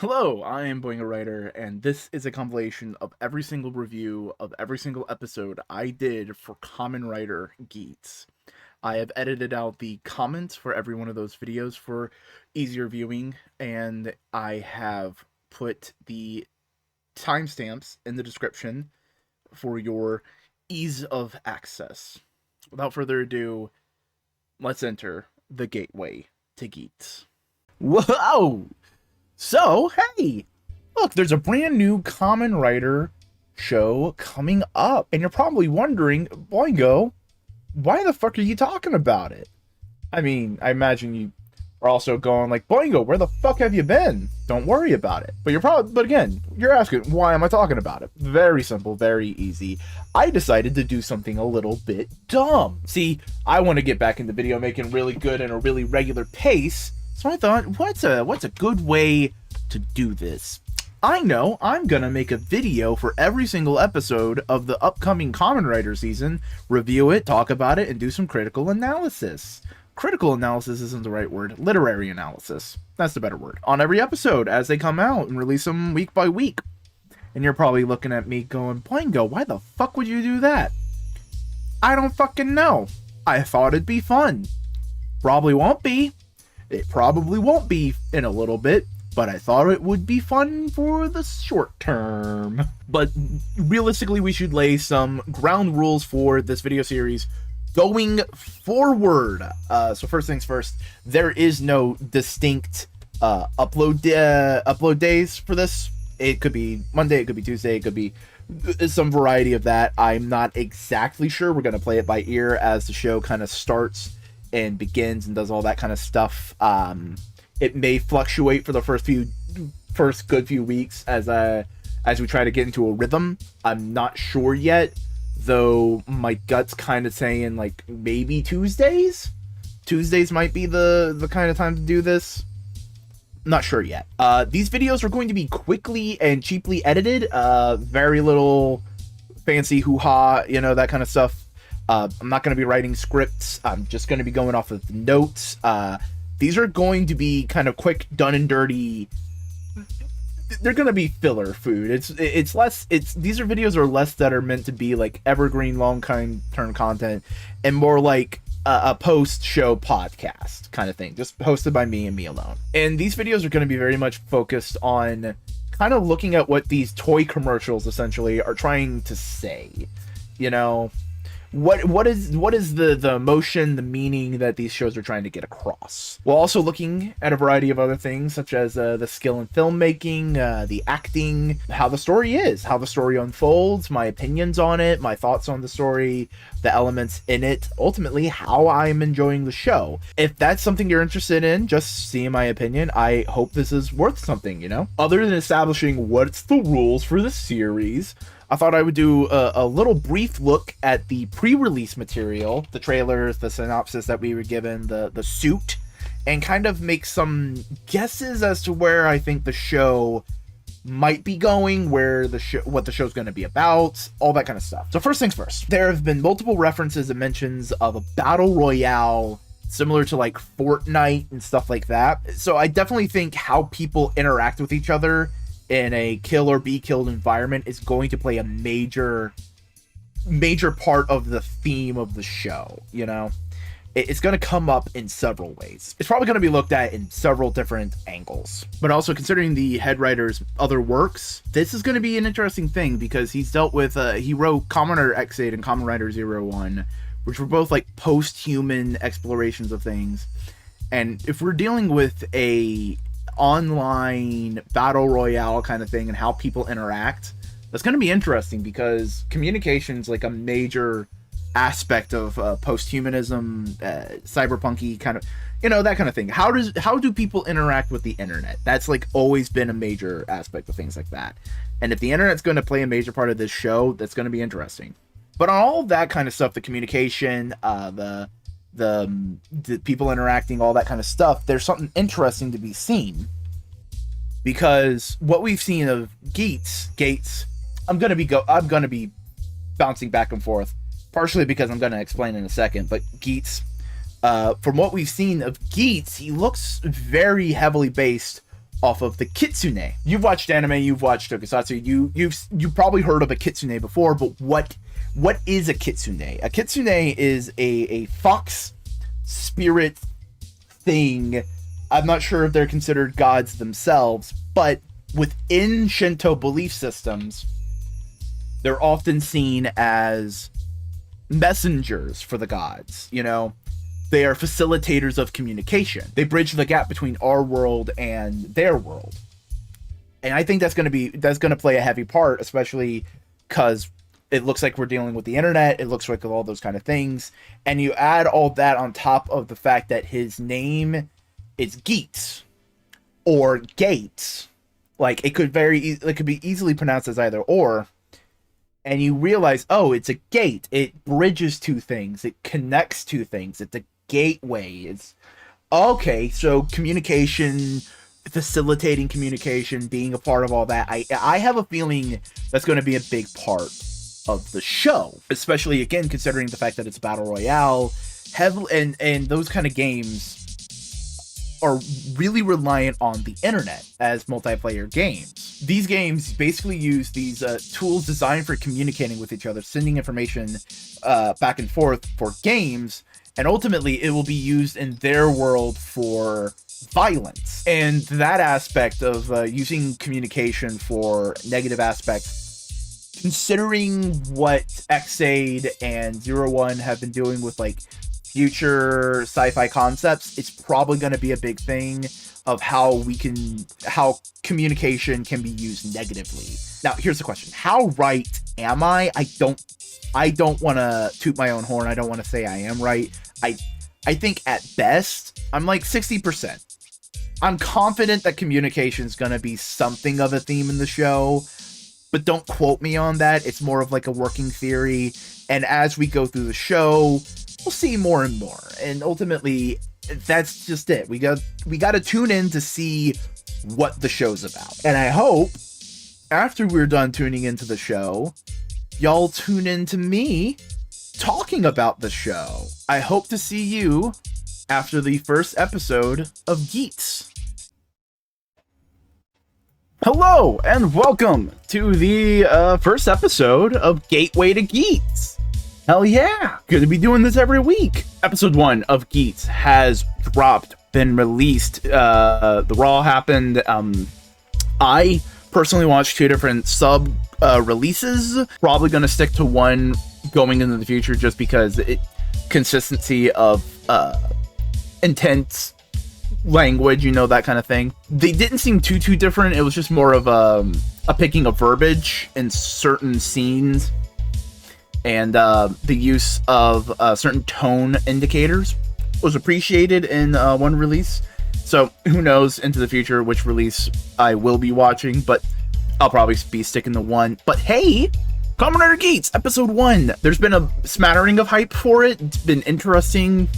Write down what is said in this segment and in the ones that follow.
Hello, I am Boingo Writer, and this is a compilation of every single review of every single episode I did for Kamen Rider Geats. I have edited out the comments for every one of those videos for easier viewing, and I have put the timestamps in the description for your ease of access. Without further ado, let's enter the gateway to Geats. Whoa! So, hey, look, there's a brand new Kamen Rider show coming up, and you're probably wondering, Boingo, why the fuck are you talking about it? I mean, I imagine you are also going like, Boingo, where the fuck have you been? Don't worry about it. But again, you're asking, why am I talking about it? Very simple, very easy. I decided to do something a little bit dumb. See, I want to get back into video making really good in a really regular pace. So I thought, what's a good way to do this? I know, I'm gonna make a video for every single episode of the upcoming Kamen Rider season, review it, talk about it, and do some critical analysis. Critical analysis isn't the right word, literary analysis. That's the better word. On every episode as they come out and release them week by week. And you're probably looking at me going, Boingo, why the fuck would you do that? I don't fucking know. I thought it'd be fun. Probably won't be. It probably won't be in a little bit, but I thought it would be fun for the short term. But realistically, we should lay some ground rules for this video series going forward. So first things first, there is no distinct upload days for this. It could be Monday, it could be Tuesday, it could be some variety of that. I'm not exactly sure. We're going to play it by ear as the show kind of starts and begins and does all that kind of stuff. It may fluctuate for the first good few weeks as we try to get into a rhythm. I'm not sure yet, though my gut's kind of saying like maybe Tuesdays. Tuesdays might be the kind of time to do this. Not sure yet. These videos are going to be quickly and cheaply edited. Very little fancy hoo-ha, that kind of stuff. I'm not going to be writing scripts. I'm just going to be going off of the notes. These are going to be kind of quick, done and dirty. They're going to be filler food. These videos are less that are meant to be like evergreen, long-term content, and more like a post-show podcast kind of thing, just hosted by me and me alone. And these videos are going to be very much focused on kind of looking at what these toy commercials essentially are trying to say. What is the emotion, the meaning that these shows are trying to get across? While also looking at a variety of other things, such as the skill in filmmaking, the acting, how the story is, how the story unfolds, my opinions on it, my thoughts on the story, the elements in it, ultimately how I'm enjoying the show. If that's something you're interested in, just seeing my opinion, I hope this is worth something, Other than establishing what's the rules for the series, I thought I would do a little brief look at the pre-release material, the trailers, the synopsis that we were given, the suit, and kind of make some guesses as to where I think the show might be going, what the show's going to be about, all that kind of stuff. So first things first, there have been multiple references and mentions of a battle royale similar to like Fortnite and stuff like that. So I definitely think how people interact with each other in a kill or be killed environment is going to play a major part of the theme of the show. It's going to come up in several ways. It's probably going to be looked at in several different angles. But also considering the head writer's other works, this is going to be an interesting thing because he's dealt with he wrote Kamen Rider X8 and Kamen Rider 01, which were both like post-human explorations of things. And if we're dealing with a online battle royale kind of thing and how people interact, that's going to be interesting because communication's like a major aspect of post-humanism, cyberpunky kind of, that kind of thing. How do people interact with the internet? That's like always been a major aspect of things like that. And if the internet's going to play a major part of this show, that's going to be interesting. But on all of that kind of stuff, the communication, the people interacting, all that kind of stuff, there's something interesting to be seen. Because what we've seen of Geats, I'm gonna be bouncing back and forth, partially because I'm gonna explain in a second. But Geats, from what we've seen of Geats, he looks very heavily based off of the kitsune. You've watched anime, you've watched tokusatsu, you've probably heard of a kitsune before, but what is a kitsune? A kitsune is a fox spirit thing. I'm not sure if they're considered gods themselves, but within Shinto belief systems, they're often seen as messengers for the gods, you know? They are facilitators of communication. They bridge the gap between our world and their world. And I think that's going to play a heavy part, especially because it looks like we're dealing with the internet. It looks like all those kind of things. And you add all that on top of the fact that his name is Geats or Gates. Like, it could be easily pronounced as either or. And you realize, oh, it's a gate. It bridges two things. It connects two things. It's a gateway. It's okay. So communication, facilitating communication, being a part of all that. I have a feeling that's going to be a big part of the show, especially again considering the fact that it's a battle royale, and those kind of games are really reliant on the internet as multiplayer games. These games basically use these tools designed for communicating with each other, sending information back and forth for games, and ultimately it will be used in their world for violence. And that aspect of using communication for negative aspects, considering what Xade and 01 have been doing with like future sci-fi concepts, it's probably going to be a big thing of how communication can be used negatively. Now, here's the question: how right am I? I don't want to toot my own horn. I don't want to say I am right. I think at best I'm like 60%. I'm confident that communication is going to be something of a theme in the show, but don't quote me on that. It's more of like a working theory, and as we go through the show, we'll see more and more. And ultimately, that's just it. We got to tune in to see what the show's about. And I hope after we're done tuning into the show, y'all tune in to me talking about the show. I hope to see you after the first episode of Geats. Hello, and welcome to the first episode of Gateway to Geats. Hell yeah! Good to be doing this every week. Episode 1 of Geats has been released. The Raw happened. I personally watched 2 different releases. Probably going to stick to one going into the future just because consistency of intense language, you know, that kind of thing. They didn't seem too different. It was just more of a picking of verbiage in certain scenes, and the use of certain tone indicators was appreciated in one release. So who knows into the future which release I will be watching, but I'll probably be sticking to one. But hey, Kamen Rider Geats episode 1. There's been a smattering of hype for it. It's been interesting.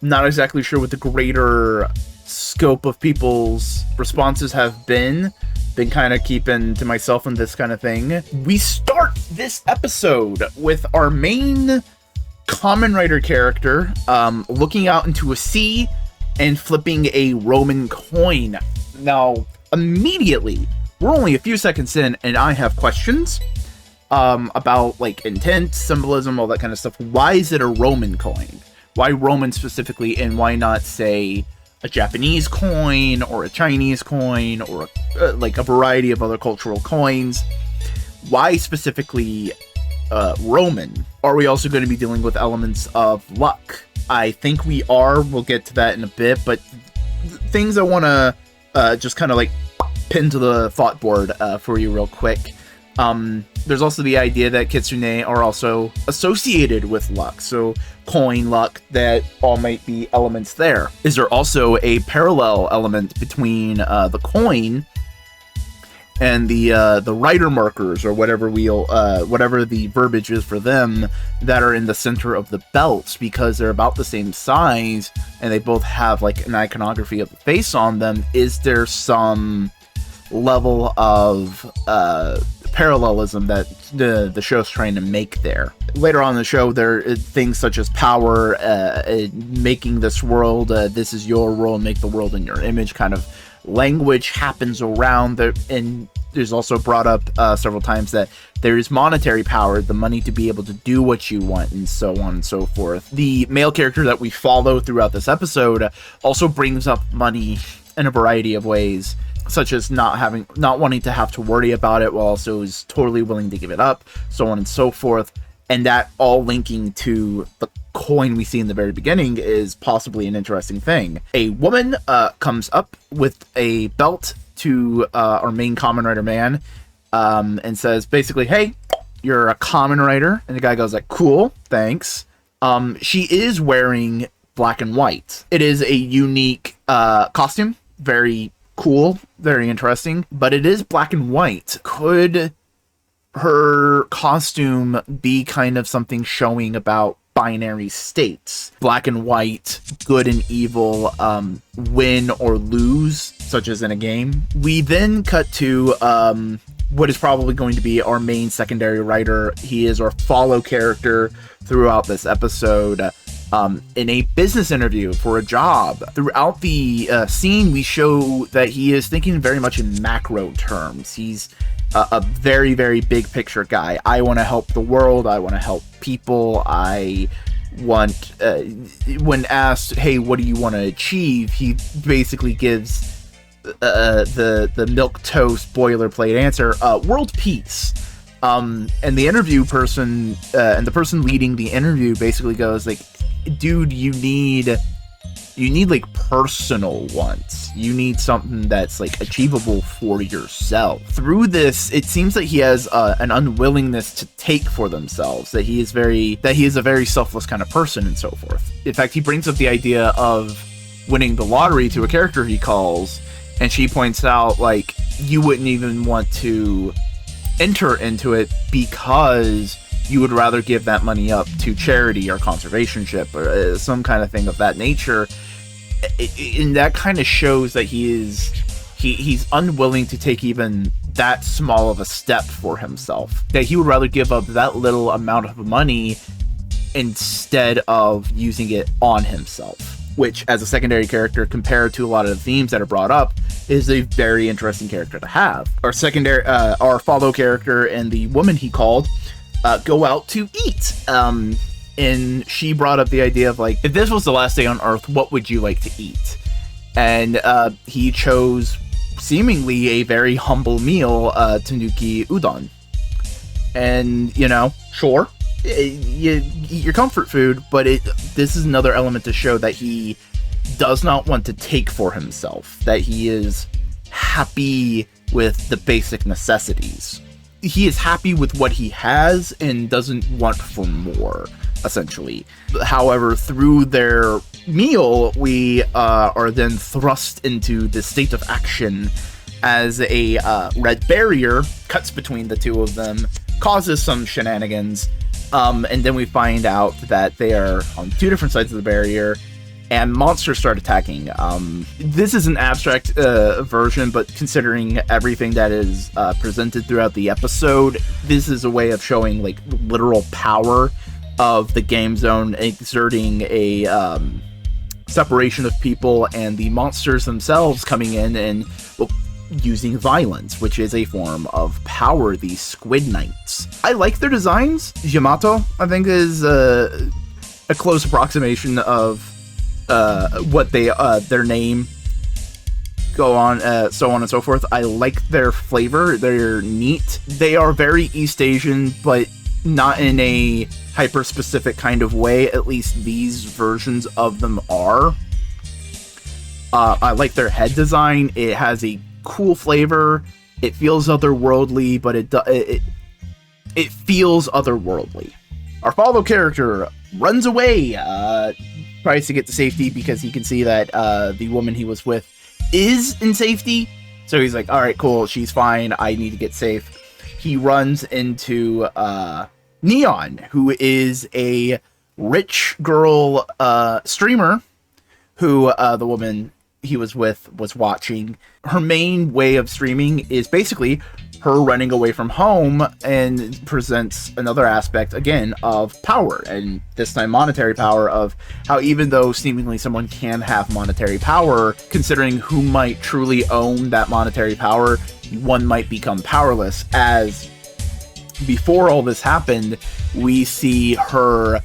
Not exactly sure what the greater scope of people's responses have been kind of keeping to myself on this kind of thing. We start this episode with our main Kamen Rider character looking out into a sea and flipping a Roman coin. Now, immediately, we're only a few seconds in, and I have questions about like intent, symbolism, all that kind of stuff. Why is it a Roman coin? Why Roman specifically, and why not, say, a Japanese coin or a Chinese coin or like a variety of other cultural coins? Why specifically Roman? Are we also going to be dealing with elements of luck? I think we are. We'll get to that in a bit, but things I want to just kind of like pin to the thought board for you real quick. There's also the idea that kitsune are also associated with luck, so coin luck, that all might be elements there. Is there also a parallel element between the coin and the rider markers, or whatever whatever the verbiage is for them, that are in the center of the belts, because they're about the same size and they both have like an iconography of the face on them? Is there some level of parallelism that the show's trying to make there? Later on in the show, there are things such as power, making this world, this is your world, make the world in your image kind of language happens around the, and there's also brought up several times that there is monetary power, the money to be able to do what you want, and so on and so forth. The male character that we follow throughout this episode also brings up money in a variety of ways, such as not wanting to have to worry about it, while also is totally willing to give it up, so on and so forth. And that all linking to the coin we see in the very beginning is possibly an interesting thing. A woman comes up with a belt to our main Kamen Rider man, and says basically, hey, you're a Kamen Rider. And the guy goes like, cool, thanks. She is wearing black and white. It is a unique costume, very cool, very interesting, but it is black and white. Could her costume be kind of something showing about binary states? Black and white, good and evil, win or lose, such as in a game. We then cut to what is probably going to be our main secondary writer. He is our follow character throughout this episode, in a business interview for a job. Throughout the scene, we show that he is thinking very much in macro terms. He's a very, very big picture guy. I want to help the world. I want to help people. I want, when asked, hey, what do you want to achieve? He basically gives the milquetoast boilerplate answer, world peace. And the interview person, and the person leading the interview basically goes like, dude, you need like personal wants. You need something that's like achievable for yourself. Through this, it seems that he has an unwillingness to take for themselves, that he is a very selfless kind of person and so forth. In fact, he brings up the idea of winning the lottery to a character he calls, and she points out like, you wouldn't even want to enter into it because you would rather give that money up to charity or conservationship or some kind of thing of that nature. And that kind of shows that he's unwilling to take even that small of a step for himself, that he would rather give up that little amount of money instead of using it on himself, which as a secondary character, compared to a lot of the themes that are brought up, is a very interesting character to have. Our follow character and the woman he called go out to eat. And she brought up the idea of like, if this was the last day on Earth, what would you like to eat? And he chose seemingly a very humble meal, tanuki udon. And, you know, sure, you eat your comfort food, but this is another element to show that he does not want to take for himself, that he is happy with the basic necessities. He is happy with what he has and doesn't want for more, essentially. However, through their meal, we are then thrust into the state of action as a red barrier cuts between the two of them, causes some shenanigans, and then we find out that they are on two different sides of the barrier, and monsters start attacking. This is an abstract version, but considering everything that is presented throughout the episode, this is a way of showing like literal power of the game zone exerting a separation of people, and the monsters themselves coming in and using violence, which is a form of power, these Squid Knights. I like their designs. Yamato, I think, is a close approximation of what their name go on, so on and so forth. I like their flavor. They're neat. They are very East Asian, but not in a hyper-specific kind of way. At least these versions of them are. I like their head design. It has a cool flavor. It feels otherworldly, but it feels otherworldly. Our follow character runs away, tries to get to safety because he can see that the woman he was with is in safety. So he's like, all right, cool, she's fine, I need to get safe. He runs into Neon, who is a rich girl streamer who the woman he was with was watching. Her main way of streaming is basically her running away from home, and presents another aspect, again, of power, and this time monetary power, of how even though seemingly someone can have monetary power, considering who might truly own that monetary power, one might become powerless. As before all this happened, we see her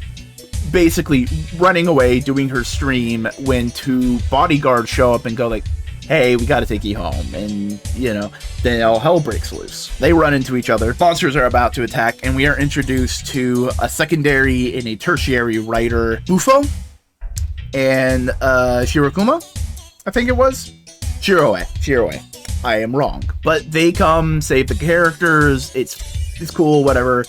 basically running away, doing her stream, when two bodyguards show up and go like, hey, we gotta take you home, and, you know, then all hell breaks loose. They run into each other, monsters are about to attack, and we are introduced to a secondary and a tertiary writer, Bufo, and Shirokuma, I think it was? Shiroe. I am wrong. But they come, save the characters, it's cool, whatever.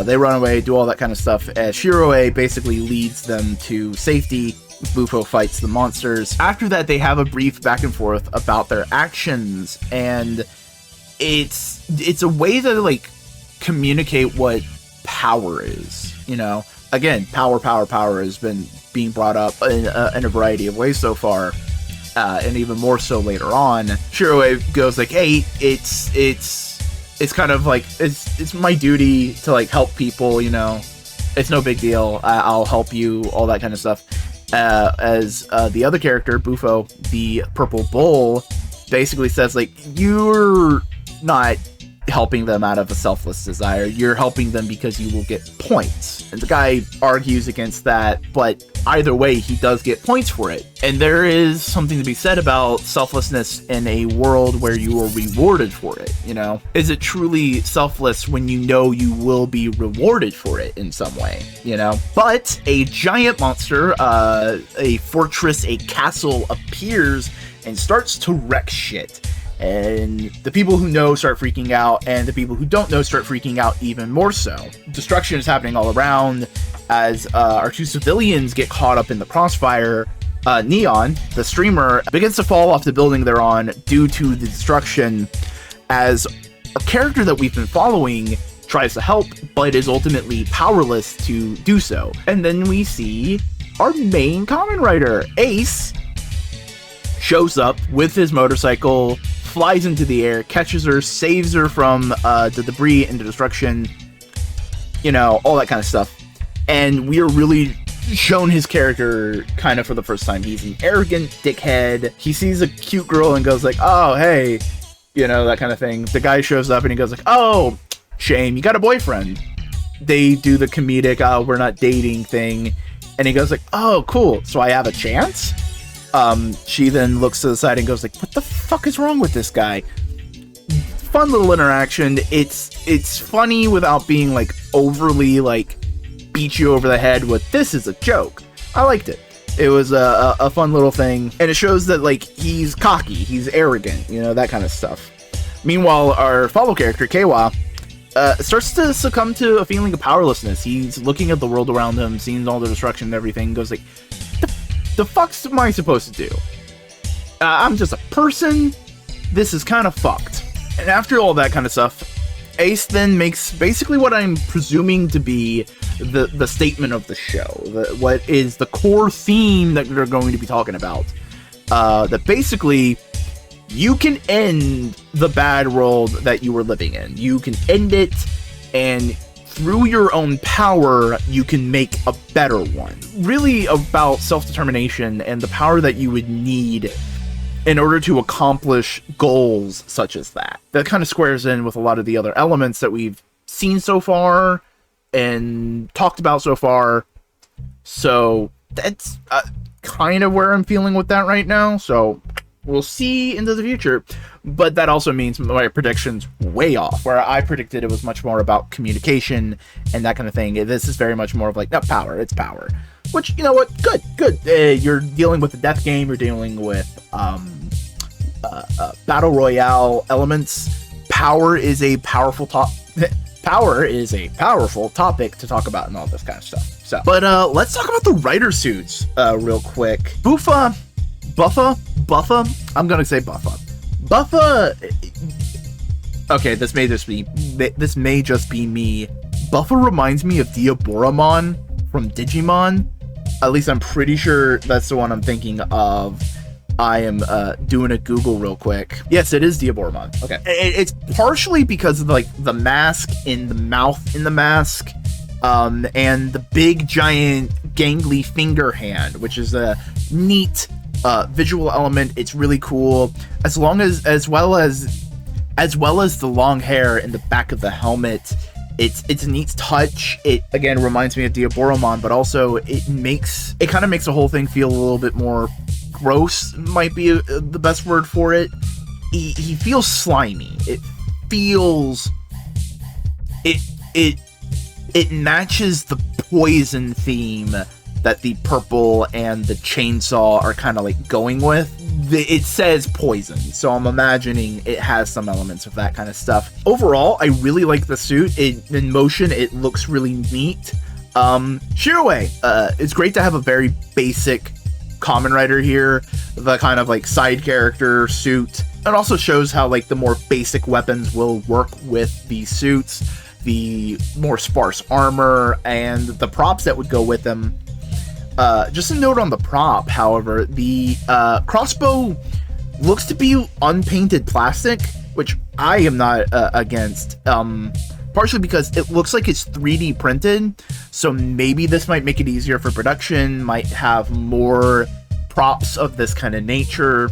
They run away, do all that kind of stuff, as Shiroe basically leads them to safety. Bufo fights the monsters. After that, they have a brief back and forth about their actions, and it's a way to, like, communicate what power is, you know? Again, power has been being brought up in a variety of ways so far, and even more so later on. Shiroe goes like, hey, it's kind of like, it's my duty to, like, help people, you know? It's no big deal. I'll help you, all that kind of stuff. As the other character, Bufo, the purple bull, basically says, like, you're not helping them out of a selfless desire, you're helping them because you will get points. And the guy argues against that, but either way, he does get points for it. And there is something to be said about selflessness in a world where you are rewarded for it, you know? Is it truly selfless when you know you will be rewarded for it in some way, you know? But a giant monster, a fortress, a castle appears and starts to wreck shit. And the people who know start freaking out, and the people who don't know start freaking out even more so. Destruction is happening all around as our two civilians get caught up in the crossfire. Neon, the streamer, begins to fall off the building they're on due to the destruction, as a character that we've been following tries to help, but is ultimately powerless to do so. And then we see our main Kamen writer, Ace, shows up with his motorcycle, flies into the air, catches her, saves her from the debris and the destruction, you know, all that kind of stuff. And we are really shown his character kind of for the first time. He's an arrogant dickhead. He sees a cute girl and goes like, oh, hey, you know, that kind of thing. The guy shows up and he goes like, oh, shame, you got a boyfriend. They do the comedic, we're not dating thing. And he goes like, oh, cool, so I have a chance? She then looks to the side and goes like, what the fuck is wrong with this guy? Fun little interaction. It's funny without being, like, overly, like, beat you over the head with, this is a joke. I liked it. It was a fun little thing, and it shows that, like, he's cocky, he's arrogant, you know, that kind of stuff. Meanwhile, our follow character, Keiwa, starts to succumb to a feeling of powerlessness. He's looking at the world around him, seeing all the destruction and everything, goes like, the fuck's am I supposed to do? I'm just a person? This is kind of fucked. And after all that kind of stuff, Ace then makes basically what I'm presuming to be the statement of the show. What is the core theme that they're going to be talking about. That basically, you can end the bad world that you were living in. You can end it, and through your own power, you can make a better one. Really about self-determination and the power that you would need in order to accomplish goals such as that. That kind of squares in with a lot of the other elements that we've seen so far and talked about so far. So that's kind of where I'm feeling with that right now. So we'll see into the future. But that also means my prediction's way off, where I predicted it was much more about communication and that kind of thing. This is very much more of like, no, power, it's power. Which, you know what, good. You're dealing with a death game, you're dealing with battle royale elements. Power is a powerful topic to talk about and all this kind of stuff. So, but let's talk about the writer suits real quick. Buffa, I'm gonna say Buffa. Okay, this may just be me. Buffa reminds me of Diaboramon from Digimon. At least I'm pretty sure that's the one I'm thinking of. I am doing a Google real quick. Yes, it is Diaboromon. Okay. It's partially because of like the mask and the mouth in the mask, and the big giant gangly finger hand, which is a neat visual element. It's really cool. As well as the long hair in the back of the helmet. It's a neat touch. It again reminds me of Diaboromon, but also it kind of makes the whole thing feel a little bit more gross, might be the best word for it. He feels slimy. It matches the poison theme that the purple and the chainsaw are kind of like going with. It says poison, so I'm imagining it has some elements of that kind of stuff. Overall, I really like the suit. In motion, it looks really neat. Shiroi, it's great to have a very basic Kamen Rider here, the kind of like side character suit. It also shows how like the more basic weapons will work with the suits, the more sparse armor, and the props that would go with them. Just a note on the prop, however, the crossbow looks to be unpainted plastic, which I am not against, partially because it looks like it's 3D printed, so maybe this might make it easier for production, might have more props of this kind of nature.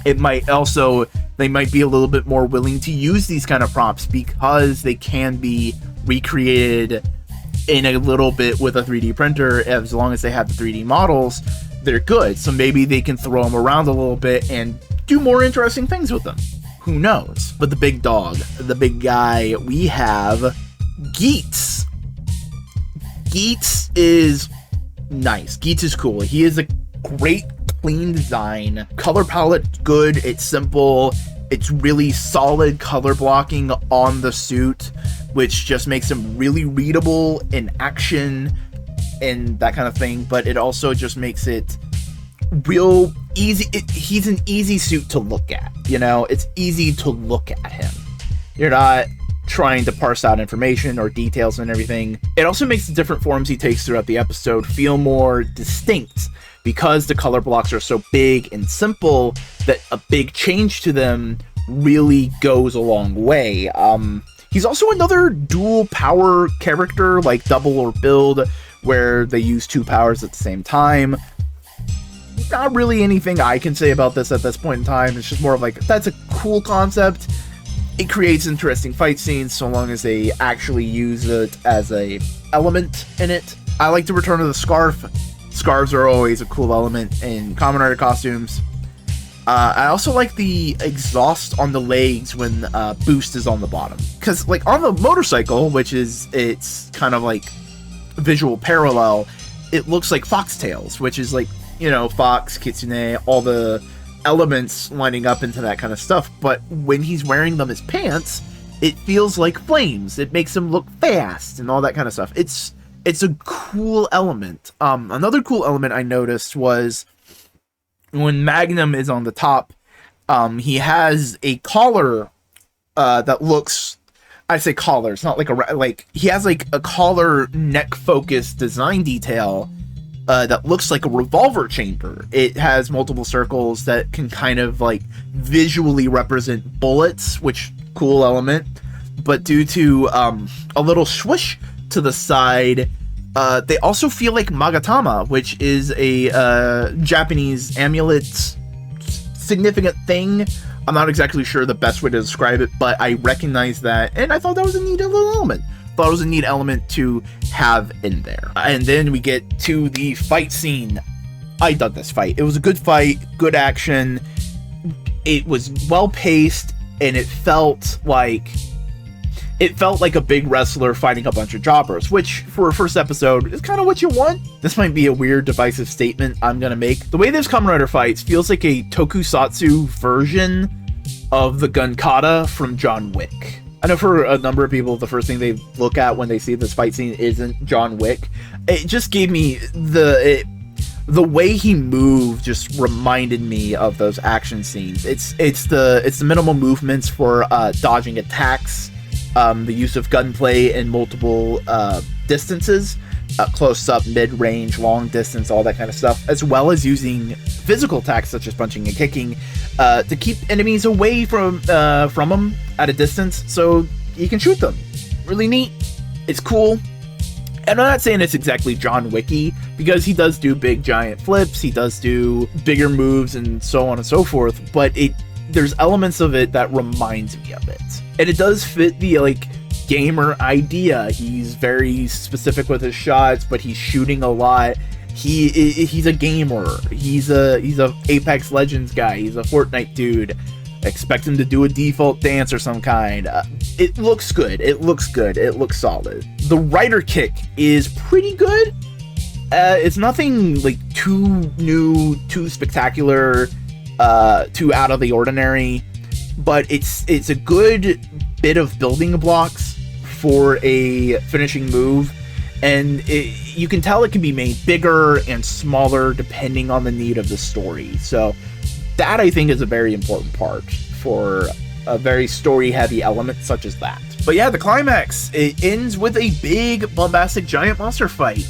It might also, they might be a little bit more willing to use these kind of props because they can be recreated in a little bit with a 3D printer. As long as they have the 3D models, they're good. So maybe they can throw them around a little bit and do more interesting things with them. Who knows? But the big dog, the big guy, we have Geats. Geats is nice. Geats is cool. He is a great, clean design. Color palette, good. It's simple. It's really solid color blocking on the suit, which just makes him really readable in action and that kind of thing, but it also just makes it real easy. He's an easy suit to look at, you know? It's easy to look at him. You're not trying to parse out information or details and everything. It also makes the different forms he takes throughout the episode feel more distinct, because the color blocks are so big and simple that a big change to them really goes a long way. He's also another dual power character, like Double or Build, where they use two powers at the same time. Not really anything I can say about this at this point in time. It's just more of like, that's a cool concept. It creates interesting fight scenes so long as they actually use it as a element in it. I like the return of the scarf. Scarves are always a cool element in Kamen Rider costumes. I also like the exhaust on the legs when Boost is on the bottom. Because, like, on the motorcycle, which is its kind of, like, visual parallel, it looks like foxtails, which is, like, you know, fox, kitsune, all the elements lining up into that kind of stuff. But when he's wearing them as pants, it feels like flames. It makes him look fast and all that kind of stuff. It's a cool element. Another cool element I noticed was when Magnum is on the top, he has a collar that looks, I say collar, it's not like he has like a collar neck focused design detail that looks like a revolver chamber. It has multiple circles that can kind of like visually represent bullets, which cool element. But due to a little swoosh to the side, they also feel like magatama, which is a Japanese amulet significant thing. I'm not exactly sure the best way to describe it, but I recognize that, and I thought that was a neat little element. Thought it was a neat element to have in there. And then we get to the fight scene. I dug this fight. It was a good fight, good action. It was well paced, and it felt like a big wrestler fighting a bunch of jobbers, which for a first episode is kind of what you want. This might be a weird divisive statement I'm gonna make. The way this Kamen Rider fights feels like a tokusatsu version of the gun kata from John Wick. I know for a number of people, the first thing they look at when they see this fight scene isn't John Wick. It just gave me the way he moved just reminded me of those action scenes. It's the minimal movements for dodging attacks, the use of gunplay in multiple distances close up, mid-range, long distance, all that kind of stuff, as well as using physical attacks such as punching and kicking to keep enemies away from them at a distance so you can shoot them. Really neat. It's cool. And I'm not saying it's exactly John Wicky, because he does do big giant flips, he does do bigger moves and so on and so forth, but there's elements of it that reminds me of it. And it does fit the like gamer idea. He's very specific with his shots, but he's shooting a lot. He's a gamer. He's a Apex Legends guy. He's a Fortnite dude. Expect him to do a default dance or some kind. It looks good. It looks good. It looks solid. The rider kick is pretty good. It's nothing like too new, too spectacular, too out of the ordinary, but it's a good bit of building blocks for a finishing move, and you can tell it can be made bigger and smaller depending on the need of the story. So that, I think, is a very important part for a very story-heavy element such as that. But yeah, the climax, it ends with a big, bombastic, giant monster fight.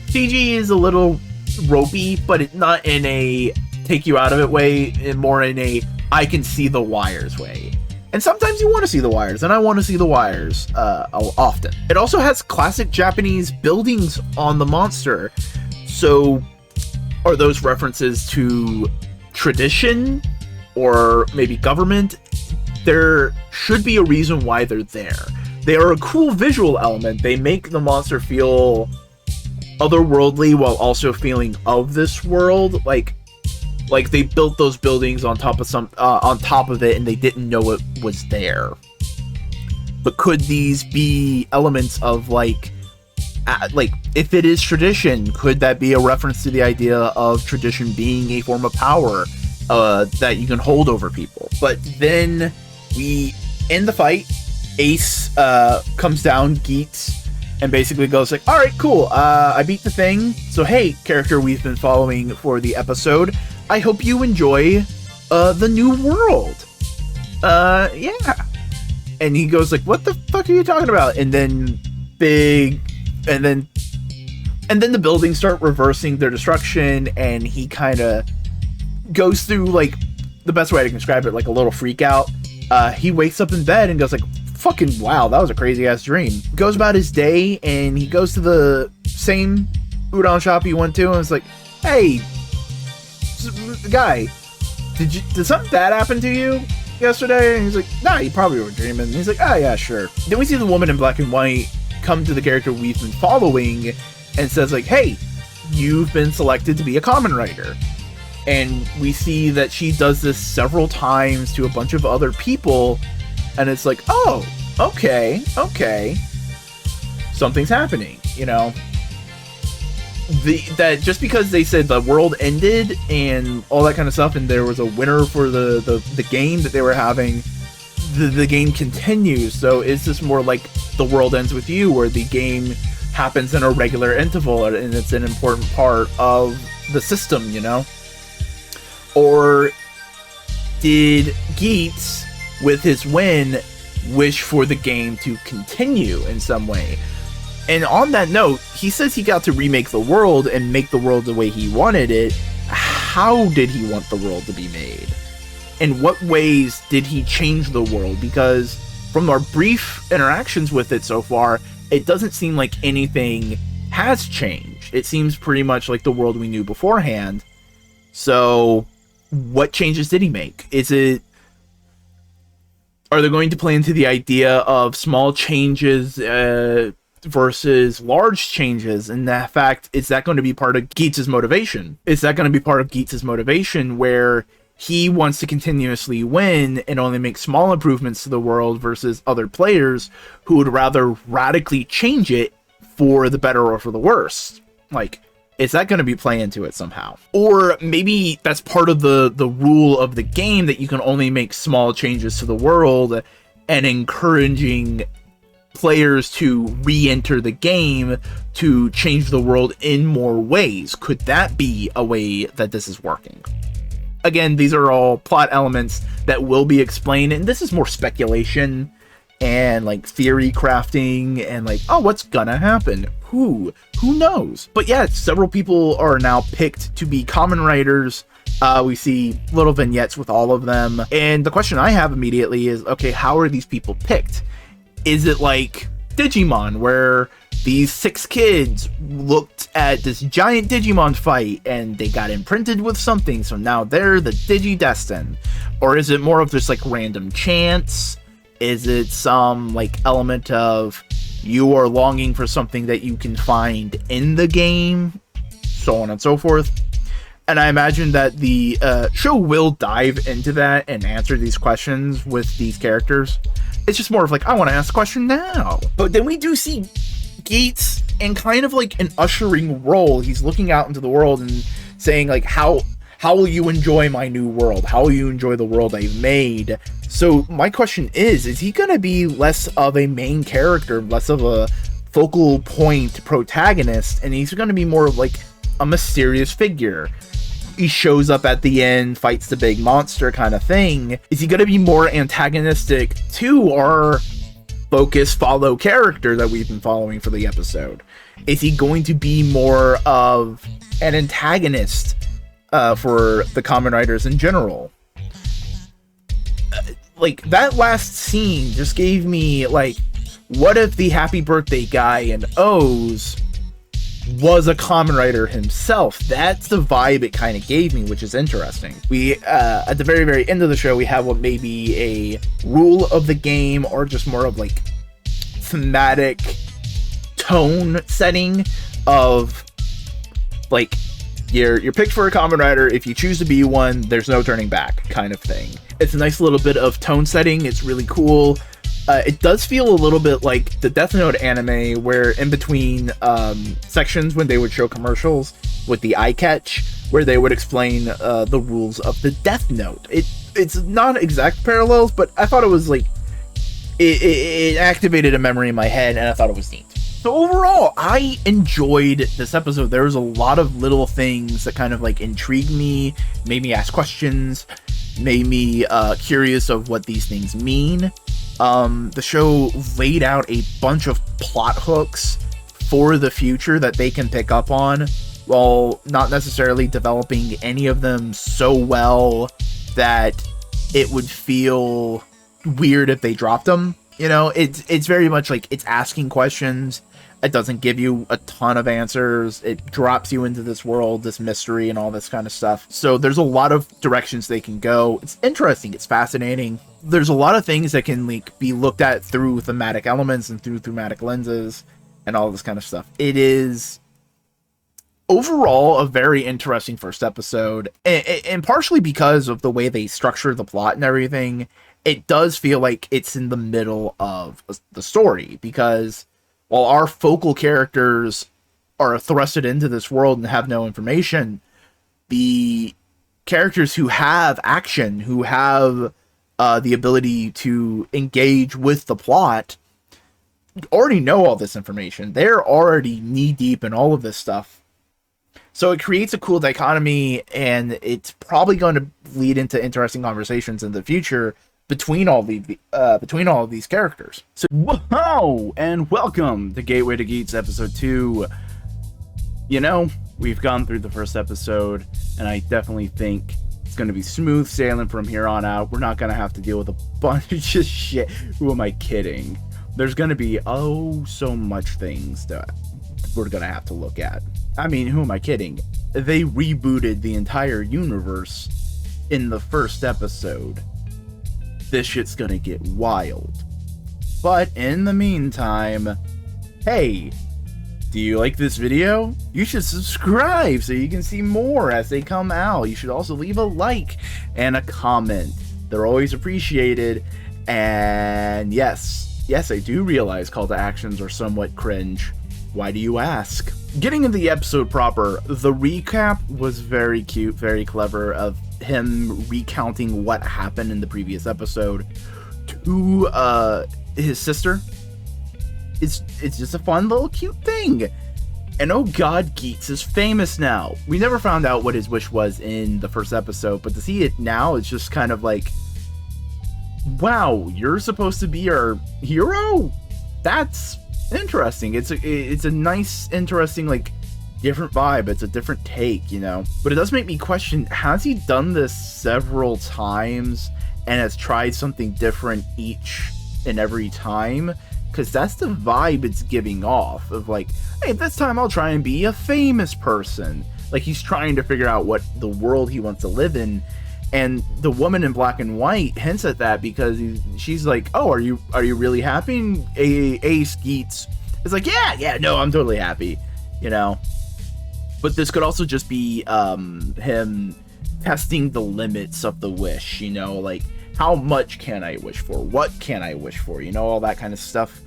CG is a little ropey, but not in a take-you-out-of-it way, and more in a I-can-see-the-wires way. And sometimes you want to see the wires, and I want to see the wires often. It also has classic Japanese buildings on the monster. So are those references to tradition or maybe government? There should be a reason why they're there. They are a cool visual element. They make the monster feel otherworldly while also feeling of this world. Like they built those buildings on top of it, and they didn't know it was there. But could these be elements of like if it is tradition, could that be a reference to the idea of tradition being a form of power that you can hold over people? But then we end the fight. Ace comes down, Geats, and basically goes like, all right, cool, I beat the thing. So hey, character we've been following for the episode, I hope you enjoy the new world. Yeah. And he goes like, what the fuck are you talking about? And then the buildings start reversing their destruction, and he kind of goes through, like, the best way I can describe it, like a little freak out. He wakes up in bed and goes like, fucking wow, that was a crazy ass dream. Goes about his day, and he goes to the same udon shop he went to, and it's like, hey, guy, did something bad happen to you yesterday? And he's like, nah, you probably were dreaming. And he's like, ah, yeah, sure. Then we see the woman in black and white come to the character we've been following and says like, hey, you've been selected to be a Kamen Rider. And we see that she does this several times to a bunch of other people, and it's like, oh, okay, something's happening, you know. That just because they said the world ended and all that kind of stuff, and there was a winner for the game that they were having, the game continues. So is this more like the world ends with you, where the game happens in a regular interval and it's an important part of the system, you know? Or did Geats, with his win, wish for the game to continue in some way? And on that note, he says he got to remake the world and make the world the way he wanted it. How did he want the world to be made? In what ways did he change the world? Because from our brief interactions with it so far, it doesn't seem like anything has changed. It seems pretty much like the world we knew beforehand. So what changes did he make? Are they going to play into the idea of small changes versus large changes? And that fact, is that going to be part of Geats' motivation? Is that going to be part of Geats' motivation, where he wants to continuously win and only make small improvements to the world, versus other players who would rather radically change it for the better or for the worse? Like, is that going to be play into it somehow? Or maybe that's part of the rule of the game, that you can only make small changes to the world, and encouraging players to re-enter the game to change the world in more ways. Could that be a way that this is working? Again, these are all plot elements that will be explained, and this is more speculation and like theory crafting and like, oh, what's gonna happen? Who knows? But yeah, several people are now picked to be Kamen Riders. We see little vignettes with all of them. And the question I have immediately is, okay, how are these people picked? Is it like Digimon, where these 6 kids looked at this giant Digimon fight and they got imprinted with something, so now they're the Digi-Destined? Or is it more of just like random chance? Is it some like element of you are longing for something that you can find in the game, so on and so forth? And I imagine that the show will dive into that and answer these questions with these characters. It's just more of like, I want to ask a question now. But then we do see Geats in kind of like an ushering role. He's looking out into the world and saying like, how will you enjoy my new world? How will you enjoy the world I've made? So my question is he going to be less of a main character, less of a focal point protagonist, and he's going to be more of like a mysterious figure? He shows up at the end, fights the big monster kind of thing. Is he going to be more antagonistic to our focus follow character that we've been following for the episode? Is he going to be more of an antagonist for the Kamen Riders in general? Like, that last scene just gave me, like, what if the happy birthday guy in O's was a Kamen Rider himself? That's the vibe it kind of gave me, which is interesting. We, at the very, very end of the show, we have what may be a rule of the game, or just more of, like, thematic tone setting of, like, you're picked for a Kamen Rider. If you choose to be one, there's no turning back kind of thing. It's a nice little bit of tone setting. It's really cool. It does feel a little bit like the Death Note anime, where in between sections when they would show commercials with the eye catch, where they would explain the rules of the Death Note. It's not exact parallels, but I thought it was like, it activated a memory in my head, and I thought it was neat. So overall, I enjoyed this episode. There was a lot of little things that kind of like intrigued me, made me ask questions, made me curious of what these things mean. The show laid out a bunch of plot hooks for the future that they can pick up on, while not necessarily developing any of them so well that it would feel weird if they dropped them. You know, it's very much like it's asking questions. It doesn't give you a ton of answers. It drops you into this world, this mystery, and all this kind of stuff. So there's a lot of directions they can go. It's interesting. It's fascinating. There's a lot of things that can like be looked at through thematic elements and through thematic lenses and all this kind of stuff. It is overall a very interesting first episode, and partially because of the way they structure the plot and everything. It does feel like it's in the middle of the story, because while our focal characters are thrusted into this world and have no information, the characters who have action, who have the ability to engage with the plot, already know all this information. They're already knee-deep in all of this stuff. So it creates a cool dichotomy, and it's probably going to lead into interesting conversations in the future between all of these characters. So, whoa, and welcome to Gateway to Geats episode 2. You know, we've gone through the first episode, and I definitely think it's going to be smooth sailing from here on out. We're not going to have to deal with a bunch of shit. Who am I kidding? There's going to be so much things that we're going to have to look at. I mean, who am I kidding? They rebooted the entire universe in the first episode. This shit's gonna get wild. But in the meantime, hey, do you like this video? You should subscribe so you can see more as they come out. You should also leave a like and a comment. They're always appreciated. And yes, I do realize call to actions are somewhat cringe. Why do you ask? Getting into the episode proper, the recap was very cute, very clever, of him recounting what happened in the previous episode to his sister. It's just a fun little cute thing. And oh god, Geats is famous now. We never found out what his wish was in the first episode, but to see it now, it's just kind of like, wow, you're supposed to be our hero? That's interesting. It's a nice, interesting, like, different vibe. It's a different take, you know? But it does make me question, has he done this several times and has tried something different each and every time? Because that's the vibe it's giving off of, like, hey, this time I'll try and be a famous person. Like, he's trying to figure out what the world he wants to live in. And the woman in black and white hints at that because she's like, oh, are you really happy? And Ace Geats is like, yeah, no, I'm totally happy, you know? But this could also just be him testing the limits of the wish, you know? Like, how much can I wish for? What can I wish for? You know, all that kind of stuff.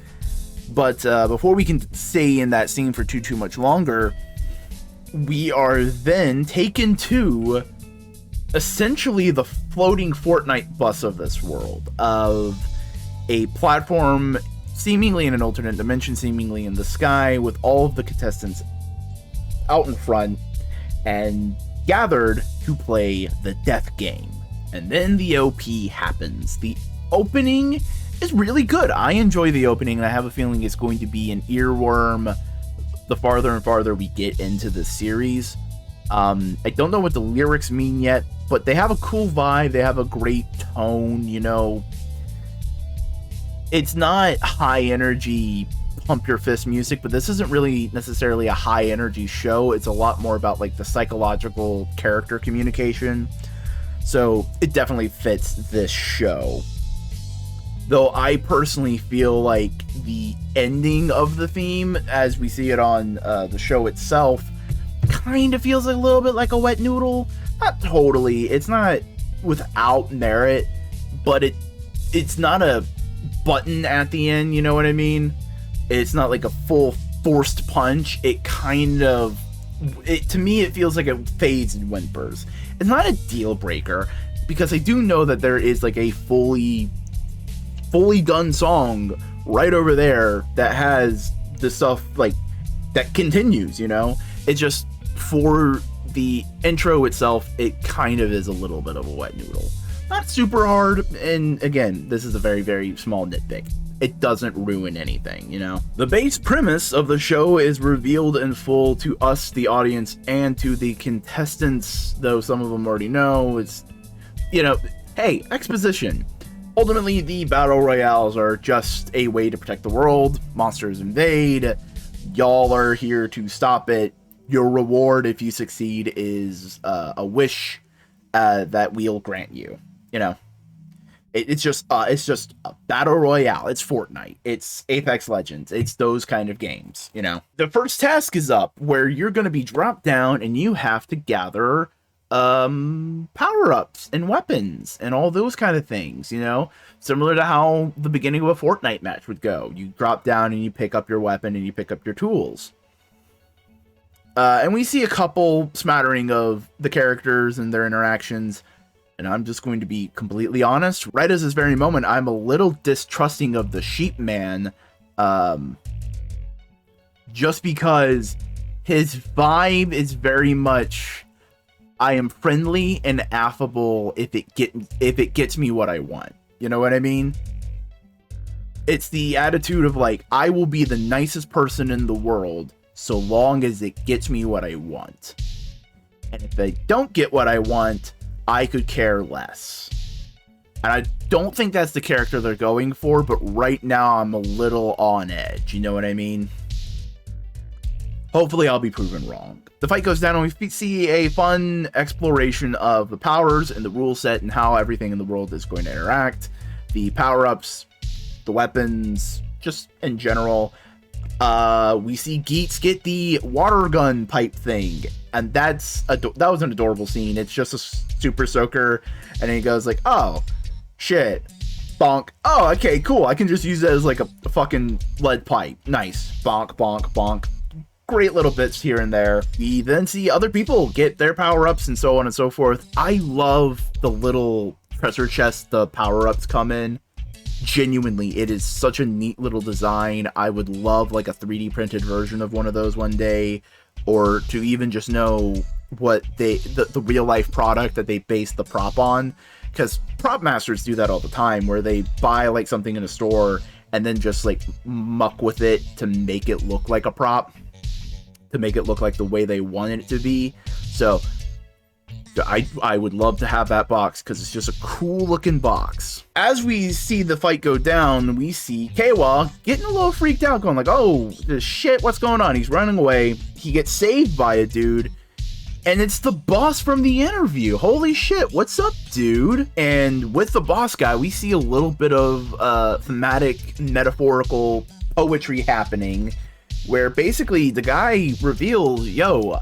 But before we can stay in that scene for too much longer, we are then taken to essentially the floating Fortnite bus of this world, of a platform seemingly in an alternate dimension, seemingly in the sky, with all of the contestants out in front and gathered to play the death game. And then the OP happens. The opening is really good. I enjoy the opening, and I have a feeling it's going to be an earworm the farther and farther we get into the series. I don't know what the lyrics mean yet, but they have a cool vibe. They have a great tone, you know. It's not high energy, pump your fist music, but this isn't really necessarily a high energy show. It's a lot more about like the psychological character communication. So it definitely fits this show. Though I personally feel like the ending of the theme, as we see it on the show itself, kind of feels a little bit like a wet noodle. Not totally. It's not without merit, but it's not a button at the end, you know what I mean? It's not like a full forced punch. It kind of, to me, it feels like it fades and whimpers. It's not a deal breaker, because I do know that there is like a fully done song right over there that has the stuff like that continues, you know? It just, for the intro itself, it kind of is a little bit of a wet noodle. Not super hard, and again, this is a very, very small nitpick. It doesn't ruin anything, you know? The base premise of the show is revealed in full to us, the audience, and to the contestants, though some of them already know. It's, you know, hey, exposition. Ultimately, the battle royales are just a way to protect the world. Monsters invade. Y'all are here to stop it. Your reward, if you succeed, is a wish that we'll grant you. You know, it's just a battle royale. It's Fortnite. It's Apex Legends. It's those kind of games. You know, the first task is up, where you're going to be dropped down and you have to gather power-ups and weapons and all those kind of things. You know, similar to how the beginning of a Fortnite match would go. You drop down and you pick up your weapon and you pick up your tools. And we see a couple smattering of the characters and their interactions. And I'm just going to be completely honest. Right as this very moment, I'm a little distrusting of the Sheep Man. Just because his vibe is very much, I am friendly and affable if it gets me what I want. You know what I mean? It's the attitude of like, I will be the nicest person in the world so long as it gets me what I want. And if I don't get what I want, I could care less. And I don't think that's the character they're going for, but right now I'm a little on edge. You know what I mean? Hopefully I'll be proven wrong. The fight goes down and we see a fun exploration of the powers and the rule set and how everything in the world is going to interact. The power-ups, the weapons, just in general. We see Geats get the water gun pipe thing, and that was an adorable scene. It's just a super soaker, and then he goes like, oh, shit, bonk. Oh, okay, cool. I can just use it as like a fucking lead pipe. Nice. Bonk, bonk, bonk. Great little bits here and there. We then see other people get their power-ups and so on and so forth. I love the little treasure chest the power-ups come in. Genuinely, it is such a neat little design. I would love like a 3D printed version of one of those one day, or to even just know what the real life product that they based the prop on, because prop masters do that all the time, where they buy like something in a store and then just like muck with it to make it look like a prop, to make it look like the way they wanted it to be. So I would love to have that box because it's just a cool looking box. As we see the fight go down, we see Kawa getting a little freaked out, going like, oh shit, what's going on? He's running away. He gets saved by a dude, and it's the boss from the interview. Holy shit, what's up, dude? And with the boss guy, we see a little bit of thematic, metaphorical poetry happening, where basically the guy reveals, yo,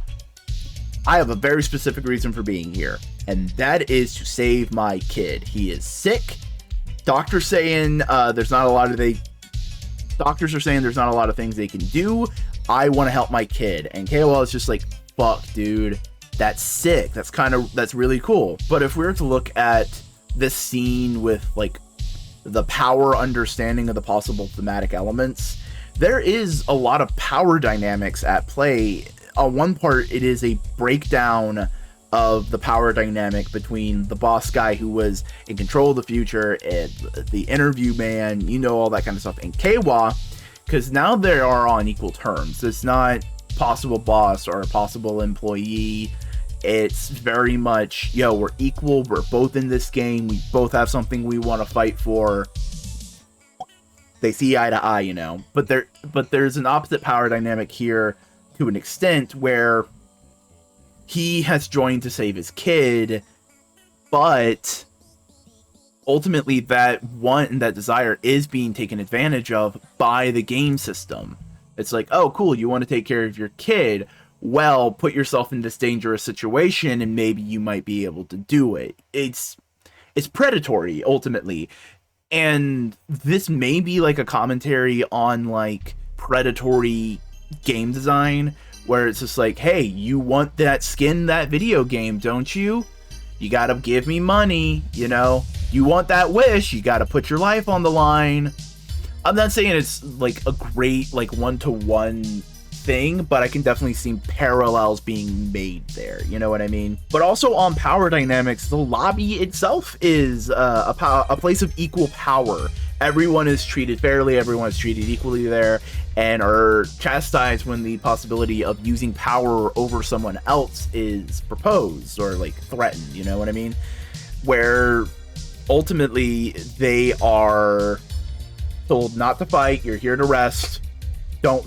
I have a very specific reason for being here, and that is to save my kid. He is sick. Doctors are saying there's not a lot of things they can do. I want to help my kid. And KOL is just like, fuck, dude, that's sick. That's really cool. But if we were to look at this scene with like the power understanding of the possible thematic elements, there is a lot of power dynamics at play. On one part, it is a breakdown of the power dynamic between the boss guy who was in control of the future and the interview man, you know, all that kind of stuff, and Kawa, because now they are on equal terms. It's not possible boss or a possible employee. It's very much, yo, we're equal, we're both in this game, we both have something we want to fight for. They see eye to eye, you know. But there's an opposite power dynamic here to an extent, where he has joined to save his kid, but ultimately that desire is being taken advantage of by the game system. It's like, oh cool, you want to take care of your kid, well, put yourself in this dangerous situation and maybe you might be able to do it. It's predatory ultimately, and this may be like a commentary on like predatory game design, where it's just like, hey, you want that skin, that video game, don't you? You gotta give me money, you know? You want that wish, you gotta put your life on the line. I'm not saying it's like a great like one-to-one thing, but I can definitely see parallels being made there, you know what I mean? But also on power dynamics, the lobby itself is a place of equal power. Everyone is treated fairly, everyone is treated equally there, and are chastised when the possibility of using power over someone else is proposed or like threatened, you know what I mean? Where ultimately they are told not to fight, you're here to rest, don't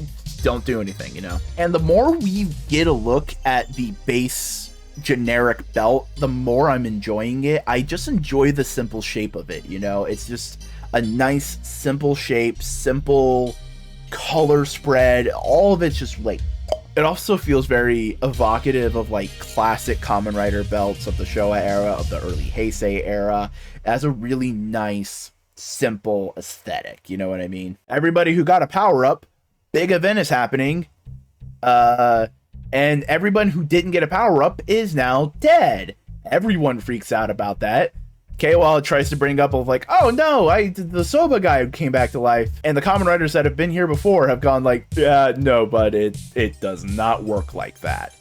do anything, you know? And the more we get a look at the base generic belt, the more I'm enjoying it. I just enjoy the simple shape of it, you know? It's just a nice, simple shape, simple color spread. All of it's just like, it also feels very evocative of like classic Kamen Rider belts of the Showa era, of the early Heisei era. It has a really nice, simple aesthetic, you know what I mean? Everybody who got a power-up, big event is happening, and everyone who didn't get a power-up is now dead. Everyone freaks out about that. KOL tries to bring up of like, oh no, the Soba guy came back to life, and the Kamen Riders that have been here before have gone like, yeah, no, but it does not work like that.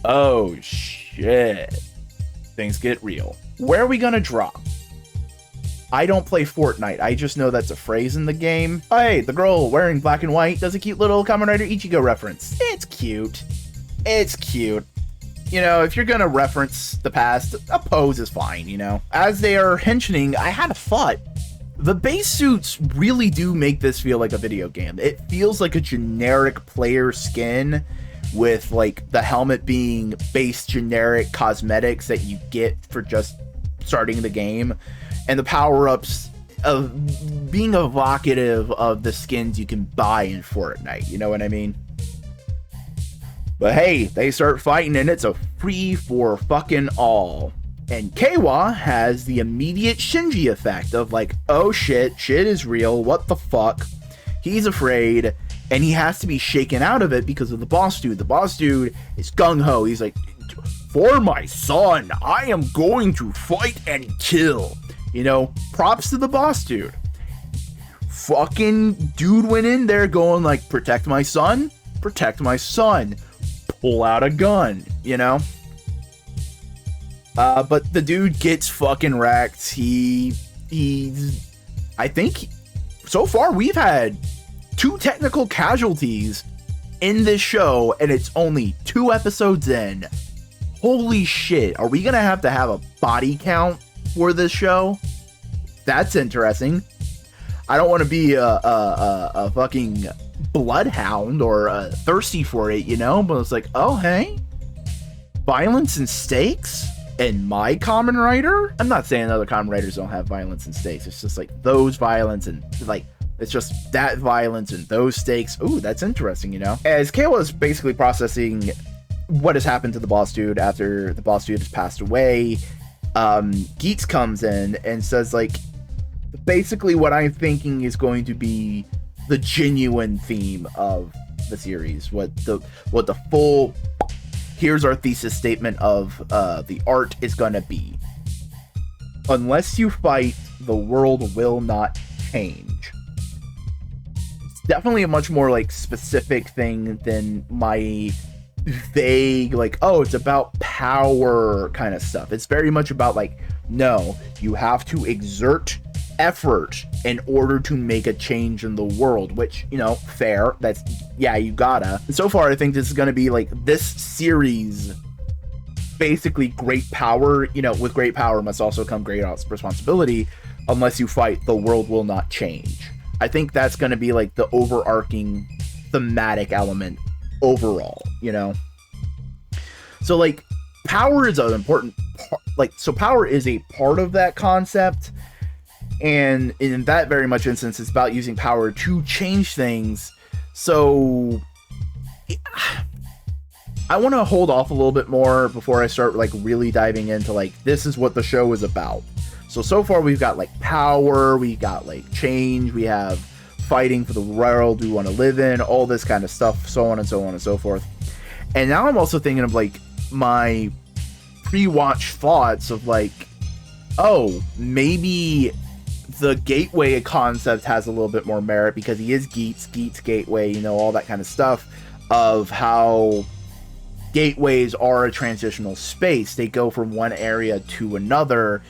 Oh shit. Things get real. Where are we gonna drop? I don't play Fortnite, I just know that's a phrase in the game. Oh, hey, the girl wearing black and white does a cute little Kamen Rider Ichigo reference. It's cute. It's cute. You know, if you're gonna reference the past, a pose is fine, you know? As they are henching, I had a thought. The base suits really do make this feel like a video game. It feels like a generic player skin with, like, the helmet being base generic cosmetics that you get for just starting the game, and the power-ups of being evocative of the skins you can buy in Fortnite, you know what I mean? But hey, they start fighting and it's a free for fucking all. And Kawa has the immediate Shinji effect of like, oh shit is real, what the fuck? He's afraid, and he has to be shaken out of it because of the boss dude. The boss dude is gung-ho. He's like, for my son, I am going to fight and kill. You know, props to the boss dude. Fucking dude went in there going like, protect my son, protect my son. Pull out a gun, you know? But the dude gets fucking wrecked. I think so far we've had 2 technical casualties in this show, and it's only 2 episodes in. Holy shit, are we gonna have to have a body count for this show? That's interesting. I don't want to be a fucking bloodhound or thirsty for it, you know? But it's like, oh, hey, violence and stakes in my Kamen Rider? I'm not saying other Kamen Riders don't have violence and stakes. It's just like those violence and like, it's just that violence and those stakes. Ooh, that's interesting, you know? As Kayla is basically processing what has happened to the boss dude after the boss dude has passed away, Geats comes in and says, like, basically what I'm thinking is going to be the genuine theme of the series. What the full, here's our thesis statement of the art is gonna be. Unless you fight, the world will not change. Definitely a much more like specific thing than my vague like, oh, it's about power kind of stuff. It's very much about like, no, you have to exert effort in order to make a change in the world, which, you know, fair. That's, yeah, you gotta. And so far I think this is going to be like this series, basically great power, you know, with great power must also come great responsibility. Unless you fight, the world will not change. I think that's going to be like the overarching thematic element overall, you know? So like power is an important part, like, so power is a part of that concept. And in that very much instance, it's about using power to change things. So I want to hold off a little bit more before I start like really diving into like, this is what the show is about. So far we've got like power, we got like change, we have fighting for the world we want to live in, all this kind of stuff, so on and so on and so forth. And now I'm also thinking of like my pre-watch thoughts of like, oh, maybe the gateway concept has a little bit more merit because he is Geats gateway, you know, all that kind of stuff of how gateways are a transitional space. They go from one area to another,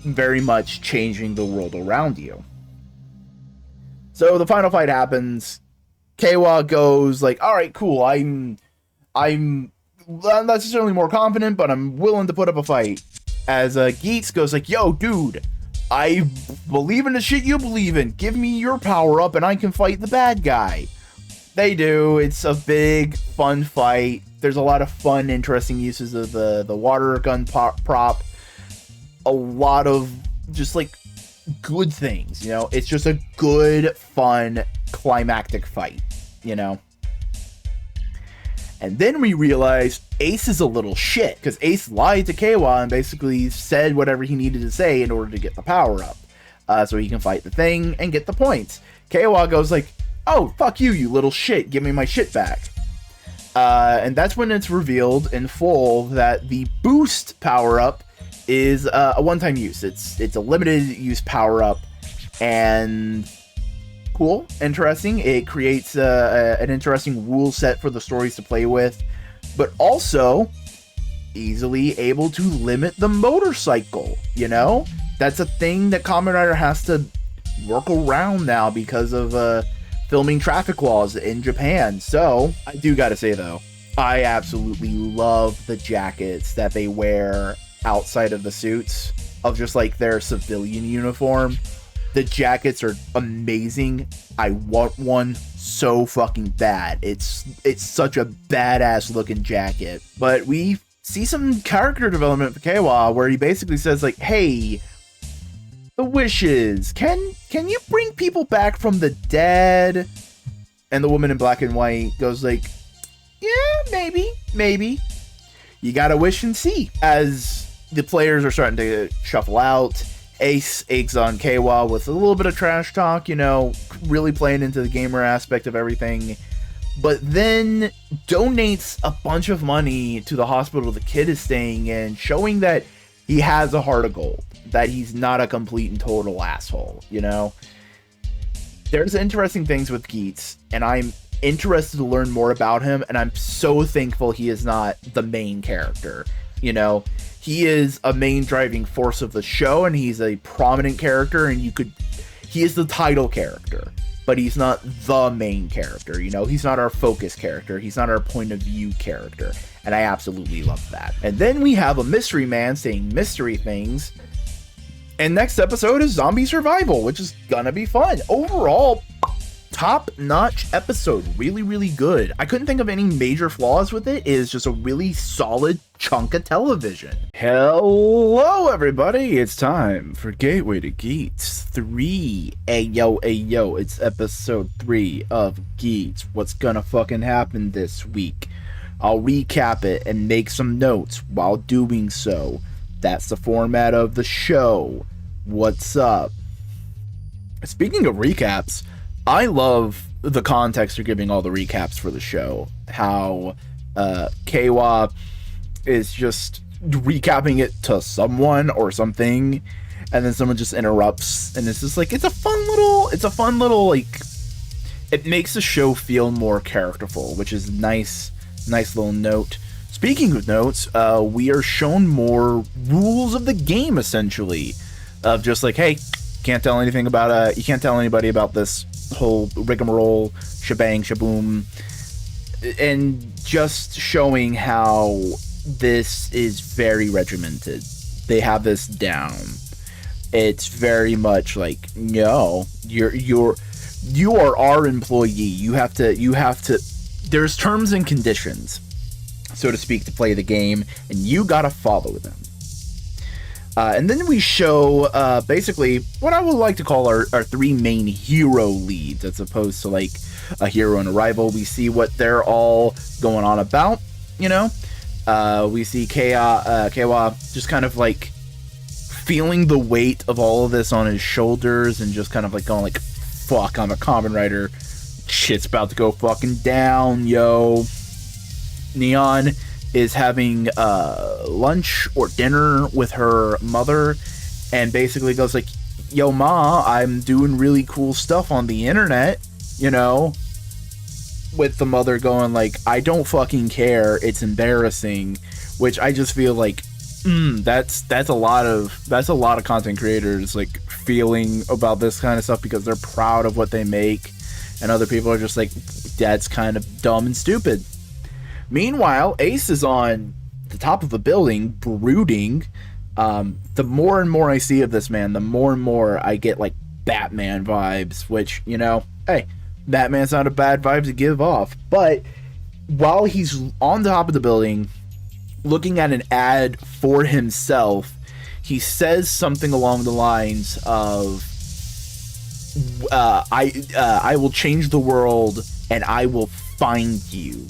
very much changing the world around you. So the final fight happens. Keiwa goes like, all right, cool. I'm not necessarily more confident, but I'm willing to put up a fight. As Geats goes like, yo, dude, I believe in the shit you believe in. Give me your power up and I can fight the bad guy. They do. It's a big, fun fight. There's a lot of fun, interesting uses of the water gun prop. A lot of just like good things, you know? It's just a good, fun, climactic fight, you know? And then we realize Ace is a little shit, because Ace lied to Keiwa and basically said whatever he needed to say in order to get the power up, so he can fight the thing and get the points. Keiwa goes like, oh, fuck you, you little shit, give me my shit back. And that's when it's revealed in full that the boost power-up is a one-time use. It's a limited use power-up, and cool, interesting. It creates an interesting rule set for the stories to play with, but also easily able to limit the motorcycle, you know? That's a thing that Kamen Rider has to work around now because of filming traffic laws in Japan. So, I do gotta say though, I absolutely love the jackets that they wear outside of the suits of just like their civilian uniform. The jackets are amazing. I want one so fucking bad. It's such a badass looking jacket. But we see some character development for Keiwa where he basically says like, hey, the wishes, can you bring people back from the dead? And the woman in black and white goes like, yeah, maybe. You gotta wish and see. As the players are starting to shuffle out, Ace eggs on Keiwa with a little bit of trash talk, you know, really playing into the gamer aspect of everything, but then donates a bunch of money to the hospital the kid is staying in, showing that he has a heart of gold, that he's not a complete and total asshole, you know? There's interesting things with Geats, and I'm interested to learn more about him, and I'm so thankful he is not the main character. You know, he is a main driving force of the show, and he's a prominent character, and he is the title character, but he's not the main character. You know, he's not our focus character. He's not our point of view character. And I absolutely love that. And then we have a mystery man saying mystery things. And next episode is zombie survival, which is gonna be fun. Overall, top-notch episode. Really, really good. I couldn't think of any major flaws with it. It is just a really solid chunk of television. Hello, everybody. It's time for Gateway to Geats 3. Ayo, it's episode 3 of Geats. What's gonna fucking happen this week? I'll recap it and make some notes while doing so. That's the format of the show. What's up? Speaking of recaps, I love the context you're giving all the recaps for the show. How Kawa is just recapping it to someone or something, and then someone just interrupts, and it's just like it's a fun little like, it makes the show feel more characterful, which is nice little note. Speaking of notes, we are shown more rules of the game, essentially, of just like, hey, can't tell anything about you can't tell anybody about this whole rigmarole, shebang, shaboom, and just showing how this is very regimented. They have this down. It's very much like, no, you are our employee. You have to. There's terms and conditions, so to speak, to play the game, and you gotta follow them. And then we show basically what I would like to call our three main hero leads, as opposed to like a hero and a rival. We see what they're all going on about, you know. We see Kawa just kind of like feeling the weight of all of this on his shoulders, and just kind of like going like, fuck, I'm a Kamen Rider. Shit's about to go fucking down, yo. Neon is having lunch or dinner with her mother, and basically goes like, yo ma, I'm doing really cool stuff on the internet, you know, with the mother going like, I don't fucking care, it's embarrassing, which I just feel like that's a lot of content creators like feeling about this kind of stuff, because they're proud of what they make, and other people are just like, that's kind of dumb and stupid. Meanwhile, Ace is on the top of a building, brooding. The more and more I see of this man, the more and more I get like Batman vibes, which, you know, hey, Batman's not a bad vibe to give off. But while he's on the top of the building, looking at an ad for himself, he says something along the lines of, I will change the world and I will find you.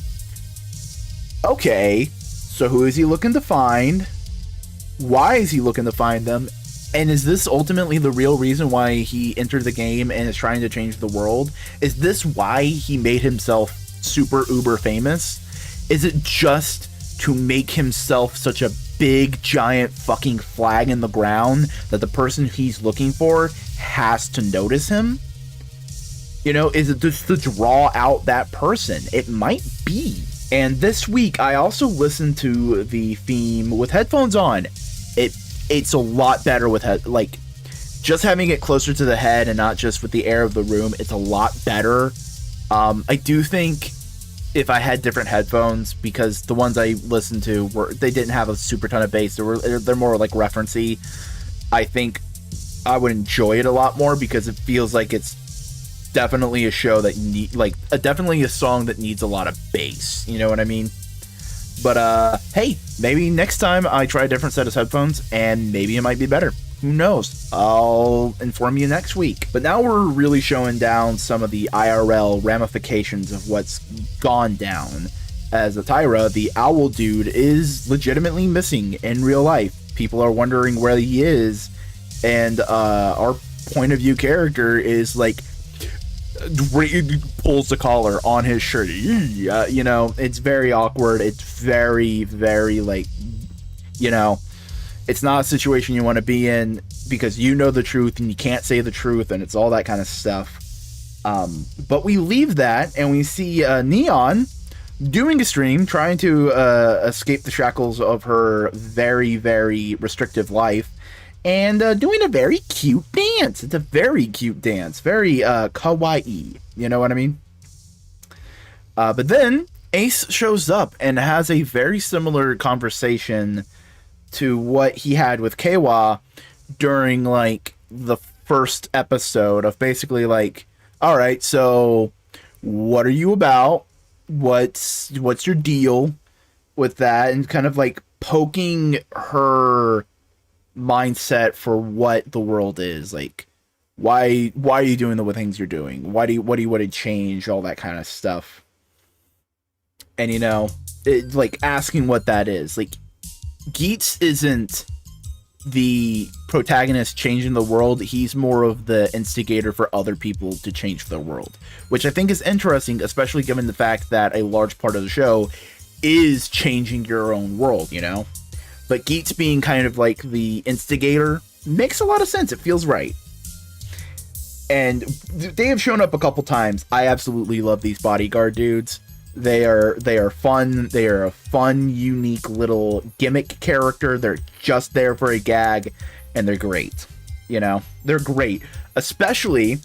Okay, so who is he looking to find? Why is he looking to find them? And is this ultimately the real reason why he entered the game and is trying to change the world? Is this why he made himself super uber famous? Is it just to make himself such a big giant fucking flag in the ground that the person he's looking for has to notice him? You know, is it just to draw out that person? It might be. And this week, I also listened to the theme with headphones on. It's a lot better with like just having it closer to the head and not just with the air of the room. It's a lot better. I do think if I had different headphones, because the ones I listened to they didn't have a super ton of bass. They're more like referencey. I think I would enjoy it a lot more, because it feels like it's definitely a show that definitely a song that needs a lot of bass, you know what I mean? But hey, maybe next time I try a different set of headphones and maybe it might be better. Who knows? I'll inform you next week. But now we're really showing down some of the IRL ramifications of what's gone down, as Atira, the owl dude, is legitimately missing in real life. People are wondering where he is, and our point of view character is like, pulls the collar on his shirt. You know, it's very awkward. It's very, very like, you know, it's not a situation you want to be in, because you know the truth and you can't say the truth, and it's all that kind of stuff. But we leave that and we see Neon doing a stream, trying to escape the shackles of her very, very restrictive life, and doing a very cute dance. It's a very cute dance, very kawaii. You know what I mean? But then Ace shows up and has a very similar conversation to what he had with Keiwa during like the first episode of basically like, all right, so what are you about? What's your deal with that? And kind of like poking her mindset for what the world is like. Why are you doing the things you're doing? What do you want to change? All that kind of stuff. And you know, like asking what that is. Like Geats isn't the protagonist changing the world. He's more of the instigator for other people to change the world, which I think is interesting, especially given the fact that a large part of the show is changing your own world, you know? But Geats being kind of like the instigator makes a lot of sense. It feels right. And they have shown up a couple times. I absolutely love these bodyguard dudes. They are fun. They are a fun, unique little gimmick character. They're just there for a gag, and they're great. You know, they're great, especially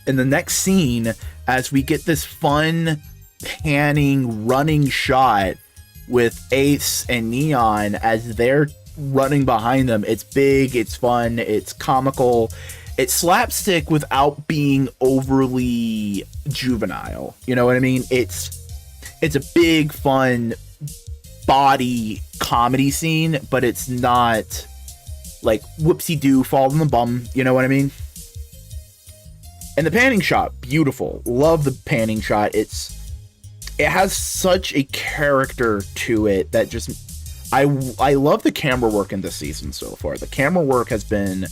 in the next scene as we get this fun panning running shot with Ace and Neon as they're running behind them. It's big, it's fun, it's comical, it's slapstick without being overly juvenile. You know what I mean? It's a big, fun body comedy scene, but it's not like whoopsie-doo, fall in the bum. You know what I mean? And the panning shot, beautiful. Love the panning shot. It has such a character to it that just... I love the camera work in this season so far. The camera work has been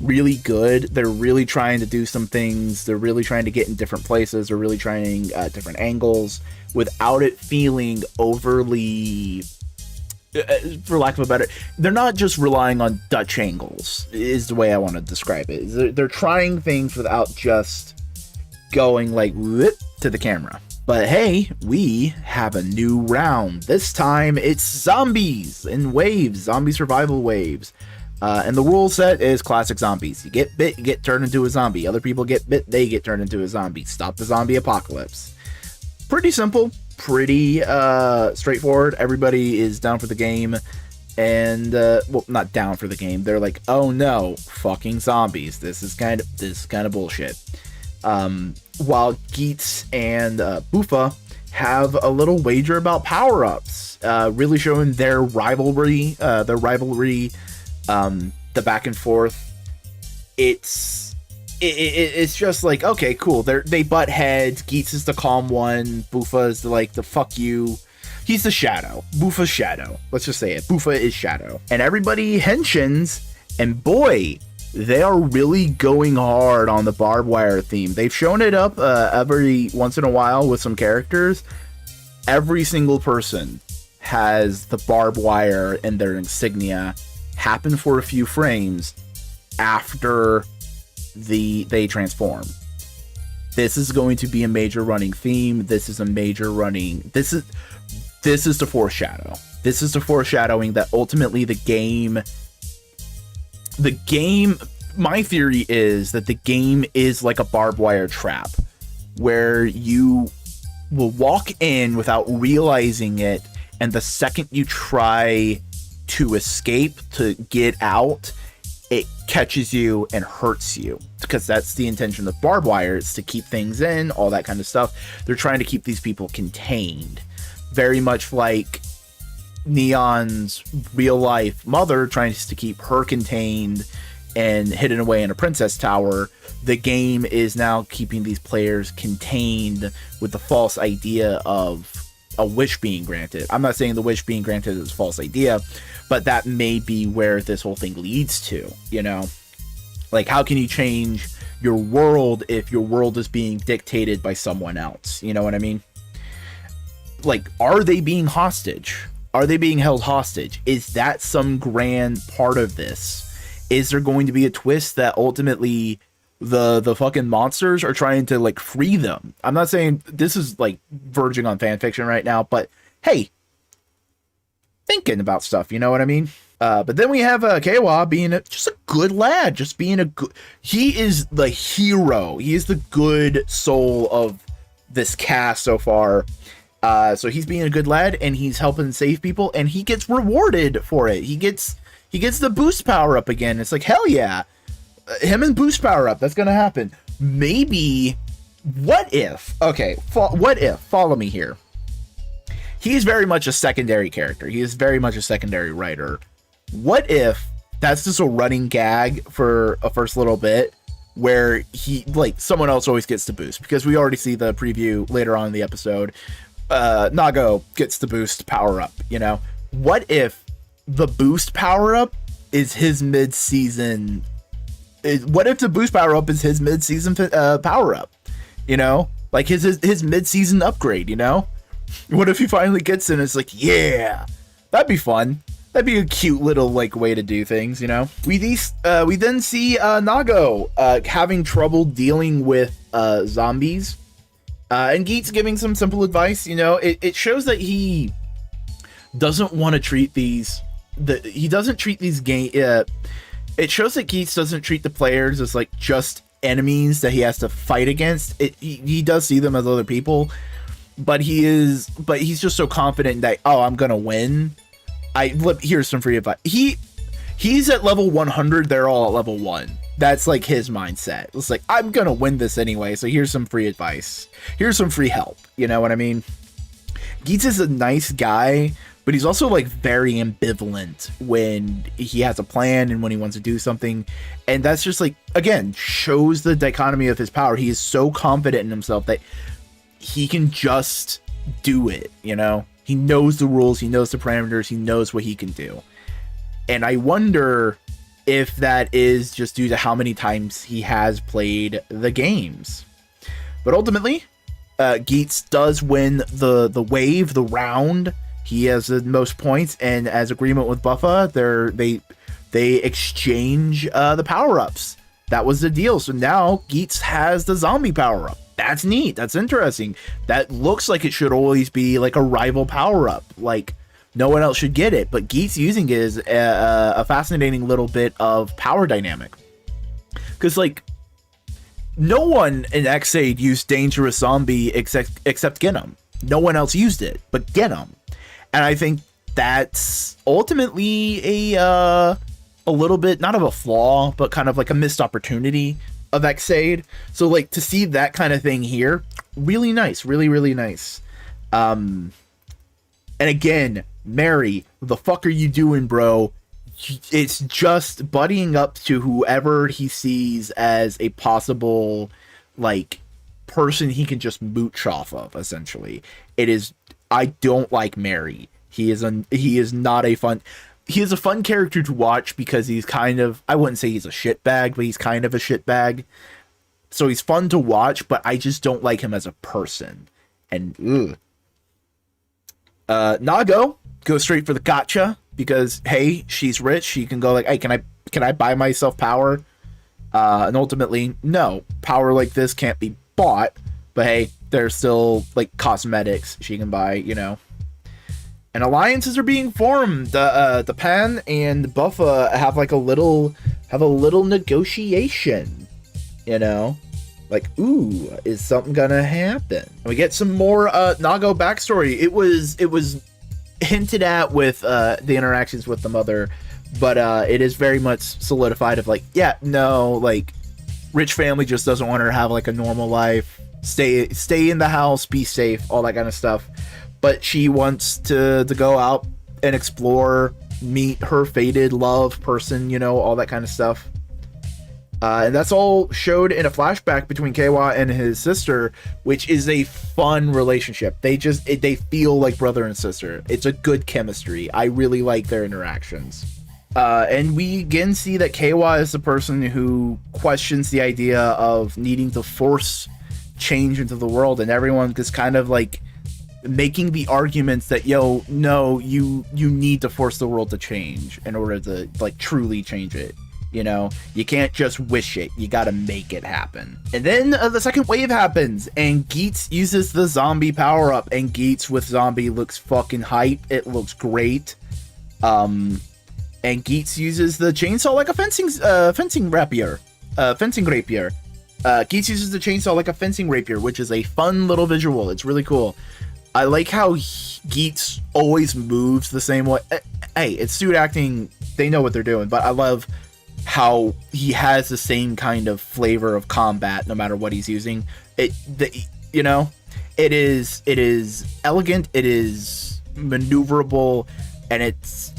really good. They're really trying to do some things. They're really trying to get in different places. They're really trying different angles without it feeling overly, for lack of a better, they're not just relying on Dutch angles is the way I want to describe it. They're trying things without just going like whoop to the camera. But hey, we have a new round. This time it's zombies in waves, zombie survival waves. And the rule set is classic zombies. You get bit, you get turned into a zombie. Other people get bit, they get turned into a zombie. Stop the zombie apocalypse. Pretty simple, pretty straightforward. Everybody is down for the game. And, well, not down for the game. They're like, oh no, fucking zombies. This is kind of bullshit. While Geats and Buffa have a little wager about power-ups. Really showing their rivalry, the back and forth. It's just like, okay, cool. They butt heads. Geats is the calm one. Buffa is the fuck you. He's the shadow. Buffa's shadow. Let's just say it. Buffa is shadow. And everybody henshins, and boy, they are really going hard on the barbed wire theme. They've shown it up every once in a while with some characters. Every single person has the barbed wire in their insignia happen for a few frames after they transform. This is going to be a major running theme. This is the foreshadow. This is the foreshadowing that ultimately the game, my theory is that the game is like a barbed wire trap where you will walk in without realizing it, and the second you try to escape, to get out, it catches you and hurts you, because that's the intention of barbed wire, is to keep things in, all that kind of stuff. They're trying to keep these people contained, very much like Neon's real life mother trying to keep her contained and hidden away in a princess tower. The game is now keeping these players contained with the false idea of a wish being granted. I'm not saying the wish being granted is a false idea, but that may be where this whole thing leads to, you know? Like, how can you change your world if your world is being dictated by someone else? You know what I mean? Like, are they being hostage? Are they being held hostage? Is that some grand part of this? Is there going to be a twist that ultimately the fucking monsters are trying to like free them. I'm not saying this is like verging on fan fiction right now, but hey, thinking about stuff, you know what I mean? But then we have Keiwa being just a good lad, just being a good. He is the hero. He is the good soul of this cast so far. So he's being a good lad, and he's helping save people, and he gets rewarded for it. He gets the boost power up again. It's like, hell yeah, him and boost power up. That's gonna happen. Maybe. What if? Okay, what if? Follow me here. He's very much a secondary character. He is very much a secondary writer. What if that's just a running gag for a first little bit where he, like, someone else always gets the boost? Because we already see the preview later on in the episode. Nago gets the boost power up, you know? What if the boost power up is his mid-season? What if the boost power up is his mid-season power up? You know? Like his mid-season upgrade, you know? What if he finally gets in and it's like, yeah, that'd be fun. That'd be a cute little like way to do things, you know. We then see Nago having trouble dealing with zombies, and Geats giving some simple advice. You know, it shows that he doesn't want to treat these. He doesn't treat these game. It shows that Geats doesn't treat the players as like just enemies that he has to fight against. He does see them as other people. But he's just so confident that, oh, I'm gonna win. Here's some free advice. He's at level 100. They're all at level 1. That's like his mindset. It's like, I'm gonna win this anyway. So here's some free advice. Here's some free help. You know what I mean? Geats is a nice guy, but he's also like very ambivalent when he has a plan and when he wants to do something. And that's just like, again, shows the dichotomy of his power. He is so confident in himself that he can just do it, you know? He knows the rules, he knows the parameters, he knows what he can do. And I wonder if that is just due to how many times he has played the games. But ultimately, Geats does win the wave, the round. He has the most points, and as agreement with Buffa, they exchange the power-ups. That was the deal. So now Geats has the zombie power-up. That's neat. That's interesting. That looks like it should always be like a rival power-up. Like, no one else should get it. But Geats using it is a fascinating little bit of power dynamic. Because, like, no one in Xaid used Dangerous Zombie except Genom. No one else used it but Genom. And I think that's ultimately a little bit, not of a flaw, but kind of like a missed opportunity of Xaid. So like to see that kind of thing here, really nice, really, really nice. And again, Mary, what the fuck are you doing, bro? It's just buddying up to whoever he sees as a possible like person he can just mooch off of, essentially. It is, I don't like Mary. He is a fun character to watch because he's kind of, I wouldn't say he's a shitbag, but he's kind of a shitbag. So he's fun to watch, but I just don't like him as a person. And Nago goes straight for the gotcha because, hey, she's rich. She can go like, hey, can I buy myself power? And ultimately, no, power like this can't be bought. But hey, there's still like cosmetics she can buy, you know. And alliances are being formed. The Pan and Buffa have like a little negotiation, you know, like, ooh, is something gonna happen? And we get some more Nago backstory. It was hinted at with the interactions with the mother, but it is very much solidified of like, yeah, no, like, rich family just doesn't want her to have like a normal life, stay in the house, be safe, all that kind of stuff. But she wants to go out and explore, meet her fated love person, you know, all that kind of stuff. And that's all showed in a flashback between Keiwa and his sister, which is a fun relationship. They feel like brother and sister. It's a good chemistry. I really like their interactions. And we again see that Keiwa is the person who questions the idea of needing to force change into the world, and everyone is kind of like making the arguments that, yo, no, you need to force the world to change in order to like truly change it. You know, you can't just wish it. You gotta make it happen. And then the second wave happens, and Geats uses the zombie power-up, and Geats with zombie looks fucking hype. It looks great. And Geats uses the chainsaw like a fencing rapier. Geats uses the chainsaw like a fencing rapier, which is a fun little visual. It's really cool. I like how Geats always moves the same way. Hey, it's suit acting. They know what they're doing, but I love how he has the same kind of flavor of combat no matter what he's using. It is elegant, it is maneuverable, and it's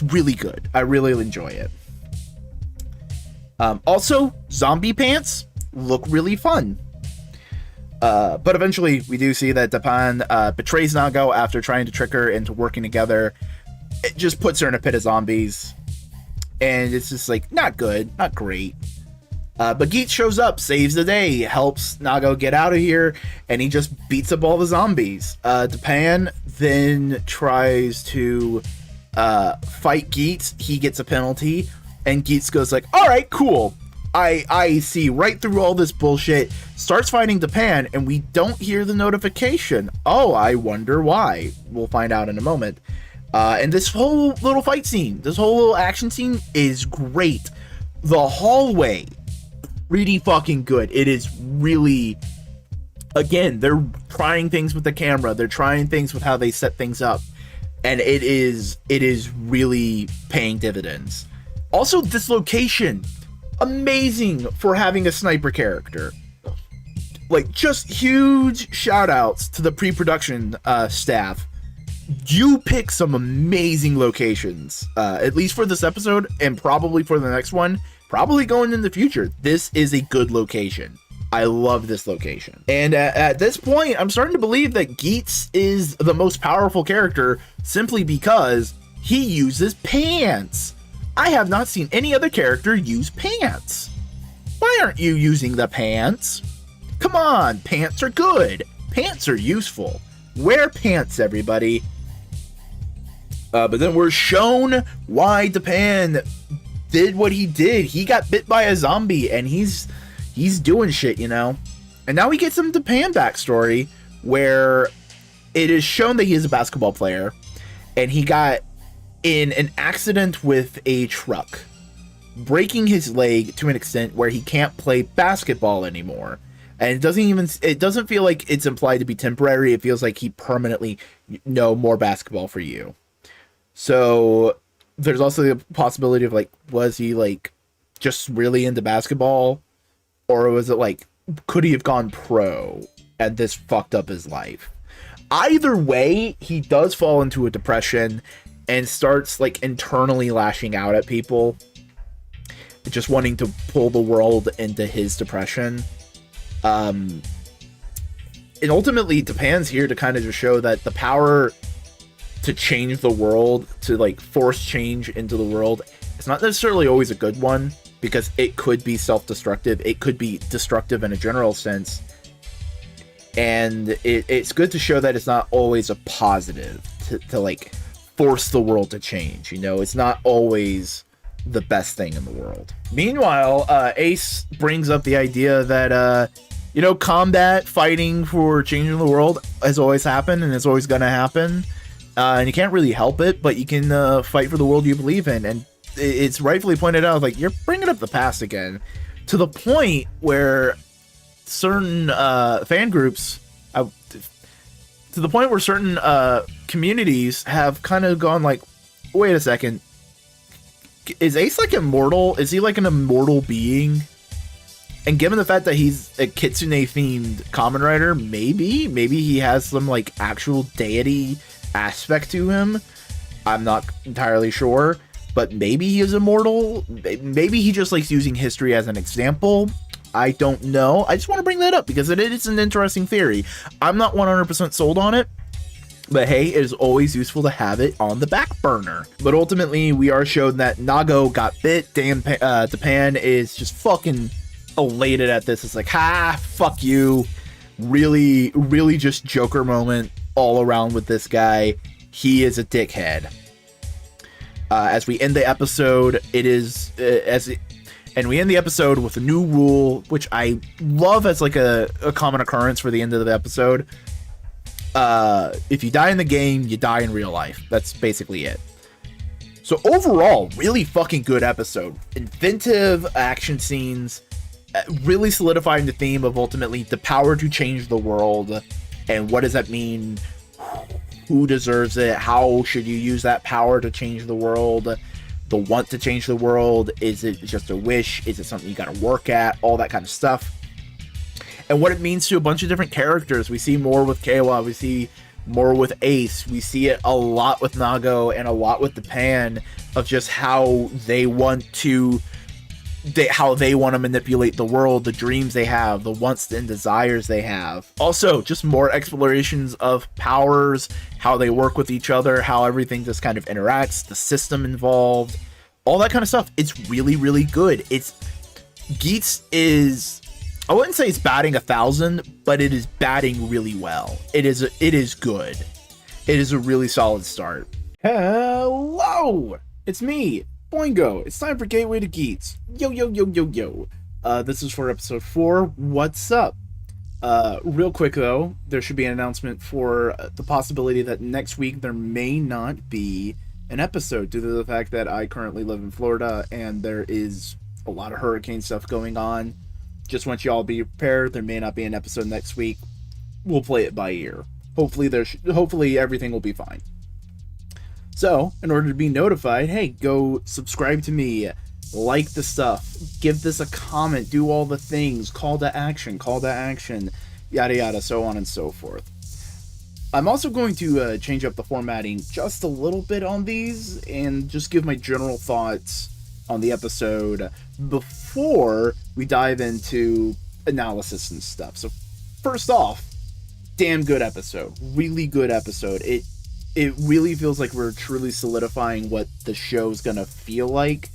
really good. I really enjoy it. Also, zombie pants look really fun. But eventually we do see that Japan betrays Nago after trying to trick her into working together. It just puts her in a pit of zombies, and it's just like not good, not great. But Geats shows up, saves the day, helps Nago get out of here, and he just beats up all the zombies. Japan then tries to fight Geats. He gets a penalty, and Geats goes like, all right, cool. I see right through all this bullshit, starts fighting Japan, and we don't hear the notification. Oh, I wonder why. We'll find out in a moment. And this whole little fight scene, this whole little action scene is great. The hallway, pretty fucking good. It is really, again, they're trying things with the camera. They're trying things with how they set things up. And it is really paying dividends. Also, this location, amazing for having a sniper character. Like, just huge shout outs to the pre-production staff. You pick some amazing locations, at least for this episode, and probably for the next one, probably going in the future. This is a good location. I love this location. And at this point, I'm starting to believe that Geats is the most powerful character simply because he uses pants. I have not seen any other character use pants. Why aren't you using the pants? Come on, pants are good. Pants are useful. Wear pants, everybody. But then we're shown why Japan did what he did. He got bit by a zombie, and he's doing shit, you know? And now we get some Japan backstory, where it is shown that he is a basketball player, and he got in an accident with a truck, breaking his leg to an extent where he can't play basketball anymore. And it doesn't feel like it's implied to be temporary. It feels like he permanently, no more basketball for you. So there's also the possibility of, like, was he, like, just really into basketball? Or was it, like, could he have gone pro and this fucked up his life? Either way, he does fall into a depression and starts, like, internally lashing out at people, just wanting to pull the world into his depression. And ultimately, Japan's here to kind of just show that the power to change the world, to, like, force change into the world, it's not necessarily always a good one, because it could be self-destructive. It could be destructive in a general sense. And it's good to show that it's not always a positive to like, force the world to change. You know, it's not always the best thing in the world. Meanwhile, Ace brings up the idea that, combat, fighting for changing the world has always happened, and it's always going to happen. And you can't really help it, but you can fight for the world you believe in. And it's rightfully pointed out, like, you're bringing up the past again, to the point where certain fan groups, to the point where certain communities have kind of gone like, wait a second, is Ace like immortal? Is he like an immortal being? And given the fact that he's a kitsune themed Kamen Rider, maybe he has some, like, actual deity aspect to him. I'm not entirely sure, but maybe he is immortal. Maybe he just likes using history as an example. I don't know. I just want to bring that up because it is an interesting theory. I'm not 100% sold on it, but hey, it is always useful to have it on the back burner. But ultimately, we are shown that Nago got bit. Japan is just fucking elated at this. It's like, ha, fuck you. Really, really just Joker moment all around with this guy. He is a dickhead. As we end the episode, and we end the episode with a new rule, which I love as like a common occurrence for the end of the episode. If you die in the game, you die in real life. That's basically it. So overall, really fucking good episode. Inventive action scenes, really solidifying the theme of ultimately the power to change the world. And what does that mean? Who deserves it? How should you use that power to change the world? The want to change the world? Is it just a wish? Is it something you gotta work at? All that kind of stuff. And what it means to a bunch of different characters. We see more with Keiwa, we see more with Ace, we see it a lot with Nago, and a lot with the Pan, of just how they want to manipulate the world, the dreams they have, the wants and desires they have. Also, just more explorations of powers, how they work with each other, how everything just kind of interacts, the system involved, all that kind of stuff. It's really, really good. Geats is, I wouldn't say it's batting 1,000, but it is batting really well. It is good. It is a really solid start. Hello! It's me, Boingo. It's time for Gateway to Geats. Yo. This is for episode 4. What's up? Real quick though, there should be an announcement for the possibility that next week there may not be an episode due to the fact that I currently live in Florida and there is a lot of hurricane stuff going on. Just want you all to be prepared. There may not be an episode next week. We'll play it by ear. Hopefully everything will be fine. So, in order to be notified, hey, go subscribe to me, like the stuff, give this a comment, do all the things, call to action, yada yada, so on and so forth. I'm also going to change up the formatting just a little bit on these and just give my general thoughts on the episode before we dive into analysis and stuff. So, first off, damn good episode. Really good episode. It really feels like we're truly solidifying what the show's gonna feel like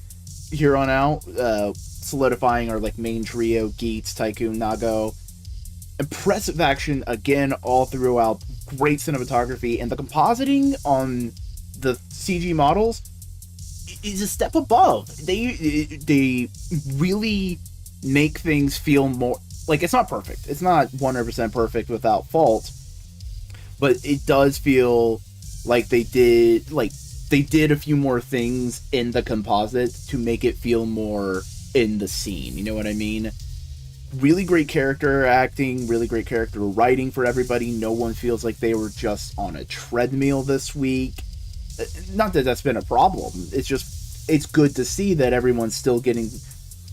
here on out. Solidifying our like main trio, Geats, Tycoon, Nago. Impressive action again all throughout. Great cinematography, and the compositing on the CG models is a step above. They really make things feel more like, it's not perfect. It's not 100% perfect without fault, but it does feel like they did a few more things in the composite to make it feel more in the scene. You know what I mean? Really great character acting, really great character writing for everybody. No one feels like they were just on a treadmill this week. Not that that's been a problem. It's good to see that everyone's still getting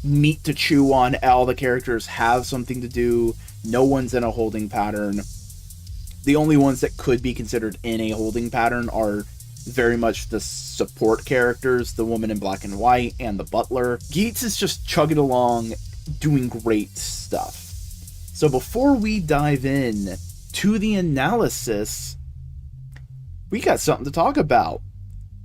meat to chew on. All the characters have something to do. No one's in a holding pattern. The only ones that could be considered in a holding pattern are very much the support characters, the woman in black and white, and the butler. Geats is just chugging along, doing great stuff. So before we dive in to the analysis, we got something to talk about.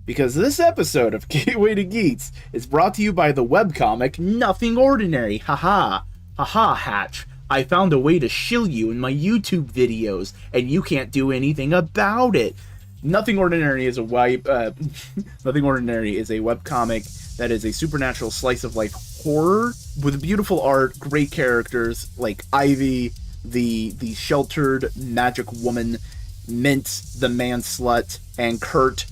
Because this episode of Gateway to Geats is brought to you by the webcomic Nothing Ordinary. Haha. Haha, Hatch. I found a way to shill you in my YouTube videos, and you can't do anything about it. Nothing Ordinary is a Nothing Ordinary is a webcomic that is a supernatural slice of life horror with beautiful art, great characters like Ivy, the sheltered magic woman, Mint, the man slut, and Kurt,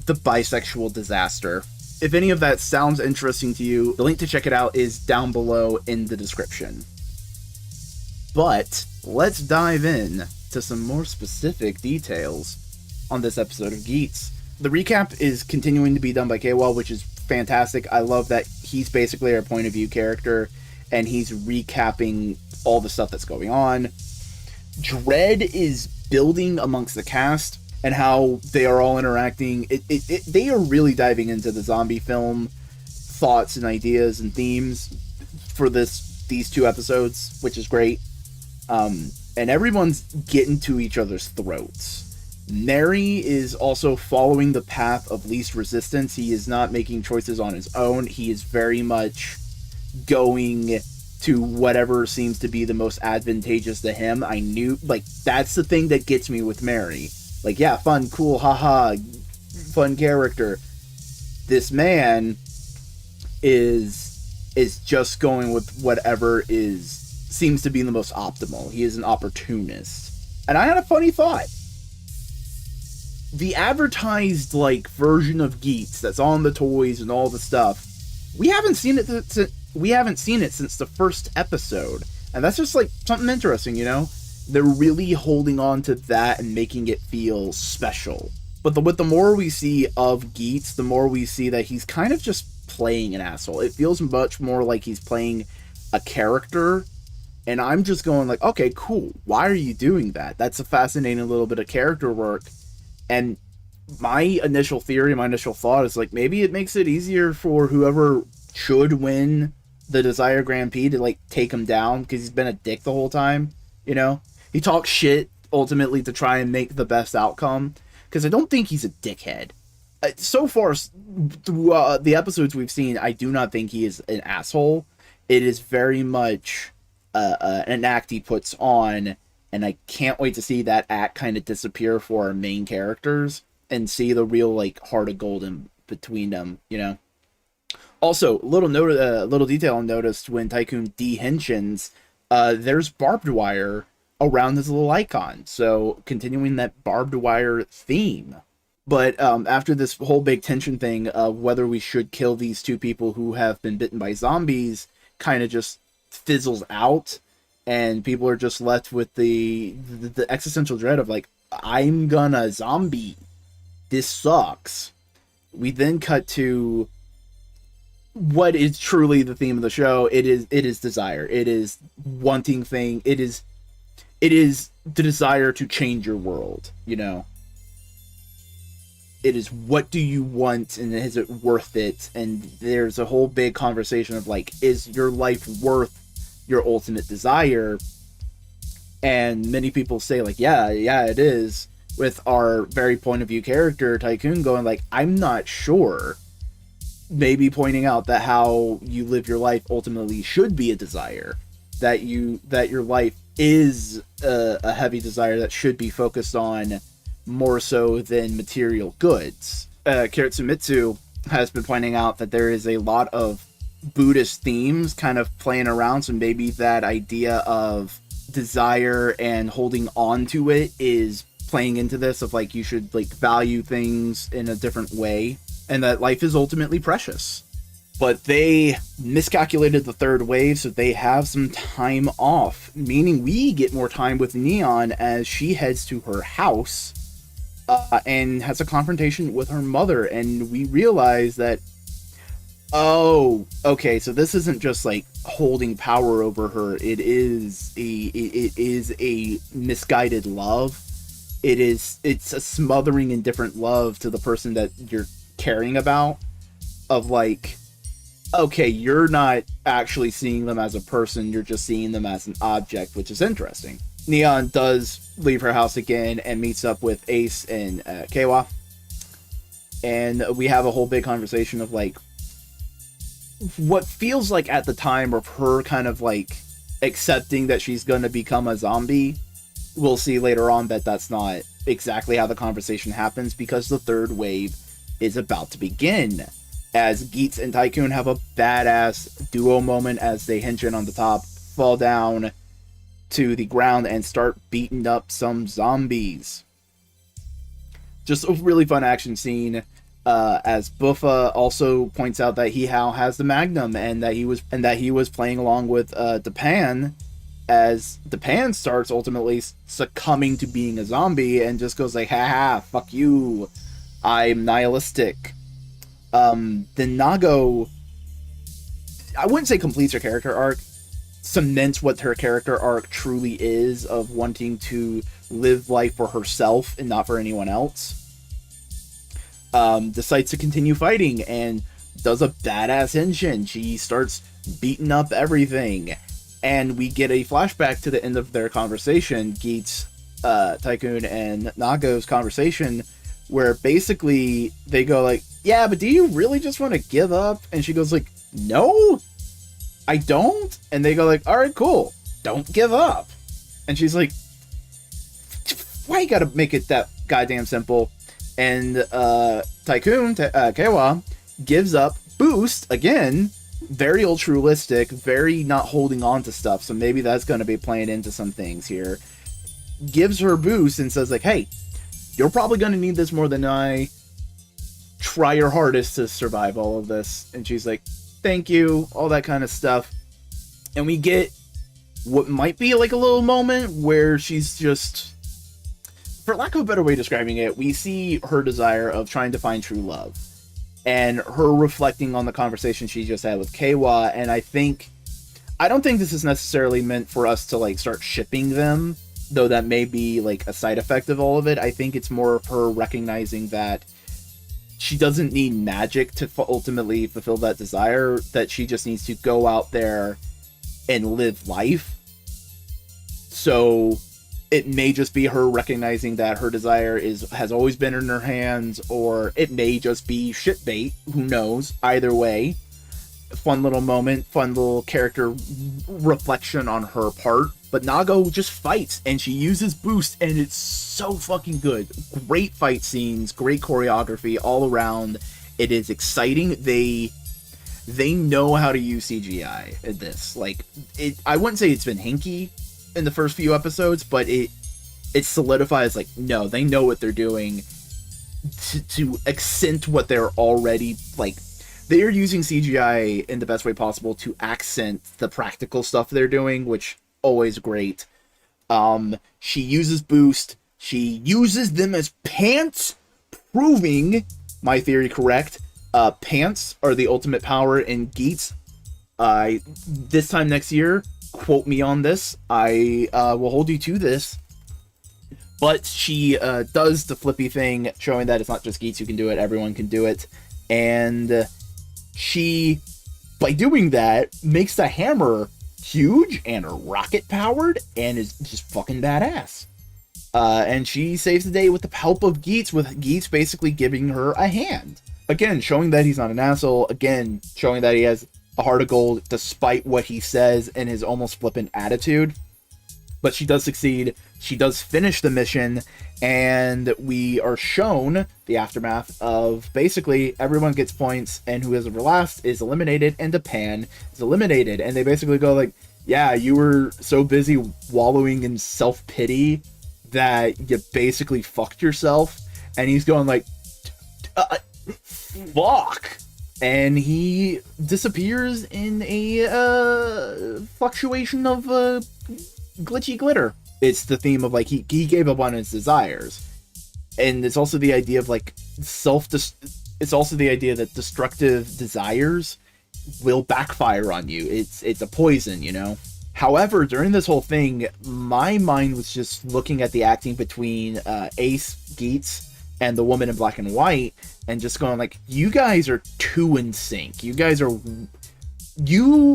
the bisexual disaster. If any of that sounds interesting to you, the link to check it out is down below in the description. But let's dive in to some more specific details on this episode of Geats. The recap is continuing to be done by Keiwa, which is fantastic. I love that he's basically our point of view character, and he's recapping all the stuff that's going on. Dread is building amongst the cast and how they are all interacting. They are really diving into the zombie film thoughts and ideas and themes for these two episodes, which is great. And everyone's getting to each other's throats. Neri is also following the path of least resistance. He is not making choices on his own. He is very much going to whatever seems to be the most advantageous to him. I knew, like, that's the thing that gets me with Mary. Like, yeah, fun, cool, haha, fun character. this man is just going with whatever seems to be the most optimal. He is an opportunist. And I had a funny thought. The advertised like version of Geats that's on the toys and all the stuff, we haven't seen it since the first episode. And that's just like something interesting, you know? They're really holding on to that and making it feel special. But with the more we see of Geats, the more we see that he's kind of just playing an asshole. It feels much more like he's playing a character. And I'm just going like, okay, cool. Why are you doing that? That's a fascinating little bit of character work. And my initial theory, my initial thought is like, maybe it makes it easier for whoever should win the Desire Grand Prix to like take him down, because he's been a dick the whole time, you know? He talks shit ultimately to try and make the best outcome, because I don't think he's a dickhead. So far, through the episodes we've seen, I do not think he is an asshole. It is very much an act he puts on, and I can't wait to see that act kind of disappear for our main characters and see the real like heart of gold in between them, you know. Also, little detail I noticed when Tycoon dehensions, there's barbed wire around his little icon, so continuing that barbed wire theme. But after this whole big tension thing of whether we should kill these two people who have been bitten by zombies kind of just fizzles out, and people are just left with the existential dread of like, I'm gonna zombie. This sucks. We then cut to what is truly the theme of the show. It is desire. It is wanting thing. It is the desire to change your world, you know. It is, what do you want, and is it worth it? And there's a whole big conversation of like, is your life worth your ultimate desire? And many people say like, yeah, it is, with our very point of view character Tycoon going like, I'm not sure. Maybe pointing out that how you live your life ultimately should be a desire, that your life is a heavy desire that should be focused on more so than material goods. Kiritsumitsu has been pointing out that there is a lot of Buddhist themes kind of playing around, so maybe that idea of desire and holding on to it is playing into this, of like, you should like value things in a different way, and that life is ultimately precious. But they miscalculated the third wave, so they have some time off, meaning we get more time with Neon as she heads to her house and has a confrontation with her mother, and we realize that, oh, okay, so this isn't just like holding power over her. It is a misguided love. It's a smothering indifferent love to the person that you're caring about, of like, okay, you're not actually seeing them as a person, you're just seeing them as an object, which is interesting. Neon does leave her house again and meets up with Ace and Keiwa. And we have a whole big conversation of like, what feels like at the time of her kind of like accepting that she's going to become a zombie. We'll see later on that that's not exactly how the conversation happens, because the third wave is about to begin, as Geats and Tycoon have a badass duo moment as they hinge in on the top, fall down to the ground, and start beating up some zombies. Just a really fun action scene, as Buffa also points out that he now has the Magnum, and that he was playing along with Depan, as Depan starts ultimately succumbing to being a zombie and just goes like, haha, fuck you, I'm nihilistic. Then Nago, I wouldn't say completes her character arc, cements what her character arc truly is, of wanting to live life for herself and not for anyone else. Decides to continue fighting and does a badass henshin. She starts beating up everything, and we get a flashback to the end of their conversation, Geats, Tycoon, and Nago's conversation, where basically they go like, yeah, but do you really just want to give up? And she goes like, no, I don't. And they go like, all right, cool, don't give up. And she's like, why you gotta make it that goddamn simple? And Tycoon, Keiwa, gives up boost again. Very altruistic, very not holding on to stuff. So maybe that's going to be playing into some things here. Gives her boost and says like, hey, you're probably going to need this more than I. Try your hardest to survive all of this. And she's like, thank you, all that kind of stuff. And we get what might be like a little moment where she's just, for lack of a better way of describing it, we see her desire of trying to find true love. And her reflecting on the conversation she just had with Keiwa. And I don't think this is necessarily meant for us to like start shipping them, though that may be like a side effect of all of it. I think it's more of her recognizing that she doesn't need magic to ultimately fulfill that desire, that she just needs to go out there and live life. So it may just be her recognizing that her desire has always been in her hands, or it may just be shit bait. Who knows? Either way, fun little moment, fun little character reflection on her part. But Nago just fights, and she uses boost, and it's so fucking good. Great fight scenes, great choreography all around. It is exciting. They know how to use CGI in this. Like, I wouldn't say it's been hinky in the first few episodes, but it solidifies, like, no, they know what they're doing to accent what they're already, like, they are using CGI in the best way possible to accent the practical stuff they're doing, which always great. She uses boost. She uses them as pants, proving my theory correct. Pants are the ultimate power in Geats. This time next year, quote me on this. I will hold you to this. But she does the flippy thing, showing that it's not just Geats who can do it, everyone can do it. And she, by doing that, makes the hammer huge and rocket powered and is just fucking badass. And she saves the day with the help of Geats, with Geats basically giving her a hand. Again, showing that he's not an asshole. Again, showing that he has a heart of gold despite what he says and his almost flippant attitude. But she does succeed. She does finish the mission, and we are shown the aftermath of basically everyone gets points, and whoever last is eliminated, and the pan is eliminated. And they basically go like, yeah, you were so busy wallowing in self-pity that you basically fucked yourself. And he's going like, fuck. And he disappears in a fluctuation of glitchy glitter. It's the theme of like he gave up on his desires, and it's also the idea of like it's also the idea that destructive desires will backfire on you. It's a poison, you know. However, during this whole thing, my mind was just looking at the acting between Ace, Geats, and the woman in black and white, and just going like, you guys are too in sync. You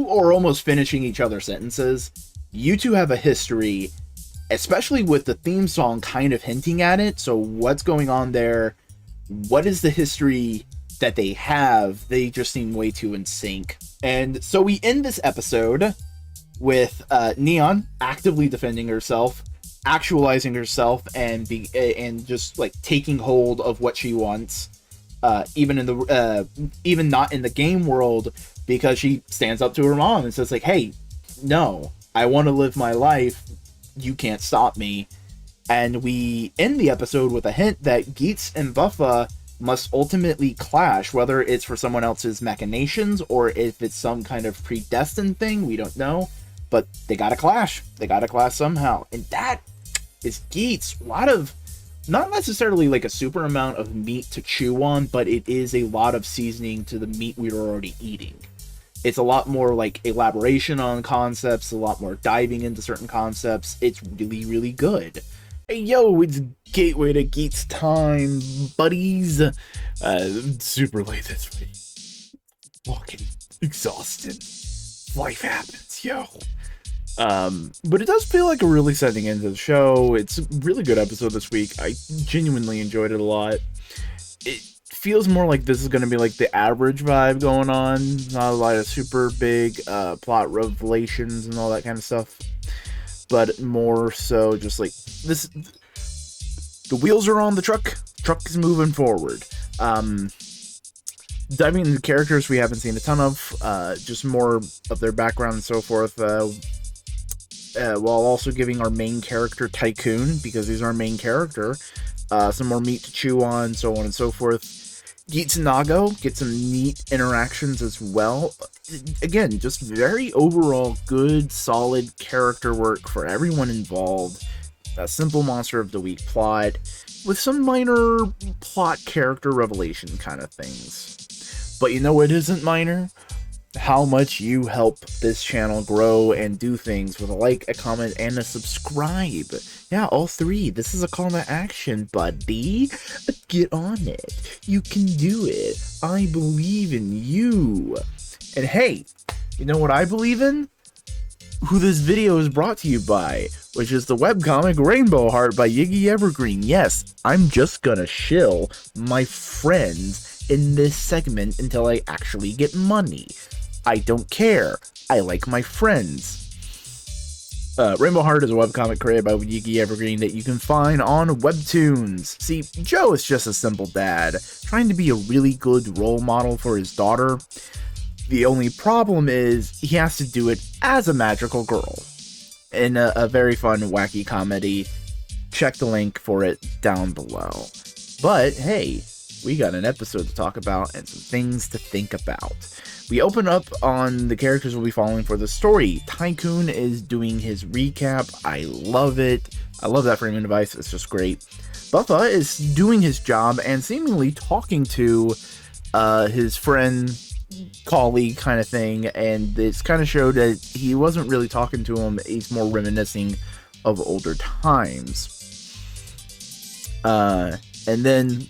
are almost finishing each other's sentences. You two have a history, especially with the theme song kind of hinting at it. So what's going on there? What is the history that they have? They just seem way too in sync. And so we end this episode with Neon actively defending herself, actualizing herself, and just like taking hold of what she wants, even not in the game world, because she stands up to her mom and says like, hey, no, I want to live my life. You can't stop me. And we end the episode with a hint that Geats and Buffa must ultimately clash, whether it's for someone else's machinations or if it's some kind of predestined thing. We don't know, but they gotta clash. They gotta clash somehow. And that is Geats. A lot of, not necessarily like a super amount of meat to chew on, but it is a lot of seasoning to the meat we were already eating. It's a lot more like elaboration on concepts, a lot more diving into certain concepts. It's really, really good. Hey, yo, it's Gateway to Geats time, buddies. Super late this week. Fucking exhausted. Life happens, yo. But it does feel like a really setting into the show. It's a really good episode this week. I genuinely enjoyed it a lot. It feels more like this is going to be like the average vibe going on. Not a lot of super big plot revelations and all that kind of stuff, but more so just like this. The wheels are on the truck is moving forward. Diving into characters we haven't seen a ton of, just more of their background and so forth, while also giving our main character, Tycoon, because he's our main character, some more meat to chew on, so on and so forth. Geats and Nago get some neat interactions as well. Again, just very overall good, solid character work for everyone involved. A simple Monster of the Week plot, with some minor plot character revelation kind of things. But you know what isn't minor? How much you help this channel grow and do things with a like, a comment, and a subscribe. Yeah, all three. This is a call to action, buddy. Get on it. You can do it. I believe in you. And hey, you know what I believe in? Who this video is brought to you by, which is the webcomic Rainbow Heart by Yiggy Evergreen. Yes, I'm just gonna shill my friends in this segment until I actually get money. I don't care. I like my friends. Rainbow Heart is a webcomic created by Yiggy Evergreen that you can find on Webtoons. See, Joe is just a simple dad, trying to be a really good role model for his daughter. The only problem is, he has to do it as a magical girl. In a very fun, wacky comedy. Check the link for it down below. But, hey, we got an episode to talk about and some things to think about. We open up on the characters we'll be following for the story. Tycoon is doing his recap. I love it. I love that framing device. It's just great. Buffa is doing his job and seemingly talking to his friend, colleague kind of thing, and it's kind of showed that he wasn't really talking to him. He's more reminiscing of older times. And then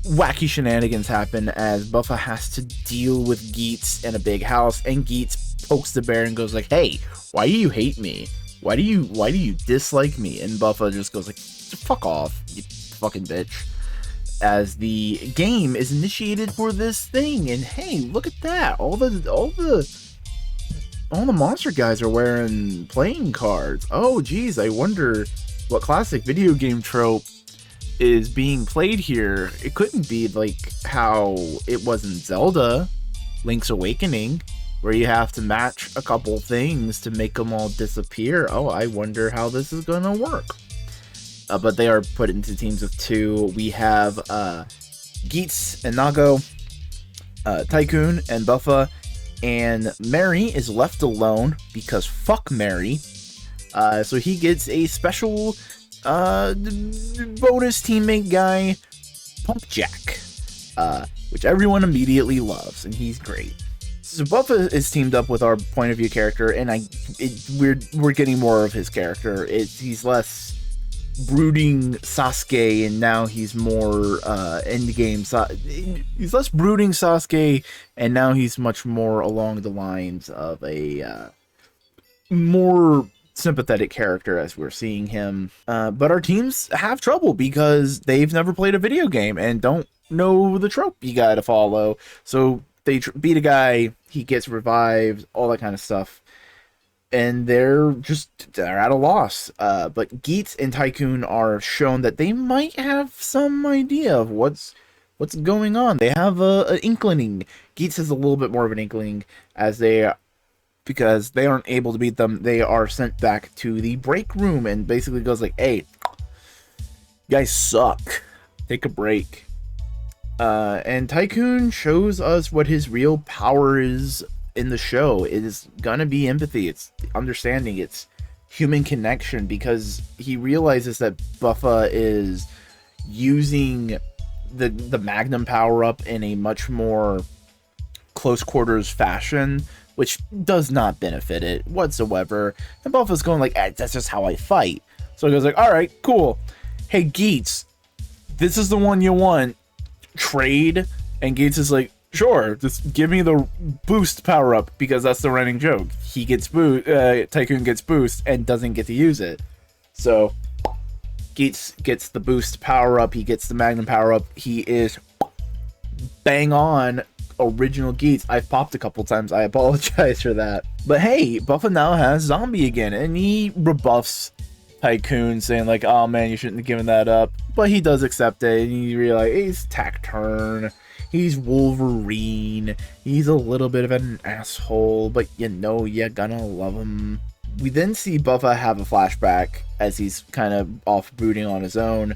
wacky shenanigans happen as Buffa has to deal with Geats in a big house, and Geats pokes the bear and goes like, "Hey, why do you hate me? Why do you dislike me?" And Buffa just goes like, "Fuck off, you fucking bitch." As the game is initiated for this thing, and hey, look at that! All the monster guys are wearing playing cards. Oh geez, I wonder what classic video game trope is being played here. It couldn't be like how it was in Zelda Link's Awakening, where you have to match a couple things to make them all disappear. Oh, I wonder how this is gonna work. But they are put into teams of two. We have Geats and Nago, Tycoon and Buffa, and Mary is left alone because fuck Mary. So he gets a special bonus teammate guy, Pump Jack, which everyone immediately loves, and he's great. So Buffa is teamed up with our point of view character, and we're getting more of his character. He's less brooding Sasuke, and now he's more endgame. He's less brooding Sasuke, and now he's much more along the lines of a more sympathetic character as we're seeing him. But our teams have trouble because they've never played a video game and don't know the trope you gotta follow. So they beat a guy, he gets revived, all that kind of stuff, and they're at a loss. But Geats and Tycoon are shown that they might have some idea of what's going on. They have an inkling. Geats has a little bit more of an inkling, because they aren't able to beat them. They are sent back to the break room and basically goes like, "Hey, you guys suck. Take a break." And Tycoon shows us what his real power is in the show. It is gonna be empathy. It's understanding. It's human connection, because he realizes that Buffa is using the Magnum power-up in a much more close quarters fashion, which does not benefit it whatsoever. And Buffa's going like, "That's just how I fight." So he goes like, "All right, cool. Hey, Geats, this is the one you want. Trade?" And Geats is like, "Sure, just give me the boost power up," because that's the running joke. He gets Tycoon gets boost and doesn't get to use it. So Geats gets the boost power up. He gets the Magnum power up. He is bang on original Geats. I've popped a couple times. I apologize for that. But hey, Buffa now has zombie again, and he rebuffs Tycoon, saying like, "Oh man, you shouldn't have given that up." But he does accept it, and he realizes it's tack turn. He's Wolverine. He's a little bit of an asshole, but you know you're gonna love him. We then see Buffa have a flashback as he's kind of off brooding on his own,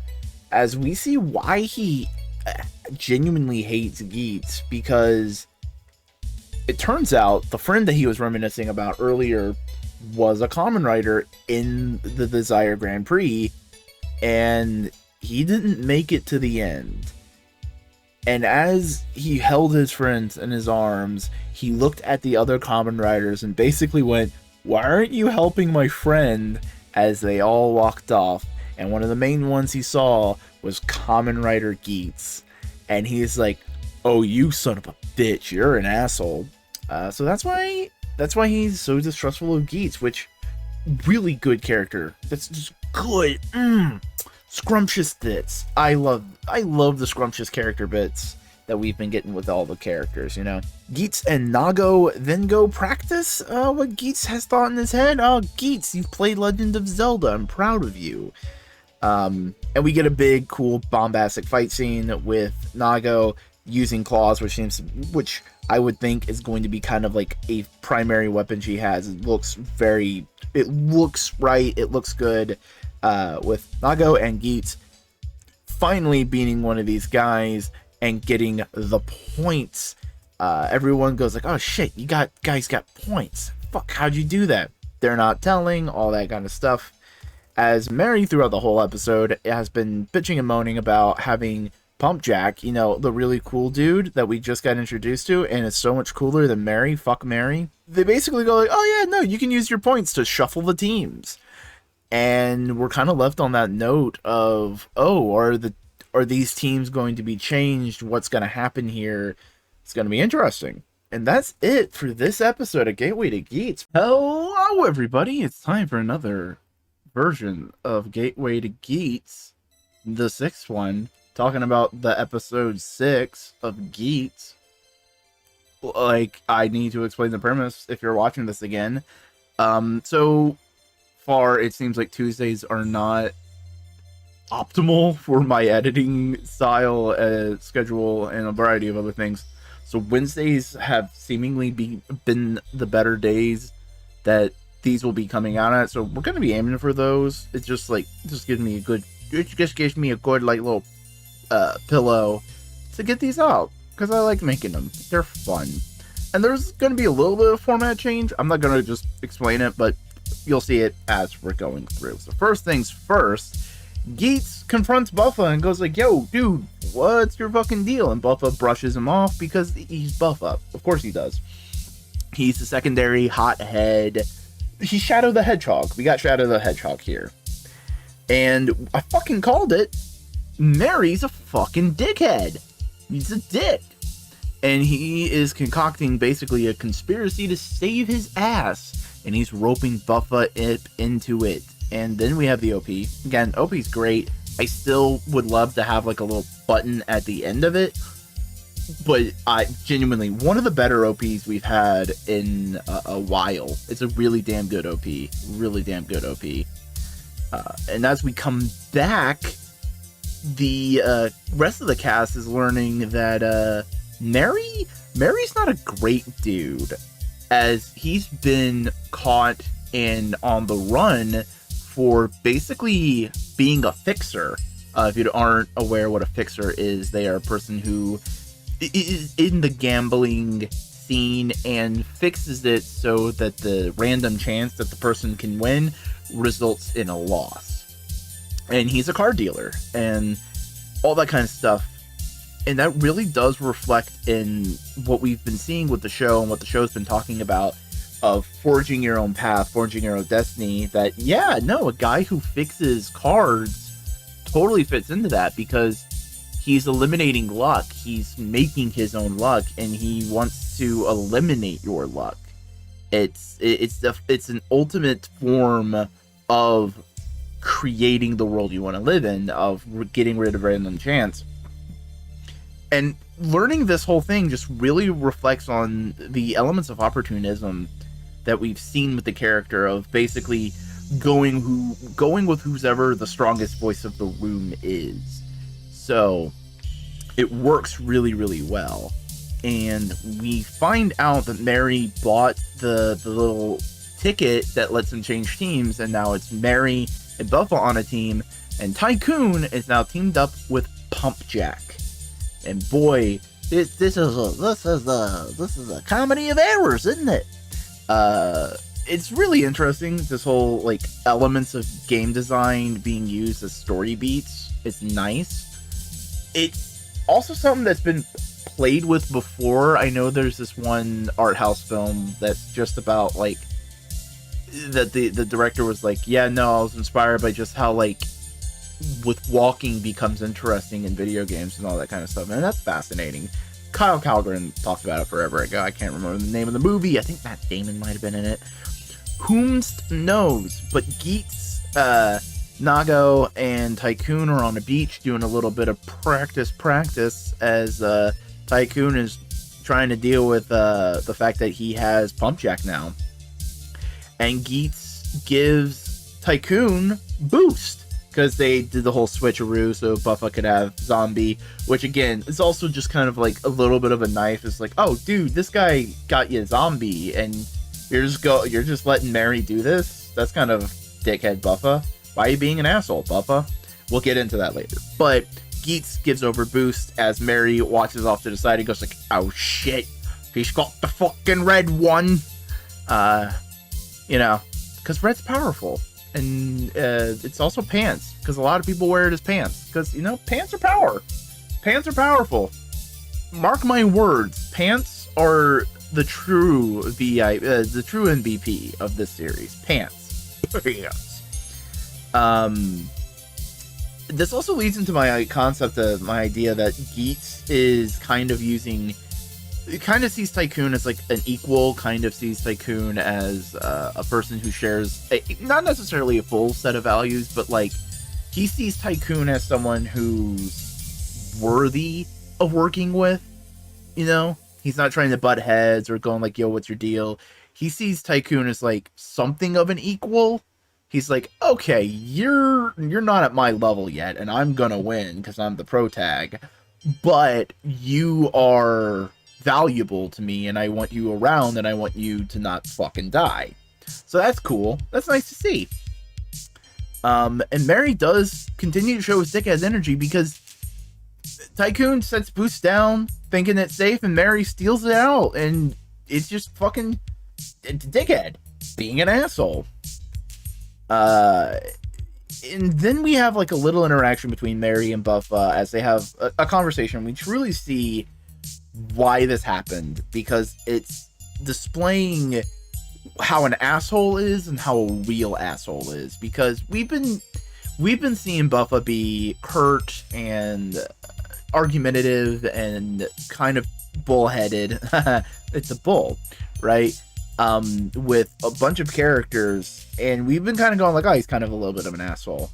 as we see why he genuinely hates Geats, because it turns out the friend that he was reminiscing about earlier was a Kamen Rider in the Desire Grand Prix, and he didn't make it to the end. And as he held his friends in his arms, he looked at the other Kamen Riders and basically went, "Why aren't you helping my friend?" as they all walked off. And one of the main ones he saw was Kamen Rider Geats. And he's like, "Oh, you son of a bitch, you're an asshole." So that's why he's so distrustful of Geats, which, really good character. That's just good. Scrumptious bits. I love the scrumptious character bits that we've been getting with all the characters, you know. Geats and Nago then go practice what Geats has thought in his head. "Oh, Geats, you've played Legend of Zelda. I'm proud of you." And we get a big, cool, bombastic fight scene with Nago using claws, which I would think is going to be kind of like a primary weapon she has. It looks right. It looks good. With Nago and Geats finally beating one of these guys and getting the points. Everyone goes like, "Oh shit, guys got points. Fuck, how'd you do that?" They're not telling, all that kind of stuff. As Mary, throughout the whole episode, has been bitching and moaning about having Pump Jack, you know, the really cool dude that we just got introduced to, and it's so much cooler than Mary. Fuck Mary. They basically go like, "Oh yeah, no, you can use your points to shuffle the teams." And we're kind of left on that note of, oh, are these teams going to be changed? What's going to happen here? It's going to be interesting. And that's it for this episode of Gateway to Geats. Hello, everybody. It's time for another version of Gateway to Geats, the 6th one, talking about the episode 6 of Geats. Like, I need to explain the premise if you're watching this again. So far, it seems like Tuesdays are not optimal for my editing style, schedule, and a variety of other things. So Wednesdays have seemingly been the better days that these will be coming out at. So we're going to be aiming for those. It just gives me a good like little pillow to get these out, because I like making them. They're fun. And there's going to be a little bit of format change. I'm not going to just explain it, but you'll see it as we're going through. So first things first, Geats confronts Buffa and goes like, "Yo, dude, what's your fucking deal?" And Buffa brushes him off because he's Buffa. Of course he does. He's the secondary hothead. He's Shadow the Hedgehog. We got Shadow the Hedgehog here. And I fucking called it. Mary's a fucking dickhead. He's a dick. And he is concocting basically a conspiracy to save his ass. And he's roping Buffa into it. And then we have the OP. Again, OP's great. I still would love to have like a little button at the end of it. But I genuinely, one of the better OPs we've had in a while. It's a really damn good OP. Really damn good OP. And as we come back, the rest of the cast is learning that Mary's not a great dude, as he's been caught and on the run for basically being a fixer. If you aren't aware what a fixer is, they are a person who is in the gambling scene and fixes it so that the random chance that the person can win results in a loss. And he's a car dealer and all that kind of stuff. And that really does reflect in what we've been seeing with the show and what the show's been talking about, of forging your own path, forging your own destiny. That, yeah, no, a guy who fixes cars totally fits into that, because he's eliminating luck. He's making his own luck, and he wants to eliminate your luck. It's an ultimate form of creating the world you want to live in, of getting rid of random chance. And learning this whole thing just really reflects on the elements of opportunism that we've seen with the character, of basically going with whoever the strongest voice of the room is. So it works really, really well. And we find out that Mary bought the little ticket that lets him change teams, and now it's Mary and Buffa on a team, and Tycoon is now teamed up with Pumpjack. And boy, this is a comedy of errors, isn't it? It's really interesting, this whole like elements of game design being used as story beats. It's nice. It's also something that's been played with before. I know there's this one art house film that's just about like that the director was like, yeah, no, I was inspired by just how like with walking becomes interesting in video games and all that kind of stuff, and that's fascinating. Kyle Calgren talked about it forever ago. I can't remember the name of the movie. I think Matt Damon might have been in it. Whomst knows? But Geats, Nago, and Tycoon are on a beach doing a little bit of practice as Tycoon is trying to deal with the fact that he has Pumpjack now. And Geats gives Tycoon boost, because they did the whole switcheroo so Buffa could have zombie, which again is also just kind of like a little bit of a knife. It's like, oh dude, this guy got you zombie and you're just letting Mary do this? That's kind of dickhead, Buffa. Why are you being an asshole, Buffa? We'll get into that later. But Geats gives over boost as Mary watches off to the side and goes like, oh shit, he's got the fucking red one. You know, because red's powerful. And it's also pants, because a lot of people wear it as pants, because, you know, pants are power. Pants are powerful. Mark my words, pants are the true the true MVP of this series. Pants. Yes. This also leads into my concept of my idea that Geats is kind of using... It kind of sees Tycoon as like an equal, kind of sees Tycoon as a person who shares not necessarily a full set of values, but like he sees Tycoon as someone who's worthy of working with. You know, he's not trying to butt heads or going like, yo, what's your deal? He sees Tycoon as like something of an equal. He's like, okay, you're not at my level yet, and I'm gonna win because I'm the pro tag, but you are valuable to me, and I want you around, and I want you to not fucking die. So that's cool. That's nice to see. And Mary does continue to show his dickhead energy, because Tycoon sets Boost down thinking it's safe, and Mary steals it out, and it's just fucking dickhead being an asshole. And then we have like a little interaction between Mary and Buffa as they have a conversation. We truly see why this happened, because it's displaying how an asshole is and how a real asshole is, because we've been seeing Buffa be hurt and argumentative and kind of bullheaded. It's a bull, right? With a bunch of characters, and we've been kind of going like, oh, he's kind of a little bit of an asshole.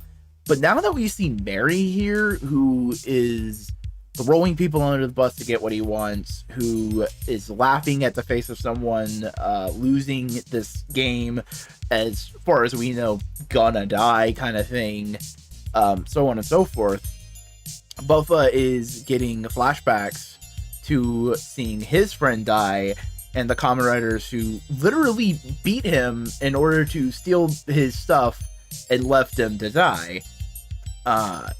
But now that we see Mary here, who is throwing people under the bus to get what he wants, who is laughing at the face of someone losing this game, as far as we know, gonna die kind of thing, so on and so forth. Buffa is getting flashbacks to seeing his friend die, and the Kamen Riders who literally beat him in order to steal his stuff and left him to die.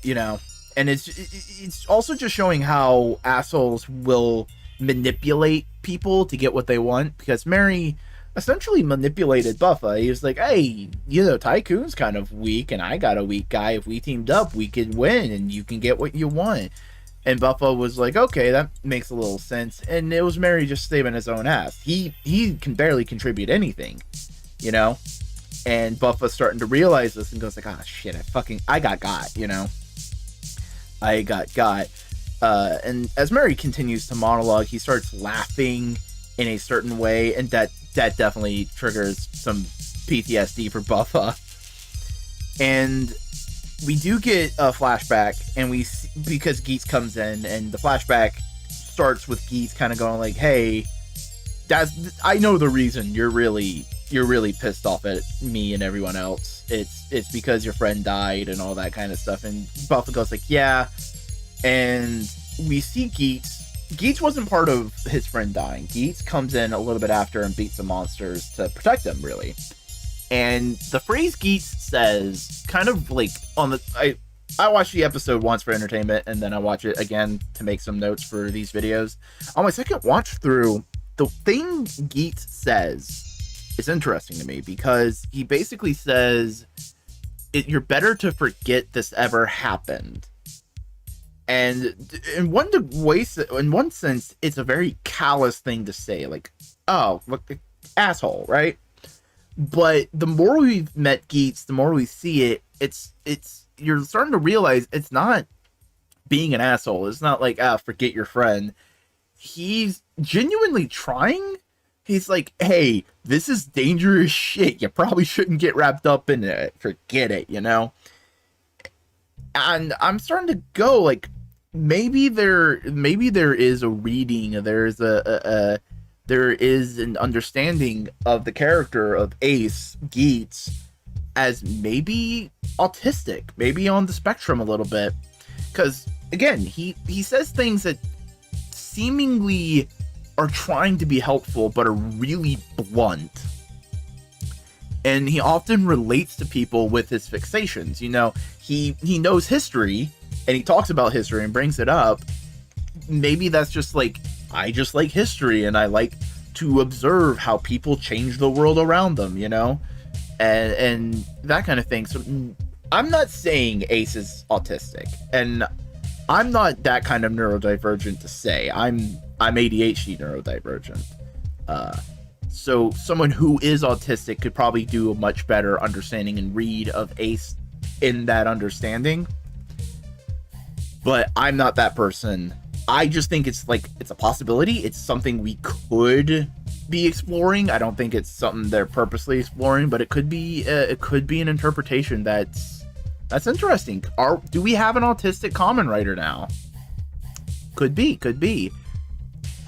You know, and it's also just showing how assholes will manipulate people to get what they want, because Mary essentially manipulated Buffa. He was like, hey, you know, Tycoon's kind of weak, and I got a weak guy. If we teamed up, we could win, and you can get what you want. And Buffa was like, okay, that makes a little sense. And it was Mary just saving his own ass. He can barely contribute anything, you know? And Buffa's starting to realize this and goes like, ah, shit, I got, you know? I got. And as Mary continues to monologue, he starts laughing in a certain way, and that definitely triggers some PTSD for Buffa. And we do get a flashback, and we see, because Geats comes in, and the flashback starts with Geats kind of going like, hey, I know the reason you're really pissed off at me and everyone else. It's because your friend died and all that kind of stuff. And Buffa goes like, yeah, and we see Geats. Geats wasn't part of his friend dying. Geats comes in a little bit after and beats the monsters to protect them, really. And the phrase Geats says, kind of like on the... I watched the episode once for entertainment, and then I watch it again to make some notes for these videos. On my second watch through, the thing Geats says is interesting to me, because he basically says, you're better to forget this ever happened. And in one sense, it's a very callous thing to say, like, oh, look, asshole, right? But the more we've met Geats, the more we see it, it's you're starting to realize it's not being an asshole. It's not like, forget your friend. He's genuinely trying. He's like, hey, this is dangerous shit. You probably shouldn't get wrapped up in it. Forget it, you know? And I'm starting to go, like, maybe there is a reading, there is an understanding of the character of Ace, Geats, as maybe autistic, maybe on the spectrum a little bit. Because, again, he says things that seemingly are trying to be helpful, but are really blunt. And he often relates to people with his fixations. You know, he knows history, and he talks about history and brings it up. Maybe that's just like, I just like history, and I like to observe how people change the world around them, you know? And that kind of thing. So I'm not saying Ace is autistic, and I'm not that kind of neurodivergent to say. I'm ADHD neurodivergent. So someone who is autistic could probably do a much better understanding and read of Ace in that understanding. But I'm not that person. I just think it's a possibility. It's something we could be exploring. I don't think it's something they're purposely exploring, but it could be an interpretation that's interesting. Do we have an autistic Kamen writer now? Could be.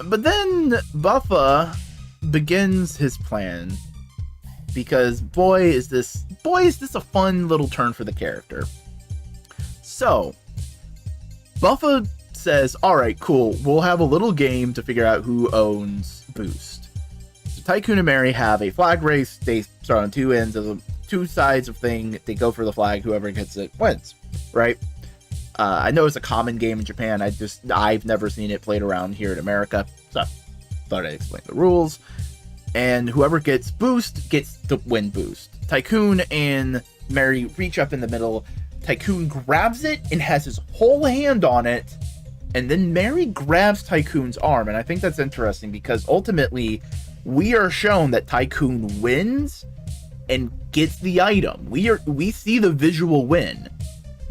But then Buffa begins his plan, because boy is this a fun little turn for the character. So Buffa says, all right, cool, we'll have a little game to figure out who owns Boost. So Tycoon and Mary have a flag race. They start on two sides of thing. They go for the flag. Whoever gets it wins, right? I know it's a common game in Japan. I've never seen it played around here in America, so thought I'd explain the rules. And whoever gets Boost gets to win Boost. Tycoon and Mary reach up in the middle. Tycoon grabs it and has his whole hand on it, and then Mary grabs Tycoon's arm. And I think that's interesting, because ultimately we are shown that Tycoon wins and gets the item. We see the visual win,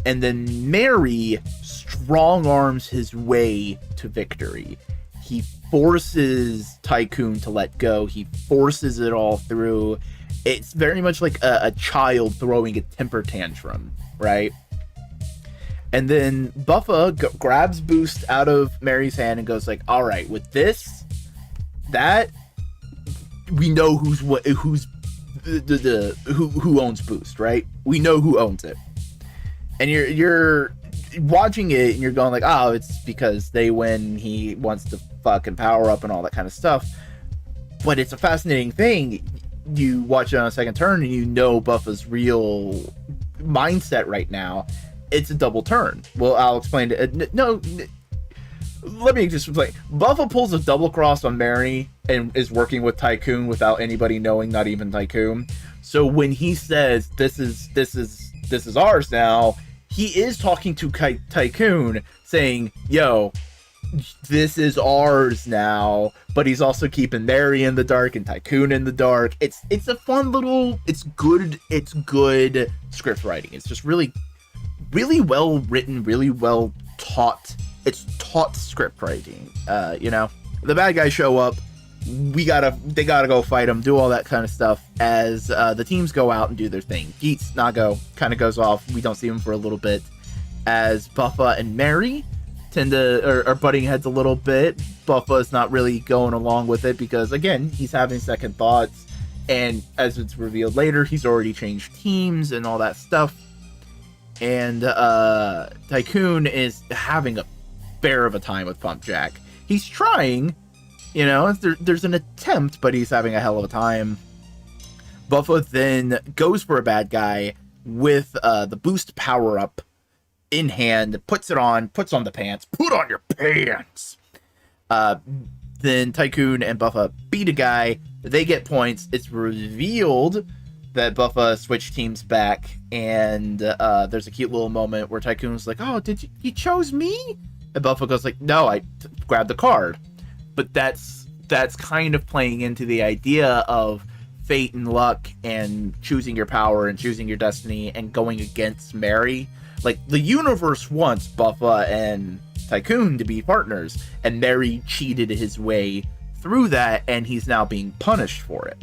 and then Mary strong arms his way to victory. He forces Tycoon to let go. He forces it all through. It's very much like a child throwing a temper tantrum, right? And then Buffa grabs Boost out of Mary's hand and goes like, all right, with this, that, we know who owns Boost, right? We know who owns it. And you're watching it and you're going like, oh, it's because they win, he wants to fucking power up and all that kind of stuff. But it's a fascinating thing. You watch it on a second turn and you know Buffa's real mindset right now. It's a double turn. Well, I'll explain it. No, let me just explain. Buffa pulls a double cross on Mary and is working with Tycoon without anybody knowing, not even Tycoon. So when he says this is ours now, he is talking to Tycoon, saying, yo, this is ours now, but he's also keeping Mary in the dark and Tycoon in the dark. It's a fun little, it's good script writing. It's just really well written, really well taught. It's taught script writing. You know, the bad guys show up, they gotta go fight them, do all that kind of stuff as the teams go out and do their thing. Geats, Nago kind of goes off. We don't see him for a little bit as Buffa and Mary are butting heads a little bit. Buffa's not really going along with it because, again, he's having second thoughts, and as it's revealed later, he's already changed teams and all that stuff. And Tycoon is having a despair of a time with Pump Jack. He's trying, there's an attempt, but he's having a hell of a time. Buffa then goes for a bad guy with the boost power-up in hand, puts on the pants. Put on your pants! Then Tycoon and Buffa beat a guy. They get points. It's revealed that Buffa switched teams back, and there's a cute little moment where Tycoon's like, "Oh, you chose me?" And Buffa goes like, "No, I grabbed the card." But that's kind of playing into the idea of fate and luck and choosing your power and choosing your destiny and going against Mary. Like, the universe wants Buffa and Tycoon to be partners, and Mary cheated his way through that, and he's now being punished for it.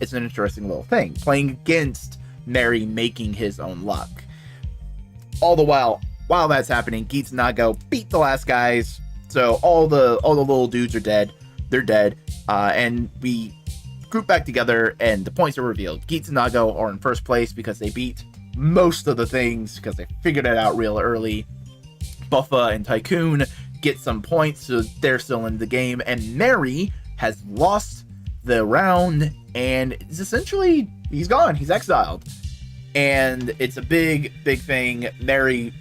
It's an interesting little thing, playing against Mary making his own luck. All the while that's happening, Geats and Nago beat the last guys, so all the little dudes are dead. They're dead, and we group back together, and the points are revealed. Geats and Nago are in first place because they beat most of the things, because they figured it out real early. Buffa and Tycoon get some points, so they're still in the game, and Mary has lost the round, and it's essentially, he's gone, he's exiled. And it's a big thing. Mary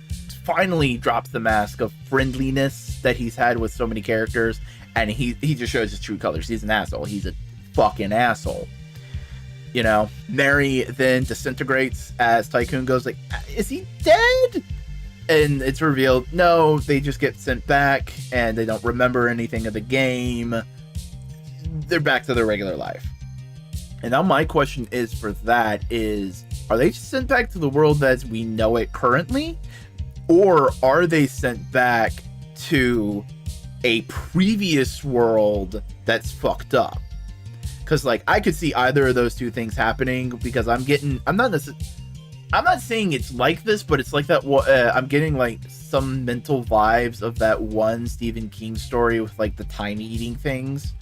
finally drops the mask of friendliness that he's had with so many characters, and he just shows his true colors. He's an asshole. He's a fucking asshole. Mary then disintegrates as Tycoon goes like, "Is he dead?" And it's revealed, no, they just get sent back, and they don't remember anything of the game. They're back to their regular life. And now my question is for that is, are they just sent back to the world as we know it currently? Or are they sent back to a previous world that's fucked up? Because, I could see either of those two things happening, because I'm not saying it's like this, but it's like that. I'm getting some mental vibes of that one Stephen King story with the time eating things.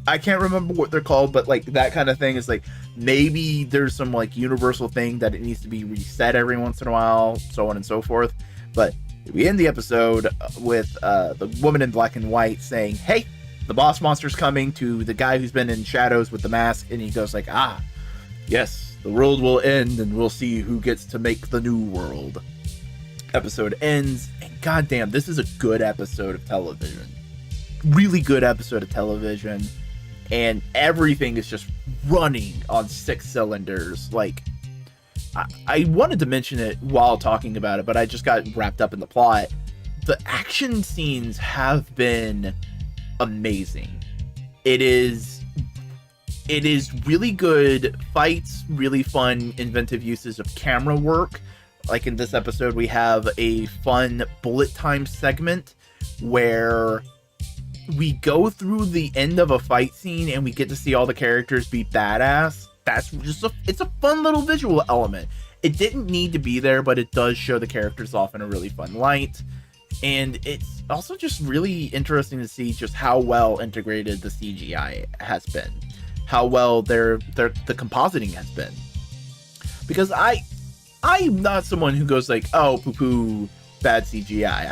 I can't remember what they're called, but that kind of thing is maybe there's some universal thing that it needs to be reset every once in a while, so on and so forth. But we end the episode with the woman in black and white saying, "Hey, the boss monster's coming," to the guy who's been in shadows with the mask, and he goes like, "Ah, yes, the world will end, and we'll see who gets to make the new world." Episode ends, and goddamn, this is a good episode of television. Really good episode of television, and everything is just running on 6 cylinders. I wanted to mention it while talking about it, but I just got wrapped up in the plot. The action scenes have been amazing. It is really good fights, really fun, inventive uses of camera work. Like in this episode, we have a fun bullet time segment where we go through the end of a fight scene and we get to see all the characters be badass. That's just it's a fun little visual element. It didn't need to be there, but it does show the characters off in a really fun light. And it's also just really interesting to see just how well integrated the CGI has been, how well the compositing has been. Because I'm not someone who goes like, "Oh, poo-poo, bad CGI."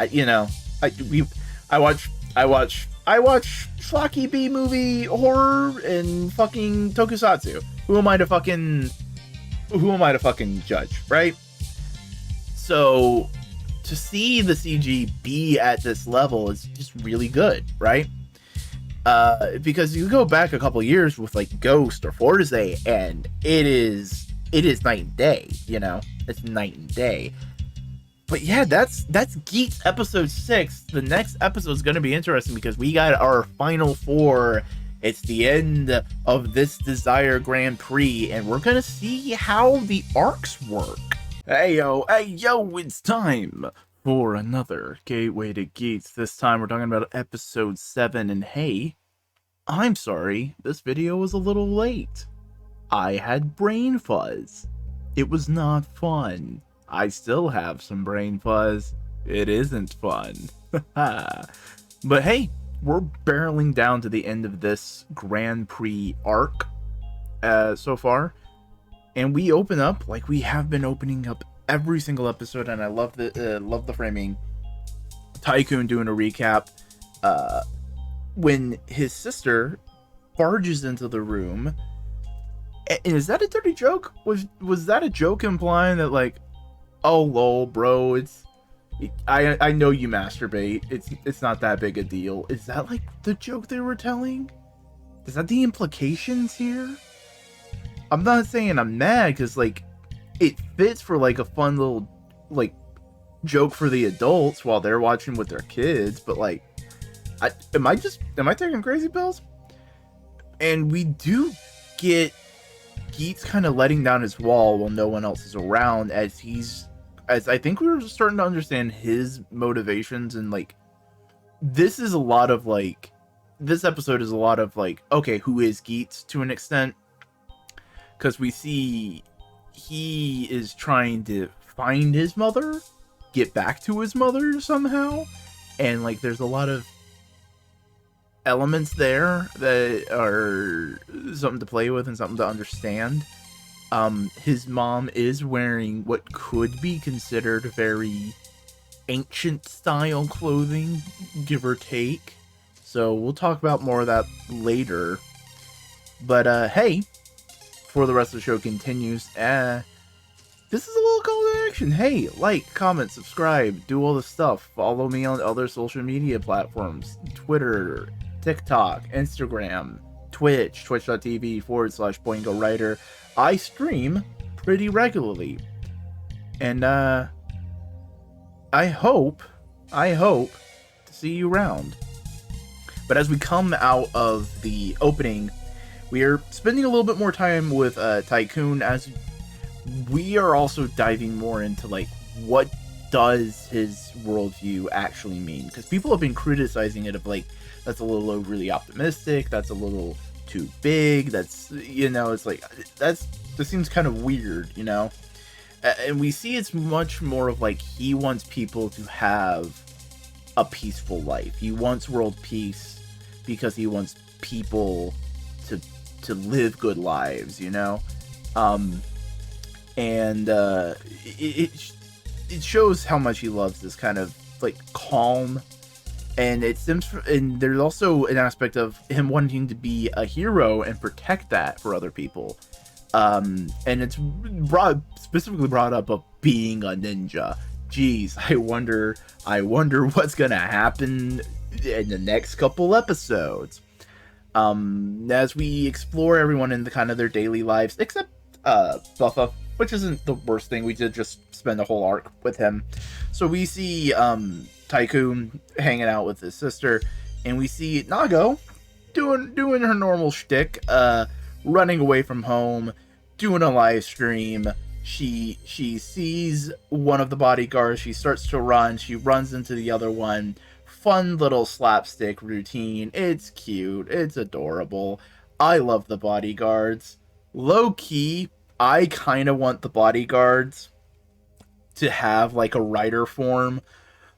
I watch schlocky B movie horror and fucking tokusatsu. Who am I to fucking judge, right? So to see the CG be at this level is just really good, right? Because you go back a couple years with Ghost or Forza, and it is night and day, it's night and day. But yeah, that's Geats episode 6. The next episode is going to be interesting because we got our final 4. It's the end of this Desire Grand Prix, and we're going to see how the arcs work. Hey yo, it's time for another Gateway to Geats. This time we're talking about episode 7, and hey, I'm sorry, this video was a little late. I had brain fuzz. It was not fun. I still have some brain fuzz. It isn't fun. But hey, we're barreling down to the end of this Grand Prix arc so far. And we open up like we have been opening up every single episode, and I love the framing. Tycoon doing a recap when his sister barges into the room. And is that a dirty joke? Was that a joke implying that, like, oh lol, bro, I know you masturbate. It's not that big a deal. Is that like the joke they were telling? Is that the implications here? I'm not saying I'm mad, because like it fits for like a fun little like joke for the adults while they're watching with their kids, but like am I taking crazy pills? And we do get Geats kind of letting down his wall while no one else is around, as I think we were starting to understand his motivations. And like this episode is a lot of like, okay, who is Geats to an extent, because we see he is trying to find his mother, get back to his mother somehow, and like there's a lot of elements there that are something to play with and something to understand. His mom is wearing what could be considered very ancient style clothing, give or take. So we'll talk about more of that later. But hey, before the rest of the show continues, this is a little call to action. Hey, like, comment, subscribe, do all the stuff. Follow me on other social media platforms: Twitter, TikTok, Instagram, Twitch, twitch.tv/Boingo Writer. I stream pretty regularly. And I hope to see you around. But as we come out of the opening, we are spending a little bit more time with Tycoon, as we are also diving more into like what does his worldview actually mean, because people have been criticizing it of like, that's a little overly optimistic, that's a little too big, that's, you know, it's like this seems kind of weird, you know. And we see it's much more of like he wants people to have a peaceful life. He wants world peace because he wants people to live good lives, you know. It shows how much he loves this kind of like calm, and it stems from, and there's also an aspect of him wanting to be a hero and protect that for other people. And it's specifically brought up of being a ninja. Jeez, I wonder what's gonna happen in the next couple episodes. As we explore everyone in the kind of their daily lives, except Buffa, which isn't the worst thing. We did just spend a whole arc with him. So we see Tycoon hanging out with his sister, and we see Nago doing her normal shtick, running away from home, doing a live stream. She sees one of the bodyguards, she starts to run, she runs into the other one. Fun little slapstick routine. It's cute, it's adorable. I love the bodyguards. Low key, I kind of want the bodyguards to have like a writer form.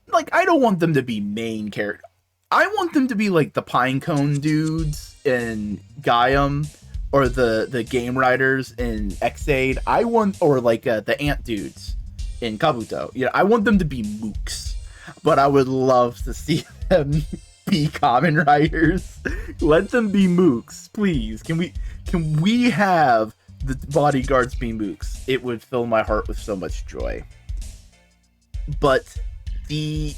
Like, I don't want them to be main character. I want them to be like the Pinecone dudes in Gaiam, or the game writers in Xaid. Or like the ant dudes in Kabuto. You know, I want them to be mooks, but I would love to see them be Kamen writers. Let them be mooks, please. Can we have the bodyguards be mooks? It would fill my heart with so much joy. But the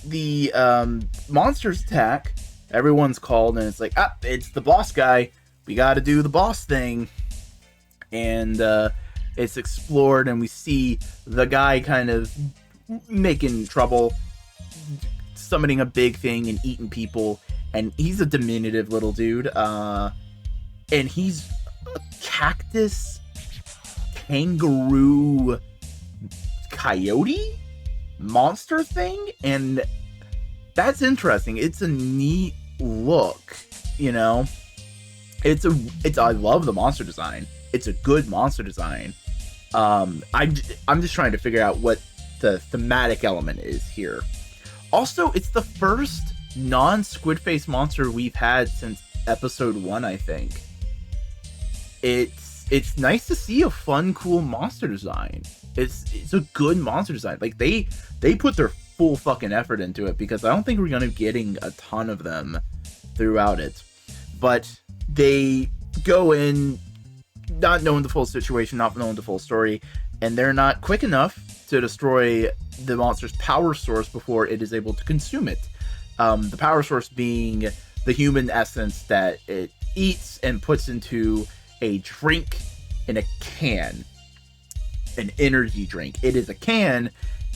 monsters attack. Everyone's called, and it's like, it's the boss guy. We got to do the boss thing. And it's explored, and we see the guy kind of making trouble, summoning a big thing and eating people. And he's a diminutive little dude. And he's a cactus kangaroo coyote monster thing, and that's interesting. It's a neat look, you know. I love the monster design. It's a good monster design. I'm just trying to figure out what the thematic element is here. Also, it's the first non-squid face monster we've had since episode 1, I think. It's nice to see a fun, cool monster design. It's a good monster design. Like they put their full fucking effort into it, because I don't think we're gonna be getting a ton of them throughout it. But they go in not knowing the full situation, not knowing the full story, and they're not quick enough to destroy the monster's power source before it is able to consume it. The power source being the human essence that it eats and puts into a drink in a can. An energy drink. It is a can,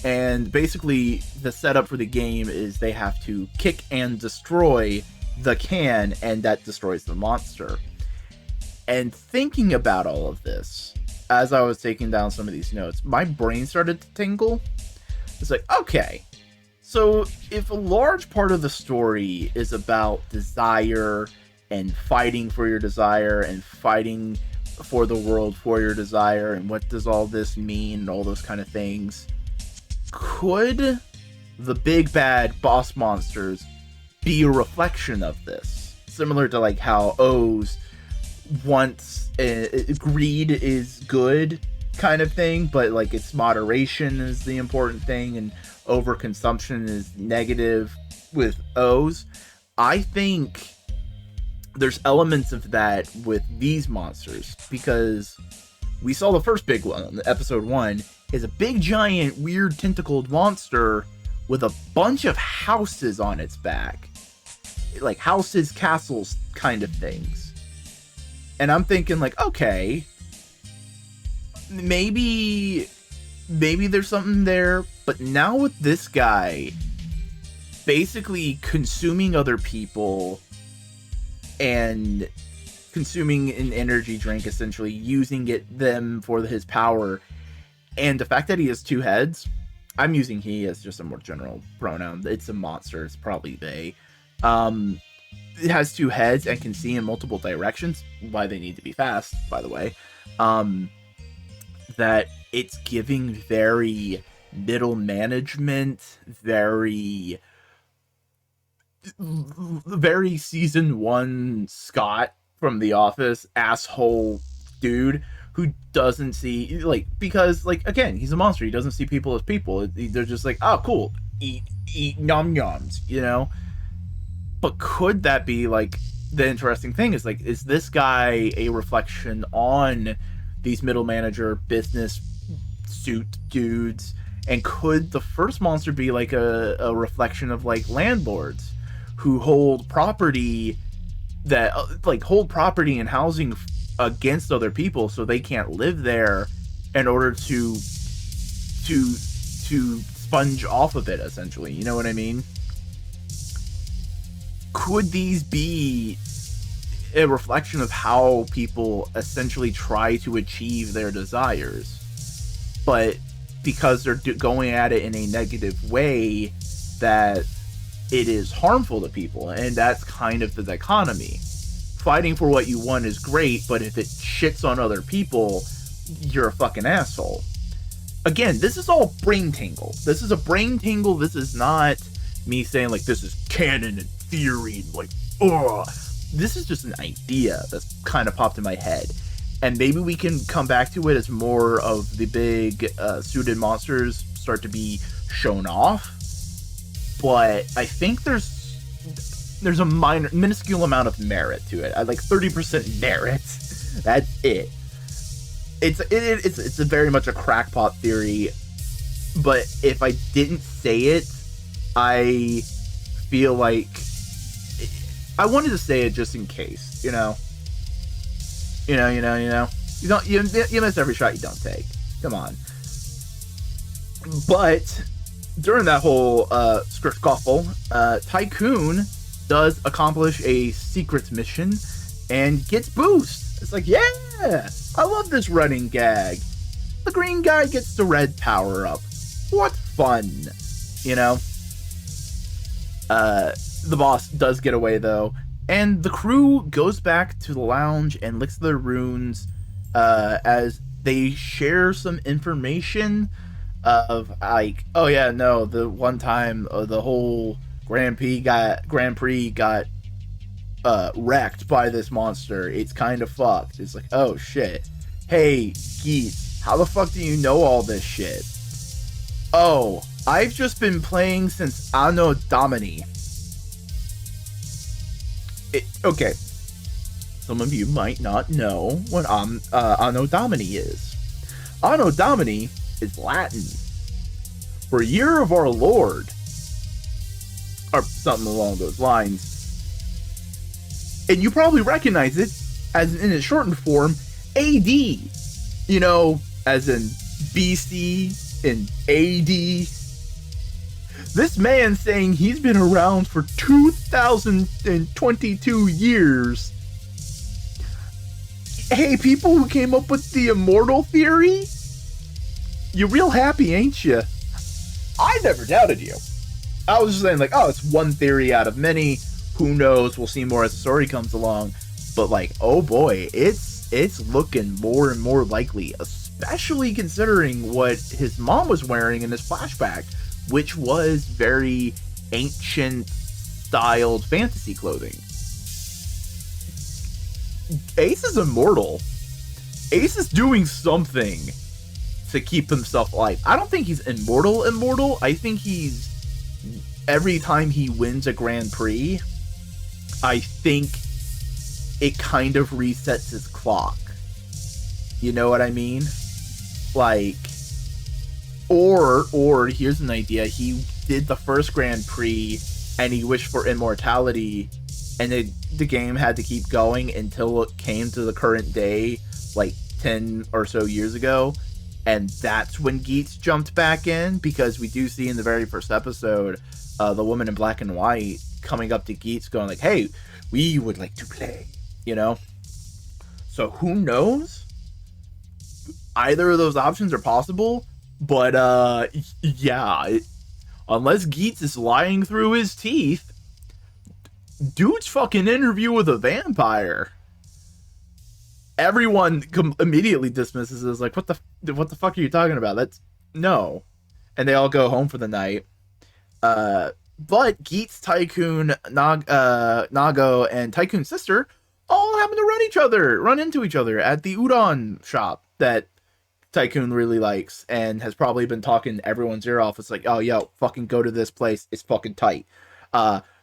and basically the setup for the game is they have to kick and destroy the can, and that destroys the monster. And thinking about all of this, as I was taking down some of these notes, my brain started to tingle. It's like, okay, so if a large part of the story is about desire and fighting for your desire and fighting for the world for your desire, and what does all this mean and all those kind of things, could the big bad boss monsters be a reflection of this? Similar to like how O's wants greed is good kind of thing, but like it's moderation is the important thing, and overconsumption is negative with O's. I think there's elements of that with these monsters, because we saw the first big one, episode 1, is a big giant weird tentacled monster with a bunch of houses on its back, like houses, castles kind of things. And I'm thinking like, okay, maybe there's something there. But now with this guy basically consuming other people and consuming an energy drink, essentially using them for his power, and the fact that he has 2 heads, I'm using he as just a more general pronoun. It's a monster. It's probably they. It has 2 heads and can see in multiple directions. Why they need to be fast, by the way. That it's giving very middle management, very season 1 Scott from The Office, asshole dude who doesn't see, like, because, like, again, he's a monster. He doesn't see people as people. They're just like, oh, cool, eat nom noms, you know? But could that be, like, the interesting thing is, like, is this guy a reflection on these middle manager business suit dudes? And could the first monster be, like, a reflection of, like, landlords who hold property that, like, hold property and housing against other people so they can't live there in order to sponge off of it, essentially, you know what I mean? Could these be a reflection of how people essentially try to achieve their desires, but because they're going at it in a negative way, that it is harmful to people? And that's kind of the dichotomy. Fighting for what you want is great, but if it shits on other people, you're a fucking asshole. Again, this is all brain tingle. This is a brain tingle. This is not me saying, like, this is canon and theory, like, ugh. This is just an idea that's kind of popped in my head. And maybe we can come back to it as more of the big suited monsters start to be shown off. But I think there's a minuscule amount of merit to it. I like 30% merit. That's it. It's a very much a crackpot theory. But if I didn't say it, I feel like I wanted to say it just in case, you know. You miss every shot you don't take. Come on. But during that whole scuffle, Tycoon does accomplish a secret mission and gets boost. It's like, yeah, I love this running gag. The green guy gets the red power up. What fun, you know? The boss does get away though, and the crew goes back to the lounge and licks their runes as they share some information of, like, oh yeah, no, the one time the whole Grand Prix got wrecked by this monster. It's kind of fucked. It's like, oh shit. Hey, Geats, how the fuck do you know all this shit? Oh, I've just been playing since Anno Domini. Okay. Some of you might not know what Anno Domini is. Anno Domini is Latin for Year of Our Lord, or something along those lines. And you probably recognize it as in its shortened form, AD. You know, as in BC and AD. This man saying he's been around for 2022 years. Hey, people who came up with the immortal theory, you real happy, ain't you? I never doubted you. I was just saying, like, oh, it's one theory out of many. Who knows? We'll see more as the story comes along. But, like, oh boy, it's looking more and more likely, especially considering what his mom was wearing in this flashback, which was very ancient-styled fantasy clothing. Ace is immortal. Ace is doing something to keep himself alive. I don't think he's immortal. I think he's... Every time he wins a Grand Prix, I think it kind of resets his clock. You know what I mean? Like... Or here's an idea. He did the first Grand Prix and he wished for immortality, and the game had to keep going until it came to the current day, like 10 or so years ago. And that's when Geats jumped back in, because we do see in the very first episode, the woman in black and white coming up to Geats going like, hey, we would like to play, you know? So who knows? Either of those options are possible. But, yeah, unless Geats is lying through his teeth, dude's fucking interview with a vampire. Everyone immediately dismisses it as like, what the fuck are you talking about? That's, no. And they all go home for the night. But Geats, Tycoon, Nago, and Tycoon's sister all happen to run into each other at the udon shop that Tycoon really likes and has probably been talking everyone's ear off. It's like, oh, yo, fucking go to this place. It's fucking tight.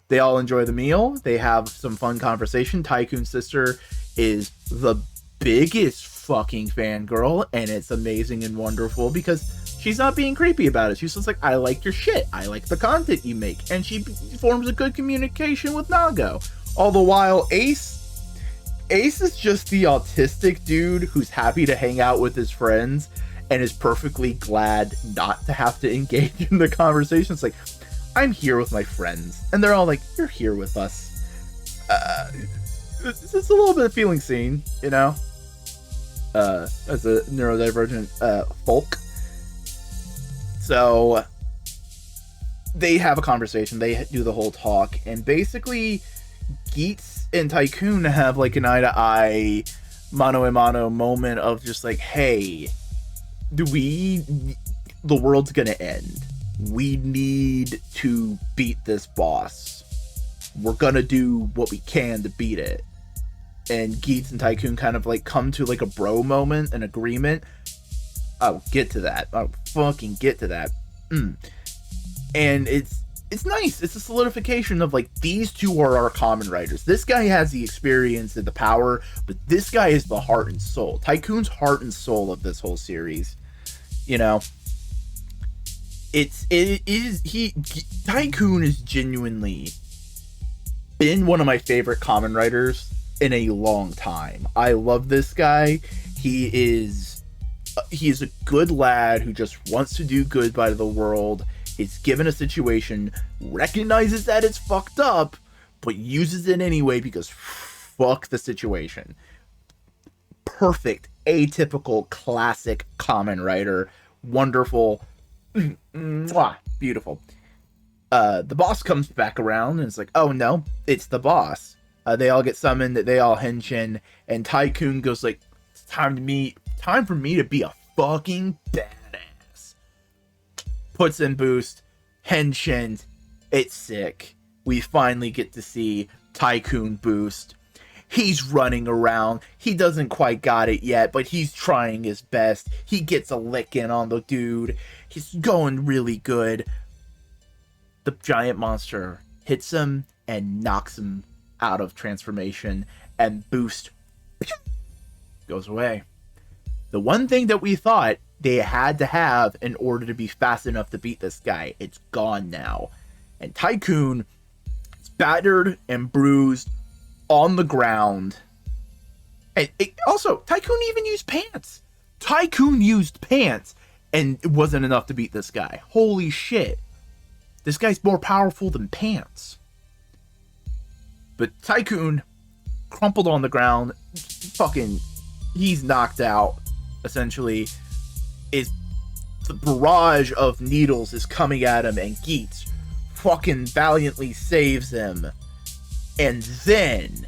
They all enjoy the meal. They have some fun conversation. Tycoon's sister is the biggest fucking fangirl, and it's amazing and wonderful because she's not being creepy about it. She's just like, I like your shit. I like the content you make. And she forms a good communication with Nago. All the while, Ace is just the autistic dude who's happy to hang out with his friends and is perfectly glad not to have to engage in the conversation. It's like, I'm here with my friends. And they're all like, you're here with us. It's a little bit of feeling seen, you know? As a neurodivergent folk. So they have a conversation. They do the whole talk. And basically, Geats and Tycoon have like an eye-to-eye, mano-a-mano moment of just like, hey, the world's gonna end. We need to beat this boss. We're gonna do what we can to beat it. And Geats and Tycoon kind of like come to like a bro moment, an agreement. I'll get to that. I'll fucking get to that. And it's nice. It's a solidification of like, these two are our Kamen writers. This guy has the experience and the power, but this guy is the heart and soul. Tycoon's heart and soul of this whole series. You know, Tycoon is genuinely been one of my favorite Kamen writers in a long time. I love this guy. He is a good lad who just wants to do good by the world. Is given a situation, recognizes that it's fucked up, but uses it anyway because fuck the situation. Perfect, atypical, classic Kamen writer. Wonderful. Beautiful. The boss comes back around and it's like, oh no, it's the boss. They all get summoned, they all henshin, and Tycoon goes like, it's time for me to be a fucking badass. Puts in boost, henshin, it's sick. We finally get to see Tycoon boost. He's running around. He doesn't quite got it yet, but he's trying his best. He gets a lick in on the dude. He's going really good. The giant monster hits him and knocks him out of transformation, and Boost goes away. The one thing that we thought they had to have in order to be fast enough to beat this guy, it's gone now. And Tycoon is battered and bruised on the ground. And also, Tycoon even used pants. Tycoon used pants, and it wasn't enough to beat this guy. Holy shit. This guy's more powerful than pants. But Tycoon crumpled on the ground. Fucking, he's knocked out, essentially. The barrage of needles is coming at him, and Geats fucking valiantly saves him. And then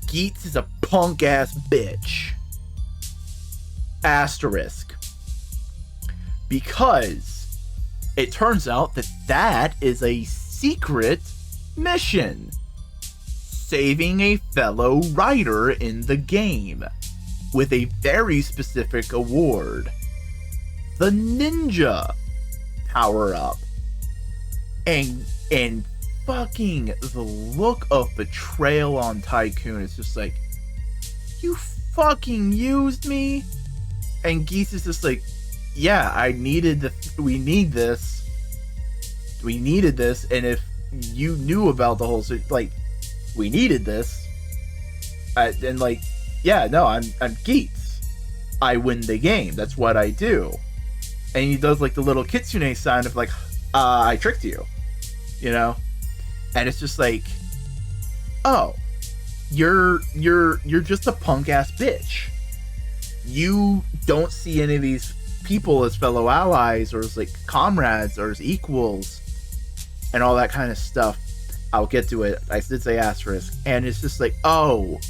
Geats is a punk ass bitch. Asterisk. Because it turns out that is a secret mission. Saving a fellow writer in the game with a very specific award. The ninja power-up. And fucking the look of betrayal on Tycoon is just like, you fucking used me? And Geats is just like, yeah, we need this, and if you knew about the whole, like, we needed this, and like, yeah, no, I'm Geats, I win the game, that's what I do. And he does like the little kitsune sound of like, I tricked you, you know? And it's just like, oh, you're just a punk ass bitch. You don't see any of these people as fellow allies or as like comrades or as equals and all that kind of stuff. I'll get to it. I did say asterisk. And it's just like, oh,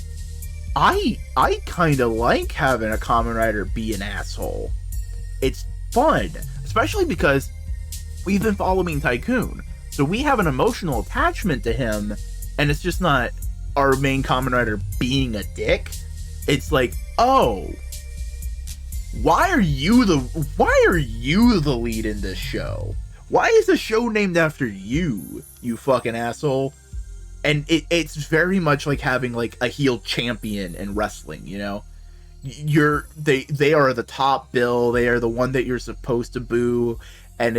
I kind of like having a Kamen Rider be an asshole. It's fun, especially because we've been following Tycoon. So we have an emotional attachment to him, and it's just not our main Kamen Rider being a dick. It's like, oh, why are you the lead in this show? Why is the show named after you, you fucking asshole? And it's very much like having like a heel champion in wrestling, you know? They are the top bill, they are the one that you're supposed to boo, and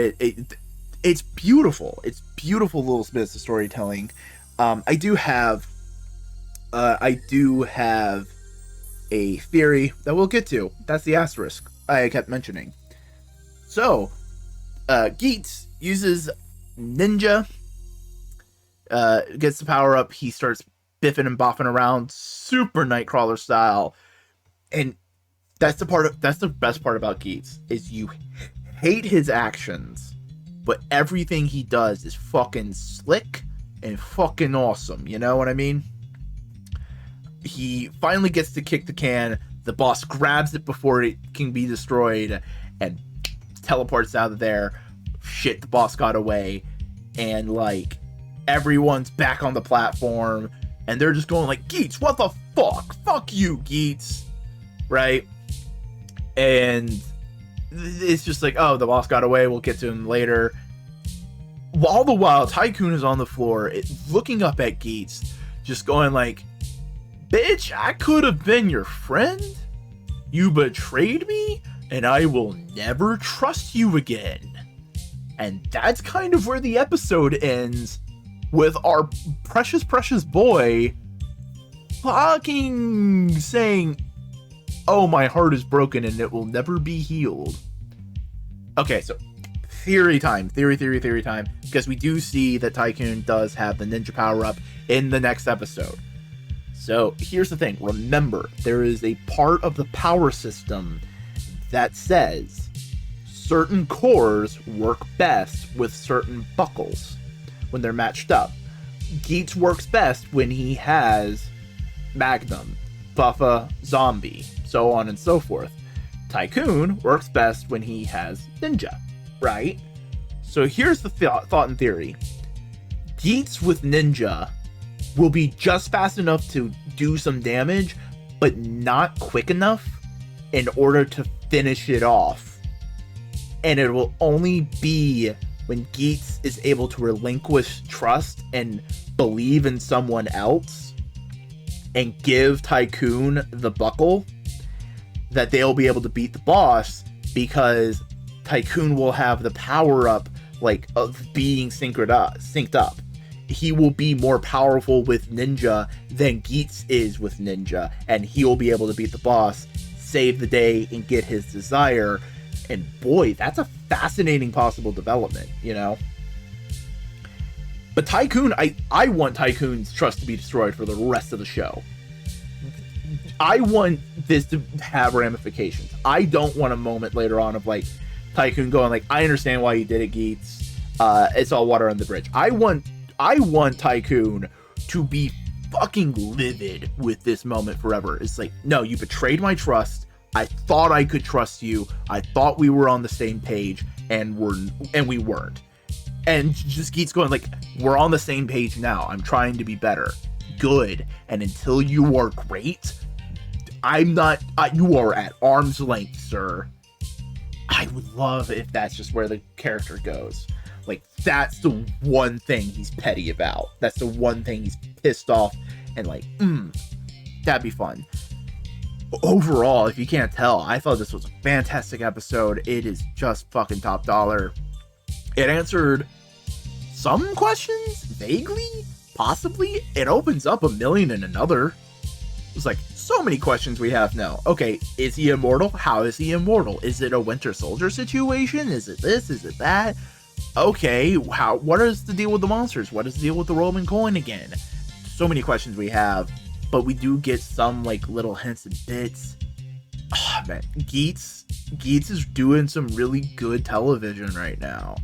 it's beautiful. It's beautiful little bits of storytelling. I do have a theory that we'll get to. That's the asterisk I kept mentioning. So, Geats uses ninja, gets the power up. He starts biffing and boffing around, super Nightcrawler style, and that's the best part about Geats is you hate his actions, but everything he does is fucking slick and fucking awesome. You know what I mean? He finally gets to kick the can. The boss grabs it before it can be destroyed and teleports out of there. Shit, the boss got away. And, like, everyone's back on the platform. And they're just going like, Geats, what the fuck? Fuck you, Geats. Right? And it's just like, oh, the boss got away. We'll get to him later. All the while, Tycoon is on the floor, looking up at Geats, just going like, bitch, I could have been your friend. You betrayed me, and I will never trust you again. And that's kind of where the episode ends, with our precious, precious boy fucking saying, oh, my heart is broken and it will never be healed. Okay, so theory time. Theory time. Because we do see that Tycoon does have the ninja power-up in the next episode. So here's the thing. Remember, there is a part of the power system that says certain cores work best with certain buckles when they're matched up. Geats works best when he has Magnum, Buffa, Zombie, so on and so forth. Tycoon works best when he has Ninja, right? So here's the thought and theory. Geats with Ninja will be just fast enough to do some damage, but not quick enough in order to finish it off. And it will only be when Geats is able to relinquish trust and believe in someone else and give Tycoon the buckle that they'll be able to beat the boss, because Tycoon will have the power up, like, of being synced up. He will be more powerful with Ninja than Geats is with Ninja, and he'll be able to beat the boss, save the day, and get his desire. And boy, that's a fascinating possible development, you know? But Tycoon, I want Tycoon's trust to be destroyed for the rest of the show. I want this to have ramifications. I don't want a moment later on of, like, Tycoon going, like, I understand why you did it, Geats. It's all water on the bridge. I want Tycoon to be fucking livid with this moment forever. It's like, no, you betrayed my trust. I thought I could trust you. I thought we were on the same page, and we weren't. And just Geats going, like, we're on the same page now. I'm trying to be better. Good. And until you are great, I'm not. You are at arm's length, sir. I would love if that's just where the character goes. Like, that's the one thing he's petty about. That's the one thing he's pissed off, and like, that'd be fun. Overall, if you can't tell, I thought this was a fantastic episode. It is just fucking top dollar. It answered some questions, vaguely, possibly. It opens up a million and another. It's like, so many questions we have now. Okay, is he immortal? How is he immortal? Is it a Winter Soldier situation? Is it this? Is it that? Okay, what is the deal with the monsters? What is the deal with the Roman coin again? So many questions we have, but we do get some, like, little hints and bits. Oh, man, Geats is doing some really good television right now.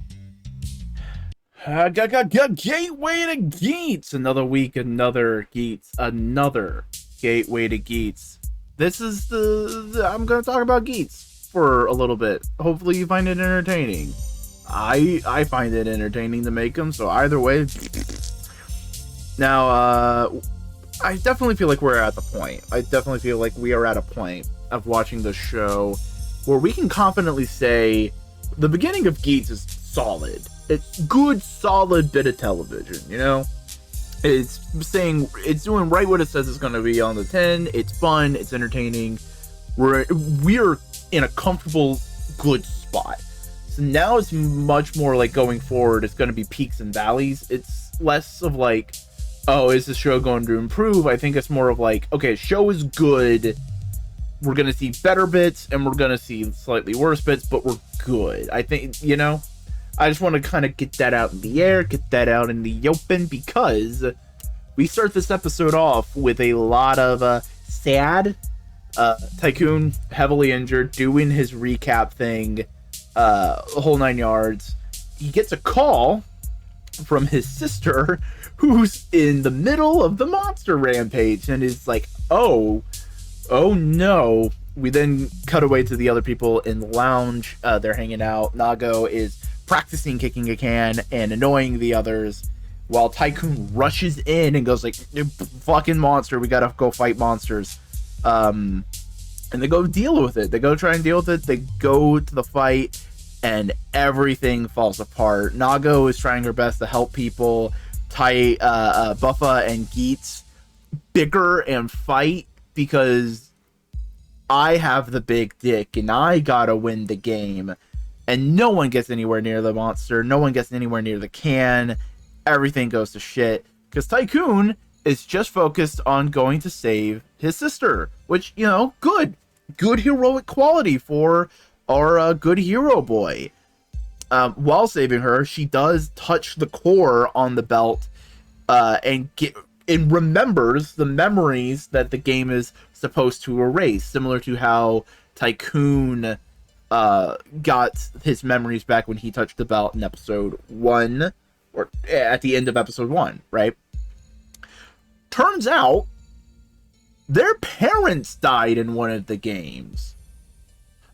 Gateway to Geats. Another week, another Geats, another Gateway to Geats. This is I'm gonna talk about Geats for a little bit. Hopefully you find it entertaining. I find it entertaining to make them, so either way. Now, I definitely feel like we're at the point. I definitely feel like we are at a point of watching the show where we can confidently say the beginning of Geats is solid. It's good, solid bit of television, you know? It's doing right what it says it's going to be on the tin. It's fun, it's entertaining. We're in a comfortable, good spot. So now it's much more like going forward, it's going to be peaks and valleys. It's less of like, oh, is the show going to improve? I think it's more of like, okay, show is good. We're going to see better bits and we're going to see slightly worse bits, but we're good. I think, you know, I just want to kind of get that out in the air, get that out in the open, because we start this episode off with a lot of sad. Tycoon heavily injured, doing his recap thing, the whole 9 yards. He gets a call from his sister, who's in the middle of the monster rampage, and is like, oh no. We then cut away to the other people in the lounge. They're hanging out. Nago is practicing kicking a can and annoying the others, while Tycoon rushes in and goes like, fucking monster, we gotta go fight monsters. And they go deal with it. They go try and deal with it. They go to the fight, and everything falls apart. Nago is trying her best to help people. Buffa and Geats bicker and fight because I have the big dick and I gotta win the game. And no one gets anywhere near the monster. No one gets anywhere near the can. Everything goes to shit because Tycoon is just focused on going to save his sister, which, you know, good heroic quality for our good hero boy. While saving her, she does touch the core on the belt and remembers the memories that the game is supposed to erase, similar to how Tycoon got his memories back when he touched the belt in episode 1, or at the end of episode 1, right? Turns out their parents died in one of the games.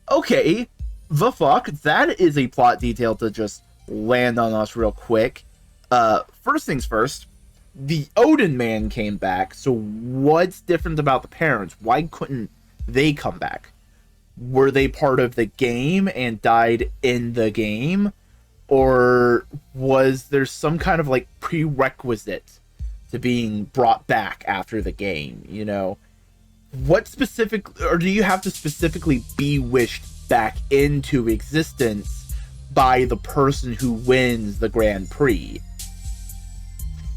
Okay, the fuck? That is a plot detail to just land on us real quick. First things first, the Odin man came back, so what's different about the parents? Why couldn't they come back? Were they part of the game and died in the game? Or was there some kind of like prerequisite to being brought back after the game, you know? What specific, or do you have to specifically be wished back into existence by the person who wins the Grand Prix?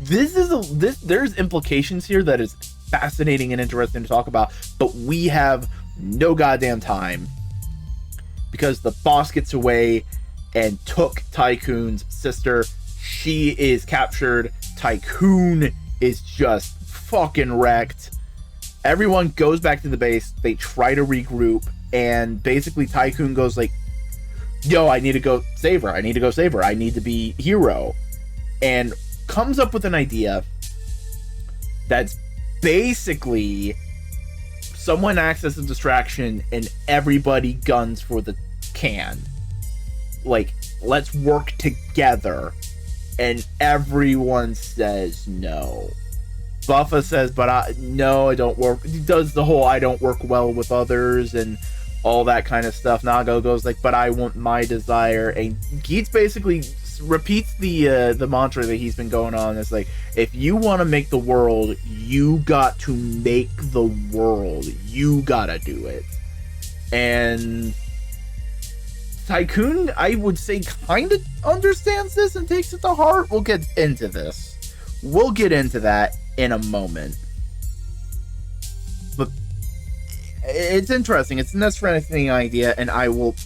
There's implications here that is fascinating and interesting to talk about, but we have no goddamn time because the boss gets away and took Tycoon's sister. She is captured. Tycoon is just fucking wrecked. Everyone goes back to the base. They try to regroup, and basically Tycoon goes like, yo, I need to go save her. I need to go save her. I need to be hero. And comes up with an idea that's basically someone acts as a distraction and everybody guns for the can. Like, let's work together. And everyone says no. Buffa says, but I don't work. He does the whole I don't work well with others and all that kind of stuff. Nago goes like, but I want my desire. And Geats basically repeats the mantra that he's been going on. It's like, if you want to make the world, you got to make the world. You gotta do it. And Tycoon, I would say, kind of understands this and takes it to heart. We'll get into this. We'll get into that in a moment. But it's interesting. It's an interesting idea, and we'll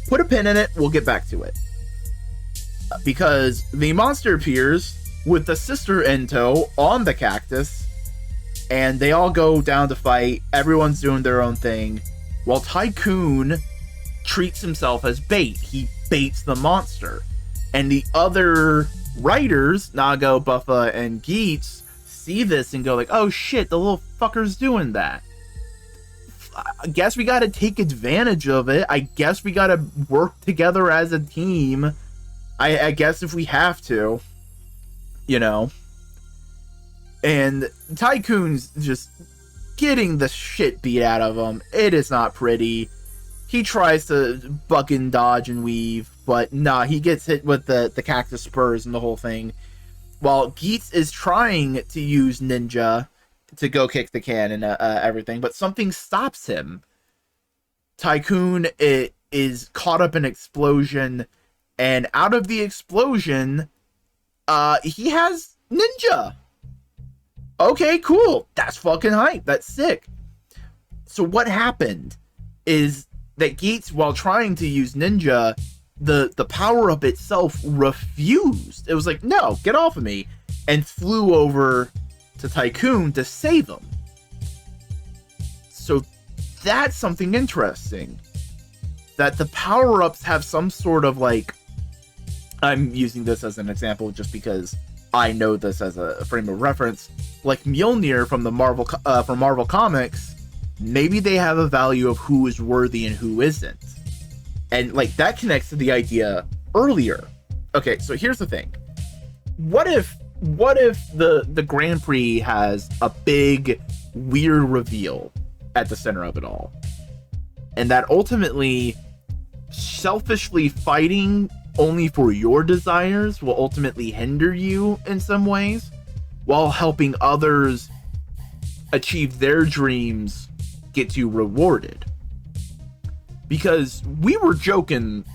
put a pin in it. We'll get back to it. Because the monster appears with the sister in tow on the cactus, and they all go down to fight. Everyone's doing their own thing, while Tycoon treats himself as bait. He baits the monster. And the other writers, Nago, Buffa, and Geats, see this and go like, oh shit, the little fucker's doing that. I guess we gotta take advantage of it. I guess we gotta work together as a team. I guess if we have to, you know. And Tycoon's just getting the shit beat out of him. It is not pretty. He tries to buck and dodge and weave, but nah, he gets hit with the cactus spurs and the whole thing. While Geats is trying to use ninja to go kick the can and everything, but something stops him. Tycoon is caught up in an explosion, and out of the explosion, he has ninja. Okay, cool. That's fucking hype. That's sick. So what happened is that Geats, while trying to use ninja, the power-up itself refused. It was like, no, get off of me, and flew over to Tycoon to save him. So that's something interesting. That the power-ups have some sort of like, I'm using this as an example just because I know this as a frame of reference, like Mjolnir from the Marvel Comics. Maybe they have a value of who is worthy and who isn't. And like that connects to the idea earlier. Okay, so here's the thing. What if the Grand Prix has a big weird reveal at the center of it all? And that ultimately selfishly fighting only for your desires will ultimately hinder you in some ways, while helping others achieve their dreams gets you rewarded. Because we were joking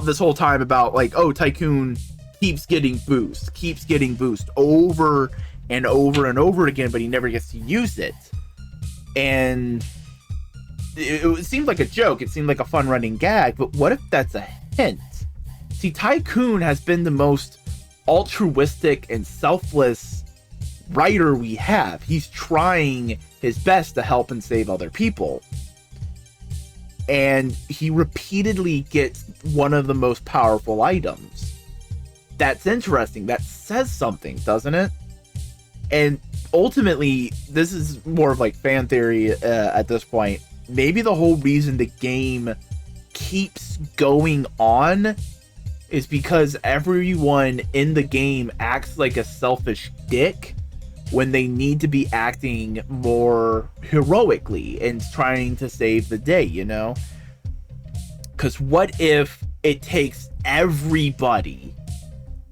this whole time about like, oh, Tycoon keeps getting boost over and over and over again, but he never gets to use it. And it seemed like a joke. It seemed like a fun running gag, but what if that's a hint? See, Tycoon has been the most altruistic and selfless writer we have. He's trying his best to help and save other people. And he repeatedly gets one of the most powerful items. That's interesting. That says something, doesn't it? And ultimately, this is more of like fan theory at this point. Maybe the whole reason the game keeps going on is because everyone in the game acts like a selfish dick when they need to be acting more heroically and trying to save the day, you know? Because what if it takes everybody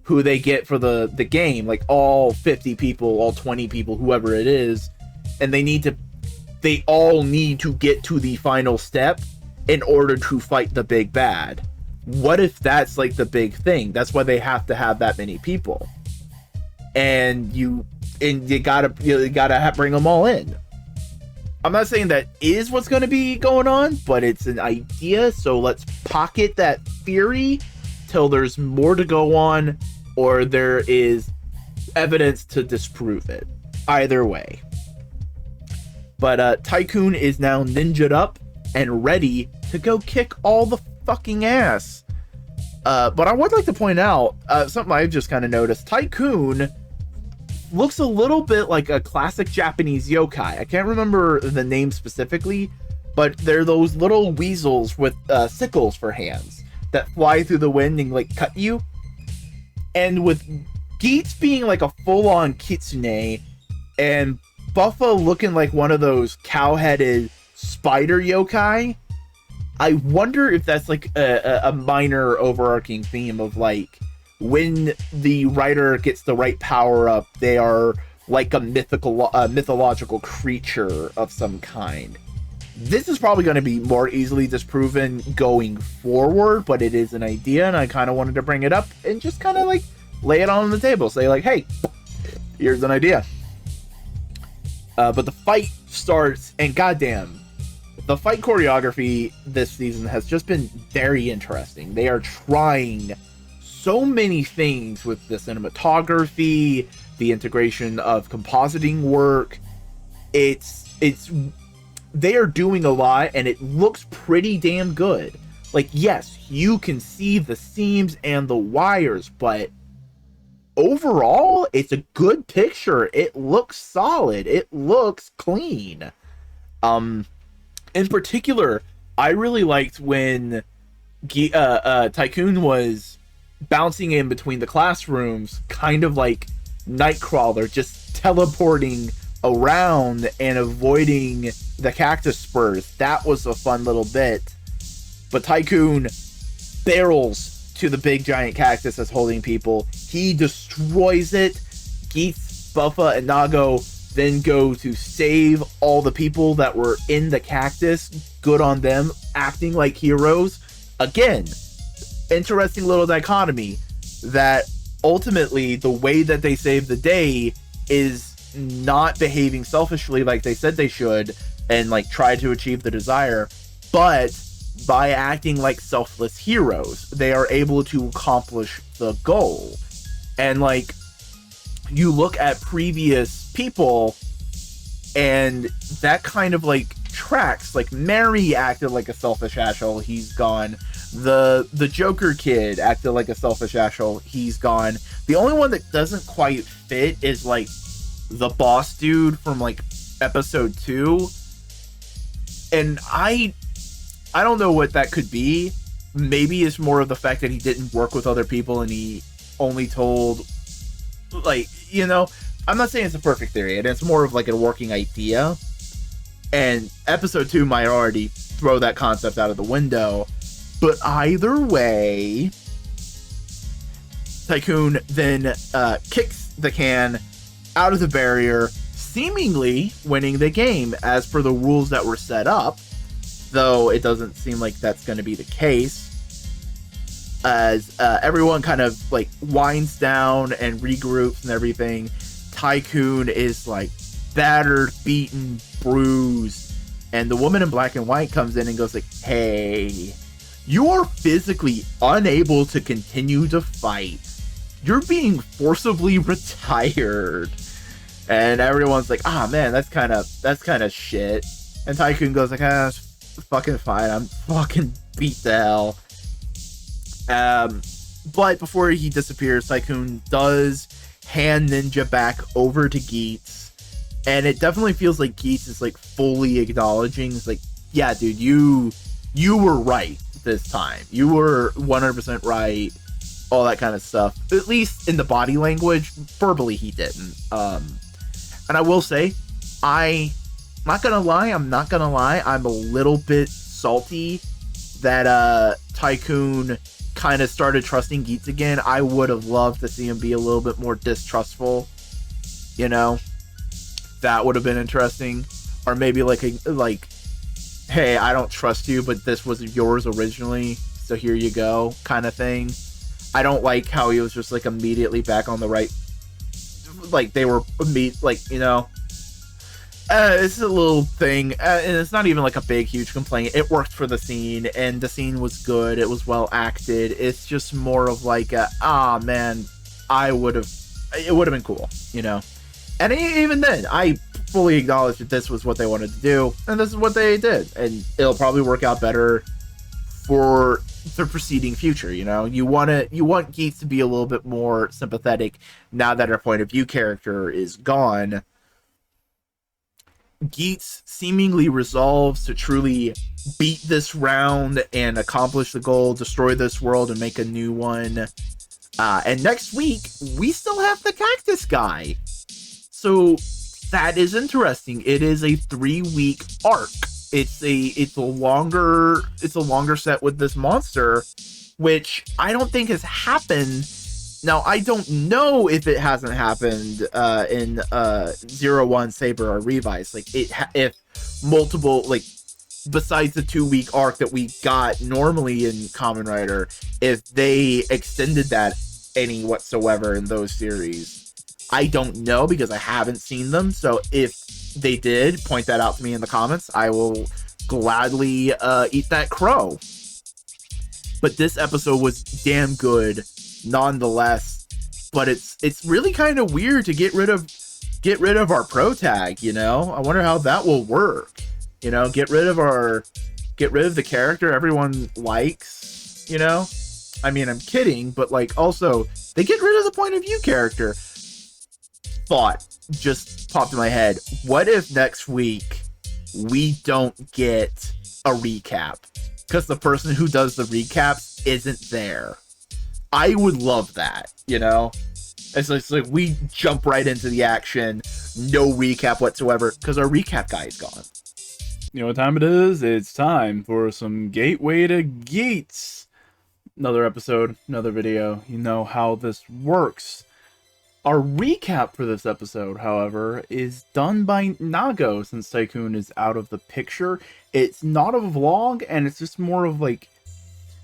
who they get for the game, like all 50 people, all 20 people, whoever it is, and they all need to get to the final step in order to fight the big bad. What if that's like the big thing? That's why they have to have that many people. And you gotta bring them all in. I'm not saying that is what's going to be going on, but it's an idea. So let's pocket that theory till there's more to go on, or there is evidence to disprove it. Either way. But Tycoon is now ninja'd up and ready to go kick all the fucking ass. But I would like to point out something I've just kind of noticed. Tycoon looks a little bit like a classic Japanese yokai. I can't remember the name specifically, but they're those little weasels with sickles for hands that fly through the wind and like cut you. And with Geats being like a full-on kitsune and Buffa looking like one of those cow-headed spider yokai, I wonder if that's like a minor overarching theme of like, when the writer gets the right power up, they are like a mythological creature of some kind. This is probably going to be more easily disproven going forward, but it is an idea, and I kind of wanted to bring it up and just kind of like lay it on the table. Say like, hey, here's an idea. But the fight starts, and goddamn, the fight choreography this season has just been very interesting. They are trying so many things with the cinematography, the integration of compositing work. They are doing a lot, and it looks pretty damn good. Like, yes, you can see the seams and the wires, but overall, it's a good picture. It looks solid. It looks clean. In particular, I really liked when Tycoon was bouncing in between the classrooms, kind of like Nightcrawler, just teleporting around and avoiding the cactus spurs. That was a fun little bit. But Tycoon barrels to the big giant cactus that's holding people. He destroys it. Geats, Buffa, and Nago then go to save all the people that were in the cactus. Good on them, acting like heroes. Again, interesting little dichotomy that ultimately the way that they save the day is not behaving selfishly like they said they should and like try to achieve the desire, but by acting like selfless heroes, they are able to accomplish the goal. And like, you look at previous people and that kind of like tracks. Like, Mary acted like a selfish asshole, he's gone. The Joker kid acted like a selfish asshole, he's gone. The only one that doesn't quite fit is like the boss dude from like episode 2. And I don't know what that could be. Maybe it's more of the fact that he didn't work with other people and he only told, like, you know, I'm not saying it's a perfect theory, and it's more of like a working idea. And episode 2 might already throw that concept out of the window. But either way, Tycoon then kicks the can out of the barrier, seemingly winning the game as per the rules that were set up, though it doesn't seem like that's going to be the case, as everyone kind of like winds down and regroups and everything. Tycoon is like battered, beaten, bruised, and the woman in black and white comes in and goes like, hey, you are physically unable to continue to fight. You're being forcibly retired. And everyone's like, ah, man, that's kind of shit. And Tycoon goes like, it's fucking fine. I'm fucking beat the hell. But before he disappears, Tycoon does hand Ninja back over to Geats. And it definitely feels like Geats is like fully acknowledging, it's like, yeah, dude, you were right this time. You were 100% right. all that kind of stuff. At least in the body language, verbally he didn't. And I will say, I'm not gonna lie, I'm a little bit salty that Tycoon kind of started trusting Geats again. I would have loved to see him be a little bit more distrustful, you know? That would have been interesting. Or maybe like, hey, I don't trust you, but this was yours originally, so here you go, kind of thing. I don't like how he was just like immediately back on the right, like they were like, you know. It's a little thing, and it's not even like a big, huge complaint. It worked for the scene, and the scene was good. It was well acted. It's just more of like, man, it would have been cool, you know. And even then, I fully acknowledge that this was what they wanted to do, and this is what they did, and it'll probably work out better for the preceding future. You know, you want Geats to be a little bit more sympathetic now that our point of view character is gone. Geats seemingly resolves to truly beat this round and accomplish the goal, destroy this world and make a new one. And next week, we still have the cactus guy. So that is interesting. It is a 3-week arc. It's a longer set with this monster, which I don't think has happened. Now, I don't know if it hasn't happened in 01 Saber or Revise. Like, if multiple, like, besides the 2-week arc that we got normally in Kamen Rider, if they extended that any whatsoever in those series. I don't know because I haven't seen them. So if they did, point that out to me in the comments. I will gladly eat that crow. But this episode was damn good nonetheless, but it's really kind of weird to get rid of our pro tag, you know. I wonder how that will work, you know. Get rid of the character everyone likes, you know. I mean, I'm kidding, but like, also they get rid of the point of view character. Thought just popped in my head, what if next week we don't get a recap because the person who does the recaps isn't there? I would love that, you know? It's like we jump right into the action, no recap whatsoever, because our recap guy is gone. You know what time it is? It's time for some Gateway to Geats. Another episode, another video. You know how this works. Our recap for this episode, however, is done by Nago, since Tycoon is out of the picture. It's not a vlog, and it's just more of like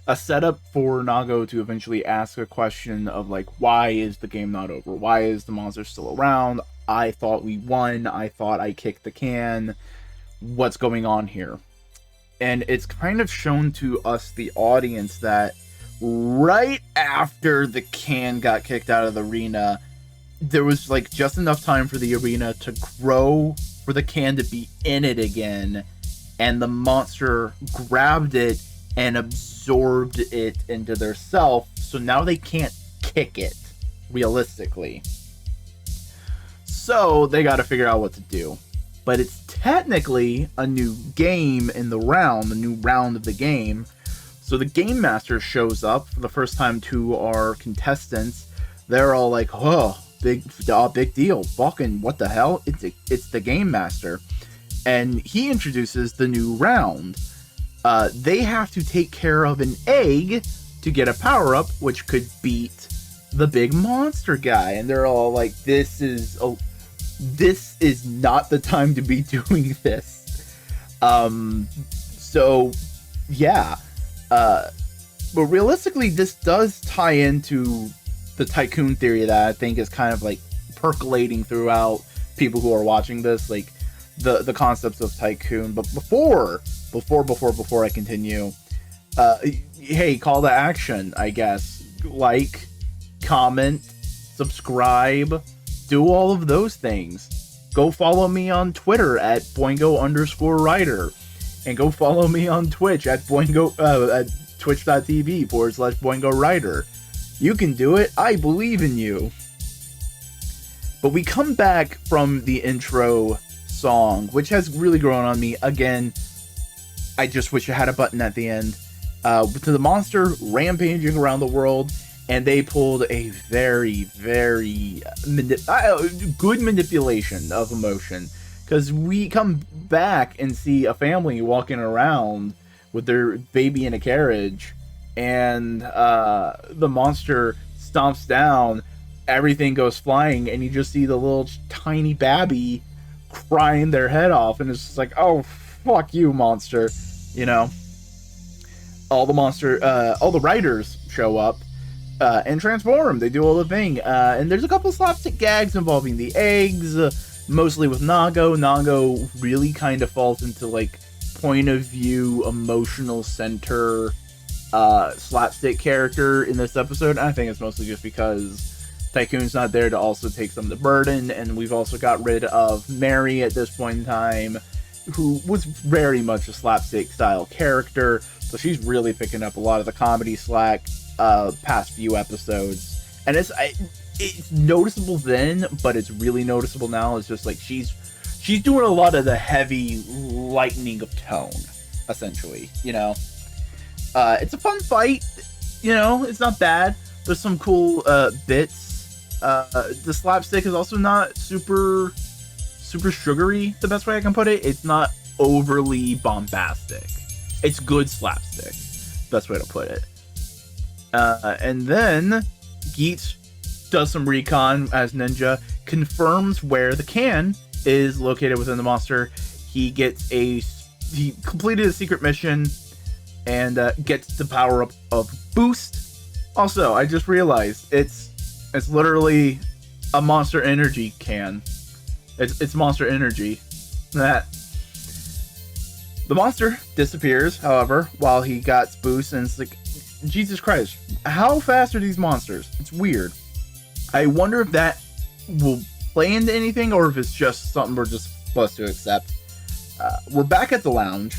a setup for Nago to eventually ask a question of like, why is the game not over? Why is the monster still around? I thought we won. I thought I kicked the can. What's going on here? And it's kind of shown to us, the audience, that right after the can got kicked out of the arena, there was like just enough time for the arena to grow, for the can to be in it again, and the monster grabbed it and absorbed it into their self, so now they can't kick it, realistically. So they gotta figure out what to do. But it's technically a new game in the round, the new round of the game. So the game master shows up for the first time to our contestants. They're all like, oh, big deal. Fucking what the hell? It's the game master. And he introduces the new round. They have to take care of an egg to get a power-up, which could beat the big monster guy. And they're all like, this is not the time to be doing this. So, yeah. But realistically, this does tie into the Tycoon theory that I think is kind of like percolating throughout people who are watching this, like the concepts of Tycoon. But before I continue, hey, call to action, I guess. Like, comment, subscribe, do all of those things. Go follow me on Twitter at Boingo_writer, and go follow me on Twitch at Boingo at twitch.tv/BoingoWriter. You can do it. I believe in you. But we come back from the intro song, which has really grown on me. Again, I just wish I had a button at the end. To the monster rampaging around the world, and they pulled a very, very good manipulation of emotion, because we come back and see a family walking around with their baby in a carriage, and the monster stomps down, everything goes flying, and you just see the little tiny babby crying their head off, and it's just like, oh, fuck you, monster. You know, all the writers show up and transform. They do all the thing, and there's a couple slapstick gags involving the eggs, mostly with Nago. Nago really kind of falls into like point of view, emotional center slapstick character in this episode. And I think it's mostly just because Tycoon's not there to also take some of the burden, and we've also got rid of Mary at this point in time, who was very much a slapstick style character, so she's really picking up a lot of the comedy slack past few episodes. And it's noticeable then, but it's really noticeable now. It's just like she's doing a lot of the heavy lightening of tone, essentially, you know. It's a fun fight, you know, it's not bad. There's some cool bits. The slapstick is also not super sugary, the best way I can put it. It's not overly bombastic. It's good slapstick, best way to put it. And then Geats does some recon as Ninja, confirms where the can is located within the monster. He completed a secret mission and gets the power up of Boost. Also, I just realized it's literally a Monster Energy can. It's Monster Energy. The monster disappears, however, while he got Boost, and it's like, Jesus Christ, how fast are these monsters? It's weird. I wonder if that will play into anything, or if it's just something we're just supposed to accept. We're back at the lounge.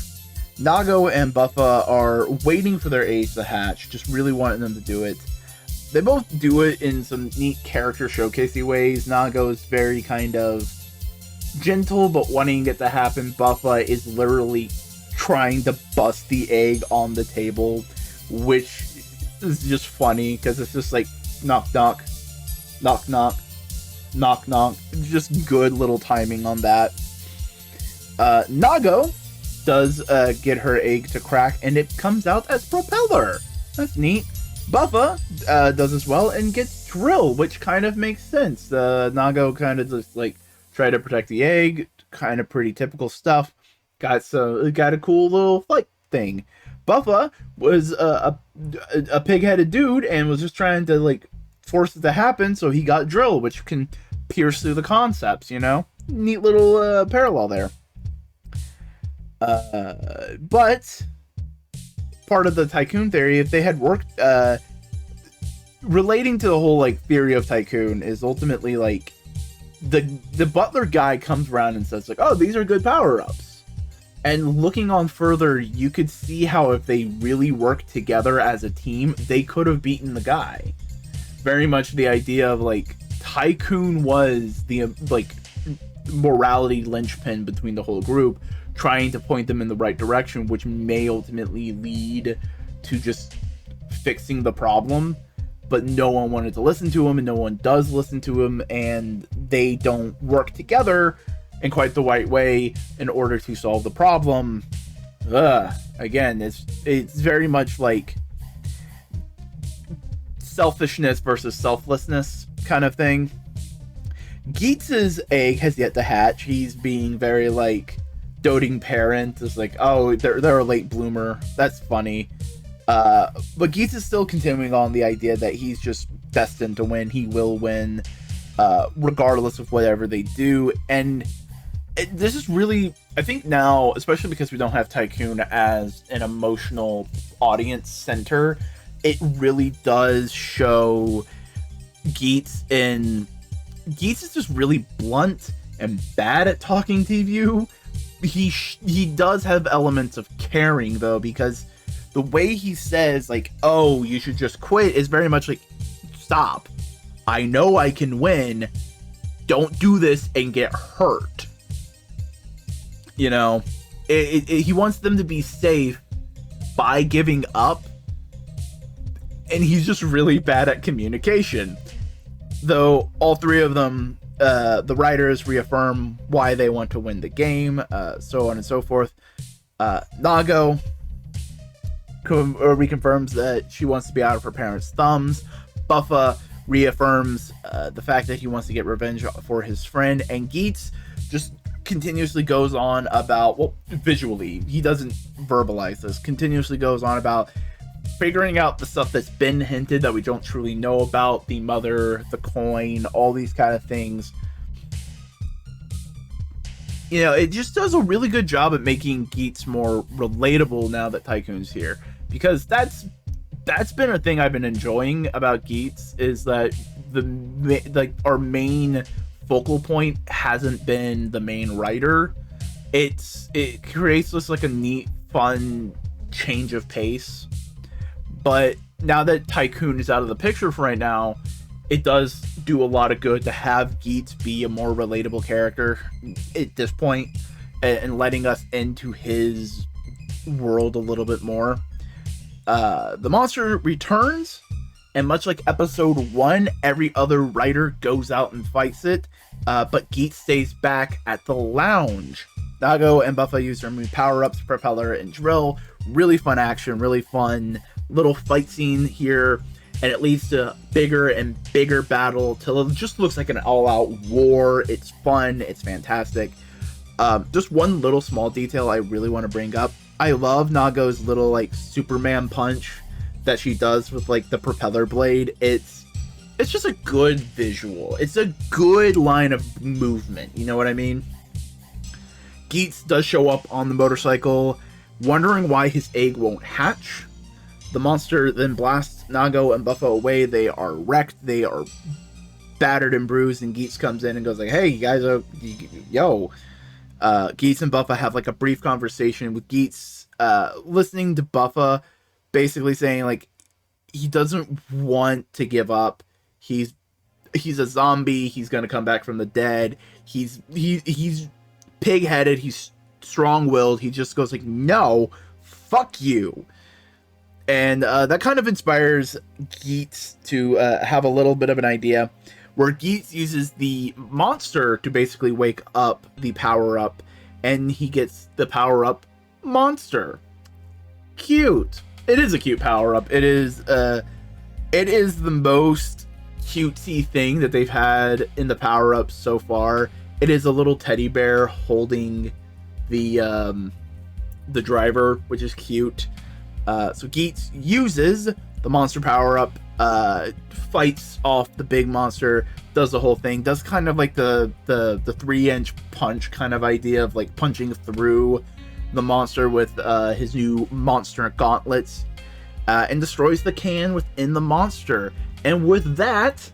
Nago and Buffa are waiting for their eggs to hatch, just really wanting them to do it. They both do it in some neat character showcasey ways. Nago is very kind of gentle, but wanting it to happen. Buffa is literally trying to bust the egg on the table, which is just funny, because it's just like, knock, knock, knock, knock, knock, knock. Just good little timing on that. Nago does get her egg to crack, and it comes out as Propeller. That's neat. Buffa does as well and gets Drill, which kind of makes sense. Nago kind of just like try to protect the egg, kind of pretty typical stuff. Got a cool little fight thing. Buffa was a pig-headed dude and was just trying to like force it to happen, so he got Drill, which can pierce through the concepts, you know? Neat little parallel there. But part of the Tycoon theory, if they had worked relating to the whole like theory of Tycoon, is ultimately like the butler guy comes around and says like, oh, these are good power-ups, and looking on further, you could see how if they really worked together as a team, they could have beaten the guy. Very much the idea of like Tycoon was the like morality linchpin between the whole group, trying to point them in the right direction, which may ultimately lead to just fixing the problem. But no one wanted to listen to him, and no one does listen to him, and they don't work together in quite the right way in order to solve the problem. Again, it's very much like selfishness versus selflessness kind of thing. Geats' egg has yet to hatch. He's being very like doting parent. It's like, oh, they're a late bloomer. That's funny. But Geats is still continuing on the idea that he's just destined to win. He will win, regardless of whatever they do. And this is really, I think now, especially because we don't have Tycoon as an emotional audience center, it really does show Geats is just really blunt and bad at talking to you. He does have elements of caring, though, because the way he says, like, oh, you should just quit, is very much like, stop. I know I can win. Don't do this and get hurt. You know, he wants them to be safe by giving up. and he's just really bad at communication. Though all three of them, the writers reaffirm why they want to win the game, so on and so forth. Nago reconfirms that she wants to be out of her parents' thumbs. Buffa reaffirms the fact that he wants to get revenge for his friend, and Geats just continuously goes on about, well, visually, he doesn't verbalize this, continuously goes on about figuring out the stuff that's been hinted that we don't truly know about, the mother, the coin, all these kind of things. You know, it just does a really good job at making Geats more relatable now that Tycoon's here, because that's been a thing I've been enjoying about Geats, is that our main focal point hasn't been the main writer. It creates this like a neat, fun change of pace. But now that Tycoon is out of the picture for right now, it does do a lot of good to have Geats be a more relatable character at this point, and letting us into his world a little bit more. The monster returns, and much like episode 1, every other writer goes out and fights it, but Geats stays back at the lounge. Nago and Buffa use their move power-ups, propeller, and drill. Really fun action, really fun little fight scene here, and it leads to bigger and bigger battle till it just looks like an all-out war. It's fun, it's fantastic. Just one little small detail I really want to bring up. I love Nago's little like Superman punch that she does with like the propeller blade. It's just a good visual. It's a good line of movement, you know what I mean? Geats does show up on the motorcycle, wondering why his egg won't hatch. The monster then blasts Nago and Buffa away. They are wrecked. They are battered and bruised, and Geats comes in and goes like, hey, you guys are... Yo. Geats and Buffa have like a brief conversation, with Geats listening to Buffa basically saying like he doesn't want to give up. He's a zombie. He's going to come back from the dead. He's pig-headed. He's strong-willed. He just goes like, no, fuck you. And that kind of inspires Geats to have a little bit of an idea, where Geats uses the monster to basically wake up the power-up, and he gets the power-up monster. Cute. It is a cute power-up. It is the most cutesy thing that they've had in the power-ups so far. It is a little teddy bear holding the driver, which is cute. So Geats uses the monster power-up, fights off the big monster, does the whole thing, does kind of like the 3-inch punch kind of idea of like punching through the monster with his new monster gauntlets, and destroys the can within the monster. And with that,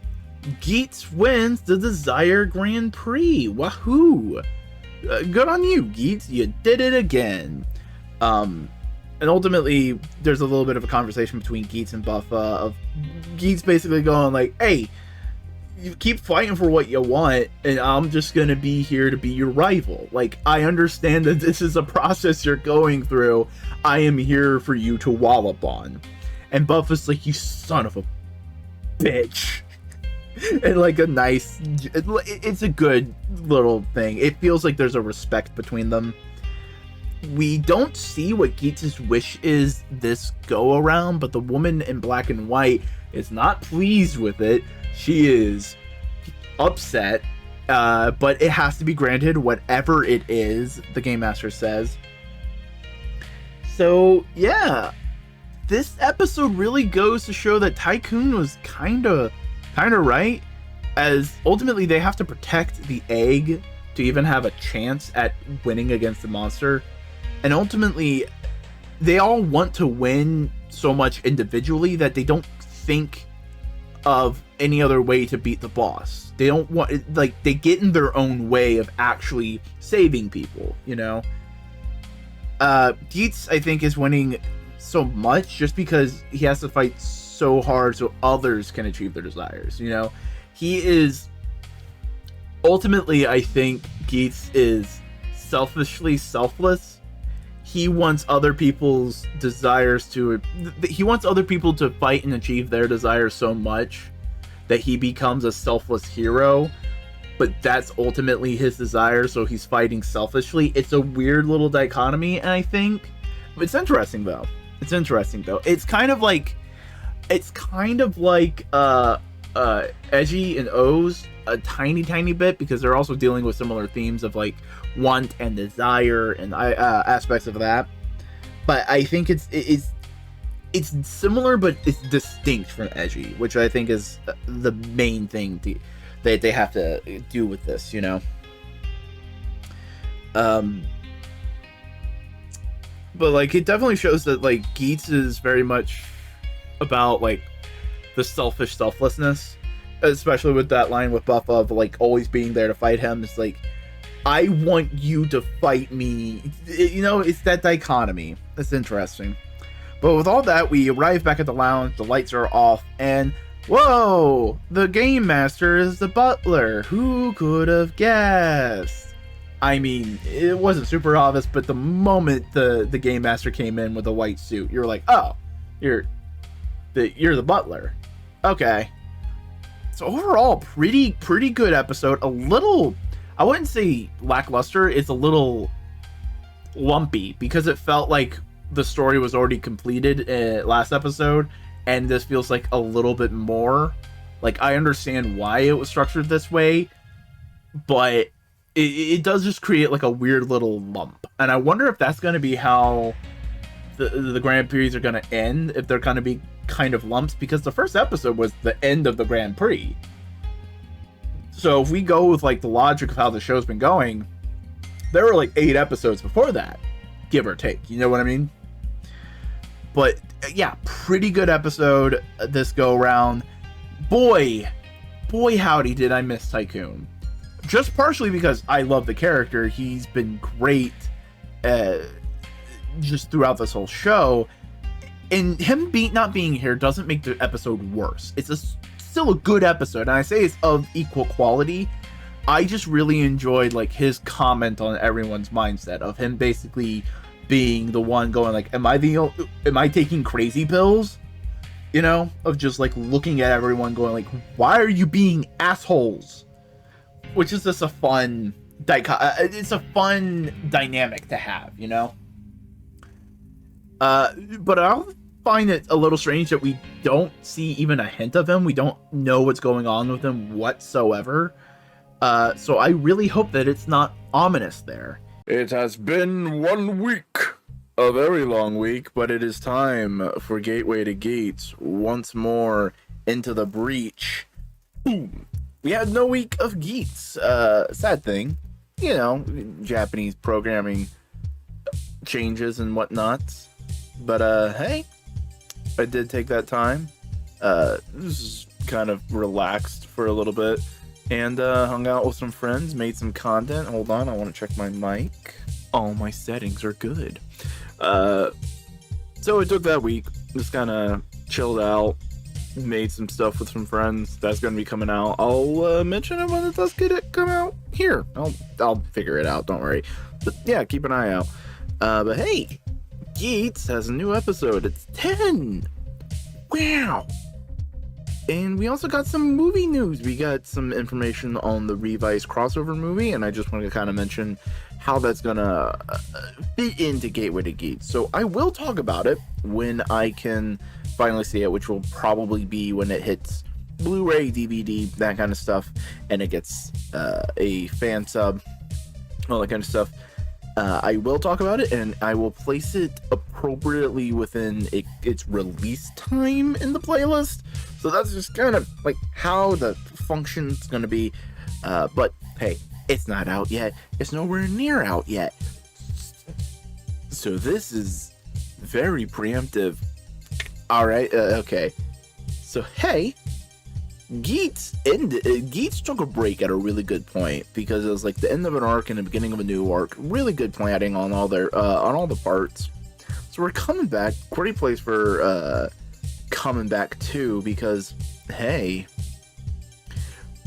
Geats wins the Desire Grand Prix. Wahoo! Good on you, Geats. You did it again. And ultimately, there's a little bit of a conversation between Geats and Buffa, of Geats basically going like, hey, you keep fighting for what you want, and I'm just going to be here to be your rival. Like, I understand that this is a process you're going through. I am here for you to wallop on. And Buffa's like, you son of a bitch. And like a nice, it's a good little thing. It feels like there's a respect between them. We don't see what Geats' wish is this go around, but the woman in black and white is not pleased with it. She is upset, but it has to be granted whatever it is, the Game Master says. So yeah, this episode really goes to show that Tycoon was kinda right, as ultimately they have to protect the egg to even have a chance at winning against the monster. And ultimately, they all want to win so much individually that they don't think of any other way to beat the boss. They don't want, like, they get in their own way of actually saving people, you know? Geats, I think, is winning so much just because he has to fight so hard so others can achieve their desires, you know? He is, ultimately, I think Geats is selfishly selfless. he wants other people's desires to he wants other people to fight and achieve their desires so much that he becomes a selfless hero, but that's ultimately his desire, so he's fighting selfishly. It's a weird little dichotomy, and I think it's interesting though. It's kind of like Edgy and O's a tiny bit, because they're also dealing with similar themes of like want and desire and aspects of that. But I think it's similar, but it's distinct from Edgy, which I think is the main thing that they have to do with this, you know. But like, it definitely shows that like Geats is very much about like the selflessness, especially with that line with Buff of like always being there to fight him. It's like, I want you to fight me, you know. It's that dichotomy. It's interesting. But with all that, we arrive back at the lounge, the lights are off, and whoa, the game master is the butler. Who could have guessed? I mean, it wasn't super obvious, but the moment the game master came in with a white suit, you're like, oh, you're the butler. Okay. So overall, pretty good episode. A little, I wouldn't say lackluster, it's a little lumpy, because it felt like the story was already completed last episode, and this feels like a little bit more. Like, I understand why it was structured this way, but it does just create like a weird little lump. And I wonder if that's going to be how the Grand Prix are going to end, if they're going to be kind of lumps, because the first episode was the end of the Grand Prix. So if we go with like the logic of how the show's been going, there were like 8 episodes before that, give or take, you know what I mean? But yeah, pretty good episode this go around. Boy howdy did I miss Tycoon. Just partially because I love the character. He's been great just throughout this whole show, and him not being here doesn't make the episode worse. It's still a good episode, and I say it's of equal quality. I just really enjoyed like his comment on everyone's mindset of him basically being the one going like, am I taking crazy pills? You know, of just like looking at everyone going like, why are you being assholes? Which is just a fun it's a fun dynamic to have, you know. But I'll find it a little strange that we don't see even a hint of him. We don't know what's going on with him whatsoever. So I really hope that it's not ominous there. It has been 1 week, a very long week, but it is time for Gateway to Geats once more into the breach. Boom. We had no week of Geats. Sad thing, you know, Japanese programming changes and whatnot. But hey, I did take that time. Just kind of relaxed for a little bit and hung out with some friends, made some content. Hold on, I want to check my mic. All my settings are good. So I took that week, just kind of chilled out, made some stuff with some friends. That's going to be coming out. I'll mention it when it does come out here. I'll figure it out, don't worry. But yeah, keep an eye out. But hey, Geats has a new episode. It's 10. Wow. And we also got some movie news. We got some information on the Revice crossover movie, and I just want to kind of mention how that's gonna fit into Gateway to Geats. So I will talk about it when I can finally see it, which will probably be when it hits Blu-ray, DVD, that kind of stuff, and it gets a fan sub, all that kind of stuff. I will talk about it, and I will place it appropriately within its release time in the playlist. So that's just kind of like how the function's gonna be. But hey, it's not out yet. It's nowhere near out yet. So this is very preemptive. All right, okay. So hey, Geats took a break at a really good point, because it was like the end of an arc and the beginning of a new arc. Really good planning on all the parts. So we're coming back. Great place for coming back too, because hey,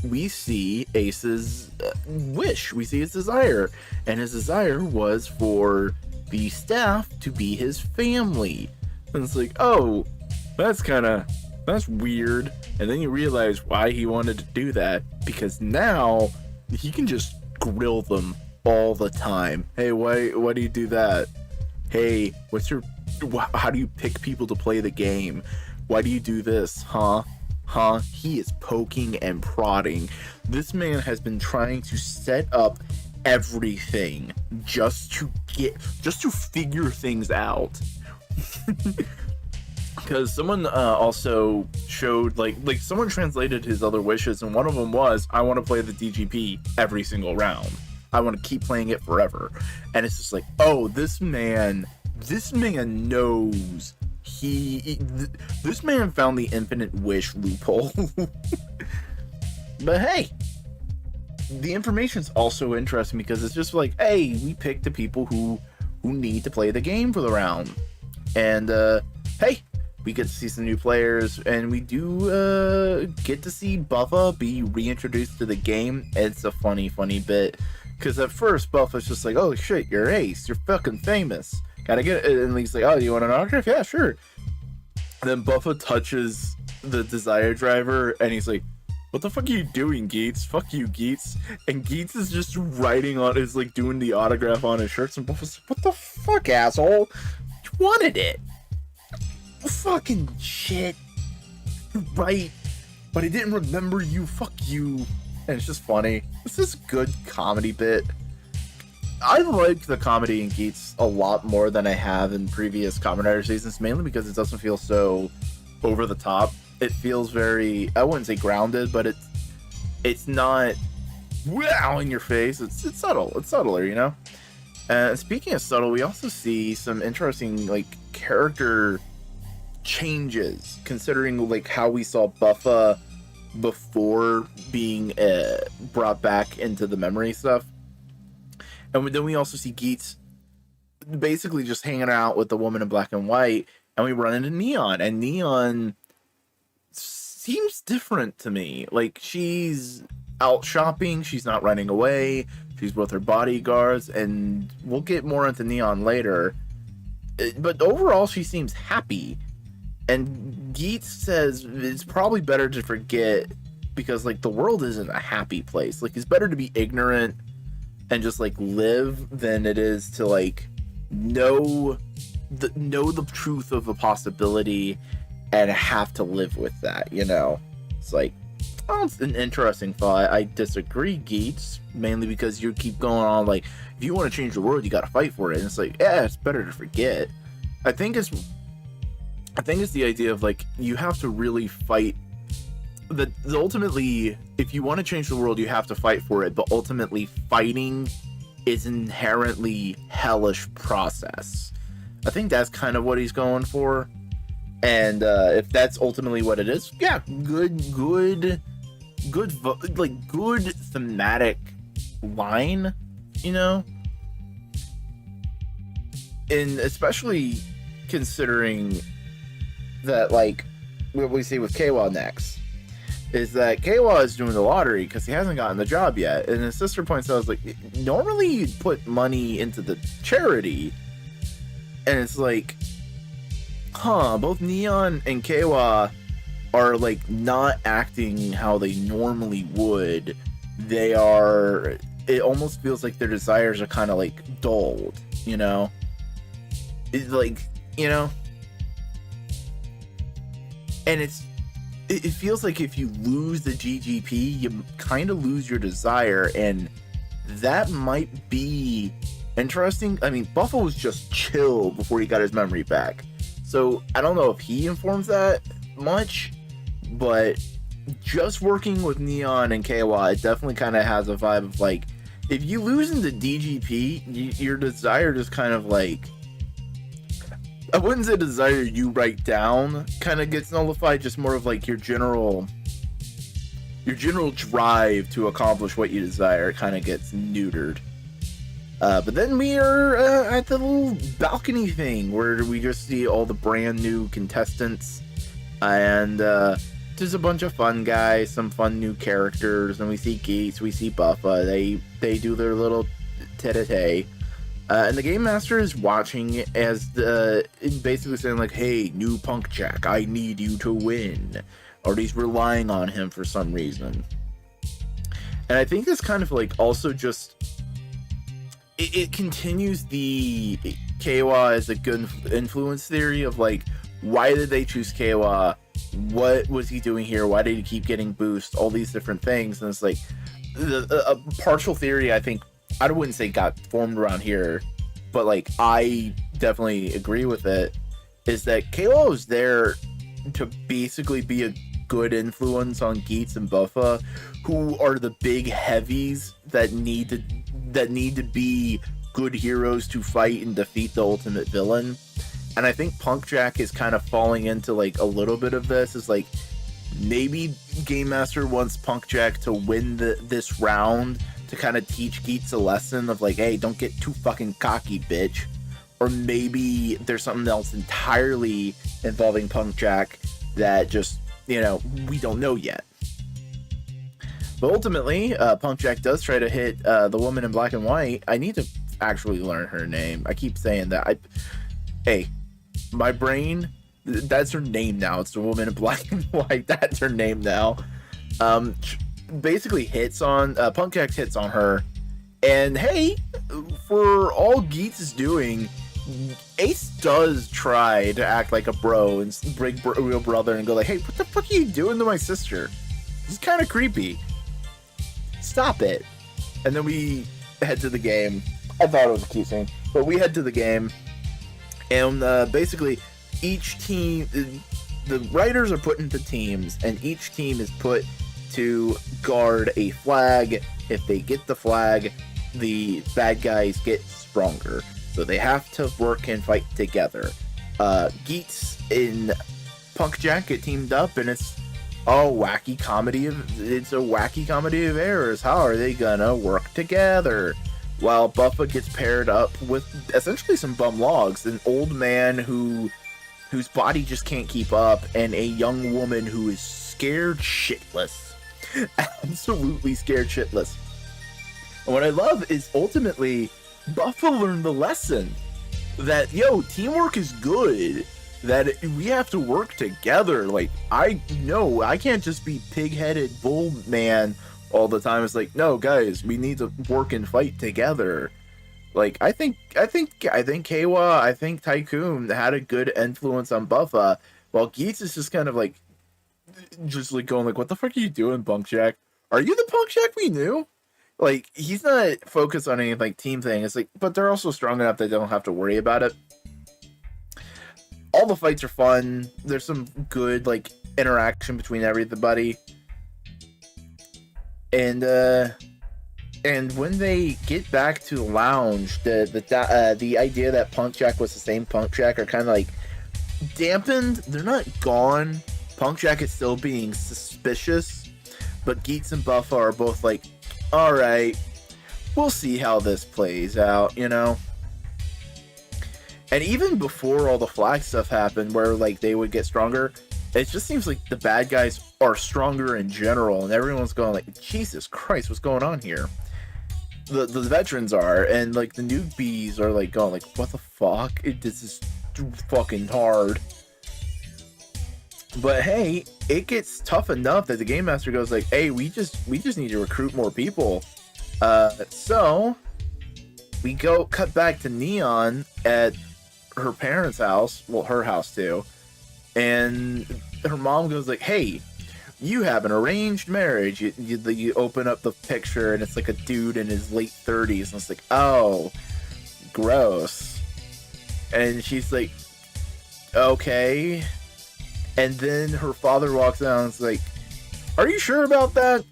we see Ace's wish. We see his desire, and his desire was for the staff to be his family. And it's like, oh, that's weird. And then you realize why he wanted to do that, because now he can just grill them all the time. Hey, why do you do that? Hey, how do you pick people to play the game? Why do you do this? Huh? He is poking and prodding. This man has been trying to set up everything just to figure things out. Because someone also showed, like someone translated his other wishes, and one of them was, I want to play the DGP every single round. I want to keep playing it forever. And it's just like, oh, this man knows. This man found the infinite wish loophole. But hey, the information's also interesting because it's just like, hey, we picked the people who need to play the game for the round. And hey, we get to see some new players, and we do get to see Buffa be reintroduced to the game. It's a funny bit, because at first Buffa's just like, oh shit, you're Ace, you're fucking famous, gotta get it. And he's like, oh, do you want an autograph? Yeah, sure. And then Buffa touches the Desire Driver, and he's like, what the fuck are you doing, Geats? Fuck you, Geats. And Geats is just writing on, is like doing the autograph on his shirts, and Buffa's like, what the fuck, asshole? You wanted it. Fucking shit. You're right. But I didn't remember you. Fuck you. And it's just funny. This is a good comedy bit. I like the comedy in Geats a lot more than I have in previous Kamen Rider seasons, mainly because it doesn't feel so over the top. It feels very, I wouldn't say grounded, but it's not wow in your face. It's subtle. It's subtler, you know? And speaking of subtle, we also see some interesting like character changes, considering like how we saw Buffa before being brought back into the memory stuff. And then we also see Geats basically just hanging out with the woman in black and white, and we run into Neon, and Neon seems different to me. Like, she's out shopping, she's not running away, she's with her bodyguards, and we'll get more into Neon later. But overall, she seems happy. And Geats says it's probably better to forget, because like the world isn't a happy place. Like, it's better to be ignorant and just like live than it is to like know the truth of a possibility and have to live with that, you know? It's like, oh, it's an interesting thought. I disagree, Geats, mainly because you keep going on like, if you want to change the world, you got to fight for it. And it's like, yeah, it's better to forget. I think it's the idea of like, you have to really fight. That ultimately, if you want to change the world, you have to fight for it. But ultimately, fighting is inherently hellish process. I think that's kind of what he's going for. And if that's ultimately what it is, yeah, good thematic line, you know. And especially considering that, like, what we see with Keiwa next is that Keiwa is doing the lottery because he hasn't gotten the job yet. And his sister points out, like, normally you'd put money into the charity. And it's like, both Neon and Keiwa are, like, not acting how they normally would. It almost feels like their desires are kind of, like, dulled, you know? It's like, you know? And it feels like if you lose the GGP, you kind of lose your desire, and that might be interesting. I mean, Buffa was just chill before he got his memory back, so I don't know if he informs that much, but just working with Neon and KY, it definitely kind of has a vibe of like, if you lose in the DGP, your desire just kind of like, I wouldn't say desire you write down kind of gets nullified, just more of like your general drive to accomplish what you desire kind of gets neutered. But then we are at the little balcony thing where we just see all the brand new contestants, and there's a bunch of fun guys, some fun new characters, and we see Geats, we see Buffa. They do their little tete-a-tete. And the game master is watching as basically saying like, "Hey, new Punk Jack, I need you to win," or he's relying on him for some reason. And I think this kind of like also just it continues the Keiwa as a good influence theory of like, why did they choose Keiwa? What was he doing here? Why did he keep getting boost? All these different things. And it's like a partial theory, I think, I wouldn't say got formed around here, but like I definitely agree with it, is that Keiwa was there to basically be a good influence on Geats and Buffa, who are the big heavies that need to be good heroes to fight and defeat the ultimate villain. And I think Punk Jack is kind of falling into like a little bit of this. Is like, maybe Game Master wants Punk Jack to win this round to kind of teach Geats a lesson of like, hey, don't get too fucking cocky, bitch. Or maybe there's something else entirely involving Punk Jack that just, you know, we don't know yet. But ultimately, Punk Jack does try to hit the woman in black and white. I need to actually learn her name. I keep saying that. Hey, my brain, that's her name now. It's the woman in black and white. That's her name now. Basically hits on, Punk Jack hits on her. And hey, for all Geats is doing, Ace does try to act like a bro and bring real brother and go like, hey, what the fuck are you doing to my sister? This is kind of creepy. Stop it. And then we head to the game. I thought it was a cute scene, but we head to the game, and basically each team, the writers are put into teams, and each team is put to guard a flag. If they get the flag, the bad guys get stronger, so they have to work and fight together. Geats and Punk Jack get teamed up, and it's a wacky comedy of errors. How are they gonna work together? While Buffa gets paired up with essentially some bum logs, an old man whose body just can't keep up, and a young woman who is scared shitless. Absolutely scared shitless. And what I love is ultimately Buffa learned the lesson that, yo, teamwork is good, that we have to work together. Like, I know I can't just be pig-headed bull man all the time. It's like, no, guys, we need to work and fight together. Like, I think Keiwa, I think Tycoon had a good influence on Buffa, while Geats is just kind of like, just like going like, what the fuck are you doing, Punk Jack? Are you the Punk Jack we knew? Like, he's not focused on any like team thing. It's like, but they're also strong enough that they don't have to worry about it. All the fights are fun. There's some good like interaction between everybody. And when they get back to the lounge, the idea that Punk Jack was the same Punk Jack are kind of like dampened. They're not gone. Punk Jack is still being suspicious, but Geats and Buffa are both like, all right, we'll see how this plays out, you know? And even before all the flag stuff happened, where like they would get stronger, it just seems like the bad guys are stronger in general, and everyone's going like, Jesus Christ, what's going on here? The veterans are, and like the newbies are like going like, what the fuck? This is fucking hard. But hey, it gets tough enough that the game master goes like, hey, we just need to recruit more people. So we cut back to Neon at her parents' house, well, her house too, and her mom goes like, hey, you have an arranged marriage. You open up the picture and it's like a dude in his late 30s, and it's like, oh, gross. And she's like, okay. And then her father walks out and is like, are you sure about that?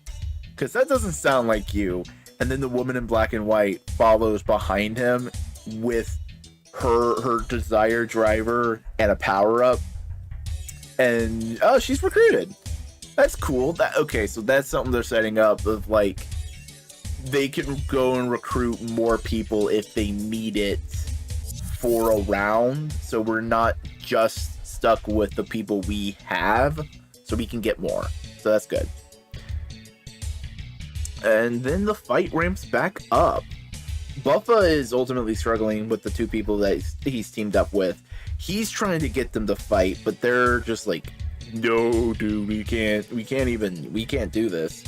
Because that doesn't sound like you. And then the woman in black and white follows behind him with her desire driver and a power-up. And, oh, she's recruited. That's cool. Okay, so that's something they're setting up of, like, they can go and recruit more people if they need it for a round. So we're not just stuck with the people we have, so we can get more. So that's good. And then the fight ramps back up. Buffa is ultimately struggling with the two people that he's teamed up with. He's trying to get them to fight, but they're just like, no, dude, we can't do this.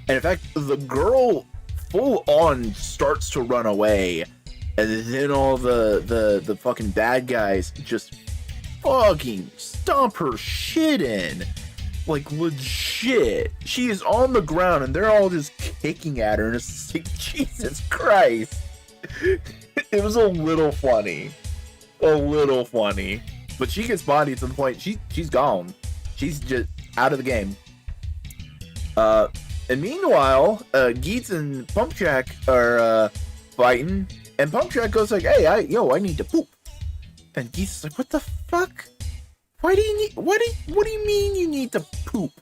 And in fact, the girl full on starts to run away, and then all the fucking bad guys just fucking stomp her shit in. Like, legit. She is on the ground, and they're all just kicking at her, and it's like, Jesus Christ. It was a little funny. But she gets bodied to the point, she's gone. She's just out of the game. And meanwhile, Geats and Pumpjack are fighting, and Pumpjack goes like, hey, I need to poop. And Geats is like, what the fuck? What do you mean you need to poop?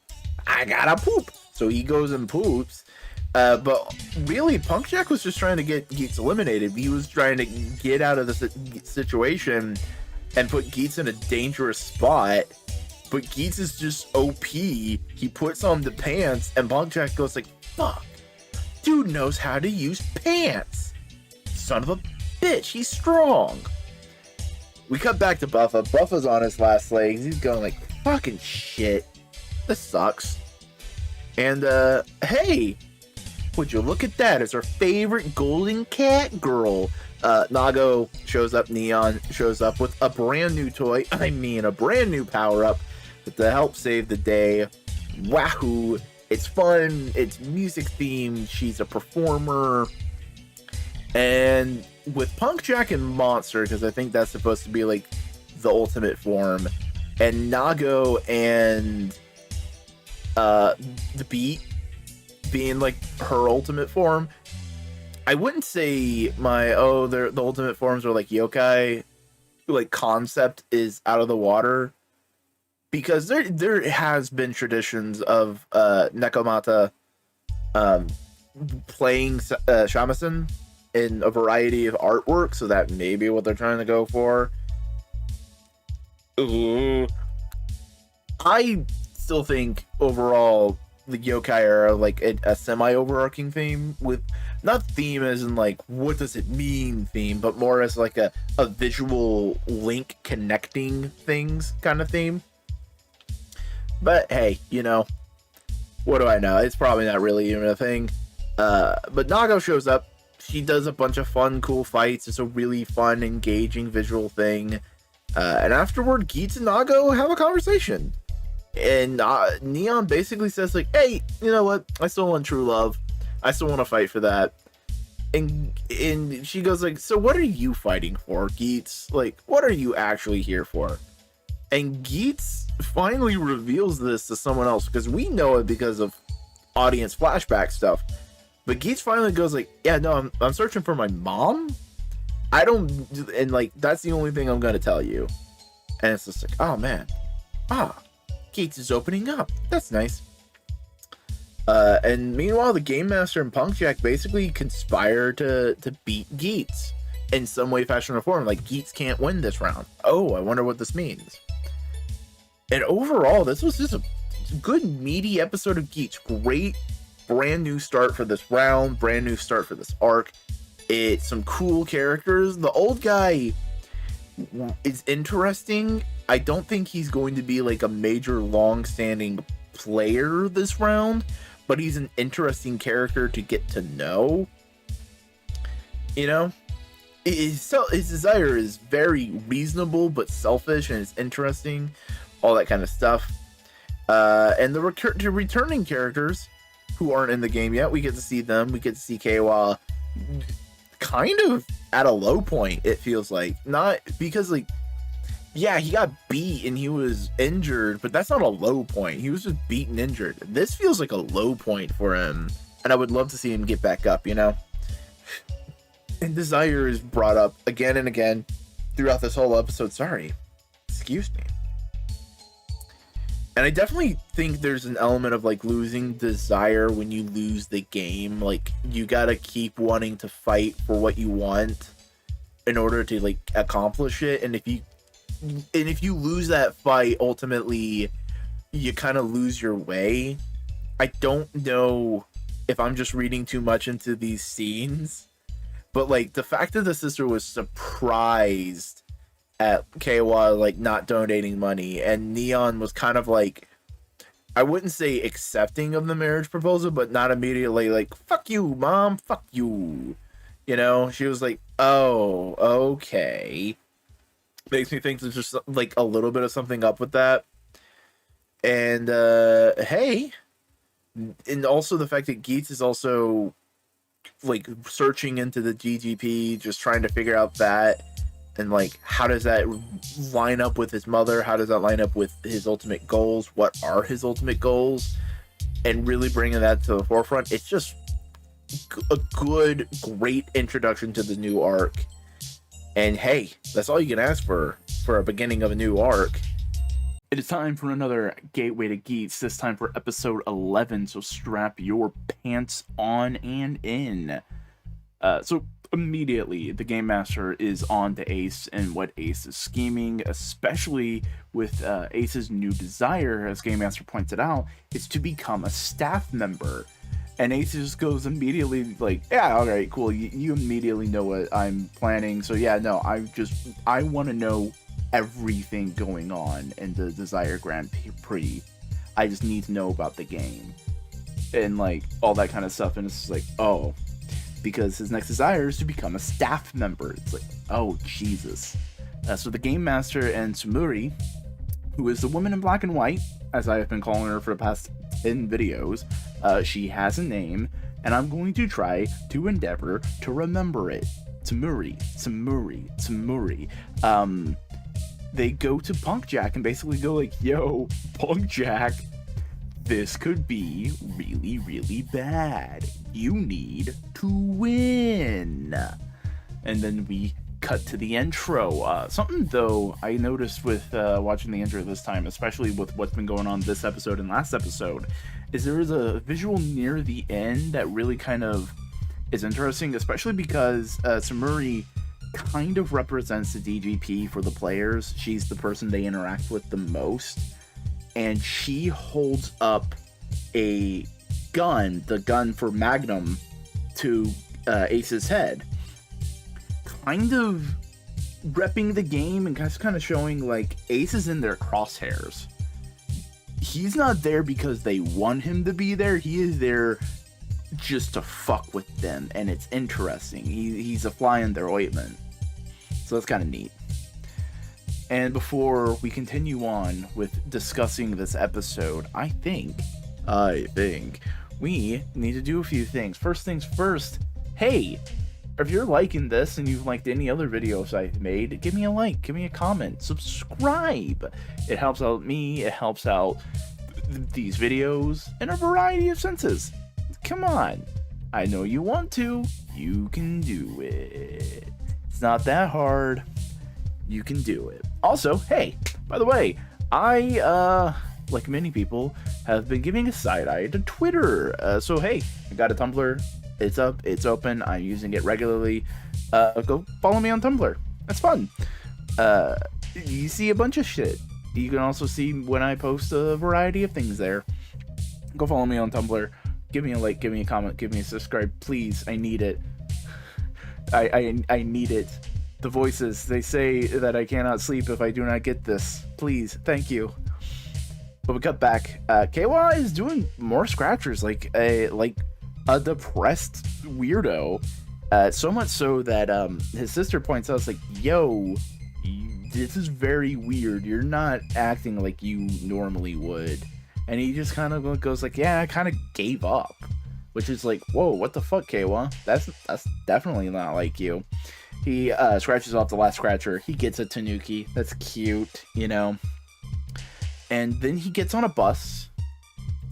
I gotta poop. So he goes and poops. But really, Pumpjack was just trying to get Geats eliminated. He was trying to get out of the situation and put Geats in a dangerous spot. But Geats is just OP. He puts on the pants, and Pumpjack goes like, fuck. Dude knows how to use pants. Son of a bitch, he's strong. We cut back to Buffa. Buffa's on his last legs. He's going like, fucking shit. This sucks. And, hey, would you look at that? It's our favorite golden cat girl. Nago shows up, Neon shows up with a brand new toy. I mean, a brand new power-up to help save the day. Wahoo. It's fun. It's music themed. She's a performer. And with Pumpjack and Monster, because I think that's supposed to be like the ultimate form, and Nago and the Beat being like her ultimate form, I wouldn't say the ultimate forms are like yokai like concept is out of the water, because there has been traditions of Nekomata playing shamisen in a variety of artwork, so that may be what they're trying to go for. I still think overall the yokai are like a semi-overarching theme, with not theme as in like what does it mean theme, but more as like a visual link connecting things kind of theme. But hey, you know, what do I know? It's probably not really even a thing. But Nago shows up. She does a bunch of fun, cool fights. It's a really fun, engaging visual thing. And afterward, Geats and Nago have a conversation. And Neon basically says, like, hey, you know what? I still want true love. I still want to fight for that. And she goes, like, so what are you fighting for, Geats? Like, what are you actually here for? And Geats finally reveals this to someone else, because we know it because of audience flashback stuff. But Geats finally goes like, yeah, no, I'm searching for my mom. And like, that's the only thing I'm going to tell you. And it's just like, oh man. Geats is opening up. That's nice. And meanwhile, the Game Master and Pumpjack basically conspire to beat Geats in some way, fashion, or form. Like, Geats can't win this round. Oh, I wonder what this means. And overall, this was just a good, meaty episode of Geats. Great brand new start for this round, brand new start for this arc. It's some cool characters. The old guy is interesting. I don't think he's going to be like a major long-standing player this round, but he's an interesting character to get to know. You know, his desire is very reasonable but selfish, and it's interesting, all that kind of stuff. And the returning characters who aren't in the game yet, we get to see them. We get to see Keiwa kind of at a low point, it feels like. Not because, like, yeah, he got beat and he was injured, but that's not a low point. He was just beat and injured. This feels like a low point for him, and I would love to see him get back up, you know? And desire is brought up again and again throughout this whole episode. Sorry. Excuse me. And I definitely think there's an element of like losing desire when you lose the game. Like, you gotta keep wanting to fight for what you want in order to like accomplish it. And if you lose that fight, ultimately you kind of lose your way. I don't know if I'm just reading too much into these scenes, But like the fact that the sister was surprised at Keiwa like not donating money, and Neon was kind of like, I wouldn't say accepting of the marriage proposal, but not immediately like, fuck you, mom, fuck you. You know, she was like, oh, okay. Makes me think there's just like a little bit of something up with that. And hey, and also the fact that Geats is also like searching into the GGP, just trying to figure out that, and like how does that line up with his mother? How does that line up with his ultimate goals? What are his ultimate goals? And really bringing that to the forefront. It's just a good, great introduction to the new arc. And hey, that's all you can ask for a beginning of a new arc. It is time for another Gateway to Geats, this time for episode 11, so strap your pants on and in. So immediately, the Game Master is on to Ace and what Ace is scheming, especially with Ace's new desire, as Game Master pointed out, is to become a staff member. And Ace just goes immediately like, yeah, alright, cool, you immediately know what I'm planning, so yeah, no, I want to know everything going on in the Desire Grand Prix. I just need to know about the game. And like, all that kind of stuff, and it's just like, oh, because his next desire is to become a staff member. It's like, oh, Jesus. So the Game Master and Tsumuri, who is the woman in black and white, as I have been calling her for the past 10 videos, she has a name, and I'm going to try to endeavor to remember it. Tsumuri. They go to Punk Jack and basically go like, yo, Punk Jack, this could be really, really bad. You need to win. And then we cut to the intro. Something, though, I noticed with watching the intro this time, especially with what's been going on this episode and last episode, is there is a visual near the end that really kind of is interesting, especially because Tsumuri kind of represents the DGP for the players. She's the person they interact with the most, and she holds up a gun, the gun for Magnum, to Ace's head, kind of repping the game and kind of showing like Ace is in their crosshairs. He's not there because they want him to be there. He is there just to fuck with them, and it's interesting. He's a fly in their ointment, so that's kind of neat. And before we continue on with discussing this episode, I think we need to do a few things. First things first, hey, if you're liking this and you've liked any other videos I've made, give me a like, give me a comment, subscribe. It helps out me, it helps out these videos in a variety of senses. Come on, I know you want to, you can do it. It's not that hard, you can do it. Also, hey, by the way, I, like many people, have been giving a side-eye to Twitter. So hey, I got a Tumblr, it's up, it's open, I'm using it regularly. Go follow me on Tumblr, that's fun. You see a bunch of shit. You can also see when I post a variety of things there. Go follow me on Tumblr. Give me a like, give me a comment, give me a subscribe, please. I need it. I need it. The voices, they say that I cannot sleep if I do not get this. Please, thank you. But we cut back. KY is doing more scratchers, like a depressed weirdo. So much so that his sister points out, like, yo, this is very weird. You're not acting like you normally would. And he just kind of goes like, yeah, I kind of gave up. Which is like, whoa, what the fuck, Keiwa? That's definitely not like you. He scratches off the last scratcher. He gets a Tanuki. That's cute, you know. And then he gets on a bus.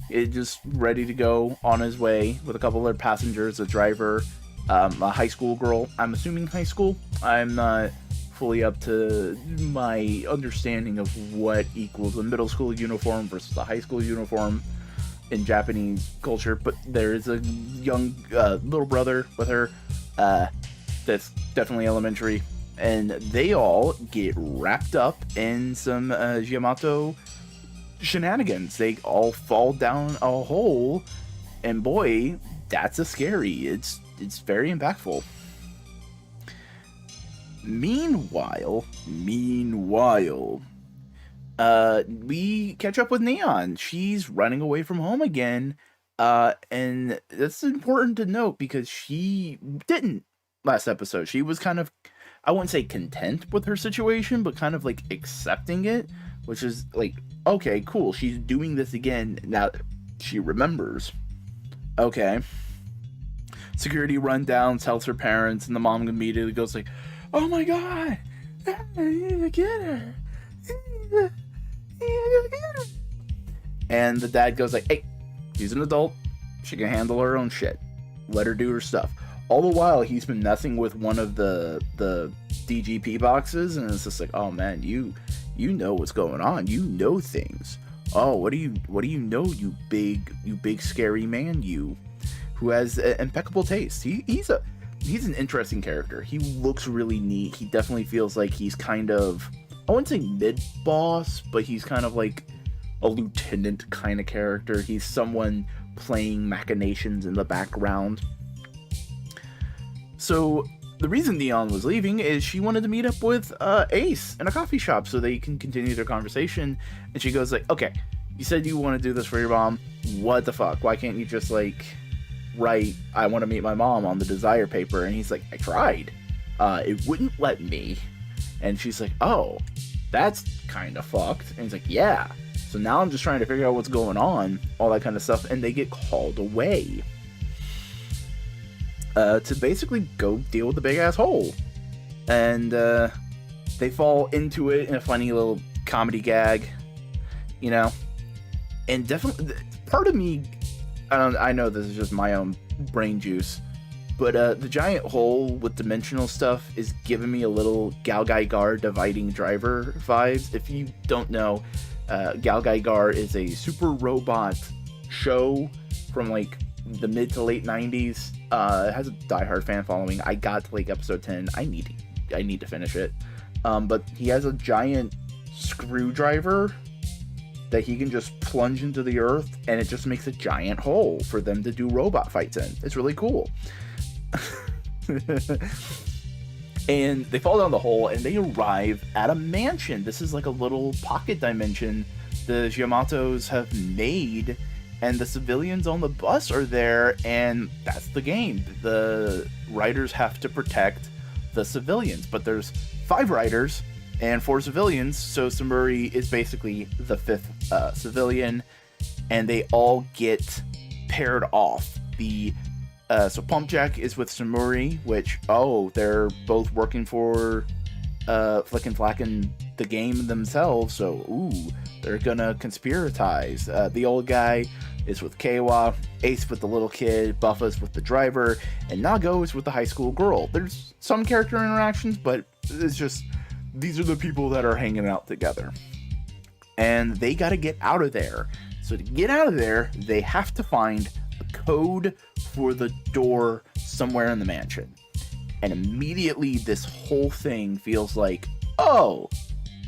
It's just ready to go on his way with a couple other passengers, a driver, a high school girl. I'm assuming high school. I'm not fully up to my understanding of what equals a middle school uniform versus a high school uniform in Japanese culture, but there is a young little brother with her that's definitely elementary, and they all get wrapped up in some Yamato shenanigans. They all fall down a hole, and boy, that's a scary. It's very impactful. Meanwhile, we catch up with Neon. She's running away from home again. And that's important to note because she didn't last episode. She was kind of, I wouldn't say content with her situation, but kind of like accepting it, which is like, okay, cool. She's doing this again now that she remembers. Okay. Security rundown tells her parents, and the mom immediately goes like, "Oh my god, I need to get her. I need to get her." And the dad goes like, "Hey, she's an adult. She can handle her own shit. Let her do her stuff." All the while, he's been messing with one of the DGP boxes, and it's just like, "Oh man, you know what's going on. You know things. Oh, what do you know, you big scary man, you who has impeccable taste." He's an interesting character. He looks really neat. He definitely feels like he's kind of, I wouldn't say mid-boss, but he's kind of like a lieutenant kind of character. He's someone playing machinations in the background. So the reason Neon was leaving is she wanted to meet up with Ace in a coffee shop so they can continue their conversation. And she goes like, "Okay, you said you want to do this for your mom. What the fuck? Why can't you just like write, 'I want to meet my mom' on the desire paper?" And he's like, "I tried. It wouldn't let me." And she's like, "Oh, that's kind of fucked." And he's like, "Yeah. So now I'm just trying to figure out what's going on," all that kind of stuff. And they get called away to basically go deal with the big ass hole. And they fall into it in a funny little comedy gag, you know. And definitely, part of me, I know this is just my own brain juice, but the giant hole with dimensional stuff is giving me a little Gal dividing driver vibes. If you don't know, Gal is a super robot show from like the mid to late 90s. It has a diehard fan following. I got to like episode 10. I need to finish it. But he has a giant screwdriver that he can just plunge into the earth, and it just makes a giant hole for them to do robot fights in. It's really cool. And they fall down the hole, and they arrive at a mansion. This is like a little pocket dimension the Yamatos have made, and the civilians on the bus are there, and that's the game. The riders have to protect the civilians, but there's 5 riders and 4 civilians, so Samuri is basically the 5th civilian, and they all get paired off. So Pumpjack is with Samuri, which, they're both working for Flick and Flacken the game themselves, so they're gonna conspiratize. The old guy is with Keiwa, Ace with the little kid, Buffa's with the driver, and Nago is with the high school girl. There's some character interactions, but it's just, these are the people that are hanging out together. And they gotta get out of there. So to get out of there, they have to find a code for the door somewhere in the mansion. And immediately this whole thing feels like,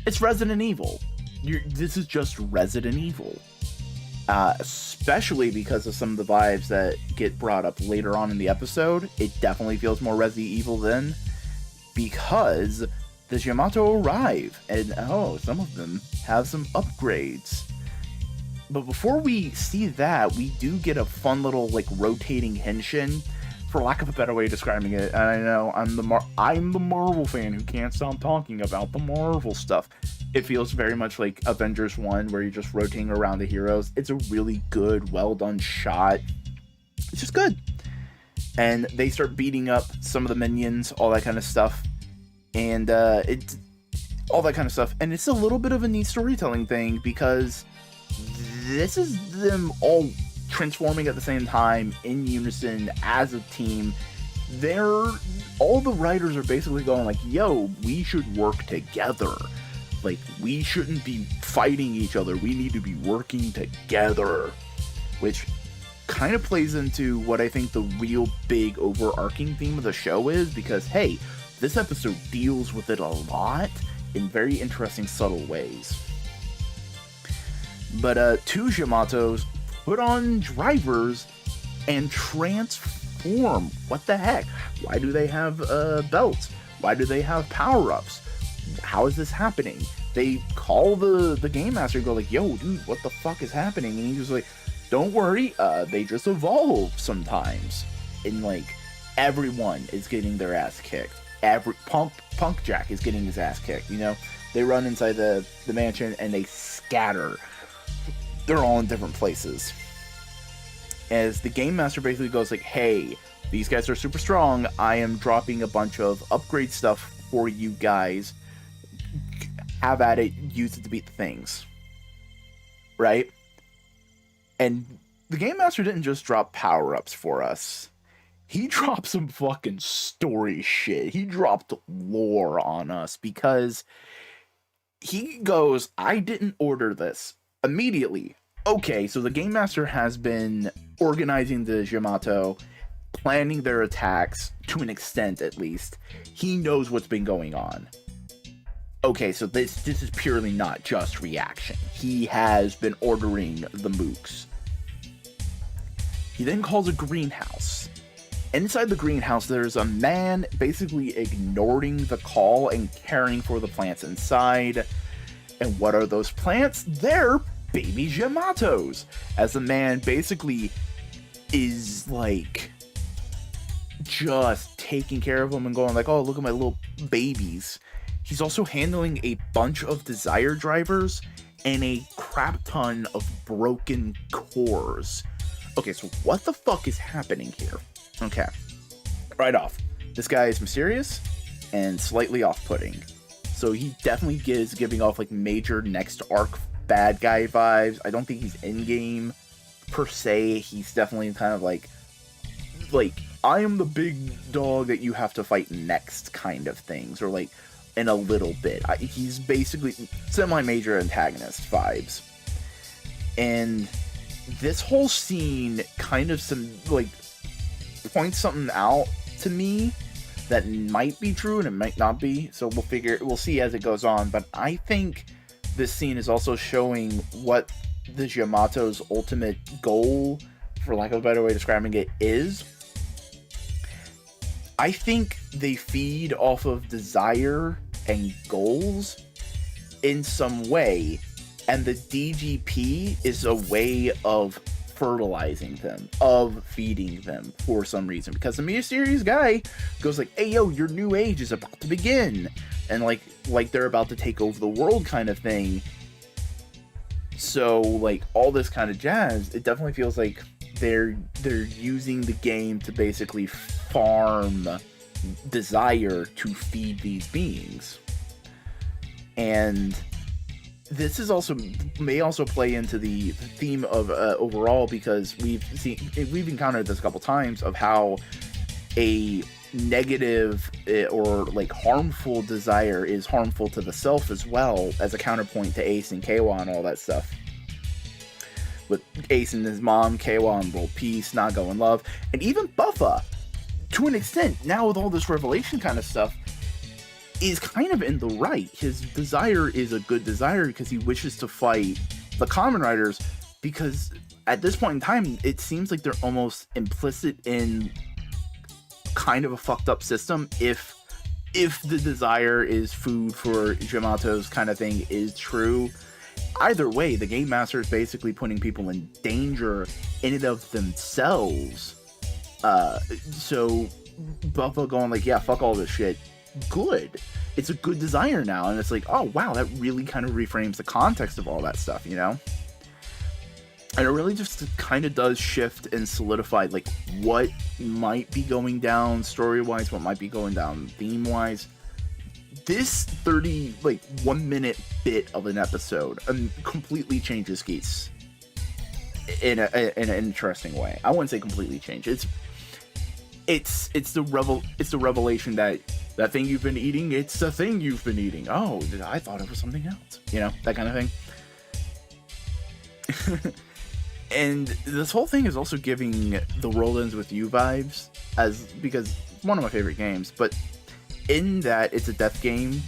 it's Resident Evil. This is just Resident Evil. Especially because of some of the vibes that get brought up later on in the episode. It definitely feels more Resident Evil then, because the Yamato arrive, and some of them have some upgrades. But before we see that, we do get a fun little like rotating henshin, for lack of a better way of describing it. And I know I'm the Marvel fan who can't stop talking about the Marvel stuff. It feels very much like Avengers 1, where you're just rotating around the heroes. It's a really good, well done shot. It's just good. And they start beating up some of the minions, all that kind of stuff. And all that kind of stuff. And it's a little bit of a neat storytelling thing, because this is them all transforming at the same time in unison as a team. All the writers are basically going like, yo, we should work together. Like, we shouldn't be fighting each other. We need to be working together. Which kind of plays into what I think the real big overarching theme of the show is, because, hey, this episode deals with it a lot in very interesting, subtle ways. But 2 Yamatos put on drivers and transform. What the heck? Why do they have belts? Why do they have power-ups? How is this happening? They call the game master and go like, yo, dude, what the fuck is happening? And he's just like, don't worry, they just evolve sometimes. And like, everyone is getting their ass kicked. Every Punk Jack is getting his ass kicked, you know? They run inside the mansion and they scatter. They're all in different places. As the game master basically goes like, hey, these guys are super strong. I am dropping a bunch of upgrade stuff for you guys. Have at it, use it to beat the things. Right? And the game master didn't just drop power-ups for us. He dropped some fucking story shit. He dropped lore on us because he goes, I didn't order this. Immediately. Okay, so the game master has been organizing the Yamato, planning their attacks to an extent at least. He knows what's been going on. Okay, so this is purely not just reaction. He has been ordering the mooks. He then calls a greenhouse. Inside the greenhouse, there's a man basically ignoring the call and caring for the plants inside. And what are those plants? They're baby Yamatos. As the man basically is like just taking care of them and going like, oh, look at my little babies. He's also handling a bunch of desire drivers and a crap ton of broken cores. Okay, so what the fuck is happening here? Okay, right off, this guy is mysterious and slightly off-putting. So he definitely is giving off like major next arc bad guy vibes. I don't think he's in-game per se. He's definitely kind of like I am the big dog that you have to fight next kind of things, or like in a little bit. He's basically semi-major antagonist vibes. And this whole scene kind of points something out to me that might be true and it might not be. So we'll see as it goes on. But I think this scene is also showing what the Yamato's ultimate goal, for lack of a better way of describing it, is. I think they feed off of desire and goals in some way, and the DGP is a way of fertilizing them, of feeding them for some reason, because the mysterious guy goes like, hey yo, your new age is about to begin, and like they're about to take over the world kind of thing. So like all this kind of jazz, it definitely feels like they're using the game to basically farm desire to feed these beings. And this is may also play into the theme of overall, because we've encountered this a couple times of how a negative or like harmful desire is harmful to the self as well, as a counterpoint to Ace and Keiwa and all that stuff. With Ace and his mom, Keiwa and World Peace, Nago and Love, and even Buffa, to an extent, now with all this revelation kind of stuff, is kind of in the right. His desire is a good desire because he wishes to fight the Kamen Riders, because at this point in time, it seems like they're almost implicit in kind of a fucked up system. If the desire is food for Yamato's kind of thing is true, either way, the game master is basically putting people in danger in and of themselves. So Buffa going like, yeah, fuck all this shit. Good. It's a good desire now, and it's like, oh wow, that really kind of reframes the context of all that stuff, you know? And it really just kind of does shift and solidify like what might be going down story-wise, what might be going down theme-wise. This 1 minute bit of an episode completely changes Geats in an interesting way. I wouldn't say completely change. It's the revelation that thing you've been eating, it's the thing you've been eating. Oh, I thought it was something else. You know, that kind of thing. And this whole thing is also giving the World Ends With You vibes, because it's one of my favorite games, but in that it's a death game,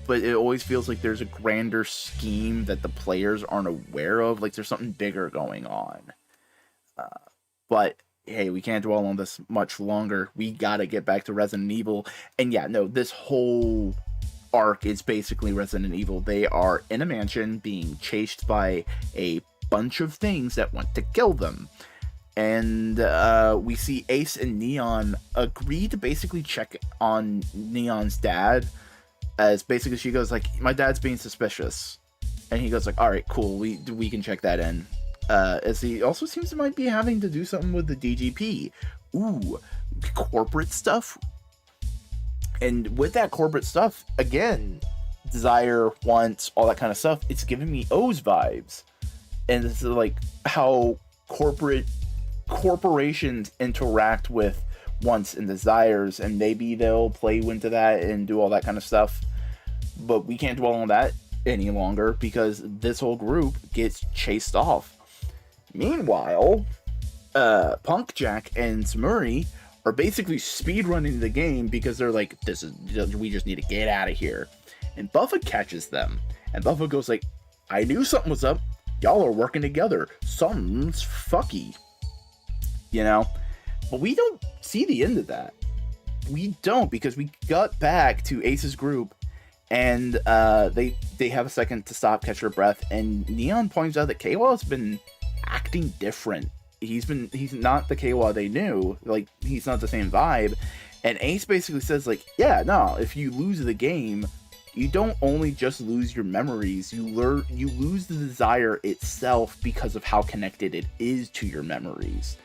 but it always feels like there's a grander scheme that the players aren't aware of, like there's something bigger going on. But hey, we can't dwell on this much longer. We gotta get back to Resident Evil. And yeah, no, this whole arc is basically Resident Evil. They are in a mansion being chased by a bunch of things that want to kill them. And we see Ace and Neon agree to basically check on Neon's dad, as basically she goes like, my dad's being suspicious. And he goes like, all right, cool, we can check that in. As he also seems to might be having to do something with the DGP. Ooh, corporate stuff. And with that corporate stuff, again, desire, wants, all that kind of stuff, it's giving me O's vibes. And it's like how corporations interact with wants and desires, and maybe they'll play into that and do all that kind of stuff. But we can't dwell on that any longer because this whole group gets chased off. Meanwhile, Punk, Jack, and Samuri are basically speedrunning the game because they're like, we just need to get out of here. And Buffa catches them, and Buffa goes like, I knew something was up. Y'all are working together. Something's fucky. You know? But we don't see the end of that. We don't, because we got back to Ace's group, and they have a second to stop, catch their breath, and Neon points out that Keiwa has been acting different. He's not the Keiwa they knew. Like, he's not the same vibe. And Ace basically says, like, yeah, no, if you lose the game, you don't only just lose your memories, you lose the desire itself because of how connected it is to your memories.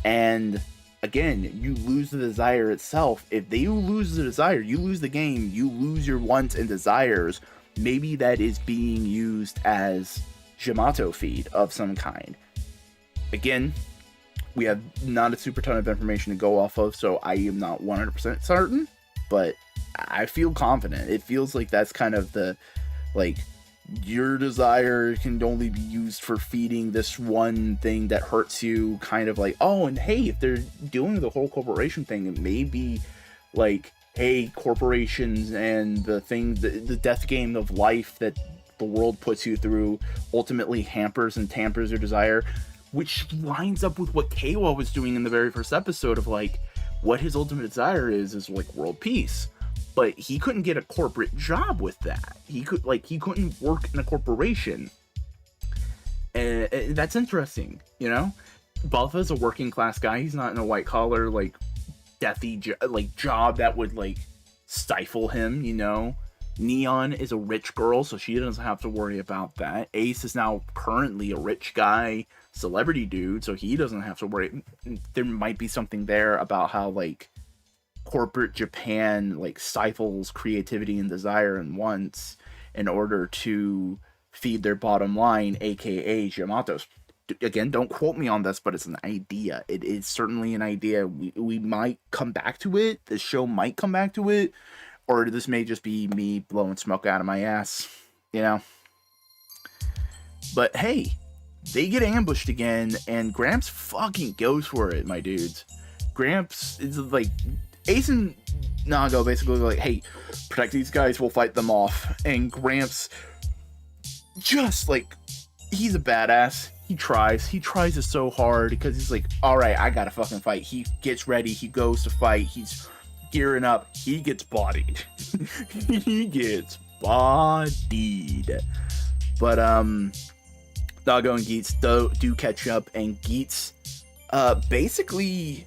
And again, you lose the desire itself. If you lose the desire, you lose the game, you lose your wants and desires. Maybe that is being used as Yamato feed of some kind. Again, we have not a super ton of information to go off of, so I am not 100% certain, but I feel confident. It feels like that's kind of the, like, your desire can only be used for feeding this one thing that hurts you, kind of like, oh, and hey, if they're doing the whole corporation thing, it may be like, hey, corporations and the thing, the death game of life that the world puts you through ultimately hampers and tampers your desire, which lines up with what Keiwa was doing in the very first episode of, like, what his ultimate desire is like world peace. But he couldn't get a corporate job with that. He couldn't work in a corporation. And that's interesting, you know? Buffa's a working class guy. He's not in a white collar, like, deathy job that would, like, stifle him, you know? Neon is a rich girl, so she doesn't have to worry about that. Ace is now currently a rich guy, celebrity dude, so he doesn't have to worry. There might be something there about how, like, corporate Japan, like, stifles creativity and desire and wants in order to feed their bottom line, aka Yamato's. Again, don't quote me on this, but it's an idea. It is certainly an idea. We might come back to it. The show might come back to it. Or this may just be me blowing smoke out of my ass, you know? But hey, they get ambushed again, and Gramps fucking goes for it, my dudes. Gramps is like, Ace and Nago basically like, hey, protect these guys, we'll fight them off. And Gramps, just like, he's a badass. He tries it so hard because he's like, alright, I gotta fucking fight. He gets ready, he goes to fight, he's gearing up, he gets bodied. He gets bodied. But Nago and Geats do catch up, and Geats basically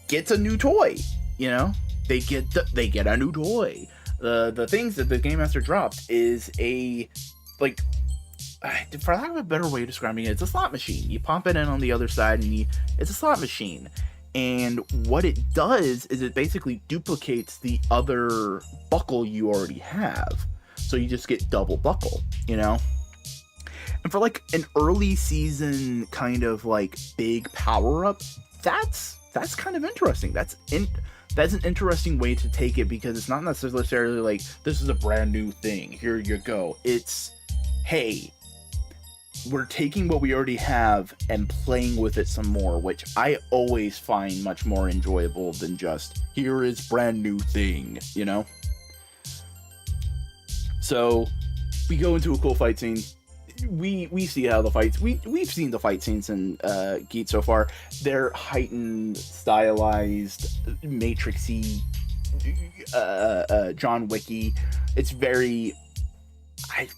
gets a new toy. You know, they get a new toy. The things that the Game Master dropped is a, like, for lack of a better way of describing it, it's a slot machine. You pop it in on the other side, and it's a slot machine. And what it does is it basically duplicates the other buckle you already have. So you just get double buckle, you know? And for, like, an early season kind of, like, big power-up, that's kind of interesting. That's an interesting way to take it, because it's not necessarily like, this is a brand new thing, here you go. It's, hey, we're taking what we already have and playing with it some more, which I always find much more enjoyable than just, here is brand new thing, you know? So, we go into a cool fight scene. we see how the fights we've seen the fight scenes in Geats so far. They're heightened, stylized, matrixy, John Wicky. It's very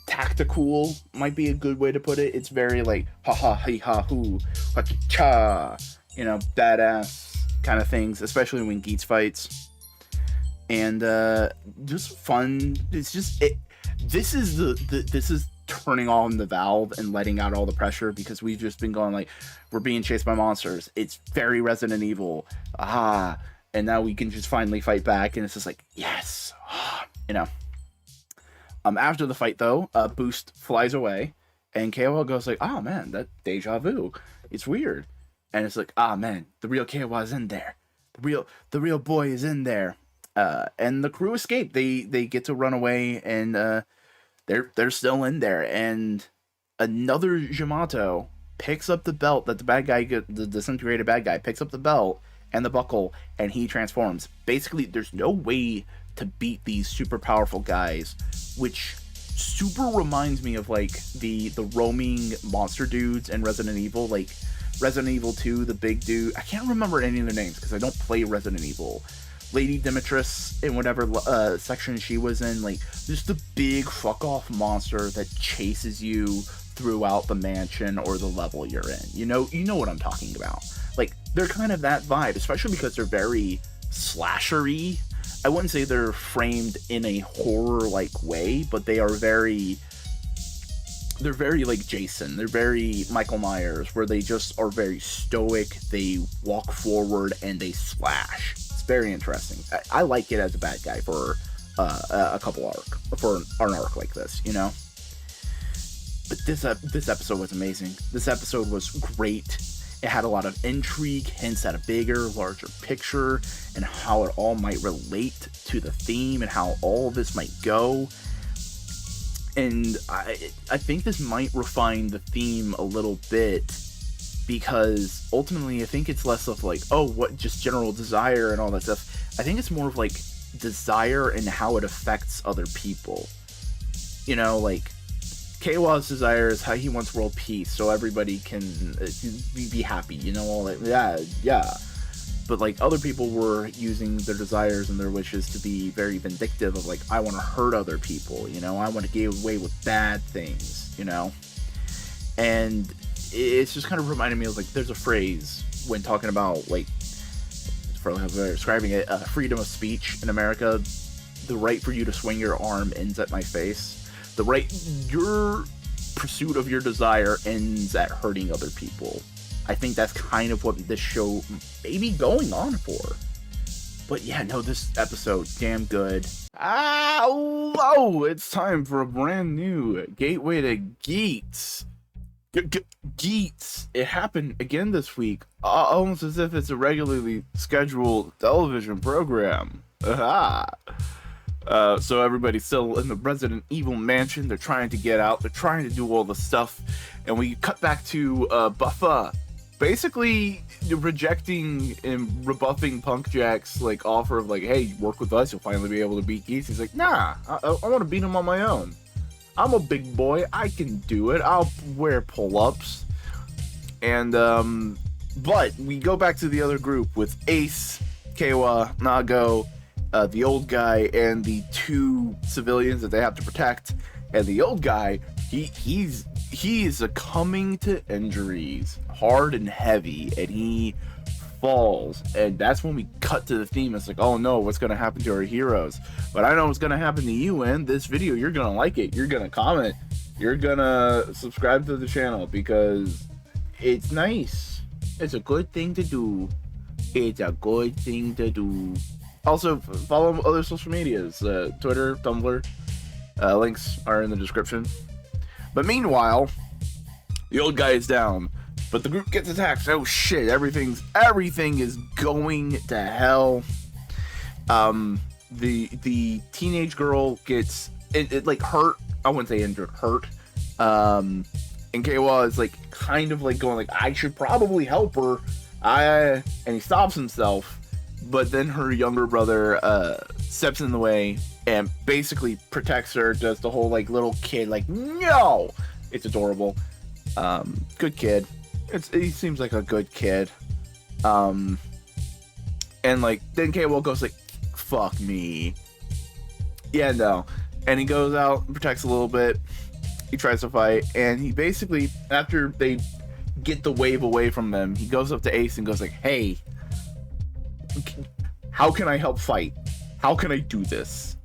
tactical might be a good way to put it. It's very like ha ha hi ha hoo ha cha, badass kind of things, especially when Geats fights. And just fun. It's just this is turning on the valve and letting out all the pressure, because we've just been going like, we're being chased by monsters. It's very Resident Evil. And now we can just finally fight back, and it's just like, yes. After the fight though, Boost flies away, and KOL goes like, oh man, that deja vu. It's weird. And it's like, man, the real KOL is in there. The real boy is in there. And the crew escape. They get to run away, and they're still in there. And another Yamato picks up the belt that the bad guy, the disintegrated bad guy, picks up the belt and the buckle, and he transforms. Basically, there's no way to beat these super powerful guys, which super reminds me of like the roaming monster dudes in Resident Evil, like Resident Evil 2, the big dude. I can't remember any of their names because I don't play Resident Evil. Lady Dimitris in whatever section she was in, like just the big fuck off monster that chases you throughout the mansion or the level you're in. You know what I'm talking about. Like, they're kind of that vibe, especially because they're very slashery. I wouldn't say they're framed in a horror-like way, but they're very like Jason. They're very Michael Myers, where they just are very stoic. They walk forward and they slash. It's very interesting. I like it as a bad guy for an arc like this, But this episode was amazing. This episode was great. It had a lot of intrigue, hints at a bigger, larger picture, and how it all might relate to the theme and how all of this might go. And I think this might refine the theme a little bit, because ultimately I think it's less of like, what just general desire and all that stuff. I think it's more of like desire and how it affects other people. Like, Keiwa's desire is how he wants world peace, so everybody can be happy, all that. Yeah. But like, other people were using their desires and their wishes to be very vindictive of like, I want to hurt other people, I want to get away with bad things, And it's just kind of reminding me of like, there's a phrase when talking about like, for lack of describing it, freedom of speech in America. The right for you to swing your arm ends at my face. Your pursuit of your desire ends at hurting other people. I think that's kind of what this show may be going on for. But yeah, no, this episode, damn good. Hello! It's time for a brand new Gateway to Geats. Geats. It happened again this week, almost as if it's a regularly scheduled television program. Aha! So everybody's still in the Resident Evil mansion. They're trying to get out. They're trying to do all the stuff. And we cut back to Buffa basically rejecting and rebuffing Punk Jack's like offer of like, hey, work with us, you'll finally be able to beat Geats. He's like, nah, I want to beat him on my own. I'm a big boy. I can do it. I'll wear pull-ups. And, but we go back to the other group with Ace, Keiwa, Nago, the old guy, and the two civilians that they have to protect. And the old guy, he's succumbing to injuries hard and heavy, and he falls. And that's when we cut to the theme. It's like, oh no, what's gonna happen to our heroes? But I know what's gonna happen to you in this video. You're gonna like it, you're gonna comment, you're gonna subscribe to the channel, because it's nice. It's a good thing to do. It's a good thing to do. Also, follow other social medias, Twitter, Tumblr. Links are in the description. But meanwhile, the old guy is down, but the group gets attacked. Oh shit! Everything is going to hell. The teenage girl gets it like hurt. I wouldn't say injured, hurt. And Keiwa is like kind of like going like, I should probably help her. And he stops himself. But then her younger brother steps in the way and basically protects her, does the whole like little kid like, no! It's adorable. Good kid. He seems like a good kid. And like then K-Wall goes like, fuck me. Yeah, no. And he goes out and protects a little bit. He tries to fight, and he basically, after they get the wave away from them, he goes up to Ace and goes like, hey, how can I help fight? How can I do this?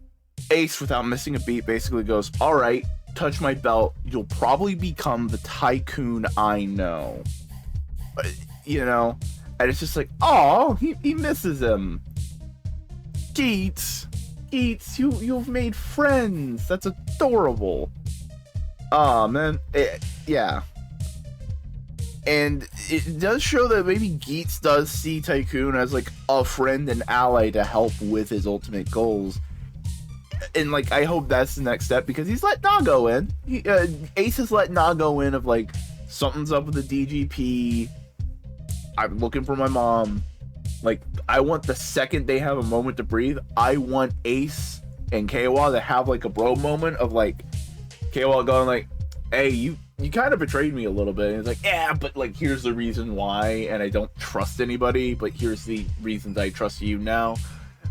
Ace, without missing a beat, basically goes, all right, touch my belt. You'll probably become the tycoon I know. You know? And it's just like, oh, he misses him. Geats, you've made friends. That's adorable. Oh, man. Yeah. And it does show that maybe Geats does see Tycoon as, like, a friend and ally to help with his ultimate goals. And, like, I hope that's the next step, because he's let Nago in. Ace has let Nago in of, like, something's up with the DGP. I'm looking for my mom. Like, I want the second they have a moment to breathe, I want Ace and K-Wall to have, like, a bro moment of, like, K-Wall going, like, hey, you kind of betrayed me a little bit. And it's like, yeah, but, like, here's the reason why, and I don't trust anybody, but here's the reasons I trust you now.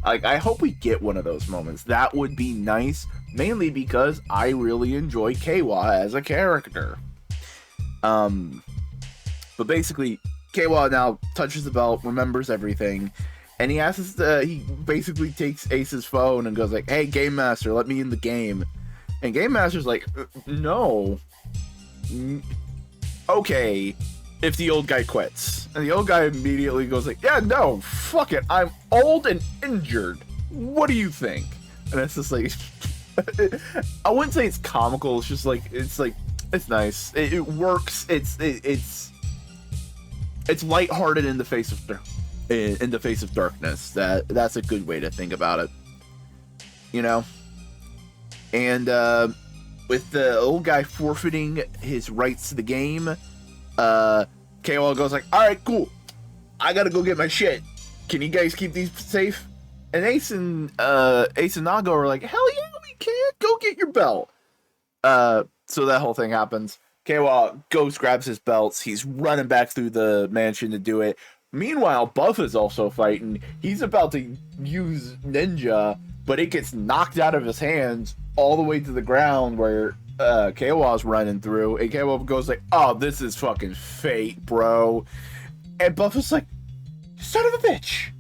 Like, I hope we get one of those moments. That would be nice, mainly because I really enjoy K-Wall as a character. But basically, K-Wall now touches the belt, remembers everything, and he asks, he basically takes Ace's phone and goes like, hey, Game Master, let me in the game. And Game Master's like, no. Okay, if the old guy quits. And the old guy immediately goes like, yeah, no, fuck it, I'm old and injured. What do you think? And it's just like, I wouldn't say it's comical, it's just like, it's nice. It works, it's lighthearted in the face of darkness. That's a good way to think about it. You know? And with the old guy forfeiting his rights to the game, K-Wall goes like, alright, cool. I gotta go get my shit. Can you guys keep these safe? And Ace and Nago are like, hell yeah, we can. Go get your belt. So that whole thing happens. K-Wall goes, grabs his belts. He's running back through the mansion to do it. Meanwhile, Buff is also fighting. He's about to use Ninja, but it gets knocked out of his hands all the way to the ground where K-Wall's running through. And K-Wall goes like, oh, this is fucking fate, bro. And Buff is like, son of a bitch.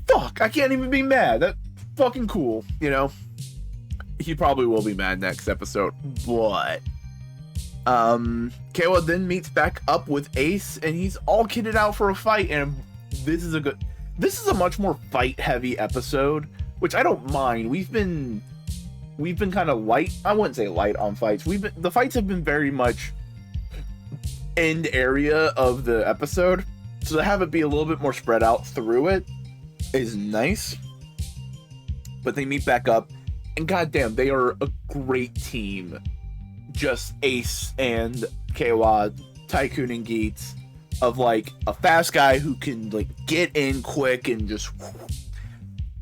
Fuck, I can't even be mad. That's fucking cool, you know? He probably will be mad next episode, but... K-Wall then meets back up with Ace, and he's all kitted out for a fight, and this is a much more fight-heavy episode, which I don't mind. We've been kind of light. I wouldn't say light on fights. The fights have been very much end area of the episode, so to have it be a little bit more spread out through it is nice. But they meet back up, and goddamn, they are a great team. Just Ace and K-Wall, Tycoon and Geats, of like a fast guy who can like get in quick and just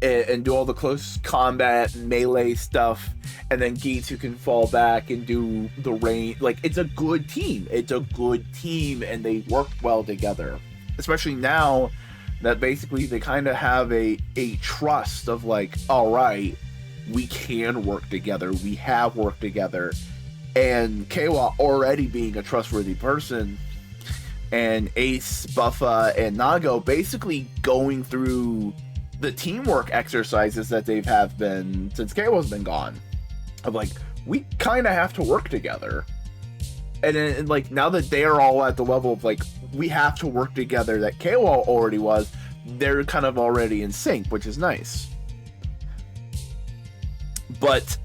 and do all the close combat melee stuff, and then Geats who can fall back and do the range. Like, it's a good team. It's a good team, and they work well together. Especially now that basically they kind of have a trust of like, all right, we can work together. We have worked together. And K-Wall already being a trustworthy person, and Ace, Buffa, and Nago basically going through the teamwork exercises that they've have been since K-Wall's been gone. Of like, we kind of have to work together. And then, like, now that they're all at the level of like, we have to work together that K-Wall already was, they're kind of already in sync, which is nice. But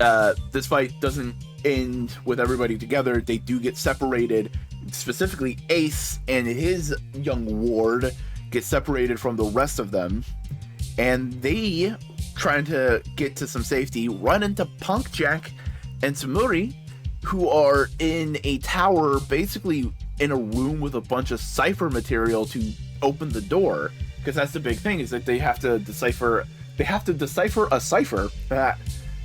this fight doesn't end with everybody together. They do get separated. Specifically, Ace and his young ward get separated from the rest of them, and they, trying to get to some safety, run into Punk Jack and Samuri, who are in a tower, basically in a room with a bunch of cipher material to open the door, because that's the big thing, is that they have to decipher a cipher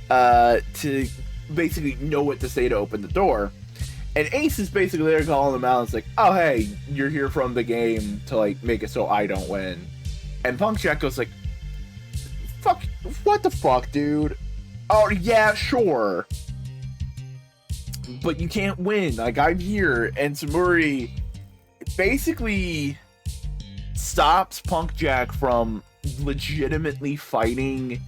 to basically know what to say to open the door. And Ace is basically there calling them out. It's like, oh, hey, you're here from the game to, like, make it so I don't win. And Punk Jack goes like, fuck, what the fuck, dude? Oh, yeah, sure. But you can't win. Like, I'm here. And Samuri basically stops Punk Jack from legitimately fighting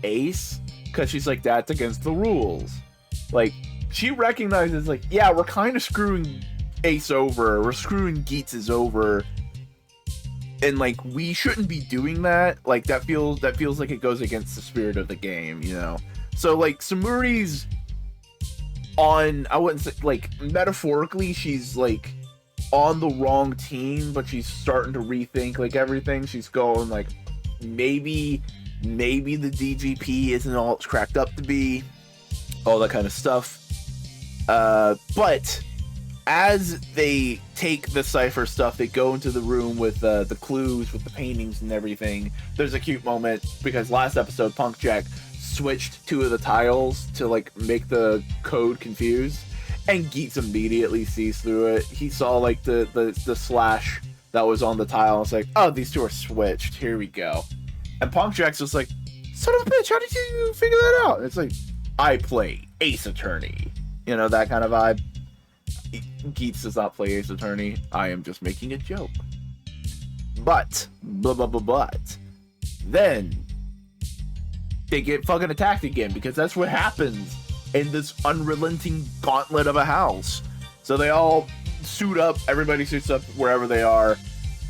Ace, because she's like, that's against the rules. Like, she recognizes, like, yeah, we're kind of screwing Ace over, we're screwing Geats over, and like, we shouldn't be doing that. Like, that feels like it goes against the spirit of the game, you know? So like, Samuri's on, I wouldn't say, like, metaphorically, she's like on the wrong team, but she's starting to rethink like everything. She's going like, maybe the DGP isn't all it's cracked up to be, all that kind of stuff. But as they take the cipher stuff, they go into the room with the clues, with the paintings and everything. There's a cute moment because last episode Punk Jack switched 2 of the tiles to like make the code confused, and Geats immediately sees through it. He saw like the slash that was on the tile. It's like, oh, these 2 are switched. Here we go. And Punk Jack's just like, son of a bitch, how did you figure that out? And it's like, I play Ace Attorney. You know, that kind of vibe. Geats does not play Ace Attorney. I am just making a joke. But, then they get fucking attacked again, because that's what happens in this unrelenting gauntlet of a house. So they all suit up, everybody suits up wherever they are,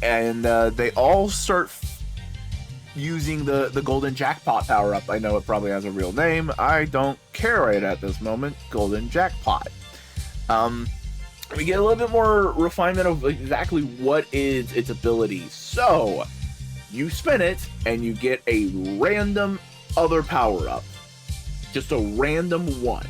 and they all start using the golden jackpot power up. I know it probably has a real name. I don't care right at this moment. Golden jackpot. We get a little bit more refinement of exactly what is its ability. So you spin it and you get a random other power up. Just a random one.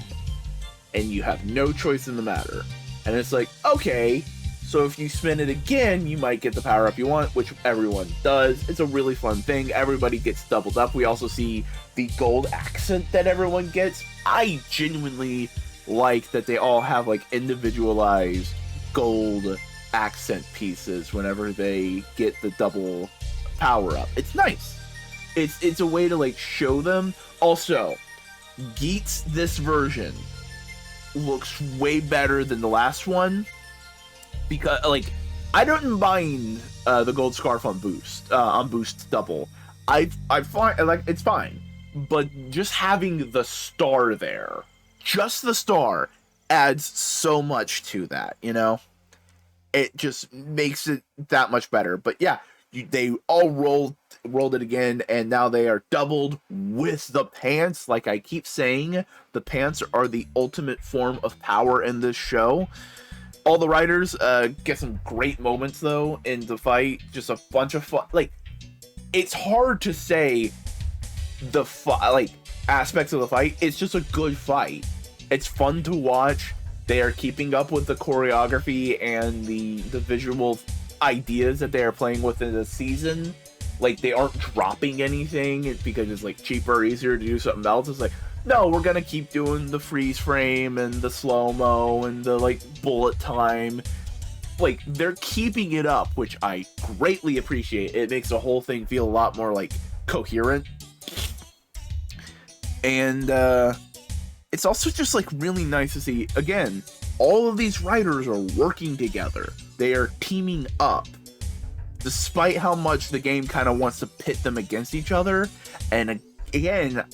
And you have no choice in the matter. And it's like, okay, so if you spin it again, you might get the power up you want, which everyone does. It's a really fun thing. Everybody gets doubled up. We also see the gold accent that everyone gets. I genuinely like that they all have like individualized gold accent pieces whenever they get the double power up. It's nice. It's a way to like show them. Also, Geats, this version looks way better than the last one, because like, I don't mind the gold scarf on boost double. I find like it's fine, but just having the star there, just the star, adds so much to that, you know? It just makes it that much better. But yeah, they all rolled it again, and now they are doubled with the pants. Like I keep saying, the pants are the ultimate form of power in this show. All the writers get some great moments though in the fight. Just a bunch of fun. Like, it's hard to say the like aspects of the fight. It's just a good fight. It's fun to watch. They are keeping up with the choreography and the visual ideas that they are playing with in the season. Like, they aren't dropping anything because it's like cheaper or easier to do something else. It's like, no, we're gonna keep doing the freeze frame and the slow-mo and the like bullet time. Like, they're keeping it up, which I greatly appreciate. It makes the whole thing feel a lot more like coherent. And it's also just like really nice to see, again, all of these writers are working together. They are teaming up, despite how much the game kind of wants to pit them against each other. And again,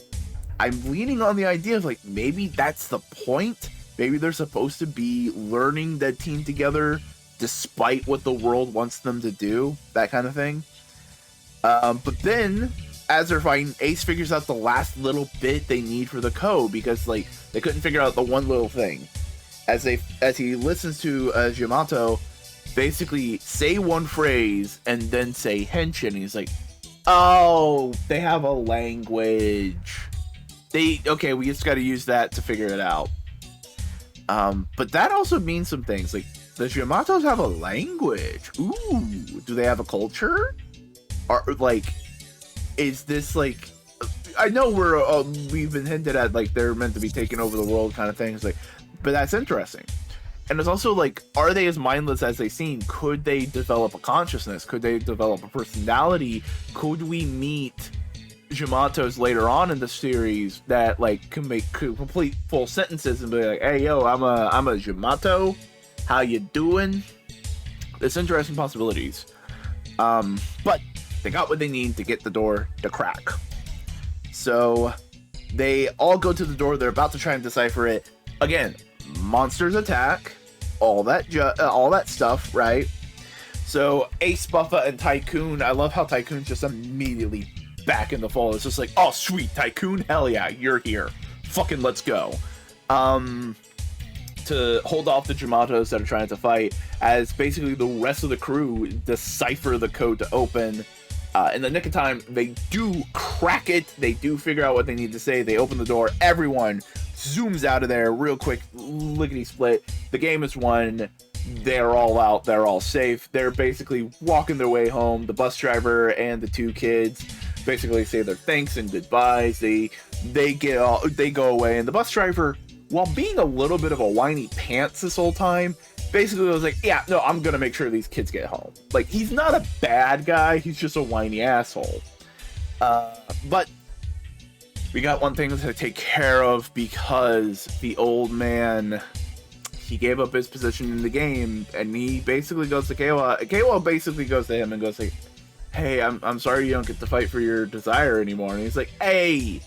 I'm leaning on the idea of like, maybe that's the point. Maybe they're supposed to be learning that team together despite what the world wants them to do, that kind of thing. But then, as they're fighting, Ace figures out the last little bit they need for the code, because like they couldn't figure out the one little thing. As he listens to Yamato basically say one phrase and then say henshin, and he's like, oh, they have a language. Okay, we just got to use that to figure it out. But that also means some things. Like, does Yamatos have a language? Ooh, do they have a culture? Or like, is this like? I know we've been hinted at like they're meant to be taking over the world kind of things. Like, but that's interesting. And it's also like, are they as mindless as they seem? Could they develop a consciousness? Could they develop a personality? Could we meet Jamatos later on in the series that like can make complete full sentences and be like, "Hey, yo, I'm a Jamato. How you doing?" It's interesting possibilities. But they got what they need to get the door to crack. So they all go to the door. They're about to try and decipher it. Again, monsters attack, all that stuff, right? So Ace, Buffa, and Tycoon. I love how Tycoon's just immediately back in the fold. It's just like, oh sweet, Tycoon, hell yeah, you're here. Fucking let's go. To hold off the Jamatos that are trying to fight, as basically the rest of the crew decipher the code to open. In the nick of time, they do crack it. They do figure out what they need to say. They open the door. Everyone zooms out of there real quick, lickety split. The game is won. They're all out. They're all safe. They're basically walking their way home. The bus driver and the two kids basically say their thanks and goodbyes. They go away, and the bus driver, while being a little bit of a whiny pants this whole time, basically was like, yeah, no, I'm gonna make sure these kids get home. Like, he's not a bad guy, he's just a whiny asshole. But we got one thing to take care of, because the old man, he gave up his position in the game, and he basically goes to Keiwa. Keiwa basically goes to him and goes like, hey, I'm sorry you don't get to fight for your desire anymore. And he's like, hey,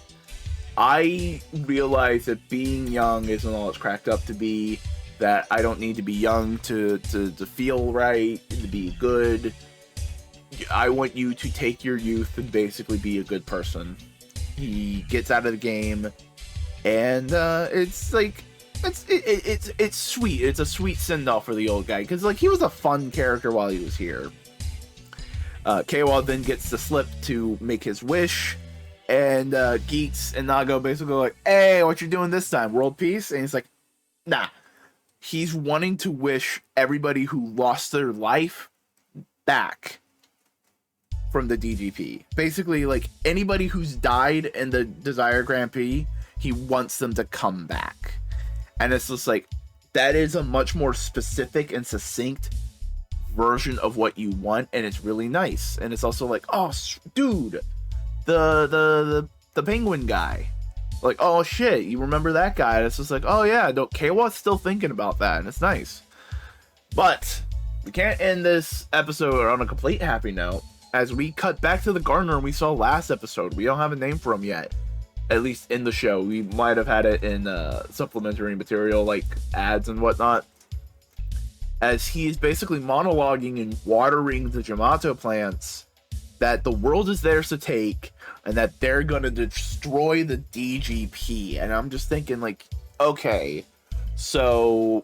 I realize that being young isn't all it's cracked up to be, that I don't need to be young to feel right, to be good. I want you to take your youth and basically be a good person. He gets out of the game, and it's like, it's sweet. It's a sweet send-off for the old guy, because like, he was a fun character while he was here. Keiwa then gets the slip to make his wish, and Geats and Nago basically go like, hey, what you doing this time? World peace? And he's like, nah. He's wanting to wish everybody who lost their life back from the DGP. Basically, like, anybody who's died in the Desire Grand Prix, he wants them to come back. And it's just like, that is a much more specific and succinct version of what you want, and it's really nice. And it's also like, oh, dude, the penguin guy. Like, oh shit, you remember that guy? And it's just like, oh yeah, no, Keiwa's still thinking about that, and it's nice. But we can't end this episode on a complete happy note, as we cut back to the gardener we saw last episode. We don't have a name for him yet, at least in the show. We might have had it in supplementary material, like ads and whatnot, as he's basically monologuing and watering the Jamato plants, that the world is theirs to take, and that they're gonna destroy the DGP. And I'm just thinking, like, okay, so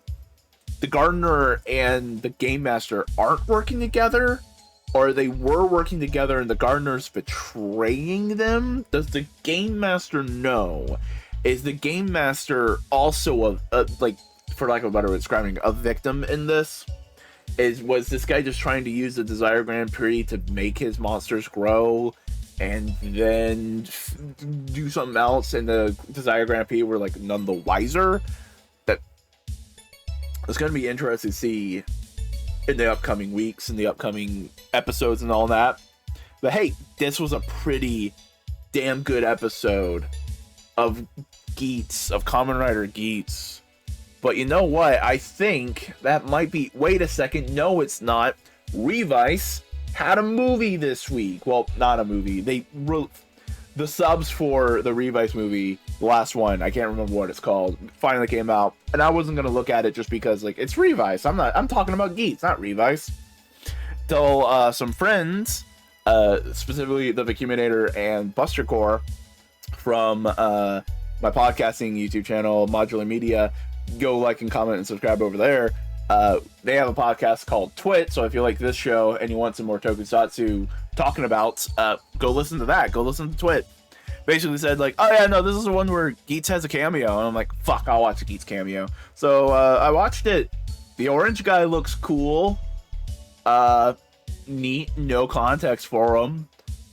the gardener and the game master aren't working together, or they were working together and the gardener's betraying them? Does the game master know? Is the game master also a like, for lack of a better way of describing, a victim in this? Was this guy just trying to use the Desire Grand Prix to make his monsters grow, and then do something else in the Desire Grand Prix we're like none the wiser? That it's going to be interesting to see in the upcoming weeks and the upcoming episodes and all that. But hey, this was a pretty damn good episode of Geats, of Kamen Rider Geats. But you know what? I think that might be... Wait a second. No, it's not. Revice had a movie this week. Well, not a movie. They wrote the subs for the Revice movie, the last one, I can't remember what it's called, finally came out. And I wasn't going to look at it just because, like, it's Revice. I'm talking about Geats, not Revice. Till some friends, specifically the Vacuuminator and Buster Core from my podcasting YouTube channel, Modular Media, go like and comment and subscribe over there. They have a podcast called Twit, so if you like this show and you want some more tokusatsu talking about, go listen to that. Go listen to Twit. Basically said, like, oh yeah, no, this is the one where Geats has a cameo. And I'm like, fuck, I'll watch a Geats cameo. So I watched it. The orange guy looks cool. Neat, no context for him.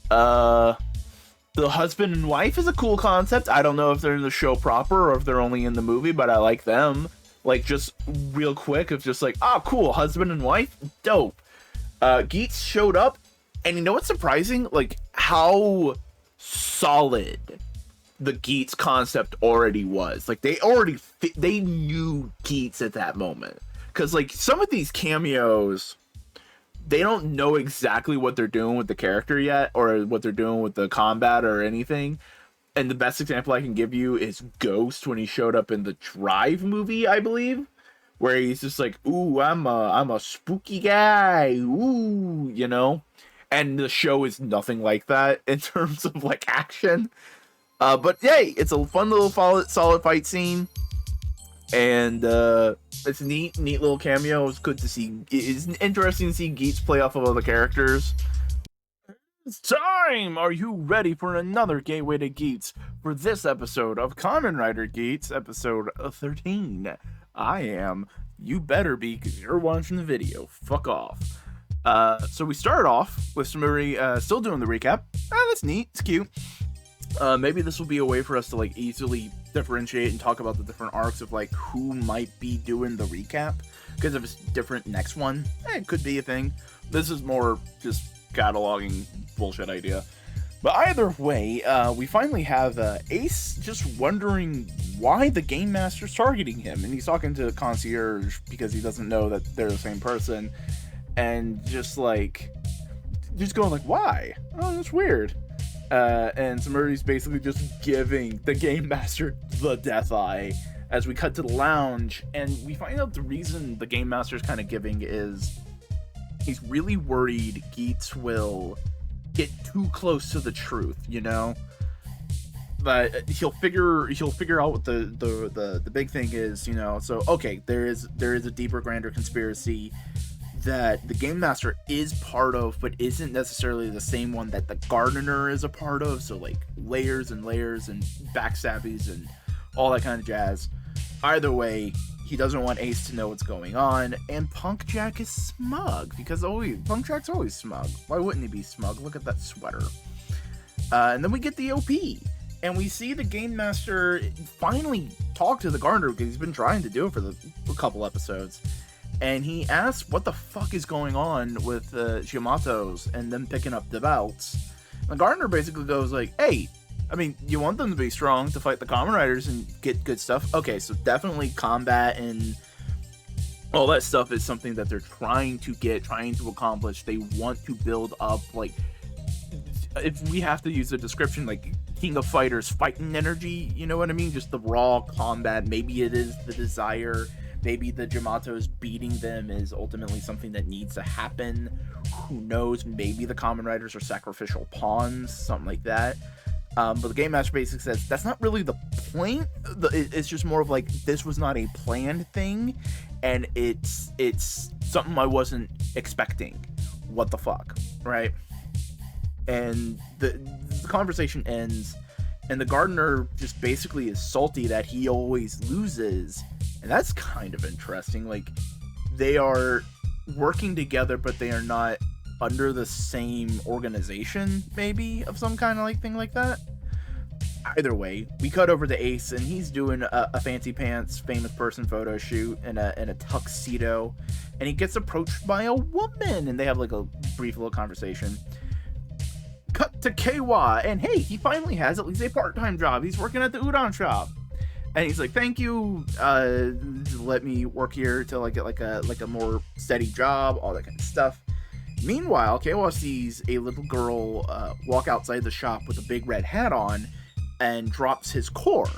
The husband and wife is a cool concept. I don't know if they're in the show proper or if they're only in the movie, but I like them. Like, just real quick of just like, oh, cool, husband and wife, dope. Geats showed up, and you know what's surprising? Like, how solid the Geats concept already was. Like, they knew Geats at that moment. Because, like, some of these cameos, they don't know exactly what they're doing with the character yet, or what they're doing with the combat or anything. And the best example I can give you is Ghost when he showed up in the Drive movie, I believe, where he's just like, "Ooh, I'm a spooky guy, ooh," you know. And the show is nothing like that in terms of like action. But yay, it's a fun little solid fight scene, and it's a neat little cameo. It's good to see. It's interesting to see Geats play off of other characters. It's time! Are you ready for another Gateway to Geats for this episode of Kamen Rider Geats, episode 13? I am. You better be, because you're watching the video. Fuck off. So we started off with Samuri still doing the recap. That's neat. It's cute. Maybe this will be a way for us to like easily differentiate and talk about the different arcs of like who might be doing the recap. Because if it's different next one, it could be a thing. This is more just cataloging bullshit idea. But either way, we finally have Ace just wondering why the Game Master's targeting him. And he's talking to Concierge because he doesn't know that they're the same person. And just going like, why? Oh, that's weird. And Samuri's basically just giving the Game Master the death eye as we cut to the lounge. And we find out the reason the Game Master's kind of giving is he's really worried Geats will get too close to the truth, you know? But he'll figure out what the big thing is, you know. So okay, there is a deeper, grander conspiracy that the Game Master is part of, but isn't necessarily the same one that the Gardener is a part of. So like layers and layers and backstabbies and all that kind of jazz. Either way, he doesn't want Ace to know what's going on, and Punk Jack is smug because Punk Jack's always smug. Why wouldn't he be smug? Look at that sweater. And then we get the OP, and we see the Game Master finally talk to the Gardener because he's been trying to do it for a couple episodes. And he asks what the fuck is going on with the Yamatos and them picking up the belts. The Gardener basically goes like, hey, I mean, you want them to be strong to fight the Kamen Riders and get good stuff. Okay, so definitely combat and all that stuff is something that they're trying to accomplish. They want to build up, like, if we have to use a description, like King of Fighters fighting energy, you know what I mean? Just the raw combat. Maybe it is the desire. Maybe the Yamatos beating them is ultimately something that needs to happen. Who knows? Maybe the Kamen Riders are sacrificial pawns, something like that. But the Game Master basically says that's not really the point. It's just more of like, this was not a planned thing, and it's something I wasn't expecting. What the fuck, right? And the conversation ends, and the Gardener just basically is salty that he always loses, and that's kind of interesting. Like, they are working together, but they are not under the same organization, maybe, of some kind of like thing like that. Either way, we cut over to Ace, and he's doing a fancy pants famous person photo shoot in a tuxedo, and he gets approached by a woman, and they have like a brief little conversation. Cut to KY, and hey, he finally has at least a part-time job. He's working at the udon shop, and he's like, thank you, let me work here till I get like a more steady job, all that kind of stuff. Meanwhile, Keiwa sees a little girl walk outside the shop with a big red hat on and drops his core.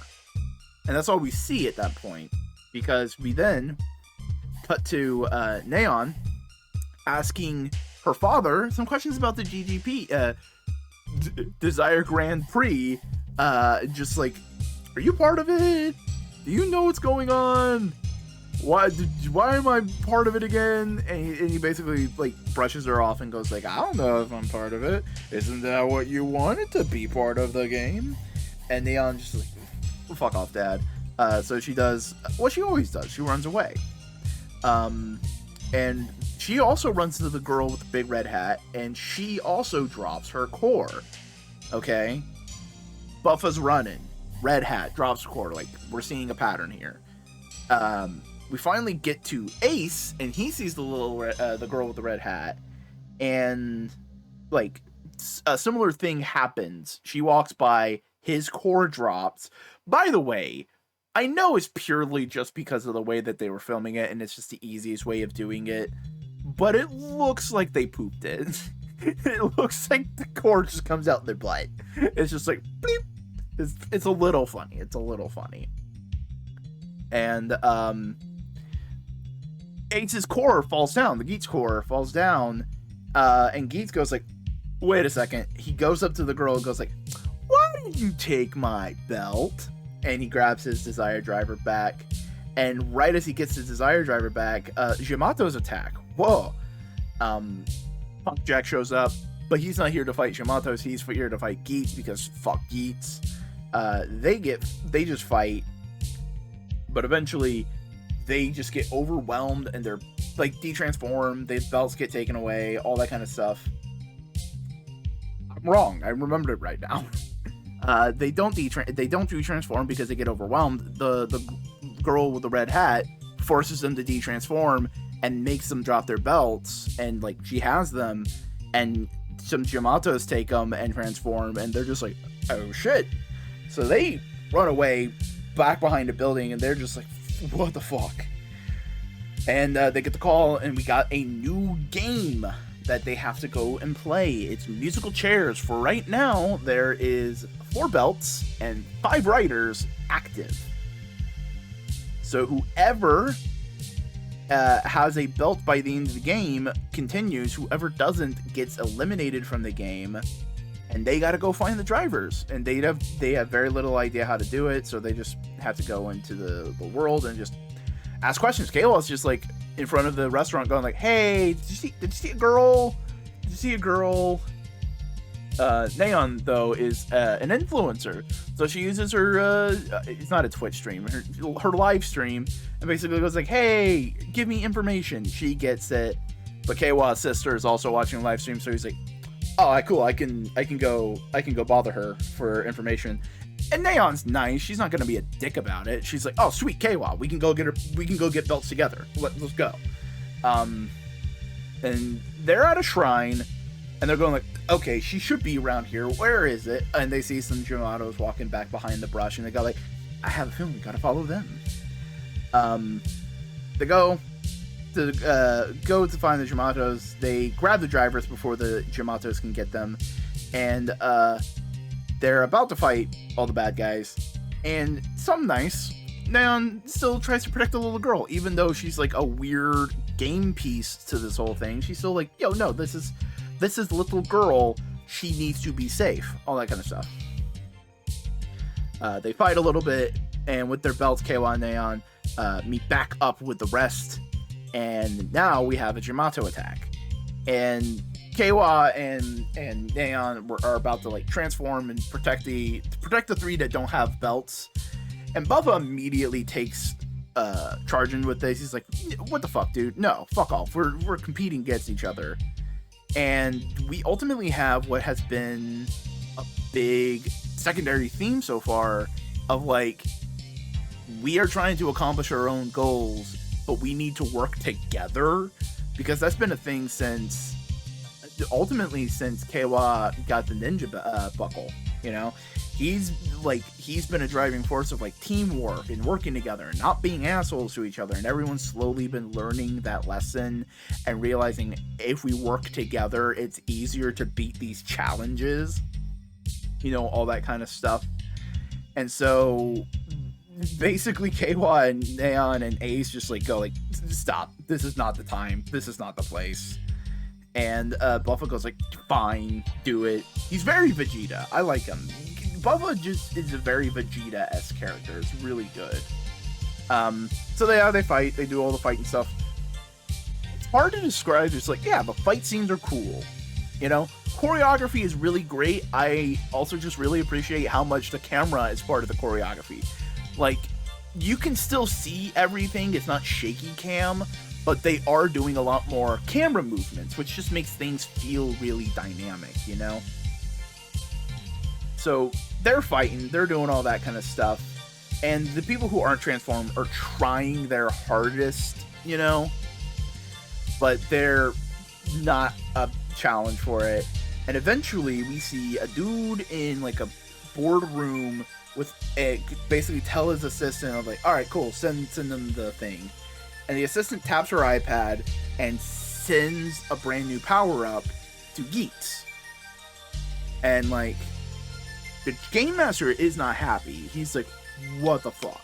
And that's all we see at that point, because we then cut to Neon asking her father some questions about the GGP, Desire Grand Prix. Just like, are you part of it? Do you know what's going on? Why am I part of it again? And he basically like brushes her off and goes like, I don't know if I'm part of it. Isn't that what you wanted to be part of the game? And Neon just like, fuck off, Dad. So she does what she always does. She runs away. And she also runs to the girl with the big red hat, and she also drops her core. Okay? Buffa's running. Red hat drops core. Like, we're seeing a pattern here. we finally get to Ace, and he sees the girl with the red hat, and like a similar thing happens. She walks by, his core drops. By the way, I know it's purely just because of the way that they were filming it, and it's just the easiest way of doing it, but it looks like they pooped it. It looks like the core just comes out their butt. It's just like bleep. It's a little funny. It's a little funny. And Ace's core falls down. The Geats core falls down, and Geats goes like, "Wait a second." He goes up to the girl and goes like, "Why did you take my belt?" And he grabs his Desire Driver back. And right as he gets his Desire Driver back, Yamato's attack. Whoa. Punk Jack shows up, but he's not here to fight Yamato. He's here to fight Geats because fuck Geats. They just fight, but eventually they just get overwhelmed and they're like de-transformed. Their belts get taken away, all that kind of stuff. I'm wrong. I remembered it right now. They don't de-transform because they get overwhelmed. The girl with the red hat forces them to de-transform and makes them drop their belts, and like she has them, and some Yamatos take them and transform, and they're just like, oh shit. So they run away back behind a building, and they're just like, what the fuck? And they get the call, and we got a new game that they have to go and play. It's musical chairs. For right now, there is 4 belts and 5 riders active. So whoever has a belt by the end of the game continues. Whoever doesn't gets eliminated from the game, and they got to go find the drivers. And they have very little idea how to do it, so they just have to go into the world and just ask questions. Kayla's just like in front of the restaurant going like, "Hey, did you see a girl? Did you see a girl?" Neon, though, is an influencer, so she uses her it's not a Twitch stream, her live stream, and basically goes like, "Hey, give me information." She gets it, but Keiwa's sister is also watching the live stream, so he's like, "Oh, cool, I can go bother her for information." And Neon's nice. She's not gonna be a dick about it. She's like, "Oh, sweet, Keiwa, we can go get belts together. Let's go." And they're at a shrine, and they're going like, "Okay, she should be around here. Where is it?" And they see some Yamatos walking back behind the brush, and they go like, "I have a feeling we gotta follow them." They go to find the Yamatos. They grab the drivers before the Yamatos can get them, and they're about to fight all the bad guys. And some nice, Neon still tries to protect the little girl, even though she's like a weird game piece to this whole thing. She's still like, "Yo, no, this is little girl. She needs to be safe." All that kind of stuff. They fight a little bit, and with their belts, Keiwa and Neon meet back up with the rest, and now we have a Yamato attack. And Keiwa and Neon are about to like transform and protect the 3 that don't have belts. And Bubba immediately takes charging with this. He's like, "What the fuck, dude? No, fuck off. We're competing against each other." And we ultimately have what has been a big secondary theme so far of like, we are trying to accomplish our own goals, but we need to work together, because that's been a thing since Keiwa got the ninja buckle. You know, he's been a driving force of like teamwork and working together and not being assholes to each other, and everyone's slowly been learning that lesson and realizing if we work together, it's easier to beat these challenges, you know, all that kind of stuff. And so basically Keiwa and Neon and Ace just like go like, "Stop, this is not the time, this is not the place." And Buffa goes like, "Fine, do it." He's very Vegeta. I like him. Bubba just is a very Vegeta-esque character. It's really good. So they fight. They do all the fighting stuff. It's hard to describe. It's like, yeah, the fight scenes are cool. You know, choreography is really great. I also just really appreciate how much the camera is part of the choreography. Like, you can still see everything. It's not shaky cam, but they are doing a lot more camera movements, which just makes things feel really dynamic, you know? So they're fighting, they're doing all that kind of stuff. And the people who aren't transformed are trying their hardest, you know, but they're not a challenge for it. And eventually we see a dude in like a boardroom with basically tell his assistant, of like, all right, cool, send them the thing. And the assistant taps her iPad and sends a brand new power-up to Geats. And like, the Game Master is not happy. He's like, what the fuck?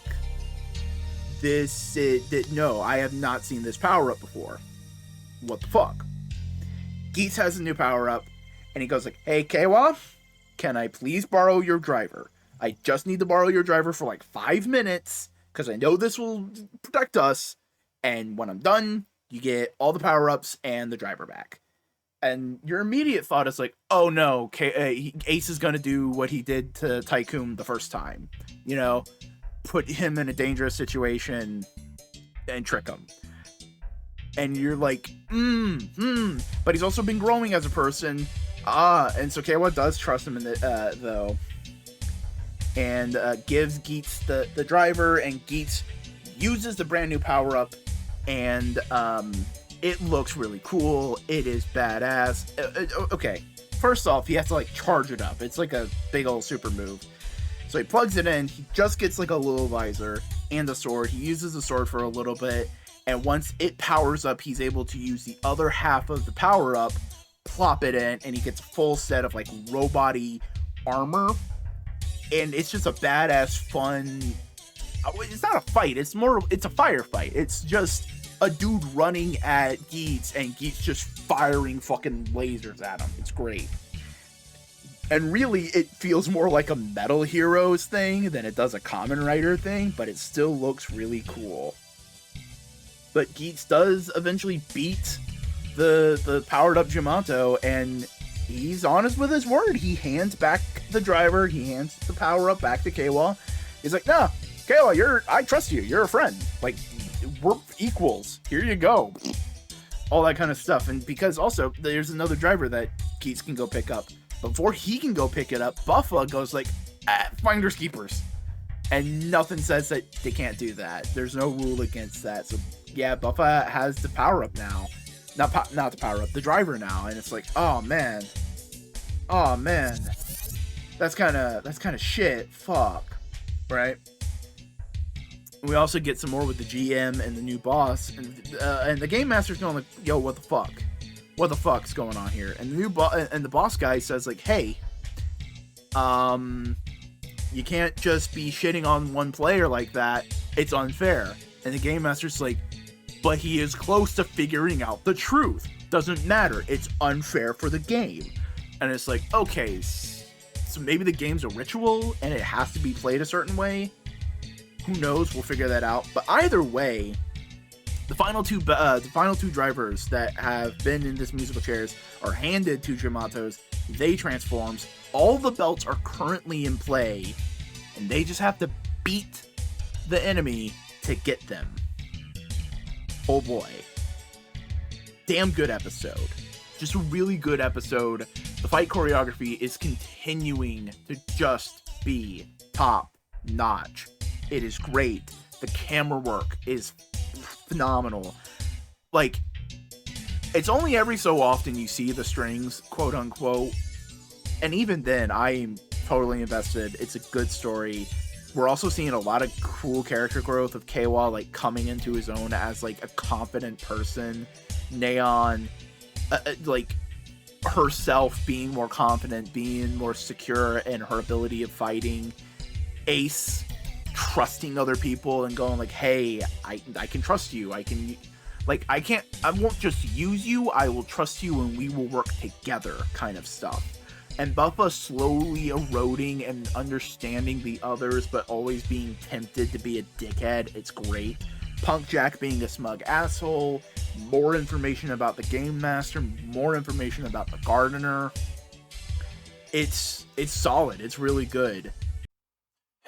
No, I have not seen this power-up before. What the fuck? Geats has a new power-up, and he goes like, hey, Kawa, can I please borrow your driver? I just need to borrow your driver for like 5 minutes, because I know this will protect us, and when I'm done, you get all the power-ups and the driver back. And your immediate thought is like, oh no, Ace is going to do what he did to Tycoon the first time. You know, put him in a dangerous situation and trick him. And you're like, but he's also been growing as a person. And so Kawa does trust him in though. And gives Geats the driver, and Geats uses the brand new power-up, and it looks really cool. It is badass. Okay, first off, he has to like charge it up. It's like a big old super move. So he plugs it in. He just gets like a little visor and a sword. He uses the sword for a little bit, and once it powers up, he's able to use the other half of the power up, plop it in, and he gets a full set of like robot-y armor. And it's just a badass, fun. It's not a fight. It's a firefight. It's just a dude running at Geats, and Geats just firing fucking lasers at him. It's great. And really, it feels more like a Metal Heroes thing than it does a Kamen Rider thing, but it still looks really cool. But Geats does eventually beat the powered-up Yamato, and he's honest with his word. He hands back the driver, he hands the power-up back to Kawa. He's like, nah, Kawa, I trust you. You're a friend. Like, we're equals. Here you go. All that kind of stuff. And because also, there's another driver that Geats can go pick up. Before he can go pick it up, Buffa goes like, finders keepers. And nothing says that they can't do that. There's no rule against that. So yeah, Buffa has the power up now. Not the power up, the driver now. And it's like, oh man. That's kind of shit. Fuck. Right? We also get some more with the GM and the new boss, and the Game Master's going like, yo, what the fuck? What the fuck's going on here? And the boss guy says like, hey, you can't just be shitting on one player like that. It's unfair. And the Game Master's like, but he is close to figuring out the truth. Doesn't matter. It's unfair for the game. And it's like, okay, so maybe the game's a ritual and it has to be played a certain way. Who knows? We'll figure that out. But either way, the final two drivers that have been in this musical chairs are handed to Yamato's. They transforms. All the belts are currently in play, and they just have to beat the enemy to get them. Oh boy. Damn good episode. Just a really good episode. The fight choreography is continuing to just be top notch. It is great. The camera work is phenomenal. Like, it's only every so often you see the strings, quote unquote, and even then I am totally invested. It's a good story. We're also seeing a lot of cool character growth of Kawa, like coming into his own as like a confident person. Neon, like herself being more confident, being more secure in her ability of fighting. Ace trusting other people and going like, hey, I can trust you. I won't just use you. I will trust you and we will work together kind of stuff. And Buffa slowly eroding and understanding the others, but always being tempted to be a dickhead. It's great. Punk Jack being a smug asshole. More information about the Game Master. More information about the Gardener. It's solid. It's really good.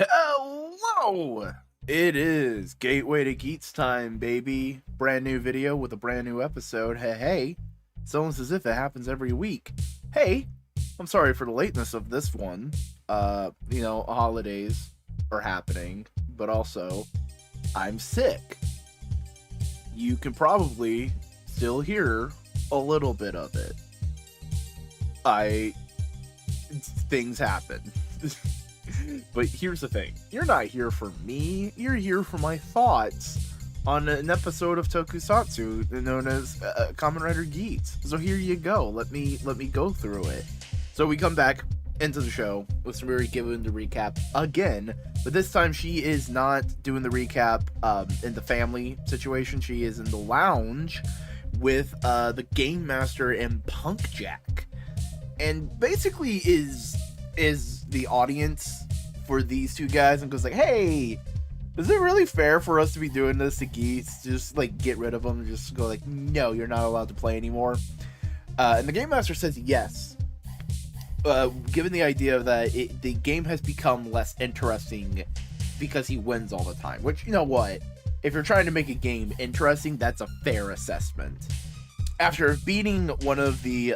Hello! It is Gateway to Geats time, baby. Brand new video with a brand new episode. Hey. It's almost as if it happens every week. Hey, I'm sorry for the lateness of this one. Holidays are happening, but also I'm sick. You can probably still hear a little bit of it. Things happen. But here's the thing. You're not here for me. You're here for my thoughts on an episode of tokusatsu known as Kamen Rider Geats. So here you go. Let me go through it. So we come back into the show with Samiri giving the recap again, but this time she is not doing the recap in the family situation. She is in the lounge with the Game Master and Punk Jack, and basically is the audience for these two guys, and goes like, hey, is it really fair for us to be doing this to Geats? Just like get rid of them, just go like, no, you're not allowed to play anymore. And the Game Master says yes, given the idea that the game has become less interesting because he wins all the time. Which, you know what, if you're trying to make a game interesting, that's a fair assessment. After beating one of the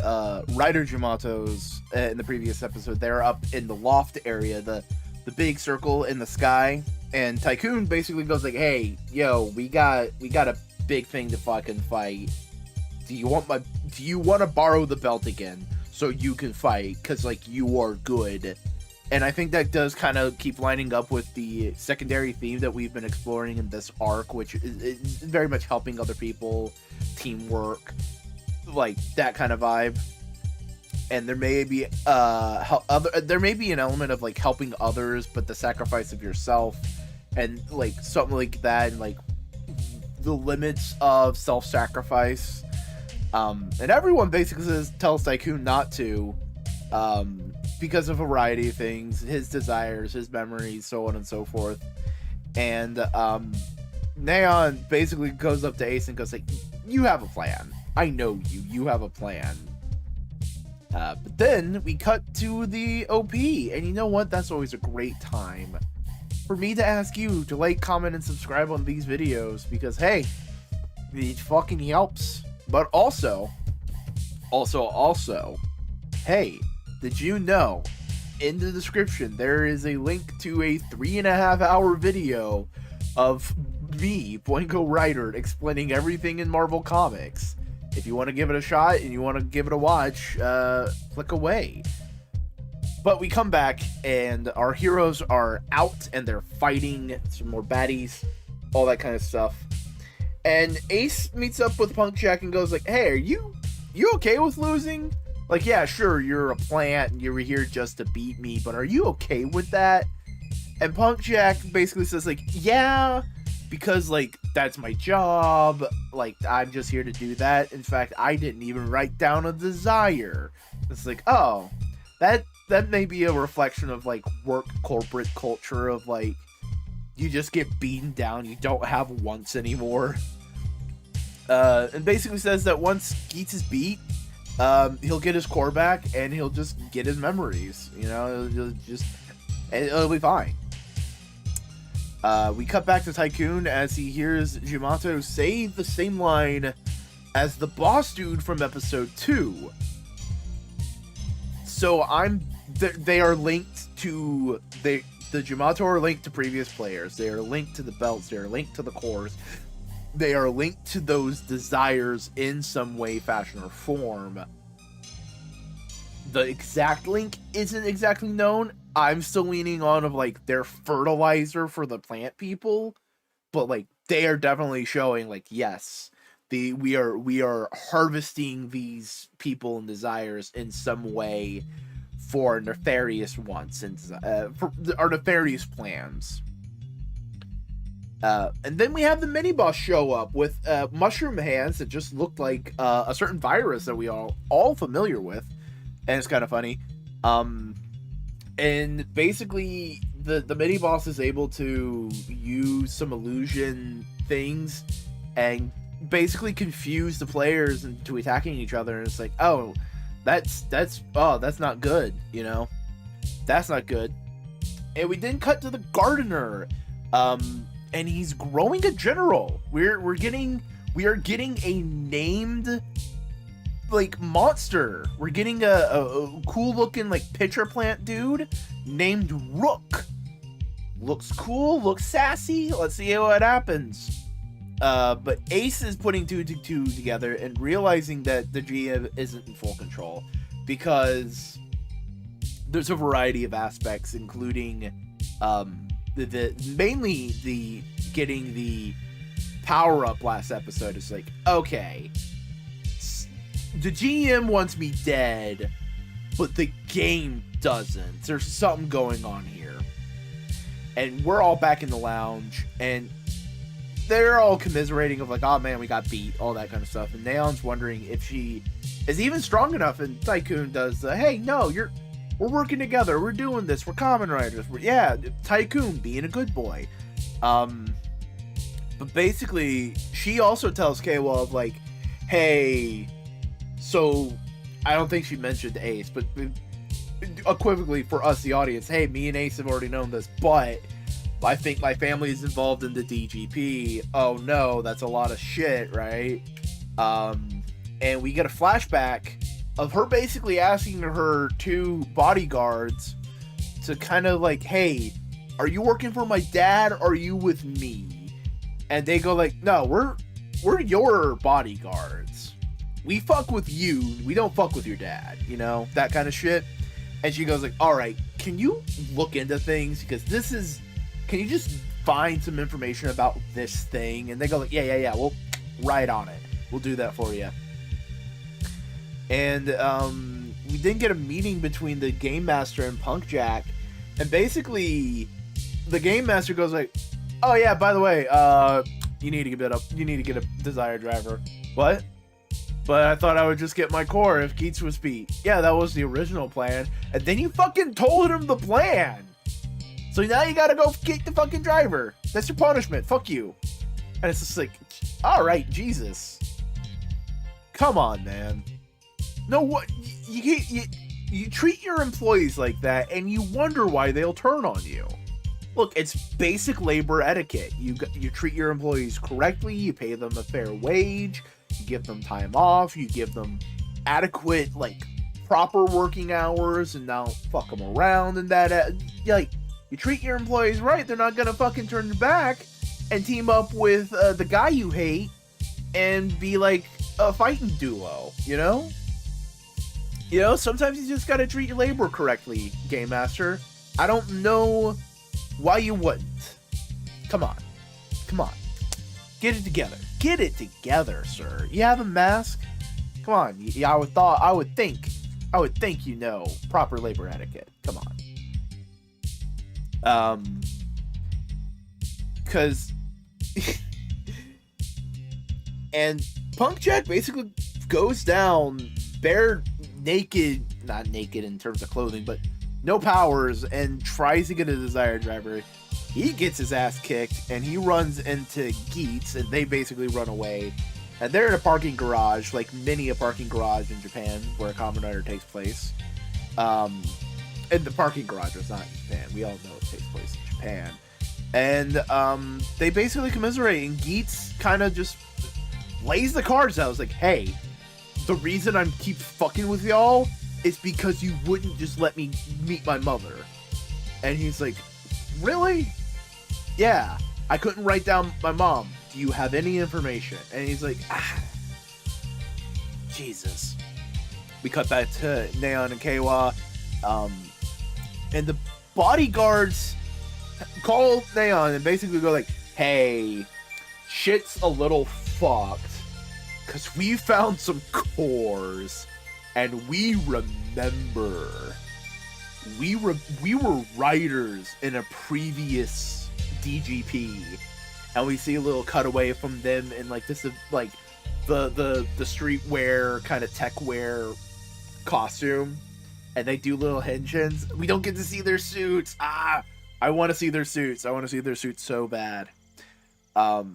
Rider Jamatos in the previous episode, they're up in the loft area, the big circle in the sky, and Tycoon basically goes like, hey, yo, we got a big thing to fucking fight. Do you want to borrow the belt again so you can fight? Because, like, you are good. And I think that does kind of keep lining up with the secondary theme that we've been exploring in this arc, which is very much helping other people, teamwork, like that kind of vibe. And there may be there may be an element of like helping others, but the sacrifice of yourself, and like something like that, and like the limits of self-sacrifice. And everyone basically tells Tycoon not to, because of a variety of things, his desires, his memories, so on and so forth. And Neon basically goes up to Ace and goes like, you have a plan. I know you have a plan. But then we cut to the OP, and you know what? That's always a great time for me to ask you to like, comment, and subscribe on these videos, because hey, it fucking helps. But also, hey, did you know in the description there is a link to a 3.5-hour video of me, Boingo Rider, explaining everything in Marvel Comics. If you want to give it a shot and you want to give it a watch, click away. But we come back and our heroes are out and they're fighting some more baddies, all that kind of stuff. And Ace meets up with Punk Jack and goes like, hey, are you okay with losing? Like, yeah, sure, you're a plant and you're here just to beat me, but are you okay with that? And Punk Jack basically says like, yeah, because like that's my job, like I'm just here to do that. In fact, I didn't even write down a desire. It's like, oh, that may be a reflection of like work corporate culture of like, you just get beaten down, you don't have wants anymore. And basically says that once Geats is beat, he'll get his core back and he'll just get his memories, you know, it'll be fine. We cut back to Tycoon as he hears Jamato say the same line as the boss dude from episode 2. So they are linked to, the Jamato are linked to previous players. They are linked to the belts. They are linked to the cores. They are linked to those desires in some way, fashion, or form. The exact link isn't exactly known. I'm still leaning on of like their fertilizer for the plant people, but like they are definitely showing like, yes, we are harvesting these people and desires in some way for nefarious wants and for our nefarious plans. And then we have the mini boss show up with mushroom hands that just looked like a certain virus that we are all familiar with, and it's kind of funny. And basically the mini boss is able to use some illusion things and basically confuse the players into attacking each other. And it's like, oh, that's not good, you know, that's not good. And we then cut to the gardener, and he's growing a general. We are getting a named like monster. We're getting a cool looking like pitcher plant dude named Rook. looks cool, looks sassy. Let's see what happens. But Ace is putting two to two together and realizing that the GM isn't in full control because there's a variety of aspects, including mainly the getting the power up last episode. Is like, okay, the GM wants me dead, but the game doesn't. There's something going on here. And we're all back in the lounge, and they're all commiserating of like, oh man, we got beat, all that kind of stuff. And Neon's wondering if she is even strong enough, and Tycoon does hey, no, we're working together, we're doing this, we're Kamen Riders, Tycoon being a good boy. But basically, she also tells Keiwa of like, hey, so I don't think she mentioned Ace, but equivocally for us, the audience, hey, me and Ace have already known this, but I think my family is involved in the DGP. Oh no, that's a lot of shit, right? And we get a flashback of her basically asking her two bodyguards to kind of like, hey, are you working for my dad or are you with me? And they go like, no, we're your bodyguards. We fuck with you, we don't fuck with your dad, you know, that kind of shit. And she goes like, all right, can you look into things? Because can you just find some information about this thing? And they go like, yeah, we'll right on it. We'll do that for you. And we then get a meeting between the Game Master and Punk Jack. And basically, the Game Master goes like, oh yeah, by the way, you need to get a desired driver. What? But I thought I would just get my core if Geats was beat. Yeah, that was the original plan. And then you fucking told him the plan. So now you gotta go get the fucking driver. That's your punishment. Fuck you. And it's just like, alright, Jesus. Come on, man. No, what? You treat your employees like that, and you wonder why they'll turn on you. Look, it's basic labor etiquette. You treat your employees correctly, you pay them a fair wage, you give them time off, you give them adequate, like, proper working hours, and now fuck them around and that. Like, you treat your employees right, they're not gonna fucking turn your back and team up with the guy you hate and be like a fighting duo, you know? You know, sometimes you just gotta treat your labor correctly, Game Master. I don't know why you wouldn't. Come on. Get it together. Get it together, sir. You have a mask? Come on. I would think you know proper labor etiquette. Come on. Cause and Punk Jack basically goes down bare naked, not naked in terms of clothing, but no powers, and tries to get a desired driver. He gets his ass kicked, and he runs into Geats, and they basically run away. And they're in a parking garage, like many a parking garage in Japan, where a Kamen Rider takes place. And the parking garage was not in Japan. We all know it takes place in Japan. And they basically commiserate, and Geats kind of just lays the cards out. I was like, hey, the reason I keep fucking with y'all is because you wouldn't just let me meet my mother. And he's like, really? Yeah, I couldn't write down my mom. Do you have any information? And he's like, Jesus. We cut back to Neon and Keiwa. And the bodyguards call Neon and basically go like, hey, shit's a little fucked. Because we found some cores. And we remember. We were writers in a previous DGP. And we see a little cutaway from them in like this, like the streetwear kind of tech wear costume, and they do little henshins. We don't get to see their suits. I want to see their suits. I want to see their suits so bad. But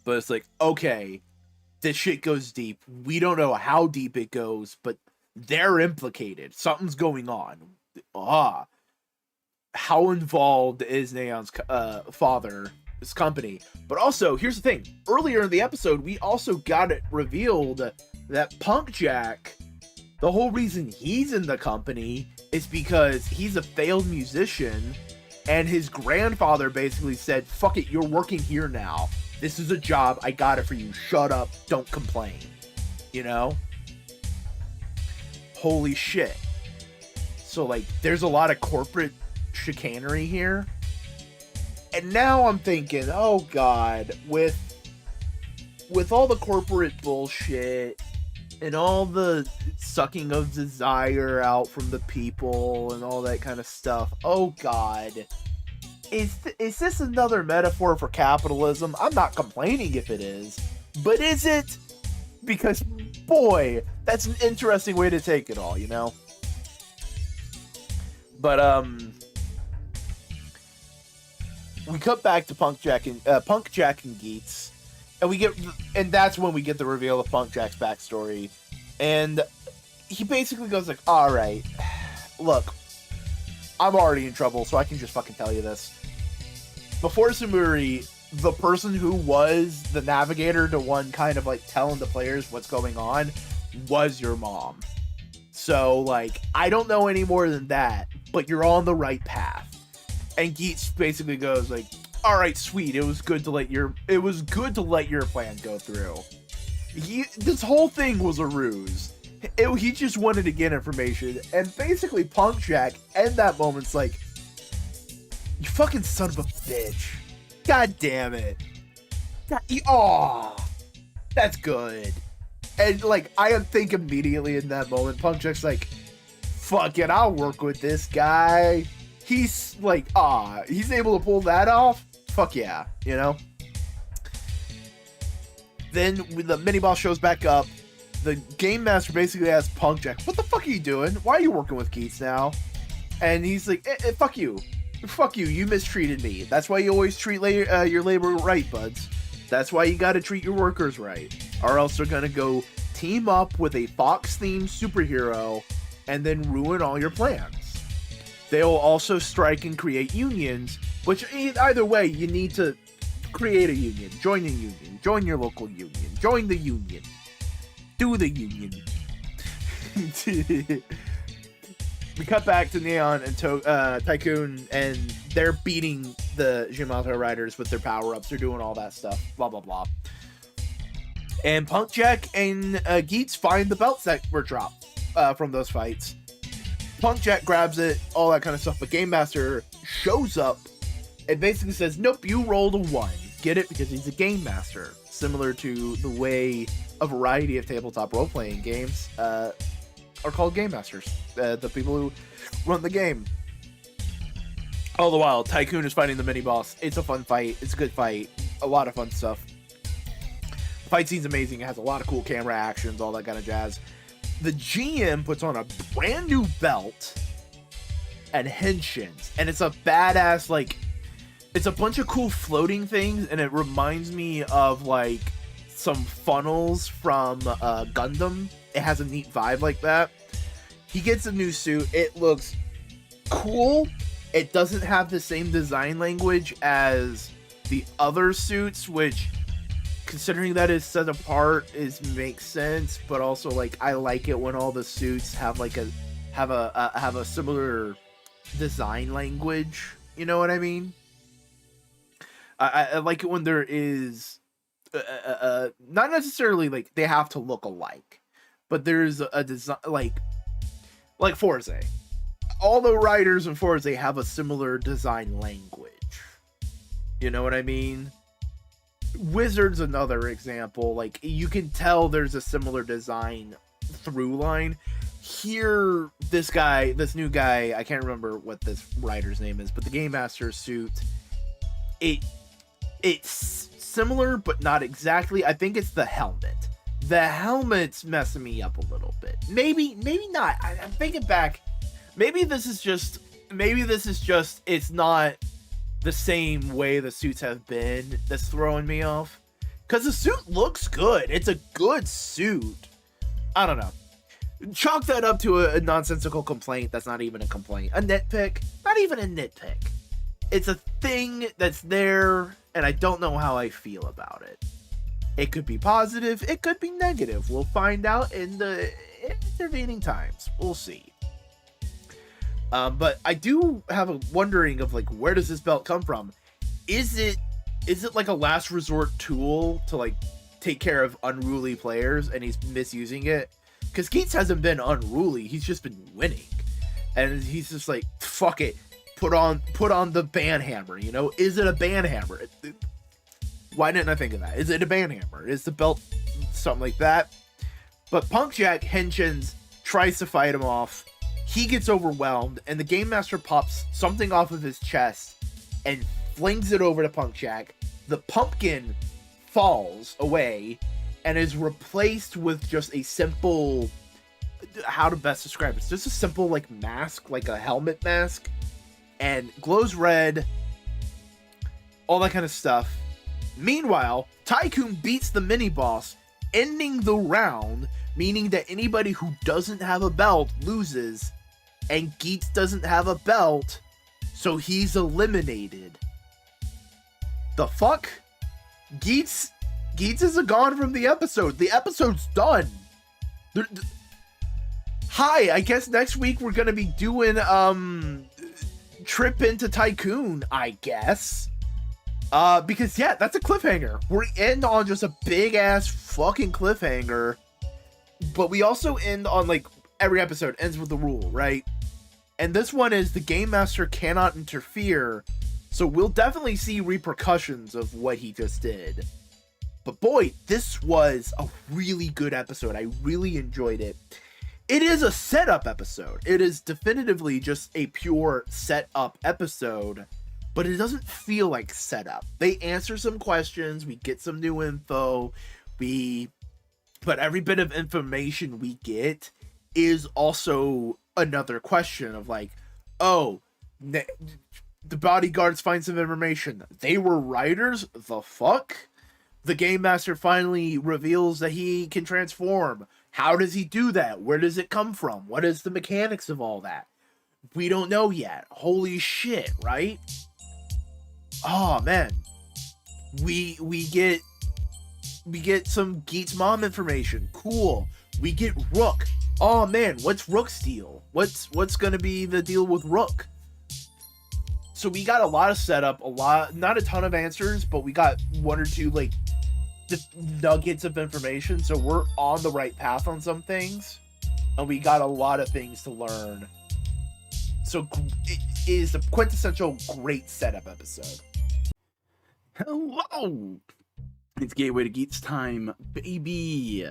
it's like, okay, this shit goes deep. We don't know how deep it goes, but they're implicated. Something's going on. How involved is Neon's father? This company. But also, here's the thing. Earlier in the episode, we also got it revealed that Punk Jack, the whole reason he's in the company is because he's a failed musician And his grandfather basically said, fuck it, you're working here now. This is a job. I got it for you. Shut up. Don't complain. You know? Holy shit. So, like, there's a lot of corporate chicanery here. And now I'm thinking, oh god, with all the corporate bullshit and all the sucking of desire out from the people and all that kind of stuff, oh god. Is this another metaphor for capitalism? I'm not complaining if it is. But is it? Because, boy, that's an interesting way to take it all, you know? But, we cut back to Punk Jack and Geats. And that's when we get the reveal of Punk Jack's backstory. And he basically goes like, alright, look, I'm already in trouble, so I can just fucking tell you this. Before Samuri, the person who was the navigator, the one kind of like telling the players what's going on, was your mom. So, like, I don't know any more than that, but you're on the right path. And Geats basically goes like, alright, sweet, it was good to let your plan go through. This whole thing was a ruse. He just wanted to get information, and basically Punk Jack, in that moment's like, you fucking son of a bitch. God damn it. Aw, that's good. And, like, I think immediately in that moment, Punk Jack's like, fuck it, I'll work with this guy. He's like, he's able to pull that off? Fuck yeah, you know? Then when the mini-boss shows back up, the game master basically asks Punk Jack, what the fuck are you doing? Why are you working with Geats now? And he's like, fuck you. Fuck you, you mistreated me. That's why you always treat your labor right, buds. That's why you gotta treat your workers right. Or else they're gonna go team up with a Fox-themed superhero and then ruin all your plans. They will also strike and create unions, which either way, you need to create a union, join a union, join your local union, join the union, do the union. We cut back to Neon and Tycoon, and they're beating the Jimato Riders with their power-ups. They're doing all that stuff, blah, blah, blah. And Punk Jack and Geats find the belts that were dropped from those fights. Punk Jack grabs it, all that kind of stuff, but Game Master shows up and basically says, nope, you rolled a 1. Get it? Because he's a Game Master. Similar to the way a variety of tabletop role-playing games are called Game Masters. The people who run the game. All the while, Tycoon is fighting the mini-boss. It's a fun fight. It's a good fight. A lot of fun stuff. The fight scene's amazing. It has a lot of cool camera actions, all that kind of jazz. The GM puts on a brand new belt and henshins, and it's a badass, like, it's a bunch of cool floating things, and it reminds me of, like, some funnels from Gundam. It has a neat vibe like that. He gets a new suit. It looks cool. It doesn't have the same design language as the other suits, which, considering that it's set apart, makes sense. But also, like, I like it when all the suits have like have a similar design language. You know what I mean? I like it when there is not necessarily like they have to look alike, but there's a design like Forza. All the riders in Forza have a similar design language. You know what I mean? Wizard's another example. Like, you can tell there's a similar design through line. Here, this new guy, I can't remember what this rider's name is, but the Game Master suit, it's similar, but not exactly. I think it's the helmet. The helmet's messing me up a little bit. Maybe not. I'm thinking back. Maybe this is just, it's not the same way the suits have been that's throwing me off. Because the suit looks good. It's a good suit. I don't know. Chalk that up to a nonsensical complaint that's not even a complaint. A nitpick. Not even a nitpick. It's a thing that's there, and I don't know how I feel about it. It could be positive. It could be negative. We'll find out in the intervening times. We'll see. But I do have a wondering of like, where does this belt come from? Is it like a last resort tool to like take care of unruly players, and he's misusing it? Because Geats hasn't been unruly; he's just been winning, and he's just like, fuck it, put on the band hammer. You know, is it a band hammer? Why didn't I think of that? Is it a band hammer? Is the belt something like that? But Punk Jack henshins, tries to fight him off. He gets overwhelmed, and the Game Master pops something off of his chest and flings it over to Punk Jack. The pumpkin falls away and is replaced with just a simple, how to best describe it? It's just a simple like mask, like a helmet mask, and glows red, all that kind of stuff. Meanwhile, Tycoon beats the mini boss, ending the round, meaning that anybody who doesn't have a belt loses, and Geats doesn't have a belt, so he's eliminated. The fuck? Geats is gone from the episode. The episode's done. Hi, I guess next week we're gonna be doing Trip into Tycoon, I guess. Because yeah, that's a cliffhanger. We end on just a big ass fucking cliffhanger. But we also end on like every episode ends with a rule, right? And this one is the Game Master cannot interfere. So we'll definitely see repercussions of what he just did. But boy, this was a really good episode. I really enjoyed it. It is a setup episode. It is definitively just a pure setup episode. But it doesn't feel like setup. They answer some questions. We get some new info. But every bit of information we get is also another question of like, oh, the bodyguards find some information. They were riders? The fuck? The Game Master finally reveals that he can transform. How does he do that? Where does it come from? What is the mechanics of all that? We don't know yet. Holy shit, right? Oh man. We get some Geats mom information. Cool. We get Rook. Oh man, what's Rook's deal? What's gonna be the deal with Rook? So we got a lot of setup, not a ton of answers, but we got one or two like the nuggets of information. So we're on the right path on some things, and we got a lot of things to learn. So it is a quintessential great setup episode. Hello! It's Gateway to Geats time, baby!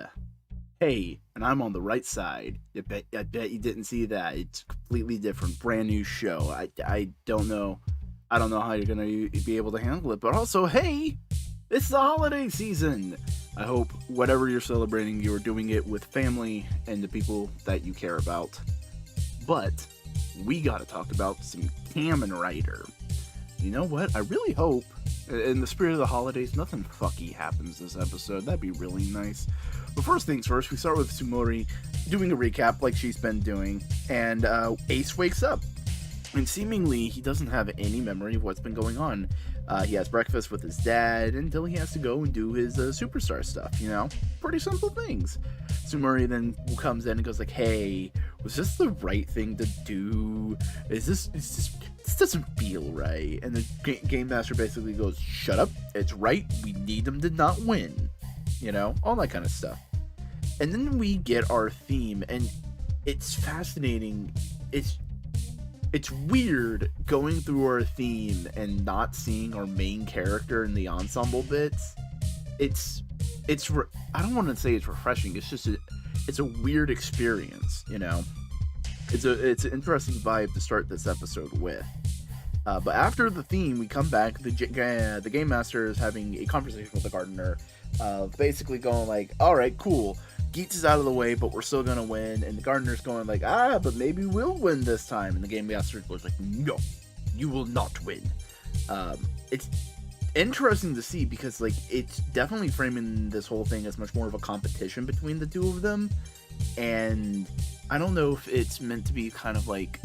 Hey, and I'm on the right side. I bet you didn't see that. It's completely different, brand new show. I don't know. I don't know how you're gonna be able to handle it, but also, hey! It's the holiday season! I hope whatever you're celebrating, you're doing it with family and the people that you care about. But we gotta talk about some Kamen Rider. You know what? I really hope, in the spirit of the holidays, nothing fucky happens this episode. That'd be really nice. But first things first, we start with Sumori doing a recap like she's been doing, and Ace wakes up. And seemingly, he doesn't have any memory of what's been going on. He has breakfast with his dad until he has to go and do his superstar stuff, you know? Pretty simple things. Sumori then comes in and goes like, hey, was this the right thing to do? This doesn't feel right. And the Game Master basically goes, shut up, it's right, we need them to not win. You know, all that kind of stuff. And then we get our theme, and it's fascinating. It's weird going through our theme and not seeing our main character in the ensemble bits. I don't want to say it's refreshing. It's just it's a weird experience, you know. It's an interesting vibe to start this episode with. But after the theme, we come back. The Game Master is having a conversation with the gardener, basically going like, all right, cool. Geats is out of the way, but we're still gonna win. And the gardener's going like, but maybe we'll win this time. And the Game Master goes like, no, you will not win. It's interesting to see because like it's definitely framing this whole thing as much more of a competition between the two of them. And I don't know if it's meant to be kind of like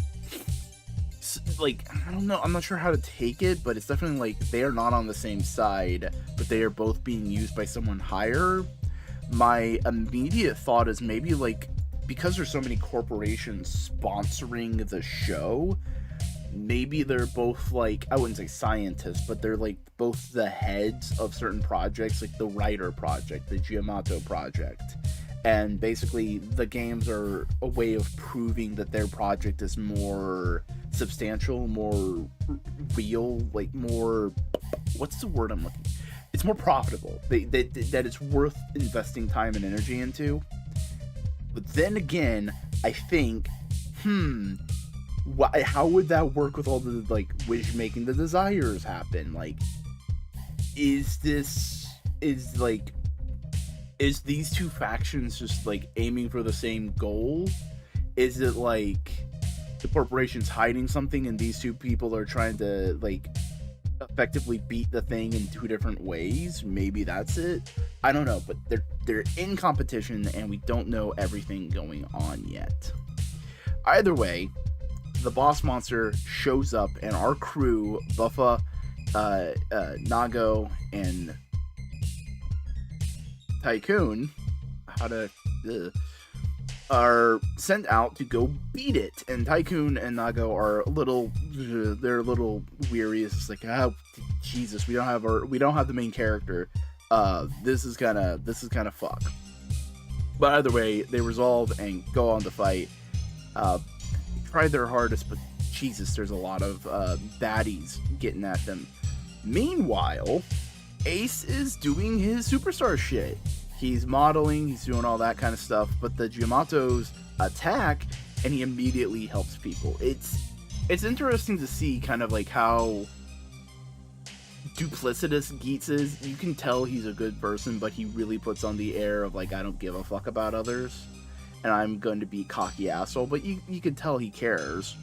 I don't know, I'm not sure how to take it, but it's definitely like they are not on the same side, but they are both being used by someone higher. My immediate thought is maybe like because there's so many corporations sponsoring the show, maybe they're both like, I wouldn't say scientists, but they're like both the heads of certain projects, like the Writer Project, the Giamato Project. And basically the games are a way of proving that their project is more substantial, more real, like more, what's the word I'm looking for? It's more profitable, that it's worth investing time and energy into. But then again, I think, how would that work with all the, like, wish making the desires happen? Like, is these two factions just, like, aiming for the same goal? Is it, like, the corporation's hiding something and these two people are trying to, like, effectively beat the thing in two different ways? Maybe that's it. I don't know, but they're in competition and we don't know everything going on yet. Either way, the boss monster shows up and our crew, Buffa, Nago, and Tycoon, are sent out to go beat it. And Tycoon and Nago are a little weary. It's just like, oh Jesus, we don't have the main character. This is kind of fuck. But either way, they resolve and go on to fight. Tried their hardest, but Jesus, there's a lot of baddies getting at them. Meanwhile, Ace is doing his superstar shit. He's modeling, he's doing all that kind of stuff, but the Giamatos attack, and he immediately helps people. It's interesting to see kind of like how duplicitous Geats is. You can tell he's a good person, but he really puts on the air of like, I don't give a fuck about others, and I'm going to be cocky asshole, but you can tell he cares.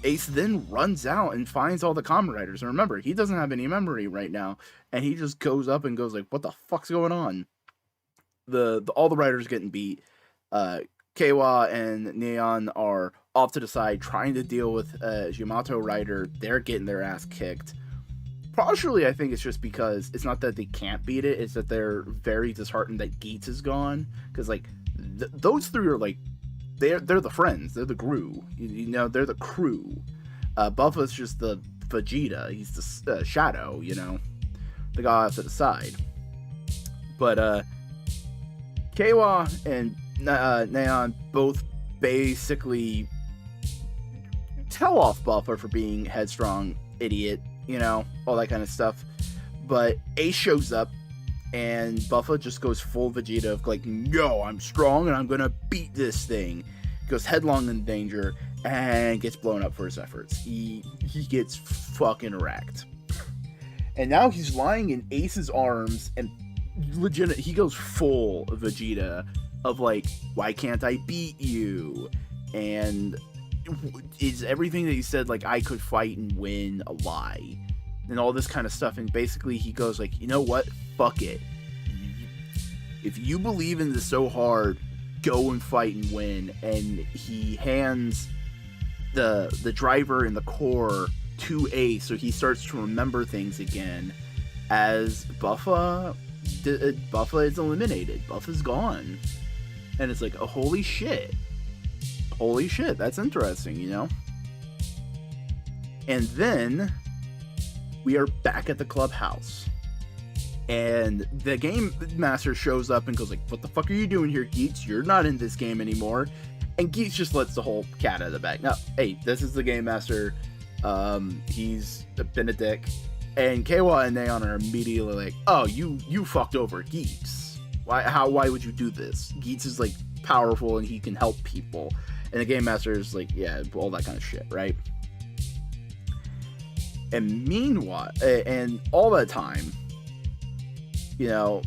Ace then runs out and finds all the Kamen Riders. And remember, he doesn't have any memory right now. And he just goes up and goes like, what the fuck's going on? All the riders getting beat. Keiwa and Neon are off to the side trying to deal with Giamato Rider. They're getting their ass kicked. Partially, I think it's just because it's not that they can't beat it. It's that they're very disheartened that Geats is gone. Because, like, those three are, like, they're the friends. They're the crew. You know, they're the crew. Buffa's just the Vegeta. He's the shadow, you know. The guy off to the side. But, Keiwa and Neon both basically tell off Buffa for being headstrong, idiot, you know, all that kind of stuff. But Ace shows up, and Buffa just goes full Vegeta of like, no, I'm strong and I'm gonna beat this thing. Goes headlong in danger and gets blown up for his efforts. He gets fucking wrecked. And now he's lying in Ace's arms and legit, he goes full Vegeta of like, why can't I beat you? And is everything that he said, like, I could fight and win, a lie? And all this kind of stuff. And basically he goes like, you know what? Fuck it. If you believe in this so hard, go and fight and win. And he hands the driver and the core to Ace, so he starts to remember things again. As Buffa is eliminated. Buffa's gone. And it's like, oh, holy shit. Holy shit, that's interesting, you know? And then we are back at the clubhouse. And the game master shows up and goes like, what the fuck are you doing here, Geats? You're not in this game anymore. And Geats just lets the whole cat out of the bag. No, hey, this is the game master. He's been a dick. And Keiwa and Neon are immediately like, oh, you fucked over Geats. Why would you do this? Geats is like powerful and he can help people. And the game master is like, yeah, all that kind of shit, right? And meanwhile, and all that time, you know,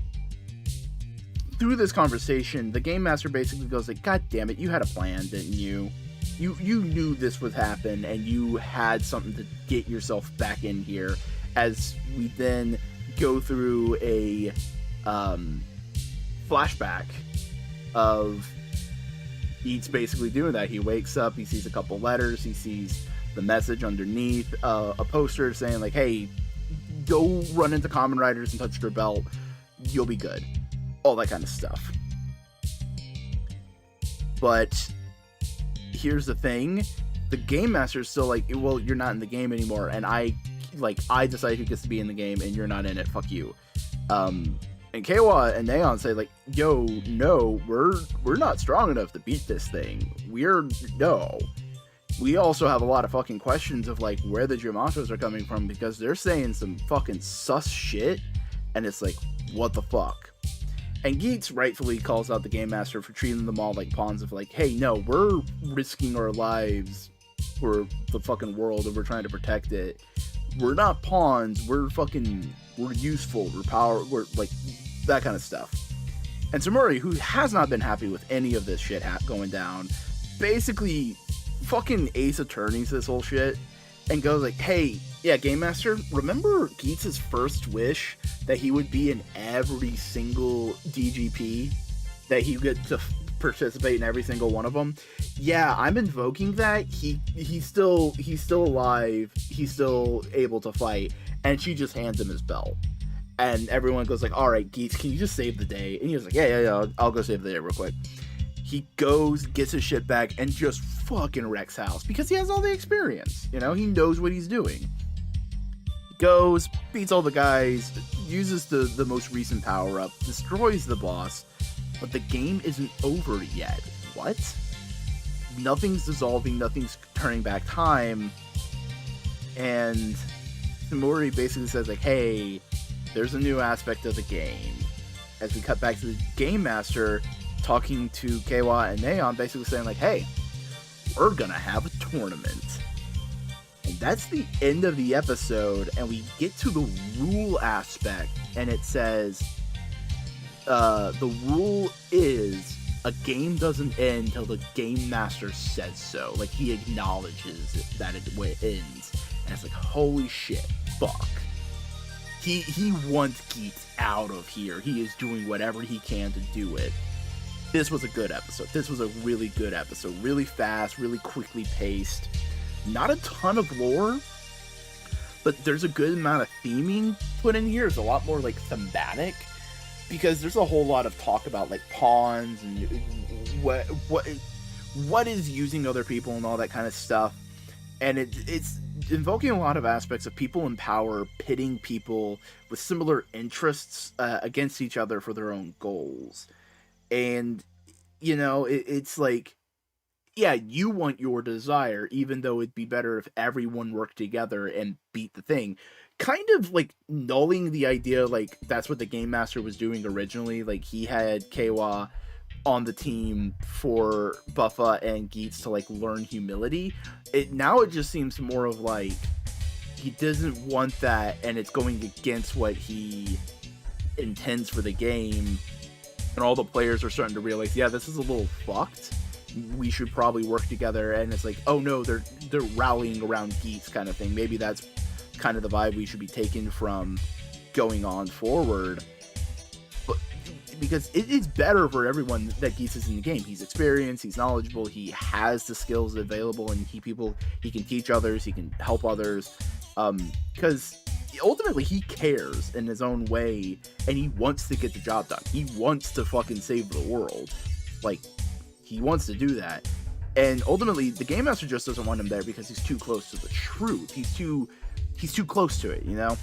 through this conversation, the game master basically goes like, God damn it, you had a plan, didn't you? You knew this would happen, and you had something to get yourself back in here. As we then go through a flashback of Geats basically doing that. He wakes up, he sees a couple letters, he sees the message underneath a poster saying like, hey, go run into Kamen Riders and touch their belt, you'll be good. All that kind of stuff. But here's the thing, the game master is still like, well, you're not in the game anymore, and I decide who gets to be in the game, and you're not in it. Fuck you. And Keiwa and Neon say like, yo, no, we're not strong enough to beat this thing. We also have a lot of fucking questions of like where the Yamashos are coming from, because they're saying some fucking sus shit, and it's like, what the fuck? And Geats rightfully calls out the Game Master for treating them all like pawns of like, hey, no, we're risking our lives for the fucking world and we're trying to protect it. We're not pawns, we're useful, we're like, that kind of stuff. And Samuri, who has not been happy with any of this shit going down, basically fucking ace attorneys this whole shit and goes like, hey, yeah, Game Master, remember Geats' first wish that he would be in every single DGP, that he would get to participate in every single one of them? Yeah, I'm invoking that. He's still alive, he's still able to fight, and she just hands him his belt. And everyone goes like, all right, Geats, can you just save the day? And he was like, yeah, I'll go save the day real quick. He goes, gets his shit back, and just fucking wrecks house, because he has all the experience, you know, he knows what he's doing. Goes, beats all the guys, uses the most recent power-up, destroys the boss, but the game isn't over yet. What? Nothing's dissolving, nothing's turning back time, and Samuri basically says like, hey, there's a new aspect of the game. As we cut back to the Game Master talking to Keiwa and Neon, basically saying like, hey, we're gonna have a tournament. And that's the end of the episode, and we get to the rule aspect, and it says, the rule is a game doesn't end until the Game Master says so. Like, he acknowledges that it ends. And it's like, holy shit, fuck. He wants Geats out of here. He is doing whatever he can to do it. This was a good episode. This was a really good episode. Really fast, really quickly paced. Not a ton of lore, but there's a good amount of theming put in here. It's a lot more like thematic, because there's a whole lot of talk about like pawns and what is using other people and all that kind of stuff. And it's invoking a lot of aspects of people in power, pitting people with similar interests against each other for their own goals. And, you know, it's like, yeah, you want your desire, even though it'd be better if everyone worked together and beat the thing. Kind of like nulling the idea, like that's what the Game Master was doing originally. Like, he had Keiwa on the team for Buffa and Geats to like learn humility. Now it just seems more of like he doesn't want that, and it's going against what he intends for the game. And all the players are starting to realize, yeah, this is a little fucked. We should probably work together. And it's like, oh no, they're rallying around Geats kind of thing. Maybe that's kind of the vibe we should be taking from going on forward. But because it's better for everyone that Geats is in the game. He's experienced, he's knowledgeable, he has the skills available, and he can teach others, he can help others. Because ultimately he cares in his own way, and he wants to get the job done. He wants to fucking save the world. Like, he wants to do that. And ultimately, the Game Master just doesn't want him there because he's too close to the truth. He's too close to it, you know?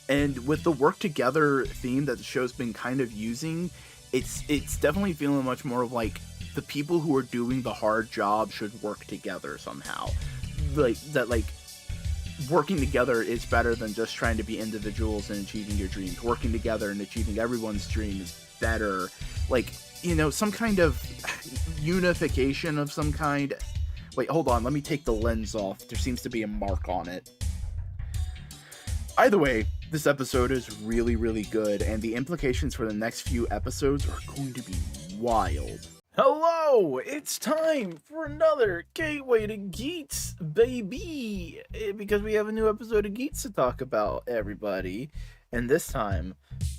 And with the work together theme that the show's been kind of using, it's definitely feeling much more of like the people who are doing the hard job should work together somehow. Like, that, like, working together is better than just trying to be individuals and achieving your dreams. Working together and achieving everyone's dream is better. Like, you know, some kind of unification of some kind. Wait, hold on, let me take the lens off. There seems to be a mark on it. Either way, this episode is really, really good, and the implications for the next few episodes are going to be wild. Hello! It's time for another Gateway to Geats, baby! Because we have a new episode of Geats to talk about, everybody. And this time,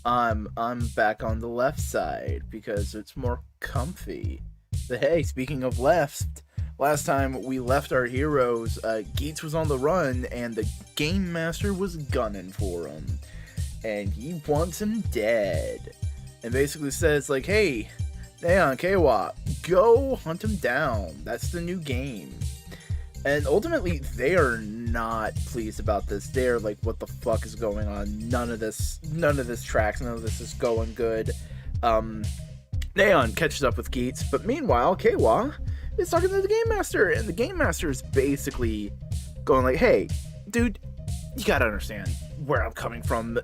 I'm back on the left side, because it's more comfy. But hey, speaking of left, last time we left our heroes, Geats was on the run, and the Game Master was gunning for him. And he wants him dead. And basically says, like, hey, Neon, Keiwa, go hunt him down. That's the new game. And ultimately, they are not pleased about this. They're like, what the fuck is going on? None of this tracks. None of this is going good. Neon catches up with Geats, but meanwhile, Keiwa is talking to the Game Master, and the Game Master is basically going like, hey, dude, you gotta understand where I'm coming from.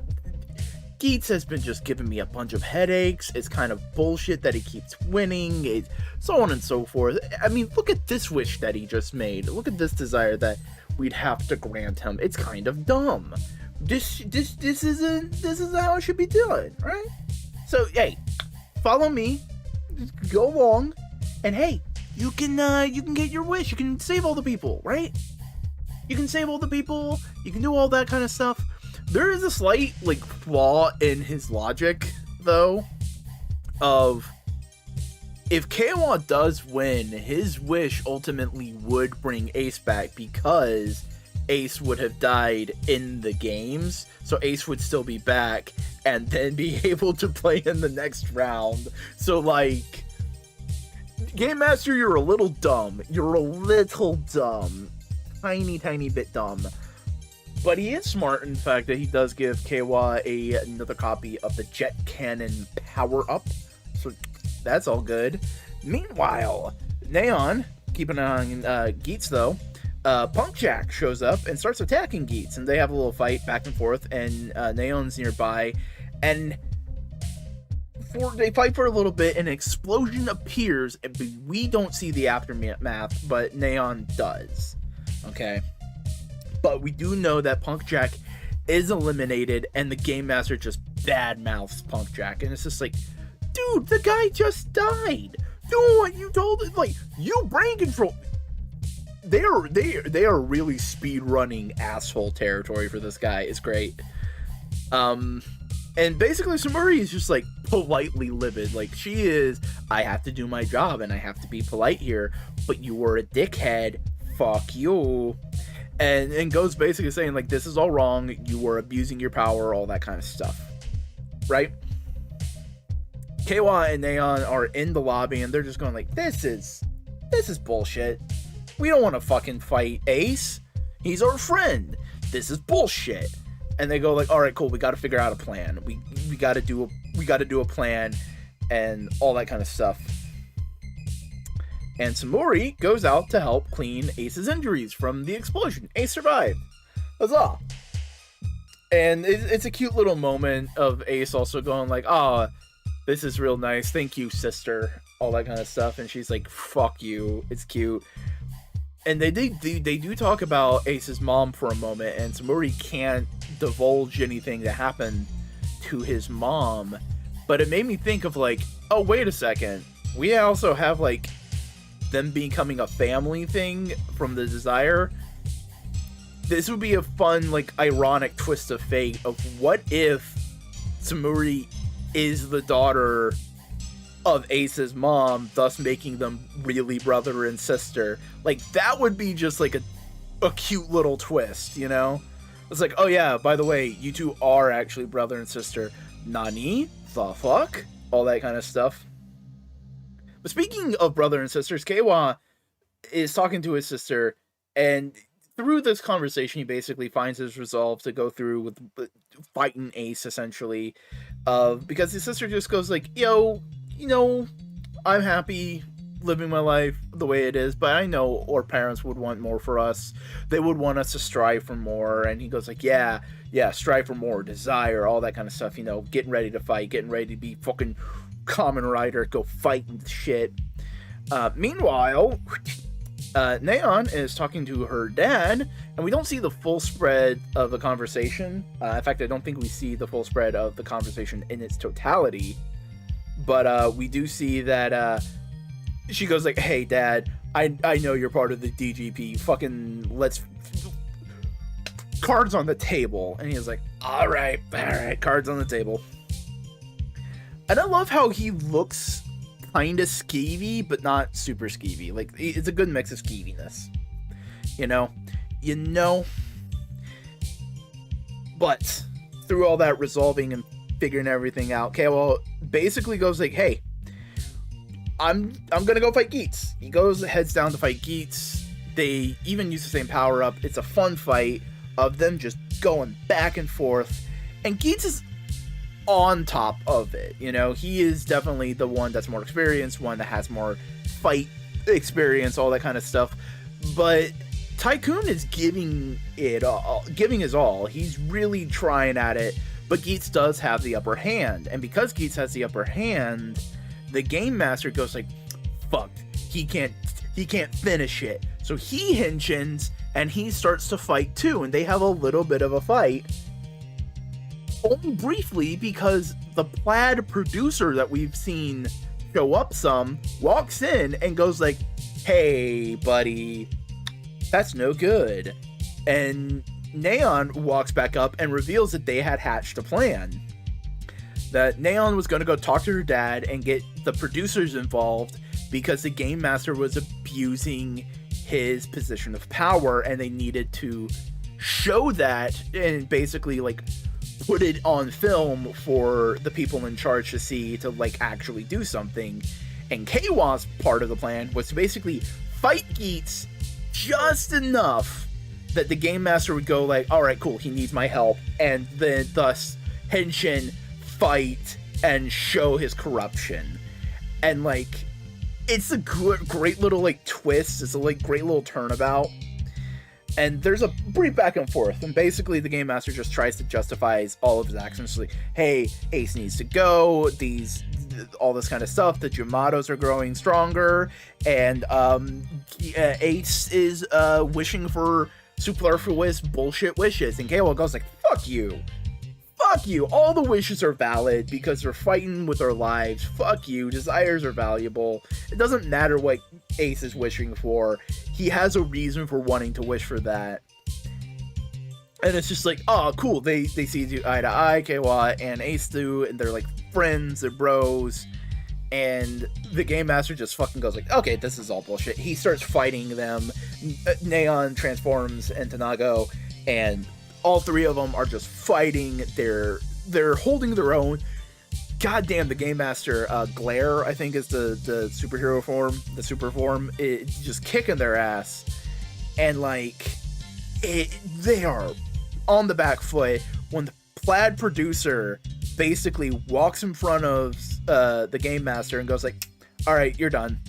Geats has been just giving me a bunch of headaches. It's kind of bullshit that he keeps winning, so on and so forth. I mean, look at this wish that he just made. Look at this desire that we'd have to grant him. It's kind of dumb. This isn't how it should be done, right? So hey, follow me, just go along, and hey, you can get your wish. You can save all the people, right? You can save all the people. You can do all that kind of stuff. There is a slight, like, flaw in his logic, though, of if Keiwa does win, his wish ultimately would bring Ace back because Ace would have died in the games, so Ace would still be back and then be able to play in the next round. So, like, Game Master, you're a little dumb. You're a little dumb. Tiny bit dumb. But he is smart in the fact that he does give Keiwa another copy of the Jet Cannon power-up. So that's all good. Meanwhile, Neon, keep an eye on Geats though, Punk Jack shows up and starts attacking Geats, and they have a little fight back and forth, and Neon's nearby, and they fight for a little bit, and an explosion appears, and we don't see the aftermath, but Neon does. Okay? But we do know that Punk Jack is eliminated, and the Game Master just badmouths Punk Jack, and it's just like, dude, the guy just died. Do what you told him. Like, you brain control. They are really speed running asshole territory for this guy. It's great. And basically, Sumuri is just like politely livid. Like, she is, I have to do my job and I have to be polite here, but you were a dickhead. Fuck you. And goes basically saying, like, this is all wrong, you were abusing your power, all that kind of stuff. Right? Keiwa and Neon are in the lobby, and they're just going like, this is bullshit. We don't want to fucking fight Ace. He's our friend. This is bullshit. And they go like, all right, cool, we got to figure out a plan. We got to do a plan and all that kind of stuff. And Sumuri goes out to help clean Ace's injuries from the explosion. Ace survived. Huzzah! And it's a cute little moment of Ace also going like, oh, this is real nice. Thank you, sister. All that kind of stuff. And she's like, fuck you. It's cute. And they do talk about Ace's mom for a moment, and Sumuri can't divulge anything that happened to his mom. But it made me think of like, oh, wait a second. We also have like them becoming a family thing from the desire. This would be a fun, like, ironic twist of fate of what if Sumuri is the daughter of Ace's mom, thus making them really brother and sister. Like, that would be just like a cute little twist, you know? It's like, oh yeah, by the way, you two are actually brother and sister. Nani? The fuck? All that kind of stuff. But speaking of brother and sisters, Keiwa is talking to his sister, and through this conversation, he basically finds his resolve to go through with fighting Ace, essentially. Because his sister just goes like, yo, you know, I'm happy living my life the way it is, but I know our parents would want more for us. They would want us to strive for more. And he goes like, yeah, strive for more, desire, all that kind of stuff, you know, getting ready to fight, getting ready to be fucking Kamen Rider, go fight and shit. Meanwhile, Neon is talking to her dad, and we don't see the full spread of the conversation. In fact, I don't think we see the full spread of the conversation in its totality. But we do see that she goes like, hey, Dad, I know you're part of the DGP. Fucking let's... Cards on the table. And he's like, all right, cards on the table. And I love how he looks kind of skeevy, but not super skeevy. Like, it's a good mix of skeeviness. You know? But through all that resolving and figuring everything out, Keiwa basically goes like, hey, I'm gonna go fight Geats. He heads down to fight Geats. They even use the same power up. It's a fun fight of them just going back and forth, and Geats is on top of it. You know, he is definitely the one that's more experienced, one that has more fight experience, all that kind of stuff. But Tycoon is giving his all. He's really trying at it, but Geats does have the upper hand. And because Geats has the upper hand, the Game Master goes like, fuck, he can't finish it. So he henshins and he starts to fight too, and they have a little bit of a fight. Only briefly, because the plaid producer that we've seen show up some walks in and goes like, hey buddy, that's no good. And Neon walks back up and reveals that they had hatched a plan. That Neon was going to go talk to her dad and get the producers involved because the Game Master was abusing his position of power, and they needed to show that and basically like put it on film for the people in charge to see, to like actually do something. And Keiwa's part of the plan was to basically fight Geats just enough that the Game Master would go like, alright, cool, he needs my help, and then thus henshin, fight, and show his corruption. And like, it's a great little like twist, it's a like great little turnabout. And there's a brief back and forth, and basically the Game Master just tries to justify all of his actions. Like, hey, Ace needs to go, all this kind of stuff, the Yamatos are growing stronger, and Ace is wishing for superfluous bullshit wishes, and Keiwa goes like, fuck you, all the wishes are valid because they're fighting with their lives, fuck you, desires are valuable, it doesn't matter what Ace is wishing for, he has a reason for wanting to wish for that. And it's just like, oh cool, they see you eye to eye, Keiwa and Ace do, and they're like friends, they're bros, and the Game Master just fucking goes like, okay, this is all bullshit. He starts fighting them, Neon transforms into Nago, and all three of them are just fighting, they're holding their own. Goddamn, the Game Master, Glare, I think is the superhero form, the super form, it's just kicking their ass. And like, they are on the back foot when the plaid producer basically walks in front of the Game Master and goes like, alright, you're done.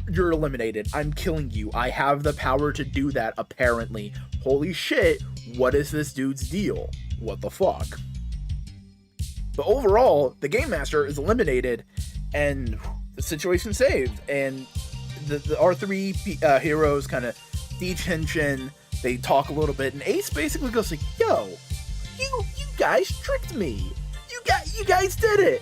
You're eliminated. I'm killing you. I have the power to do that, apparently. Holy shit, what is this dude's deal? What the fuck? But overall, the Game Master is eliminated, and the situation saved. And our three heroes kind of de-tension, they talk a little bit, and Ace basically goes like, yo, you guys tricked me. You guys did it.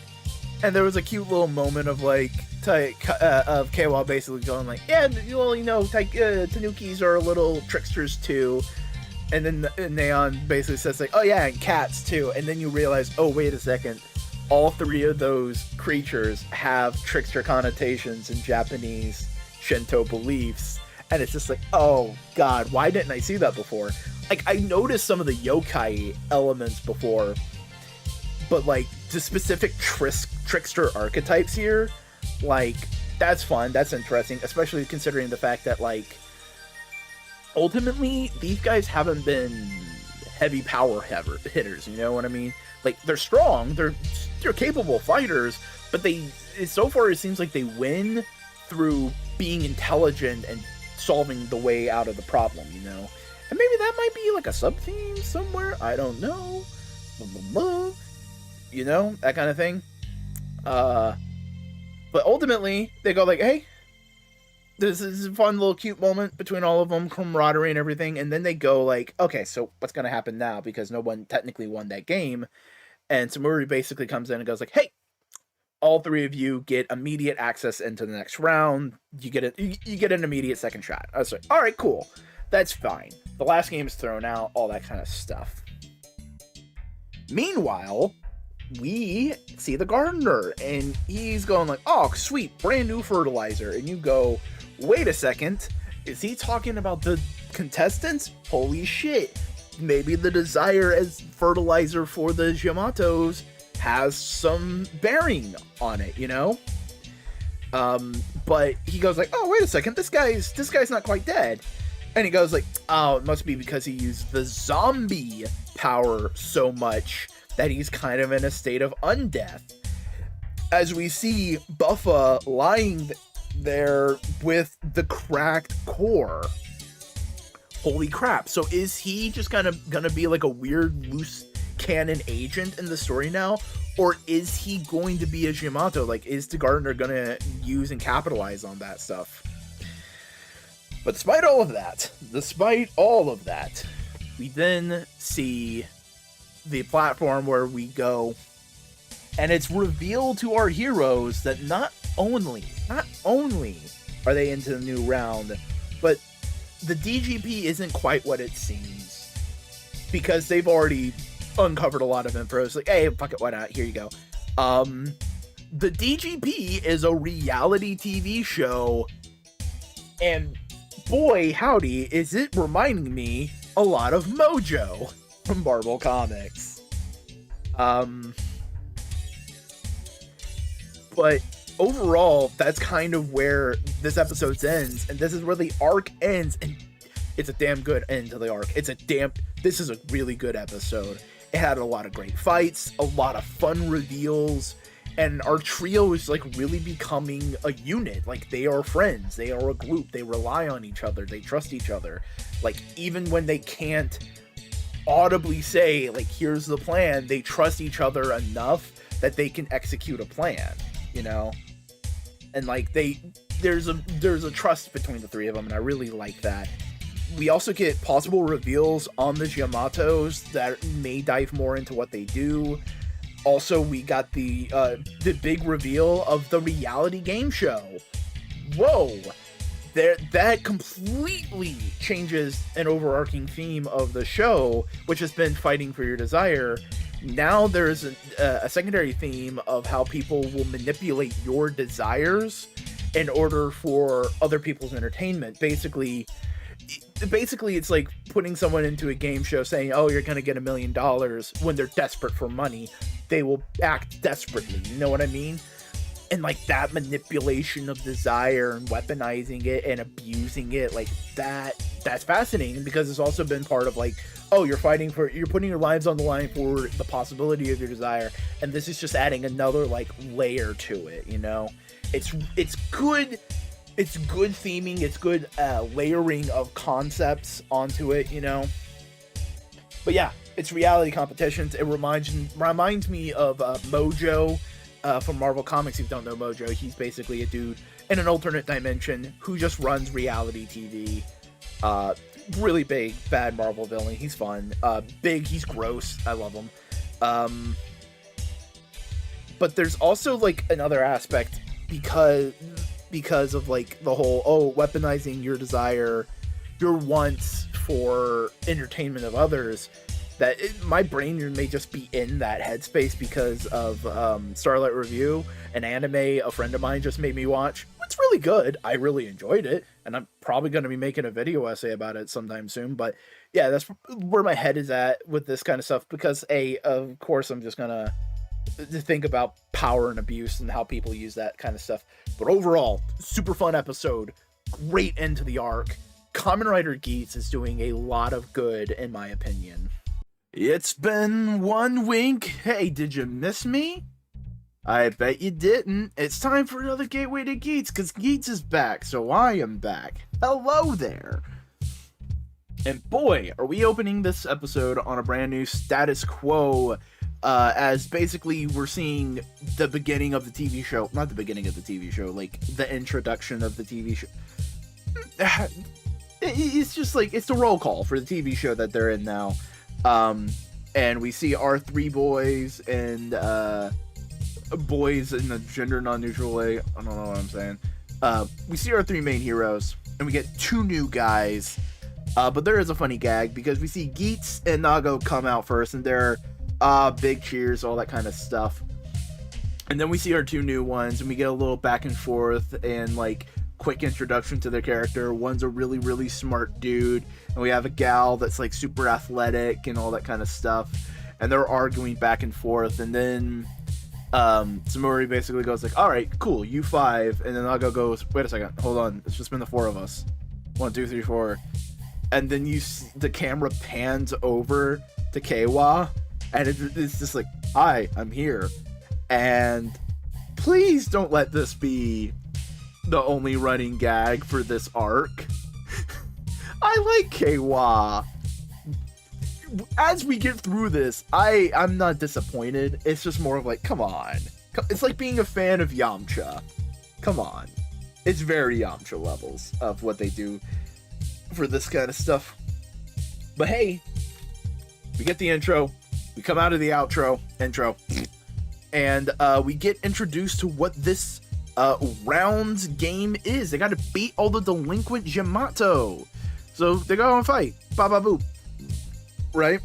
And there was a cute little moment of like, of Keiwa basically going like, yeah, well, you know, Tanukis are little tricksters too. And then Neon basically says like, oh yeah, and cats too. And then you realize, oh wait a second, all three of those creatures have trickster connotations in Japanese Shinto beliefs. And it's just like, oh god, why didn't I see that before? Like, I noticed some of the yokai elements before, but like the specific trickster archetypes here, like, that's fun, that's interesting, especially considering the fact that like, ultimately, these guys haven't been heavy power hitters, you know what I mean? Like, they're strong, they're capable fighters, but so far it seems like they win through being intelligent and solving the way out of the problem, you know? And maybe that might be like a sub-theme somewhere, I don't know. You know, that kind of thing. But ultimately, they go like, hey, this is a fun little cute moment between all of them, camaraderie and everything, and then they go like, okay, so what's gonna happen now? Because no one technically won that game, and Samuri basically comes in and goes like, hey, all three of you get immediate access into the next round. You get an immediate second shot. I was like, all right, cool, that's fine. The last game is thrown out, all that kind of stuff. Meanwhile, we see the gardener, and he's going like, oh, sweet, brand new fertilizer, and you go, wait a second, is he talking about the contestants? Holy shit, maybe the desire as fertilizer for the Yamatos has some bearing on it, you know? But he goes like, oh, wait a second, this guy's not quite dead. And he goes like, oh, it must be because he used the zombie power so much that he's kind of in a state of undeath. As we see Buffa lying there with the cracked core. Holy crap. So is he just kind of gonna be like a weird loose cannon agent in the story now? Or is he going to be a Yamato? Like, is the Gardner gonna use and capitalize on that stuff? But despite all of that, we then see the platform where we go, and it's revealed to our heroes that not only are they into the new round, but the DGP isn't quite what it seems, because they've already uncovered a lot of info. It's like, hey, fuck it, why not? Here you go. The DGP is a reality TV show, and boy, howdy, is it reminding me a lot of Mojo from Marvel Comics. But overall, that's kind of where this episode ends, and this is where the arc ends, and it's a damn good end to the arc. This is a really good episode. It had a lot of great fights, a lot of fun reveals, and our trio is like really becoming a unit. Like, they are friends, they are a group, they rely on each other, they trust each other. Like, even when they can't audibly say, like, here's the plan, they trust each other enough that they can execute a plan, you know? And like, there's a trust between the three of them, and I really like that. We also get possible reveals on the Yamatos that may dive more into what they do. Also, we got the big reveal of the reality game show. Whoa! That completely changes an overarching theme of the show, which has been fighting for your desire. Now there's a secondary theme of how people will manipulate your desires in order for other people's entertainment. Basically, it's like putting someone into a game show saying, oh, you're gonna get $1 million, when they're desperate for money. They will act desperately, you know what I mean? And like, that manipulation of desire and weaponizing it and abusing it, like that's fascinating, because it's also been part of like, oh, you're putting your lives on the line for the possibility of your desire, and this is just adding another like layer to it, you know? It's good theming, it's good layering of concepts onto it, you know? But yeah, it's reality competitions. It reminds me of Mojo from Marvel Comics. If you don't know Mojo, he's basically a dude in an alternate dimension who just runs reality TV. Really big, bad Marvel villain. He's fun. Big, he's gross. I love him. But there's also like another aspect, because of like the whole, weaponizing your desire, your wants for entertainment of others, that my brain may just be in that headspace because of Starlight Review, an anime a friend of mine just made me watch. It's really good. I really enjoyed it, and I'm probably going to be making a video essay about it sometime soon. But yeah, that's where my head is at with this kind of stuff, because of course I'm just going to think about power and abuse and how people use that kind of stuff. But overall, super fun episode, great end to the arc. Kamen Rider Geats is doing a lot of good, in my opinion. It's been 1 week. Hey, did you miss me? I bet you didn't. It's time for another Gateway to Geats, because Geats is back, so I am back. Hello there. And boy, are we opening this episode on a brand new status quo, as basically we're seeing the beginning of the TV show. Not the beginning of the TV show, like the introduction of the TV show. It's just like, it's the roll call for the TV show that they're in now. And we see our 3 boys and boys in a gender non-neutral way. I don't know what I'm saying. We see our 3 main heroes, and we get 2 new guys. But there is a funny gag, because we see Geats and Nago come out first, and they're big cheers, all that kind of stuff. And then we see our 2 new ones, and we get a little back and forth and like quick introduction to their character. One's a really, really smart dude, and we have a gal that's like super athletic and all that kind of stuff. And they're arguing back and forth, and then Samori basically goes like, all right, cool, you 5, and then Nago goes, wait a second, hold on, it's just been the 4 of us. 1, 2, 3, 4. And then the camera pans over to Keiwa, and it's just like, hi, I'm here. And please don't let this be the only running gag for this arc. I like Keiwa. As we get through this, I'm not disappointed. It's just more of like, come on. It's like being a fan of Yamcha. Come on. It's very Yamcha levels of what they do for this kind of stuff. But hey, we get the intro. We come out of the intro. And we get introduced to what this round's game is. They got to beat all the delinquent Yamato. So they go and fight. Ba ba boop. Right?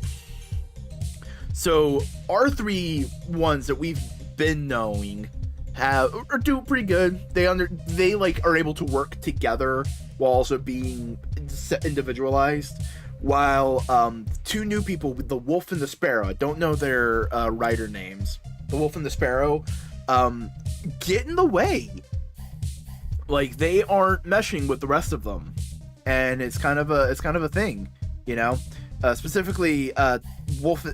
So our 3 ones that we've been knowing are doing pretty good. They like are able to work together while also being individualized. While 2 new people, the Wolf and the Sparrow, I don't know their writer names. The Wolf and the Sparrow get in the way. Like they aren't meshing with the rest of them, and it's kind of a thing, you know. Specifically, the Wolf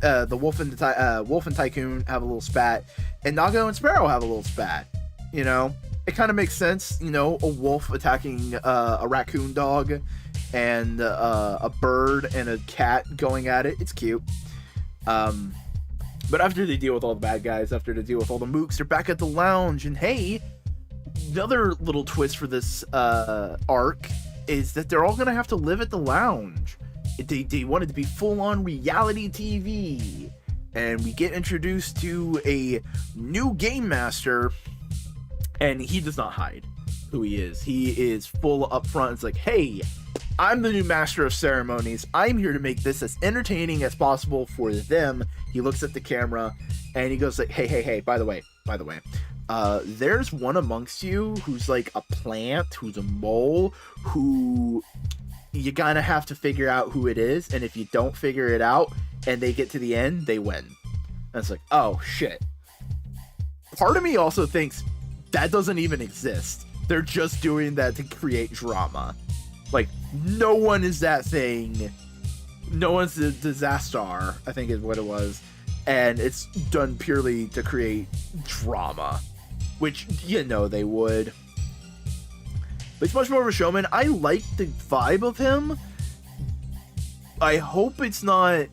and Tycoon have a little spat, and Nago and Sparrow have a little spat. You know, it kind of makes sense. You know, a wolf attacking a raccoon dog, and a bird and a cat going at it. It's cute. But after they deal with all the bad guys, after they deal with all the mooks, they're back at the lounge, and hey, another little twist for this arc is that they're all gonna have to live at the lounge. They wanted to be full-on reality TV, and we get introduced to a new game master, and he does not hide who he is. He is full up front. It's like, hey, I'm the new master of ceremonies. I'm here to make this as entertaining as possible for them. He looks at the camera, and he goes like, hey, by the way, there's one amongst you who's like a plant, who's a mole, who you gotta have to figure out who it is, and if you don't figure it out and they get to the end, they win. And it's like, oh shit. Part of me also thinks that doesn't even exist. They're just doing that to create drama. Like, no one is that thing. No one's the disaster, I think is what it was. And it's done purely to create drama, which, you know, they would. But he's much more of a showman. I like the vibe of him. I hope it's not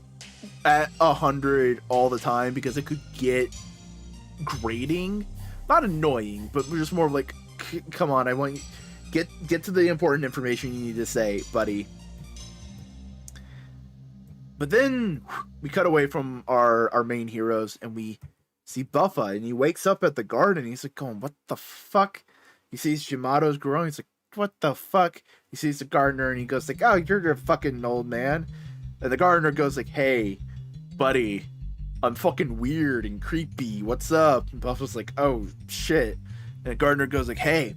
at 100 all the time, because it could get grating. Not annoying, but just more like, come on, I want you... Get to the important information you need to say, buddy. But then we cut away from our main heroes, and we see Buffa, and he wakes up at the garden. He's like going, what the fuck? He sees Yamato's growing. He's like, what the fuck? He sees the gardener, and he goes like, oh, you're a fucking old man. And the gardener goes like, hey, buddy, I'm fucking weird and creepy. What's up? And Buffa's like, oh, shit. And the gardener goes like, hey,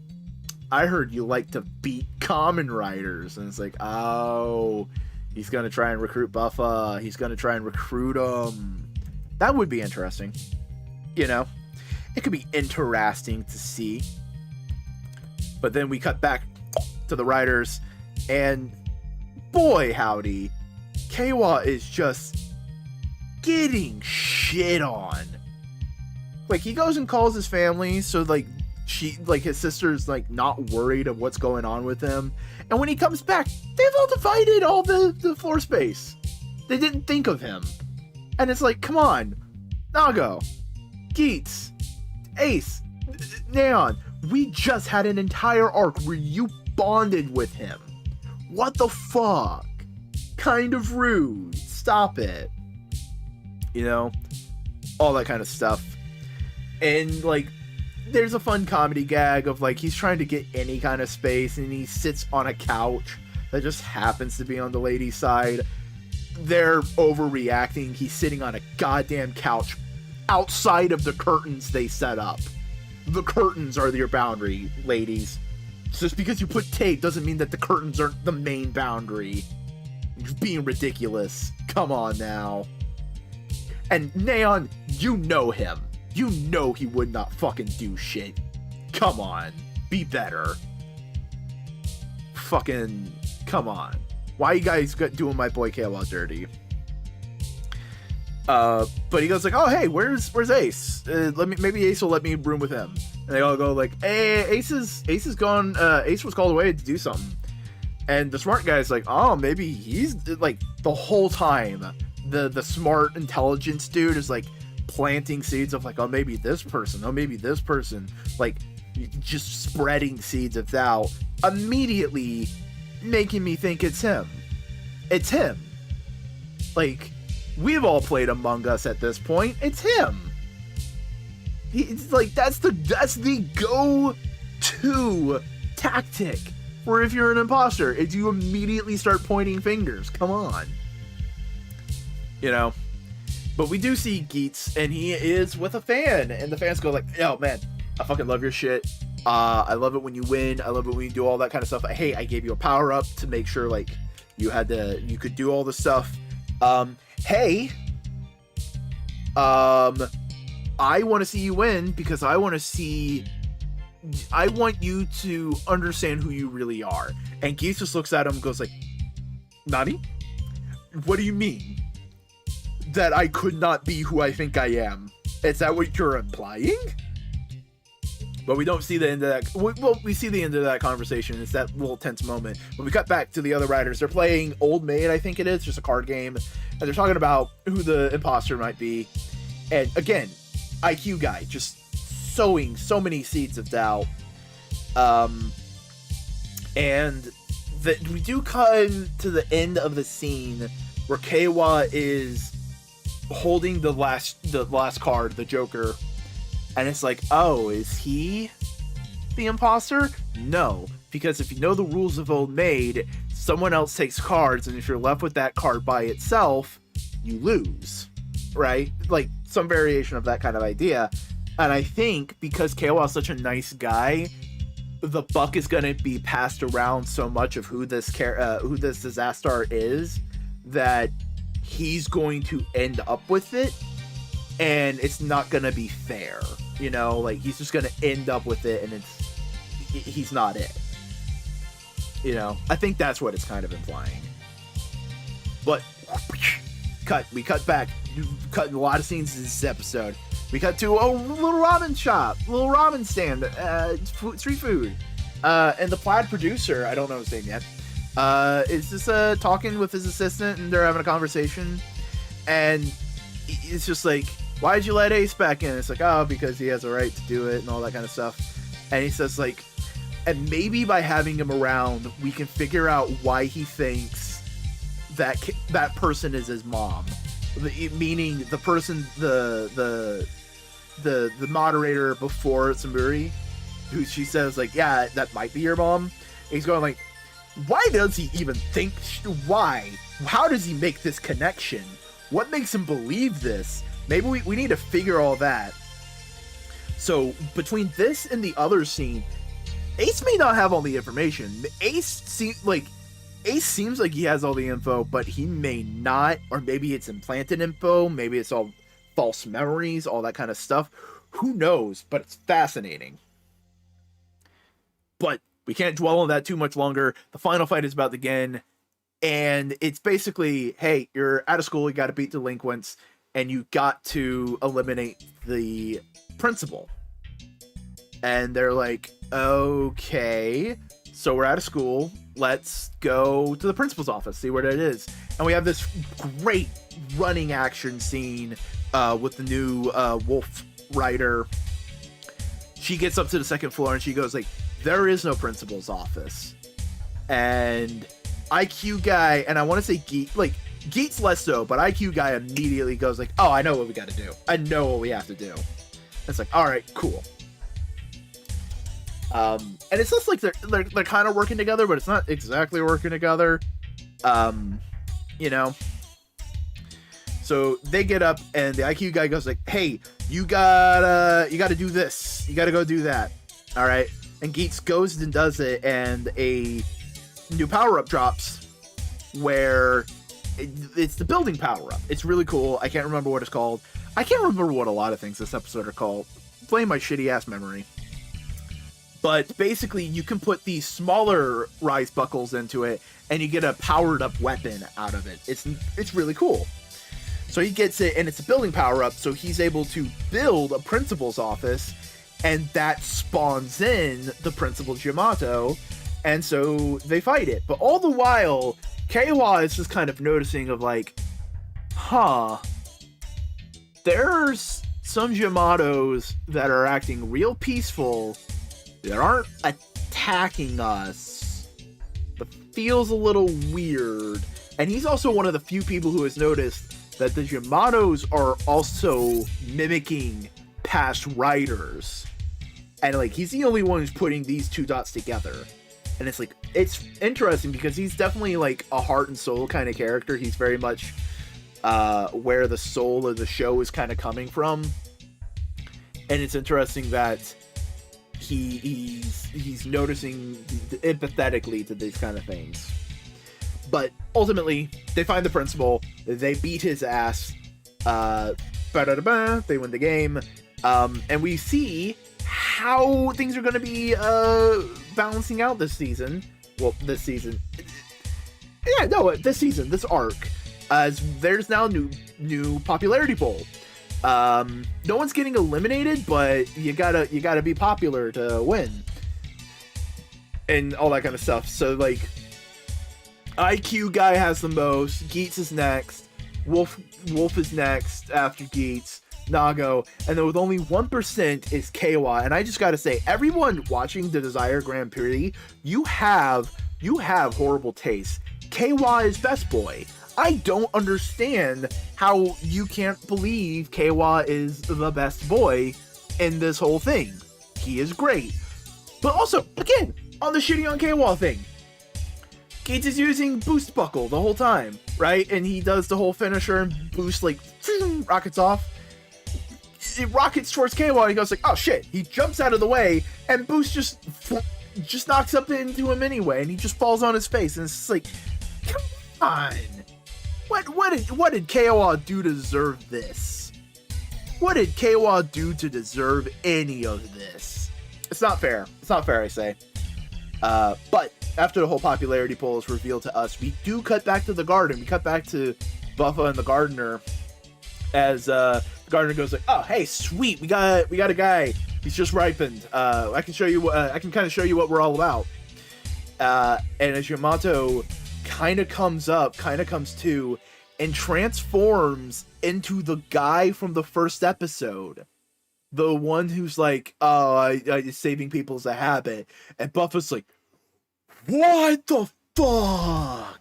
I heard you like to beat Kamen Riders. And it's like, oh, he's going to try and recruit Buffa. He's going to try and recruit him. That would be interesting. You know, it could be interesting to see. But then we cut back to the Riders, and boy, howdy, Keiwa is just getting shit on. Like, he goes and calls his family, so like his sister's like not worried of what's going on with him. And when he comes back, they've all divided all the floor space. They didn't think of him. And it's like, come on, Nago, Geats, Ace, Neon, we just had an entire arc where you bonded with him. What the fuck? Kind of rude. Stop it. You know, all that kind of stuff. And like, there's a fun comedy gag of like, he's trying to get any kind of space, and he sits on a couch that just happens to be on the lady's side. They're overreacting. He's sitting on a goddamn couch outside of the curtains they set up. The curtains are your boundary, ladies. Just because you put tape doesn't mean that the curtains aren't the main boundary. You're being ridiculous. Come on now. And Neon, you know him. You know he would not fucking do shit. Come on. Be better. Fucking... Come on. Why you guys doing my boy Kayla dirty? But he goes like, oh, hey, where's Ace? Maybe Ace will let me room with him. And they all go like, hey, Ace is gone. Ace was called away to do something. And the smart guy's like, oh, maybe he's like the whole time. The smart intelligence dude is like planting seeds of like, oh, maybe this person. Oh, maybe this person. Like just spreading seeds of doubt. Immediately making me think it's him. It's him. Like, we've all played Among Us at this point. It's him. It's like that's the go-to tactic for if you're an imposter, is you immediately start pointing fingers. Come on. You know. But we do see Geats, and he is with a fan, and the fans go like, "Oh man, I fucking love your shit. I love it when you win. I love it when you do all that kind of stuff. Hey, I gave you a power up to make sure like you could do all the stuff. Hey, I want to see you win because I want you to understand who you really are." And Geats just looks at him and goes like, "Nani? What do you mean? That I could not be who I think I am? Is that what you're implying?" But we don't see the end of that. Well, we see the end of that conversation. It's that little tense moment. When we cut back to the other writers, they're playing Old Maid, I think it is, just a card game. And they're talking about who the imposter might be. And again, IQ guy, just sowing so many seeds of doubt. And we do cut to the end of the scene where Keiwa is holding the last card, the Joker. And it's like, oh, is he the imposter? No, because if you know the rules of Old Maid, someone else takes cards, and if you're left with that card by itself, you lose, right? Like, some variation of that kind of idea. And I think because Keiwa is such a nice guy, the buck is going to be passed around so much of who this disaster is, that he's going to end up with it. And it's not gonna be fair, you know. Like he's just gonna end up with it, and he's not it. You know, I think that's what it's kind of implying. But we cut back. You cut a lot of scenes in this episode. We cut to a little ramen shop, little ramen stand, street food, and the plaid producer, I don't know his name yet, is just talking with his assistant, and they're having a conversation, and it's just like, why'd you let Ace back in? It's like, oh, because he has a right to do it and all that kind of stuff. And he says like, and maybe by having him around, we can figure out why he thinks that person is his mom. Meaning the person, the moderator before Samuri, who she says like, yeah, that might be your mom. And he's going like, why does he even think? Why? How does he make this connection? What makes him believe this? Maybe we need to figure all that. So between this and the other scene, Ace may not have all the information. Ace seems like he has all the info, but he may not, or maybe it's implanted info, maybe it's all false memories, all that kind of stuff. Who knows? But it's fascinating. But we can't dwell on that too much longer. The final fight is about to begin. And it's basically, hey, you're out of school, you got to beat delinquents, and you got to eliminate the principal. And they're like, okay, so we're out of school, let's go to the principal's office, see where that is. And we have this great running action scene with the new Wolf Rider. She gets up to the second floor and she goes like, there is no principal's office. And IQ guy, and I want to say Geats less so, but IQ guy immediately goes like, oh, I know what we got to do. I know what we have to do. It's like, all right, cool. And it's just like they're kind of working together, but it's not exactly working together. You know. So they get up, and the IQ guy goes like, hey, you gotta do this. You gotta go do that. All right. And Geats goes and does it, and a new power-up drops where it's the building power-up. It's really cool. I can't remember what it's called. I can't remember what a lot of things this episode are called. Blame my shitty ass memory. But basically, you can put these smaller rise buckles into it, and you get a powered up weapon out of it. It's really cool. So he gets it, and it's a building power up, so he's able to build a principal's office, and that spawns in the principal Yamato, and so they fight it. But all the while, Keiwa is just kind of noticing of like, there's some Yamatos that are acting real peaceful, that aren't attacking us, but feels a little weird. And he's also one of the few people who has noticed that the Yamatos are also mimicking past riders. And like, he's the only one who's putting these two dots together. And it's like, it's interesting because he's definitely like a heart and soul kind of character. He's very much where the soul of the show is kind of coming from. And it's interesting that he's noticing empathetically to these kind of things. But ultimately, they find the principal, they beat his ass, they win the game, and we see how things are going to be balancing out this season. Well, this season. Yeah, no, this season, this arc. As there's now new popularity poll. No one's getting eliminated, but you gotta be popular to win. And all that kind of stuff. So like, IQ guy has the most, Geats is next, Wolf is next after Geats, Nago, and then with only 1% is Keiwa. And I just gotta say, everyone watching the Desire Grand Prix, you have horrible taste. Keiwa is best boy. I don't understand how you can't believe Keiwa is the best boy in this whole thing. He is great. But also, again, on the shitty on Keiwa thing, Geats is using boost buckle the whole time, right? And he does the whole finisher and boost, like, rockets off. It rockets towards Keiwa and he goes like, oh shit. He jumps out of the way and boost just knocks up into him anyway, and he just falls on his face, and it's just like, come on. What did Keiwa do to deserve this? What did Keiwa do to deserve any of this? It's not fair. It's not fair, I say. But after the whole popularity poll is revealed to us, we do cut back to the garden. We cut back to Buffa and the gardener as the gardener goes like, "Oh, hey, sweet, we got a guy. He's just ripened. I can show you. I can kind of show you what we're all about." And as Yamato kind of comes to, and transforms into the guy from the first episode. The one who's like, oh, I saving people is a habit. And Buffa's like, what the fuck?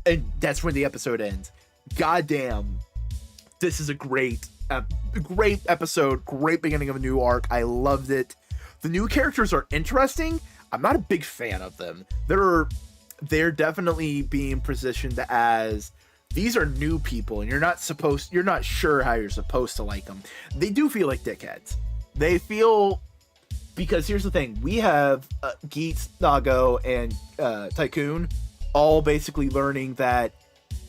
And that's when the episode ends. Goddamn. This is a great episode. Great beginning of a new arc. I loved it. The new characters are interesting. I'm not a big fan of them. They're definitely being positioned as, these are new people, and you're not sure how you're supposed to like them. They do feel like dickheads. They feel, because here's the thing, we have Geats, Nago, and Tycoon all basically learning that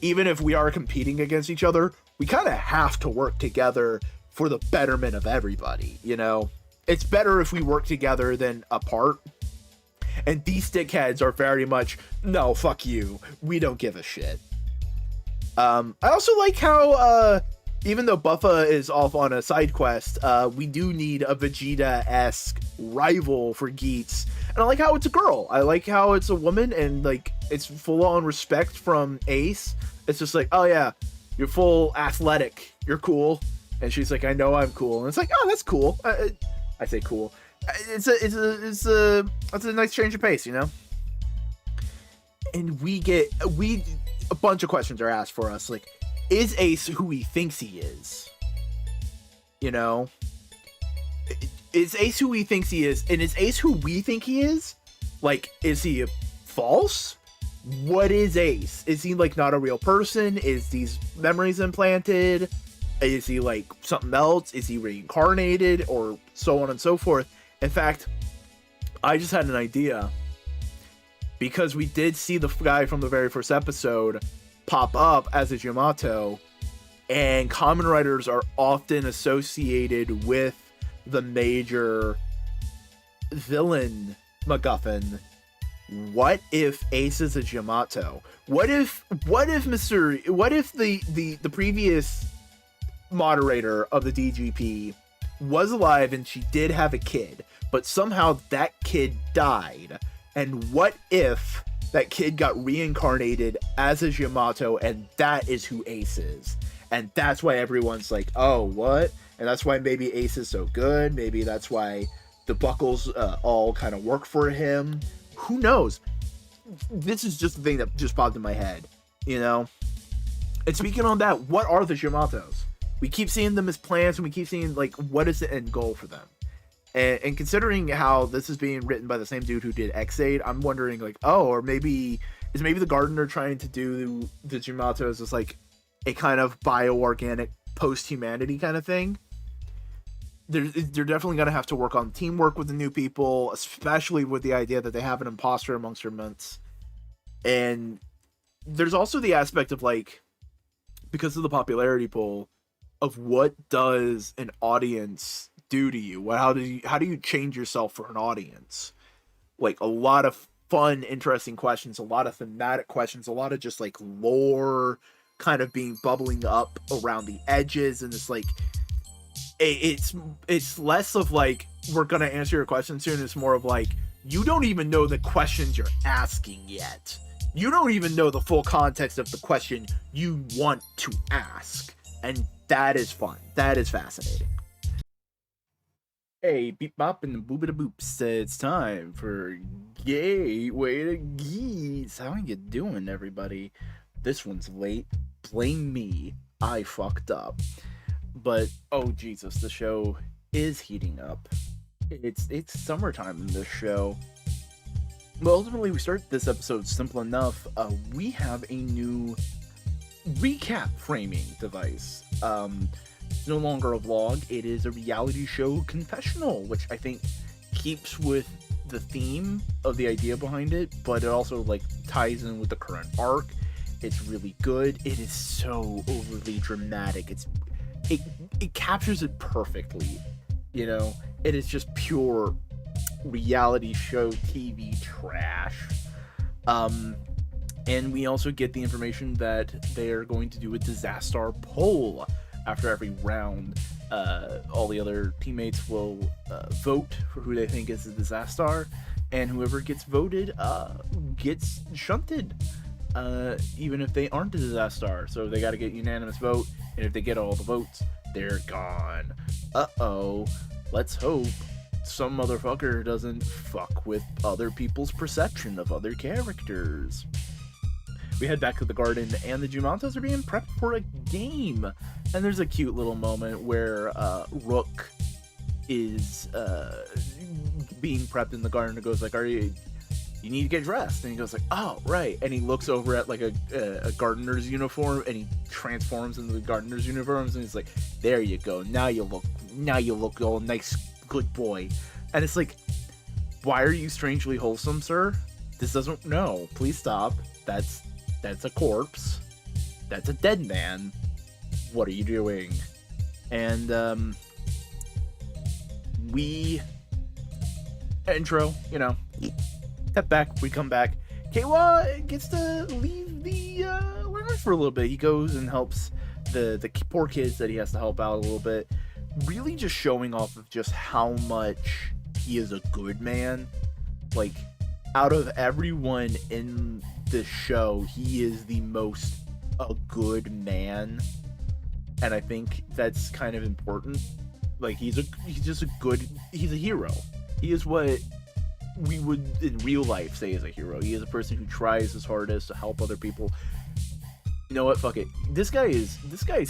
even if we are competing against each other, we kind of have to work together for the betterment of everybody, you know? It's better if we work together than apart. And these dickheads are very much, no, fuck you. We don't give a shit. I also like how, even though Buffa is off on a side quest, we do need a Vegeta-esque rival for Geats. And I like how it's a girl. I like how it's a woman, and, like, it's full-on respect from Ace. It's just like, oh yeah, you're full athletic. You're cool. And she's like, I know I'm cool. And it's like, oh, that's cool. I say cool. It's a nice change of pace, you know? And a bunch of questions are asked for us, like, is Ace who he thinks he is? You know? Is Ace who he thinks he is? And is Ace who we think he is? Like, is he false? What is Ace? Is he, like, not a real person? Is these memories implanted? Is he, like, something else? Is he reincarnated? Or so on and so forth. In fact, I just had an idea, because we did see the guy from the very first episode pop up as a Yamato. and Kamen Riders are often associated with the major villain MacGuffin. What if Ace is a Yamato? What if the previous moderator of the DGP was alive and she did have a kid, but somehow that kid died? And what if that kid got reincarnated as a Yamato, and that is who Ace is? And that's why everyone's like, oh, what? And that's why maybe Ace is so good. Maybe that's why the buckles all kind of work for him. Who knows? This is just the thing that just popped in my head, you know? And speaking on that, what are the Yamatos? We keep seeing them as plants, and we keep seeing, like, what is the end goal for them? And considering how this is being written by the same dude who did X8, I'm wondering, like, oh, or maybe the gardener trying to do the Yamatos as, like, a kind of bioorganic post-humanity kind of thing? They're definitely going to have to work on teamwork with the new people, especially with the idea that they have an imposter amongst their midst. And there's also the aspect of, like, because of the popularity poll, of what does an audience do to you? How do you change yourself for an audience? Like, a lot of fun, interesting questions, a lot of thematic questions, a lot of just, like, lore kind of being bubbling up around the edges, and it's like, it's less of like, we're gonna answer your question soon. It's more of like, you don't even know the questions you're asking yet. You don't even know the full context of the question you want to ask, and that is fun. That is fascinating. Hey, beep bop and boobita boops. It's time for Gateway to Geats. How you doing, everybody? This one's late. Blame me. I fucked up. But, oh Jesus, the show is heating up. It's summertime in this show. But ultimately, we start this episode simple enough. We have a new recap framing device. It's no longer a vlog. It is a reality show confessional, which I think keeps with the theme of the idea behind it, but it also, like, ties in with the current arc. It's really good. It is so overly dramatic. It captures it perfectly, you know? It is just pure reality show TV trash. And we also get the information that they're going to do a disaster poll after every round. All the other teammates will vote for who they think is a disaster, and whoever gets voted gets shunted, even if they aren't a disaster. So they got to get unanimous vote, and if they get all the votes, they're gone. Uh-oh. Let's hope some motherfucker doesn't fuck with other people's perception of other characters. We head back to the garden, and the Jumantos are being prepped for a game. And there's a cute little moment where Rook is being prepped in the garden, and goes like, you need to get dressed. And he goes like, oh, right. And he looks over at like a gardener's uniform, and he transforms into the gardener's uniforms, and he's like, there you go. Now you look all nice, good boy. And it's like, why are you strangely wholesome, sir? This doesn't, no, please stop. That's a corpse. That's a dead man. What are you doing? And we intro, you know, step back, we come back. Keiwa gets to leave the lounge for a little bit. He goes and helps the poor kids that he has to help out a little bit, really just showing off of just how much he is a good man. Like, out of everyone in this show, he is the most a good man, and I think that's kind of important. Like, he's a hero. He is what we would in real life say is a hero. He is a person who tries his hardest to help other people. You know what? Fuck it. This guy is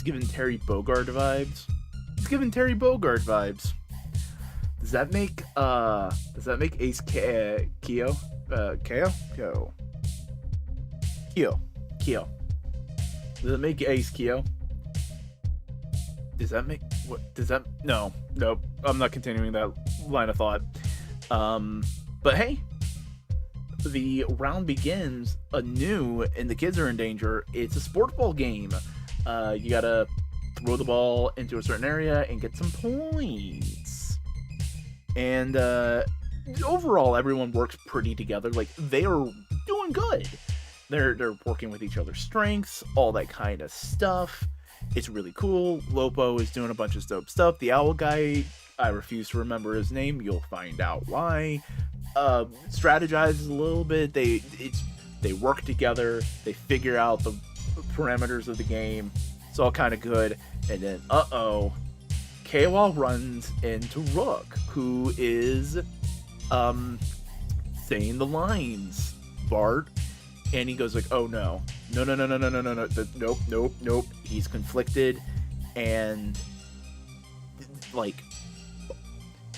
giving Terry Bogard vibes. He's giving Terry Bogard vibes. Does that make Ace Kyo? Kyo. Does that make Ace Kyo? Does that make no, nope. I'm not continuing that line of thought. But hey, the round begins anew, and the kids are in danger. It's a sport ball game. You gotta throw the ball into a certain area and get some points. And overall, everyone works pretty together. Like, they are doing good. They're working with each other's strengths, all that kind of stuff. It's really cool. Lopo is doing a bunch of dope stuff. The owl guy, I refuse to remember his name. You'll find out why. Strategizes a little bit. They work together. They figure out the parameters of the game. It's all kind of good. And then, Kawa runs into Rook, who is saying the lines, Bart, and he goes like, "Oh no, nope." He's conflicted, and like,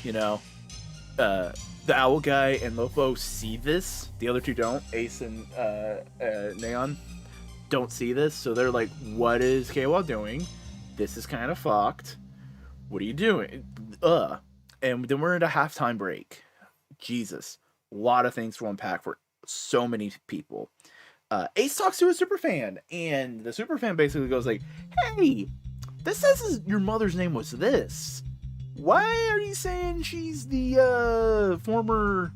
you know, the owl guy and Lopo see this. The other two don't. Ace and Neon don't see this, so they're like, "What is Kawa doing? This is kind of fucked. What are you doing?" And then we're into halftime break. Jesus, a lot of things to unpack for so many people. Ace talks to a superfan, and the superfan basically goes like, "Hey, this says your mother's name was this. Why are you saying she's the former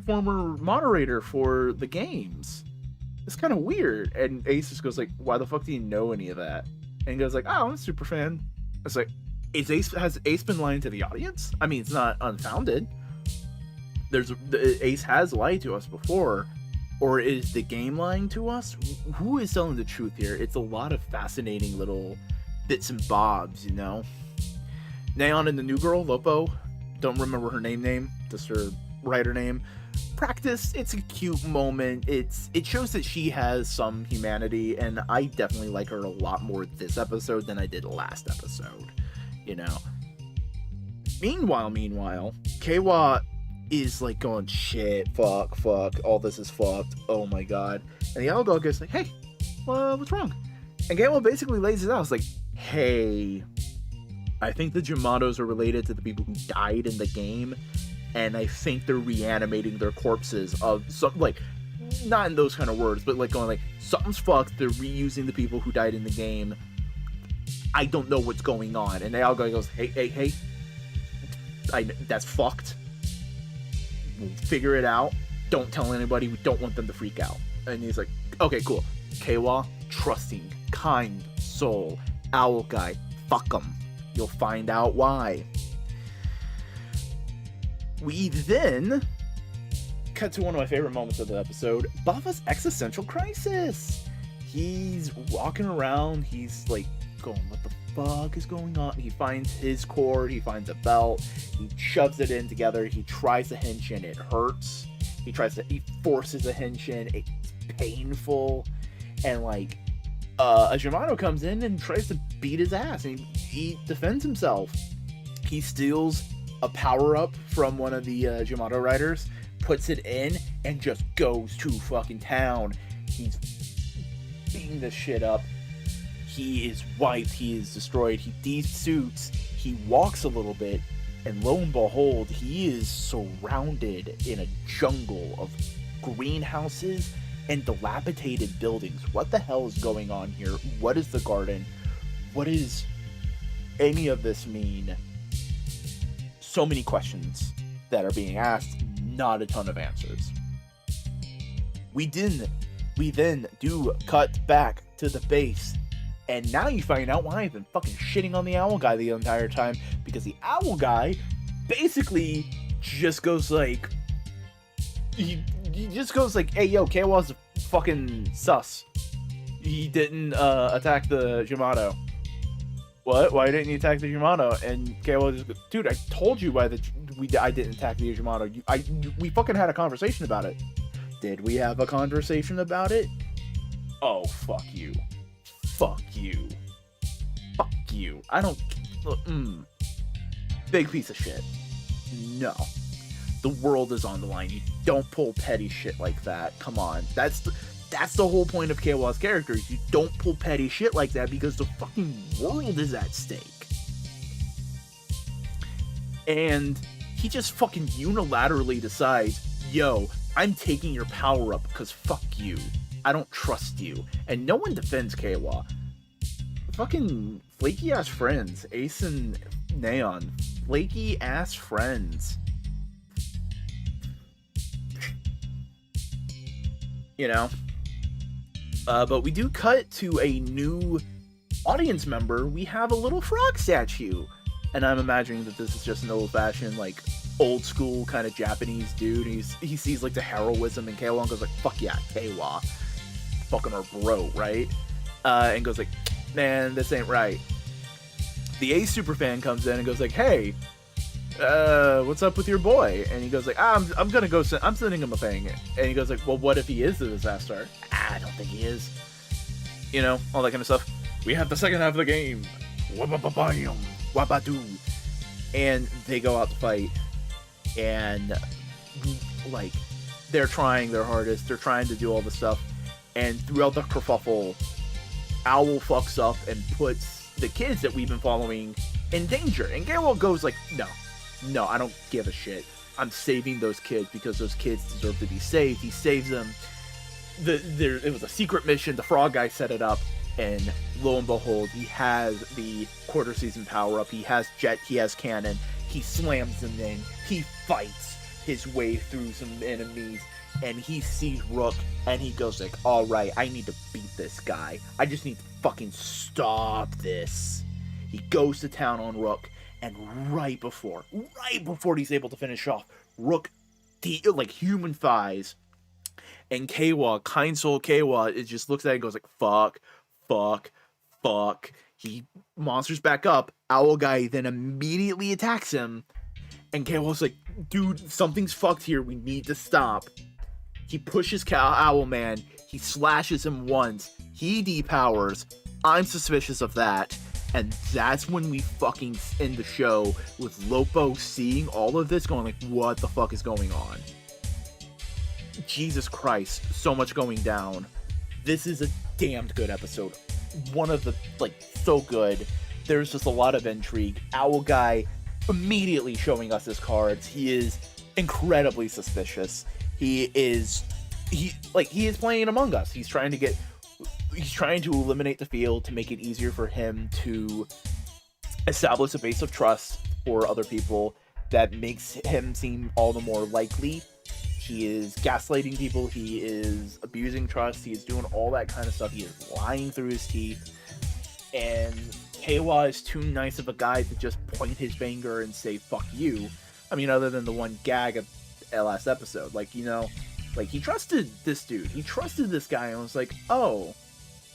moderator for the games? It's kind of weird." And Ace just goes like, "Why the fuck do you know any of that?" And he goes like, "Oh, I'm a superfan." It's like, has Ace been lying to the audience? I mean, it's not unfounded. Ace has lied to us before, or is the game lying to us? Who is telling the truth here? It's a lot of fascinating little bits and bobs, you know. Neon and the new girl, Lopo, don't remember her name, just her writer name. Practice, it's a cute moment. It shows that she has some humanity, and I definitely like her a lot more this episode than I did last episode, you know. Meanwhile, Kawa is like going, "Shit, fuck, all this is fucked, oh my god." And the owl dog goes like, "Hey, what's wrong?" And Kawa basically lays it out. It's like, "Hey, I think the Jamatos are related to the people who died in the game, and I think they're reanimating their corpses of some, like, not in those kind of words, but like going like, something's fucked, they're reusing the people who died in the game. I don't know what's going on." And the owl guy goes, hey, that's fucked. We'll figure it out. Don't tell anybody. We don't want them to freak out. And he's like, "Okay, cool." Kawa, trusting, kind soul. Owl guy, fuck him. You'll find out why. We then cut to one of my favorite moments of the episode, Buffa's existential crisis. He's walking around, he's like going, "What the fuck is going on?" He finds his cord, he finds a belt, he shoves it in together, he tries to hinge in, it hurts. He forces a hinge in, it's painful, and like, a Yamato comes in and tries to beat his ass, and he defends himself. He steals a power-up from one of the Yamato riders, puts it in, and just goes to fucking town. He's beating this shit up. He is wiped, he is destroyed, he de-suits, he walks a little bit, and lo and behold, he is surrounded in a jungle of greenhouses and dilapidated buildings. What the hell is going on here? What is the garden? What does any of this mean? So many questions that are being asked, not a ton of answers. We then do cut back to the base, and now you find out why I've been fucking shitting on the owl guy the entire time, because the owl guy basically just goes like, he just goes like, "Hey yo, Kawa's fucking sus. He didn't attack the Yamato." "What? Why didn't you attack the Yamato?" And Kawa just goes, "Dude, I told you why I didn't attack the Yamato. We fucking had a conversation about it." "Did we have a conversation about it?" "Oh, fuck you. Fuck you. Fuck you. I don't... Big piece of shit. No. The world is on the line. You don't pull petty shit like that. Come on. That's the whole point of Kawa's character. You don't pull petty shit like that because the fucking world is at stake. And he just fucking unilaterally decides, "Yo, I'm taking your power up because fuck you. I don't trust you." And no one defends Kawa. fucking flaky ass friends. Ace and Neon. Flaky ass friends. You know? But we do cut to a new audience member. We have a little frog statue. And I'm imagining that this is just an old-fashioned, like, old school kind of Japanese dude. He sees, like, the heroism in Keiwa and goes like, fuck yeah, Keiwa. Fucking our bro, right? And goes like, man, this ain't right. The Ace superfan comes in and goes like, hey, what's up with your boy? And he goes like, I'm gonna go, I'm sending him a thing. And he goes like, well, what if he is the disaster? I don't think he is. You know, all that kind of stuff. We have the second half of the game. Wabba-ba-bam, wabba-doo. And they go out to fight. And, like, they're trying their hardest. They're trying to do all the stuff. And throughout the kerfuffle, Owl fucks up and puts the kids that we've been following in danger. And Garrel goes like, no, I don't give a shit. I'm saving those kids because those kids deserve to be saved. He saves them. It was a secret mission. The frog guy set it up. And lo and behold, he has the quarter season power up. He has Jet. He has Cannon. He slams them in. He fights his way through some enemies. And he sees Rook, and he goes like, alright, I need to beat this guy. I just need to fucking stop this. He goes to town on Rook, and right before he's able to finish off, Rook, like, human thighs, and Keiwa, kind soul Keiwa, it just looks at it and goes like, fuck. He monsters back up. Owl guy then immediately attacks him, and Keiwa's like, dude, something's fucked here. We need to stop. He pushes Owl Man. He slashes him once. He depowers. I'm suspicious of that. And that's when we fucking end the show with Lopo seeing all of this going like, what the fuck is going on? Jesus Christ. So much going down. This is a damned good episode. One of the, like, so good. There's just a lot of intrigue. Owl Guy immediately showing us his cards. He is incredibly suspicious. He is playing Among Us. He's trying to eliminate the field to make it easier for him to establish a base of trust for other people that makes him seem all the more likely. He is gaslighting people. He is abusing trust. He is doing all that kind of stuff. He is lying through his teeth. And Keiwa is too nice of a guy to just point his finger and say, fuck you. I mean, other than the one gag of last episode, like, you know, like, he trusted this dude, he trusted this guy, and was like, oh,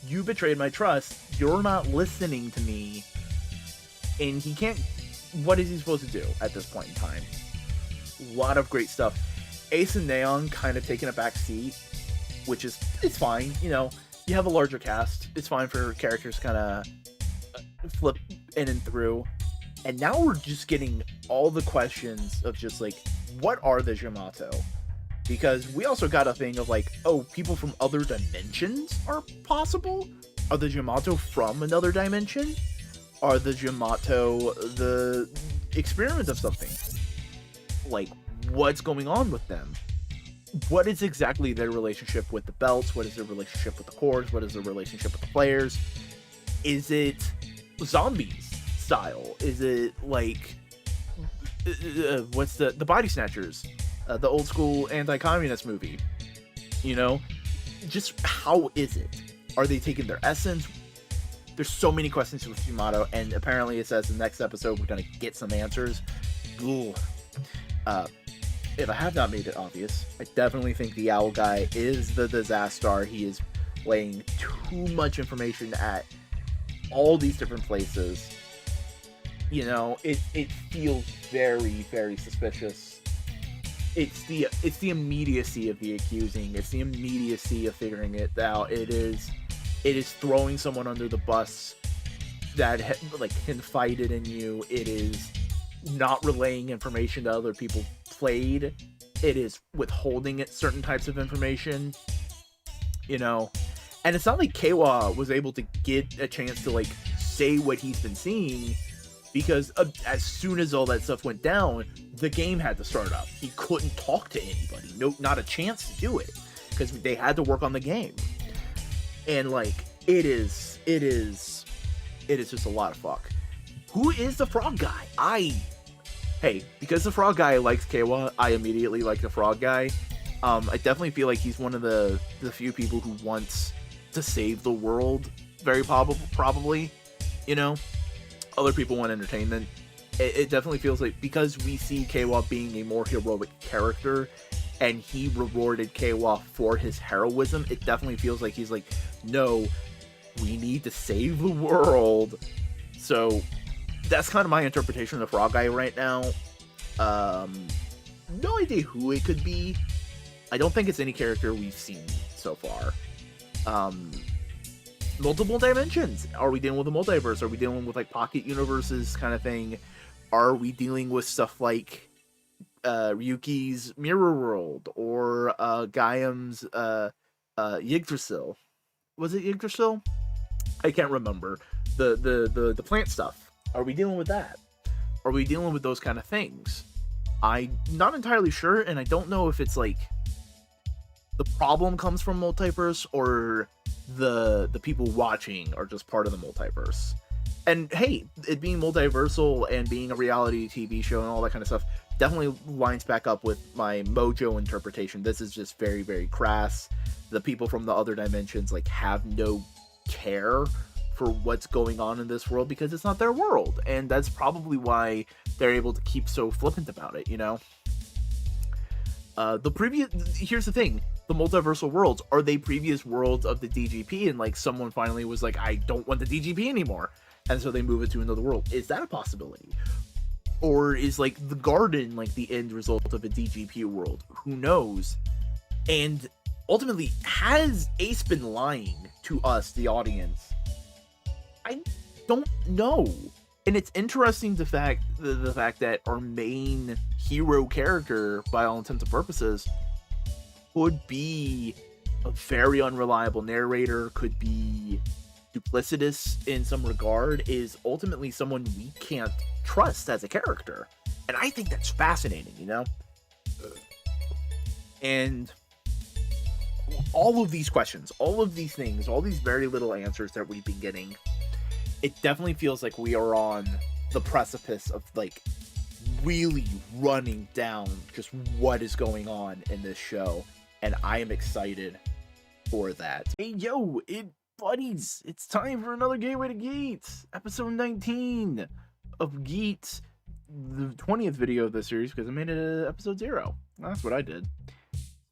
you betrayed my trust, you're not listening to me, and he can't, what is he supposed to do at this point in time? A lot of great stuff. Ace and Neon kind of taking a back seat, which is, it's fine, you know, you have a larger cast, it's fine for characters kind of flip in and through, and now we're just getting all the questions of just like, what are the Yamato? Because we also got a thing of like, oh, people from other dimensions are possible? Are the Yamato from another dimension? Are the Yamato the experiment of something? Like, what's going on with them? What is exactly their relationship with the belts? What is their relationship with the cores? What is their relationship with the players? Is it zombies style? Is it like what's the Body Snatchers, the old school anti-communist movie? You know, just how is it? Are they taking their essence? There's so many questions with Yamato, and apparently it says in the next episode we're gonna get some answers. Ooh. If I have not made it obvious, I definitely think the Owl Guy is the disaster. He is laying too much information at all these different places. You know, it feels very, very suspicious. It's the immediacy of the accusing. It's the immediacy of figuring it out. It is throwing someone under the bus that like confided in you. It is not relaying information to other people played. It is withholding certain types of information. You know, and it's not like Keiwa was able to get a chance to like say what he's been seeing, because as soon as all that stuff went down, the game had to start up. He couldn't talk to anybody. No, not a chance to do it, because they had to work on the game. And like, it is it is just a lot of fuck. Who is the frog guy? Hey, because the frog guy likes Keiwa, I immediately like the frog guy. I definitely feel like he's one of the few people who wants to save the world, very probably, you know? Other people want entertainment. It definitely feels like, because we see Keiwa being a more heroic character, and he rewarded Keiwa for his heroism, it definitely feels like he's like, no, we need to save the world. So that's kind of my interpretation of the frog guy right now. No idea who it could be. I don't think it's any character we've seen so far. Multiple dimensions. Are we dealing with a multiverse? Are we dealing with like pocket universes kind of thing? Are we dealing with stuff like Ryuki's Mirror World or Gaiam's Yggdrasil? Was it Yggdrasil? I can't remember. The plant stuff. Are we dealing with that? Are we dealing with those kind of things? I'm not entirely sure, and I don't know if it's like the problem comes from multiverse or the people watching are just part of the multiverse. And hey, it being multiversal and being a reality TV show and all that kind of stuff definitely lines back up with my Mojo interpretation. This is just very, very crass. The people from the other dimensions like have no care for what's going on in this world because it's not their world, and that's probably why they're able to keep so flippant about it, you know? Here's the thing, the multiversal worlds, are they previous worlds of the DGP, and like someone finally was like, I don't want the DGP anymore, and so they move it to another world? Is that a possibility? Or is like the garden like the end result of a DGP world? Who knows? And ultimately, has Ace been lying to us, the audience? I don't know. And it's interesting the fact that our main hero character, by all intents and purposes, could be a very unreliable narrator, could be duplicitous in some regard, is ultimately someone we can't trust as a character. And I think that's fascinating, you know? And all of these questions, all of these things, all these very little answers that we've been getting, it definitely feels like we are on the precipice of like really running down just what is going on in this show, and I am excited for that. Hey yo, buddies, it's time for another Gateway to Geats, episode 19 of Geats, the 20th video of this series, because I made it episode 0. That's what I did.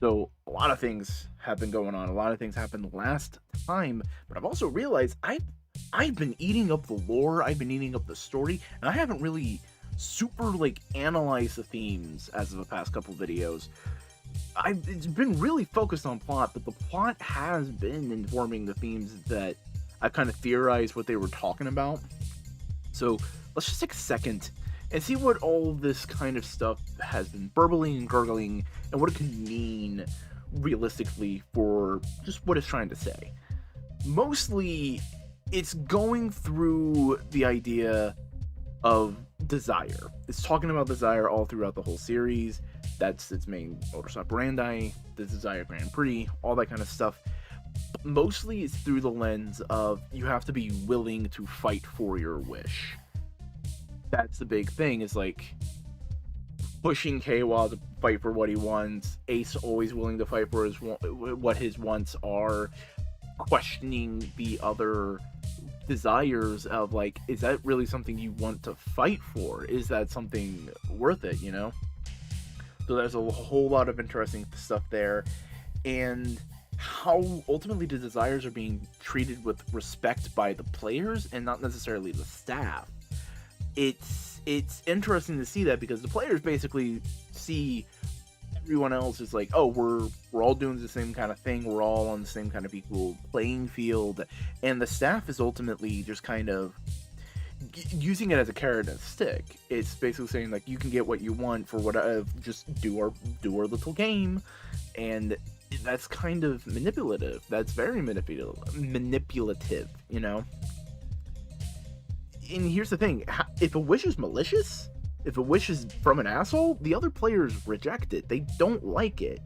So a lot of things have been going on. A lot of things happened last time, but I've also realized I've been eating up the lore, I've been eating up the story, and I haven't really super like analyzed the themes as of the past couple videos. It's been really focused on plot, but the plot has been informing the themes that I've kind of theorized what they were talking about. So let's just take a second and see what all this kind of stuff has been burbling and gurgling, and what it can mean realistically for just what it's trying to say. Mostly, it's going through the idea of desire. It's talking about desire all throughout the whole series. That's its main modus operandi, the Desire Grand Prix, all that kind of stuff. But mostly it's through the lens of you have to be willing to fight for your wish. That's the big thing, is like pushing Keiwa to fight for what he wants, Ace always willing to fight for what his wants are, questioning the other desires of like, is that really something you want to fight for? Is that something worth it, you know? So there's a whole lot of interesting stuff there, and how ultimately the desires are being treated with respect by the players and not necessarily the staff. It's interesting to see that, because the players basically see everyone else is like, oh, we're all doing the same kind of thing, we're all on the same kind of equal playing field, and the staff is ultimately just kind of using it as a carrot and a stick. It's basically saying like, you can get what you want for whatever, just do our little game, and that's kind of manipulative. That's very manipulative, you know. And here's the thing, if a wish is malicious, if a wish is from an asshole, the other players reject it. They don't like it,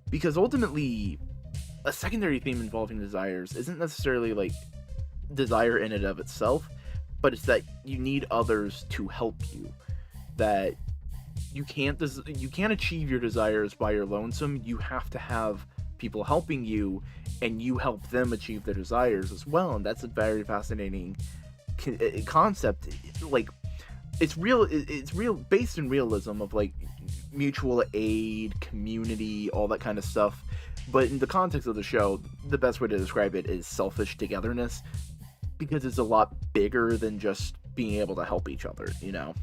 because ultimately a secondary theme involving desires isn't necessarily like desire in and of itself, but it's that you need others to help you. That you can't achieve your desires by your lonesome. You have to have people helping you, and you help them achieve their desires as well. And that's a very fascinating concept. Like, it's real, based in realism of like mutual aid, community, all that kind of stuff. But in the context of the show, the best way to describe it is selfish togetherness, because it's a lot bigger than just being able to help each other, you know?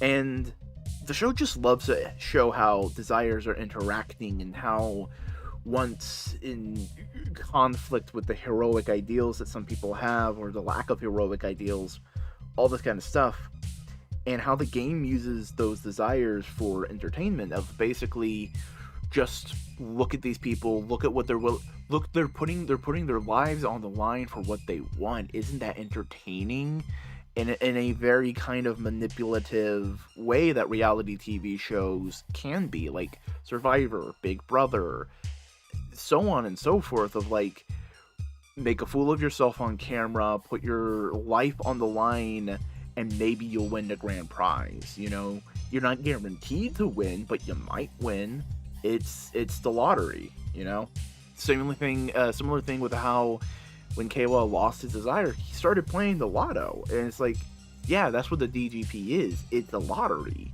And the show just loves to show how desires are interacting, and how once in conflict with the heroic ideals that some people have, or the lack of heroic ideals, all this kind of stuff, and how the game uses those desires for entertainment of basically just look at these people, look at what they're putting their lives on the line for what they want. Isn't that entertaining? In a very kind of manipulative way that reality TV shows can be, like Survivor, Big Brother, so on and so forth, of like, make a fool of yourself on camera, put your life on the line, and maybe you'll win the grand prize. You know, you're not guaranteed to win, but you might win. It's the lottery, you know? Similar thing with how when Keiwa lost his desire, he started playing the lotto. And it's like, yeah, that's what the DGP is. It's the lottery.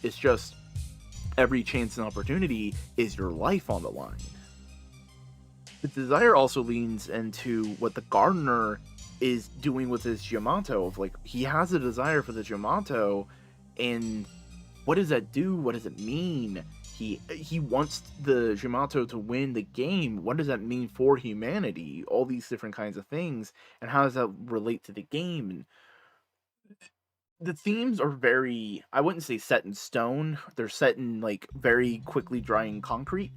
It's just every chance and opportunity is your life on the line. The desire also leans into what the gardener is doing with his Yamato. Of like, he has a desire for the Yamato, and what does that do? What does it mean? He wants the Yamato to win the game. What does that mean for humanity? All these different kinds of things, and how does that relate to the game? And the themes are very, I wouldn't say set in stone. They're set in like very quickly drying concrete,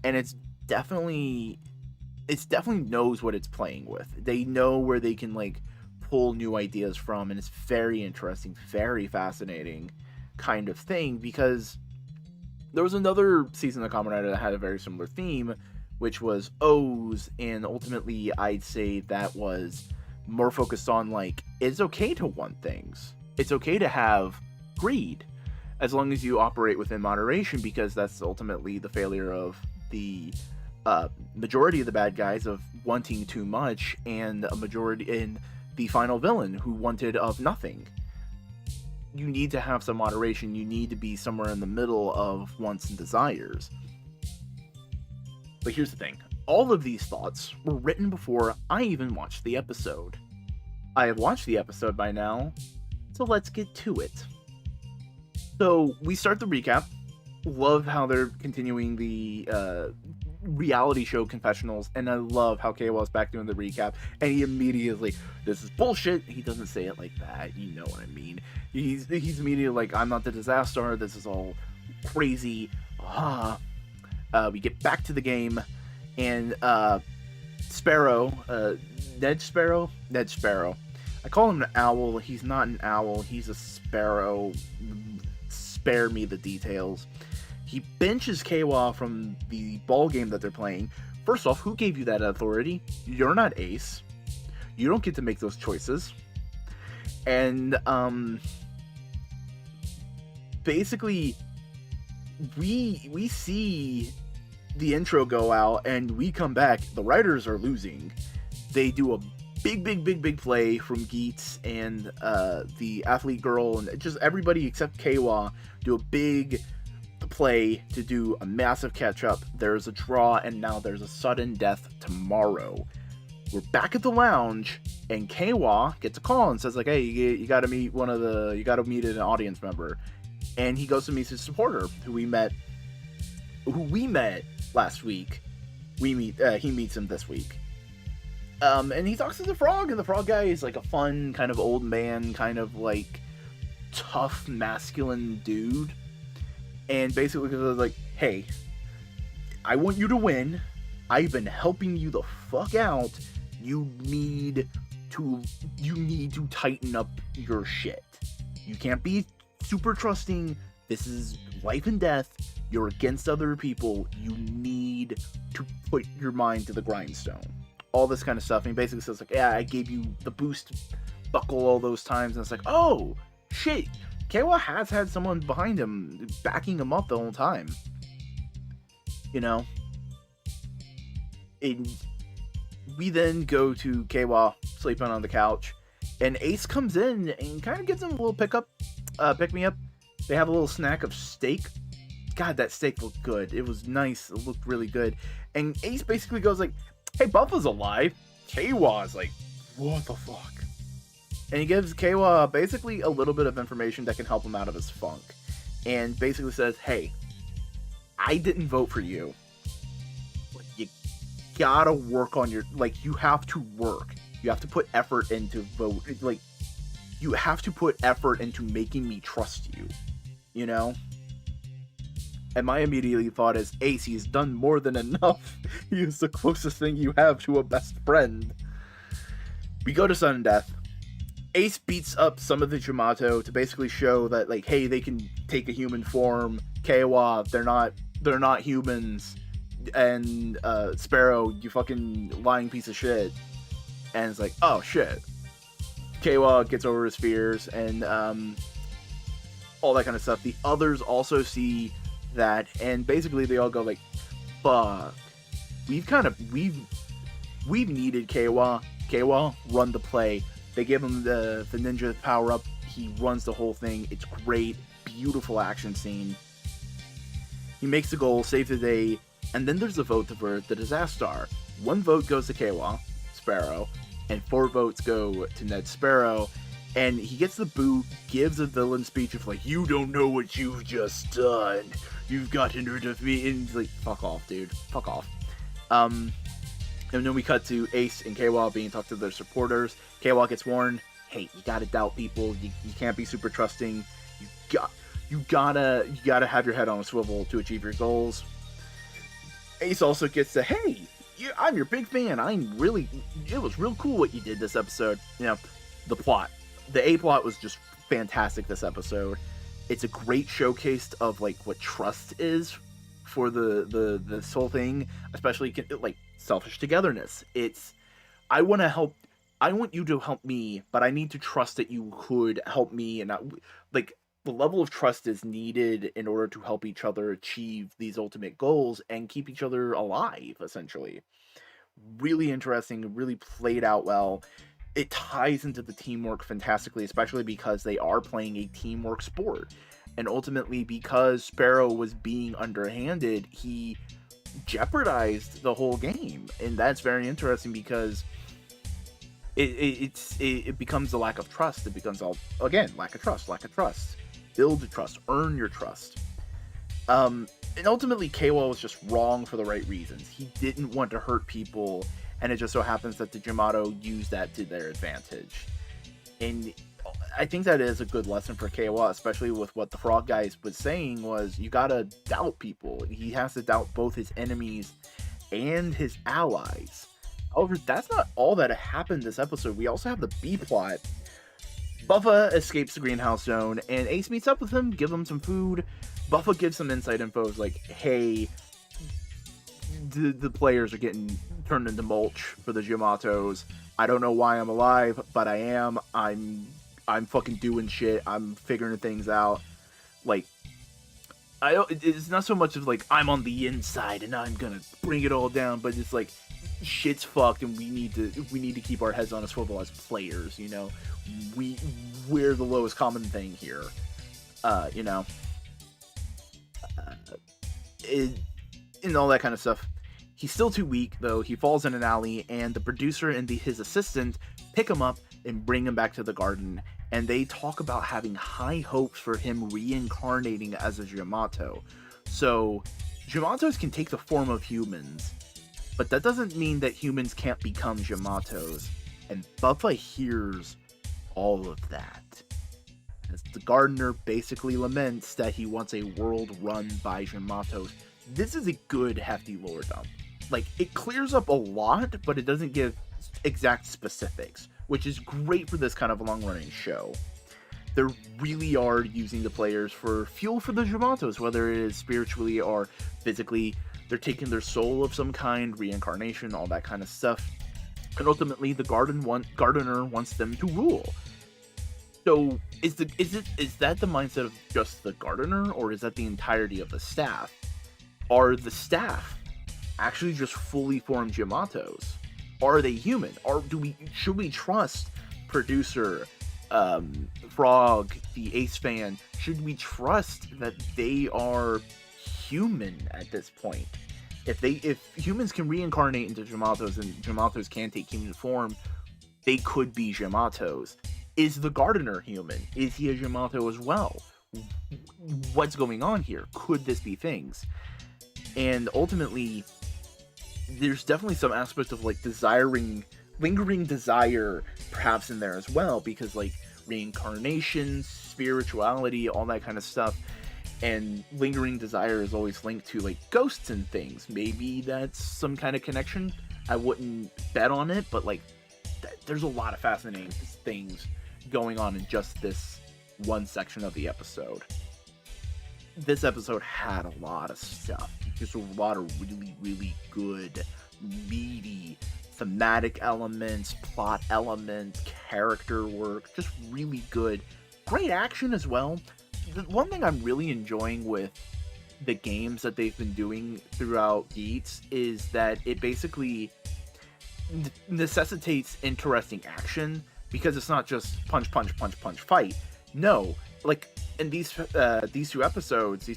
and it's definitely knows what it's playing with. They know where they can like pull new ideas from, and it's very interesting, very fascinating kind of thing, because there was another season of Kamen Rider that had a very similar theme, which was O's, and ultimately I'd say that was more focused on like, it's okay to want things. It's okay to have greed, as long as you operate within moderation, because that's ultimately the failure of the majority of the bad guys, of wanting too much, and a majority in the final villain who wanted of nothing. You need to have some moderation. You need to be somewhere in the middle of wants and desires. But here's the thing. All of these thoughts were written before I even watched the episode. I have watched the episode by now, so let's get to it. So we start the recap. Love how they're continuing the reality show confessionals, and I love how Keiwa's back doing the recap, and he immediately, this is bullshit. He doesn't say it like that, you know what I mean. He's immediately like, I'm not the disaster, this is all crazy. We get back to the game, and Sparrow, Ned Sparrow. I call him an owl. He's not an owl, he's a sparrow. Spare me the details. He benches Keiwa from the ball game that they're playing. First off, who gave you that authority? You're not Ace. You don't get to make those choices. And basically, we see the intro go out, and we come back. The writers are losing. They do a big play from Geats and the athlete girl, and just everybody except Keiwa do a big play to do a massive catch up. There's a draw, and now there's a sudden death tomorrow. We're back at the lounge, and Keiwa gets a call and says like, hey, you gotta meet an audience member. And he goes to meet his supporter, who we met last week. He meets him this week. And he talks to the frog, and the frog guy is like a fun kind of old man, kind of like tough masculine dude. And basically goes like, hey, I want you to win. I've been helping you the fuck out. You need to tighten up your shit. You can't be super trusting. This is life and death. You're against other people. You need to put your mind to the grindstone. All this kind of stuff. And he basically says like, yeah, I gave you the boost buckle all those times, and it's like, oh shit, Keiwa has had someone behind him backing him up the whole time. You know, and we then go to Keiwa sleeping on the couch, and Ace comes in and kind of gives him a little pick me up. They have a little snack of steak. God, that steak looked good. It was nice. It looked really good. And Ace basically goes like, hey, Buffa's alive. Keiwa's like, what the fuck? And he gives Keiwa basically a little bit of information that can help him out of his funk. And basically says, hey, I didn't vote for you. But you gotta work on your, like, you have to work. You have to put effort into vote. Like, you have to put effort into making me trust you. You know? And my immediate thought is, Ace, he's done more than enough. He is the closest thing you have to a best friend. We go to Sudden Death. Ace beats up some of the Yamato to basically show that, like, hey, they can take a human form. Keiwa, they're not humans. And Sparrow, you fucking lying piece of shit. And it's like, oh shit. Keiwa gets over his fears and all that kind of stuff. The others also see that, and basically they all go like, fuck, we've needed Keiwa run the play. They give him the ninja power up, he runs the whole thing. It's great, beautiful action scene. He makes the goal, saves the day, and then there's the vote to avert the disaster. 1 vote goes to Keiwa, Sparrow, and 4 votes go to Ned Sparrow. And he gets the boot, gives a villain speech of like, you don't know what you've just done. You've gotten rid of me. And he's like, fuck off, dude. Fuck off. And then we cut to Ace and Keiwa being talked to their supporters. Keiwa gets warned, hey, you gotta doubt people. You can't be super trusting. You gotta have your head on a swivel to achieve your goals. Ace also gets the, hey, I'm your big fan. It was real cool what you did this episode. You know, the plot. The A-plot was just fantastic this episode. It's a great showcase of, like, what trust is for this whole thing, especially, like, selfish togetherness. It's, I want you to help me, but I need to trust that you could help me, and not, like, the level of trust is needed in order to help each other achieve these ultimate goals and keep each other alive, essentially. Really interesting, really played out well. It ties into the teamwork fantastically, especially because they are playing a teamwork sport. And ultimately, because Sparrow was being underhanded, he jeopardized the whole game. And that's very interesting because it becomes a lack of trust. It becomes all, again, lack of trust. Build trust, earn your trust. And ultimately, Keiwa was just wrong for the right reasons. He didn't want to hurt people, and it just so happens that the Yamato used that to their advantage. And I think that is a good lesson for Keiwa, especially with what the Frog Guy was saying, was you gotta doubt people. He has to doubt both his enemies and his allies. However, that's not all that happened this episode. We also have the B-plot. Buffa escapes the greenhouse zone, and Ace meets up with him, gives him some food. Buffa gives some inside info, like, hey, the players are getting turned into mulch for the Yamatos. I don't know why I'm alive, but I am. I'm fucking doing shit. I'm figuring things out. Like, it's not so much of like, I'm on the inside and I'm gonna bring it all down, but it's like, shit's fucked and we need to keep our heads on a swivel as players, you know? We're the lowest common thing here. You know? And all that kind of stuff. He's still too weak, though. He falls in an alley, and the producer and his assistant pick him up and bring him back to the garden. And they talk about having high hopes for him reincarnating as a Yamato. So, Yamatos can take the form of humans, but that doesn't mean that humans can't become Yamatos. And Buffa hears all of that, as the gardener basically laments that he wants a world run by Yamatos. This is a good hefty lore dump. Like, it clears up a lot, but it doesn't give exact specifics, which is great for this kind of long-running show. They really are using the players for fuel for the Yamatos, whether it is spiritually or physically. They're taking their soul of some kind, reincarnation, all that kind of stuff. and ultimately the gardener wants them to rule. So is that the mindset of just the gardener, or is that the entirety of the staff? Are the staff actually just fully formed Yamatos? Are they human? Should we trust producer Frog, the Ace fan? Should we trust that they are human at this point? If humans can reincarnate into Yamatos and Yamatos can take human form, they could be Yamatos. Is the gardener human? Is he a Yamato as well? What's going on here? Could this be things? And ultimately, there's definitely some aspect of like lingering desire perhaps in there as well, because like reincarnation, spirituality, all that kind of stuff, and lingering desire is always linked to like ghosts and things. Maybe that's some kind of connection. I wouldn't bet on it, but like there's a lot of fascinating things going on in just this one section of the episode. This episode had a lot of stuff, just a lot of really, really good, meaty, thematic elements, plot elements, character work, just really good. Great action as well. The one thing I'm really enjoying with the games that they've been doing throughout Geats is that it basically necessitates interesting action, because it's not just punch, punch, punch, punch, fight. No, like in these past two episodes,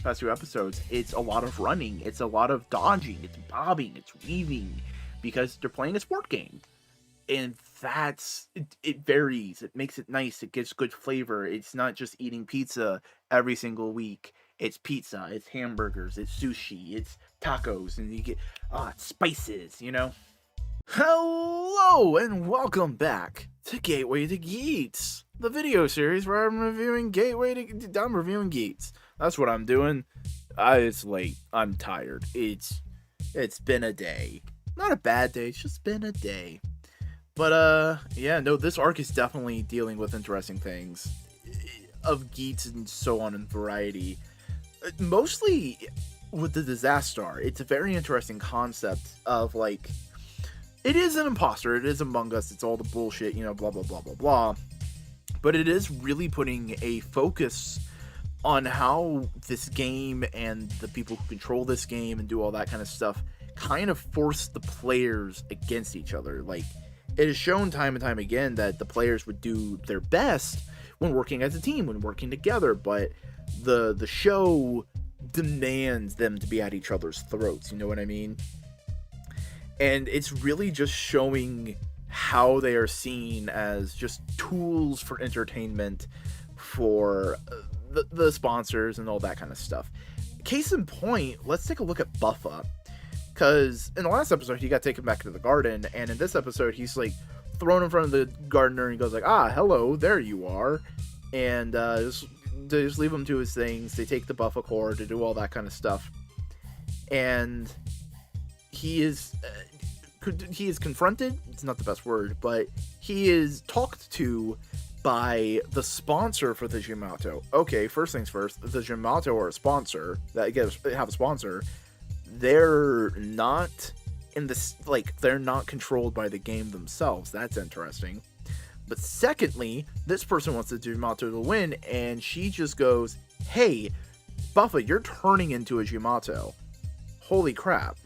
it's a lot of running, it's a lot of dodging, it's bobbing, it's weaving, because they're playing a sport game. And it varies, it makes it nice, it gives good flavor. It's not just eating pizza every single week. It's pizza, it's hamburgers, it's sushi, it's tacos, and you get spices, you know? Hello and welcome back to Gateway to Geats, the video series where I'm reviewing Geats. That's what I'm doing. It's late. I'm tired. It's been a day. Not a bad day, it's just been a day. But yeah, no, this arc is definitely dealing with interesting things of Geats and so on and variety. Mostly with the disaster. It's a very interesting concept of like, it is an imposter, it is Among Us, it's all the bullshit, you know, blah, blah, blah, blah, blah. But it is really putting a focus on how this game and the people who control this game and do all that kind of stuff kind of force the players against each other. Like, it is shown time and time again that the players would do their best when working as a team, when working together, but the show demands them to be at each other's throats, you know what I mean? And it's really just showing how they are seen as just tools for entertainment for the sponsors and all that kind of stuff. Case in point, let's take a look at Buffa. Because in the last episode, he got taken back to the garden, and in this episode, he's like thrown in front of the gardener and he goes like, hello, there you are. And they just leave him to his things. They take the Buffa core to do all that kind of stuff. And he is confronted, it's not the best word, but he is talked to by the sponsor for the Yamato. Okay, first things first, the Yamato are a sponsor, have a sponsor. They're not in this, like, they're not controlled by the game themselves. That's interesting. But secondly, this person wants the Yamato to win, and she just goes, hey, Buffa, you're turning into a Yamato. Holy crap.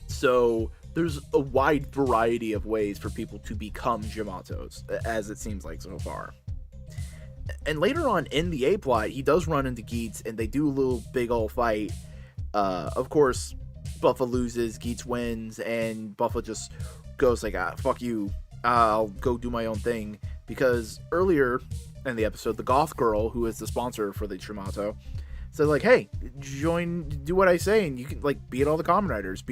So there's a wide variety of ways for people to become Yamatos, as it seems like so far. And later on in the A-plot, he does run into Geats, and they do a little big ol' fight. Of course, Buffa loses, Geats wins, and Buffa just goes like, fuck you, I'll go do my own thing. Because earlier in the episode, the goth girl, who is the sponsor for the Yamato, said like, hey, do what I say, and you can like beat all the Kamen Riders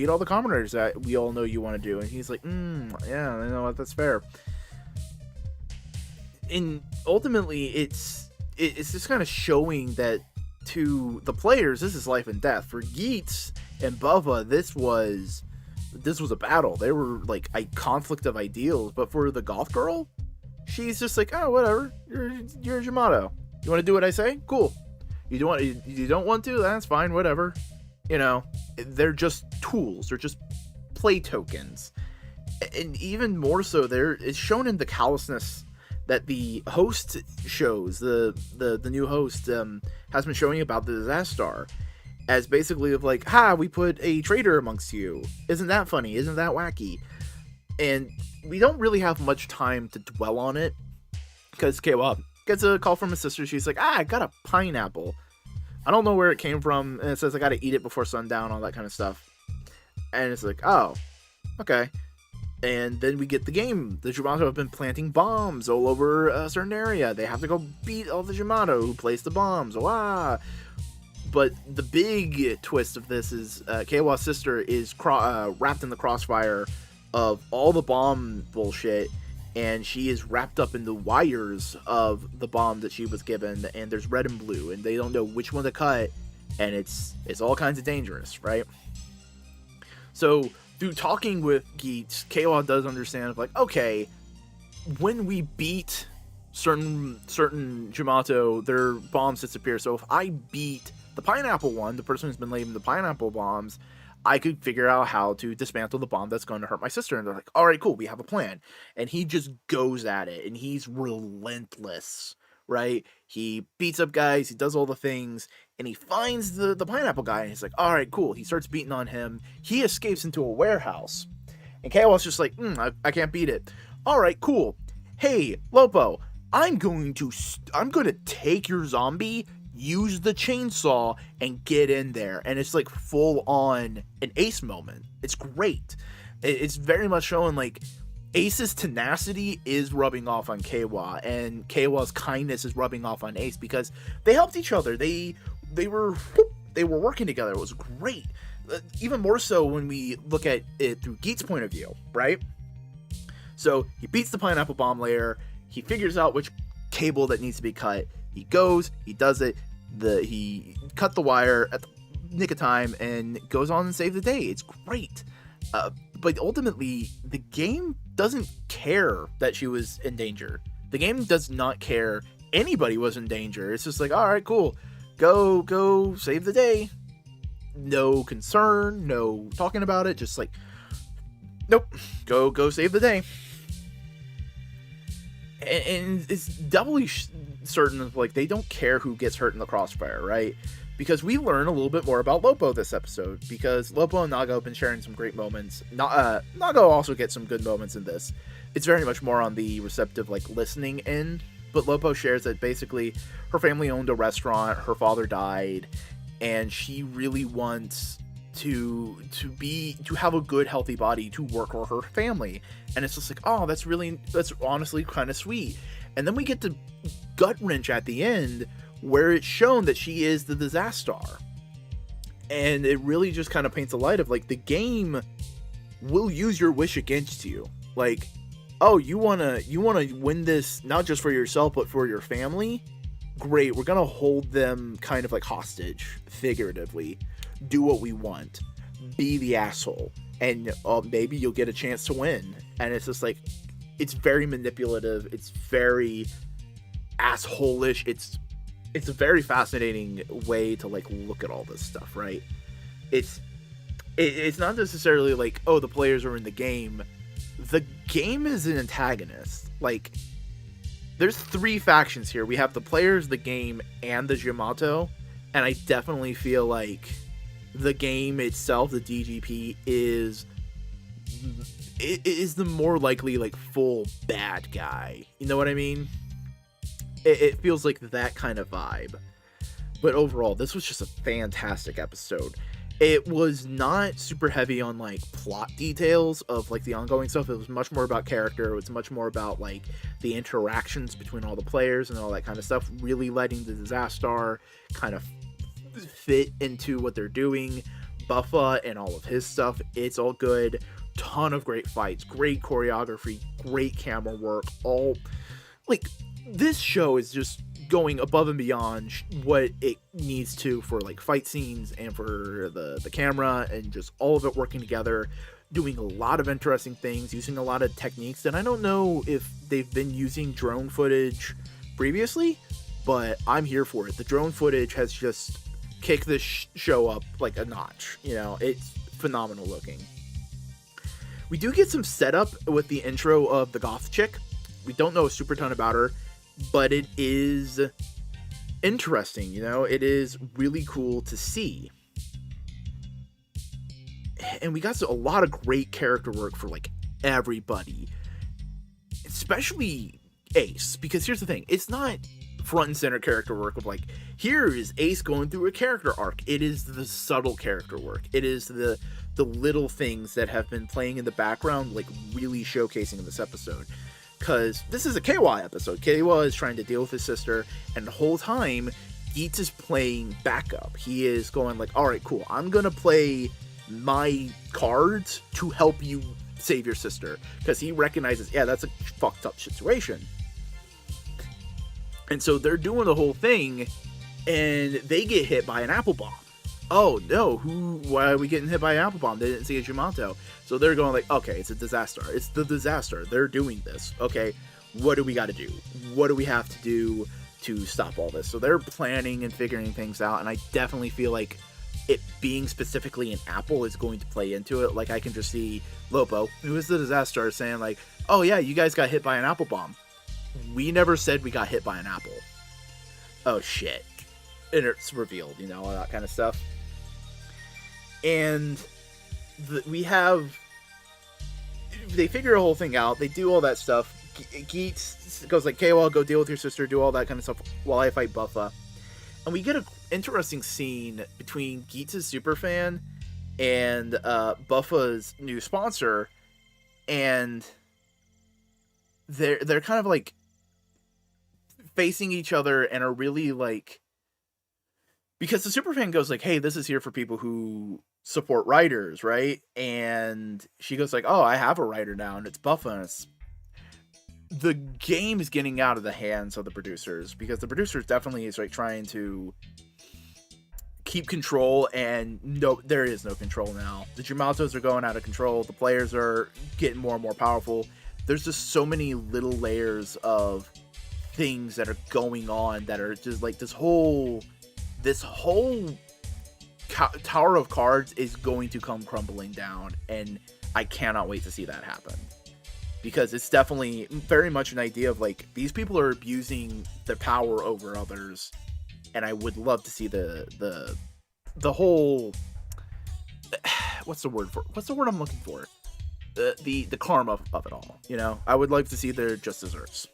that we all know you want to do. And he's like, yeah, I know what, that's fair. And ultimately, it's just kind of showing that to the players, this is life and death. For Geats and Buffa, this was a battle. They were like a conflict of ideals. But for the goth girl, she's just like, oh, whatever. You're a Yamato. You want to do what I say? Cool. You don't want to? That's fine. Whatever. You know, they're just tools. They're just play tokens. And even more so, there it's shown in the callousness that the host shows, the new host has been showing about the disaster, as basically of like, we put a traitor amongst you. Isn't that funny? Isn't that wacky? And we don't really have much time to dwell on it, because Keiwa gets a call from his sister. She's like, I got a pineapple. I don't know where it came from, and it says I gotta eat it before sundown, all that kind of stuff. And it's like, oh, okay. And then we get the game. The Jumato have been planting bombs all over a certain area. They have to go beat all the Jumato who placed the bombs. But the big twist of this is Keiwa's sister is wrapped in the crossfire of all the bomb bullshit, and she is wrapped up in the wires of the bomb that she was given, and there's red and blue, and they don't know which one to cut, and it's all kinds of dangerous, right? So through talking with Geats, Keiwa does understand, like, okay, when we beat certain Jumato, their bombs disappear. So if I beat the pineapple one, the person who's been labeled the pineapple bombs, I could figure out how to dismantle the bomb that's going to hurt my sister. And they're like, all right, cool, we have a plan. And he just goes at it, and he's relentless, right? He beats up guys, he does all the things, and he finds the pineapple guy, and he's like, all right, cool. He starts beating on him. He escapes into a warehouse. And Keiwa's just like, I can't beat it. All right, cool. Hey, Lopo, I'm going to take your zombie, use the chainsaw, and get in there. And it's like full on an Ace moment. It's great. It's very much showing like Ace's tenacity is rubbing off on Keiwa, and Keiwa's kindness is rubbing off on Ace, because they helped each other. They were working together. It was great. Even more so when we look at it through Geats' point of view, right? So he beats the pineapple bomb layer. He figures out which cable that needs to be cut. He goes, he does it. He cut the wire at the nick of time and goes on and save the day. It's great. But ultimately, the game doesn't care that she was in danger. The game does not care anybody was in danger. It's just like, all right, cool. Go save the day. No concern, no talking about it. Just like, nope, go save the day. And it's doubly certain of like they don't care who gets hurt in the crossfire, right? Because we learn a little bit more about Lopo this episode, because Lopo and Nago have been sharing some great moments. Nago also gets some good moments in this. It's very much more on the receptive, like, listening end, but Lopo shares that basically her family owned a restaurant, her father died, and she really wants to have a good, healthy body to work for her family. And it's just like, oh, that's honestly kind of sweet. And then we get the gut wrench at the end, where it's shown that she is the disaster. And it really just kind of paints a light of like, the game will use your wish against you. Like, oh, you wanna win this not just for yourself but for your family? Great, we're gonna hold them kind of like hostage, figuratively. Do what we want. Be the asshole. And maybe you'll get a chance to win. And it's just like, it's very manipulative. It's very asshole-ish. It's a very fascinating way to like look at all this stuff, right? It's not necessarily like, oh, the players are in the game. The game is an antagonist. Like, there's 3 factions here. We have the players, the game, and the Yamato. And I definitely feel like the game itself, the DGP, is the more likely like full bad guy. You know what I mean? It feels like that kind of vibe. But overall, this was just a fantastic episode. It was not super heavy on like plot details of like the ongoing stuff. It was much more about character. It was much more about like the interactions between all the players and all that kind of stuff. Really letting the disaster kind of fit into what they're doing. Buffa and all of his stuff, it's all good. Ton of great fights, great choreography, great camera work. All like, this show is just going above and beyond what it needs to for like fight scenes and for the camera, and just all of it working together, doing a lot of interesting things, using a lot of techniques that I don't know if they've been using drone footage previously, but I'm here for it. The drone footage has just kicked this show up like a notch. You know, it's phenomenal looking. We do get some setup with the intro of the goth chick. We don't know a super ton about her, but it is interesting, you know? It is really cool to see. And we got a lot of great character work for, like, everybody. Especially Ace, because here's the thing. It's not front and center character work of, like, here is Ace going through a character arc. It is the subtle character work. It is the little things that have been playing in the background, like, really showcasing in this episode. Because this is a KY episode. KY is trying to deal with his sister, and the whole time, Geats is playing backup. He is going like, alright, cool, I'm gonna play my cards to help you save your sister. Because he recognizes, yeah, that's a fucked up situation. And so they're doing the whole thing, and they get hit by an apple bomb. Oh no, why are we getting hit by an apple bomb? They didn't see a Yamato. So they're going like, okay, it's a disaster. It's the disaster. They're doing this. Okay, what do we got to do? What do we have to do to stop all this? So they're planning and figuring things out, and I definitely feel like it being specifically an apple is going to play into it. Like, I can just see Lopo, who is the disaster, saying like, oh yeah, you guys got hit by an apple bomb. We never said we got hit by an apple. Oh shit. And it's revealed, you know, all that kind of stuff. And they figure the whole thing out. They do all that stuff. Geats goes like, okay, well, go deal with your sister, do all that kind of stuff while I fight Buffa. And we get an interesting scene between Geats' superfan and Buffa's new sponsor. And they're kind of like facing each other and are really like, because the superfan goes like, hey, this is here for people who support writers, right? And she goes like, oh, I have a writer now, and it's Buffa. And the game is getting out of the hands of the producers, because the producers definitely is like trying to keep control, and no, there is no control now. The Yamatos are going out of control. The players are getting more and more powerful. There's just so many little layers of things that are going on that are just like this whole Tower of Cards is going to come crumbling down, and I cannot wait to see that happen. Because it's definitely very much an idea of like, these people are abusing their power over others, and I would love to see the whole what's the word I'm looking for? The karma of it all, you know? I would like to see their just desserts.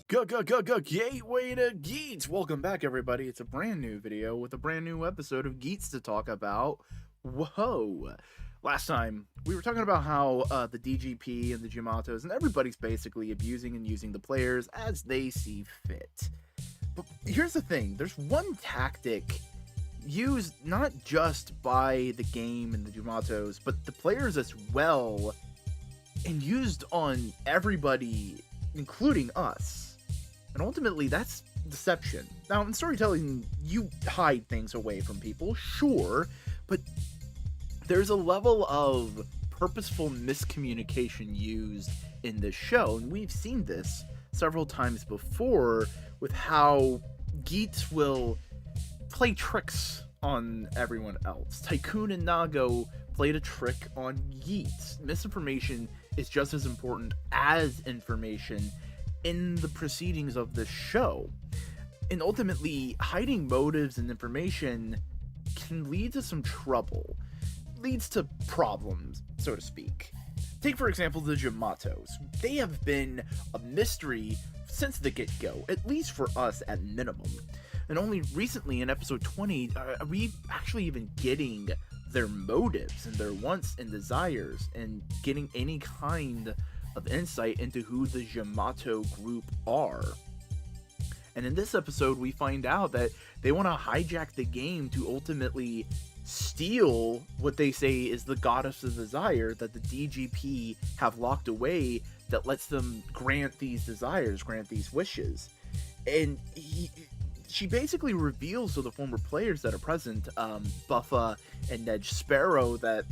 Gateway to Geats! Welcome back, everybody. It's a brand new video with a brand new episode of Geats to talk about. Whoa! Last time, we were talking about how the DGP and the Yamatos and everybody's basically abusing and using the players as they see fit. But here's the thing. There's one tactic used not just by the game and the Yamatos, but the players as well, and used on everybody, including us. And ultimately, that's deception. Now, in storytelling, you hide things away from people, sure, but there's a level of purposeful miscommunication used in this show, and we've seen this several times before with how Geats will play tricks on everyone else. Tycoon and Nago played a trick on Geats. Misinformation is just as important as information in the proceedings of the show. And ultimately, hiding motives and information can lead to some trouble. Leads to problems, so to speak. Take, for example, the Yamatos. They have been a mystery since the get-go, at least for us at minimum. And only recently in episode 20 are we actually even getting their motives and their wants and desires, and getting any kind of insight into who the Yamato group are. And in this episode, we find out that they want to hijack the game to ultimately steal what they say is the goddess of desire that the DGP have locked away, that lets them grant these desires, grant these wishes. And she basically reveals to the former players that are present, Buffa and Ned Sparrow, that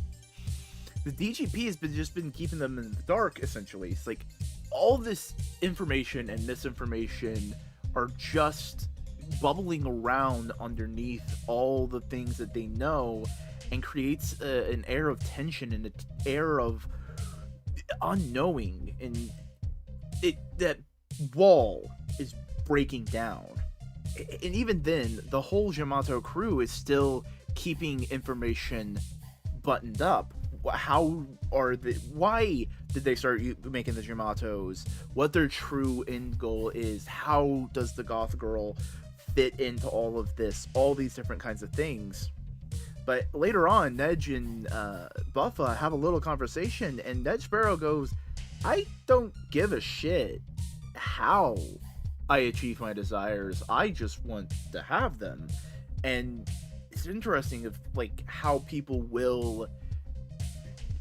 the DGP has just been keeping them in the dark, essentially. It's like all this information and misinformation are just bubbling around underneath all the things that they know, and creates an air of tension and an air of unknowing, and that wall is breaking down. And even then, the whole Yamato crew is still keeping information buttoned up. Why did they start making the Yamatos? What their true end goal is? How does the goth girl fit into all of this? All these different kinds of things. But later on, Nedge and Buffa have a little conversation, and Ned Sparrow goes, I don't give a shit how I achieve my desires. I just want to have them. And it's interesting of like how people will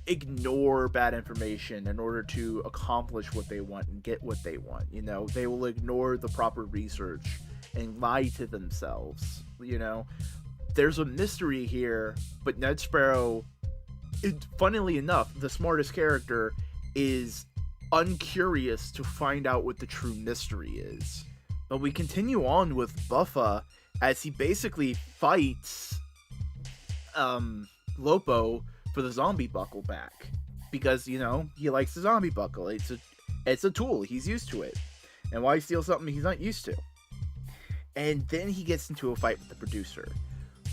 ignore bad information in order to accomplish what they want and get what they want. You know, they will ignore the proper research and lie to themselves. You know, there's a mystery here, but Ned Sparrow, funnily enough, the smartest character, is uncurious to find out what the true mystery is. But we continue on with Buffa as he basically fights Lopo for the zombie buckle back, because, you know, he likes the zombie buckle. It's a tool. He's used to it. And why steal something he's not used to? And then he gets into a fight with the producer.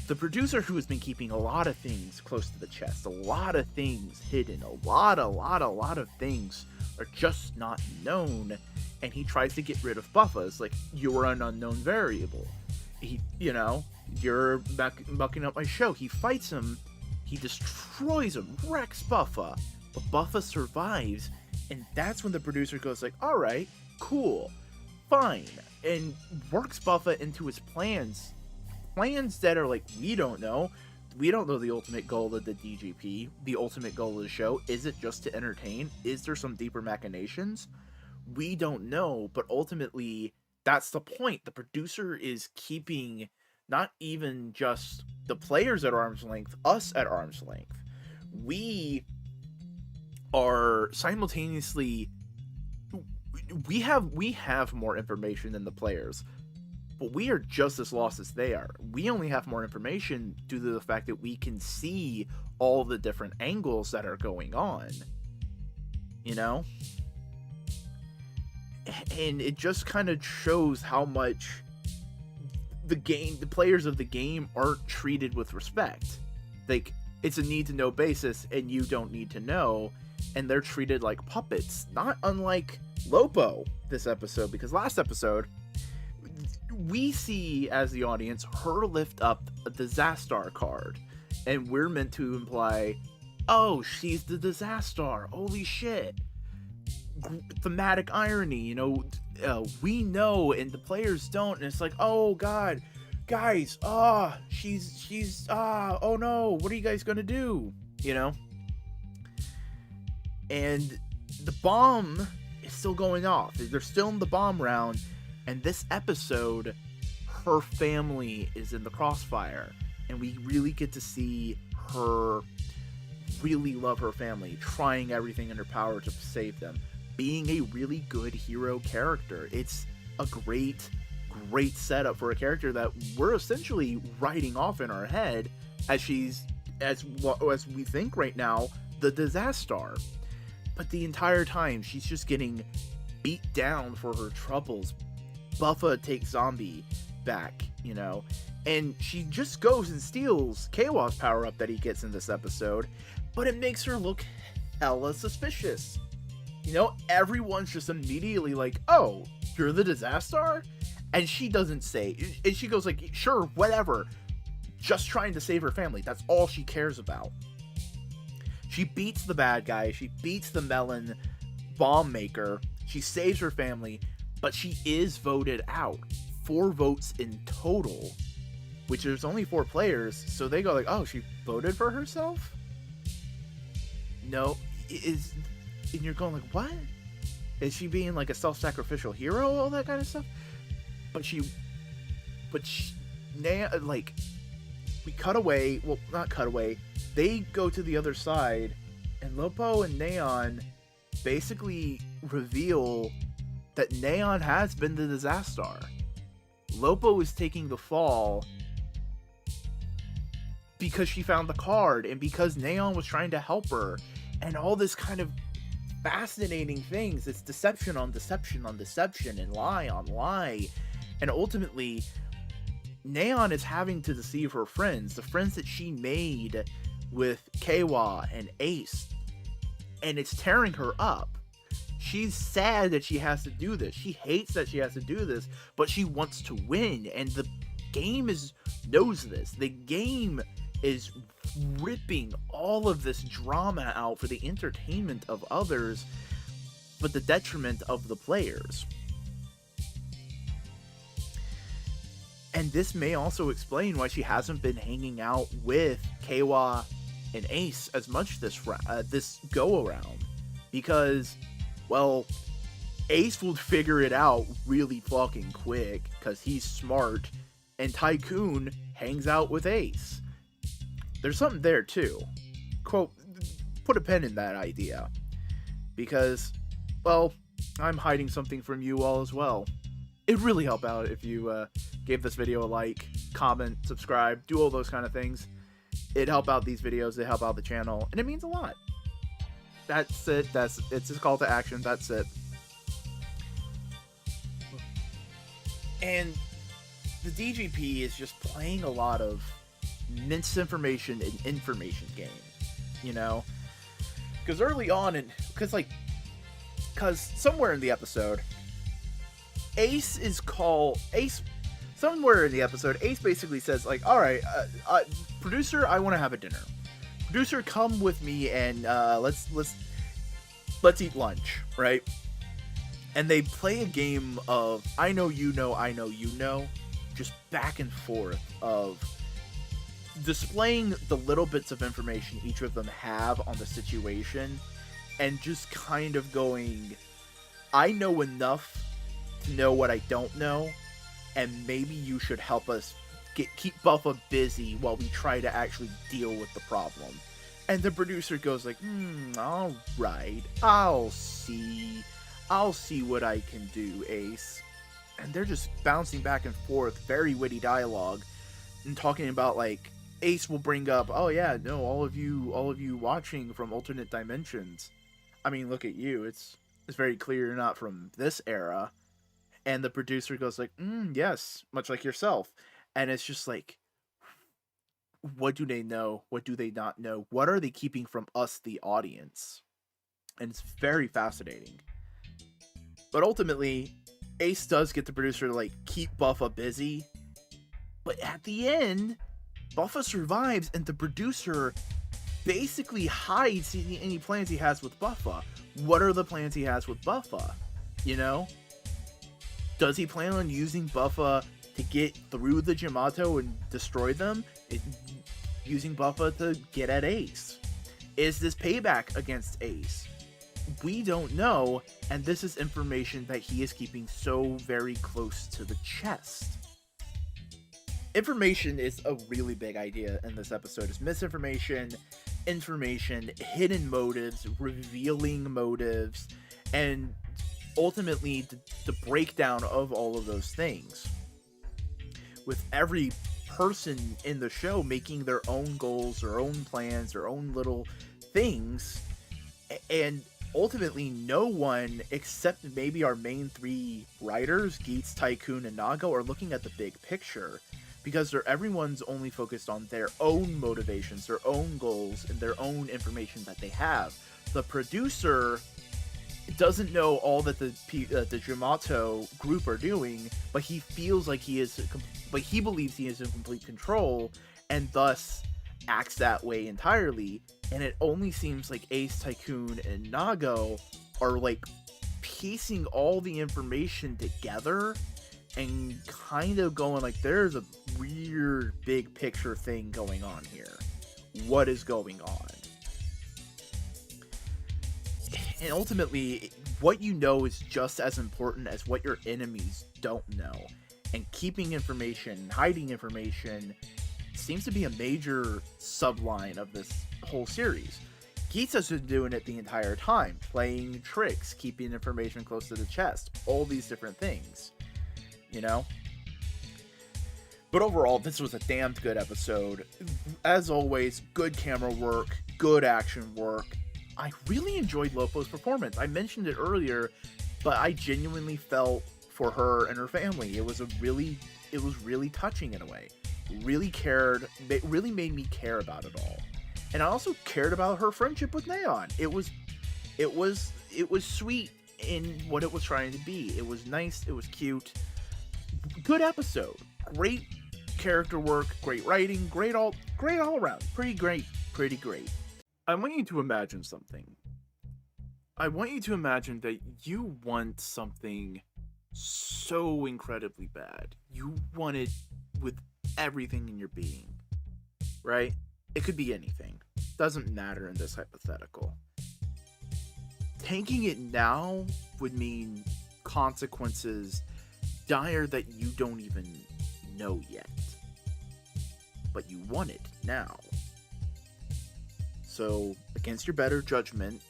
The producer, who has been keeping a lot of things close to the chest, a lot of things hidden, a lot of things are just not known, and he tries to get rid of Buffa. It's like, you're an unknown variable. You're mucking up my show. He fights him, he destroys him, wrecks Buffa, but Buffa survives, and that's when the producer goes like, alright, cool, fine, and works Buffa into his plans that are like, we don't know the ultimate goal of the DGP, the ultimate goal of the show. Is it just to entertain? Is there some deeper machinations? We don't know, but ultimately, that's the point. The producer is keeping not even just the players at arm's length, us at arm's length. We are simultaneously, we have more information than the players, but we are just as lost as they are. We only have more information due to the fact that we can see all the different angles that are going on, you know? And it just kind of shows how much the players of the game aren't treated with respect. Like, it's a need-to-know basis, and you don't need to know, and they're treated like puppets. Not unlike Lopo this episode, because last episode, we see, as the audience, her lift up a Disaster card, and we're meant to imply, oh, she's the Disaster, holy shit. Thematic irony, you know, we know and the players don't, and it's like, oh god, guys, she's oh no, what are you guys gonna do, you know? And the bomb is still going off. They're still in the bomb round, and this episode, her family is in the crossfire, and we really get to see her really love her family, trying everything in her power to save them, being a really good hero character. It's a great setup for a character that we're essentially writing off in our head as she's, as we think right now, the Disaster. But the entire time, she's just getting beat down for her troubles. Buffa takes Zombie back, you know, and she just goes and steals Kawa's power-up that he gets in this episode, but it makes her look hella suspicious. You know, everyone's just immediately like, oh, you're the Disaster? And she doesn't say, and she goes like, sure, whatever, just trying to save her family. That's all she cares about. She beats the bad guy, she beats the melon bomb maker, she saves her family, but she is voted out. 4 votes in total, which there's only 4 players, so they go like, oh, she voted for herself? No, and you're going like, what? Is she being like a self-sacrificial hero, all that kind of stuff? Like, we cut away, well, not cut away, they go to the other side, and Lopo and Neon basically reveal that Neon has been the Disaster. Lopo is taking the fall because she found the card, and because Neon was trying to help her, and all this kind of fascinating things. It's deception on deception on deception and lie on lie. And ultimately, Neon is having to deceive her friends, the friends that she made with Kawa and Ace. And it's tearing her up. She's sad that she has to do this. She hates that she has to do this, but she wants to win. And the game knows this. The game is ripping all of this drama out for the entertainment of others, but the detriment of the players. And this may also explain why she hasn't been hanging out with Kawa and Ace as much this go around, because, well, Ace will figure it out really fucking quick because he's smart, and Tycoon hangs out with Ace. There's something there too. Quote, put a pen in that idea, because, well, I'm hiding something from you all as well. It'd really help out if you gave this video a like, comment, subscribe, do all those kind of things. It'd help out these videos, it'd help out the channel, and it means a lot. That's it. It's a call to action. That's it. And the DGP is just playing a lot of misinformation and information game, you know? Because early on, because somewhere in the episode, Ace basically says, like, alright, producer, I want to have a dinner. Producer, come with me and let's eat lunch, right? And they play a game of I know you know, just back and forth of displaying the little bits of information each of them have on the situation, and just kind of going, I know enough to know what I don't know, and maybe you should help us keep Buffa busy while we try to actually deal with the problem. And the producer goes like, alright, I'll see what I can do, Ace. And they're just bouncing back and forth, very witty dialogue, and talking about, like, Ace will bring up, oh yeah, no, all of you watching from alternate dimensions. I mean, look at you, it's very clear you're not from this era. And the producer goes like, yes, much like yourself. And it's just like, what do they know? What do they not know? What are they keeping from us, the audience? And it's very fascinating. But ultimately, Ace does get the producer to, like, keep Buffa busy. But at the end, Buffa survives, and the producer basically hides any plans he has with Buffa. What are the plans he has with Buffa? You know? Does he plan on using Buffa to get through the Jamato and destroy them? Using Buffa to get at Ace? Is this payback against Ace? We don't know, and this is information that he is keeping so very close to the chest. Information is a really big idea in this episode. It's misinformation, information, hidden motives, revealing motives, and ultimately the breakdown of all of those things. With every person in the show making their own goals, their own plans, their own little things, and ultimately no one except maybe our main three writers, Geats, Tycoon, and Nago, are looking at the big picture, because everyone's only focused on their own motivations, their own goals, and their own information that they have. The producer doesn't know all that the Jamato group are doing, but he feels like but he believes he is in complete control, and thus acts that way entirely. And it only seems like Ace, Tycoon, and Nago are, like, piecing all the information together and kind of going like, there's a weird big picture thing going on here. What is going on? And ultimately, what you know is just as important as what your enemies don't know. And keeping information, hiding information, seems to be a major subline of this whole series. Geats has been doing it the entire time, playing tricks, keeping information close to the chest, all these different things, you know? But overall, this was a damned good episode. As always, good camera work, good action work, I really enjoyed Lopo's performance. I mentioned it earlier, but I genuinely felt for her and her family. It was really touching in a way. Really cared. It really made me care about it all. And I also cared about her friendship with Neon. It was sweet in what it was trying to be. It was nice. It was cute. Good episode. Great character work. Great writing. Great all around. Pretty great. I want you to imagine something. I want you to imagine that you want something so incredibly bad. You want it with everything in your being, right? It could be anything. Doesn't matter in this hypothetical. Tanking it now would mean consequences dire that you don't even know yet. But you want it now. So, against your better judgment,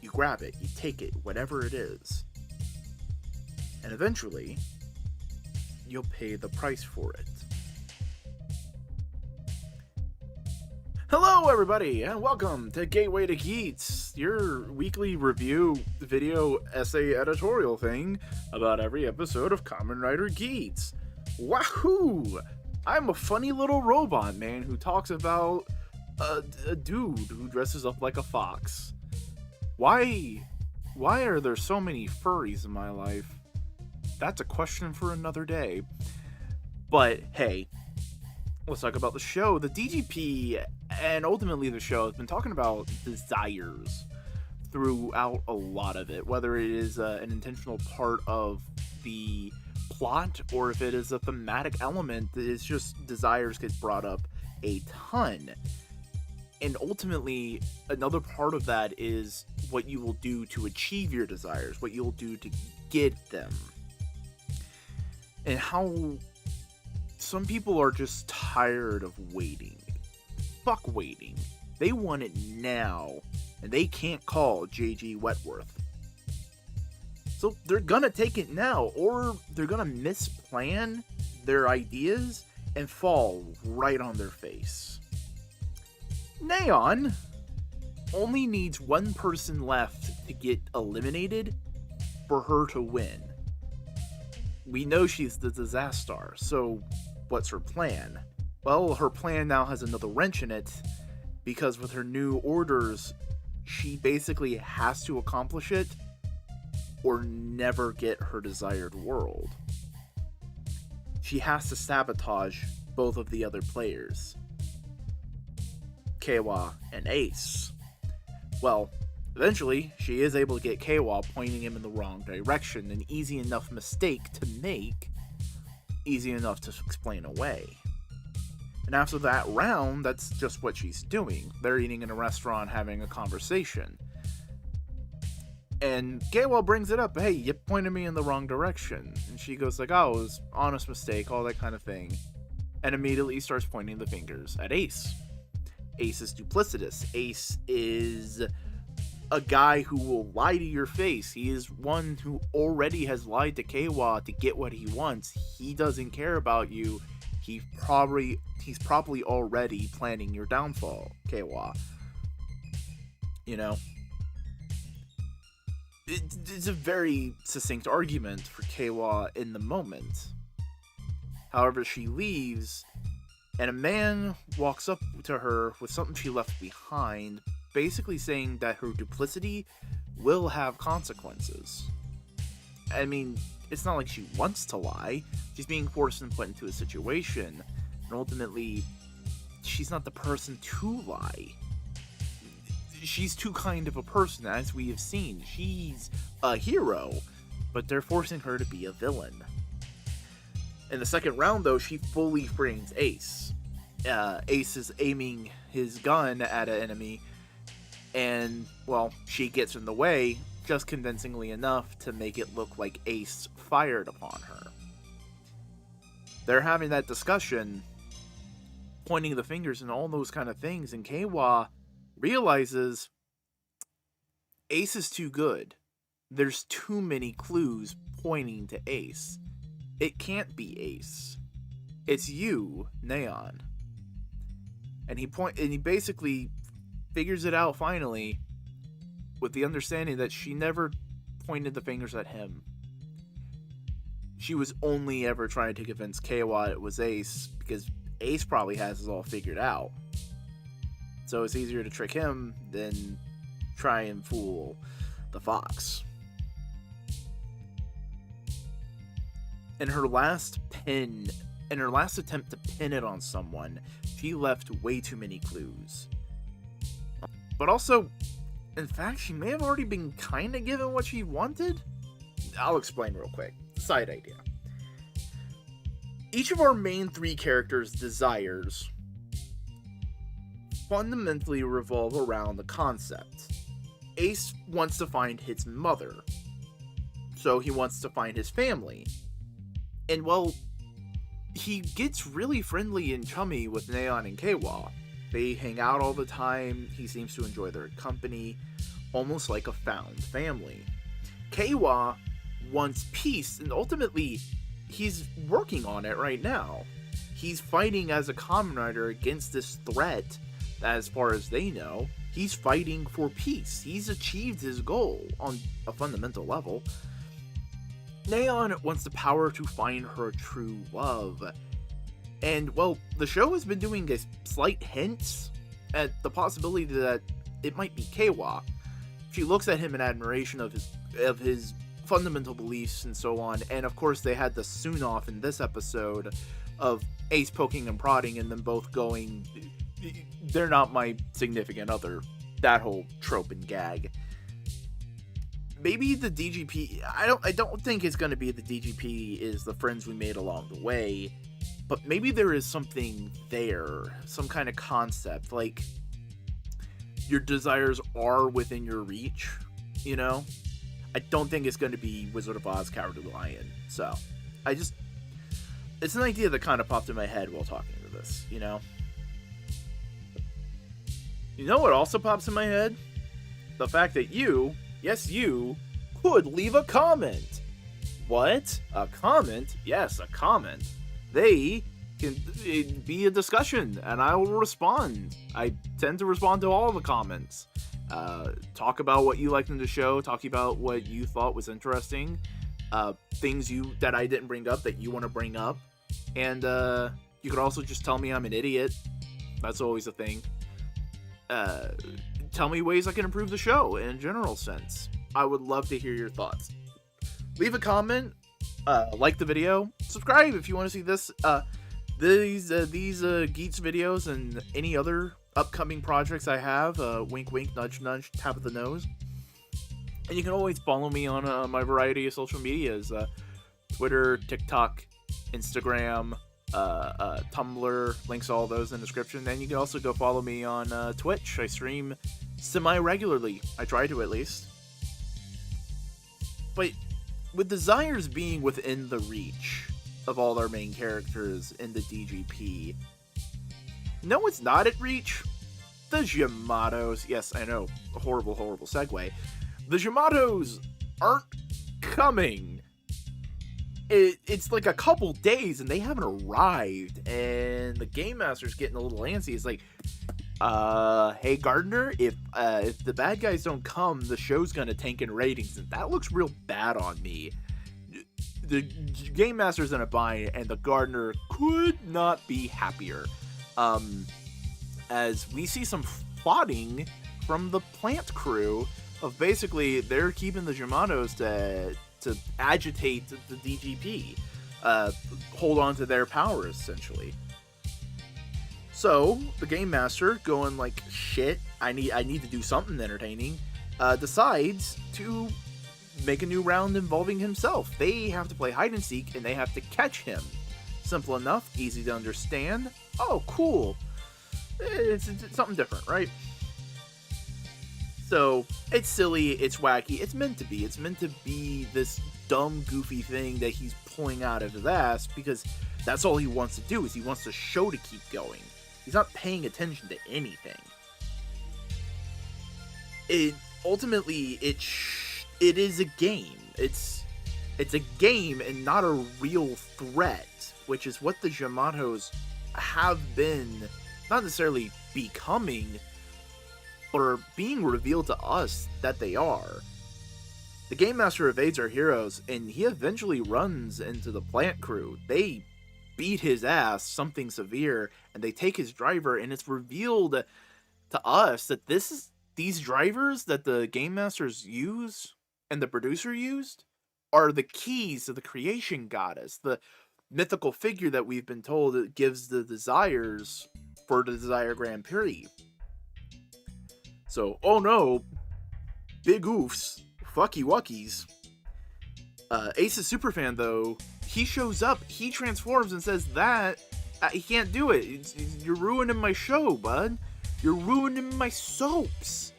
you grab it, you take it, whatever it is. And eventually, you'll pay the price for it. Hello everybody, and welcome to Gateway to Geats, your weekly review video essay editorial thing about every episode of Kamen Rider Geats. Wahoo! I'm a funny little robot man who talks about a dude who dresses up like a fox. Why are there so many furries in my life? That's a question for another day. But hey, let's talk about the show. The DGP and ultimately the show has been talking about desires throughout a lot of it, whether it is an intentional part of the plot or if it is a thematic element that is just desires gets brought up a ton. And ultimately, another part of that is what you will do to achieve your desires, what you'll do to get them. And how some people are just tired of waiting. Fuck waiting. They want it now, and they can't call JG Wentworth. So they're gonna take it now, or they're gonna misplan their ideas and fall right on their face. Neon only needs one person left to get eliminated for her to win. We know she's the disaster, so what's her plan? Well, her plan now has another wrench in it, because with her new orders, she basically has to accomplish it or never get her desired world. She has to sabotage both of the other players, Keiwa and Ace. Well, eventually, she is able to get Keiwa pointing him in the wrong direction, an easy enough mistake to make, easy enough to explain away. And after that round, that's just what she's doing. They're eating in a restaurant, having a conversation. And Keiwa brings it up, hey, you pointed me in the wrong direction. And she goes like, oh, it was an honest mistake, all that kind of thing. And immediately starts pointing the fingers at Ace. Ace is duplicitous. Ace is a guy who will lie to your face. He is one who already has lied to Keiwa to get what he wants. He doesn't care about you. He's probably already planning your downfall, Keiwa. You know? It's a very succinct argument for Keiwa in the moment. However, she leaves, and a man walks up to her with something she left behind, basically saying that her duplicity will have consequences. I mean, it's not like she wants to lie. She's being forced and put into a situation, and ultimately, she's not the person to lie. She's too kind of a person, as we have seen. She's a hero, but they're forcing her to be a villain. In the second round, though, she fully frames Ace. Ace is aiming his gun at an enemy, and, well, she gets in the way, just convincingly enough to make it look like Ace fired upon her. They're having that discussion, pointing the fingers and all those kind of things, and Keiwa realizes Ace is too good. There's too many clues pointing to Ace. It can't be Ace. It's you, Neon. And he basically figures it out finally with the understanding that she never pointed the fingers at him. She was only ever trying to convince Keiwa it was Ace, because Ace probably has it all figured out. So it's easier to trick him than try and fool the fox. In her last attempt to pin it on someone, she left way too many clues. But also, in fact, she may have already been kinda given what she wanted? I'll explain real quick. Side idea. Each of our main three characters' desires fundamentally revolve around the concept. Ace wants to find his mother, so he wants to find his family. And well, he gets really friendly and chummy with Neon and Keiwa. They hang out all the time, he seems to enjoy their company, almost like a found family. Keiwa wants peace, and ultimately, he's working on it right now. He's fighting as a Kamen Rider against this threat, as far as they know. He's fighting for peace. He's achieved his goal on a fundamental level. Neon wants the power to find her true love. And, well, the show has been doing a slight hints at the possibility that it might be Keiwa. She looks at him in admiration of his fundamental beliefs and so on, and of course they had the soon-off in this episode of Ace poking and prodding and them both going, they're not my significant other. That whole trope and gag. Maybe the DGP, I don't think it's going to be the DGP is the friends we made along the way, but maybe there is something there, some kind of concept, like your desires are within your reach, you know? I don't think it's going to be Wizard of Oz, Cowardly Lion, so it's an idea that kind of popped in my head while talking to this, you know? You know what also pops in my head? The fact that you, yes you, could leave a comment. What? A comment? Yes, a comment. They can be a discussion, and I will respond. I tend to respond to all the comments. Talk about what you liked in the show, talk about what you thought was interesting, things that I didn't bring up that you want to bring up, and you could also just tell me I'm an idiot. That's always a thing. Tell me ways I can improve the show in a general sense. I would love to hear your thoughts. Leave a comment, like the video, subscribe if you want to see this, these Geats videos and any other upcoming projects I have. Wink wink, nudge nudge, tap of the nose. And you can always follow me on my variety of social medias, Twitter, TikTok, Instagram, Tumblr, links all those in the description. And you can also go follow me on Twitch. I stream semi-regularly. I try to, at least. But with desires being within the reach of all our main characters in the DGP, no, it's not at reach. The Yamatos. Yes, I know. A horrible, horrible segue. The Yamatos aren't coming. It's like a couple days and they haven't arrived, and the Game Master's getting a little antsy. It's like, hey Gardner, if the bad guys don't come, the show's gonna tank in ratings, and that looks real bad on me. The Game Master's in a bind, and the Gardner could not be happier. As we see some plotting from the plant crew of basically they're keeping the Yamatos to agitate the DGP, hold on to their power, essentially. So the Game Master, going like, shit, I need to do something entertaining, decides to make a new round involving himself. They have to play hide and seek, and they have to catch him. Simple enough, easy to understand. Oh, cool. It's something different, right? So, it's silly, it's wacky, it's meant to be. It's meant to be this dumb, goofy thing that he's pulling out of his ass, because that's all he wants to do, is he wants the show to keep going. He's not paying attention to anything. Ultimately, it is a game. It's a game and not a real threat, which is what the Yamatos have been, not necessarily becoming, are being revealed to us that they are. The Game Master evades our heroes, and he eventually runs into the plant crew. They beat his ass, something severe, and they take his driver, and it's revealed to us that these drivers that the Game Masters use and the producer used are the keys to the creation goddess, the mythical figure that we've been told that gives the desires for the Desire Grand Prix. So, oh no, big oofs, fucky wuckies. Ace's superfan, though, he shows up, he transforms and says that he can't do it. You're ruining my show, bud. You're ruining my soaps.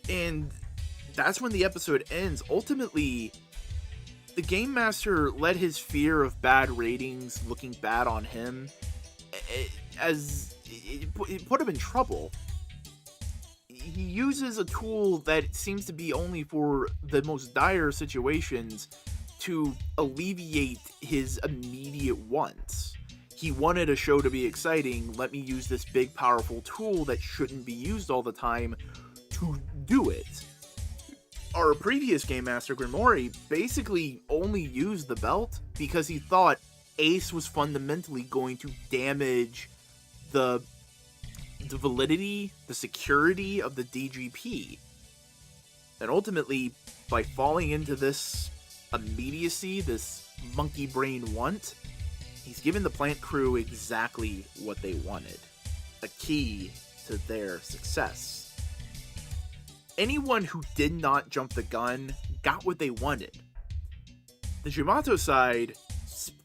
And that's when the episode ends. Ultimately, the Game Master let his fear of bad ratings looking bad on him it put him in trouble. He uses a tool that seems to be only for the most dire situations to alleviate his immediate wants. He wanted a show to be exciting. Let me use this big, powerful tool that shouldn't be used all the time to do it. Our previous Game Master, Grimori, basically only used the belt because he thought Ace was fundamentally going to damage the validity, the security of the DGP. And ultimately, by falling into this immediacy, this monkey brain want, he's given the plant crew exactly what they wanted. A key to their success. Anyone who did not jump the gun got what they wanted. The Jumato side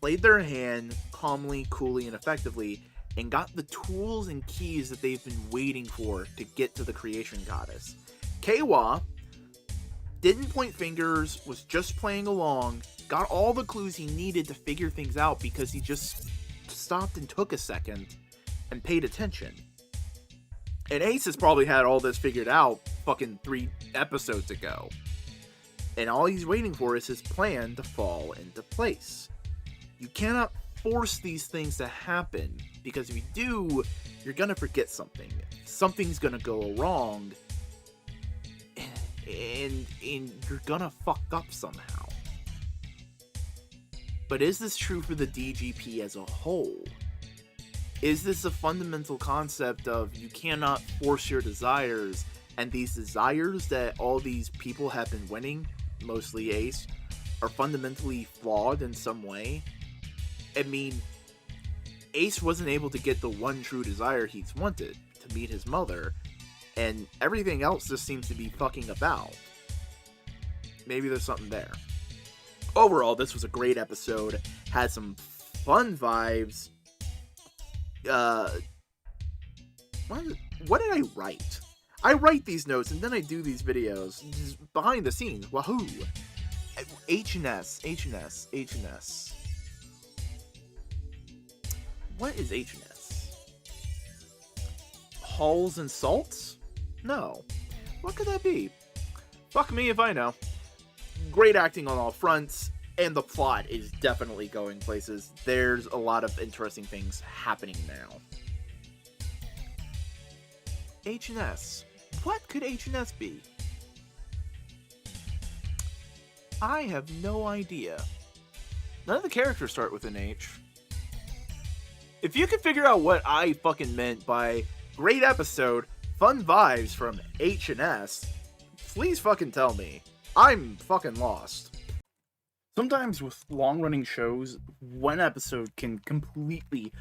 played their hand calmly, coolly, and effectively, and got the tools and keys that they've been waiting for to get to the creation goddess. Keiwa didn't point fingers, was just playing along, got all the clues he needed to figure things out because he just stopped and took a second and paid attention. And Ace has probably had all this figured out fucking 3 episodes ago. And all he's waiting for is his plan to fall into place. You cannot force these things to happen, because if you do, you're gonna forget something. Something's gonna go wrong, and you're gonna fuck up somehow. But is this true for the DGP as a whole? Is this a fundamental concept of you cannot force your desires, and these desires that all these people have been winning, mostly Ace, are fundamentally flawed in some way? I mean, Ace wasn't able to get the one true desire he's wanted, to meet his mother, and everything else just seems to be fucking about. Maybe there's something there. Overall, this was a great episode, had some fun vibes. What did I write? I write these notes and then I do these videos, just behind the scenes, wahoo! H&S. What is H&S? Halls and Salts? No. What could that be? Fuck me if I know. Great acting on all fronts, and the plot is definitely going places. There's a lot of interesting things happening now. H&S. What could H&S be? I have no idea. None of the characters start with an H. If you can figure out what I fucking meant by great episode, fun vibes from H&S, please fucking tell me. I'm fucking lost. Sometimes with long-running shows, one episode can completely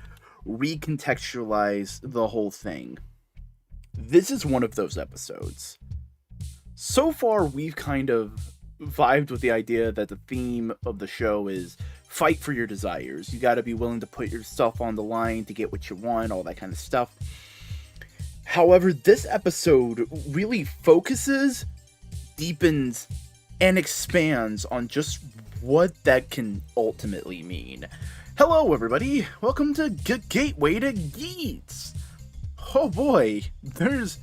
recontextualize the whole thing. This is one of those episodes. So far, we've kind of vibed with the idea that the theme of the show is fight for your desires. You gotta be willing to put yourself on the line to get what you want, all that kind of stuff. However, this episode really focuses, deepens, and expands on just what that can ultimately mean. Hello, everybody. Welcome to Gateway to Geats. Oh boy, there's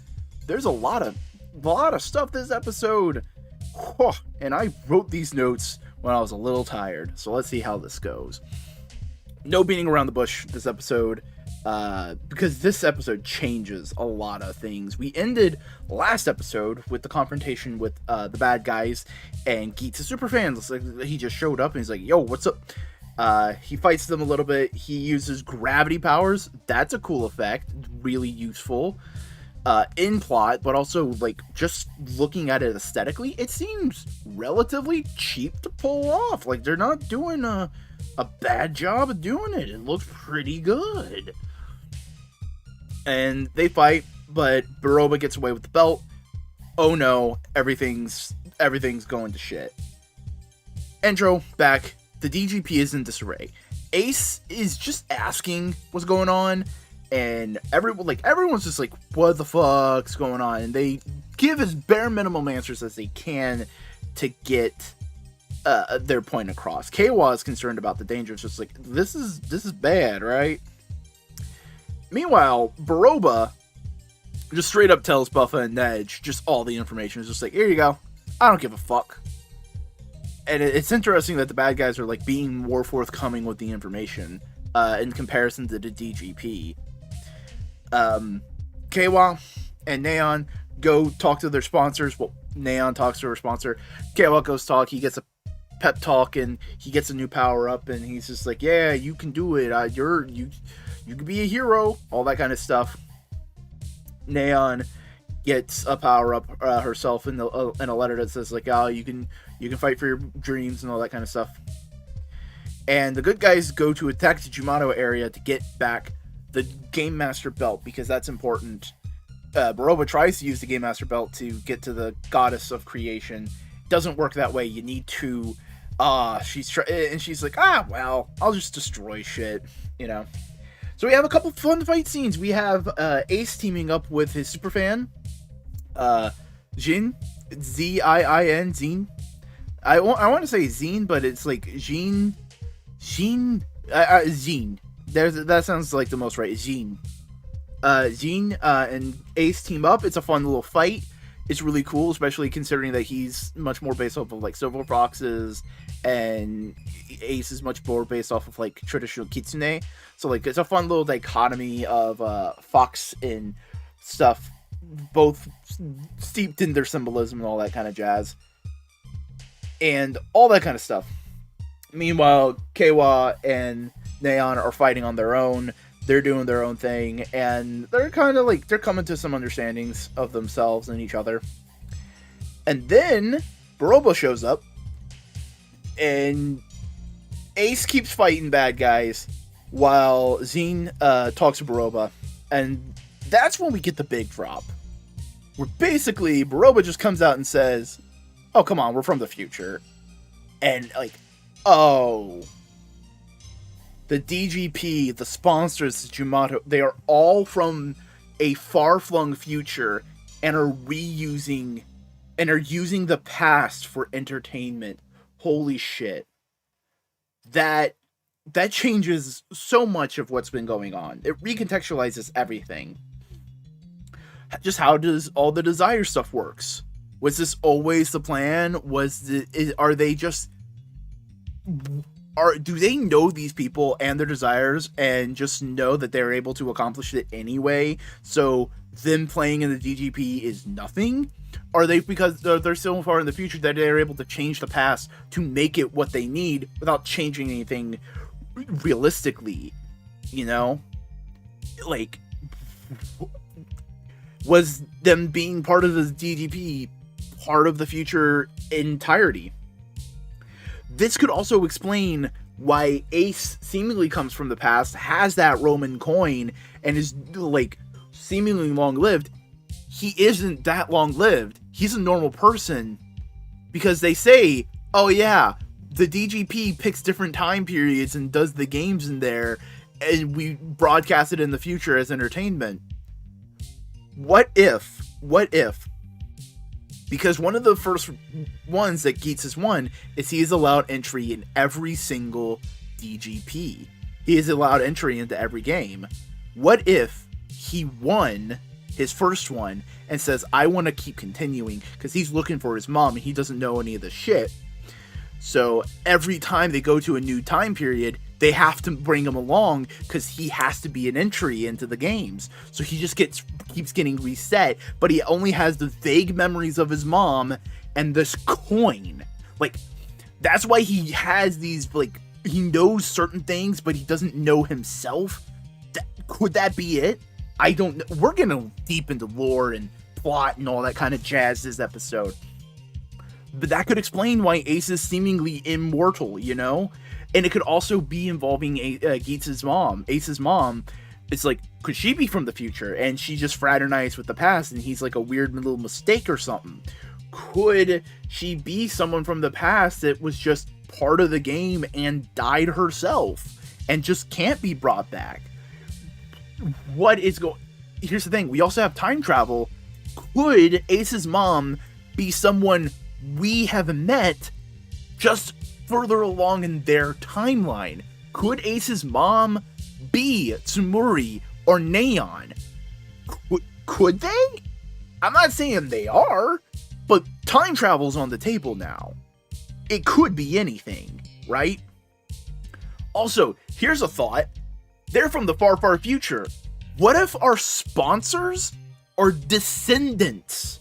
a lot of stuff this episode. And I wrote these notes when I was a little tired, so let's see how this goes. No beating around the bush this episode. because this episode changes a lot of things. We ended last episode with the confrontation with the bad guys, and Geats is super fan. Looks like he just showed up and he's like, "Yo, what's up?" He fights them a little bit. He uses gravity powers. That's a cool effect, really useful in plot, but also like just looking at it aesthetically, it seems relatively cheap to pull off. Like they're not doing a bad job of doing it. It looks pretty good. And they fight, but Baroba gets away with the belt. Oh no, everything's going to shit. Intro, back. The DGP is in disarray. Ace is just asking what's going on, and everyone's just like, what the fuck's going on? And they give as bare minimum answers as they can to get their point across. Keiwa is concerned about the danger. It's just like, this is bad, right? Meanwhile, Baroba just straight up tells Buffa and Nedge just all the information. It's just like, here you go. I don't give a fuck. And it's interesting that the bad guys are like being more forthcoming with the information in comparison to the DGP. Keiwa and Neon go talk to their sponsors. Well, Neon talks to her sponsor. Keiwa goes talk. He gets a pep talk and he gets a new power up. And he's just like, yeah, you can do it. You can be a hero. All that kind of stuff. Neon gets a power up herself in a letter that says like, oh, you can fight for your dreams and all that kind of stuff. And the good guys go to attack the Jumato area to get back the Game Master belt, because that's important. Baroba tries to use the Game Master belt to get to the goddess of creation. Doesn't work that way. You need to she's like, well, I'll just destroy shit, you know. So we have a couple fun fight scenes. We have Ace teaming up with his superfan, Jin, Z-I-I-N, Zine. I want to say Zine, but it's like Zine. That sounds like the most right. Zine. Zine and Ace team up. It's a fun little fight. It's really cool, especially considering that he's much more based off of like Silver Foxes, and Ace is much more based off of like traditional Kitsune. So like it's a fun little dichotomy of Fox and stuff, both steeped in their symbolism and all that kind of jazz. And all that kind of stuff. Meanwhile, Keiwa and Neon are fighting on their own. They're doing their own thing, and they're kind of like, they're coming to some understandings of themselves and each other. And then Baroba shows up, and Ace keeps fighting bad guys while Zine talks to Baroba. And that's when we get the big drop, where basically Baroba just comes out and says, oh, come on, we're from the future. And like, oh, the DGP, the sponsors, Jumato, they are all from a far-flung future and are reusing and are using the past for entertainment. Holy shit. That changes so much of what's been going on. It recontextualizes everything. Just how does all the desire stuff works? Was this always the plan? Do they know these people and their desires and just know that they're able to accomplish it anyway? So them playing in the DGP is nothing? Are they, because they're so far in the future, that they're able to change the past to make it what they need without changing anything realistically? You know? Like, was them being part of the DGP part of the future entirety? This could also explain why Ace seemingly comes from the past, has that Roman coin, and is like seemingly long-lived. He isn't that long-lived. He's a normal person, because they say, oh yeah, the DGP picks different time periods and does the games in there, and we broadcast it in the future as entertainment. What if, because one of the first ones that Geats has won is he is allowed entry in every single DGP. He is allowed entry into every game. What if he won his first one and says, I want to keep continuing, because he's looking for his mom and he doesn't know any of the shit. So every time they go to a new time period, they have to bring him along because he has to be an entry into the games. So he just keeps getting reset, but he only has the vague memories of his mom and this coin. Like, that's why he has these, like, he knows certain things, but he doesn't know himself. Could that be it? I don't know. We're gonna deep into lore and plot and all that kind of jazz this episode. But that could explain why Ace is seemingly immortal, you know? And it could also be involving Geats' mom. Ace's mom, it's like, could she be from the future? And she just fraternized with the past, and he's like a weird little mistake or something. Could she be someone from the past that was just part of the game and died herself and just can't be brought back? Here's the thing. We also have time travel. Could Ace's mom be someone we have met just further along in their timeline? Could Ace's mom be Tsumuri or Neon? Could they? I'm not saying they are, but time travel's on the table now. It could be anything, right? Also, here's a thought. They're from the far, far future. What if our sponsors are descendants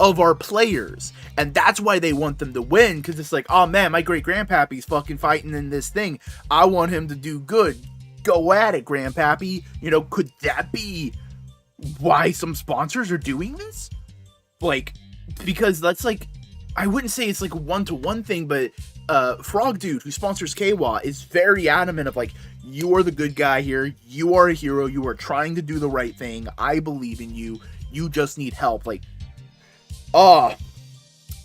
of our players? And that's why they want them to win, because it's like, oh man, my great-grandpappy's fucking fighting in this thing. I want him to do good. Go at it, grandpappy. You know, could that be why some sponsors are doing this? Like, because that's like, I wouldn't say it's like a one-to-one thing, but Frog Dude, who sponsors KWA, is very adamant of like, you are the good guy here, you are a hero, you are trying to do the right thing, I believe in you, you just need help. Like,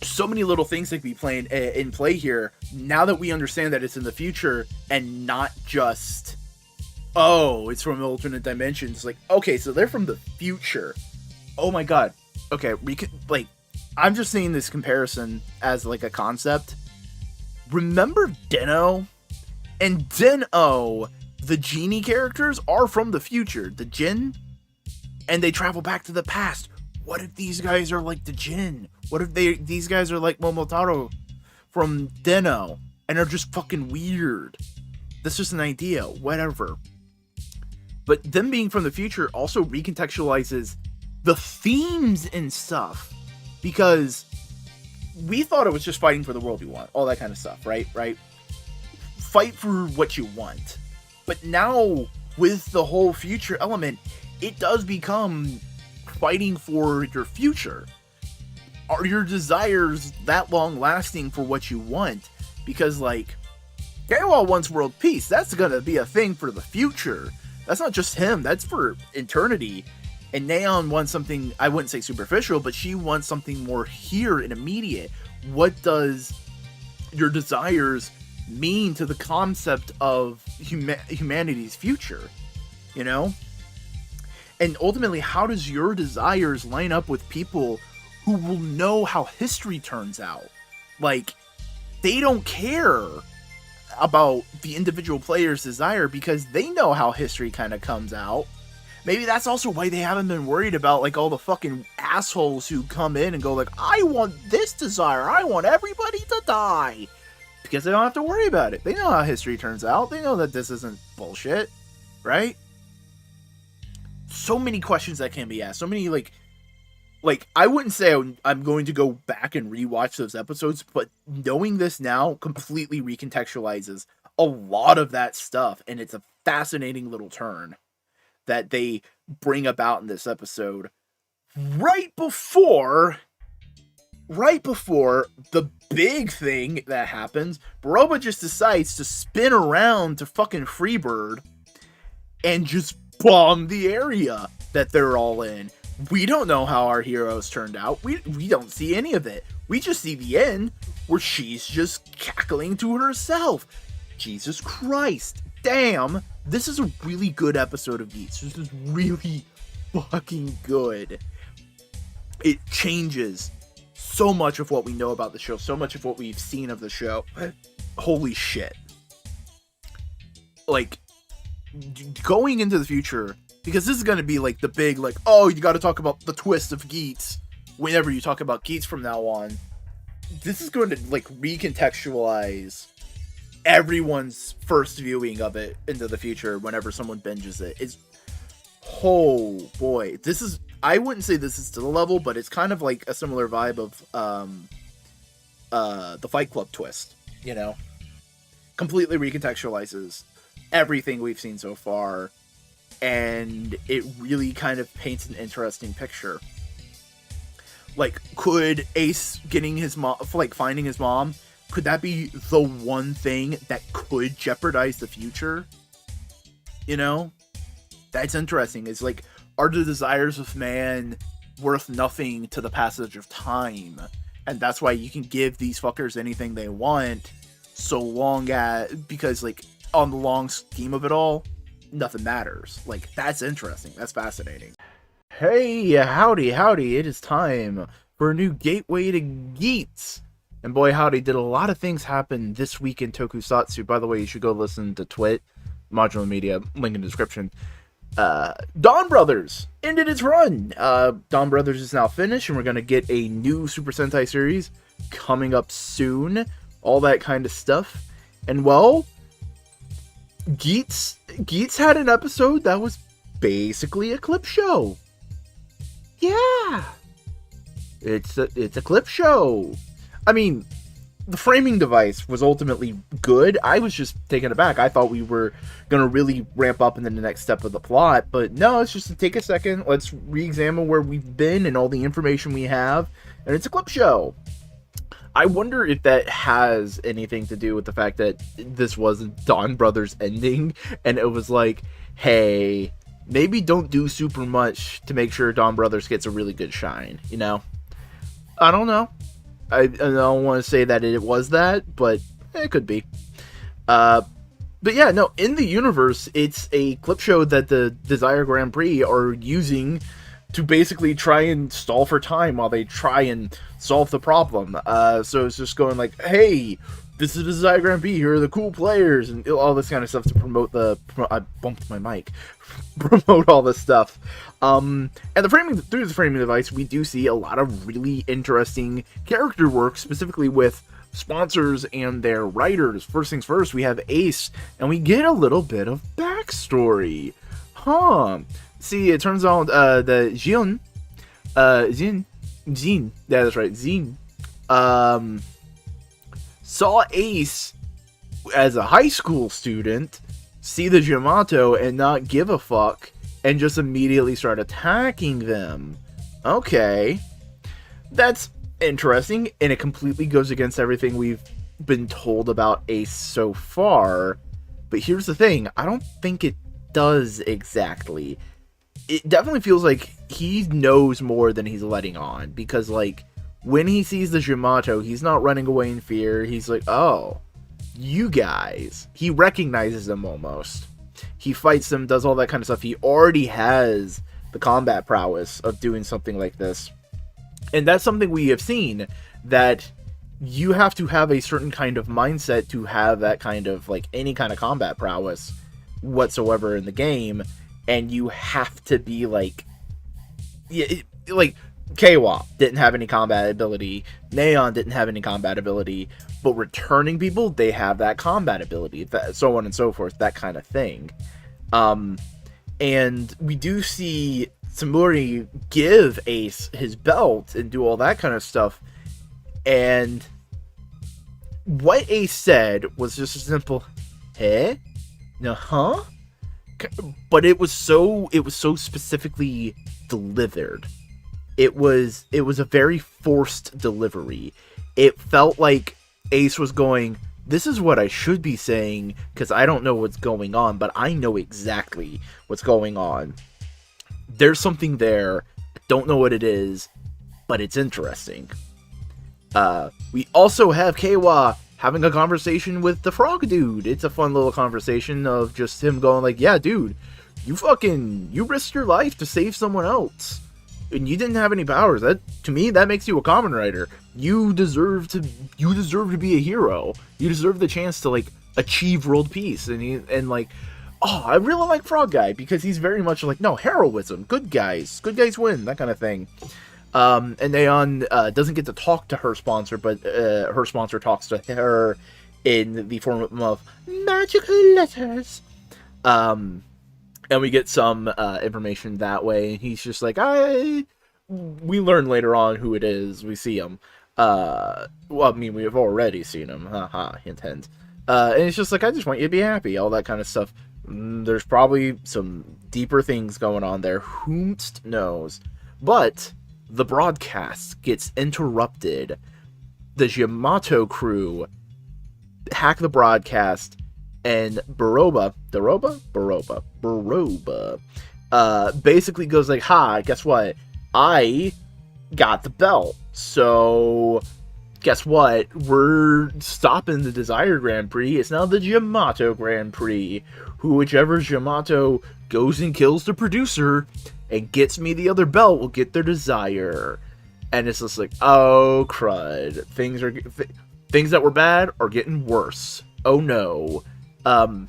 so many little things that could be in play here, now that we understand that it's in the future, and not just, oh, it's from alternate dimensions. Like, okay, so they're from the future. Oh my god. Okay, I'm just seeing this comparison as like a concept. Remember Den-O? And Den-O, the genie characters are from the future, the Jin, and they travel back to the past. What if these guys are like the Jin? What if these guys are like Momotaro from Den-O and are just fucking weird? That's just an idea, whatever. But them being from the future also recontextualizes the themes and stuff, because we thought it was just fighting for the world you want, all that kind of stuff, right? Fight for what you want. But now, with the whole future element, it does become fighting for your future. Are your desires that long lasting for what you want? Because, like, Kaiwa wants world peace. That's gonna be a thing for the future. That's not just him, that's for eternity. And Neon wants something, I wouldn't say superficial, but she wants something more here and immediate. What does your desires mean to the concept of humanity's future? You know? And ultimately, how does your desires line up with people who will know how history turns out? Like, they don't care about the individual player's desire because they know how history kind of comes out. Maybe that's also why they haven't been worried about, like, all the fucking assholes who come in and go, like, I want this desire, I want everybody to die. Because they don't have to worry about it. They know how history turns out. They know that this isn't bullshit, right? So many questions that can be asked. So many, like, I wouldn't say I'm going to go back and rewatch those episodes, but knowing this now completely recontextualizes a lot of that stuff, and it's a fascinating little turn that they bring about in this episode right before the big thing that happens. Baroba just decides to spin around to fucking Freebird and just bomb the area that they're all in. We don't know how our heroes turned out. We don't see any of it. We just see the end where she's just cackling to herself. Jesus Christ. Damn. This is a really good episode of Geats. This is really fucking good. It changes so much of what we know about the show, so much of what we've seen of the show. Holy shit. Like, going into the future, because this is going to be like the big, like, oh, you got to talk about the twist of Geats whenever you talk about Geats from now on. This is going to, like, recontextualize everyone's first viewing of it into the future whenever someone binges it is, oh boy, this is, I wouldn't say this is to the level, but it's kind of like a similar vibe of the Fight Club twist, you know? Completely recontextualizes everything we've seen so far, and it really kind of paints an interesting picture. Like, could Ace getting his mom, like finding his mom, could that be the one thing that could jeopardize the future? You know? That's interesting. It's like, are the desires of man worth nothing to the passage of time? And that's why you can give these fuckers anything they want, so long as, because like, on the long scheme of it all, nothing matters. Like, that's interesting. That's fascinating. Hey, howdy, it is time for a new Gateway to Geats. And boy, howdy, did a lot of things happen this week in tokusatsu. By the way, you should go listen to Twit, Modular Media, link in the description. Dawn Brothers ended its run. Dawn Brothers is now finished, and we're going to get a new Super Sentai series coming up soon. All that kind of stuff. And well, Geats had an episode that was basically a clip show. Yeah. It's a clip show. I mean, the framing device was ultimately good. I was just taken aback. I thought we were going to really ramp up into the next step of the plot, but no, it's just to take a second. Let's re-examine where we've been and all the information we have, and it's a clip show. I wonder if that has anything to do with the fact that this wasn't Dawn Brothers ending, and it was like, hey, maybe don't do super much to make sure Dawn Brothers gets a really good shine, you know? I don't know. I don't want to say that it was that, but it could be. But yeah, no, in the universe, it's a clip show that the Desire Grand Prix are using to basically try and stall for time while they try and solve the problem. So it's just going like, hey, this is the Desire Grand Prix, here are the cool players, and all this kind of stuff to promote I bumped my mic. Promote all this stuff. And through the framing device, we do see a lot of really interesting character work, specifically with sponsors and their writers. First things first, we have Ace, and we get a little bit of backstory. See, it turns out the Jin, yeah, that's right, Jin, saw Ace as a high school student see the Yamato and not give a fuck, and just immediately start attacking them. Okay. That's interesting, and it completely goes against everything we've been told about Ace so far. But here's the thing, I don't think it does exactly. It definitely feels like he knows more than he's letting on, because, like, when he sees the Yamato, he's not running away in fear. He's like, oh, you guys. He recognizes them almost. He fights them, does all that kind of stuff. He already has the combat prowess of doing something like this. And that's something we have seen, that you have to have a certain kind of mindset to have that kind of, like, any kind of combat prowess whatsoever in the game. And you have to be like, like, Keiwa didn't have any combat ability, Neon didn't have any combat ability, but returning people, they have that combat ability, so on and so forth, that kind of thing. And we do see Samuri give Ace his belt and do all that kind of stuff, and what Ace said was just a simple, eh? No, huh? But it was so specifically delivered. It was a very forced delivery. It felt like Ace was going, this is what I should be saying, because I don't know what's going on, but I know exactly what's going on. There's something there. I don't know what it is, but it's interesting. We also have Keiwa having a conversation with the frog dude. It's a fun little conversation of just him going like, yeah, dude, you risked your life to save someone else, and you didn't have any powers. That, to me, that makes you a Kamen Rider. You deserve to be a hero. You deserve the chance to, like, achieve world peace. And like, oh, I really like Frog Guy, because he's very much like, no, heroism, good guys win, that kind of thing. And Neon doesn't get to talk to her sponsor, but her sponsor talks to her, in the form of magical letters. And we get some information that way. And he's just like, we learn later on who it is. We see him. Well, I mean, we have already seen him. Haha, hint, hint. And it's just like, I just want you to be happy. All that kind of stuff. There's probably some deeper things going on there. Whomst knows. But the broadcast gets interrupted. The Yamato crew hack the broadcast, and Baroba basically goes like, "Hi, guess what? I got the belt. So guess what? We're stopping the Desire Grand Prix. It's now the Yamato Grand Prix. Whichever Yamato goes and kills the producer and gets me the other belt will get their desire." And it's just like, oh crud, things that were bad are getting worse. Oh no. And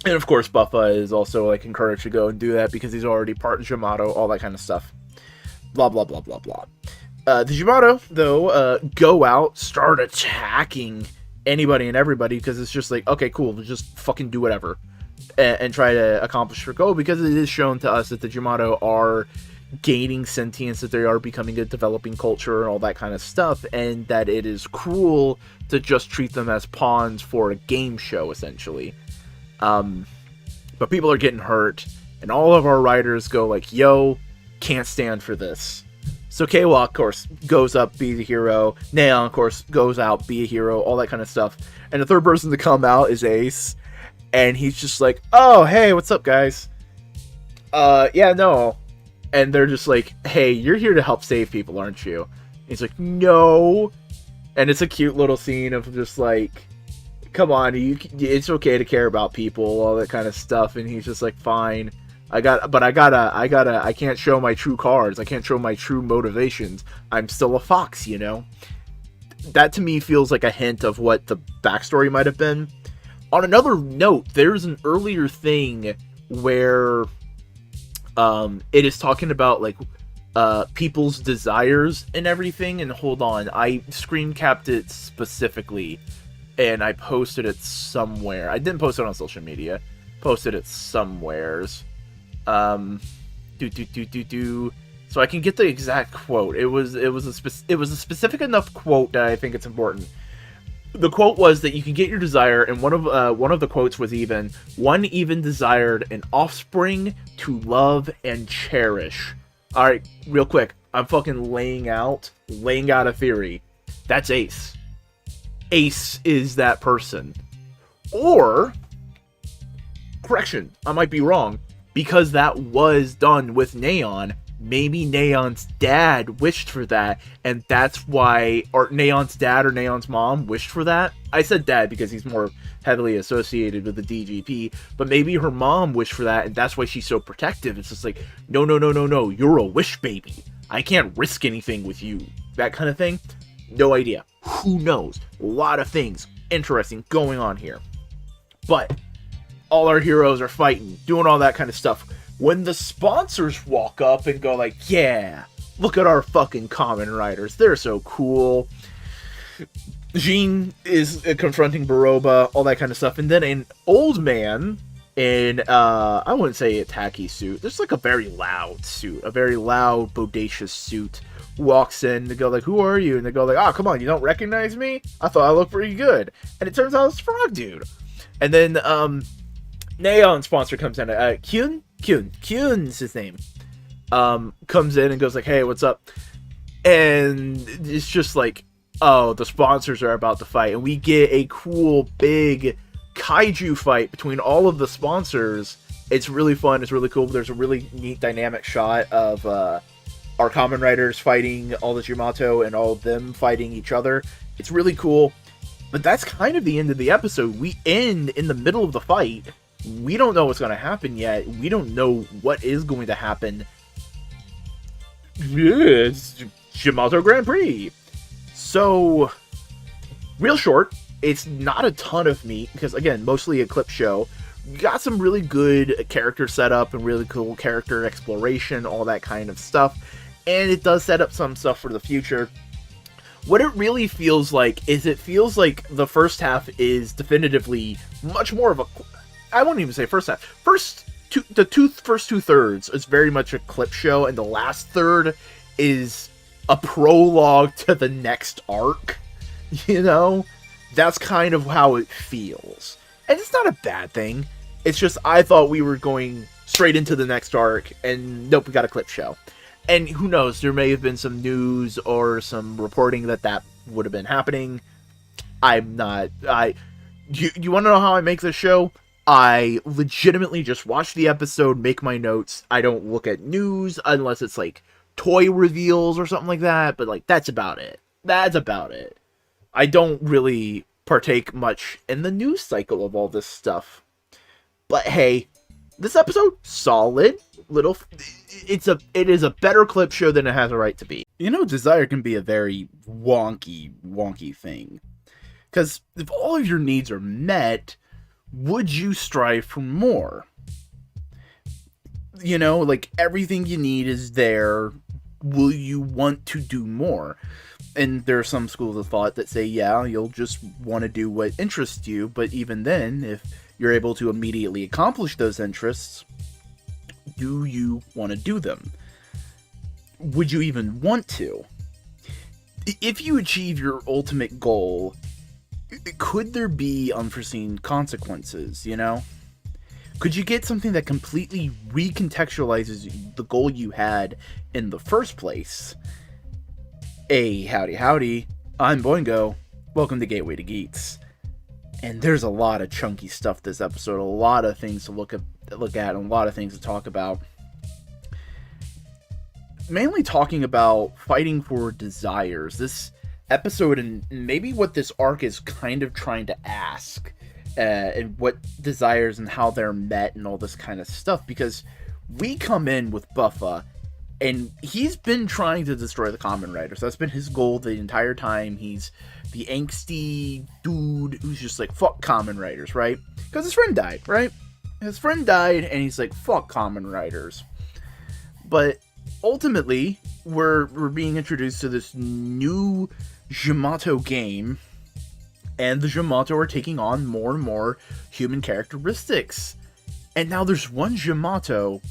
of course Buffa is also like encouraged to go and do that because he's already part of Yamato, all that kind of stuff. Blah blah blah blah blah. The Yamato though go out, start attacking anybody and everybody because it's just like, okay, cool, just fucking do whatever and try to accomplish their goal, because it is shown to us that the Yamato are gaining sentience, that they are becoming a developing culture and all that kind of stuff, and that it is cruel to just treat them as pawns for a game show, essentially. But people are getting hurt, and all of our writers go like, yo, can't stand for this. So Keiwa, of course, goes up, be the hero. Neon, of course, goes out, be a hero, all that kind of stuff. And the third person to come out is Ace, and he's just like, oh, hey, what's up, guys? Yeah, no. And they're just like, hey, you're here to help save people, aren't you? And he's like, no. And it's a cute little scene of just like, come on, it's okay to care about people, all that kind of stuff. And he's just like, fine. I can't show my true cards. I can't show my true motivations. I'm still a fox, you know? That to me feels like a hint of what the backstory might have been. On another note, there's an earlier thing where it is talking about like people's desires and everything. And hold on, I screen capped it specifically and I posted it somewhere. I didn't post it on social media. Posted it somewheres. So I can get the exact quote. It was a specific enough quote that I think it's important. The quote was that you can get your desire, and one of the quotes was one even desired an offspring to love and cherish. All right, real quick, I'm fucking laying out a theory. That's Ace. Ace is that person. Or, correction, I might be wrong, because that was done with Neon. Maybe Neon's dad wished for that, and that's why, or Neon's dad or Neon's mom wished for that. I said dad because he's more heavily associated with the DGP, but maybe her mom wished for that, and that's why she's so protective. It's just like, no, you're a wish baby. I can't risk anything with you. That kind of thing. No idea. Who knows? A lot of things interesting going on here. But all our heroes are fighting, doing all that kind of stuff. When the sponsors walk up and go like, yeah, look at our fucking Kamen Riders. They're so cool. Jean is confronting Baroba, all that kind of stuff. And then an old man in, I wouldn't say a tacky suit. There's like a very loud suit. A very loud, bodacious suit. Walks in to go like, who are you? And they go like, oh, come on, you don't recognize me? I thought I looked pretty good. And it turns out it's Frog Dude. And then, Neon sponsor comes in, Kyun's his name, comes in and goes like, hey, what's up? And it's just like, oh, the sponsors are about to fight, and we get a cool big kaiju fight between all of the sponsors. It's really fun, it's really cool. There's a really neat dynamic shot of our Kamen Riders fighting all the Yamato and all of them fighting each other. It's really cool. But that's kind of the end of the episode. We end in the middle of the fight. We don't know what's going to happen yet. We don't know what is going to happen. It's Yamato Grand Prix. So, real short. It's not a ton of meat, because, again, mostly a clip show. Got some really good character setup and really cool character exploration, all that kind of stuff. And it does set up some stuff for the future. What it really feels like is it feels like the first half is definitively much more of a... I won't even say first half. First two thirds is very much a clip show, and the last third is a prologue to the next arc. You know? That's kind of how it feels. And it's not a bad thing. It's just I thought we were going straight into the next arc, and nope, we got a clip show. And who knows, there may have been some news or some reporting that would have been happening. You want to know how I make this show? I legitimately just watch the episode, make my notes. I don't look at news unless it's like toy reveals or something like that, but like that's about it. That's about it. I don't really partake much in the news cycle of all this stuff. But hey, this episode, solid. It is a better clip show than it has a right to be. You know, desire can be a very wonky thing. Because if all of your needs are met, would you strive for more? You know, like everything you need is there. Will you want to do more? And there are some schools of thought that say, yeah, you'll just want to do what interests you. But even then, if you're able to immediately accomplish those interests, do you want to do them? Would you even want to? If you achieve your ultimate goal, could there be unforeseen consequences, you know? Could you get something that completely recontextualizes the goal you had in the first place? Hey, howdy, I'm Boingo. Welcome to Gateway to Geats. And there's a lot of chunky stuff this episode, a lot of things to look at, and a lot of things to talk about. Mainly talking about fighting for desires. This episode, and maybe what this arc is kind of trying to ask, and what desires and how they're met and all this kind of stuff, because we come in with Buffa, and he's been trying to destroy the Kamen Riders. That's been his goal the entire time. He's the angsty dude who's just like, fuck Kamen Riders, right? Because his friend died, right? His friend died, and he's like, fuck Kamen Riders. But ultimately, we're being introduced to this new Yamato game, and the Yamato are taking on more and more human characteristics. And now there's one Yamato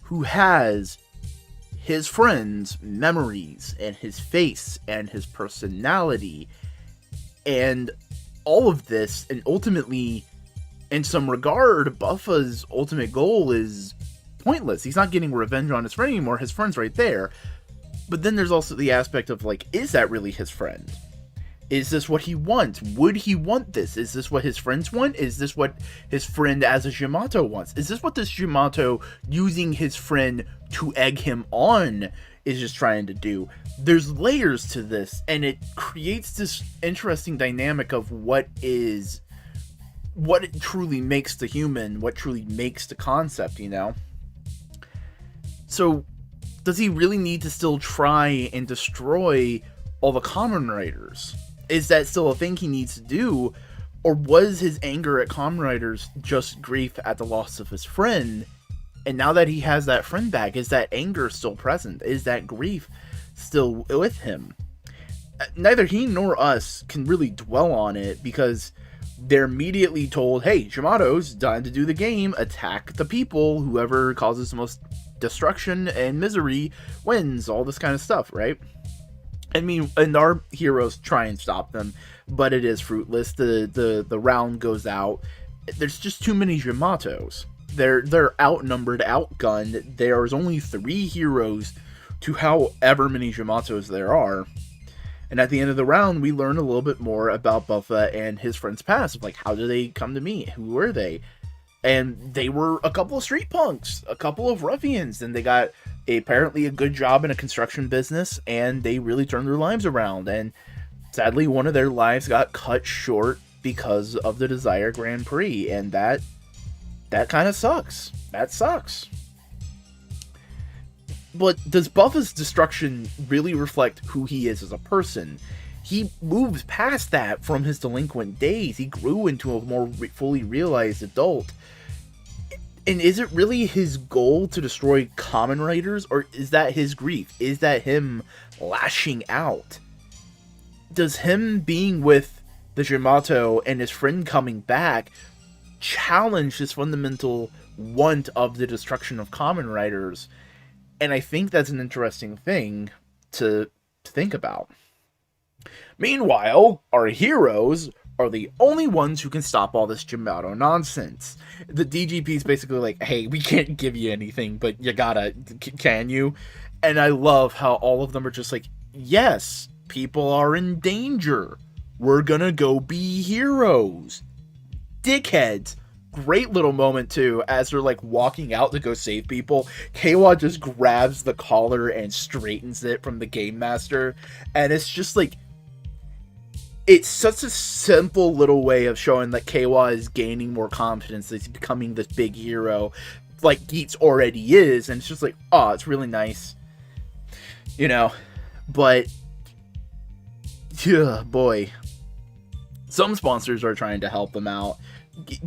who has his friend's memories, and his face, and his personality, and all of this, and ultimately, in some regard, Buffa's ultimate goal is pointless. He's not getting revenge on his friend anymore. His friend's right there. But then there's also the aspect of, like, is that really his friend? Is this what he wants? Would he want this? Is this what his friends want? Is this what his friend as a Yamato wants? Is this what this Yamato, using his friend to egg him on, is just trying to do? There's layers to this, and it creates this interesting dynamic of what it truly makes the human, what truly makes the concept, you know? So, does he really need to still try and destroy all the Kamen Riders? Is that still a thing he needs to do? Or was his anger at Kamen Riders just grief at the loss of his friend? And now that he has that friend back, is that anger still present? Is that grief still with him? Neither he nor us can really dwell on it, because they're immediately told, hey, Yamato's done to do the game, attack the people, whoever causes the most destruction and misery wins, all this kind of stuff, right? I mean, and our heroes try and stop them, but it is fruitless. The round goes out. There's just too many Yamatos. They're outnumbered, outgunned. There's only 3 heroes to however many Yamatos there are. And at the end of the round, we learn a little bit more about Buffa and his friend's past. Like, how did they come to meet? Who were they? And they were a couple of street punks, a couple of ruffians, and they got apparently a good job in a construction business, and they really turned their lives around. And sadly, one of their lives got cut short because of the Desire Grand Prix, and that kind of sucks. That sucks. But does Buffa's destruction really reflect who he is as a person? He moved past that from his delinquent days. He grew into a more fully realized adult. And is it really his goal to destroy Kamen Riders, or is that his grief? Is that him lashing out? does him being with the Yamato and his friend coming back challenge his fundamental want of the destruction of Kamen Riders? And I think that's an interesting thing to think about. Meanwhile, our heroes are the only ones who can stop all this Yamato nonsense. The DGP is basically like, hey, we can't give you anything, but you gotta, can you? And I love how all of them are just like, yes, people are in danger. We're gonna go be heroes. Dickheads. Great little moment, too, as they're, like, walking out to go save people. Keiwa just grabs the collar and straightens it from the Game Master. And it's just, like, it's such a simple little way of showing that Keiwa is gaining more confidence, that he's becoming this big hero, like Geats already is. And it's just like, oh, it's really nice. You know? But, yeah, boy. Some sponsors are trying to help them out.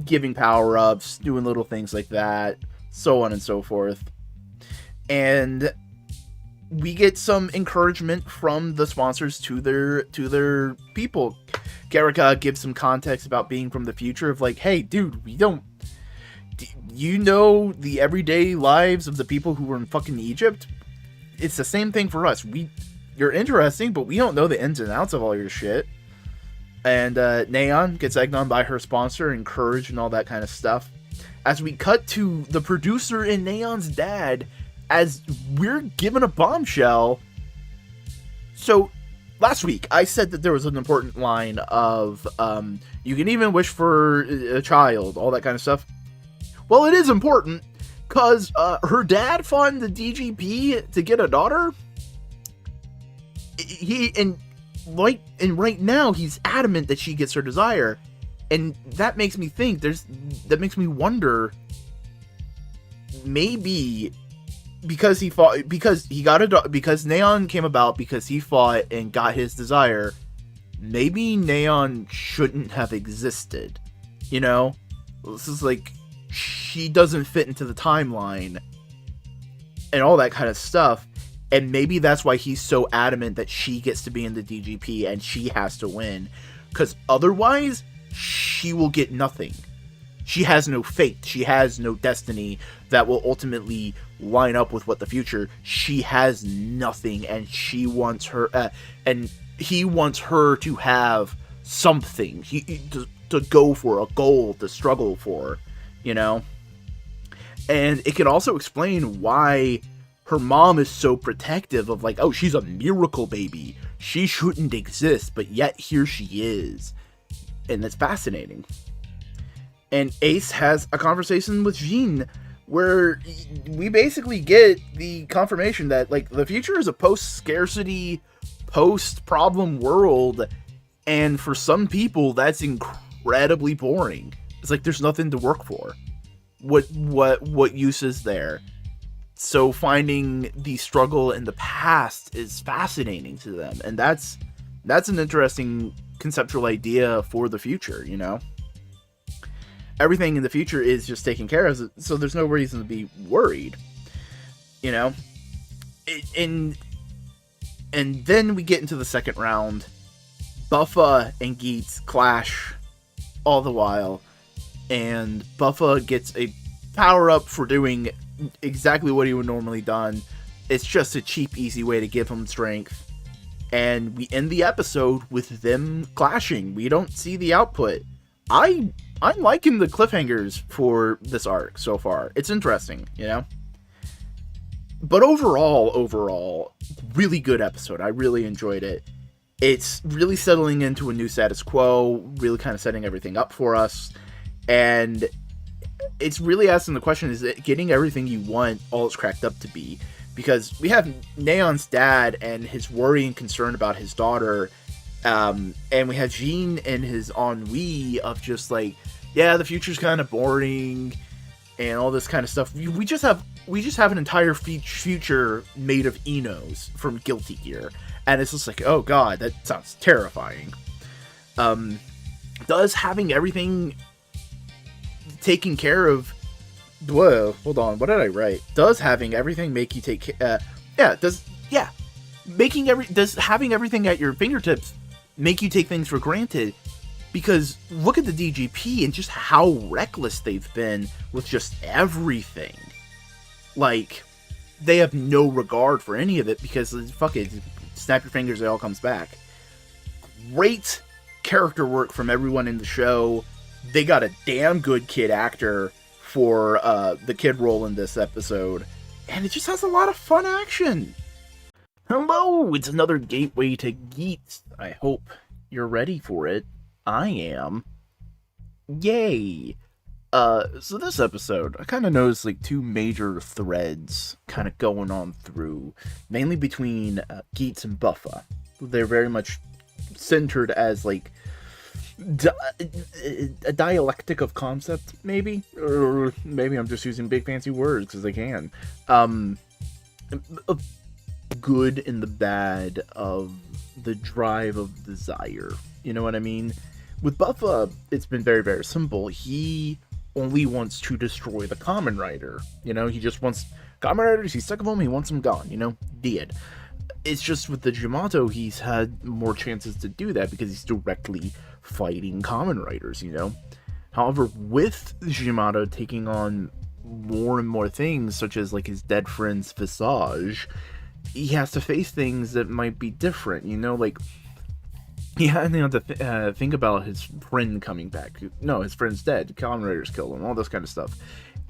Giving power-ups, doing little things like that, so on and so forth. And we get some encouragement from the sponsors to their people. Garika gives some context about being from the future of like, hey, dude, you know the everyday lives of the people who were in fucking Egypt? It's the same thing for us. You're interesting, but we don't know the ins and outs of all your shit. And Neon gets egged on by her sponsor, encouraged, and all that kind of stuff. As we cut to the producer and Neon's dad, as we're given a bombshell. So, last week, I said that there was an important line of, you can even wish for a child, all that kind of stuff. Well, it is important, because her dad fought in the DGP to get a daughter. And right now he's adamant that she gets her desire, and that makes me think that makes me wonder, maybe because because Neon came about because he fought and got his desire, maybe Neon shouldn't have existed. You know, this is like, she doesn't fit into the timeline and all that kind of stuff. And maybe that's why he's so adamant that she gets to be in the DGP and she has to win. Because otherwise, she will get nothing. She has no fate. She has no destiny that will ultimately line up with what the future. She has nothing, and she wants her, and he wants her to have something to go for, a goal to struggle for, you know? And it can also explain why her mom is so protective of like, oh, she's a miracle baby. She shouldn't exist, but yet here she is. And it's fascinating. And Ace has a conversation with Jean where we basically get the confirmation that like the future is a post-scarcity, post-problem world. And for some people, that's incredibly boring. It's like there's nothing to work for. What use is there? So finding the struggle in the past is fascinating to them, and that's an interesting conceptual idea for the future, you know? Everything in the future is just taken care of, so there's no reason to be worried, you know? And then we get into the second round. Buffa and Geats clash all the while, and Buffa gets a power-up for doing exactly what he would normally done. It's just a cheap, easy way to give him strength. And we end the episode with them clashing. We don't see the output. I'm liking the cliffhangers for this arc so far. It's interesting, you know? But overall, really good episode. I really enjoyed it. It's really settling into a new status quo, really kind of setting everything up for us. And it's really asking the question, is it getting everything you want all it's cracked up to be? Because we have Neon's dad and his worry and concern about his daughter, and we have Jean and his ennui of just like, yeah, the future's kind of boring and all this kind of stuff. We just have an entire future made of Enos from Guilty Gear, and it's just like, oh god, that sounds terrifying. Does having everything taking care of, whoa, hold on, what did I write? Does having everything make you take does having everything at your fingertips make you take things for granted. Because look at the DGP and just how reckless they've been with just everything. Like, they have no regard for any of it because, fuck it, snap your fingers, it all comes back. Great character work from everyone in the show. They got a damn good kid actor for the kid role in this episode. And it just has a lot of fun action. Hello, it's another Gateway to Geats. I hope you're ready for it. I am. Yay! So this episode, I kind of noticed like two major threads kind of going on through, mainly between Geats and Buffa. They're very much centered as like a dialectic of concept, maybe? Or maybe I'm just using big fancy words because I can. Good and the bad of the drive of desire. You know what I mean? With Buffa, it's been very, very simple. He only wants to destroy the Kamen Rider. You know, he just wants Kamen Riders, he's sick of them, he wants them gone, you know? Dead. It's just with the Yamato, he's had more chances to do that because he's directly fighting Kamen Riders, you know? However, with Yamato taking on more and more things, such as like his dead friend's visage, he has to face things that might be different, you know? Like, he had to think about his friend coming back. No, his friend's dead. Kamen Riders killed him. All this kind of stuff.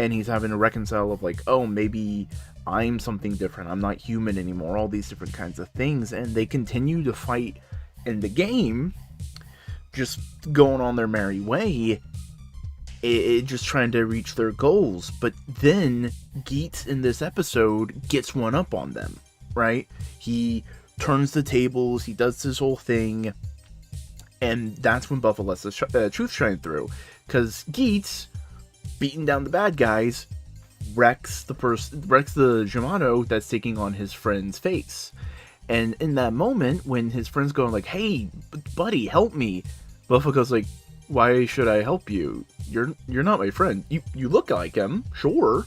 And he's having to reconcile of like, oh, maybe I'm something different. I'm not human anymore. All these different kinds of things. And they continue to fight in the game, just going on their merry way, just trying to reach their goals. But then Geats in this episode gets one up on them, right? He turns the tables. He does this whole thing. And that's when Buffa lets the truth shine through. Because Geats, beating down the bad guys, wrecks the Yamato that's taking on his friend's face. And in that moment, when his friend's going like, hey, buddy, help me, Buffa goes like, why should I help you? You're not my friend. You look like him, sure.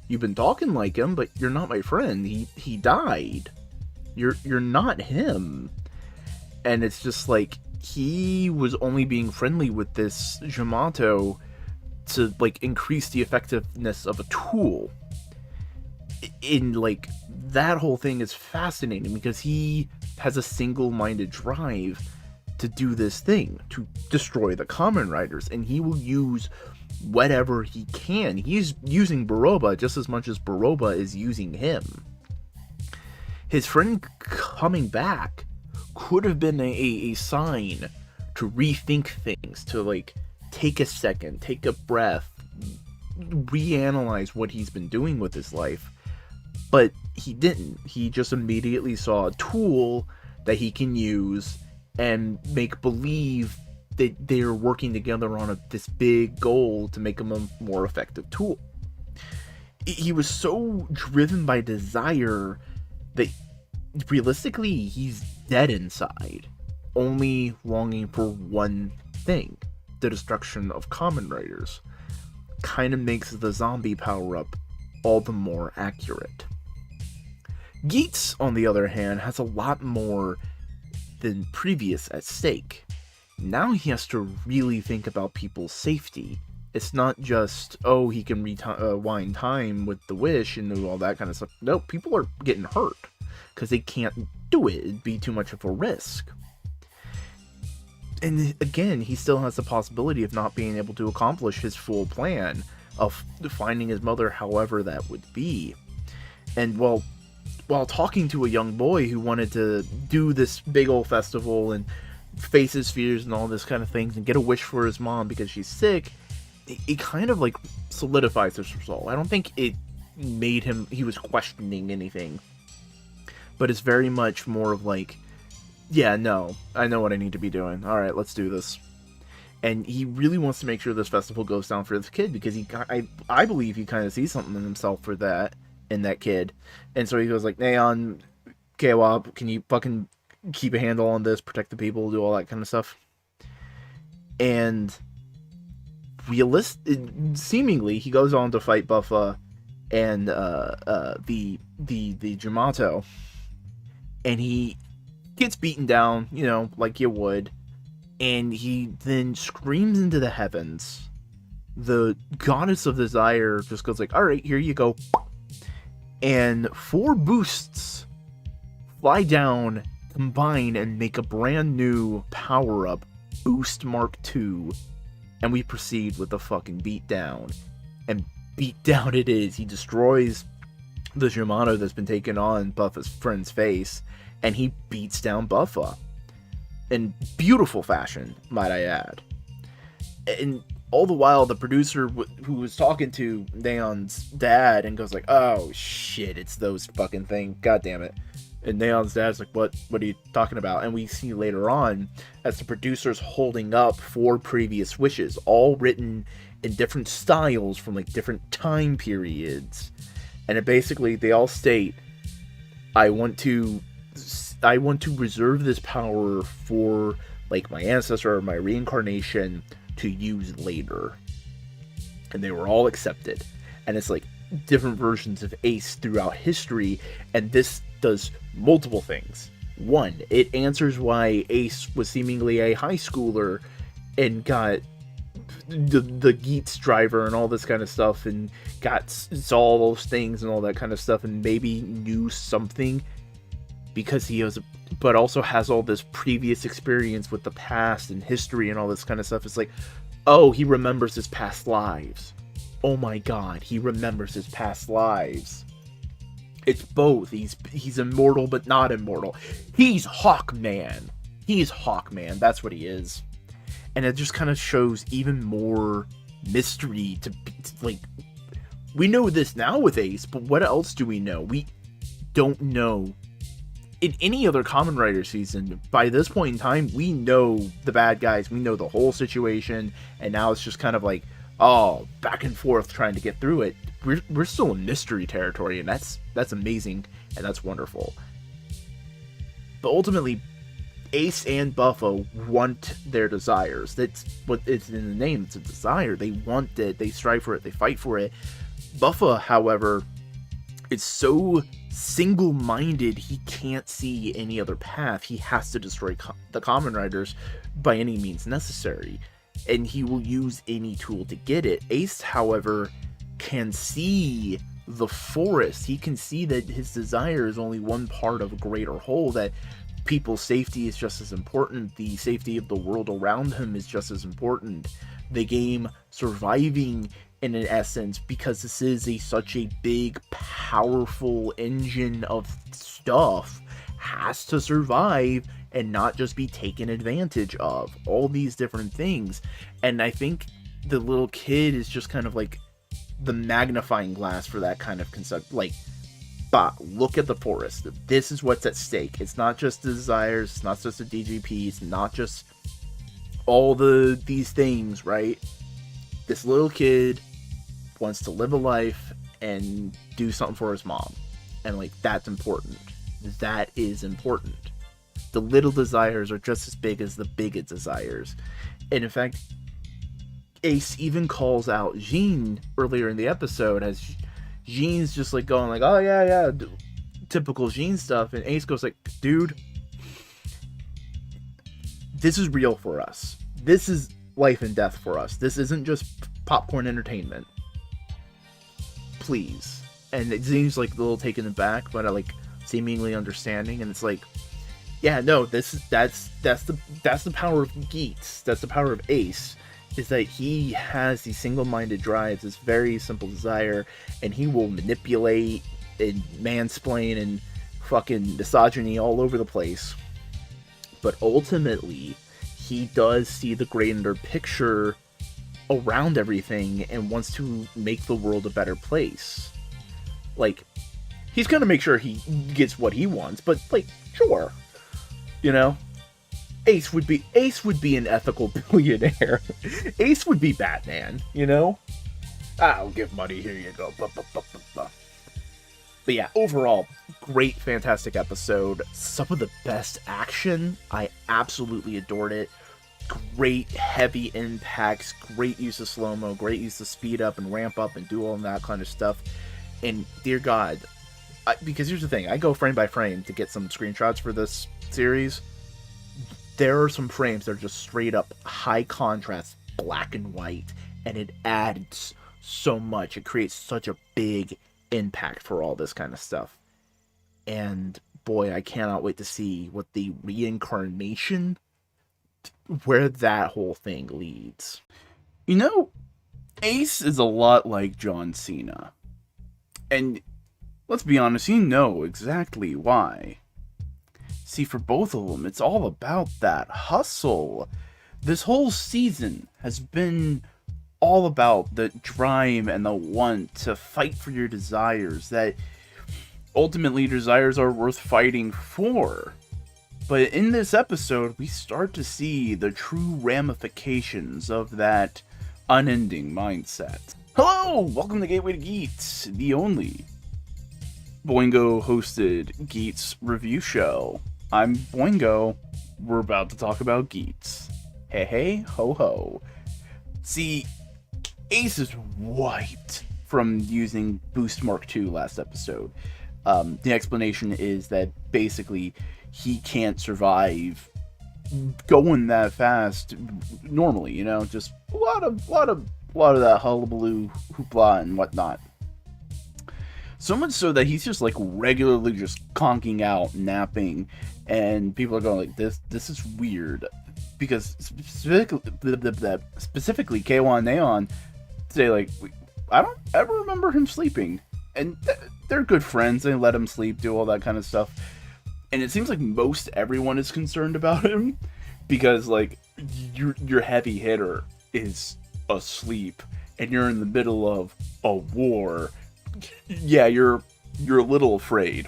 You've been talking like him, but you're not my friend. He died. You're not him. And it's just like, he was only being friendly with this Yamato to like increase the effectiveness of a tool. In like, that whole thing is fascinating because he has a single-minded drive to do this thing, to destroy the Kamen Riders, and he will use whatever he can. He's using Baroba just as much as Baroba is using him. His friend coming back could have been a sign to rethink things, to like take a second, take a breath, reanalyze what he's been doing with his life. But he didn't. He just immediately saw a tool that he can use and make believe that they're working together on this big goal to make him a more effective tool. He was so driven by desire that realistically he's dead inside, only longing for one thing, the destruction of Kamen Riders. Kind of makes the zombie power-up all the more accurate. Geats, on the other hand, has a lot more than previous at stake. Now he has to really think about people's safety. It's not just, oh, he can rewind time with the wish and do all that kind of stuff. No, people are getting hurt because they can't do it. It'd be too much of a risk. And again, he still has the possibility of not being able to accomplish his full plan of finding his mother, however that would be. And while talking to a young boy who wanted to do this big old festival and face his fears and all this kind of things and get a wish for his mom because she's sick, it kind of like solidifies his resolve. I don't think it made he was questioning anything, but it's very much more of like, yeah, no, I know what I need to be doing. All right, let's do this. And he really wants to make sure this festival goes down for this kid because I believe he kind of sees something in himself for that, in that kid. And so he goes like, Neon, K-Wop, can you fucking keep a handle on this, protect the people, do all that kind of stuff. And seemingly he goes on to fight Buffa and the Yamato, and he gets beaten down, you know, like you would, and he then screams into the heavens. The goddess of desire just goes like, all right, here you go. And 4 boosts fly down, combine, and make a brand new power-up, Boost Mark II. And we proceed with the fucking beatdown. And beatdown it is. He destroys the Shimano that's been taken on Buffa's friend's face, and he beats down Buffa. In beautiful fashion, might I add. And all the while, the producer who was talking to Neon's dad and goes like, oh shit, it's those fucking things, god damn it. And Neon's dad's like, what are you talking about? And we see later on, as the producer's holding up 4 previous wishes, all written in different styles from like different time periods. And it basically, they all state, I want to reserve this power for like my ancestor or my reincarnation to use later. And they were all accepted. And it's like different versions of Ace throughout history, and this does multiple things. 1, it answers why Ace was seemingly a high schooler and got the Geats driver and all this kind of stuff, and saw all those things and all that kind of stuff, and maybe knew something because he was, but also has all this previous experience with the past and history and all this kind of stuff. It's like, oh, he remembers his past lives. Oh my god, he remembers his past lives. It's both. He's immortal but not immortal. He's Hawkman. He's Hawkman. That's what he is. And it just kind of shows even more mystery to like, we know this now with Ace, but what else do we know? We don't know. In any other Kamen Rider season, by this point in time, we know the bad guys, we know the whole situation, and now it's just kind of like, oh, back and forth trying to get through it. We're still in mystery territory, and that's amazing, and that's wonderful. But ultimately, Ace and Buffa want their desires. That's what it's in the name. It's a desire. They want it. They strive for it. They fight for it. Buffa, however, is so single-minded, he can't see any other path. He has to destroy the Kamen Riders by any means necessary, and he will use any tool to get it. Ace, however, can see the forest. He can see that his desire is only one part of a greater whole, that people's safety is just as important, the safety of the world around him is just as important, the game surviving in an essence, because this is such a big, powerful engine of stuff, has to survive and not just be taken advantage of. All these different things. And I think the little kid is just kind of like the magnifying glass for that kind of concept. Like, bah, look at the forest. This is what's at stake. It's not just the desires, it's not just the DGP, it's not just all these things, right? This little kid wants to live a life and do something for his mom. And like, that's important. That is important. The little desires are just as big as the big desires. And in fact, Ace even calls out Jean earlier in the episode, as Jean's just like going like, oh yeah, typical Jean stuff. And Ace goes like, dude, this is real for us. This is life and death for us. This isn't just popcorn entertainment. Please. And it seems like a little taken aback, but like seemingly understanding. And it's like, yeah, no, that's the power of Geats. That's the power of Ace, is that he has these single-minded drives, this very simple desire, and he will manipulate and mansplain and fucking misogyny all over the place. But ultimately, he does see the greater picture around everything and wants to make the world a better place. Like, he's gonna make sure he gets what he wants, but like, sure, you know, Ace would be an ethical billionaire. Ace would be Batman, you know? I'll give money, here you go. But yeah, overall, great, fantastic episode. Some of the best action. I absolutely adored it. Great heavy impacts, great use of slow-mo, great use of speed up and ramp up and do all that kind of stuff. And dear God, because here's the thing, I go frame by frame to get some screenshots for this series, there are some frames that are just straight up high contrast, black and white, and it adds so much. It creates such a big impact for all this kind of stuff. And boy, I cannot wait to see what the reincarnation, where that whole thing leads. You know, Ace is a lot like John Cena. And let's be honest, you know exactly why. See, for both of them, it's all about that hustle. This whole season has been all about the drive and the want to fight for your desires, that ultimately desires are worth fighting for. But in this episode, we start to see the true ramifications of that unending mindset. Hello! Welcome to Gateway to Geats, the only Boingo hosted Geats review show. I'm Boingo. We're about to talk about Geats. Hey hey, ho ho. See, Ace is wiped from using Boost Mark II last episode. The explanation is that basically he can't survive going that fast normally, you know, just a lot of that hullabaloo, hoopla, and whatnot. So much so that he's just like regularly just conking out, napping, and people are going like, this is weird, because specifically K1 and Neon say like, I don't ever remember him sleeping, and they're good friends. They let him sleep, do all that kind of stuff, and it seems like most everyone is concerned about him because like your heavy hitter is asleep and you're in the middle of a war. Yeah, you're a little afraid.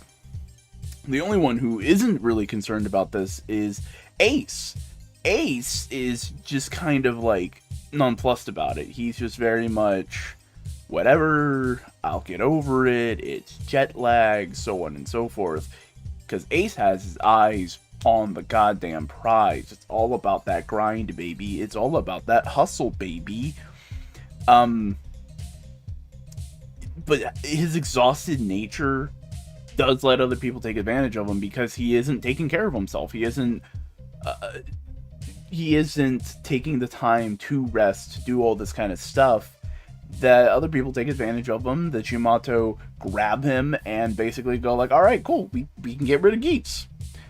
The only one who isn't really concerned about this is Ace. Ace is just kind of like nonplussed about it. He's just very much, whatever, I'll get over it, it's jet lag, so on and so forth. Because Ace has his eyes on the goddamn prize. It's all about that grind, baby. It's all about that hustle, baby. But his exhausted nature does let other people take advantage of him because he isn't taking care of himself. He isn't taking the time to rest, to do all this kind of stuff, that other people take advantage of him. The Yamato grab him and basically go like, all right, cool, we can get rid of Geats.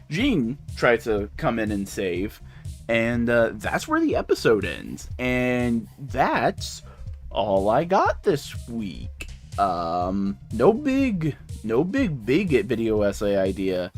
Jean tries to come in and save, and that's where the episode ends. And that's all I got this week. No big video essay idea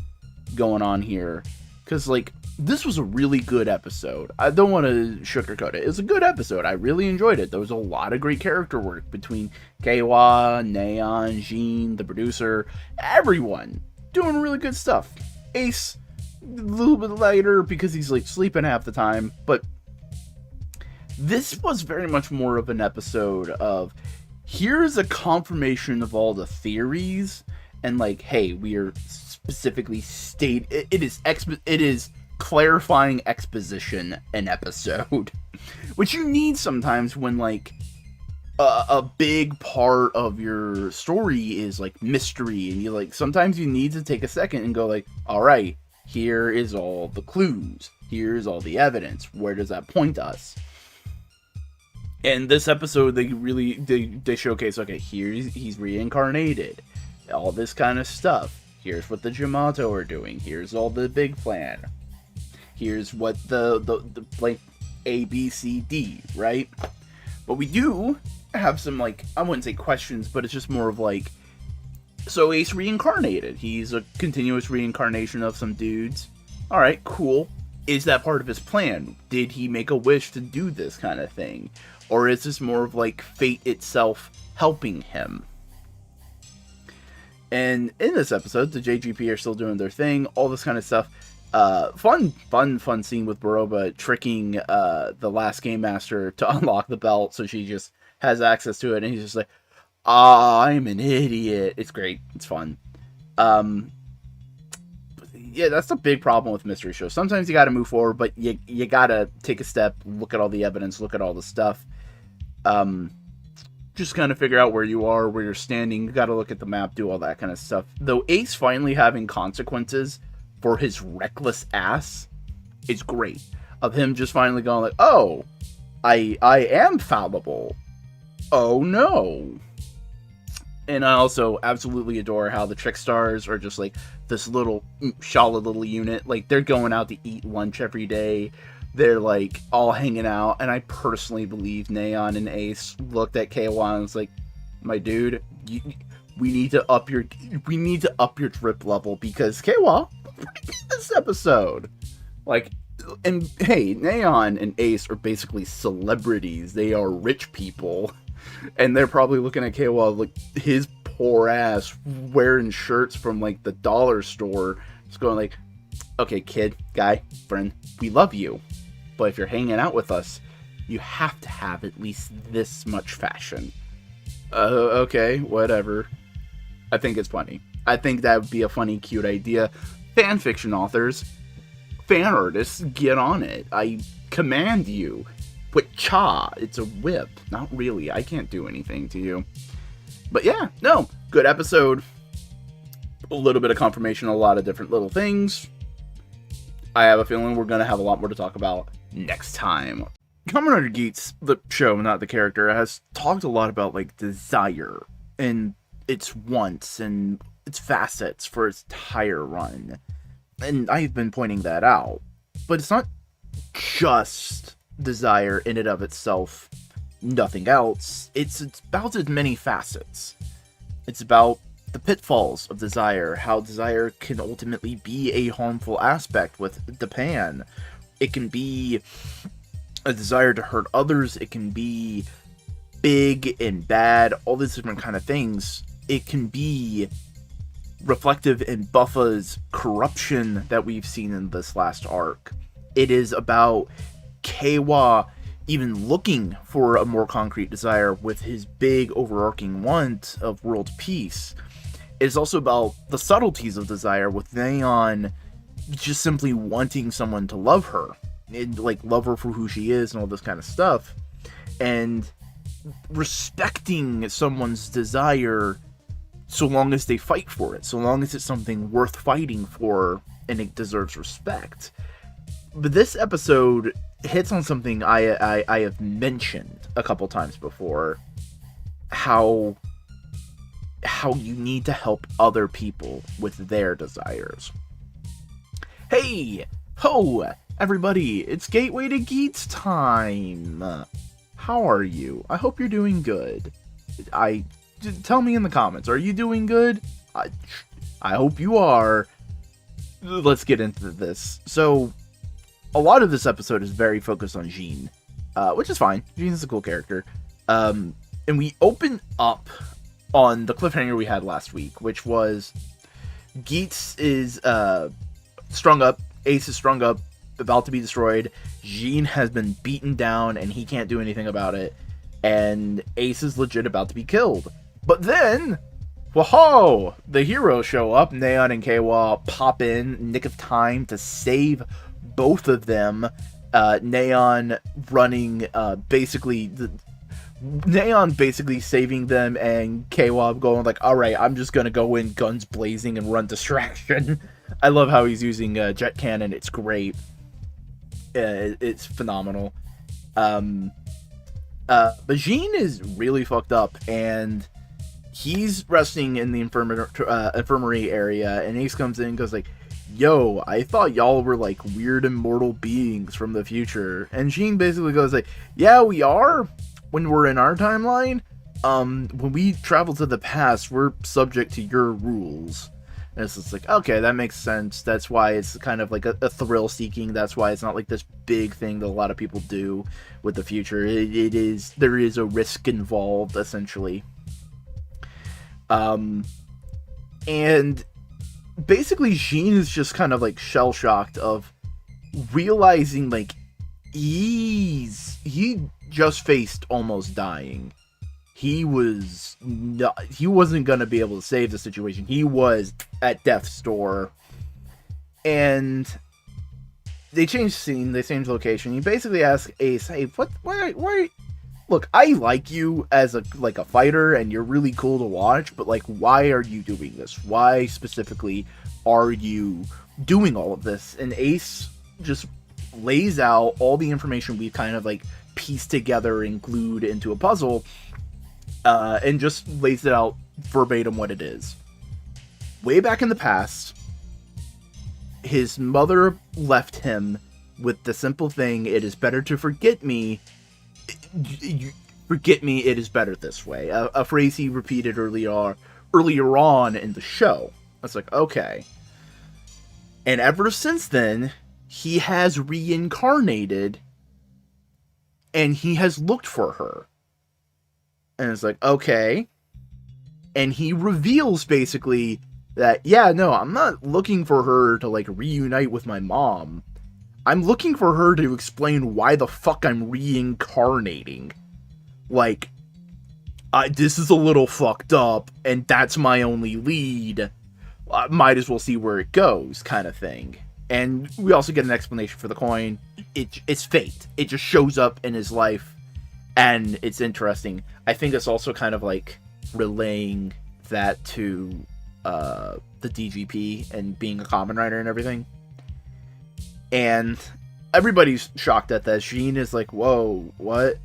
going on here, because like, this was a really good episode. I don't want to sugarcoat it. It was a good episode. I really enjoyed it. There was a lot of great character work between Keiwa, Neon, Jean, the producer, everyone doing really good stuff. Ace, a little bit lighter because he's like sleeping half the time, but this was very much more of an episode of, here's a confirmation of all the theories, and like, hey, we are specifically it is clarifying exposition an episode, which you need sometimes when like a big part of your story is like mystery, and you like, sometimes you need to take a second and go like, all right, here is all the clues, here's all the evidence, where does that point us? And this episode, they showcase, okay, he's reincarnated, all this kind of stuff. Here's what the Yamato are doing. Here's all the big plan. Here's what the like A, B, C, D, right? But we do have some, like, I wouldn't say questions, but it's just more of like, so Ace reincarnated. He's a continuous reincarnation of some dudes. All right, cool. Is that part of his plan? Did he make a wish to do this kind of thing? Or is this more of like fate itself helping him? And in this episode, the JGP are still doing their thing, all this kind of stuff. Fun scene with Baroba tricking the last game master to unlock the belt, so she just has access to it, and he's just like, I'm an idiot. It's great. It's fun. Yeah, that's the big problem with mystery shows. Sometimes you gotta move forward, but you gotta take a step, look at all the evidence, look at all the stuff. Just kind of figure out where you are, where you're standing. You gotta look at the map, do all that kind of stuff. Though Ace finally having consequences for his reckless ass is great. Of him just finally going like, oh, I am fallible. Oh no. And I also absolutely adore how the Trick Stars are just like this little solid little unit. Like, they're going out to eat lunch every day. They're like all hanging out. And I personally believe Neon and Ace looked at K1 and was like, my dude, we need to up your drip level, because K1 this episode. Like, and hey, Neon and Ace are basically celebrities. They are rich people. And they're probably looking at K1 like his poor ass wearing shirts from like the dollar store. Just going like, okay, kid, guy, friend, we love you. But if you're hanging out with us, you have to have at least this much fashion. Okay, whatever. I think it's funny. I think that would be a funny, cute idea. Fan fiction authors, fan artists, get on it. I command you. But cha, it's a whip. Not really. I can't do anything to you. But yeah, no, good episode. A little bit of confirmation on a lot of different little things. I have a feeling we're going to have a lot more to talk about next time. Kamen Geats, the show, not the character, has talked a lot about like desire and its wants and its facets for its entire run. And I've been pointing that out. But it's not just desire in and of itself, nothing else. It's about its many facets. It's about the pitfalls of desire, how desire can ultimately be a harmful aspect with Japan. It can be a desire to hurt others, it can be big and bad, all these different kind of things. It can be reflective in Buffa's corruption that we've seen in this last arc. It is about Keiwa even looking for a more concrete desire with his big overarching want of world peace. It is also about the subtleties of desire with Neon just simply wanting someone to love her and like love her for who she is and all this kind of stuff, and respecting someone's desire so long as they fight for it, so long as it's something worth fighting for and it deserves respect. But this episode hits on something I have mentioned a couple times before, how you need to help other people with their desires. Hey, ho, everybody, it's Gateway to Geats time. How are you? I hope you're doing good. Tell me in the comments, are you doing good? I hope you are. Let's get into this. So, a lot of this episode is very focused on Jean, which is fine. Jean is a cool character. And we open up on the cliffhanger we had last week, which was Geats is strung up, Ace is strung up, about to be destroyed. Jean has been beaten down and he can't do anything about it. And Ace is legit about to be killed. But then, whoa, the heroes show up. Neon and Keiwa pop in, nick of time to save both of them. Neon running, Neon basically saving them, and Keiwa going like, alright, I'm just gonna go in guns blazing and run distraction. I love how he's using jet cannon. It's great. It's phenomenal. But Jean is really fucked up, and he's resting in the infirmary area, and Ace comes in and goes like, yo, I thought y'all were like weird immortal beings from the future. And Jean basically goes like, yeah, we are when we're in our timeline. When we travel to the past, we're subject to your rules. And it's just like, okay, that makes sense. That's why it's kind of like a thrill seeking. That's why it's not like this big thing that a lot of people do with the future. There is a risk involved, essentially. And basically Jean is just kind of like shell shocked of realizing like he just faced almost dying. He wasn't gonna be able to save the situation. He was at death's door, and they changed scene. They changed location. He basically asked Ace, "Hey, why? Look, I like you as a fighter, and you're really cool to watch. But like, why are you doing this? Why specifically are you doing all of this, and Ace just lays out all the information we've kind of like pieced together and glued into a puzzle, and just lays it out verbatim what it is. Way back in the past, his mother left him with the simple thing, it is better to forget me. Forget me, it is better this way. A phrase he repeated earlier on in the show. I was like, okay. And ever since then, he has reincarnated, and he has looked for her. And it's like, okay. And he reveals, basically, that, yeah, no, I'm not looking for her to, like, reunite with my mom. I'm looking for her to explain why the fuck I'm reincarnating. Like, this is a little fucked up, and that's my only lead. I might as well see where it goes, kind of thing. And we also get an explanation for the coin. It's fate. It just shows up in his life, and it's interesting. I think it's also kind of like relaying that to the DGP and being a Kamen Rider and everything. And everybody's shocked at that. Jean is like, whoa, what?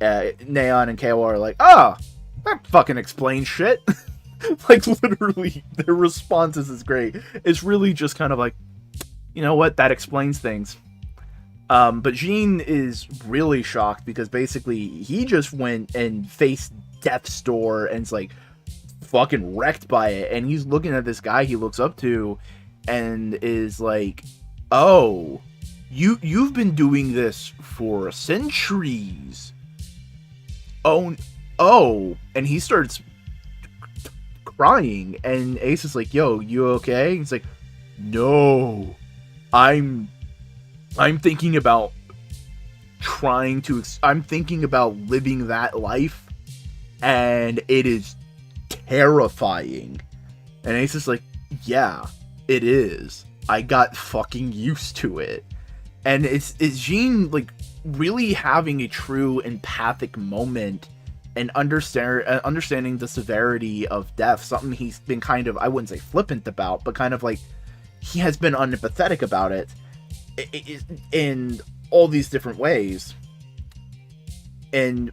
Neon and KO are like, that fucking explains shit. Like, literally, their responses is great. It's really just kind of like, you know what, that explains things. But Jean is really shocked because basically he just went and faced death's door and is like fucking wrecked by it. And he's looking at this guy he looks up to and is like, oh, you've been doing this for centuries. Oh, and he starts crying, and Ace is like, yo, you okay? He's like, no, I'm thinking about I'm thinking about living that life, and it is terrifying. And Ace is like, yeah, it is. I got fucking used to it. And it's Jean, like, really having a true empathic moment and understanding the severity of death, something he's been kind of, I wouldn't say flippant about, but kind of like, he has been unempathetic about it in all these different ways. And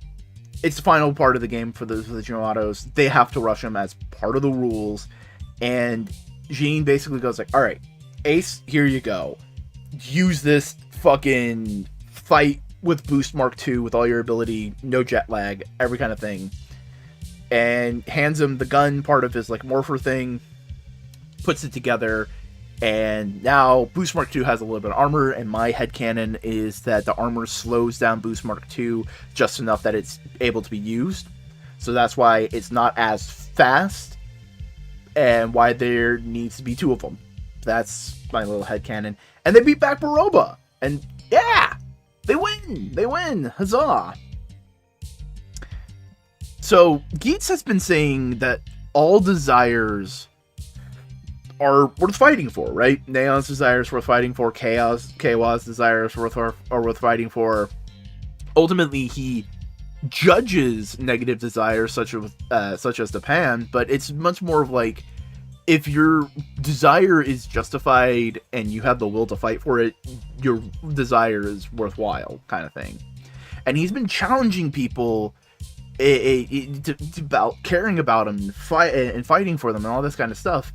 it's the final part of the game for the Genoatos. They have to rush him as part of the rules. And Jean basically goes like, alright, Ace, here you go. Use this fucking fight with Boost Mark II with all your ability, no jet lag, every kind of thing. And hands him the gun part of his, like, morpher thing, puts it together, and now Boost Mark II has a little bit of armor, and my headcanon is that the armor slows down Boost Mark II just enough that it's able to be used. So that's why it's not as fast, and why there needs to be two of them. That's my little headcanon. And they beat back Baroba! And yeah! They win! Huzzah! So, Geats has been saying that all desires are worth fighting for, right? Neon's desires worth fighting for, Kawa's desires are worth fighting for. Ultimately, he judges negative desires such as Japan, but it's much more of like, if your desire is justified and you have the will to fight for it, your desire is worthwhile, kind of thing. And he's been challenging people about caring about them and fighting for them and all this kind of stuff.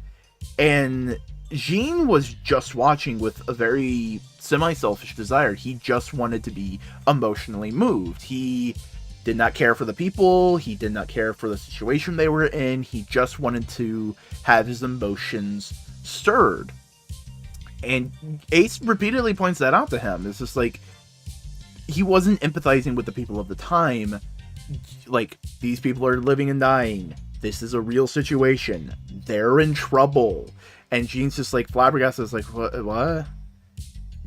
And Jean was just watching with a very semi-selfish desire. He just wanted to be emotionally moved. He did not care for the people. He did not care for the situation they were in. He just wanted to have his emotions stirred. And Ace repeatedly points that out to him. It's just like, he wasn't empathizing with the people of the time. Like, these people are living and dying. This is a real situation. They're in trouble. And Jean's just like flabbergasted. Is like, what?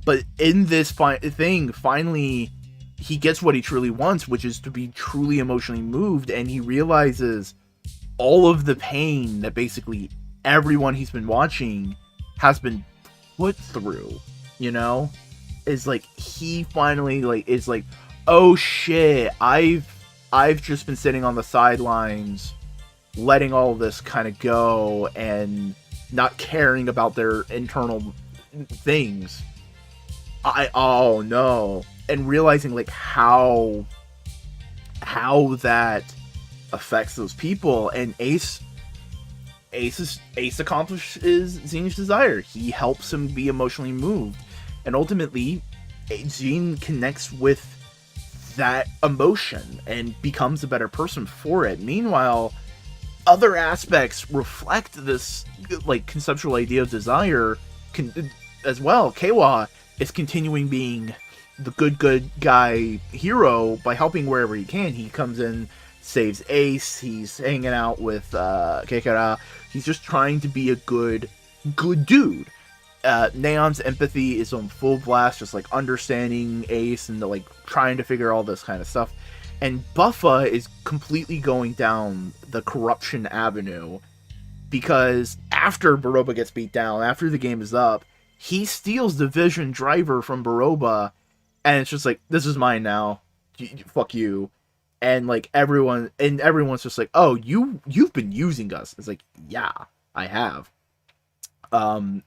But in this thing, finally, he gets what he truly wants, which is to be truly emotionally moved, and he realizes all of the pain that basically everyone he's been watching has been put through, you know? Is like, he finally, like, is like, oh shit, I've just been sitting on the sidelines, letting all of this kind of go, and not caring about their internal things, oh no, and realizing like how that affects those people. And Ace accomplishes Xene's desire. He helps him be emotionally moved, and ultimately Xene connects with that emotion and becomes a better person for it. Meanwhile, other aspects reflect this like conceptual idea of desire as well. Keiwa is continuing being the good guy hero by helping wherever he can. He comes in, saves Ace, he's hanging out with Kekara. He's just trying to be a good dude. Neon's empathy is on full blast, just like understanding Ace and like trying to figure all this kind of stuff. And Buffa is completely going down the corruption avenue, because after Baroba gets beat down, after the game is up, he steals the Vision driver from Baroba, and it's just like, this is mine now, fuck you. And like everyone's just like, oh, you've been using us. It's like, yeah, I have.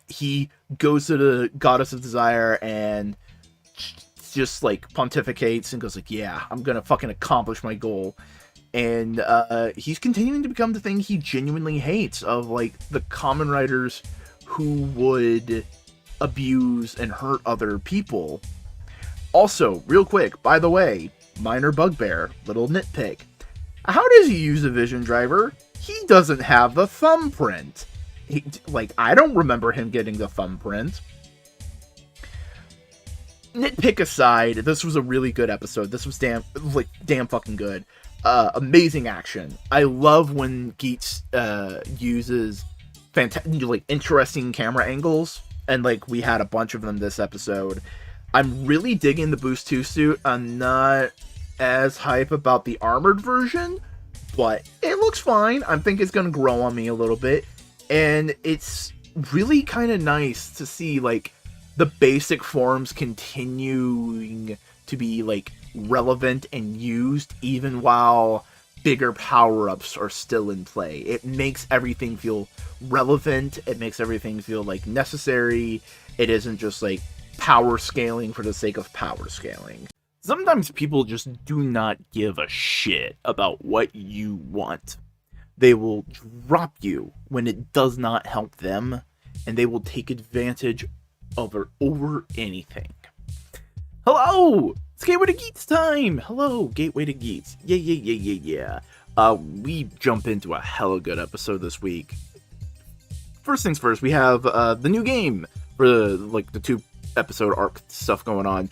He goes to the Goddess of Desire and just like pontificates and goes like, yeah, I'm gonna fucking accomplish my goal. And he's continuing to become the thing he genuinely hates, of like the Kamen Riders who would abuse and hurt other people. Also, real quick, by the way, minor bugbear, little nitpick. How does he use a Vision driver? He doesn't have the thumbprint. I don't remember him getting the thumbprint. Nitpick aside, this was a really good episode. This was damn fucking good. Amazing action. I love when Geats uses interesting camera angles, and like we had a bunch of them this episode. I'm really digging the Boost 2 suit. I'm not as hype about the armored version, but it looks fine. I think it's gonna grow on me a little bit, and it's really kind of nice to see like the basic forms continuing to be like relevant and used even while bigger power-ups are still in play. It makes everything feel relevant. It makes everything feel like necessary. It isn't just like power scaling for the sake of power scaling. Sometimes people just do not give a shit about what you want. They will drop you when it does not help them, and they will take advantage over anything. Hello! It's Gateway to Geats time! Hello, Gateway to Geats. Yeah. We jump into a hella good episode this week. First things first, we have the new game for the 2-episode arc stuff going on.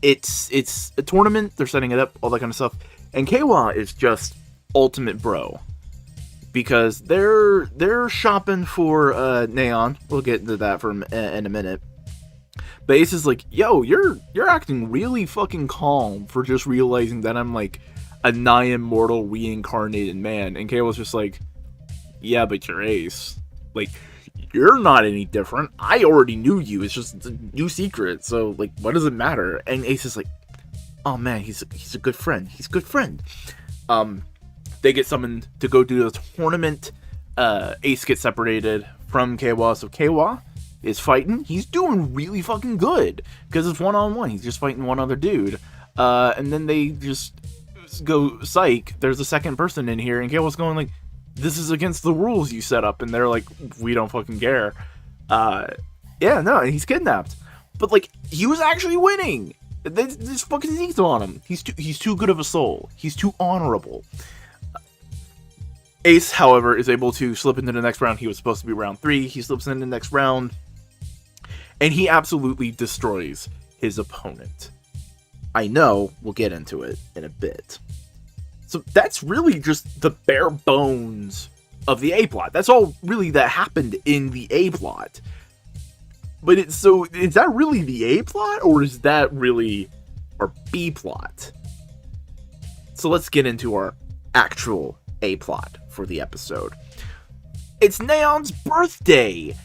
It's a tournament, they're setting it up, all that kind of stuff. And Keiwa is just ultimate bro, because they're shopping for Neon. We'll get into that in a minute. But Ace is like, yo, you're acting really fucking calm for just realizing that I'm like a nigh immortal reincarnated man. And Keiwa's just like, yeah, but you're Ace. Like, you're not any different. I already knew you. It's just a new secret. So like, what does it matter? And Ace is like, oh man, he's a good friend. He's a good friend. They get summoned to go do the tournament. Ace gets separated from Keiwa, so Keiwa is fighting. He's doing really fucking good, because it's one-on-one. He's just fighting one other dude. And then they just go, psych, there's a second person in here, and Keiwa's going like, this is against the rules you set up, and they're like, we don't fucking care. Yeah, no, he's kidnapped. But like, he was actually winning. They just fucking sneaked on him. He's too good of a soul. He's too honorable. Ace, however, is able to slip into the next round. He was supposed to be round 3. He slips into the next round, and he absolutely destroys his opponent. I know, we'll get into it in a bit. So that's really just the bare bones of the A-plot. That's all really that happened in the A-plot. But is that really the A-plot, or is that really our B-plot? So let's get into our actual A-plot for the episode. It's Neon's birthday!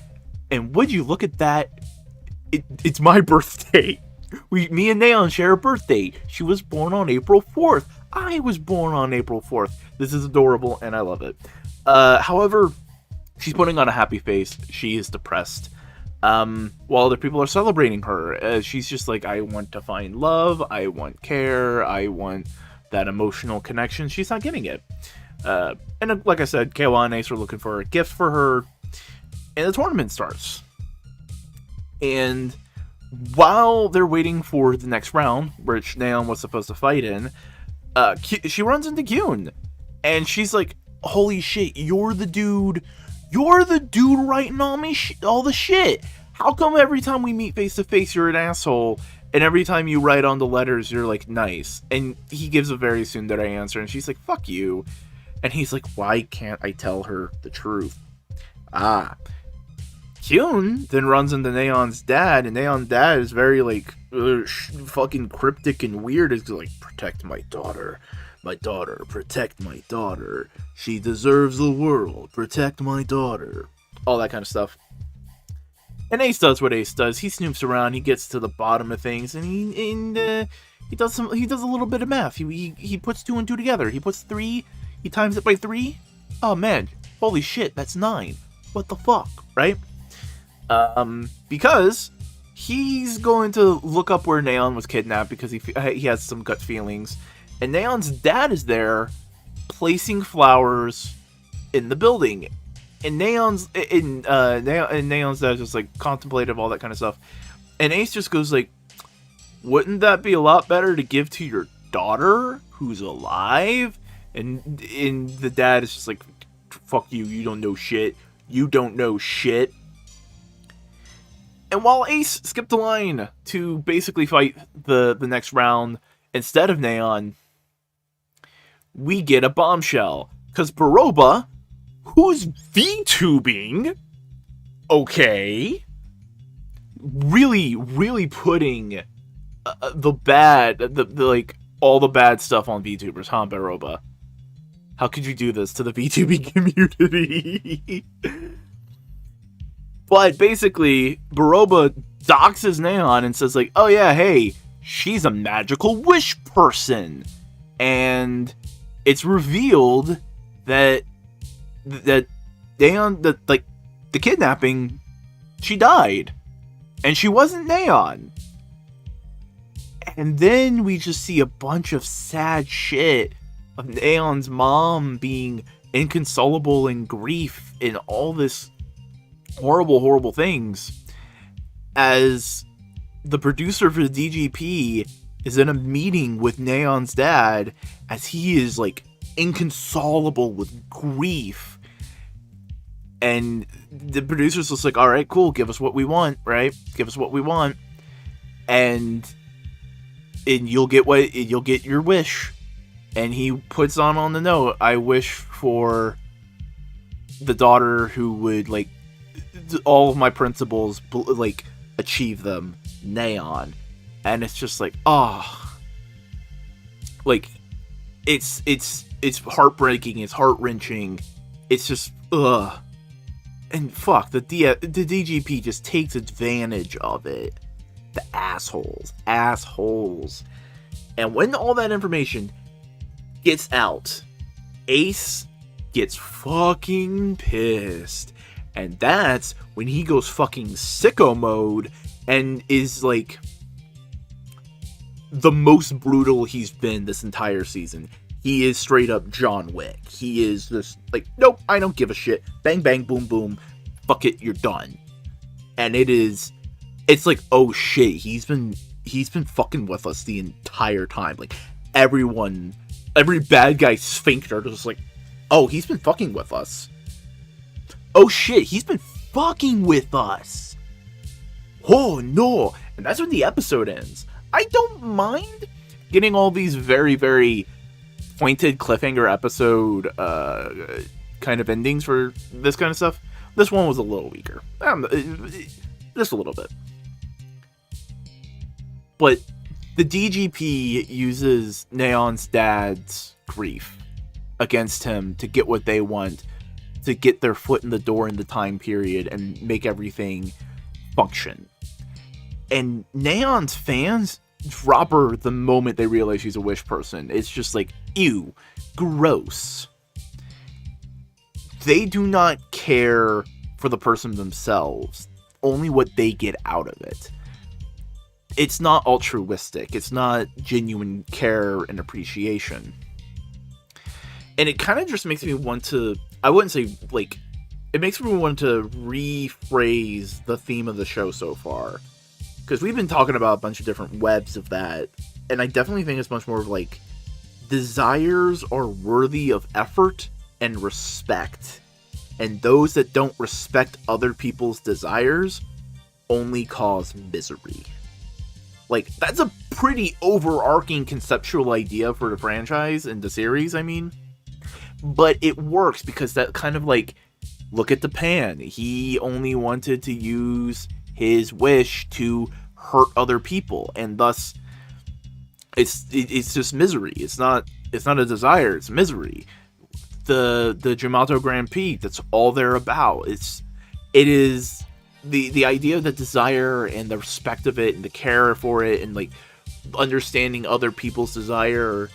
And would you look at that? It's my birthday. Me and Neon share a birthday. She was born on April 4th. I was born on April 4th. This is adorable, and I love it. However, she's putting on a happy face. She is depressed. While other people are celebrating her. She's just like, I want to find love, I want care, I want that emotional connection. She's not getting it. And like I said, Kayla and Ace are looking for a gift for her, and the tournament starts. And while they're waiting for the next round, which Neon was supposed to fight in, she runs into Gyun, and she's like, holy shit, you're the dude writing all the shit. How come every time we meet face to face you're an asshole, and every time you write on the letters you're like nice? And he gives a very tsundere answer, and she's like, fuck you. And he's like, why can't I tell her the truth? Kyun then runs into Neon's dad, and Neon's dad is very like fucking cryptic and weird. It's like, protect my daughter, protect my daughter. She deserves the world. Protect my daughter. All that kind of stuff. And Ace does what Ace does. He snoops around. He gets to the bottom of things, and he does a little bit of math. He puts 2 and 2 together. He puts 3. He times it by 3. Oh man, holy shit, that's 9. What the fuck, right? Because he's going to look up where Neon was kidnapped because he has some gut feelings. And Neon's dad is there, placing flowers in the building. And Neon's dad is just like contemplative, all that kind of stuff. And Ace just goes like, wouldn't that be a lot better to give to your daughter who's alive? And the dad is just like, fuck you, you don't know shit. You don't know shit. And while Ace skipped a line to basically fight the next round instead of Neon, we get a bombshell. Because Baroba, who's VTubing, okay, really putting the all the bad stuff on VTubers, huh, Baroba? How could you do this to the VTubing community? But basically, Baroba doxes Neon and says like, oh yeah, hey, she's a magical wish person. And it's revealed that Neon, the kidnapping, she died. And she wasn't Neon. And then we just see a bunch of sad shit of Neon's mom being inconsolable in grief and all this horrible things, as the producer for the DGP is in a meeting with Neon's dad as he is like inconsolable with grief. And the producer's just like, alright, cool, give us what we want, right? Give us what we want. And you'll get your wish. And he puts on the note, I wish for the daughter who would like all of my principles, like achieve them, Neon. And it's just like, like it's heartbreaking, it's heart-wrenching, it's just and fuck, the DGP just takes advantage of it. The assholes. And when all that information gets out, Ace gets fucking pissed. And that's when he goes fucking sicko mode and is like the most brutal he's been this entire season. He is straight up John Wick. He is just like, nope, I don't give a shit. Bang, bang, boom, boom. Fuck it, you're done. And it's like, oh shit, he's been fucking with us the entire time. Like, every bad guy sphincter just like, oh, he's been fucking with us. Oh shit, he's been fucking with us. Oh no. And that's when the episode ends. I don't mind getting all these very, very pointed cliffhanger episode kind of endings for this kind of stuff. This one was a little weaker. Just a little bit. But the DGP uses Neon's dad's grief against him to get what they want, to get their foot in the door in the time period and make everything function. And Neon's fans drop her the moment they realize she's a wish person. It's just like, ew, gross. They do not care for the person themselves. only what they get out of it. It's not altruistic. It's not genuine care and appreciation. And it kind of just makes me want to, I wouldn't say, like, it makes me want to rephrase the theme of the show so far. Because we've been talking about a bunch of different webs of that, and I definitely think it's much more of, like, desires are worthy of effort and respect. And those that don't respect other people's desires only cause misery. Like, that's a pretty overarching conceptual idea for the franchise and the series, I mean. But it works because that kind of, like, look at the Pan. He only wanted to use his wish to hurt other people, and thus it's just misery. It's not a desire, it's misery. The Jamato Grand Prix, that's all they're about. It is the idea of the desire and the respect of it and the care for it and, like, understanding other people's desire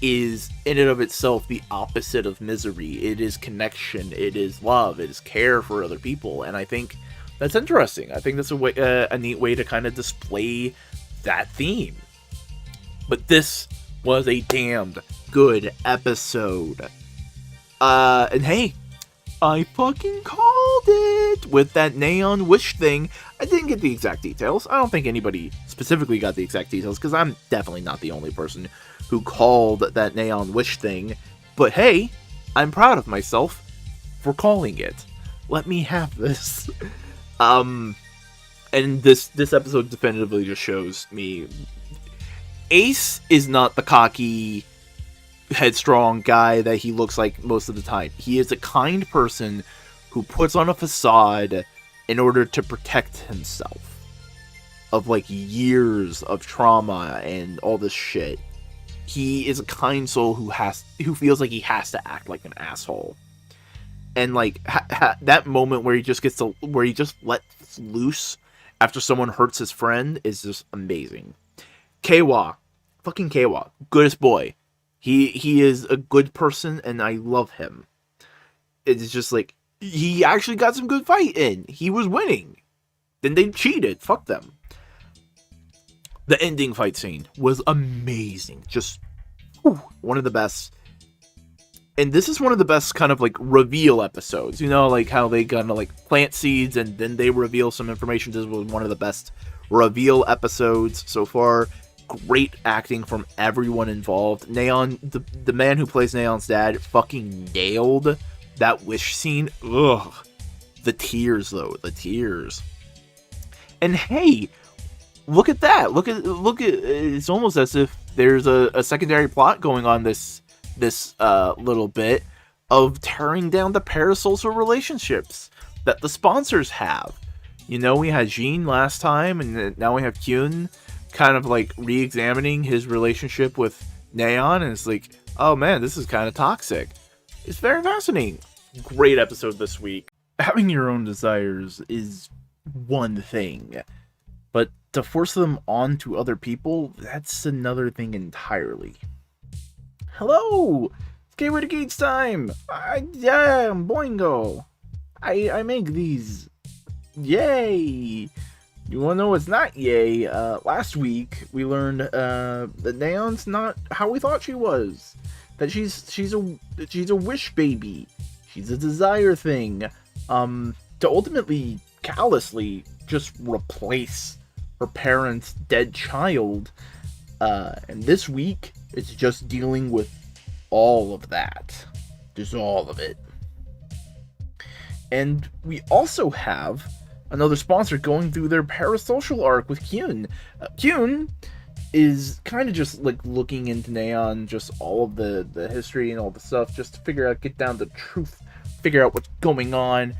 is in and of itself the opposite of misery. It is connection, it is love, it is care for other people, and I think that's interesting. I think that's a neat way to kind of display that theme. But this was a damned good episode. And hey, I fucking called it with that neon wish thing. I didn't get the exact details. I don't think anybody specifically got the exact details, because I'm definitely not the only person who called that neon wish thing. But hey, I'm proud of myself for calling it. Let me have this. And this episode definitively just shows me Ace is not the cocky, headstrong guy that he looks like most of the time. He is a kind person who puts on a facade in order to protect himself of, like, years of trauma and all this shit. He is a kind soul who feels like he has to act like an asshole. And, like, that moment where he just lets loose after someone hurts his friend is just amazing. Keiwa, fucking Keiwa, goodest boy. He is a good person, and I love him. It's just like, he actually got some good fight in. He was winning. Then they cheated. Fuck them. The ending fight scene was amazing. Just one of the best. And this is one of the best kind of, like, reveal episodes. You know, like how they kind of, like, plant seeds and then they reveal some information. This was one of the best reveal episodes so far. Great acting from everyone involved. Neon, the man who plays Neon's dad, fucking nailed that wish scene. Ugh. The tears, though. The tears. And hey, look at that. Look at. It's almost as if there's a secondary plot going on this little bit of tearing down the parasocial relationships that the sponsors have. You know, we had Jean last time, and now we have Kyun kind of, like, re-examining his relationship with Neon, and it's like, oh man, this is kind of toxic. It's very fascinating. Great episode this week. Having your own desires is one thing, but to force them onto other people, that's another thing entirely. Hello! It's Gateway to Geats time! I'm Boingo! I make these. Yay! You wanna know what's not yay? Last week we learned that Neon's not how we thought she was. That she's a wish baby. She's a desire thing. To ultimately, callously, just replace her parents' dead child. And this week, it's just dealing with all of that. Just all of it. And we also have another sponsor going through their parasocial arc with Kyun. Kyun is kind of just, like, looking into Neon, just all of the history and all the stuff, just to figure out, get down to the truth, figure out what's going on.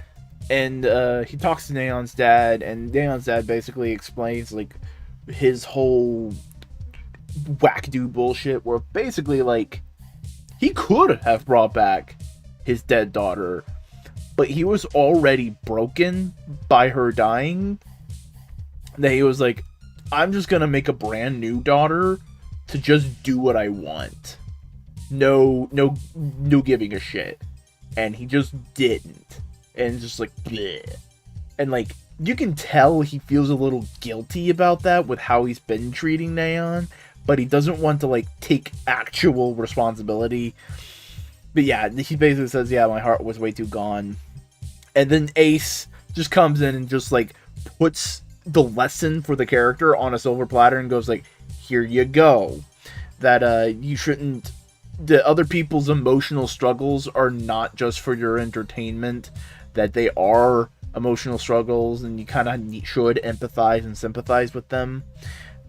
And he talks to Neon's dad, and Neon's dad basically explains, like, his whole wackadoo bullshit, where basically, like, he could have brought back his dead daughter, but he was already broken by her dying, that he was like, I'm just gonna make a brand new daughter to just do what I want. No giving a shit. And he just didn't. And just like, bleh. And like, you can tell he feels a little guilty about that with how he's been treating Neon, but he doesn't want to like take actual responsibility. But yeah, he basically says, yeah, my heart was way too gone. And then Ace just comes in and just like puts the lesson for the character on a silver platter and goes like, here you go. That you shouldn't, the other people's emotional struggles are not just for your entertainment, that they are emotional struggles, and you kind of should empathize and sympathize with them.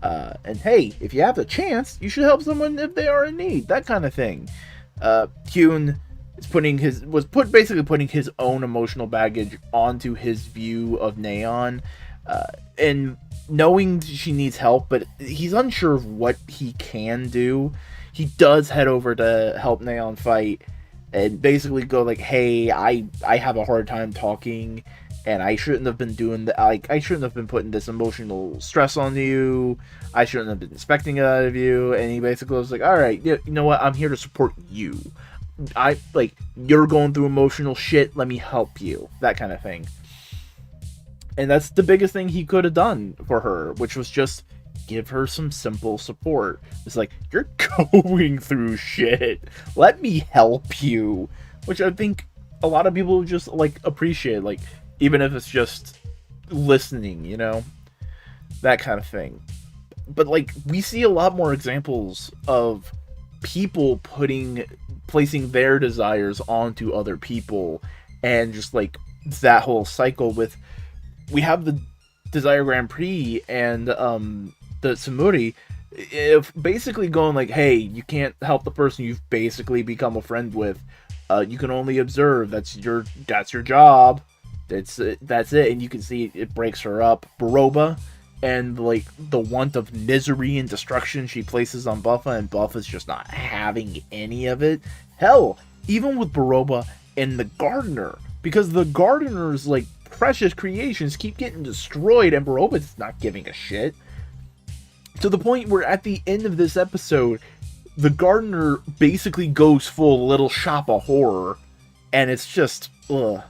And hey, if you have the chance, you should help someone if they are in need. That kind of thing. Kyun is basically putting his own emotional baggage onto his view of Neon, and knowing she needs help, but he's unsure of what he can do. He does head over to help Neon fight, and basically go like, hey, I have a hard time talking, and I shouldn't have been doing that. Like, I shouldn't have been putting this emotional stress on you. I shouldn't have been expecting it out of you. And he basically was like, all right, you know what? I'm here to support you. You're going through emotional shit. Let me help you. That kind of thing. And that's the biggest thing he could have done for her, which was just give her some simple support. It's like, you're going through shit. Let me help you. Which I think a lot of people just like appreciate, like, even if it's just listening, you know? That kind of thing. But like, we see a lot more examples of people placing their desires onto other people, and just like that whole cycle with, we have the Desire Grand Prix and the Samuri, if basically going like, hey, you can't help the person you've basically become a friend with. You can only observe. That's your job. That's it. And you can see it breaks her up. Baroba, and like the want of misery and destruction she places on Buffa, and Buffa's just not having any of it. Hell, even with Baroba and the Gardener, because the Gardener's like precious creations keep getting destroyed, and Baroba's not giving a shit. To the point where at the end of this episode, the Gardener basically goes full Little Shop of Horror, and it's just, ugh.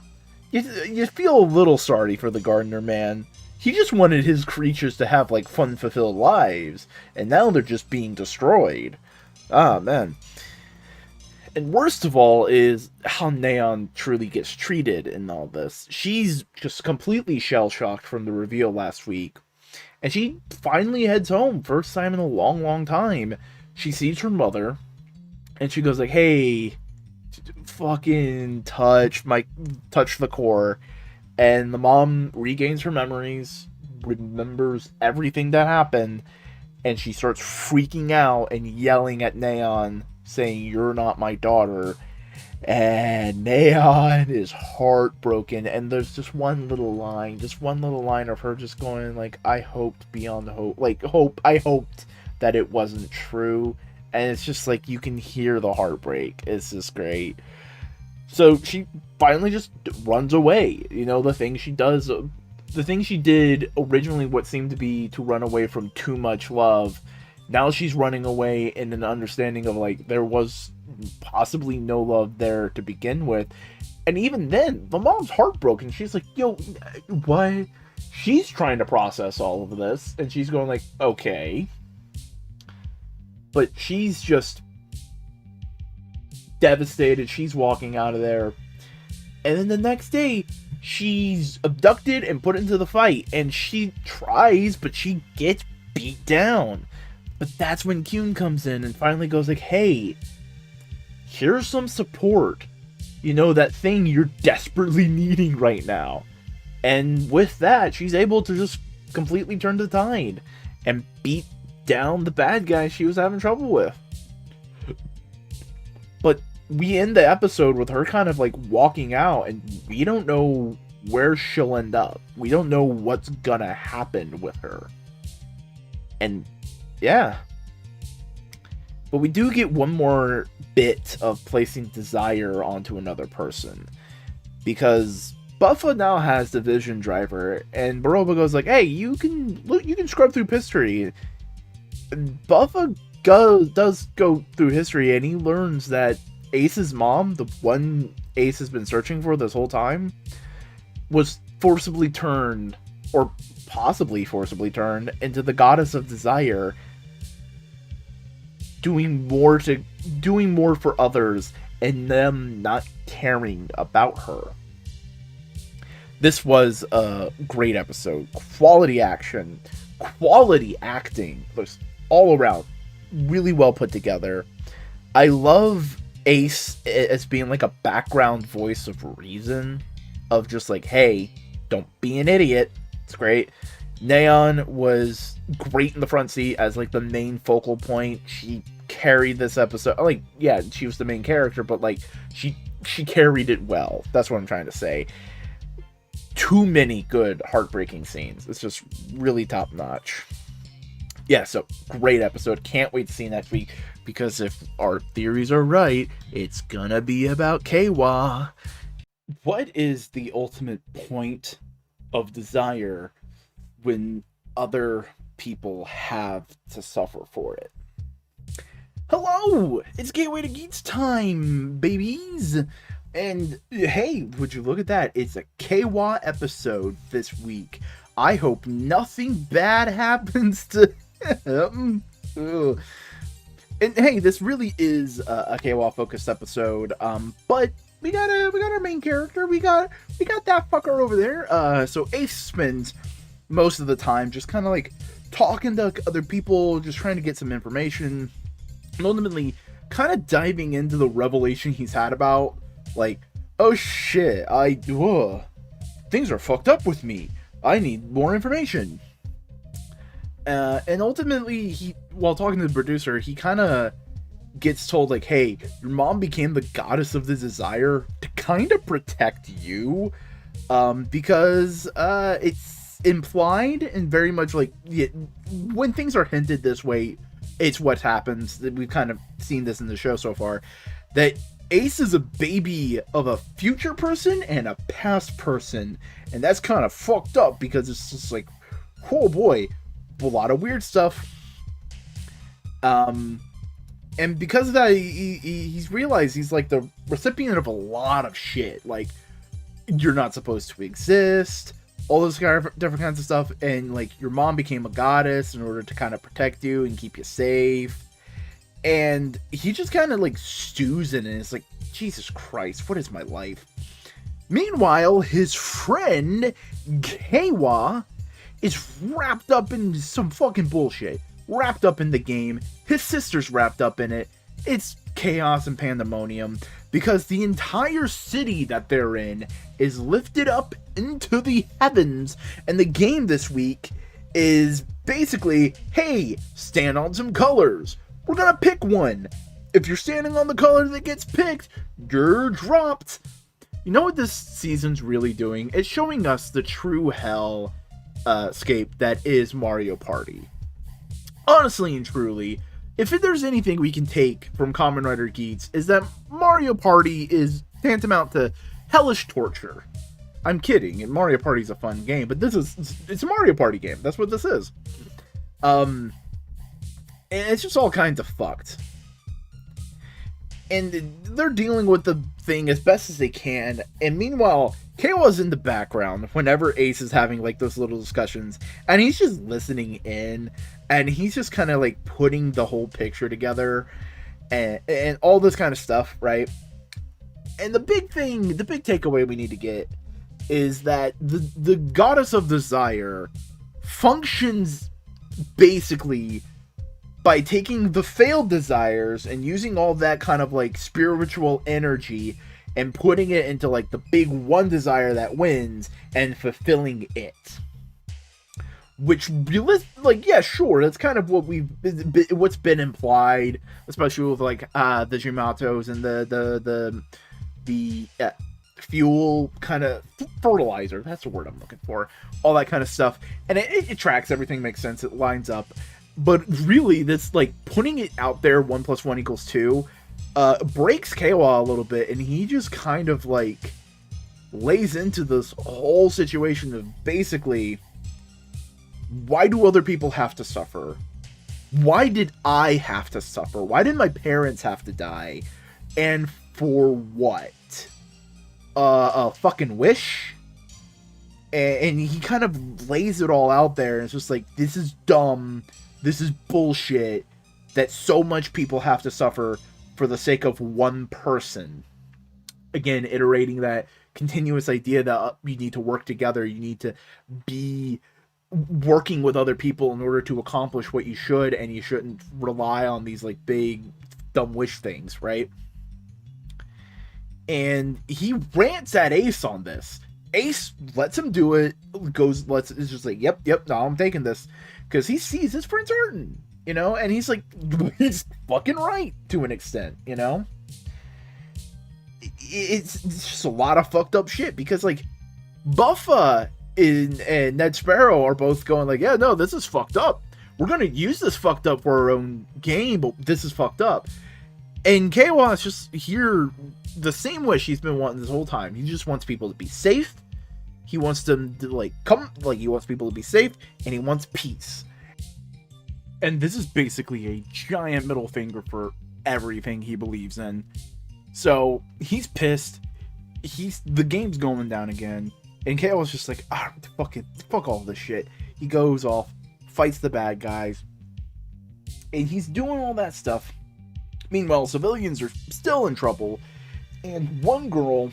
You feel a little sorry for the Gardener, man. He just wanted his creatures to have, like, fun-fulfilled lives, and now they're just being destroyed. Ah, man. And worst of all is how Neon truly gets treated in all this. She's just completely shell-shocked from the reveal last week, and she finally heads home, first time in a long, long time. She sees her mother, and she goes like, hey, fucking touch the core. And the mom regains her memories, remembers everything that happened, and she starts freaking out and yelling at Neon, saying, you're not my daughter. And Neon is heartbroken, and there's just one little line of her just going like, I hoped beyond hope, like, I hoped that it wasn't true. And it's just like, you can hear the heartbreak. It's just great. So she finally just runs away. You know, the thing she did originally, what seemed to be to run away from too much love, now she's running away in an understanding of like, there was possibly no love there to begin with. And even then, the mom's heartbroken. She's like, yo, what? She's trying to process all of this, and she's going like, okay. But she's just devastated. She's walking out of there. And then the next day, she's abducted and put into the fight. And she tries, but she gets beat down. But that's when Kyun comes in and finally goes like, hey, here's some support. You know, that thing you're desperately needing right now. And with that, she's able to just completely turn the tide and beat down the bad guy she was having trouble with. But we end the episode with her kind of like walking out, and we don't know where she'll end up. We don't know what's gonna happen with her. And yeah. But we do get one more bit of placing desire onto another person. Because Buffa now has the Vision Driver, and Baroba goes like, hey, you can scrub through history. And Buffa does go through history, and he learns that Ace's mom, the one Ace has been searching for this whole time, was forcibly turned, or possibly forcibly turned, into the goddess of desire, doing more for others and them not caring about her. This was a great episode. Quality action, quality acting, just all around really well put together. I love Ace as being like a background voice of reason, of just like, hey, don't be an idiot. It's great. Neon was great in the front seat as like the main focal point. She carried this episode. Like, yeah, she was the main character, but like she carried it well. That's what I'm trying to say. Too many good heartbreaking scenes. It's just really top notch. Yeah, so great episode. Can't wait to see next week, because if our theories are right, it's gonna be about Keiwa. What is the ultimate point of desire when other people have to suffer for it? Hello! It's Gateway to Geats time, babies! And hey, would you look at that? It's a Keiwa episode this week. I hope nothing bad happens to him. Ugh. And hey, this really is a Keiwa focused episode. But we got our main character. We got that fucker over there. So Ace spends most of the time just kind of like talking to other people, just trying to get some information, and ultimately kind of diving into the revelation he's had about, like, oh shit, things are fucked up with me. I need more information. And ultimately, while talking to the producer, he kind of gets told, like, hey, your mom became the goddess of the desire to kind of protect you, because it's implied and very much like, when things are hinted this way, it's what happens. We've kind of seen this in the show so far, that Ace is a baby of a future person and a past person, and that's kind of fucked up, because it's just like, oh boy, a lot of weird stuff. And because of that, he's realized he's like the recipient of a lot of shit. Like, you're not supposed to exist, all those kind of different kinds of stuff, and like your mom became a goddess in order to kind of protect you and keep you safe. And he just kind of like stews in it. It's like, Jesus Christ, what is my life? Meanwhile, his friend Keiwa is wrapped up in some fucking bullshit. Wrapped up in the game. His sister's wrapped up in it. It's chaos and pandemonium, because the entire city that they're in is lifted up into the heavens, and the game this week is basically, hey, stand on some colors. We're gonna pick one. If you're standing on the color that gets picked, you're dropped. You know what this season's really doing? It's showing us the true hell scape that is Mario Party. Honestly and truly, if there's anything we can take from Kamen Rider Geats, is that Mario Party is tantamount to hellish torture. I'm kidding, and Mario Party's a fun game, but it's a Mario Party game. That's what this is. And it's just all kinds of fucked. And they're dealing with the thing as best as they can. And meanwhile, Keiwa's in the background whenever Ace is having like those little discussions. And he's just listening in. And he's just kind of like putting the whole picture together. And all this kind of stuff, right? And the big takeaway we need to get is that the goddess of desire functions basically by taking the failed desires and using all that kind of like spiritual energy and putting it into like the big one desire that wins and fulfilling it. Which, like, yeah, sure, that's kind of what what's been implied, especially with like the Jimatos and the fuel kind of fertilizer. That's the word I'm looking for. All that kind of stuff, and it tracks everything, makes sense, it lines up. But really, this, like, putting it out there, 1 + 1 = 2, breaks Keiwa a little bit, and he just kind of, like, lays into this whole situation of basically, why do other people have to suffer? Why did I have to suffer? Why did my parents have to die? And for what? A fucking wish? And he kind of lays it all out there, and it's just like, this is dumb, this is bullshit, that so much people have to suffer for the sake of one person. Again, iterating that continuous idea that you need to work together, you need to be working with other people in order to accomplish what you should, and you shouldn't rely on these like big dumb wish things, right? And he rants at Ace on this. Ace lets him do it, is just like, yep, no, I'm taking this, because he sees his friend's hurting, you know, and he's like, he's fucking right to an extent, you know. It's just a lot of fucked up shit, because like Buffa and Ned Sparrow are both going like, yeah, no, this is fucked up. We're gonna use this fucked up for our own game, but this is fucked up. And Keiwa is just here the same wish he's been wanting this whole time. He just wants people to be safe. He wants them to he wants people to be safe, and he wants peace. And this is basically a giant middle finger for everything he believes in. So he's pissed. The game's going down again, and Keiwa's just like, fuck all this shit. He goes off, fights the bad guys, and he's doing all that stuff. Meanwhile, civilians are still in trouble, and one girl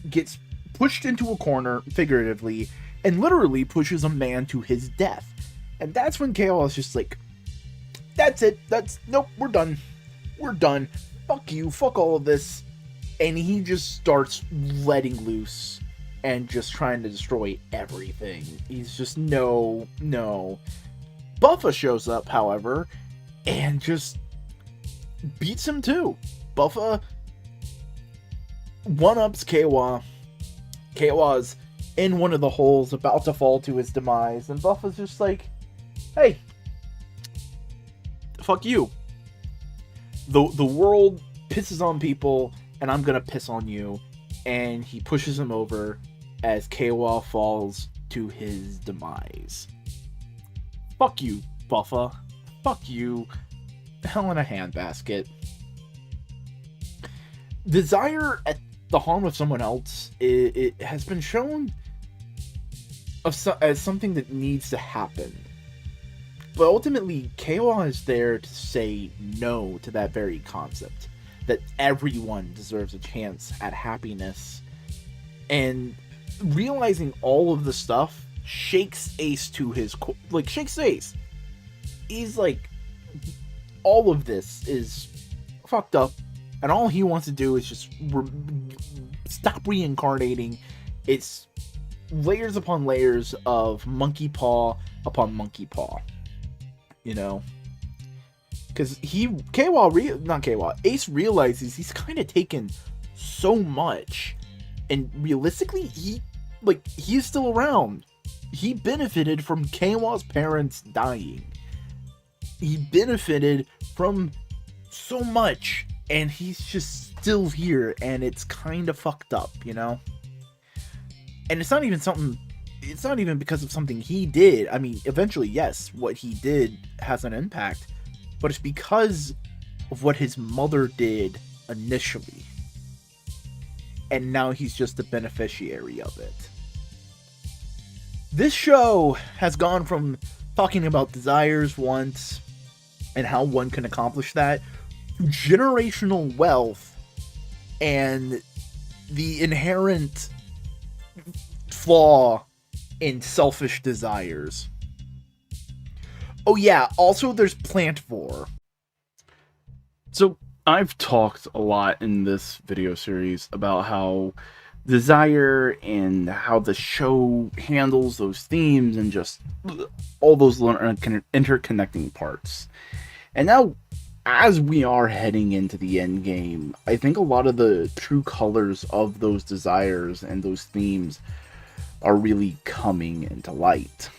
gets pushed into a corner, figuratively, and literally pushes a man to his death. And that's when Keiwa is just like, that's it, nope, we're done. Fuck you, fuck all of this. And he just starts letting loose and just trying to destroy everything. He's just, no. Buffa shows up, however, and just beats him too. Buffa one-ups Keiwa. Keiwa's in one of the holes, about to fall to his demise, and Buffa's just like, hey, fuck you. The world pisses on people, and I'm gonna piss on you. And he pushes him over as Keiwa falls to his demise. Fuck you, Buffa. Fuck you. Hell in a handbasket. Desire at the harm of someone else, it has been shown as something that needs to happen. But ultimately, Keiwa is there to say no to that very concept. That everyone deserves a chance at happiness. And realizing all of the stuff shakes Ace to his core. Like, shakes Ace. He's like, all of this is fucked up. And all he wants to do is just stop reincarnating. It's layers upon layers of monkey paw upon monkey paw. You know? Because Ace realizes he's kind of taken so much. And realistically, he's still around. He benefited from Keiwa's parents dying. He benefited from so much. And he's just still here. And it's kind of fucked up, you know? And it's not even because of something he did. I mean, eventually, yes, what he did has an impact. But it's because of what his mother did initially. And now he's just the beneficiary of it. This show has gone from talking about desires, wants, and how one can accomplish that, to generational wealth and the inherent flaw in selfish desires. Oh yeah, also there's plant vor. So I've talked a lot in this video series about how desire and how the show handles those themes and just all those interconnecting parts. And now, as we are heading into the end game, I think a lot of the true colors of those desires and those themes are really coming into light.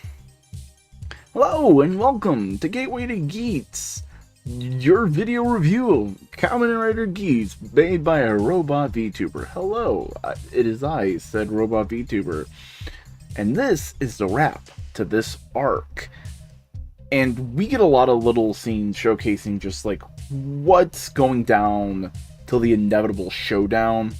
Hello and welcome to Gateway to Geats, your video review of Kamen Rider Geats, made by a robot VTuber. Hello, it is I, said robot VTuber, and this is the wrap to this arc. And we get a lot of little scenes showcasing just like what's going down till the inevitable showdown.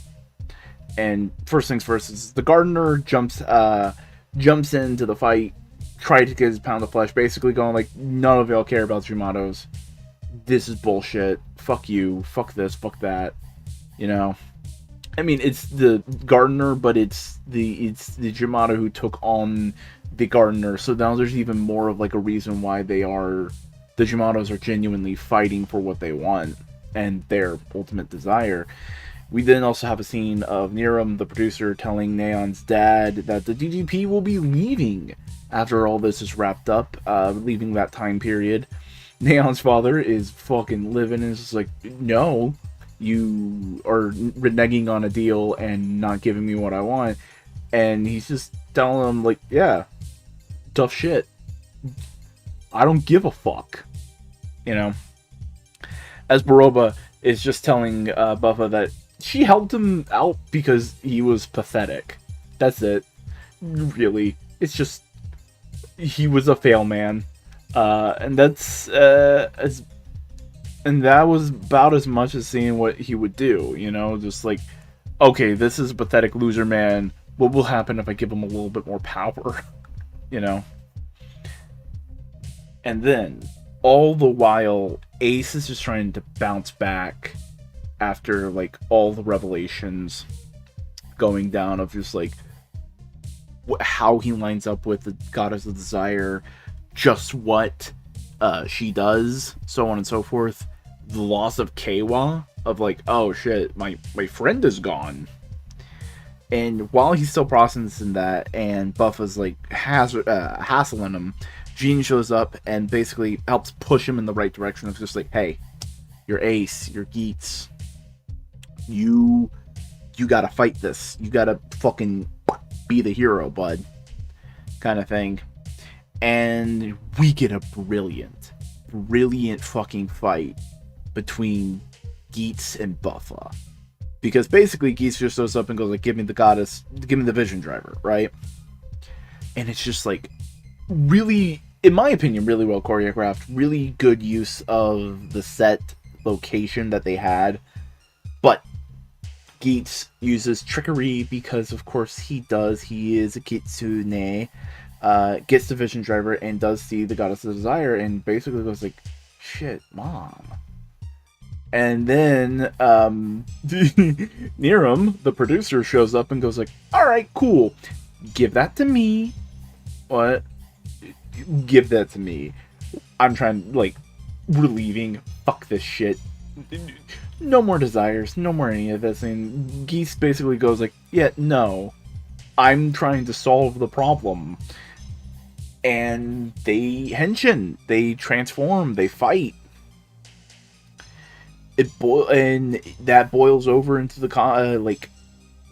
And first things first is the gardener jumps into the fight, tried to get his pound of flesh, basically going like, none of y'all care about Yamatos. This is bullshit. Fuck you. Fuck this. Fuck that. You know. I mean, it's the gardener, but it's the Yamato who took on the gardener. So now there's even more of like a reason why the Yamatos are genuinely fighting for what they want and their ultimate desire. We then also have a scene of Niram, the producer, telling Neon's dad that the DGP will be leaving after all this is wrapped up, leaving that time period. Neon's father is fucking living and is just like, no, you are reneging on a deal and not giving me what I want. And he's just telling him, like, yeah, tough shit. I don't give a fuck. You know? As Baroba is just telling Buffa that she helped him out because he was pathetic. That's it. Really. It's just, he was a fail man. And that's, and that was about as much as seeing what he would do, you know? Just like, okay, this is a pathetic loser man. What will happen if I give him a little bit more power? You know? And then, all the while, Ace is just trying to bounce back after, like, all the revelations going down of just, like, how he lines up with the Goddess of Desire, just what she does, so on and so forth. The loss of Keiwa, of like, oh shit, my friend is gone. And while he's still processing that, and Buffa's like hassling him, Jean shows up and basically helps push him in the right direction. It's just like, hey, you're Ace, you're Geats. You gotta fight this. You gotta fucking be the hero, bud. Kind of thing. And we get a brilliant fucking fight between Geats and Buffa. Because basically Geats just shows up and goes like, give me the goddess, give me the vision driver, right? And it's just like, really, in my opinion, really well choreographed, really good use of the set location that they had. But Geats uses trickery because, of course, he does. He is a kitsune. Gets the vision driver and does see the Goddess of Desire and basically goes like, shit, mom. And then Niram, the producer, shows up and goes like, alright, cool. Give that to me. What? Give that to me. I'm trying, like, relieving. Fuck this shit. No more desires. No more any of this. And Geese basically goes like, yeah, no. I'm trying to solve the problem. And they henshin. They transform. They fight. And that boils over into the like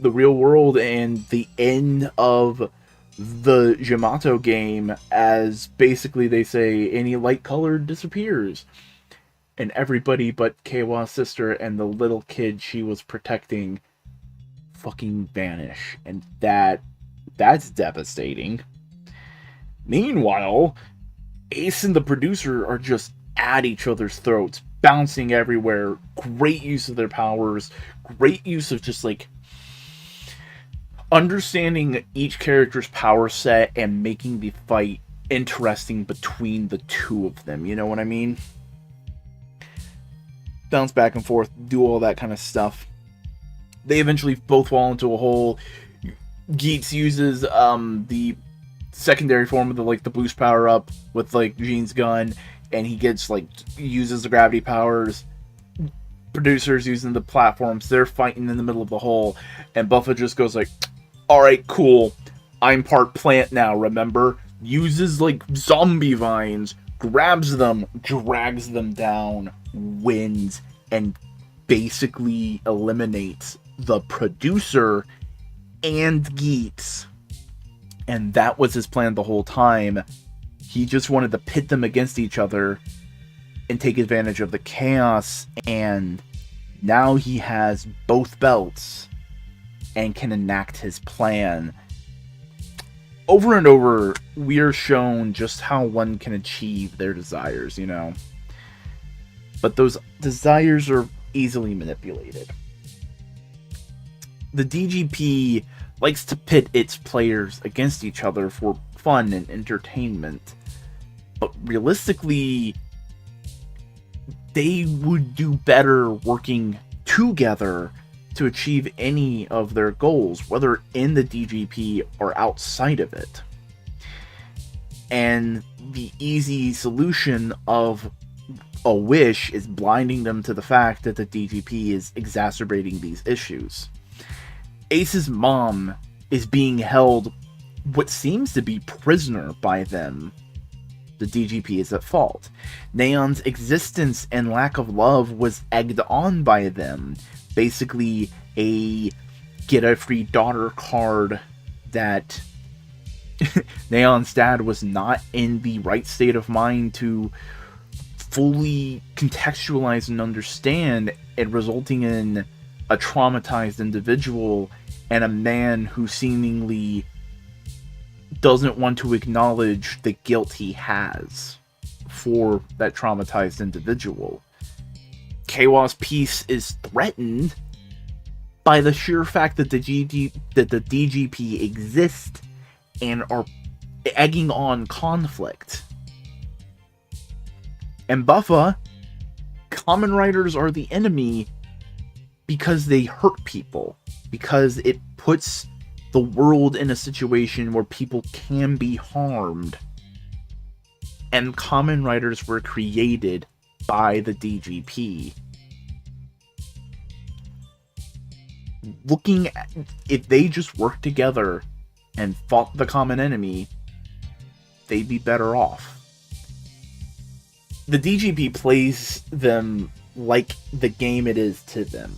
the real world and the end of the Yamato game, as basically they say any light color disappears, and everybody but Keiwa's sister and the little kid she was protecting fucking vanish, and that's devastating. Meanwhile, Ace and the producer are just at each other's throats, bouncing everywhere. Great use of their powers. Great use of just like understanding each character's power set and making the fight interesting between the two of them. You know what I mean? Bounce back and forth, do all that kind of stuff. They eventually both fall into a hole. Geats uses the secondary form of the boost power up with like Jean's gun, and he gets like uses the gravity powers. Producers using the platforms, they're fighting in the middle of the hole, and Buffa just goes like, alright, cool, I'm part plant now, remember? Uses like zombie vines, grabs them, drags them down, wins, and basically eliminates the producer and Geats. And that was his plan the whole time. He just wanted to pit them against each other and take advantage of the chaos, and now he has both belts and can enact his plan. Over and over, we are shown just how one can achieve their desires, you know? But those desires are easily manipulated. the DGP likes to pit its players against each other for fun and entertainment. But realistically, they would do better working together to achieve any of their goals, whether in the DGP or outside of it. And the easy solution of a wish is blinding them to the fact that the DGP is exacerbating these issues. Ace's mom is being held what seems to be prisoner by them. The DGP is at fault. Neon's existence and lack of love was egged on by them. Basically, a get a free daughter card that Neon's dad was not in the right state of mind to fully contextualize and understand, and resulting in a traumatized individual and a man who seemingly doesn't want to acknowledge the guilt he has for that traumatized individual. Kawa's peace is threatened by the sheer fact that the DGP exist and are egging on conflict. And Buffa, Kamen Riders are the enemy because they hurt people, because it puts the world in a situation where people can be harmed. And Kamen Riders were created by the DGP. Looking at, if they just worked together and fought the common enemy, they'd be better off. The DGP plays them like the game it is to them.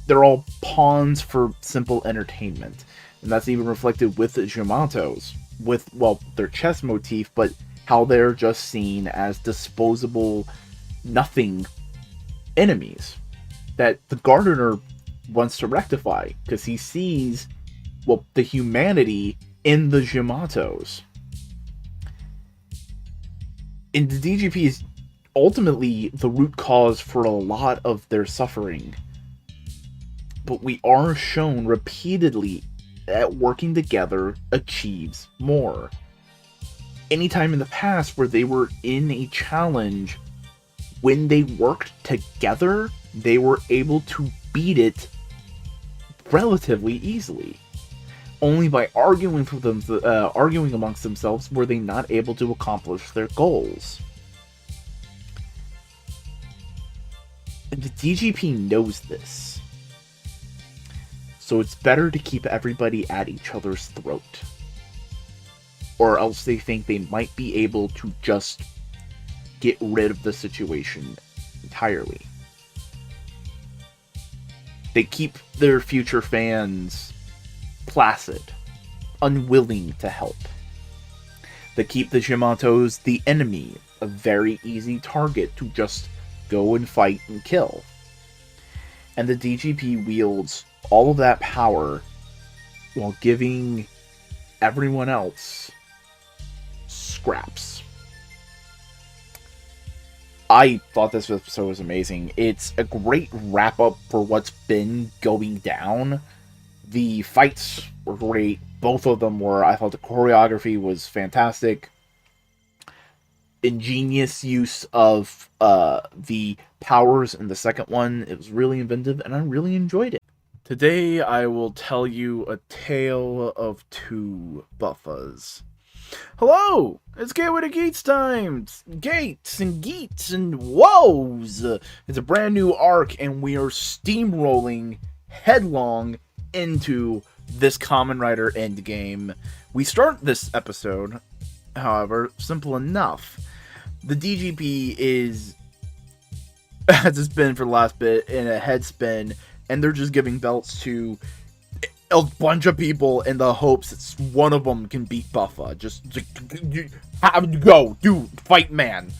They're all pawns for simple entertainment. And that's even reflected with the Yamatos, with, well, their chess motif, but how they're just seen as disposable, nothing enemies that the Gardener wants to rectify, because he sees, well, the humanity in the Yamatos. And the DGP is ultimately the root cause for a lot of their suffering. But we are shown repeatedly that working together achieves more. Anytime in the past where they were in a challenge, when they worked together, they were able to beat it relatively easily. Only by arguing amongst themselves were they not able to accomplish their goals. And the DGP knows this. So it's better to keep everybody at each other's throat. Or else they think they might be able to just get rid of the situation entirely. They keep their future fans placid, unwilling to help. They keep the Yamatos the enemy, a very easy target to just go and fight and kill. And the DGP wields all of that power while giving everyone else scraps. I thought this episode was amazing. It's a great wrap-up for what's been going down. The fights were great. Both of them were. I thought the choreography was fantastic. Ingenious use of the powers in the second one. It was really inventive, and I really enjoyed it. Today, I will tell you a tale of two Buffas. Hello! It's Gateway to Geats time! Gates and Geats and woes! It's a brand new arc, and we are steamrolling headlong into this Kamen Rider endgame. We start this episode, however, simple enough. The DGP is, as it's been for the last bit, in a head spin, and they're just giving belts to a bunch of people in the hopes that one of them can beat Buffa. Just go, dude, fight, man.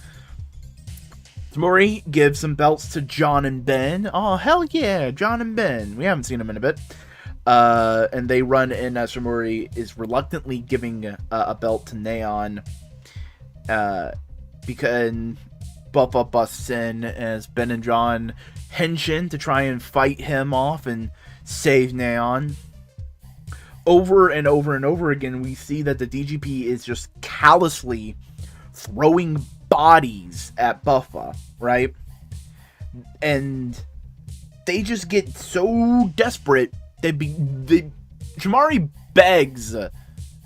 Tamori gives some belts to John and Ben. Oh, hell yeah, John and Ben. We haven't seen them in a bit. And they run in as Tamori is reluctantly giving a belt to Neon. Because Buffa busts in as Ben and John henshin to try and fight him off and save Neon. Over and over and over again, we see that the DGP is just callously throwing bodies at Buffa, right? And they just get so desperate. Shimari begs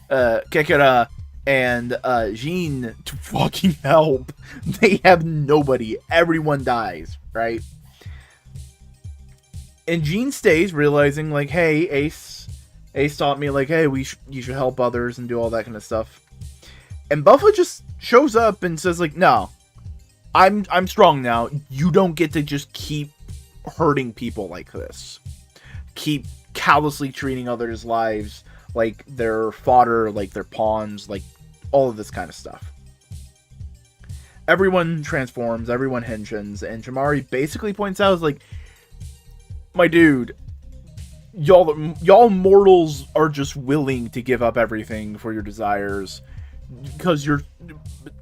Kekara and Jean to fucking help. They have nobody. Everyone dies, right? And Jean stays, realizing, like, hey, Ace taught me, like, hey, you should help others and do all that kind of stuff. And Buffa just shows up and says, like, no, I'm strong now. You don't get to just keep hurting people like this. Keep callously treating others' lives like they're fodder, like they're pawns, like all of this kind of stuff. Everyone transforms, everyone henshins, and Shimari basically points out, like, my dude, y'all mortals are just willing to give up everything for your desires because you're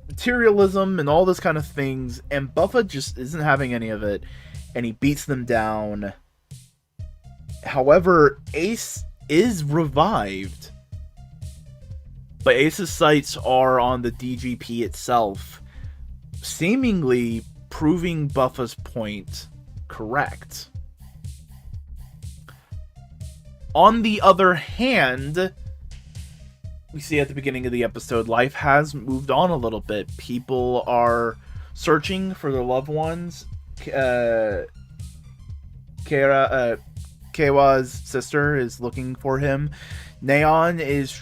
materialism and all this kind of things, and Buffa just isn't having any of it, and he beats them down. However, Ace is revived, but Ace's sights are on the DGP itself, seemingly proving Buffa's point correct. On the other hand, we see at the beginning of the episode, life has moved on a little bit. People are searching for their loved ones. Keiwa's sister is looking for him. Neon is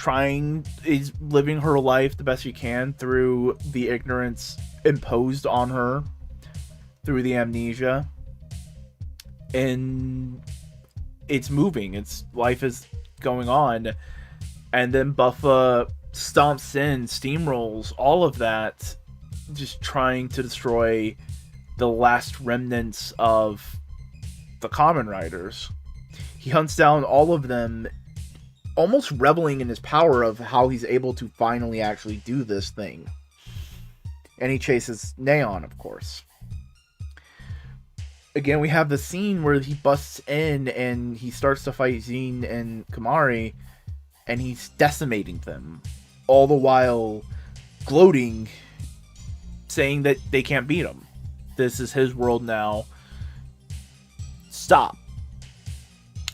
living her life the best she can through the ignorance imposed on her through the amnesia. And it's moving. Life is going on. And then Buffa stomps in, steamrolls, all of that, just trying to destroy the last remnants of the Kamen Riders. He hunts down all of them, almost reveling in his power of how he's able to finally actually do this thing. And he chases Neon, of course. Again, we have the scene where he busts in and he starts to fight Jean and Kamari, and he's decimating them, all the while gloating, saying that they can't beat him. This is his world now. Stop.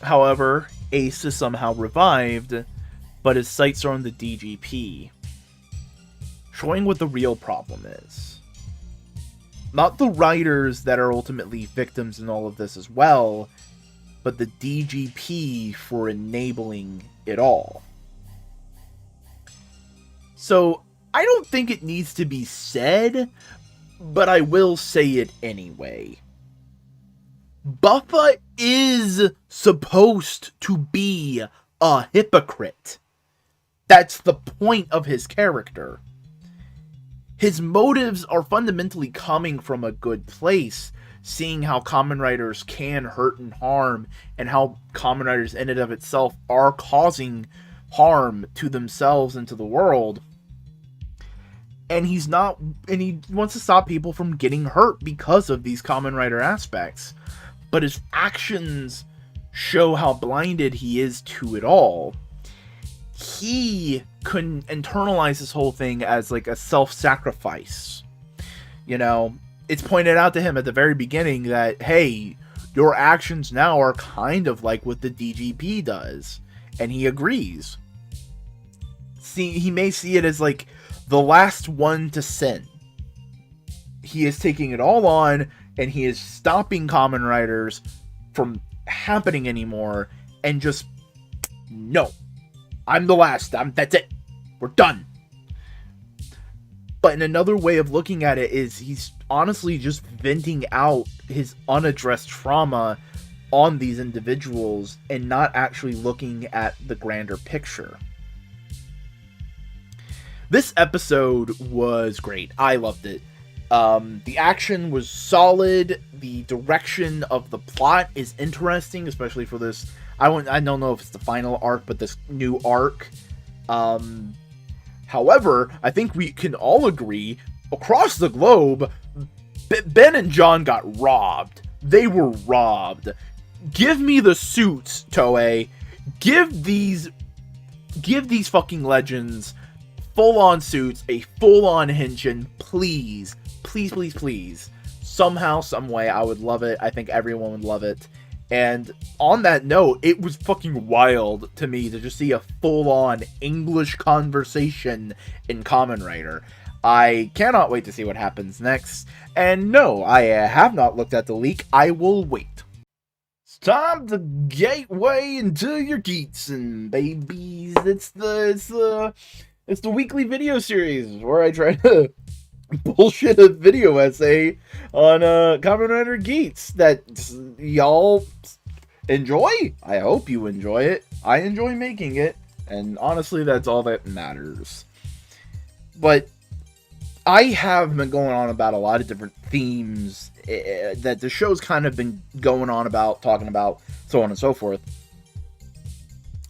However, Ace is somehow revived, but his sights are on the DGP, showing what the real problem is. Not the riders that are ultimately victims in all of this as well, but the DGP for enabling it all. So, I don't think it needs to be said, but I will say it anyway. Buffa is supposed to be a hypocrite. That's the point of his character. His motives are fundamentally coming from a good place, seeing how Kamen Riders can hurt and harm, and how Kamen Riders in and of itself are causing harm to themselves and to the world. And he wants to stop people from getting hurt because of these Kamen Rider aspects. But his actions show how blinded he is to it all. He couldn't internalize this whole thing as like a self-sacrifice. You know, it's pointed out to him at the very beginning that, hey, your actions now are kind of like what the DGP does. And he agrees. He may see it as like the last one to sin. He is taking it all on, and he is stopping Kamen Riders from happening anymore, and just, no. I'm the last. That's it. We're done. But in another way of looking at it is he's honestly just venting out his unaddressed trauma on these individuals and not actually looking at the grander picture. This episode was great. I loved it. The action was solid. The direction of the plot is interesting, especially for this. I don't know if it's the final arc, but this new arc. However, I think we can all agree across the globe, Ben and John got robbed. They were robbed. Give me the suits, Toei. Give these fucking legends full-on suits, a full-on henshin, please. Please, please, please. Somehow, some way, I would love it. I think everyone would love it. And on that note, it was fucking wild to me to just see a full-on English conversation in Kamen Rider. I cannot wait to see what happens next. And no, I have not looked at the leak. I will wait. It's time to gateway into your Geats and babies. It's the weekly video series where I try to bullshit a video essay on Kamen Rider Geats that y'all enjoy. I hope you enjoy it. I enjoy making it, and honestly, that's all that matters. But I have been going on about a lot of different themes that the show's kind of been going on about, talking about, so on and so forth.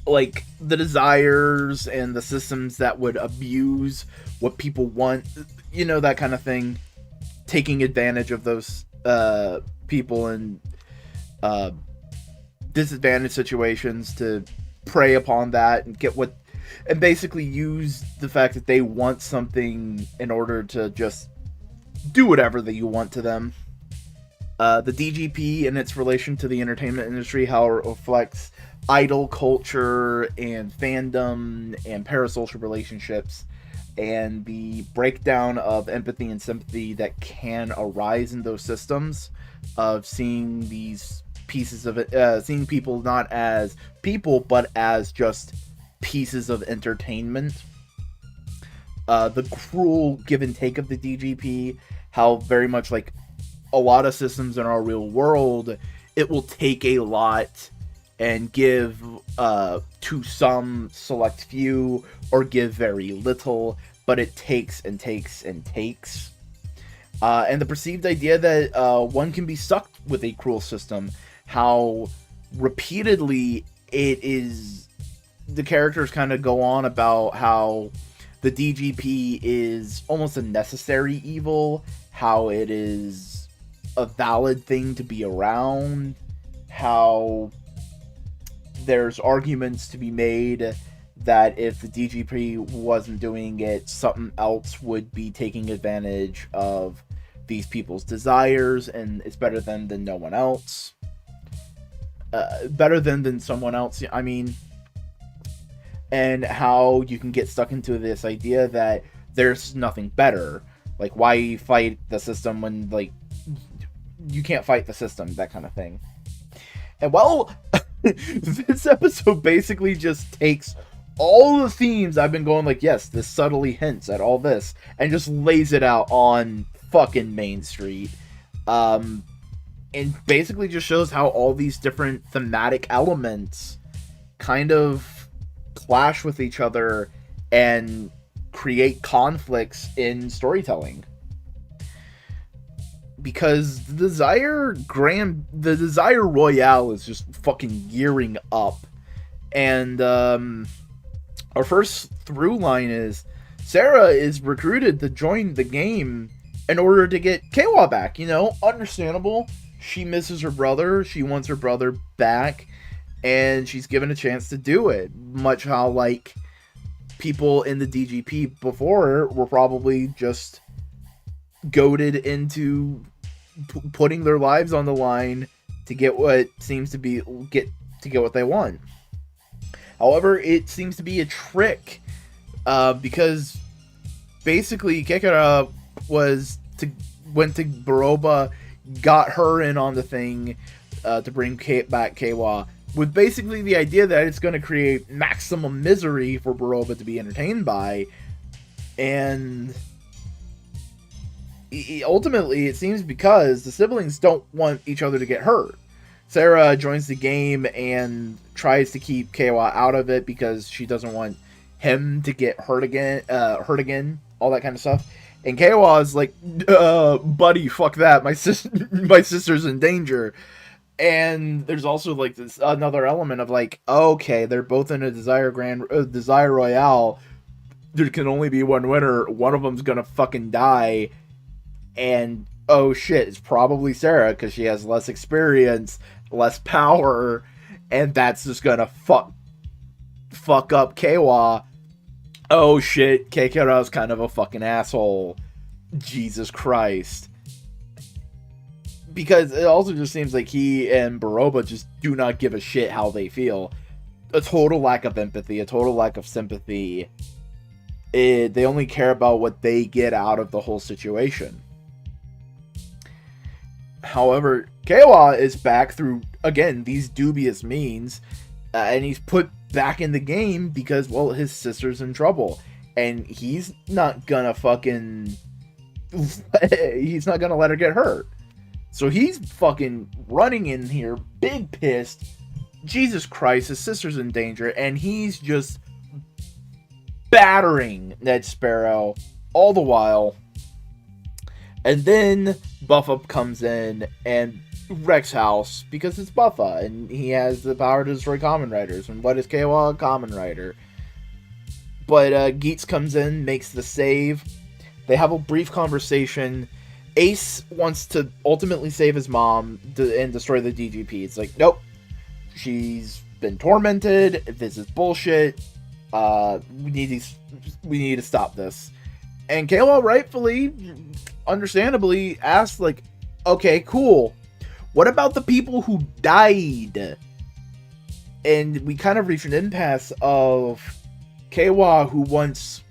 Like the desires and the systems that would abuse what people want, you know, that kind of thing. Taking advantage of those people in disadvantaged situations to prey upon that and get what, and basically use the fact that they want something in order to just do whatever that you want to them. The DGP and its relation to the entertainment industry, how it reflects idol culture and fandom and parasocial relationships, and the breakdown of empathy and sympathy that can arise in those systems of seeing these pieces of it, seeing people not as people but as just pieces of entertainment. The cruel give and take of the DGP, how very much like a lot of systems in our real world, it will take a lot and give to some select few, or give very little, but it takes and takes and takes. And the perceived idea that one can be sucked with a cruel system, how repeatedly it is, the characters kind of go on about how the DGP is almost a necessary evil, how it is a valid thing to be around, how there's arguments to be made that if the DGP wasn't doing it, something else would be taking advantage of these people's desires, and it's better than no one else. Better than someone else, I mean. And how you can get stuck into this idea that there's nothing better. Like, why fight the system when, like, you can't fight the system, that kind of thing. And, well, this episode basically just takes all the themes I've been going, like, yes, this subtly hints at all this, and just lays it out on fucking Main Street. And basically just shows how all these different thematic elements kind of clash with each other and create conflicts in storytelling. Because the desire royale is just fucking gearing up. And our first through line is Sarah is recruited to join the game in order to get Keiwa back. You know, understandable. She misses her brother. She wants her brother back. And she's given a chance to do it. Much how, like, people in the DGP before were probably just goaded into putting their lives on the line to get what seems to be get what they want. However, it seems to be a trick, because basically Kekara went to Baroba, got her in on the thing to bring back Keiwa, with basically the idea that it's going to create maximum misery for Baroba to be entertained by, and ultimately it seems because the siblings don't want each other to get hurt. Sarah joins the game and tries to keep Keiwa out of it because she doesn't want him to get hurt again, all that kind of stuff. And Keiwa is like, buddy, fuck that, my sister's in danger. And there's also like this another element of like, okay, they're both in a desire royale. There can only be one winner. One of them's gonna fucking die, and oh shit, it's probably Sarah because she has less experience less power, and that's just gonna fuck up Keiwa. Oh shit, Keikara's kind of a fucking asshole. Jesus Christ. Because it also just seems like he and Baroba just do not give a shit how they feel. A total lack of empathy, a total lack of sympathy. They only care about what they get out of the whole situation. However, Keiwa is back through, again, these dubious means, and he's put back in the game because, well, his sister's in trouble. And he's not gonna fucking... he's not gonna let her get hurt. So he's fucking running in here, big pissed. Jesus Christ, his sister's in danger, and he's just battering Ned Sparrow all the while. And then Buffa comes in and wrecks house because it's Buffa, and he has the power to destroy Kamen Riders. And what is Keiwa? A Kamen Rider. But Geats comes in, makes the save. They have a brief conversation. Ace wants to ultimately save his mom and destroy the DGP. It's like, nope. She's been tormented. This is bullshit. We need to stop this. And Keiwa rightfully, understandably, asked, like, okay, cool. What about the people who died? And we kind of reached an impasse of Keiwa, who wants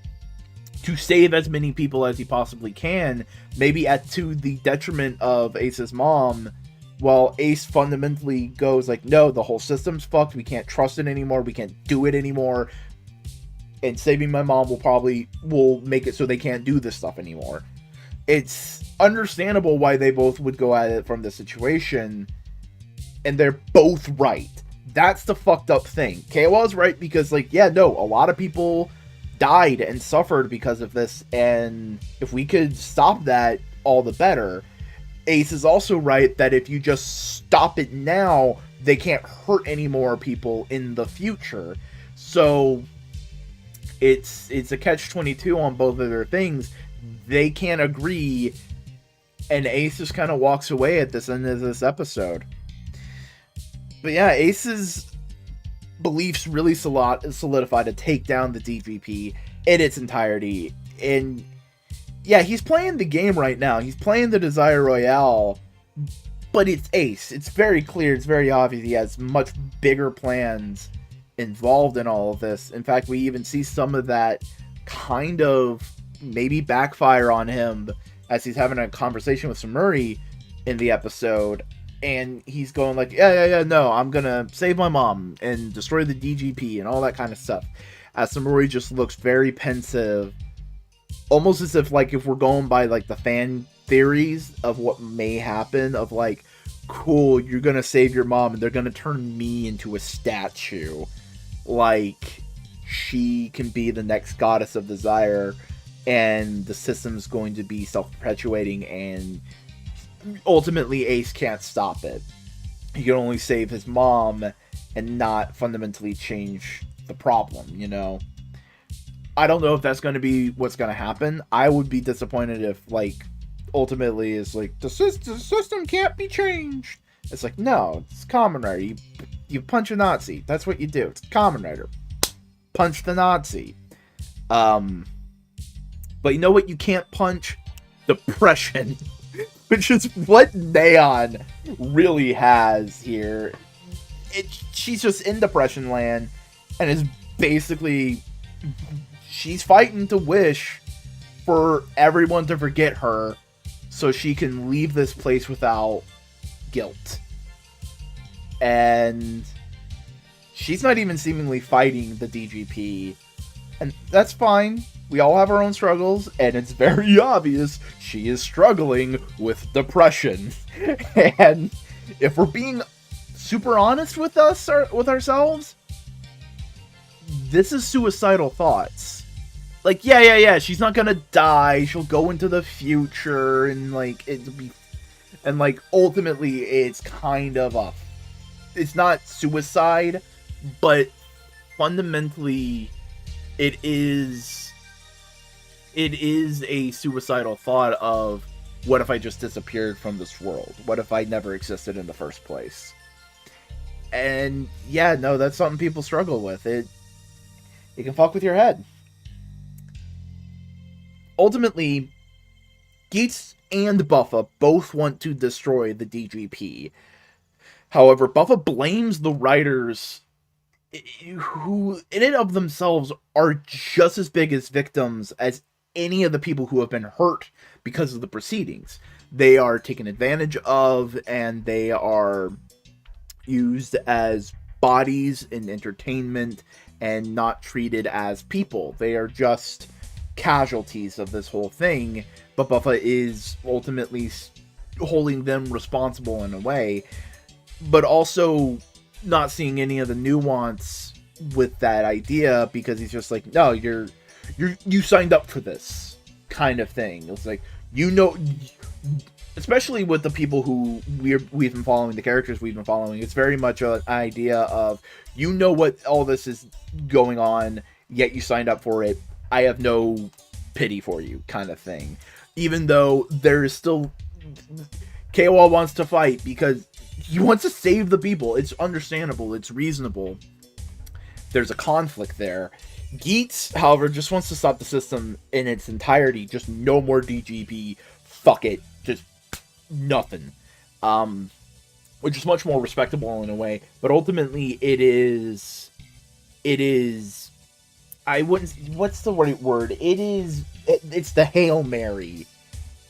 to save as many people as he possibly can, maybe to the detriment of Ace's mom, while Ace fundamentally goes like, no, the whole system's fucked, we can't trust it anymore, we can't do it anymore, and saving my mom will make it so they can't do this stuff anymore. It's understandable why they both would go at it from this situation, and they're both right. That's the fucked up thing. Keiwa's right because, like, yeah, no, a lot of people died and suffered because of this, and if we could stop that, all the better. Ace is also right that if you just stop it now, they can't hurt any more people in the future. So it's a catch-22 on both of their things. They can't agree, and Ace just kind of walks away at this end of this episode. But yeah, Ace's beliefs really solidify to take down the DGP in its entirety. And yeah, he's playing the game right now. He's playing the Desire Royale, but it's Ace. It's very clear, it's very obvious he has much bigger plans involved in all of this. In fact, we even see some of that kind of maybe backfire on him as he's having a conversation with Samuri in the episode. And he's going like, yeah, no, I'm gonna save my mom and destroy the DGP and all that kind of stuff. As Samuri just looks very pensive, almost as if, like, if we're going by, like, the fan theories of what may happen, of, like, cool, you're gonna save your mom and they're gonna turn me into a statue. Like, she can be the next goddess of desire, and the system's going to be self-perpetuating, and ultimately Ace can't stop it. He can only save his mom and not fundamentally change the problem, you know? I don't know if that's going to be what's going to happen. I would be disappointed if, like, ultimately is like, the system can't be changed. It's like, no, it's Kamen Rider. You punch a Nazi. That's what you do. It's Kamen Rider. Punch the Nazi. But you know what? You can't punch? Depression. Which is what Neon really has here. She's just in depression land, and is basically, she's fighting to wish for everyone to forget her so she can leave this place without guilt. And she's not even seemingly fighting the DGP, and that's fine. We all have our own struggles, and it's very obvious she is struggling with depression. And if we're being super honest with ourselves, this is suicidal thoughts. Like, yeah, she's not gonna die. She'll go into the future, and, like, it'll be, and, like, ultimately, it's kind of it's not suicide, but fundamentally, it is a suicidal thought of, what if I just disappeared from this world? What if I never existed in the first place? And yeah, no, that's something people struggle with. It can fuck with your head. Ultimately, Geats and Buffa both want to destroy the DGP. However, Buffa blames the writers, who in and of themselves are just as big as victims as any of the people who have been hurt because of the proceedings. They are taken advantage of, and they are used as bodies in entertainment and not treated as people. They are just casualties of this whole thing, but Buffa is ultimately holding them responsible in a way, but also not seeing any of the nuance with that idea, because he's just like, no, you signed up for this kind of thing. It's like, you know, especially with the people who we've been following, the characters we've been following, it's very much an idea of, you know what all this is going on, yet you signed up for it. I have no pity for you, kind of thing. Even though there is still, KOL wants to fight because he wants to save the people. It's understandable. It's reasonable. There's a conflict there. Geats, however, just wants to stop the system in its entirety. Just no more DGP. Fuck it. Just nothing. Which is much more respectable in a way. But ultimately, it is, I wouldn't, what's the right word? It's the Hail Mary.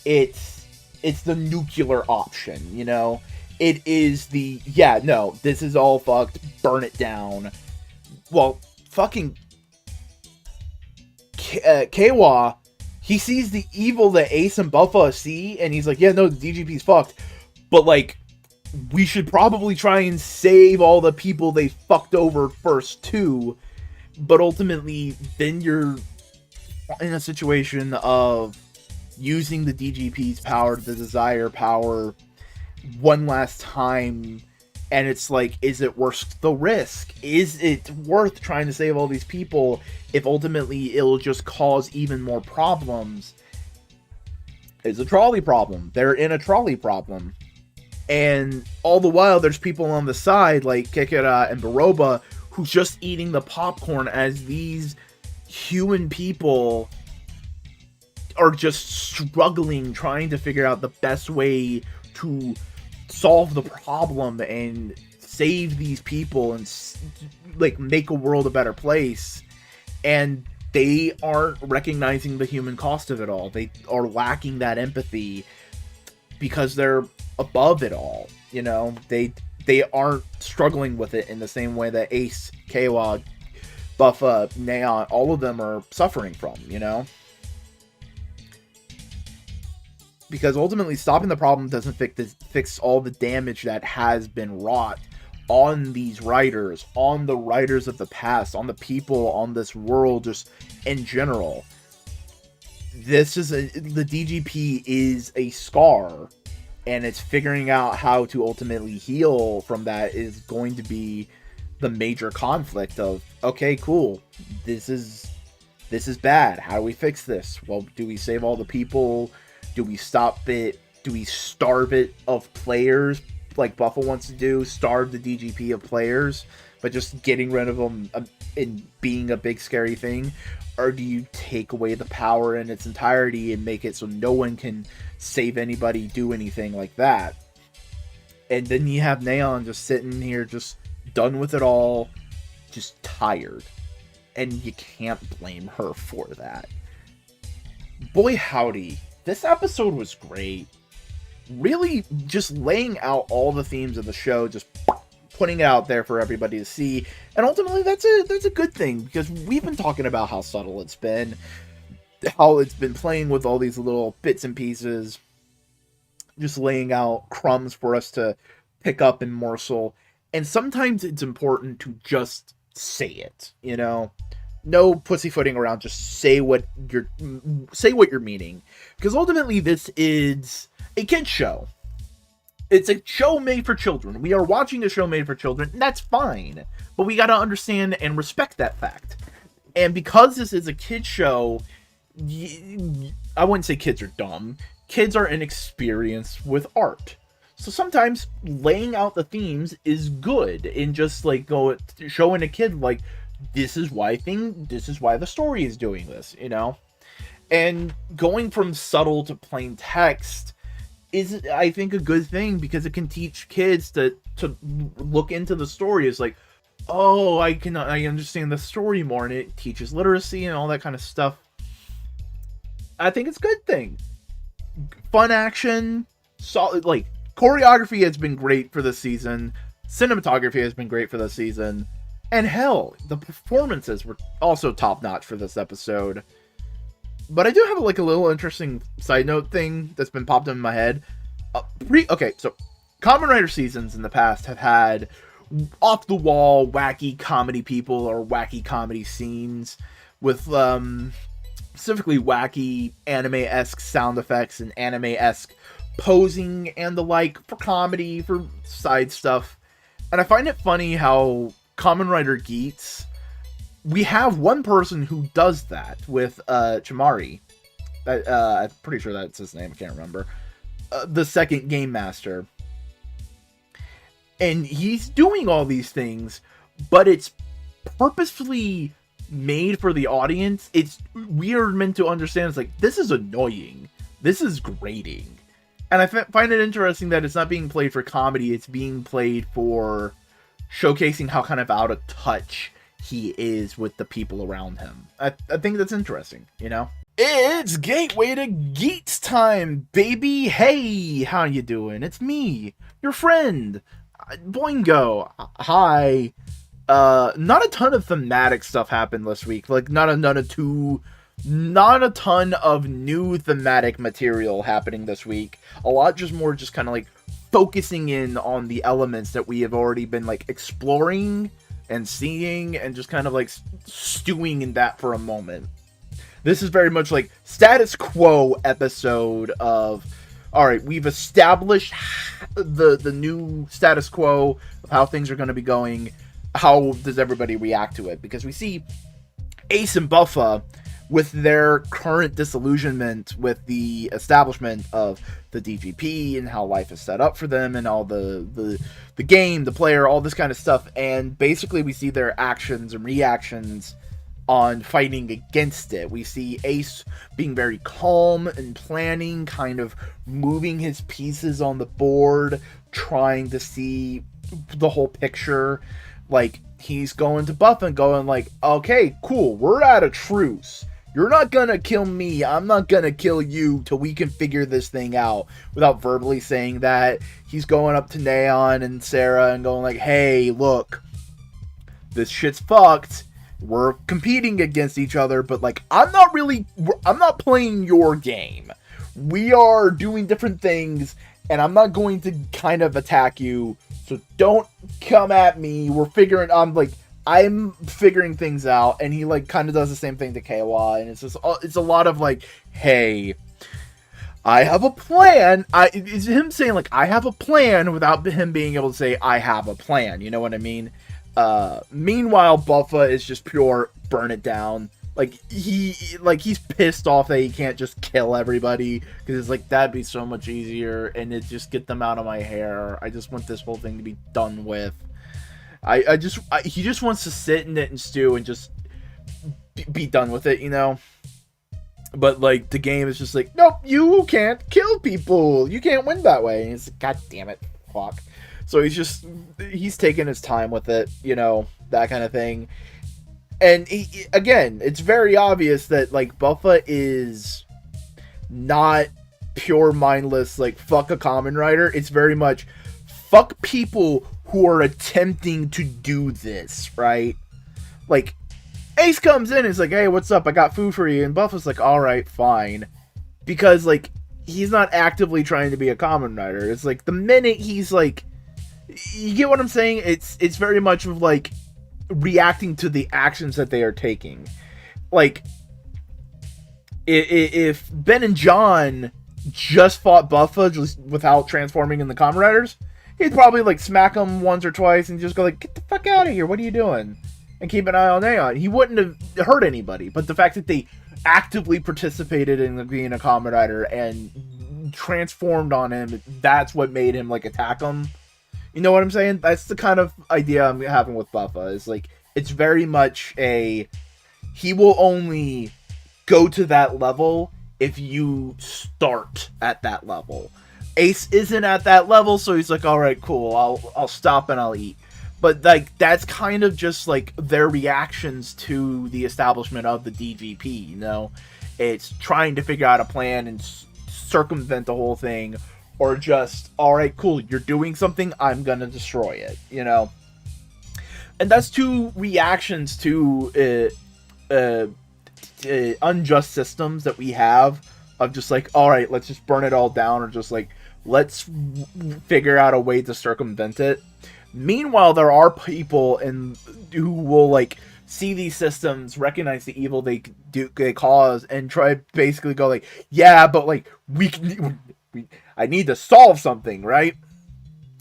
It's the nuclear option, you know? It is the, yeah, no, this is all fucked, burn it down. Well, fucking Kawa, he sees the evil that Ace and Buffa see, and he's like, yeah, no, the DGP's fucked, but, like, we should probably try and save all the people they fucked over first, too. But ultimately, then you're in a situation of using the DGP's power, the desire power, one last time, and it's like, is it worth the risk? Is it worth trying to save all these people if ultimately it'll just cause even more problems? It's a trolley problem. They're in a trolley problem. And all the while, there's people on the side, like Kekera and Baroba, who's just eating the popcorn as these human people are just struggling, trying to figure out the best way to solve the problem and save these people and, like, make a world a better place. And they aren't recognizing the human cost of it all. They are lacking that empathy because they're above it all, you know? They aren't struggling with it in the same way that Ace, Kawa, Buffa, Neon, all of them are suffering from, you know? Because ultimately, stopping the problem doesn't fix all the damage that has been wrought on these writers, on the writers of the past, on the people, on this world, just in general. The DGP is a scar, and it's figuring out how to ultimately heal from that is going to be the major conflict of, okay, cool, this is bad. How do we fix this? Well, do we save all the people? Do we stop it? Do we starve it of players, like Buffa wants to do? Starve the DGP of players, but just getting rid of them and being a big scary thing? Or do you take away the power in its entirety and make it so no one can save anybody, do anything like that? And then you have Neon just sitting here, just done with it all, just tired. And you can't blame her for that. Boy howdy, this episode was great. Really just laying out all the themes of the show, just putting it out there for everybody to see. And ultimately, that's a good thing, because we've been talking about how subtle it's been, how it's been playing with all these little bits and pieces, just laying out crumbs for us to pick up and morsel. And sometimes it's important to just say it, you know? No pussyfooting around, just say what you're meaning. Because ultimately, this is a kid's show. It's a show made for children. We are watching a show made for children, and that's fine. But we gotta understand and respect that fact. And because this is a kid's show, I wouldn't say kids are dumb. Kids are inexperienced with art. So sometimes laying out the themes is good, in just like showing a kid like this is why the story is doing this, you know? And going from subtle to plain text is, I think, a good thing, because it can teach kids to look into the story as like, oh, I understand the story more, and it teaches literacy and all that kind of stuff. I think it's a good thing. Fun action, solid, like, choreography has been great for this season. Cinematography has been great for this season. And hell, the performances were also top-notch for this episode. But I do have like a little interesting side note thing that's been popped in my head. Okay, so Kamen Rider seasons in the past have had off-the-wall wacky comedy people or wacky comedy scenes with specifically wacky anime-esque sound effects and anime-esque posing and the like for comedy, for side stuff. And I find it funny how Kamen Rider Geats, we have one person who does that with Chamari. I'm pretty sure that's his name. I can't remember. The second game master. And he's doing all these things, but it's purposefully made for the audience. We are meant to understand, it's like, this is annoying. This is grating. And I find it interesting that it's not being played for comedy. It's being played for showcasing how kind of out of touch he is with the people around him. I think that's interesting, you know? It's Gateway to Geats time, baby! Hey, how you doing? It's me, your friend, Boingo. Hi. Not a ton of thematic stuff happened this week. Like, not a ton of new thematic material happening this week. A lot more kind of like focusing in on the elements that we have already been like exploring and seeing, and just kind of like stewing in that for a moment. This is very much like status quo episode of, all right, we've established the new status quo of how things are going to be going. How does everybody react to it? Because we see Ace and Buffa, with their current disillusionment with the establishment of the DGP and how life is set up for them, and all the game, the player, all this kind of stuff. And basically we see their actions and reactions on fighting against it. We see Ace being very calm and planning, kind of moving his pieces on the board, trying to see the whole picture. Like, he's going to Buffa and going like, okay, cool, we're at a truce. You're not gonna kill me, I'm not gonna kill you till we can figure this thing out. Without verbally saying that, he's going up to Neon and Sarah and going like, hey, look, this shit's fucked. We're competing against each other, but like, I'm not playing your game. We are doing different things, and I'm not going to kind of attack you, so don't come at me. I'm figuring things out. And he like kind of does the same thing to Kawa, and it's a lot of like, hey, I have a plan. It's him saying like, I have a plan, without him being able to say, I have a plan. You know what I mean? Meanwhile, Buffa is just pure burn it down. Like, he's pissed off that he can't just kill everybody, because it's like, that'd be so much easier, and it just get them out of my hair. I just want this whole thing to be done with. He just wants to sit in it and stew and just be done with it, you know? But, like, the game is just like, nope, you can't kill people. You can't win that way. And it's like, god damn it, fuck. So he's taking his time with it, you know, that kind of thing. And again, it's very obvious that like Buffa is not pure mindless, like fuck a Kamen Rider. It's very much fuck people who are attempting to do this, right? Like, Ace comes in and is like, hey, what's up? I got food for you. And Buffa's like, alright, fine. Because like, he's not actively trying to be a Kamen Rider. It's like, the minute he's like, you get what I'm saying? It's very much of like reacting to the actions that they are taking. Like, if Ben and John just fought Buffa just without transforming in the Kamen Riders, he'd probably like smack him once or twice and just go like, get the fuck out of here, what are you doing? And keep an eye on Neon. He wouldn't have hurt anybody. But the fact that they actively participated in being a Kamen Rider and transformed on him, that's what made him like attack him. You know what I'm saying? That's the kind of idea I'm having with Buffa. Is like it's very much he will only go to that level if you start at that level. Ace isn't at that level, so he's like, all right, cool, I'll stop and I'll eat. But like that's kind of just like their reactions to the establishment of the DGP. You know, it's trying to figure out a plan and circumvent the whole thing, or just, all right, cool, you're doing something, I'm gonna destroy it. You know, and that's two reactions to unjust systems that we have, of just like, all right, let's just burn it all down, or just like, let's figure out a way to circumvent it. Meanwhile, there are people who will like see these systems, recognize the evil they cause, and try basically go like, yeah, but like I need to solve something, right?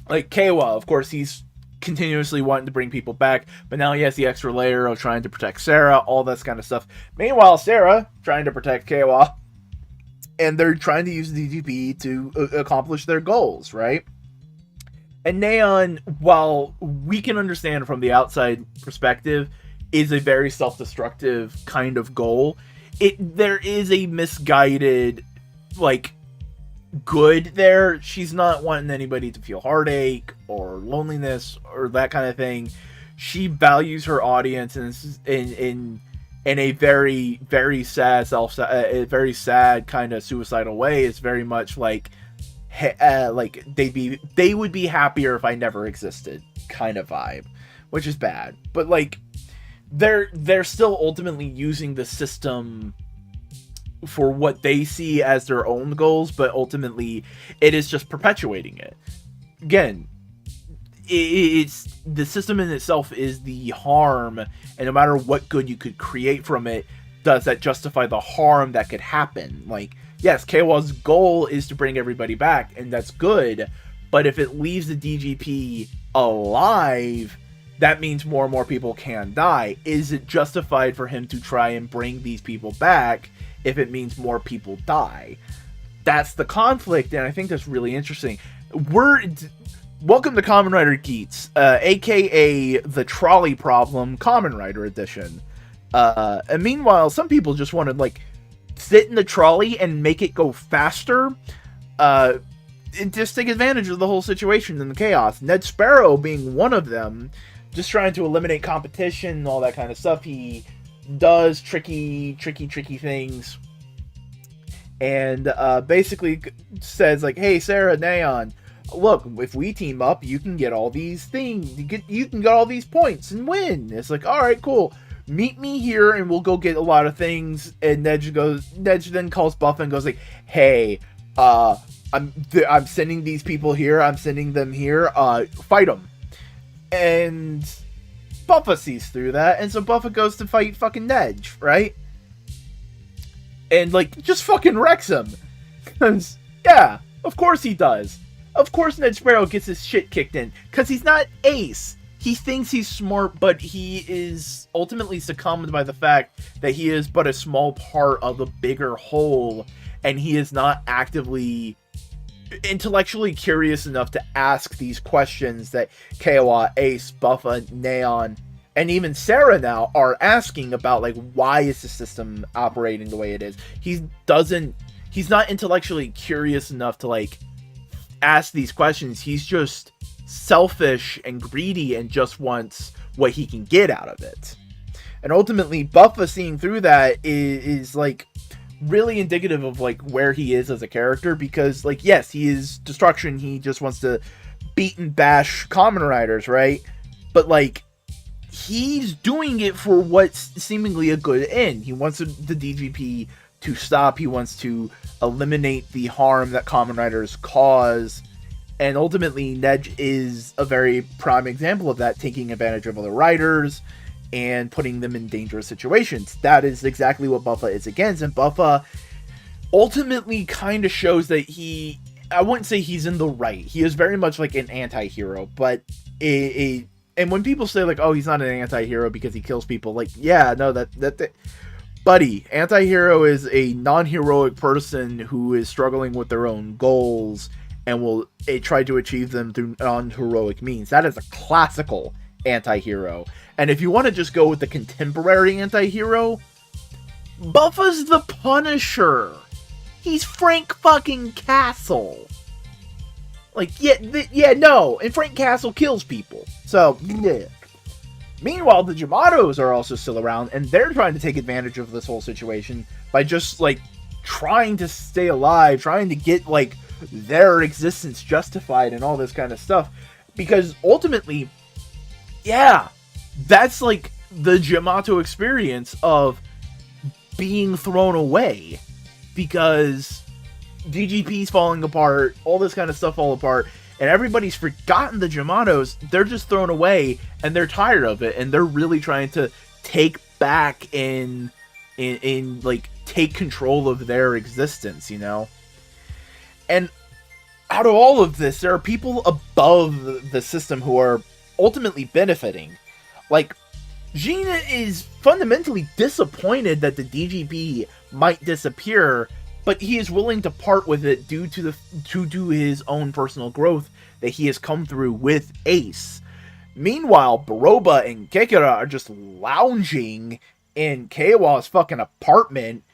Like Keiwa, of course, he's continuously wanting to bring people back, but now he has the extra layer of trying to protect Sarah, all this kind of stuff. Meanwhile, Sarah trying to protect Keiwa, and they're trying to use the DGP to accomplish their goals, right? And Neon, while we can understand from the outside perspective, is a very self-destructive kind of goal. There is a misguided, like, good there. She's not wanting anybody to feel heartache or loneliness or that kind of thing. She values her audience in a very, very sad very sad kind of suicidal way. It's very much like, like they would be happier if I never existed kind of vibe, which is bad. But like they're still ultimately using the system for what they see as their own goals, but ultimately it is just perpetuating it. Again, it's the system in itself is the harm, and no matter what good you could create from it, does that justify the harm that could happen? Like, yes, Keiwa's goal is to bring everybody back, and that's good, but if it leaves the DGP alive, that means more and more people can die. Is it justified for him to try and bring these people back if it means more people die? That's the conflict, and I think that's really interesting. Welcome to Kamen Rider Geats, aka the Trolley Problem Kamen Rider Edition. And meanwhile, some people just want to like sit in the trolley and make it go faster, and just take advantage of the whole situation and the chaos. Ned Sparrow being one of them, just trying to eliminate competition and all that kind of stuff. He does tricky things, and basically says like, "Hey, Sarah, Neon, look, if we team up, you can get all these things. You can get all these points and win." It's like, all right, cool. Meet me here, and we'll go get a lot of things. And Nedge then calls Buffa and goes like, "Hey, I'm sending these people here. I'm sending them here. Fight them." And Buffa sees through that, and so Buffa goes to fight fucking Nedge, right? And like just fucking wrecks him. Cause yeah, of course he does. Of course Ned Sparrow gets his shit kicked in, because he's not Ace. He thinks he's smart, but he is ultimately succumbed by the fact that he is but a small part of the bigger whole, and he is not actively intellectually curious enough to ask these questions that Keiwa, Ace, Buffa, Neon, and even Sarah now are asking about, like, why is the system operating the way it is? He's not intellectually curious enough to, like, ask these questions. He's just selfish and greedy and just wants what he can get out of it. And ultimately, Buffa seeing through that is like really indicative of like where he is as a character, because like, yes, he is destruction. He just wants to beat and bash Kamen Riders, right? But like, he's doing it for what's seemingly a good end. He wants the DGP to stop. He wants to eliminate the harm that Kamen Riders cause. And ultimately, Nedge is a very prime example of that, taking advantage of other riders and putting them in dangerous situations. That is exactly what Buffa is against, and Buffa ultimately kind of shows that I wouldn't say he's in the right. He is very much like an anti-hero, but and when people say like, oh, he's not an anti-hero because he kills people, like, yeah, no, that buddy, anti-hero is a non-heroic person who is struggling with their own goals and will try to achieve them through non-heroic means. That is a classical anti-hero. And if you want to just go with the contemporary anti-hero, Buffa's the Punisher. He's Frank fucking Castle. Like, no, and Frank Castle kills people. So, yeah. Meanwhile, the Jamatos are also still around, and they're trying to take advantage of this whole situation by just, like, trying to stay alive, trying to get, like, their existence justified and all this kind of stuff. Because ultimately, yeah, that's, like, the Jamato experience of being thrown away. Because DGP's falling apart, all this kind of stuff fall apart, and everybody's forgotten the Jamatos. They're just thrown away, and they're tired of it, and they're really trying to take back and like take control of their existence, you know. And out of all of this, there are people above the system who are ultimately benefiting. Like, Gina is fundamentally disappointed that the DGP might disappear, but he is willing to part with it due to his own personal growth that he has come through with Ace. Meanwhile, Baroba and Kekara are just lounging in Keiwa's fucking apartment,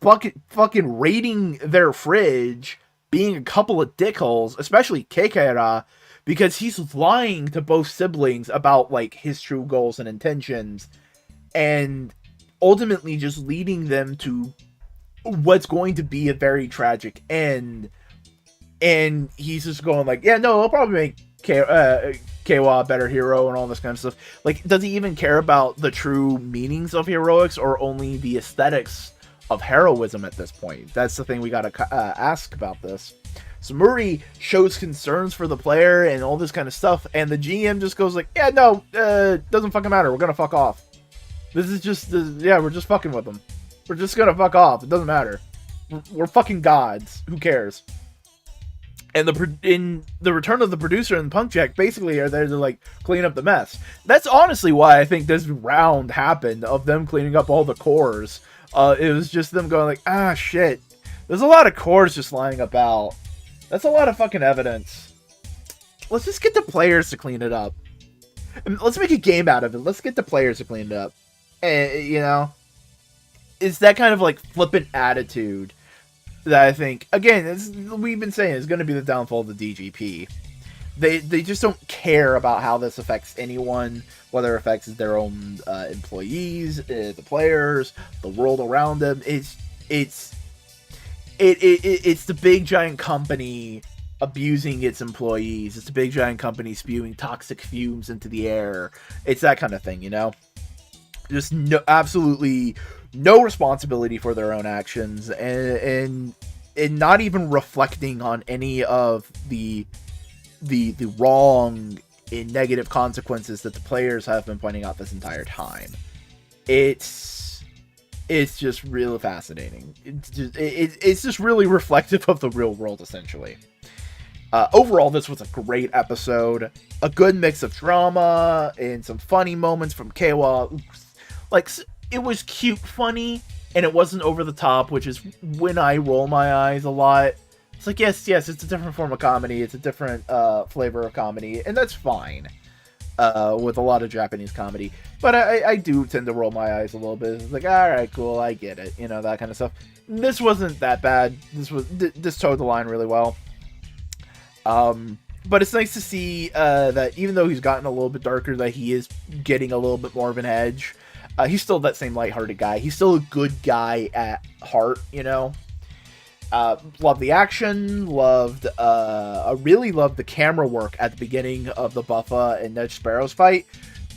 fucking raiding their fridge, being a couple of dickholes, especially Kekara, because he's lying to both siblings about, like, his true goals and intentions, and ultimately just leading them to what's going to be a very tragic end. And he's just going like, yeah, no, I'll probably make Keiwa a better hero and all this kind of stuff. Like, does he even care about the true meanings of heroics or only the aesthetics of heroism at this point? That's the thing we gotta ask about this. So Murray shows concerns for the player and all this kind of stuff, and the GM just goes like, yeah, no, doesn't fucking matter, we're gonna fuck off. This is just, yeah, we're just fucking with them. We're just gonna fuck off. It doesn't matter. We're fucking gods. Who cares? And in the return of the producer and Punk Jack basically are there to, like, clean up the mess. That's honestly why I think this round happened, of them cleaning up all the cores. It was just them going like, ah, shit. There's a lot of cores just lying about. That's a lot of fucking evidence. Let's just get the players to clean it up. And let's make a game out of it. Let's get the players to clean it up. You know? It's that kind of, like, flippant attitude that I think, again, we've been saying is going to be the downfall of the DGP. They just don't care about how this affects anyone, whether it affects their own employees, the players, the world around them. It's the big giant company abusing its employees. It's the big giant company spewing toxic fumes into the air. It's that kind of thing, you know? Just absolutely no responsibility for their own actions, and not even reflecting on any of the wrong and negative consequences that the players have been pointing out this entire time. It's just really fascinating. It's just really reflective of the real world, essentially. Overall, this was a great episode. A good mix of drama and some funny moments from Keiwa. Like, it was cute funny, and it wasn't over the top, which is when I roll my eyes a lot. It's like, yes, it's a different form of comedy. It's a different flavor of comedy, and that's fine with a lot of Japanese comedy. But I do tend to roll my eyes a little bit. It's like, all right, cool, I get it, you know, that kind of stuff. This wasn't that bad. This towed the line really well. But it's nice to see that even though he's gotten a little bit darker, that he is getting a little bit more of an edge. He's still that same lighthearted guy. He's still a good guy at heart, you know. Loved the action. I really loved the camera work at the beginning of the Buffa and Ned Sparrow's fight,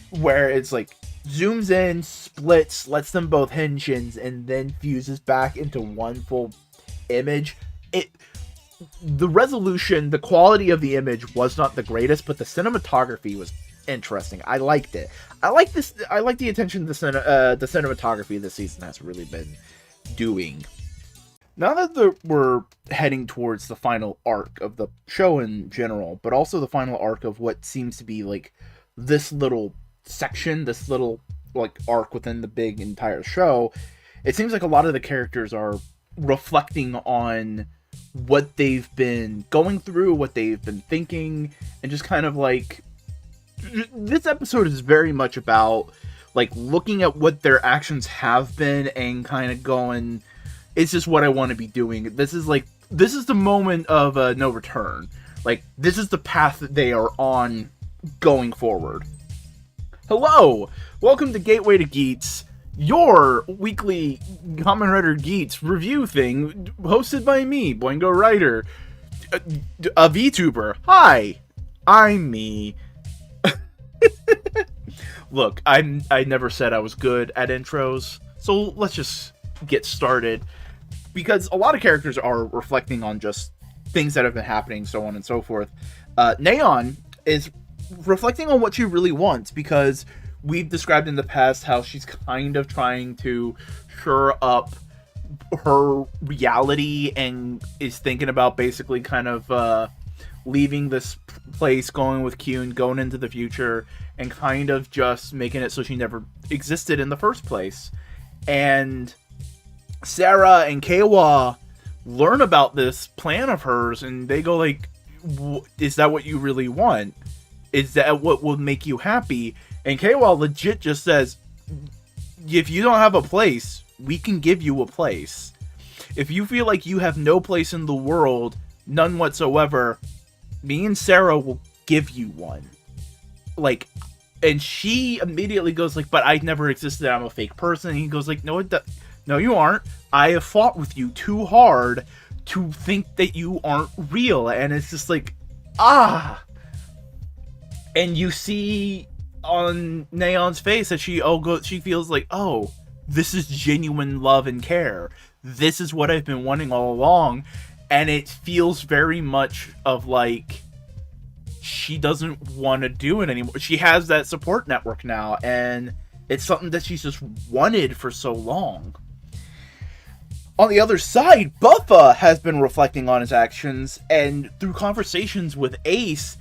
where it's like zooms in, splits, lets them both henshins, and then fuses back into one full image. The resolution, the quality of the image was not the greatest, but the cinematography was interesting. I liked it. I like the attention the cinematography this season has really been doing. Now that we're heading towards the final arc of the show in general, but also the final arc of what seems to be like this little section, this little like arc within the big entire show, it seems like a lot of the characters are reflecting on what they've been going through, what they've been thinking, and just kind of like, this episode is very much about like looking at what their actions have been and kind of going, it's just what I want to be doing. This is the moment of no return. Like, this is the path that they are on going forward. Hello! Welcome to Gateway to Geats, your weekly Kamen Rider Geats review thing, hosted by me, Boingo Writer, a VTuber. Hi! I'm me. Look, I never said I was good at intros, so let's just get started. Because a lot of characters are reflecting on just things that have been happening, so on and so forth. Neon is reflecting on what she really wants, because we've described in the past how she's kind of trying to shore up her reality and is thinking about basically kind of leaving this place, going with Kyun, going into the future, and kind of just making it so she never existed in the first place. And Sarah and Keiwa learn about this plan of hers, and they go like, is that what you really want? Is that what will make you happy? And Keiwa legit just says, if you don't have a place, we can give you a place. If you feel like you have no place in the world, none whatsoever, me and Sarah will give you one. Like, and she immediately goes like, but I never existed, I'm a fake person. And he goes like, no, you aren't. I have fought with you too hard to think that you aren't real. And it's just like, ah. And you see on Neon's face that she feels like, oh, this is genuine love and care. This is what I've been wanting all along. And it feels very much of like, she doesn't want to do it anymore. She has that support network now, and it's something that she's just wanted for so long. On the other side, Buffa has been reflecting on his actions, and through conversations with Ace,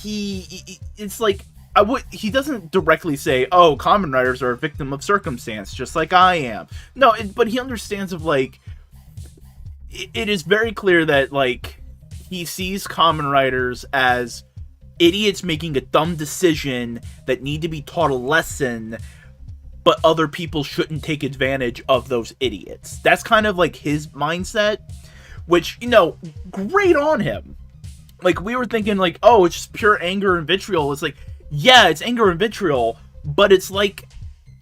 it's like, he doesn't directly say, oh, Kamen Riders are a victim of circumstance, just like I am. No, but he understands of, like, it is very clear that, like, he sees Kamen Riders as idiots making a dumb decision that need to be taught a lesson, but other people shouldn't take advantage of those idiots. That's kind of like his mindset, which, you know, great on him. Like, we were thinking like, oh, it's just pure anger and vitriol. It's like, yeah, it's anger and vitriol, but it's like,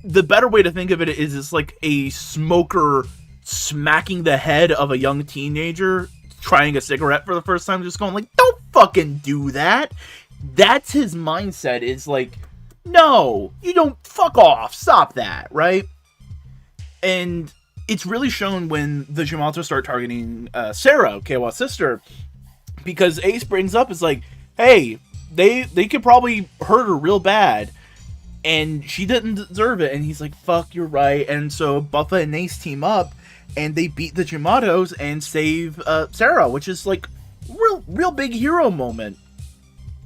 the better way to think of it is it's like a smoker smacking the head of a young teenager trying a cigarette for the first time, just going like, don't fucking do that. That's his mindset, is like, no, you don't, fuck off, stop that, right? And it's really shown when the Yamato start targeting Sarah, Keiwa's sister, because Ace brings up, is like, hey, they could probably hurt her real bad, and she didn't deserve it. And he's like, fuck, you're right. And so Buffa and Ace team up, and they beat the Yamatos and save Sarah, which is like real big hero moment,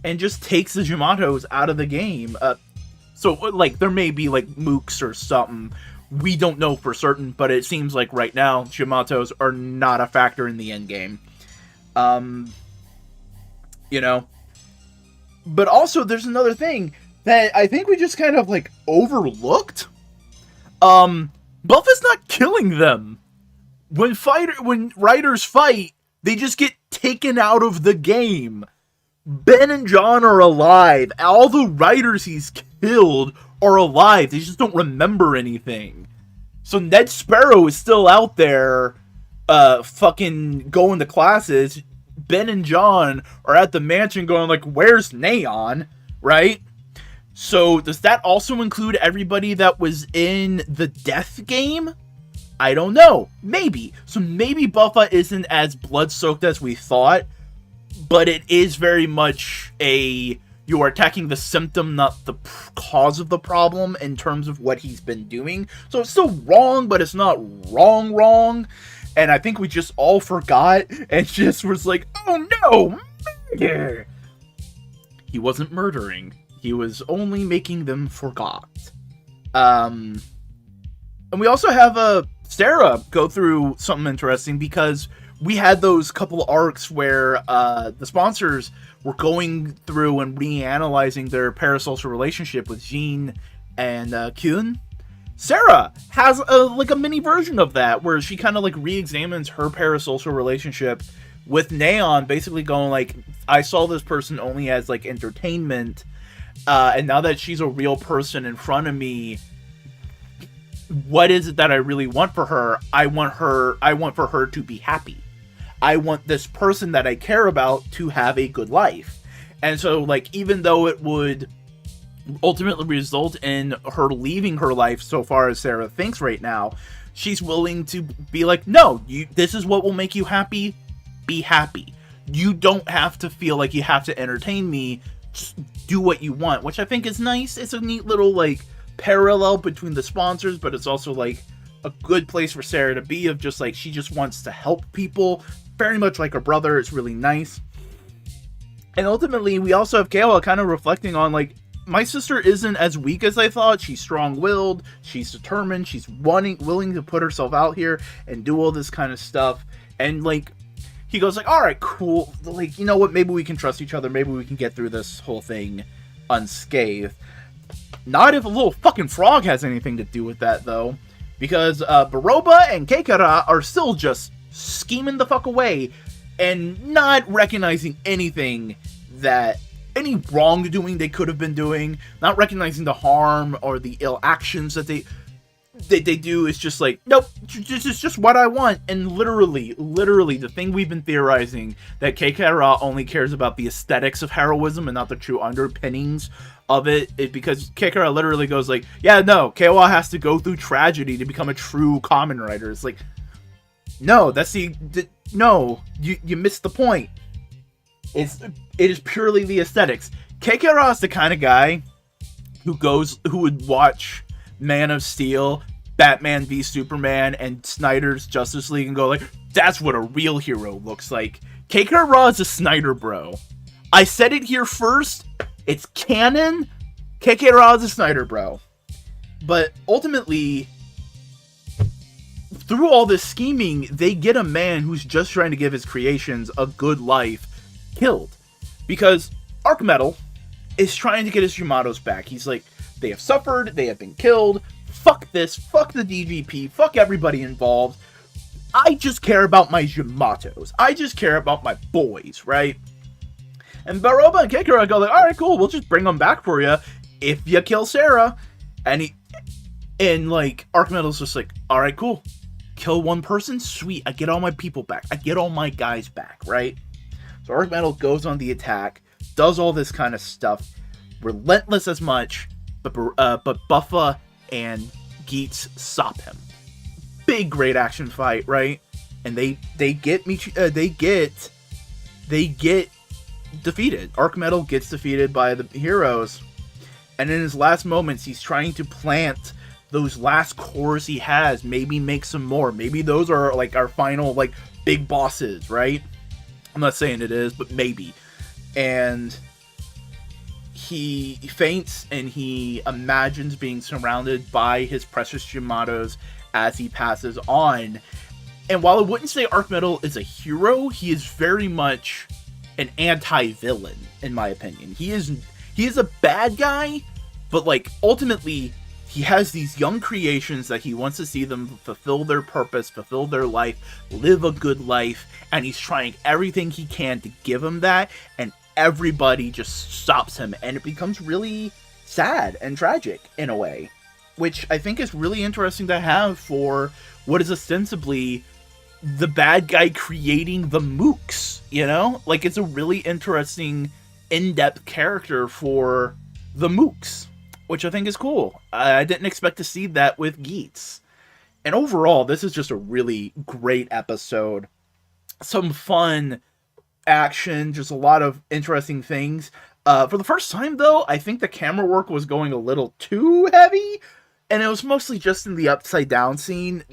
and just takes the Yamatos out of the game. So like, there may be like mooks or something, we don't know for certain, but it seems like right now Yamatos are not a factor in the end game. You know, but also there's another thing that I think we just kind of like overlooked. Buffa's not killing them. When riders fight, they just get taken out of the game. Ben and John are alive. All the riders he's killed are alive. They just don't remember anything. So Ned Sparrow is still out there, fucking going to classes. Ben and John are at the mansion going like, where's Neon? Right? So does that also include everybody that was in the death game? I don't know. Maybe. So maybe Buffa isn't as blood-soaked as we thought, but it is very much you are attacking the symptom, not the cause of the problem in terms of what he's been doing. So it's still wrong, but it's not wrong. And I think we just all forgot and just was like, oh no, murder! He wasn't murdering. He was only making them forgot. And we also have Sarah go through something interesting, because we had those couple arcs where the sponsors were going through and reanalyzing their parasocial relationship with Jean and Kyun. Sarah has a mini version of that, where she kind of like re-examines her parasocial relationship with Neon, basically going like, I saw this person only as like entertainment, and now that she's a real person in front of me, what is it that I really want for her? I want for her to be happy. I want this person that I care about to have a good life. And so, like, even though it would ultimately result in her leaving her life, so far as Sarah thinks right now, she's willing to be like, no, this is what will make you happy. Be happy. You don't have to feel like you have to entertain me. Just do what you want, which I think is nice. It's a neat little, like, parallel between the sponsors, but it's also, like, a good place for Sarah to be, of just, like, she just wants to help people. Very much like her brother. It's really nice. And ultimately, we also have Kayla kind of reflecting on, like, my sister isn't as weak as I thought. She's strong-willed. She's determined. She's willing to put herself out here and do all this kind of stuff. And, like, he goes, like, all right, cool. Like, you know what? Maybe we can trust each other. Maybe we can get through this whole thing unscathed. Not if a little fucking frog has anything to do with that, though. Because Baroba and Keikara are still just scheming the fuck away and not recognizing anything any wrongdoing they could have been doing, not recognizing the harm or the ill actions that they do. Is just like, nope, this is just what I want. And literally the thing we've been theorizing, that Keikara only cares about the aesthetics of heroism and not the true underpinnings of it, is because Keikara literally goes like, yeah, no, Keiwa has to go through tragedy to become a true Kamen Rider. It's like, no, that's no, you missed the point. It is purely the aesthetics. Keikara is the kind of guy who would watch Man of Steel, Batman v Superman, and Snyder's Justice League and go like, that's what a real hero looks like. Keikara is a Snyder bro. I said it here first. It's canon. Keikara is a Snyder bro. But ultimately, through all this scheming, they get a man who's just trying to give his creations a good life killed. Because Arc Metal is trying to get his Yamatos back. He's like, they have suffered, they have been killed, fuck this, fuck the DGP, fuck everybody involved. I just care about my Yamatos. I just care about my boys, right? And Baroba and Keikara go like, alright, cool, we'll just bring them back for you if you kill Sarah. And like, Arc Metal's just like, alright, cool. Kill one person? Sweet, I get all my people back. I get all my guys back, right? So Arc Metal goes on the attack, does all this kind of stuff, relentless as much, but Buffa and Geats stop him. Big, great action fight, right? And they get defeated. Arc Metal gets defeated by the heroes, and in his last moments, he's trying to plant those last cores he has. Maybe make some more. Maybe those are like our final like big bosses, right? I'm not saying it is, but maybe. And he faints and he imagines being surrounded by his precious Yamatos as he passes on. And while I wouldn't say Arc Metal is a hero, he is very much an anti-villain, in my opinion. He is a bad guy, but like ultimately he has these young creations that he wants to see them fulfill their purpose, fulfill their life, live a good life, and he's trying everything he can to give them that, and everybody just stops him, and it becomes really sad and tragic in a way, which I think is really interesting to have for what is ostensibly the bad guy creating the mooks, you know? Like, it's a really interesting, in-depth character for the mooks, which I think is cool. I didn't expect to see that with Geats. And overall, this is just a really great episode. Some fun action, just a lot of interesting things. For the first time, though, I think the camera work was going a little too heavy, and it was mostly just in the upside down scene.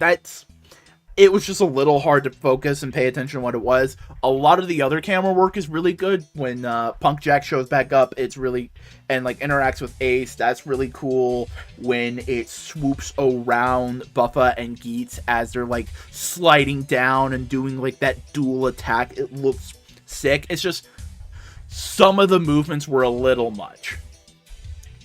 it was just a little hard to focus and pay attention to what it was. A lot of the other camera work is really good. When Punk Jack shows back up, it's really, and like interacts with Ace, that's really cool. When it swoops around Buffa and Geats as they're like sliding down and doing like that dual attack, it looks sick. It's just some of the movements were a little much.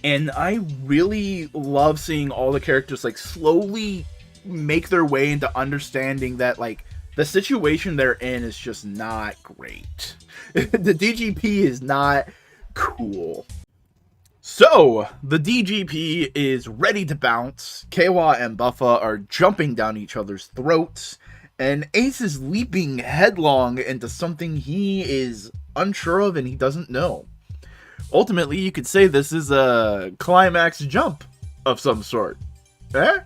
And I really love seeing all the characters like slowly make their way into understanding that like the situation they're in is just not great. The DGP is not cool. So the DGP is ready to bounce. Keiwa and Buffa are jumping down each other's throats, and Ace is leaping headlong into something he is unsure of and he doesn't know. Ultimately, you could say this is a climax jump of some sort. Hello,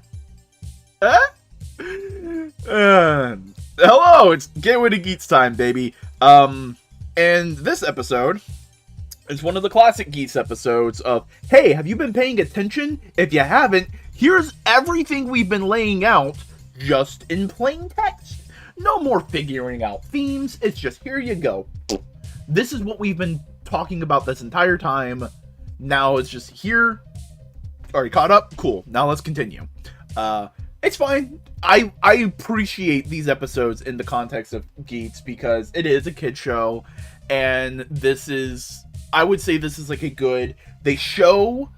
it's Gateway to Geats time, baby. And this episode is one of the classic Geats episodes of, hey, have you been paying attention? If you haven't, here's everything we've been laying out just in plain text. No more figuring out themes, it's just here you go. This is what we've been talking about this entire time. Now it's just here. Already caught up? Cool. Now let's continue. It's fine. I appreciate these episodes in the context of Geats because it is a kid show, and this is, I would say this is like a good, they show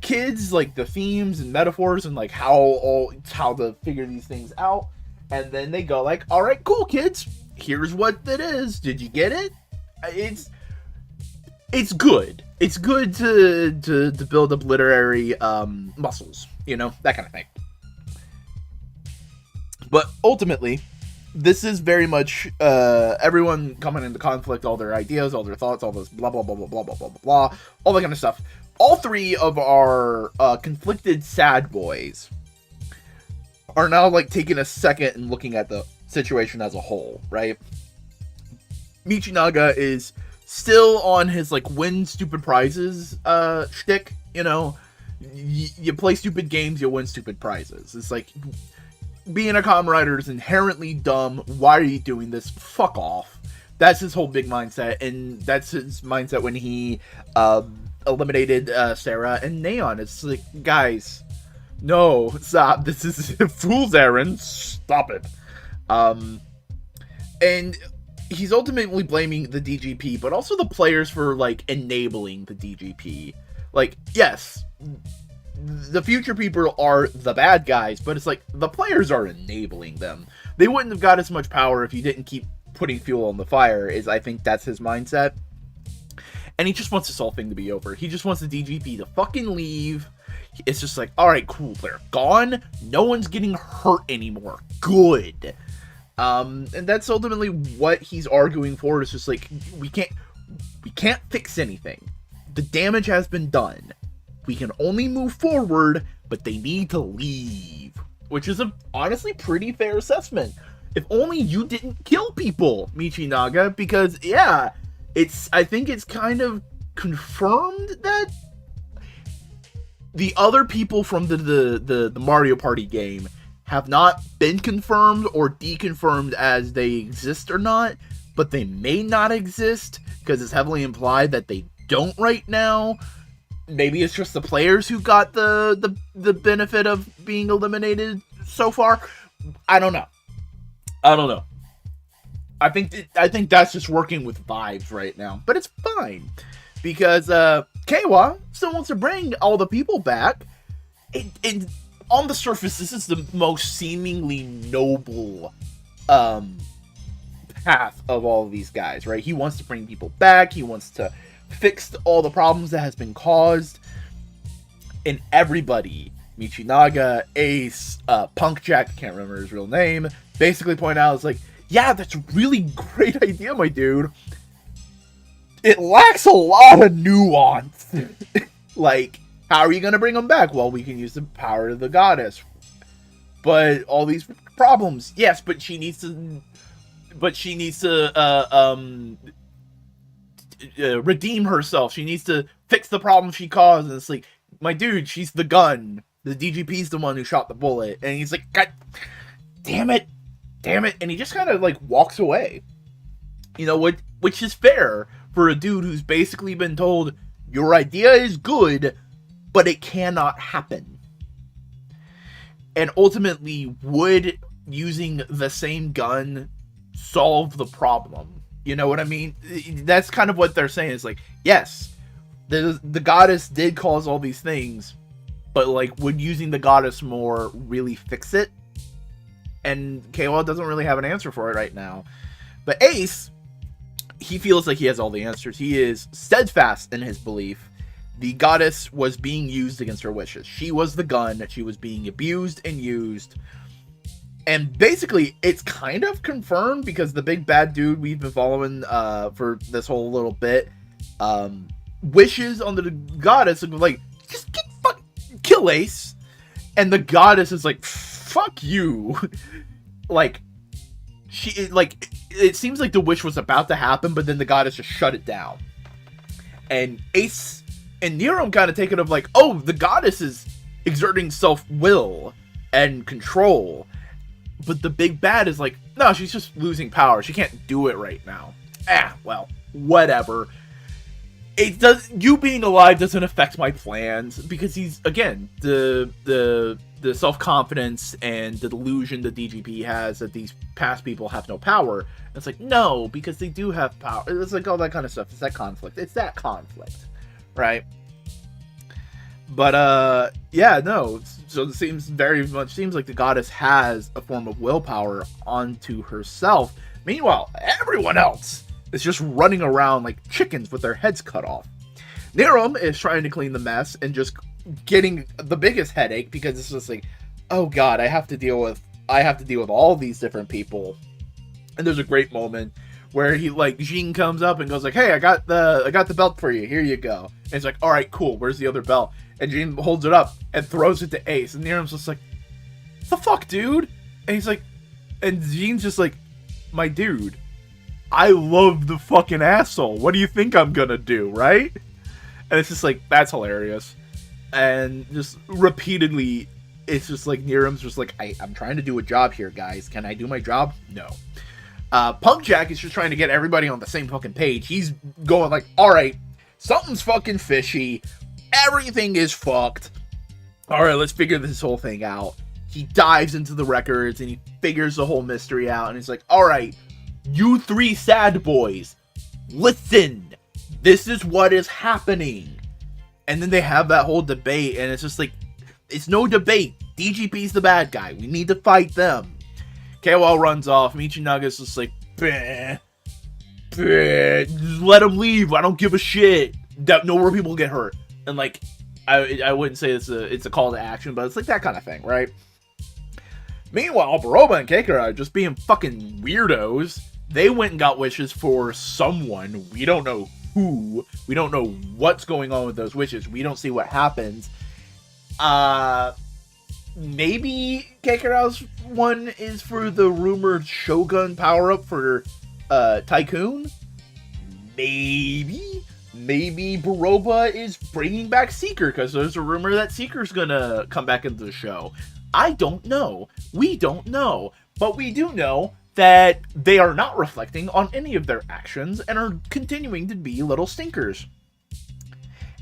kids like the themes and metaphors and like how to figure these things out, and then they go like, all right, cool kids, here's what it is. Did you get it? It's good. It's good to build up literary muscles, you know, that kind of thing. But ultimately, this is very much everyone coming into conflict, all their ideas, all their thoughts, all this blah, blah, blah, blah, blah, blah, blah, blah, all that kind of stuff. All three of our conflicted sad boys are now, like, taking a second and looking at the situation as a whole, right? Michinaga is still on his, like, win stupid prizes shtick, you know? You play stupid games, you win stupid prizes. It's like, being a Kamen Rider is inherently dumb. Why are you doing this? Fuck off. That's his whole big mindset, and that's his mindset when he eliminated Sarah and Neon. It's like, guys, no, stop. This is a fool's errand. Stop it. And he's ultimately blaming the DGP, but also the players for, like, enabling the DGP. Like, yes, the future people are the bad guys, but it's like, the players are enabling them. They wouldn't have got as much power if you didn't keep putting fuel on the fire, I think that's his mindset. And he just wants this whole thing to be over. He just wants the DGP to fucking leave. It's just like, alright, cool, they're gone. No one's getting hurt anymore. Good. And that's ultimately what he's arguing for. It's just like, we can't fix anything. The damage has been done. We can only move forward, but they need to leave. Which is a honestly pretty fair assessment. If only you didn't kill people, Michinaga, because yeah, I think it's kind of confirmed that the other people from the Mario Party game have not been confirmed or deconfirmed as they exist or not, but they may not exist because it's heavily implied that they don't right now. Maybe it's just the players who got the benefit of being eliminated so far. I don't know. I think that's just working with vibes right now, but it's fine because Keiwa still wants to bring all the people back. On the surface, this is the most seemingly noble path of all of these guys, right? He wants to bring people back. He wants to fix all the problems that has been caused. And everybody, Michinaga, Ace, Punk Jack, can't remember his real name, basically point out, it's like, yeah, that's a really great idea, my dude. It lacks a lot of nuance. Like, how are you going to bring them back? Well, we can use the power of the goddess. But all these problems, yes, but she needs to redeem herself. She needs to fix the problem she caused. And it's like, my dude, she's the gun. The DGP's the one who shot the bullet. And he's like, God damn it. damn it. And he just kind of like walks away. You know, which is fair for a dude who's basically been told, your idea is good, but it cannot happen. And ultimately, would using the same gun solve the problem? You know what I mean? That's kind of what they're saying. It's like, yes, the goddess did cause all these things, but like, would using the goddess more really fix it? And KOL doesn't really have an answer for it right now. But Ace, he feels like he has all the answers. He is steadfast in his belief. The goddess was being used against her wishes. She was the gun that she was being abused and used. And basically, it's kind of confirmed because the big bad dude we've been following for this whole little bit wishes on the goddess and like, just kill Ace. And the goddess is like, fuck you. Like, it seems like the wish was about to happen, but then the goddess just shut it down. And Ace and Nero kind of take it of like, oh, the goddess is exerting self-will and control. But the big bad is like, no, she's just losing power. She can't do it right now. Well, whatever. It does. You being alive doesn't affect my plans because he's, again, the self-confidence and the delusion the DGP has that these past people have no power. And it's like, no, because they do have power. It's like all that kind of stuff. It's that conflict, right? But yeah, no. So it seems like the goddess has a form of willpower onto herself. Meanwhile, everyone else is just running around like chickens with their heads cut off. Niram is trying to clean the mess and just getting the biggest headache because it's just like, oh god, I have to deal with all these different people. And there's a great moment where he like Jean comes up and goes like, hey, I got the belt for you. Here you go. And it's like, all right, cool. Where's the other belt? And Jean holds it up and throws it to Ace. And Niram's just like, the fuck, dude? And he's like, and Jean's just like, my dude, I love the fucking asshole. What do you think I'm gonna do, right? And it's just like, that's hilarious. And just repeatedly, it's just like, Niram's just like, I'm trying to do a job here, guys. Can I do my job? No. Punk Jack is just trying to get everybody on the same fucking page. He's going like, alright, something's fucking fishy. Everything is fucked. Alright, let's figure this whole thing out. He dives into the records and he figures the whole mystery out. And he's like, alright, you three sad boys, listen. This is what is happening. And then they have that whole debate. And it's just like, it's no debate. DGP's the bad guy. We need to fight them. KOL runs off. Michinaga's just like, bleh, bleh, just let him leave. I don't give a shit. No more people get hurt. And like, I wouldn't say it's a call to action, but it's like that kind of thing, right? Meanwhile, Baroba and Keikara are just being fucking weirdos. They went and got wishes for someone. We don't know who. We don't know what's going on with those wishes. We don't see what happens. Maybe Keikara's one is for the rumored Shogun power-up for Tycoon? Maybe Baroba is bringing back Seeker because there's a rumor that Seeker's gonna come back into the show. I don't know. We don't know. But we do know that they are not reflecting on any of their actions and are continuing to be little stinkers.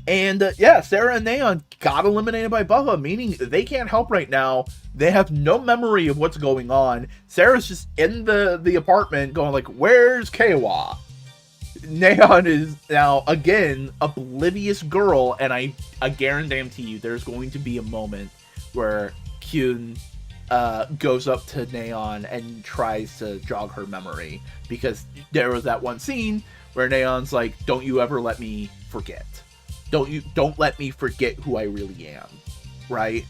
And yeah, Sarah and Neon got eliminated by Bubba, meaning they can't help right now. They have no memory of what's going on. Sarah's just in the apartment going like, where's Keiwa? Neon is now, again, oblivious girl, and I guarantee you there's going to be a moment where Kyun goes up to Neon and tries to jog her memory, because there was that one scene where Neon's like, don't you ever let me forget. Don't let me forget who I really am, right?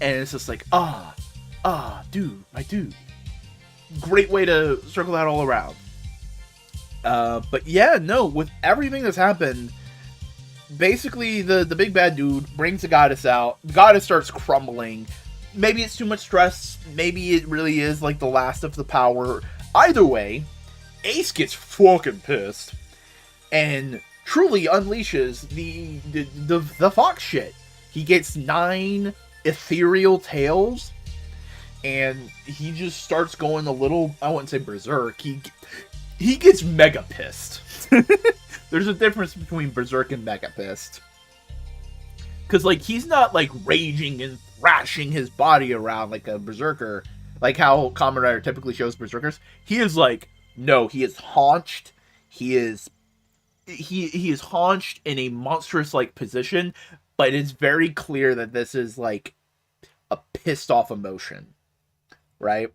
And it's just like, dude, my dude. Great way to circle that all around. But yeah, no, with everything that's happened, basically the big bad dude brings the goddess out. The goddess starts crumbling. Maybe it's too much stress. Maybe it really is like the last of the power. Either way, Ace gets fucking pissed and truly unleashes the fox shit. He gets 9 ethereal tails, and he just starts going a little, I wouldn't say berserk, he gets mega pissed. There's a difference between berserk and mega pissed. Because, like, he's not, like, raging and thrashing his body around like a berserker, like how Kamen Rider typically shows berserkers. He is, like, no, he is haunched. He is haunched in a monstrous-like position, but it's very clear that this is, like, a pissed-off emotion, right?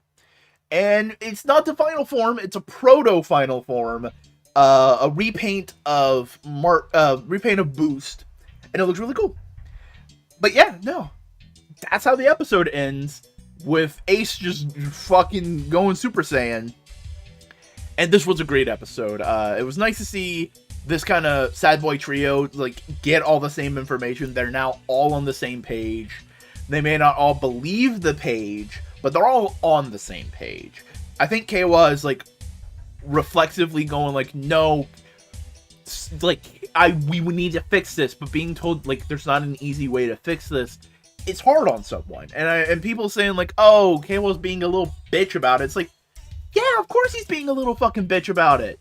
And it's not the final form, it's a proto-final form, a repaint of Boost, and it looks really cool. But yeah, no, that's how the episode ends, with Ace just fucking going Super Saiyan. And this was a great episode. It was nice to see this kind of sad boy trio, like, get all the same information. They're now all on the same page. They may not all believe the page, but they're all on the same page. I think Keiwa is, like, reflexively going, like, no, like, we would need to fix this, but being told, like, there's not an easy way to fix this, it's hard on someone. And people saying, like, oh, Keiwa's being a little bitch about it. It's like, yeah, of course he's being a little fucking bitch about it.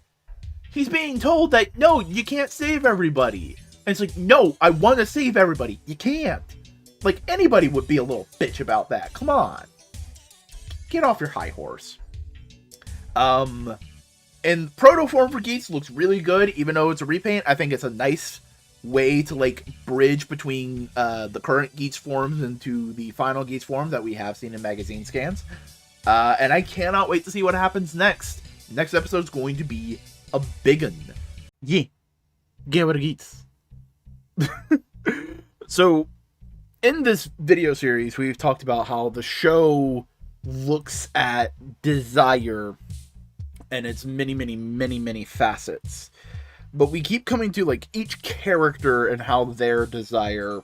He's being told that, no, you can't save everybody. And it's like, no, I want to save everybody. You can't. Like, anybody would be a little bitch about that. Come on. Get off your high horse. And proto form for Geats looks really good, even though it's a repaint. I think it's a nice way to, like, bridge between the current Geats forms into the final Geats form that we have seen in magazine scans. And I cannot wait to see what happens next. Next episode is going to be a big one. Yeah. Get what it Geats. So, in this video series, we've talked about how the show looks at desire and its many facets. But we keep coming to, like, each character and how their desire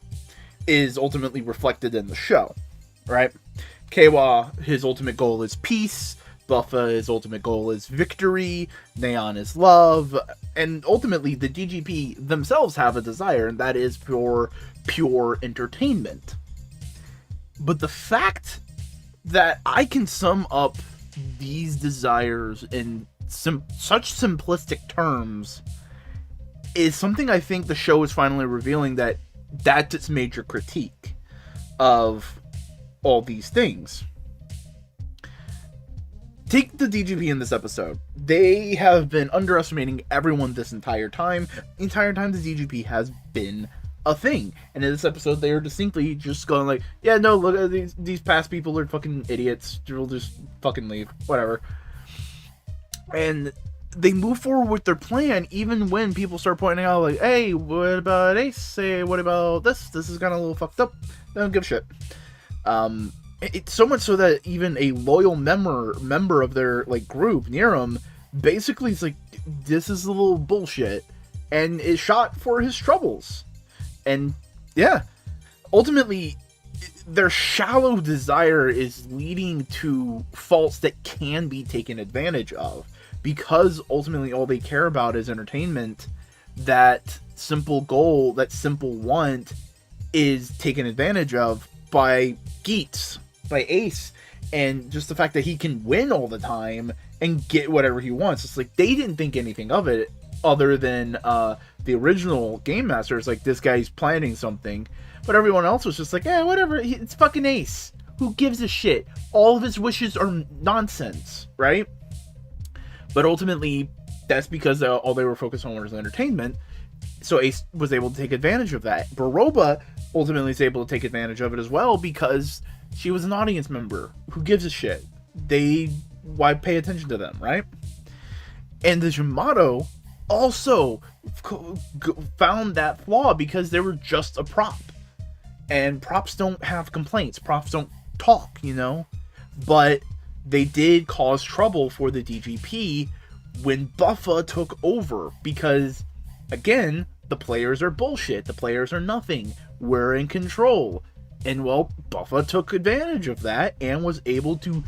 is ultimately reflected in the show, right? Keiwa, his ultimate goal is peace. Buffa, his ultimate goal is victory. Neon is love. And ultimately, the DGP themselves have a desire, and that is for pure entertainment. But the fact that I can sum up these desires in such simplistic terms is something I think the show is finally revealing, that's its major critique of all these things. Take the DGP in this episode. They have been underestimating everyone this entire time. The entire time the DGP has been a thing. And in this episode, they are distinctly just going like, yeah, no, look at these past people are fucking idiots. We'll just fucking leave. Whatever. And they move forward with their plan even when people start pointing out like, hey, what about Ace? Hey, what about this? This is kind of a little fucked up. They don't give a shit. It's so much so that even a loyal member of their, like, group, Niram, basically is like, this is a little bullshit, and is shot for his troubles. And yeah, ultimately, their shallow desire is leading to faults that can be taken advantage of, because ultimately all they care about is entertainment. That simple goal, that simple want, is taken advantage of by Geats, by Ace, and just the fact that he can win all the time and get whatever he wants. It's like they didn't think anything of it other than the original game masters, like, this guy's planning something, but everyone else was just like, yeah, whatever, it's fucking Ace, who gives a shit, all of his wishes are nonsense, right? But ultimately that's because all they were focused on was entertainment, so Ace was able to take advantage of that. Baroba ultimately is able to take advantage of it as well, because she was an audience member. Who gives a shit? Why pay attention to them, right? And the Jamato also found that flaw because they were just a prop. And props don't have complaints. Props don't talk, you know? But they did cause trouble for the DGP when Buffa took over, because, again, the players are bullshit. The players are nothing. We're in control. And, well, Buffa took advantage of that and was able to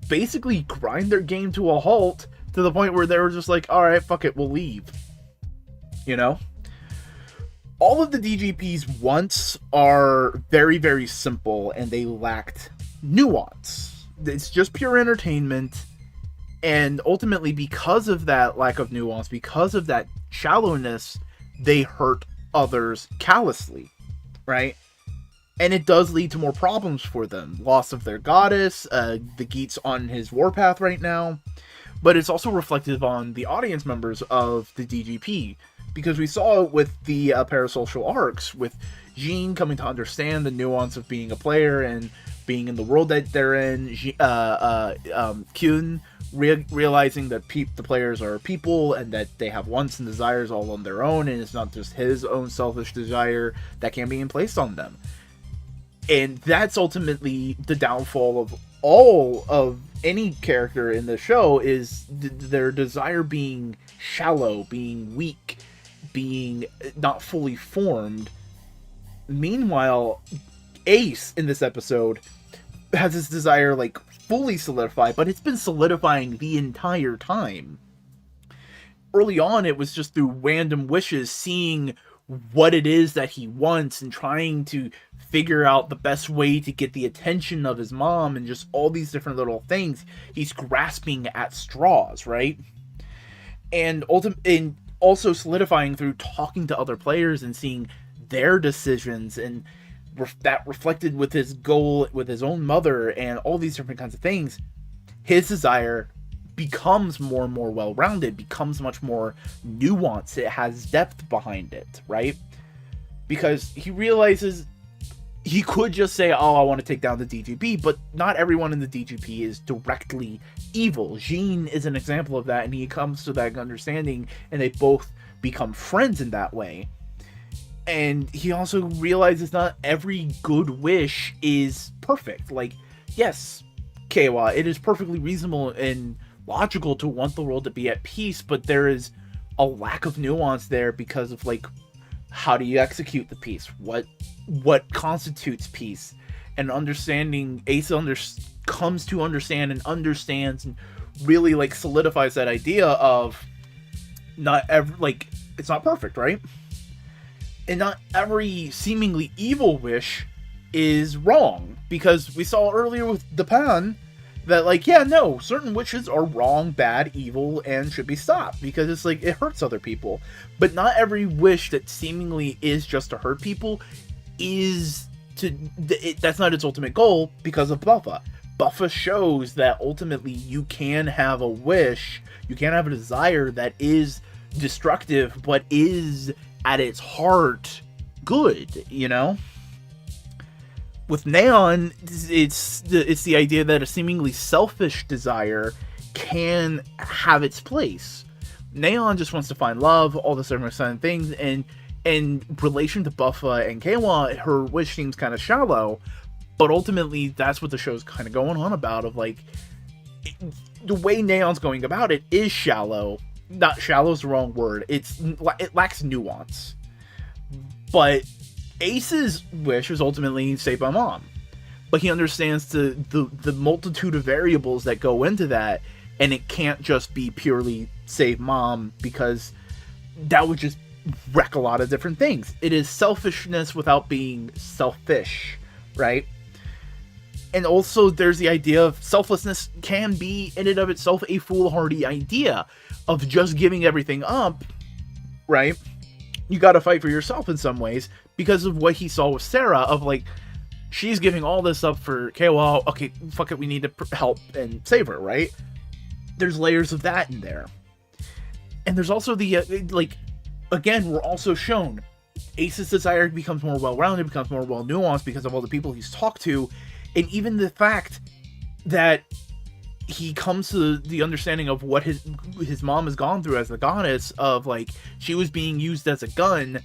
basically grind their game to a halt, to the point where they were just like, alright, fuck it, we'll leave. You know? All of the DGP's wants are very, very simple, and they lacked nuance. It's just pure entertainment. And ultimately, because of that lack of nuance, because of that shallowness, they hurt others callously, right? And it does lead to more problems for them. Loss of their goddess, the Geats on his warpath right now. But it's also reflective on the audience members of the DGP. Because we saw it with the parasocial arcs, with Jean coming to understand the nuance of being a player and being in the world that they're in. Kyun realizing that the players are people and that they have wants and desires all on their own, and it's not just his own selfish desire that can be placed on them. And that's ultimately the downfall of all of any character in the show, is their desire being shallow, being weak, being not fully formed. Meanwhile, Ace in this episode has his desire like fully solidified, but it's been solidifying the entire time. Early on, it was just through random wishes, seeing what it is that he wants and trying to figure out the best way to get the attention of his mom, and just all these different little things. He's grasping at straws, right? And also solidifying through talking to other players and seeing their decisions, and that reflected with his goal with his own mother and all these different kinds of things. His desire becomes more and more well-rounded, becomes much more nuanced. It has depth behind it, right? Because he realizes he could just say, oh, I want to take down the DGP, but not everyone in the DGP is directly evil. Jean is an example of that, and he comes to that understanding, and they both become friends in that way. And he also realizes not every good wish is perfect. Like, yes, Keiwa, it is perfectly reasonable and logical to want the world to be at peace, but there is a lack of nuance there because of, like, how do you execute the peace? What constitutes peace? And understanding, Ace comes to understand and understands and really, like, solidifies that idea of it's not perfect, right? And not every seemingly evil wish is wrong, because we saw earlier with Japan that, like, yeah, no, certain wishes are wrong, bad, evil, and should be stopped, because it's like, it hurts other people. But not every wish that seemingly is just to hurt people that's not its ultimate goal, because of Buffa. Buffa shows that ultimately you can have a wish, you can have a desire that is destructive, but is at its heart good, you know? With Neon, it's the idea that a seemingly selfish desire can have its place. Neon just wants to find love, all this different things, and in relation to Buffa and Keiwa, her wish seems kind of shallow, but ultimately that's what the show's kind of going on about, of like, the way Neon's going about it is shallow. Not shallow is the wrong word. It lacks nuance. But Ace's wish is ultimately save my mom. But he understands the multitude of variables that go into that, and it can't just be purely save mom, because that would just wreck a lot of different things. It is selfishness without being selfish, right? And also there's the idea of selflessness can be in and of itself a foolhardy idea of just giving everything up, right? You gotta fight for yourself in some ways, because of what he saw with Sarah, of like, she's giving all this up for Keiwa, okay, fuck it, we need to help and save her, right? There's layers of that in there. And there's also the, again, we're also shown Ace's desire becomes more well-rounded, becomes more well-nuanced because of all the people he's talked to, and even the fact that he comes to the understanding of what his mom has gone through as the goddess, of like, she was being used as a gun,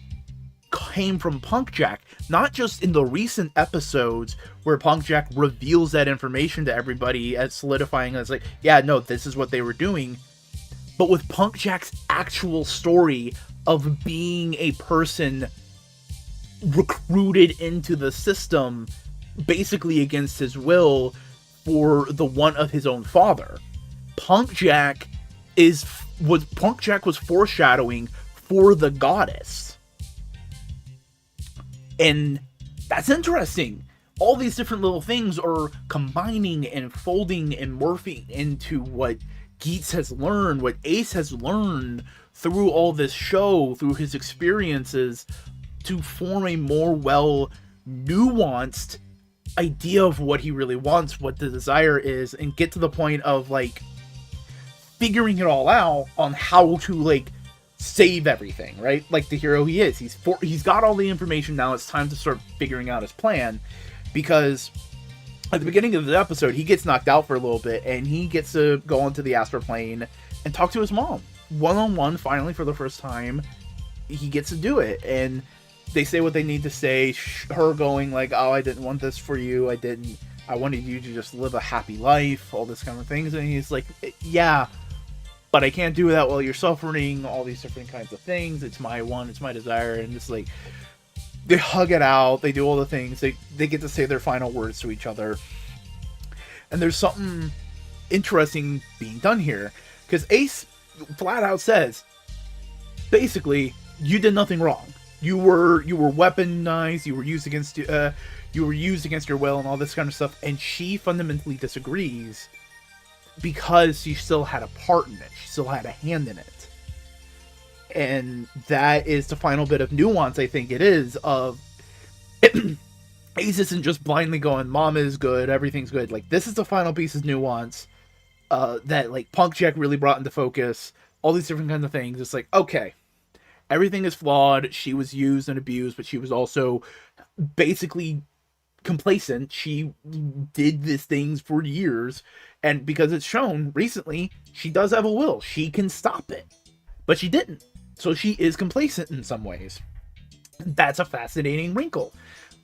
came from Punk Jack. Not just in the recent episodes where Punk Jack reveals that information to everybody as solidifying as like, yeah, no, this is what they were doing, but with Punk Jack's actual story of being a person recruited into the system basically against his will for the want of his own father. Punk Jack was foreshadowing for the goddess. And that's interesting. all these different little things are combining and folding and morphing into what Geats has learned, what Ace has learned through all this show, through his experiences, to form a more nuanced idea of what he really wants, what the desire is, and get to the point of like figuring it all out on how to like save everything, right? Like the hero he is. He's got all the information now. It's time to start figuring out his plan, because at the beginning of the episode, he gets knocked out for a little bit, and he gets to go onto the astral plane and talk to his mom. One-on-one, finally, for the first time, he gets to do it, and they say what they need to say, her going like, oh, I didn't want this for you, I wanted you to just live a happy life, all this kind of things, and he's like, yeah, but I can't do that while you're suffering, all these different kinds of things, it's my desire, and it's like, they hug it out, they do all the things, they get to say their final words to each other, and there's something interesting being done here, because Ace flat out says, basically, you did nothing wrong. You were weaponized. You were used against your will and all this kind of stuff. And she fundamentally disagrees, because she still had a part in it. She still had a hand in it. And that is the final bit of nuance, I think it is, of Ace isn't just blindly going, Mom is good, everything's good. Like, this is the final piece of nuance that like Punk Jack really brought into focus. All these different kinds of things. It's like, okay, everything is flawed. She was used and abused, but she was also basically complacent. She did these things for years, and because it's shown recently, she does have a will. She can stop it, but she didn't. So she is complacent in some ways. That's a fascinating wrinkle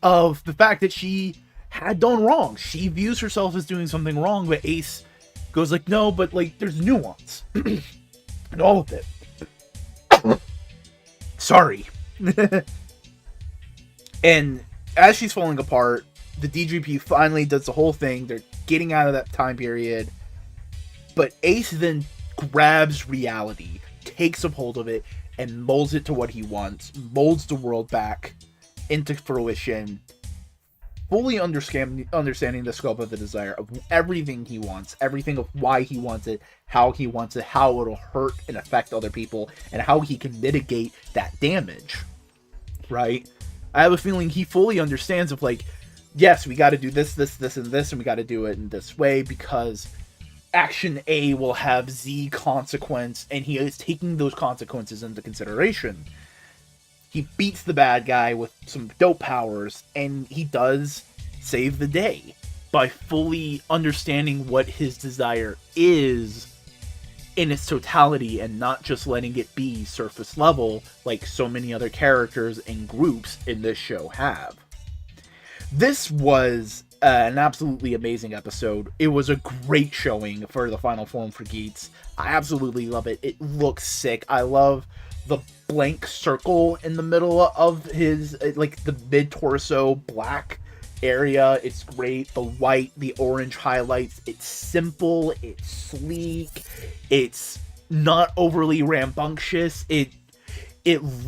of the fact that she had done wrong. She views herself as doing something wrong, but Ace goes like, no, but like there's nuance and all of it. Sorry. And as she's falling apart, the DGP finally does the whole thing. They're getting out of that time period, but Ace then grabs reality, takes a hold of it, and molds it to what he wants, molds the world back into fruition, fully understanding the scope of the desire of everything he wants, everything of why he wants it, how it'll hurt and affect other people, and how he can mitigate that damage, right? I have a feeling he fully understands of like, yes, we got to do this, and this, and we got to do it in this way, because action A will have Z consequence, and he is taking those consequences into consideration. He beats the bad guy with some dope powers, and he does save the day by fully understanding what his desire is in its totality, and not just letting it be surface level like so many other characters and groups in this show have. This was an absolutely amazing episode. It was a great showing for the final form for Geats. I absolutely love it. It looks sick. I love the blank circle in the middle of his, like, the mid-torso black area. It's great. The white, the orange highlights. It's simple. It's sleek. It's not overly rambunctious. It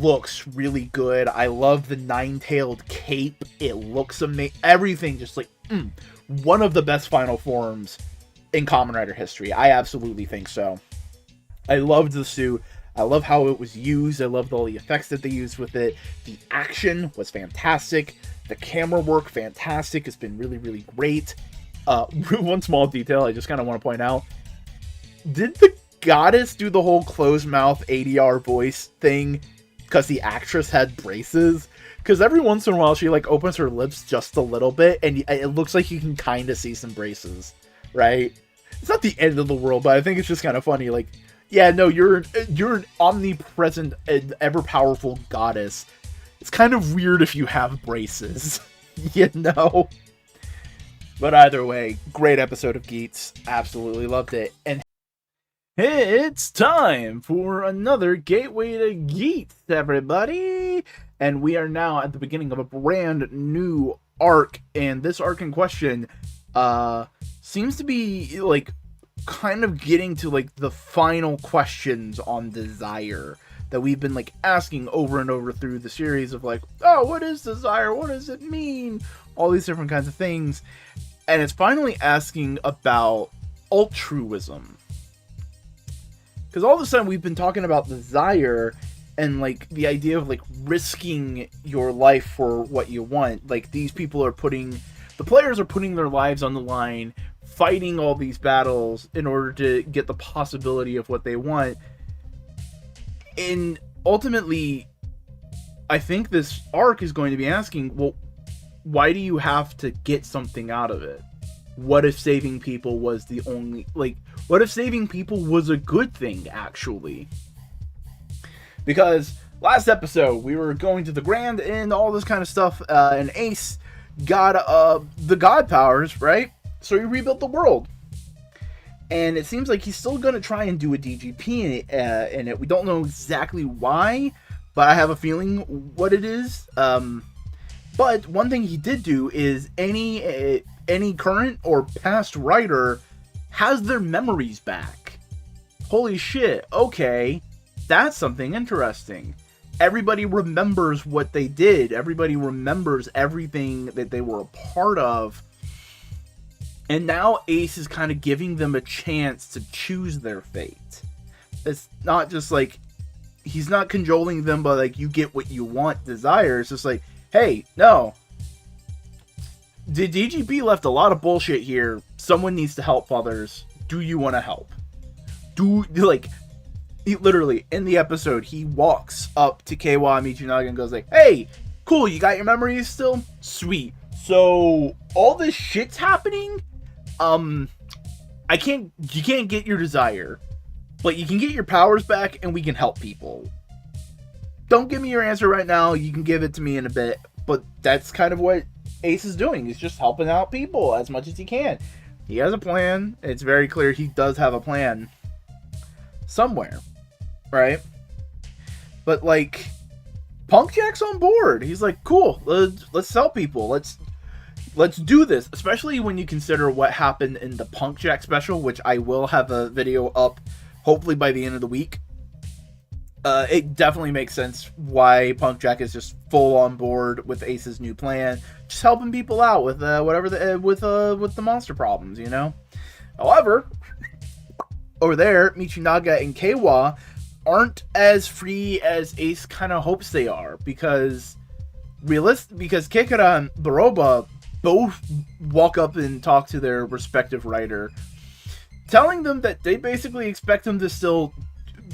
looks really good. I love the nine-tailed cape. It looks amazing. Everything just like, one of the best final forms in Kamen Rider history. I absolutely think so. I loved the suit. I love how it was used. I loved all the effects that they used with it. The action was fantastic. The camera work, fantastic. It's been really, really great. One small detail I just kind of want to point out. Did the goddess do the whole closed mouth ADR voice thing because the actress had braces? Because every once in a while she like opens her lips just a little bit, and it looks like you can kind of see some braces, right? It's not the end of the world, but I think it's just kind of funny. Like, yeah, no, you're an omnipresent and ever powerful goddess. It's kind of weird if you have braces, you know. But either way, great episode of Geats. Absolutely loved it. And it's time for another Gateway to Geats, everybody! And we are now at the beginning of a brand new arc, and this arc in question seems to be, like, kind of getting to, like, the final questions on desire that we've been, like, asking over and over through the series of, like, oh, what is desire? What does it mean? all these different kinds of things. And it's finally asking about altruism. Because all of a sudden we've been talking about desire and like the idea of like risking your life for what you want. Like these people are the players are putting their lives on the line, fighting all these battles in order to get the possibility of what they want. And ultimately, I think this arc is going to be asking, well, why do you have to get something out of it? What if saving people was the only, like, what if saving people was a good thing, actually? Because last episode, we were going to the Grand and all this kind of stuff, and Ace got the god powers, right? So he rebuilt the world. And it seems like he's still going to try and do a DGP in it. We don't know exactly why, but I have a feeling what it is. But one thing he did do is any current or past writer has their memories back. Holy shit, okay, that's something interesting. Everybody remembers what they did. Everybody remembers everything that they were a part of. And now Ace is kind of giving them a chance to choose their fate. It's not just like, he's not cajoling them by like, you get what you want desire. It's just like, hey, no. The DGP left a lot of bullshit here. Someone needs to help others. Do you want to help? Literally, in the episode, he walks up to Keiwa and Michinaga and goes like, hey, cool, you got your memories still? Sweet. So, all this shit's happening? You can't get your desire, but you can get your powers back and we can help people. Don't give me your answer right now, you can give it to me in a bit, but that's kind of what Ace is doing. He's just helping out people as much as he can. He has a plan. It's very clear he does have a plan somewhere, right? But like, Punk Jack's on board. He's like, cool, let's help people. Let's do this, especially when you consider what happened in the Punk Jack special, which I will have a video up hopefully by the end of the week. It definitely makes sense why Punk Jack is just full on board with Ace's new plan, just helping people out with with the monster problems, you know. However, over there, Michinaga and Keiwa aren't as free as Ace kind of hopes they are, because Kekara and Baroba both walk up and talk to their respective writer, telling them that they basically expect them to still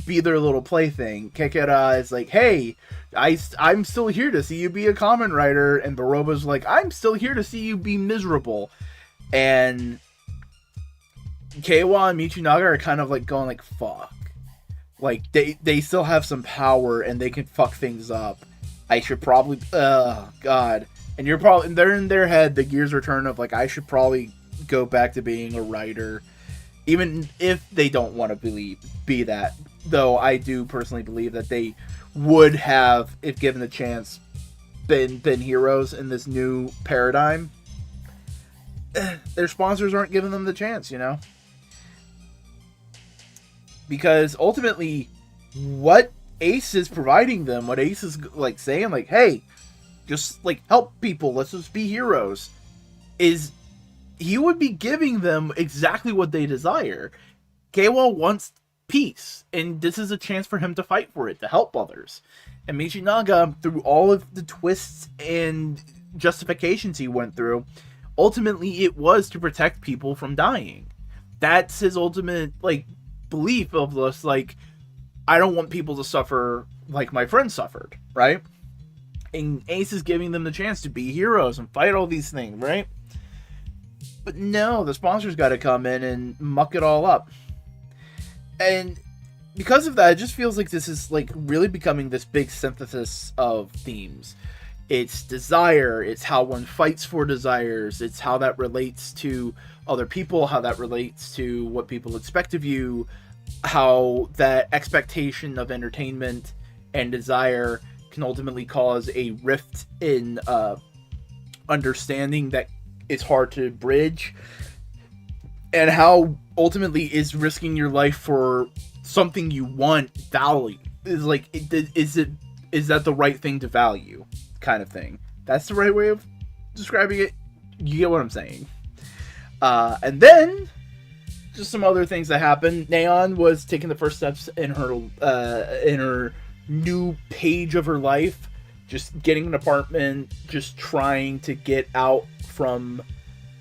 be their little plaything. Kekara is like, hey, I'm still here to see you be a Kamen writer, and Baroba's like, I'm still here to see you be miserable. And Keiwa and Michinaga are kind of like going like, fuck. Like, they still have some power and they can fuck things up. I should probably, God. And they're in their head, the gears return of like, I should probably go back to being a writer, even if they don't want to be that. Though I do personally believe that they would have, if given the chance, been heroes in this new paradigm. Their sponsors aren't giving them the chance, you know? Because ultimately, what Ace is providing them, what Ace is like saying, like, hey, just like help people, let's just be heroes, is he would be giving them exactly what they desire. Keiwa wants peace, and this is a chance for him to fight for it, to help others. And Michinaga, through all of the twists and justifications he went through, ultimately it was to protect people from dying. That's his ultimate like belief of this, like, I don't want people to suffer like my friend suffered, right? And Ace is giving them the chance to be heroes and fight all these things, right? But no, the sponsors got to come in and muck it all up. And because of that, it just feels like this is like really becoming this big synthesis of themes. It's desire, it's how one fights for desires, it's how that relates to other people, how that relates to what people expect of you, how that expectation of entertainment and desire can ultimately cause a rift in understanding that it's hard to bridge, and how ultimately is risking your life for something you want value. Is like, is that the right thing to value, kind of thing. That's the right way of describing it. You get what I'm saying. And then just some other things that happened. Neon was taking the first steps in her new page of her life, just getting an apartment, just trying to get out from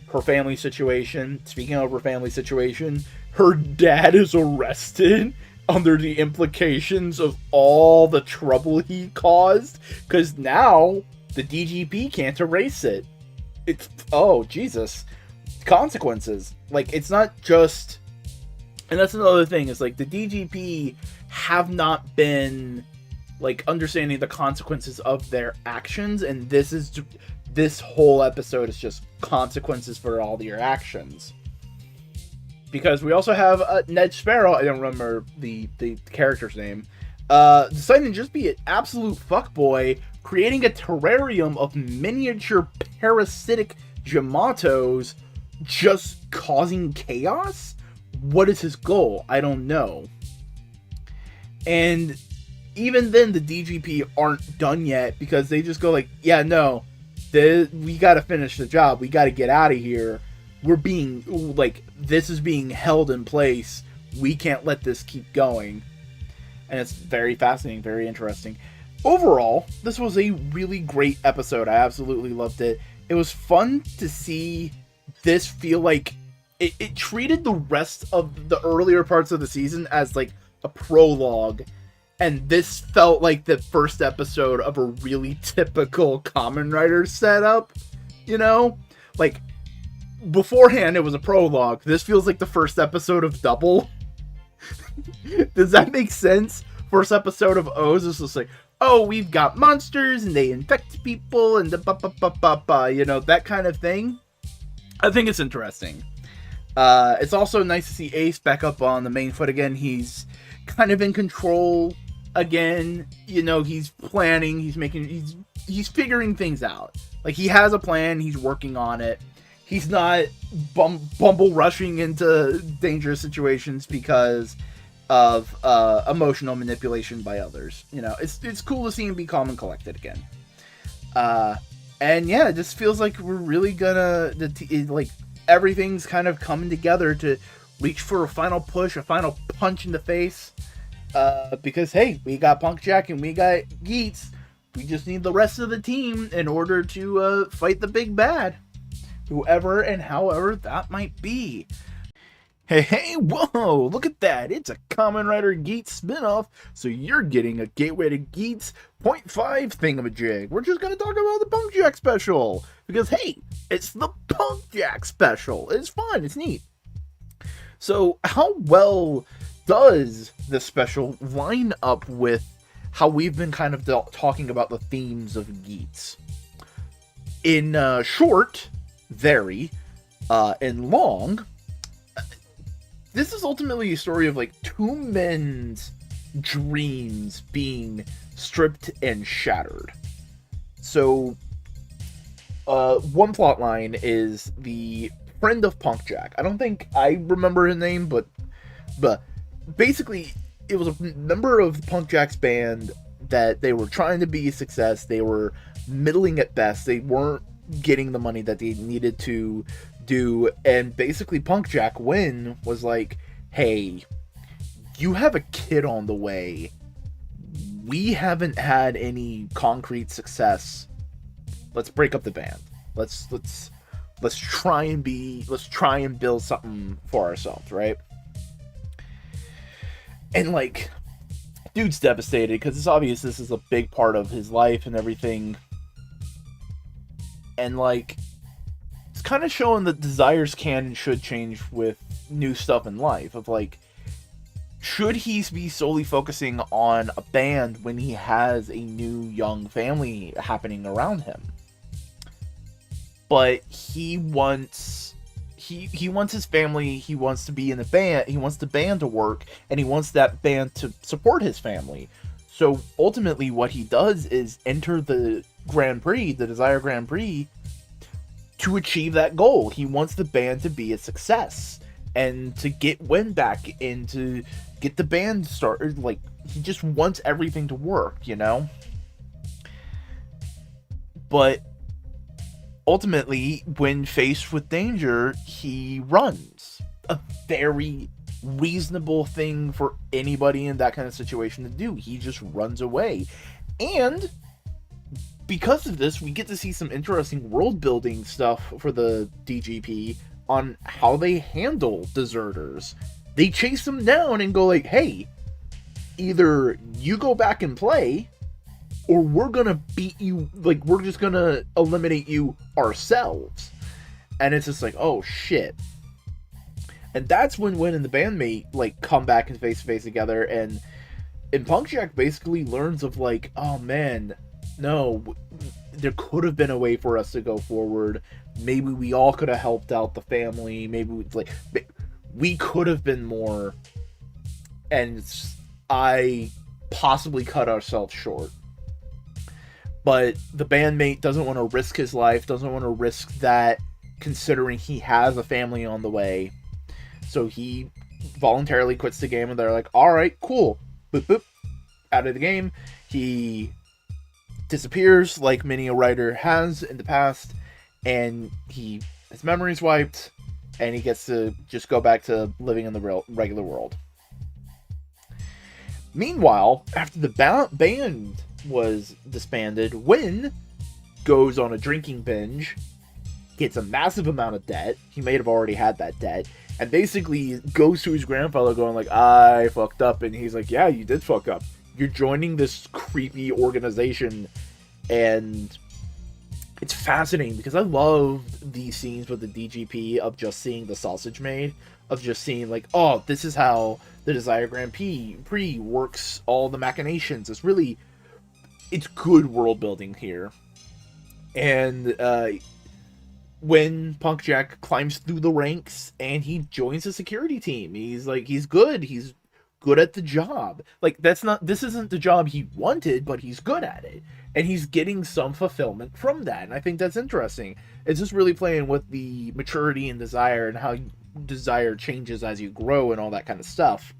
her family situation. Speaking of her family situation, her dad is arrested under the implications of all the trouble he caused, because now the DGP can't erase it. It's, oh Jesus, consequences. Like, it's not just, and that's another thing, is like the DGP have not been like understanding the consequences of their actions, and this whole episode is just consequences for all your actions. Because we also have Ned Sparrow, I don't remember the character's name, deciding to just be an absolute fuckboy, creating a terrarium of miniature parasitic Jamatos, just causing chaos? What is his goal? I don't know. And even then, the DGP aren't done yet, because they just go like, yeah, no, we gotta finish the job, we gotta get out of here. We're being, like, this is being held in place. We can't let this keep going. And it's very fascinating, very interesting. Overall, this was a really great episode. I absolutely loved it. It was fun to see this feel like it treated the rest of the earlier parts of the season as, like, a prologue. And this felt like the first episode of a really typical Kamen Rider setup. You know? Like, beforehand, it was a prologue. This feels like the first episode of Double. Does that make sense? First episode of O's is just like, oh, we've got monsters and they infect people and you know, that kind of thing. I think it's interesting. It's also nice to see Ace back up on the main foot again. He's kind of in control again. You know, he's planning, he's figuring things out. Like, he has a plan, he's working on it. He's not bumble rushing into dangerous situations because of emotional manipulation by others. You know, it's cool to see him be calm and collected again. And yeah, it just feels like we're really gonna, like, everything's kind of coming together to reach for a final push, a final punch in the face. Because, hey, we got Punk Jack and we got Geats. We just need the rest of the team in order to fight the big bad. Whoever and however that might be. Hey, whoa, look at that. It's a Kamen Rider Geats spinoff, so you're getting a Gateway to Geats 0.5 thingamajig. We're just going to talk about the Punk Jack special, because, hey, it's the Punk Jack special. It's fun, it's neat. So, how well does this special line up with how we've been kind of talking about the themes of Geats? In short, very, and long, this is ultimately a story of, like, two men's dreams being stripped and shattered. So, one plot line is the friend of Punk Jack. I don't think I remember his name, but basically, it was a member of Punk Jack's band that they were trying to be a success. They were middling at best. They weren't getting the money that they needed to do, and basically Punk Jack Win was like, hey, you have a kid on the way. We haven't had any concrete success. Let's break up the band. Let's try and build something for ourselves, right? And, like, dude's devastated because it's obvious this is a big part of his life and everything. And, like, it's kind of showing that desires can and should change with new stuff in life. Of, like, should he be solely focusing on a band when he has a new young family happening around him? But he wants his family, he wants to be in the band, he wants the band to work, and he wants that band to support his family. So ultimately what he does is enter the Grand Prix, the Desire Grand Prix, to achieve that goal. He wants the band to be a success and to get Win back and to get the band started. Like, he just wants everything to work, you know? But ultimately, when faced with danger, he runs. A very reasonable thing for anybody in that kind of situation to do. He just runs away. And because of this, we get to see some interesting world building stuff for the DGP on how they handle deserters. They chase them down and go like, hey, either you go back and play, or we're gonna beat you, like, we're just gonna eliminate you ourselves. And it's just like, oh shit. And that's when Win and the bandmate, like, come back and face to face together, and Punkjack basically learns of, like, oh man, no, there could have been a way for us to go forward. Maybe we all could have helped out the family. Maybe we could have been more, and I possibly cut ourselves short. But the bandmate doesn't want to risk his life, doesn't want to risk that, considering he has a family on the way. So he voluntarily quits the game, and they're like, alright, cool. Boop, boop. Out of the game. He disappears, like many a writer has in the past, and his memory's wiped, and he gets to just go back to living in the regular world. Meanwhile, after the band was disbanded, Win goes on a drinking binge, gets a massive amount of debt. He may have already had that debt, and basically goes to his grandfather going like, I fucked up, and he's like, yeah, you did fuck up. You're joining this creepy organization, and it's fascinating because I love these scenes with the DGP of just seeing the sausage made, of just seeing like, oh, this is how the Desire Grand Prix works, all the machinations. It's good world building here. And when Punkjack climbs through the ranks and he joins the security team, he's good at the job. Like, this isn't the job he wanted, but he's good at it. And he's getting some fulfillment from that. And I think that's interesting. It's just really playing with the maturity and desire and how desire changes as you grow and all that kind of stuff.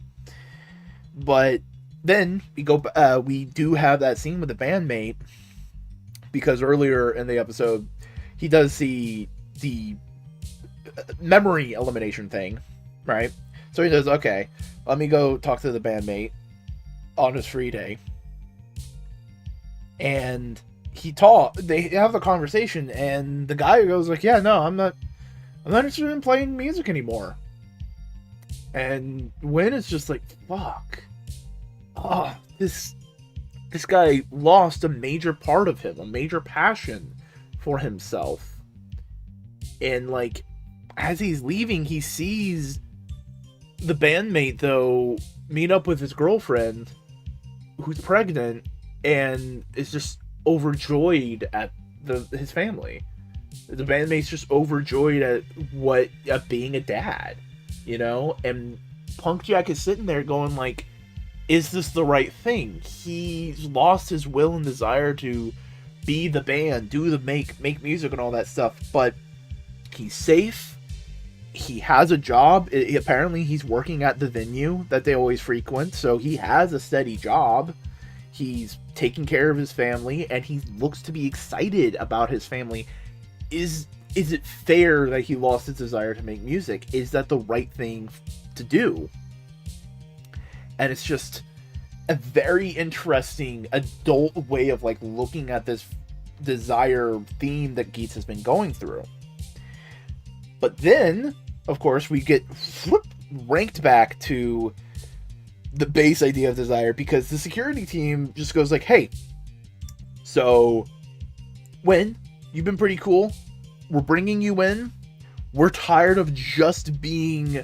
But then we do have that scene with the bandmate, because earlier in the episode, he does see the memory elimination thing, right? So he says, okay, let me go talk to the bandmate on his free day. And they have the conversation, and the guy goes like, yeah, no, I'm not interested in playing music anymore. And Win is just like, fuck. Oh, this guy lost a major part of him, a major passion for himself. And like, as he's leaving, he sees the bandmate, though, meet up with his girlfriend, who's pregnant, and is just overjoyed at his family. The bandmate's just overjoyed at being a dad, you know? And Punkjack is sitting there going like, is this the right thing? He's lost his will and desire to be the band, do the make music and all that stuff, but he's safe. He has a job. Apparently he's working at the venue that they always frequent, so he has a steady job. He's taking care of his family, and he looks to be excited about his family. Is it fair that he lost his desire to make music? Is that the right thing to do? And it's just a very interesting adult way of like looking at this desire theme that Geats has been going through. But then, of course, we get ranked back to the base idea of desire, because the security team just goes like, hey, so Win, you've been pretty cool. We're bringing you in. We're tired of just being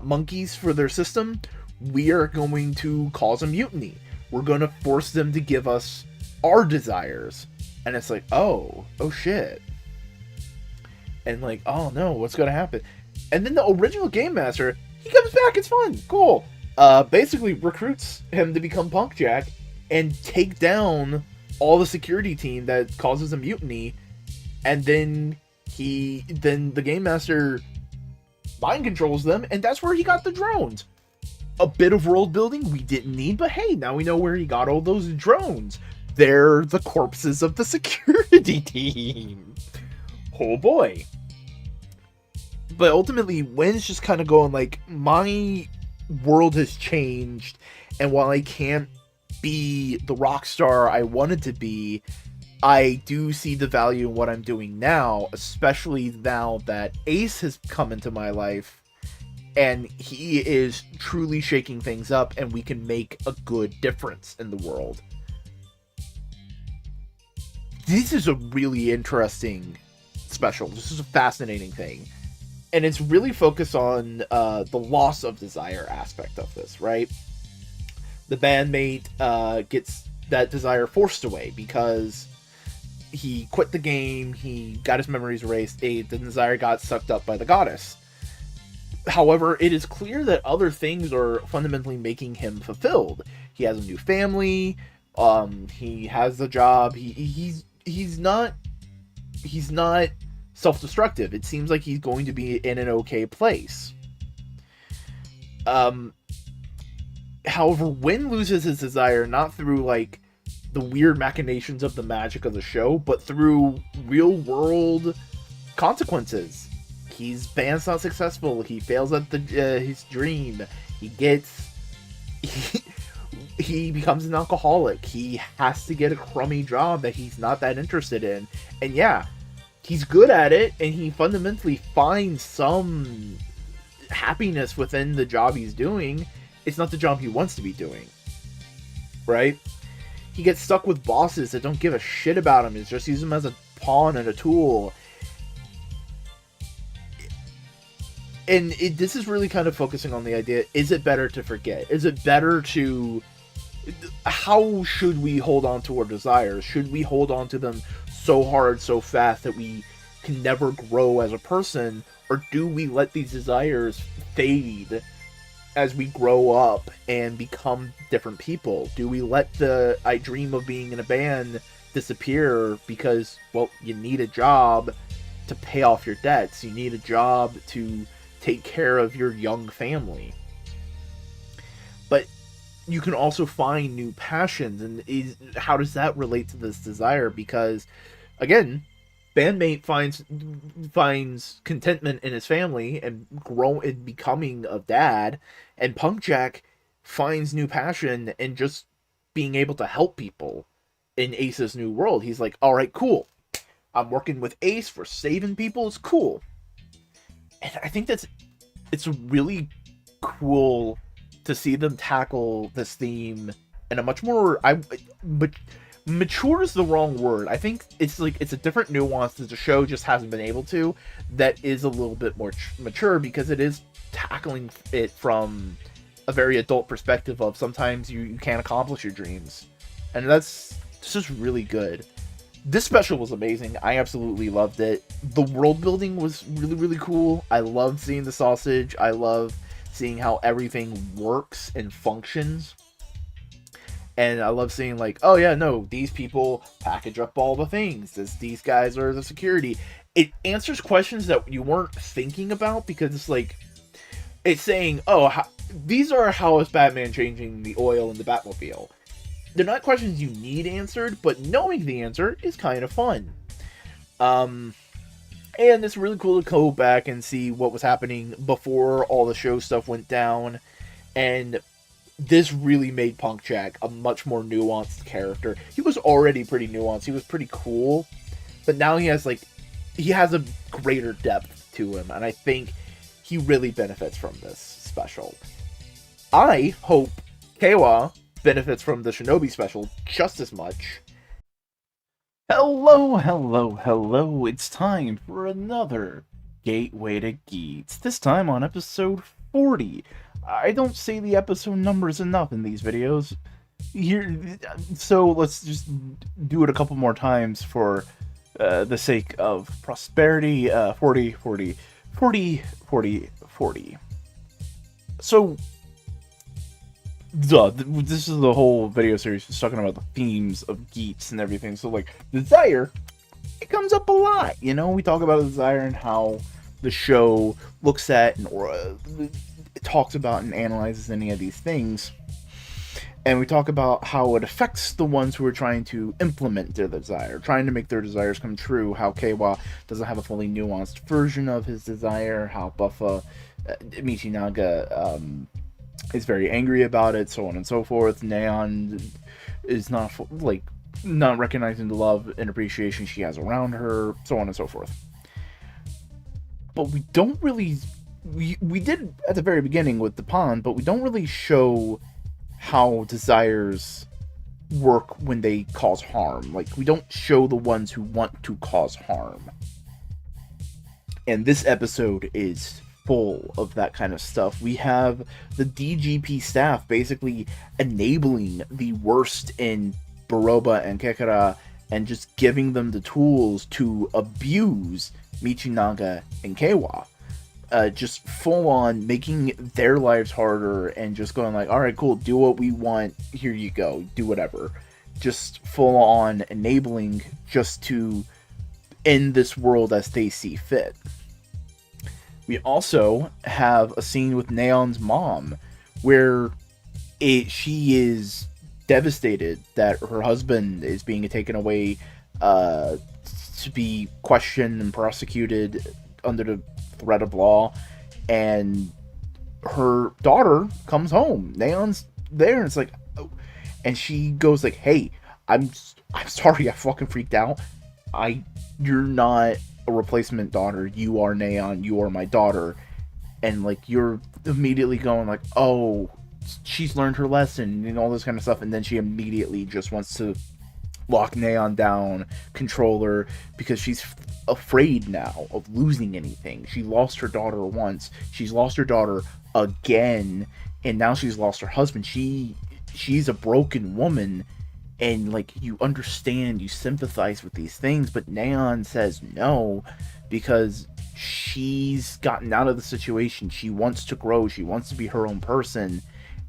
monkeys for their system. We are going to cause a mutiny. We're going to force them to give us our desires. And it's like, oh shit. And like, oh no, what's going to happen? And then the original Game Master, he comes back, it's fun, cool. Basically recruits him to become Punkjack and take down all the security team that causes a mutiny. And then the Game Master mind controls them, and that's where he got the drones. A bit of world building we didn't need, but hey, now we know where he got all those drones. They're the corpses of the security team. oh boy. But ultimately, Wen's just kind of going like, my world has changed, and while I can't be the rock star I wanted to be, I do see the value in what I'm doing now, especially now that Ace has come into my life, and he is truly shaking things up, and we can make a good difference in the world. This is a really interesting special. This is a fascinating thing. And it's really focused on the loss of desire aspect of this, right? The bandmate gets that desire forced away because he quit the game, he got his memories erased, the desire got sucked up by the goddess. However, it is clear that other things are fundamentally making him fulfilled. He has a new family, he has a job, he's not self-destructive. It seems like he's going to be in an okay place. However, Win loses his desire not through like the weird machinations of the magic of the show, but through real world consequences. His band's not successful. He fails at his dream. He becomes an alcoholic. He has to get a crummy job that he's not that interested in. And yeah, he's good at it, and he fundamentally finds some happiness within the job he's doing. It's not the job he wants to be doing, right? He gets stuck with bosses that don't give a shit about him. It's just use him as a pawn and a tool. And this is really kind of focusing on the idea, is it better to forget? Is it better to... How should we hold on to our desires? Should we hold on to them so hard, so fast that we can never grow as a person? Or do we let these desires fade as we grow up and become different people? Do we let the I dream of being in a band disappear because, well, you need a job to pay off your debts. You need a job to take care of your young family. But you can also find new passions, and how does that relate to this desire? Because, again, bandmate finds contentment in his family and becoming a dad, and Punkjack finds new passion in just being able to help people in Ace's new world. He's like, all right, cool. I'm working with Ace for saving people. It's cool. And I think it's really cool to see them tackle this theme in a much more... But mature is the wrong word. I think it's a different nuance that the show just hasn't been able to, that is a little bit more mature, because it is tackling it from a very adult perspective of sometimes you can't accomplish your dreams. And that's just really good. This special was amazing. I absolutely loved it. The world building was really, really cool. I loved seeing the sausage. I love seeing how everything works and functions. And I love seeing, like, oh yeah, no, these people package up all the things. These guys are the security. It answers questions that you weren't thinking about, because it's like, it's saying, oh, these are how is Batman changing the oil in the Batmobile. They're not questions you need answered, but knowing the answer is kind of fun. And it's really cool to go back and see what was happening before all the show stuff went down. And this really made Punkjack a much more nuanced character. He was already pretty nuanced. He was pretty cool. But now he has a greater depth to him. And I think he really benefits from this special. I hope Keiwa benefits from the Shinobi special just as much. Hello, hello, hello. It's time for another Gateway to Geats. This time on episode 40. I don't say the episode numbers enough in these videos. So let's just do it a couple more times for the sake of prosperity. 40, 40, 40, 40, 40. So, this is the whole video series just talking about the themes of Geats and everything. So, like, desire, it comes up a lot. You know, we talk about desire and how the show looks at and it talks about and analyzes any of these things. And we talk about how it affects the ones who are trying to implement their desire, trying to make their desires come true, how Keiwa doesn't have a fully nuanced version of his desire, how Michinaga is very angry about it, so on and so forth. Neon is not not recognizing the love and appreciation she has around her, so on and so forth. But we don't really... We did at the very beginning with the pond, but we don't really show how desires work when they cause harm. Like, we don't show the ones who want to cause harm. And this episode is full of that kind of stuff. We have the DGP staff basically enabling the worst in Baroba and Kekara and just giving them the tools to abuse Michinaga and Keiwa. Just full on making their lives harder and just going like, alright, cool, do what we want, here you go, do whatever. Just full on enabling just to end this world as they see fit. We also have a scene with Neon's mom where she is devastated that her husband is being taken away to be questioned and prosecuted under the threat of law, and her daughter comes home. Neon's there, and it's like, oh. And she goes like, "Hey, I'm sorry, I fucking freaked out. You're not a replacement daughter. You are Neon. You are my daughter." And like, you're immediately going like, "Oh, she's learned her lesson," and all this kind of stuff. And then she immediately just wants to lock Neon down, control her, because she's afraid now of losing anything. She lost her daughter once, she's lost her daughter again, and now she's lost her husband. She's a broken woman, and like, you understand, you sympathize with these things, but Neon says no, because she's gotten out of the situation. She wants to grow, she wants to be her own person,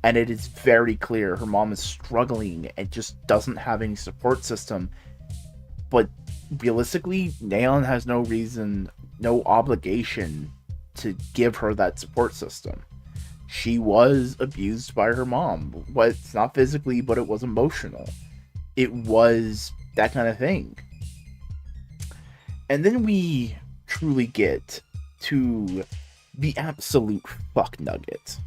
and it is very clear her mom is struggling and just doesn't have any support system. But realistically, Neon has no reason, no obligation to give her that support system. She was abused by her mom. Well, it's not physically, but it was emotional. It was that kind of thing. And then we truly get to the absolute fuck nugget.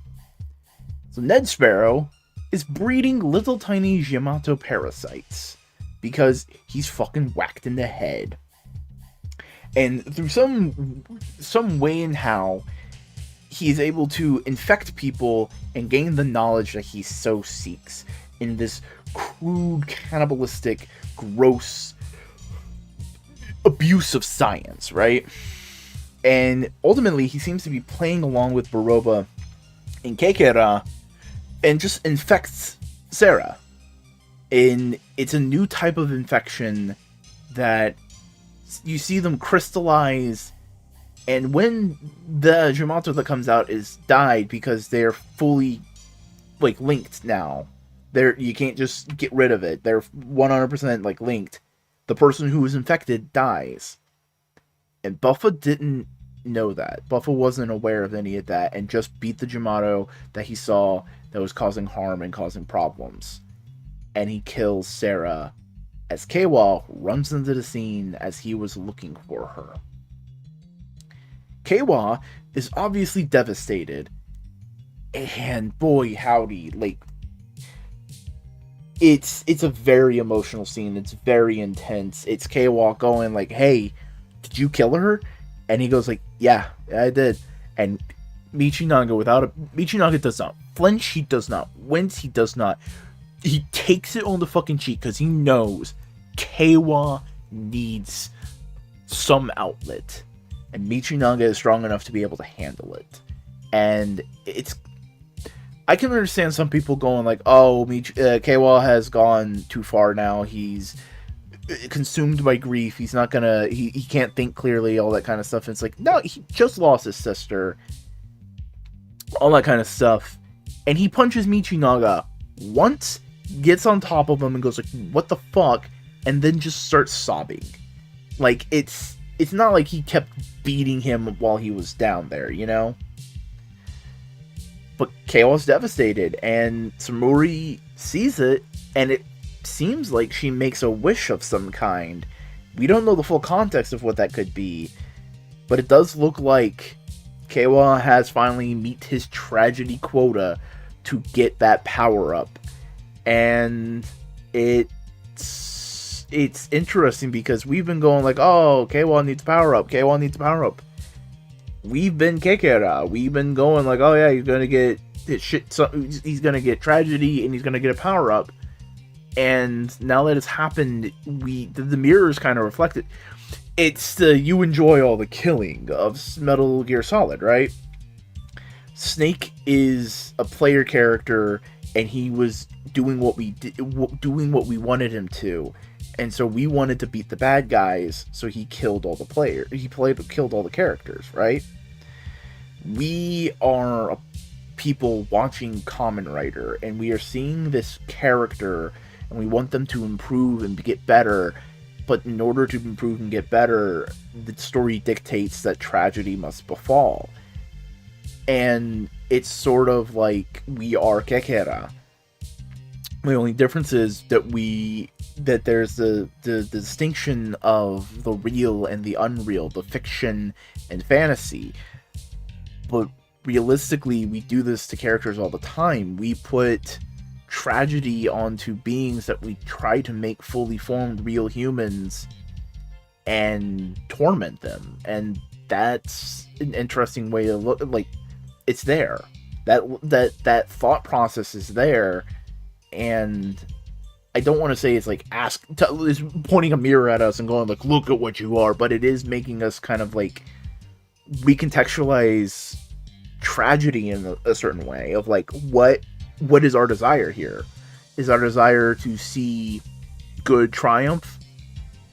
So Ned Sparrow is breeding little tiny Yamato parasites because he's fucking whacked in the head. And through some way and how, he is able to infect people and gain the knowledge that he so seeks in this crude, cannibalistic, gross abuse of science, right? And ultimately, he seems to be playing along with Baroba and Kekera and just infects Sarah. And it's a new type of infection that you see them crystallize, and when the Yamato that comes out is died because they're fully like linked now. You can't just get rid of it. They're 100% like linked. The person who was infected dies. And Buffa didn't know that. Buffa wasn't aware of any of that and just beat the Yamato that he saw that was causing harm and causing problems. And he kills Sarah as Keiwa runs into the scene as he was looking for her. Keiwa is obviously devastated, and boy howdy, like, it's a very emotional scene. It's very intense. It's Keiwa going like, "Hey, did you kill her?" And he goes like, "Yeah, I did." And Michinaga does not flinch, he does not wince, he takes it on the fucking cheek because he knows Keiwa needs some outlet, and Michinaga is strong enough to be able to handle it. And I can understand some people going like, "Oh, Keiwa has gone too far now. He's consumed by grief. He's not gonna. He can't think clearly. All that kind of stuff." And it's like, no, he just lost his sister. All that kind of stuff, and he punches Michinaga once, gets on top of him, and goes like, "What the fuck?" And then just starts sobbing. Like, it's not like he kept beating him while he was down there, you know? But Keiwa's devastated, and Samuri sees it, and it seems like she makes a wish of some kind. We don't know the full context of what that could be, but it does look like Keiwa has finally met his tragedy quota to get that power up. And it's interesting because we've been going like, oh, Keiwa needs power up, Keiwa needs power up. We've been Kekera. We've been going like, oh yeah, he's gonna get shit. He's gonna get tragedy, and he's gonna get a power up. And now that it's happened, the mirrors kind of reflect it. It's the you enjoy all the killing of Metal Gear Solid, right? Snake is a player character, and he was doing what we wanted him to, and so we wanted to beat the bad guys. So he killed all the players. Killed all the characters, right? We are people watching Kamen Rider, and we are seeing this character, and we want them to improve and get better. But in order to improve and get better, the story dictates that tragedy must befall. And it's sort of like we are Kekera. The only difference is that there's the distinction of the real and the unreal, the fiction and fantasy. But realistically, we do this to characters all the time. We put tragedy onto beings that we try to make fully formed real humans and torment them. And that's an interesting way to look. Like, it's there. That thought process is there. And I don't want to say it's like is pointing a mirror at us and going like, look at what you are, but it is making us kind of like recontextualize tragedy in a certain way of like, what is our desire here? Is our desire to see good triumph?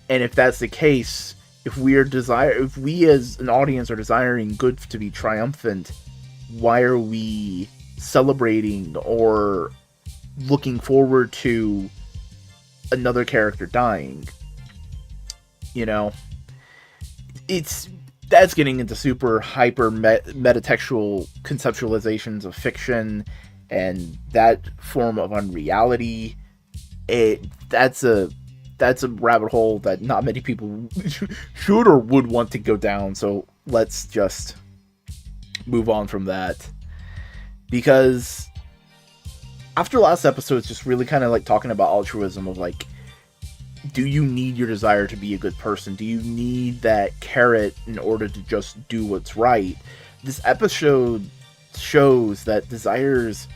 And if that's the case, if we as an audience are desiring good to be triumphant, why are we celebrating or looking forward to another character dying? You know, that's getting into super hyper metatextual conceptualizations of fiction and that form of unreality. That's a rabbit hole that not many people should or would want to go down. So let's just move on from that, because after last episode, it's just really kind of like talking about altruism of like, do you need your desire to be a good person? Do you need that carrot in order to just do what's right? This episode shows that desires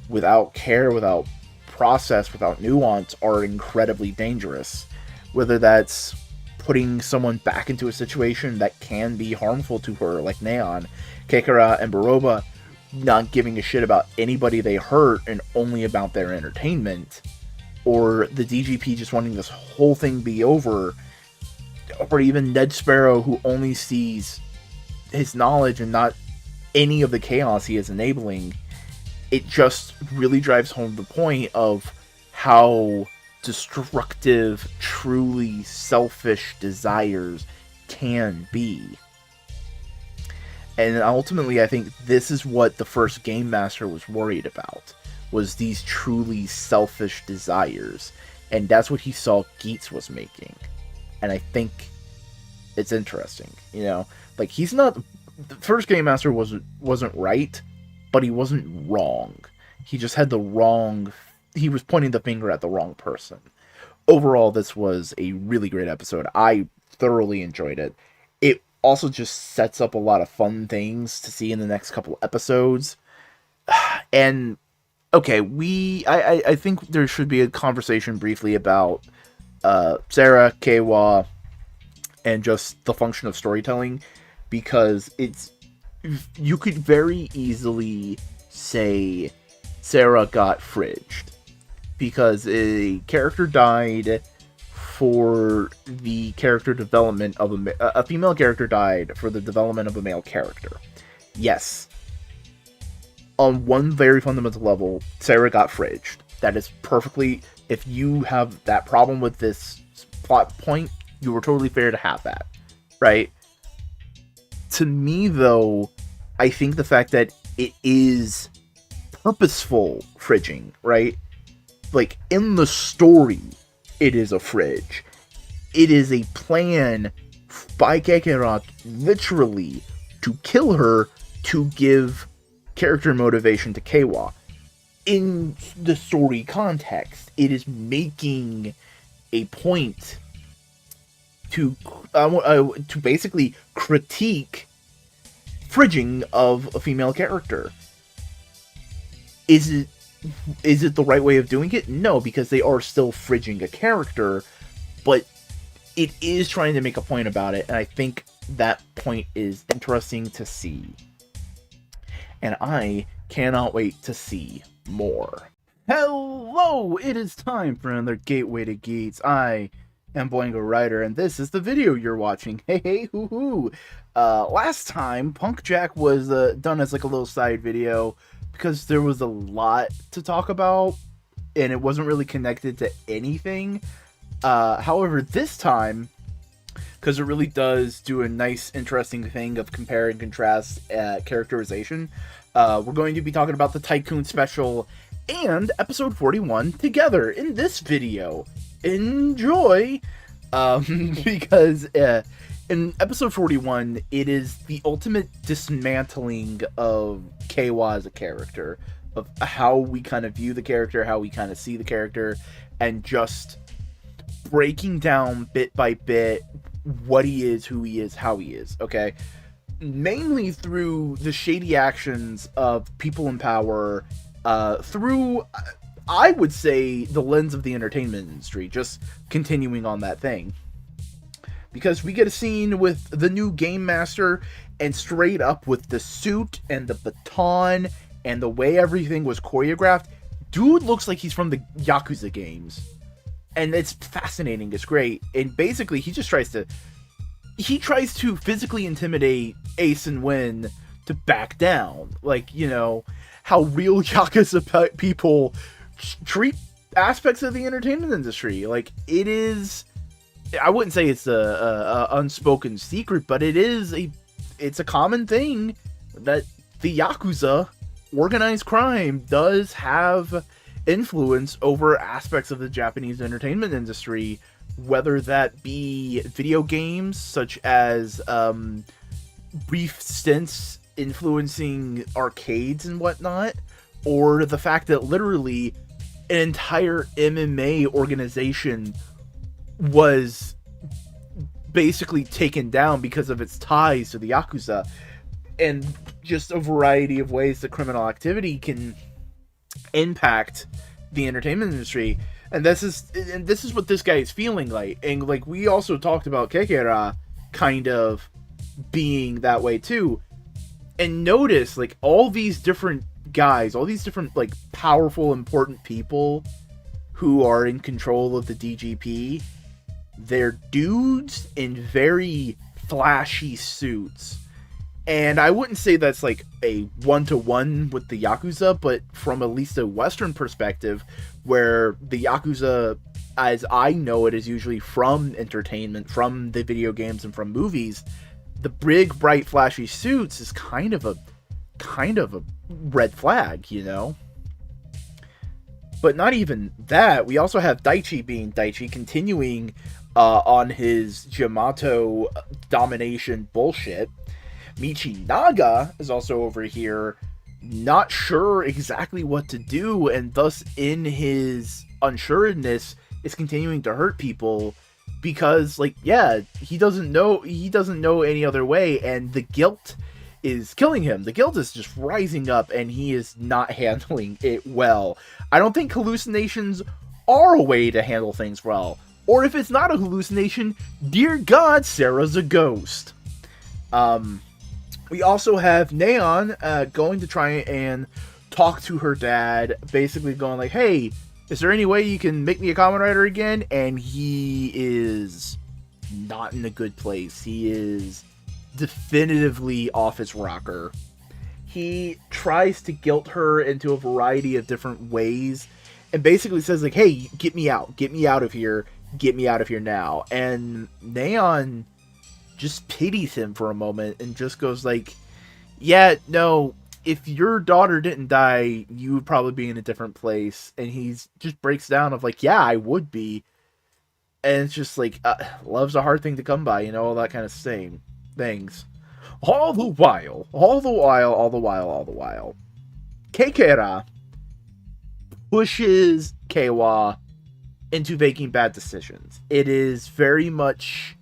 without care, without process, without nuance are incredibly dangerous. Whether that's putting someone back into a situation that can be harmful to her, like Neon, Kekera, and Baroba not giving a shit about anybody they hurt and only about their entertainment, or the DGP just wanting this whole thing be over, or even Ned Sparrow, who only sees his knowledge and not any of the chaos he is enabling. It just really drives home the point of how destructive, truly selfish desires can be. And ultimately, I think this is what the first Game Master was worried about, was these truly selfish desires. And that's what he saw Geats was making. And I think it's interesting, you know? Like, he's not... The first Game Master wasn't right, but he wasn't wrong. He just had the wrong... He was pointing the finger at the wrong person. Overall, this was a really great episode. I thoroughly enjoyed it. It also just sets up a lot of fun things to see in the next couple episodes. And, okay, I think there should be a conversation briefly about Sarah, Keiwa, and just the function of storytelling, because you could very easily say Sarah got fridged because a character died for the character development of a female character died for the development of a male character. Yes. On one very fundamental level, Sarah got fridged. That is perfectly... If you have that problem with this plot point, you were totally fair to have that. Right? To me, though, I think the fact that it is purposeful fridging, right? Like, in the story, it is a fridge. It is a plan by Kakerat, literally, to kill her to give character motivation to Keiwa. In the story context, it is making a point to basically critique fridging of a female character. Is it the right way of doing it? No, because they are still fridging a character, but it is trying to make a point about it, and I think that point is interesting to see. And I cannot wait to see more. Hello! It is time for another Gateway to Geats. I am Boingo Writer, and this is the video you're watching. Hey, hey, hoo hoo! Last time, Punk Jack was done as like a little side video, because there was a lot to talk about, and it wasn't really connected to anything. However, this time, because it really does do a nice, interesting thing of compare and contrast characterization, we're going to be talking about the Tycoon Special and episode 41 together in this video. Enjoy! Because in episode 41, it is the ultimate dismantling of Keiwa as a character, of how we kind of view the character, how we kind of see the character, and just breaking down bit by bit what he is, who he is, how he is, okay? Mainly through the shady actions of people in power, through, I would say, the lens of the entertainment industry, just continuing on that thing. Because we get a scene with the new Game Master, and straight up with the suit and the baton and the way everything was choreographed, dude looks like he's from the Yakuza games. And it's fascinating, it's great. And basically, he tries to physically intimidate Ace and Win to back down. Like, you know, how real Yakuza people treat aspects of the entertainment industry. Like, it is, I wouldn't say it's a unspoken secret, but it's a common thing that the Yakuza, organized crime, does have influence over aspects of the Japanese entertainment industry, whether that be video games such as brief stints influencing arcades and whatnot, or the fact that literally an entire MMA organization was basically taken down because of its ties to the Yakuza, and just a variety of ways that criminal activity can impact the entertainment industry. And this is what this guy is feeling like. And like, we also talked about Kekera kind of being that way too. And notice, like, all these different guys, all these different, like, powerful, important people who are in control of the DGP, they're dudes in very flashy suits. And I wouldn't say that's like a one-to-one with the Yakuza, but from at least a Western perspective, where the Yakuza, as I know it, is usually from entertainment, from the video games and from movies, the big, bright, flashy suits is kind of a red flag, you know? But not even that. We also have Daichi being Daichi, continuing on his Yamato domination bullshit. Michinaga is also over here, not sure exactly what to do, and thus in his unsureness is continuing to hurt people because, like, yeah, he doesn't know any other way, and the guilt is killing him. The guilt is just rising up, and he is not handling it well. I don't think hallucinations are a way to handle things well. Or if it's not a hallucination, dear God, Sarah's a ghost. We also have Neon going to try and talk to her dad, basically going like, hey, is there any way you can make me a Kamen Rider again? And he is not in a good place. He is definitively off his rocker. He tries to guilt her into a variety of different ways and basically says like, hey, get me out of here, get me out of here now. And Neon just pities him for a moment and just goes like, yeah, no, if your daughter didn't die, you would probably be in a different place. And he's just breaks down of like, yeah, I would be. And it's just like, love's a hard thing to come by, all that kind of same things. All the while, Kekera pushes Keiwa into making bad decisions. It is very much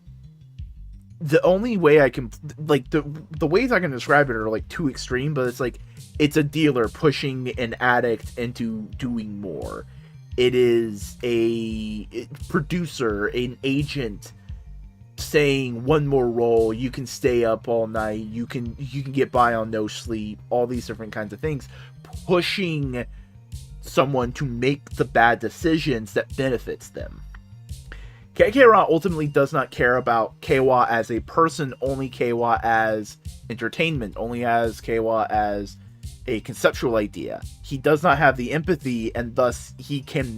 the only way I can, like, the ways I can describe it are like too extreme, but it's like it's a dealer pushing an addict into doing more. It is a producer, an agent saying one more roll, you can stay up all night, you can get by on no sleep, all these different kinds of things, pushing someone to make the bad decisions that benefits them. Kekera ultimately does not care about Keiwa as a person, only Keiwa as entertainment, only as Keiwa as a conceptual idea. He does not have the empathy, and thus he can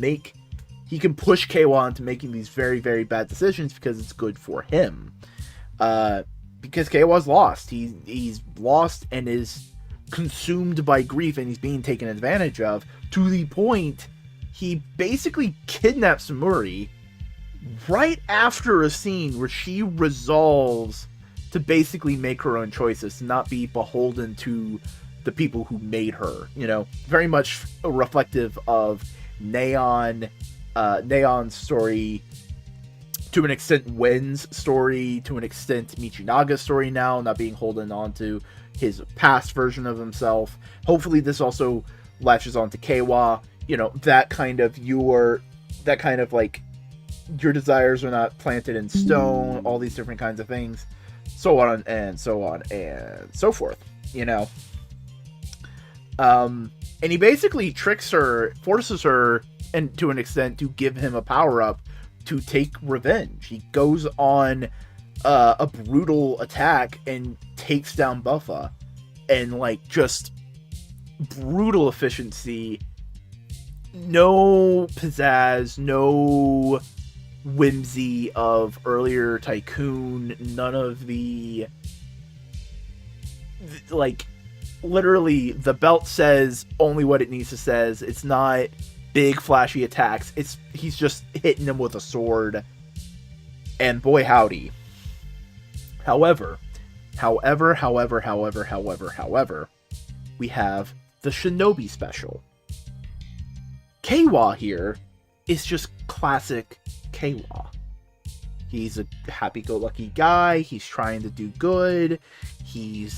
push Keiwa into making these very, very bad decisions because it's good for him. Because Keiwa's lost. He's lost and is consumed by grief, and he's being taken advantage of, to the point he basically kidnaps Mori right after a scene where she resolves to basically make her own choices, to not be beholden to the people who made her. Very much reflective of Neon's story, to an extent Wen's story, to an extent Michinaga's story now, not being holden on to his past version of himself. Hopefully this also latches on to Keiwa, that kind of like, your desires are not planted in stone, all these different kinds of things, so on and so on and so forth, and he basically tricks her, forces her, and to an extent, to give him a power-up to take revenge. He goes on a brutal attack and takes down Buffa, and like, just brutal efficiency, no pizzazz, no whimsy of earlier Tycoon, none of the like, literally the belt says only what it needs to says. It's not big flashy attacks, he's just hitting him with a sword, and boy howdy. However, we have the Shinobi special. Keiwa here is just classic Keiwa. He's a happy-go-lucky guy. He's trying to do good. He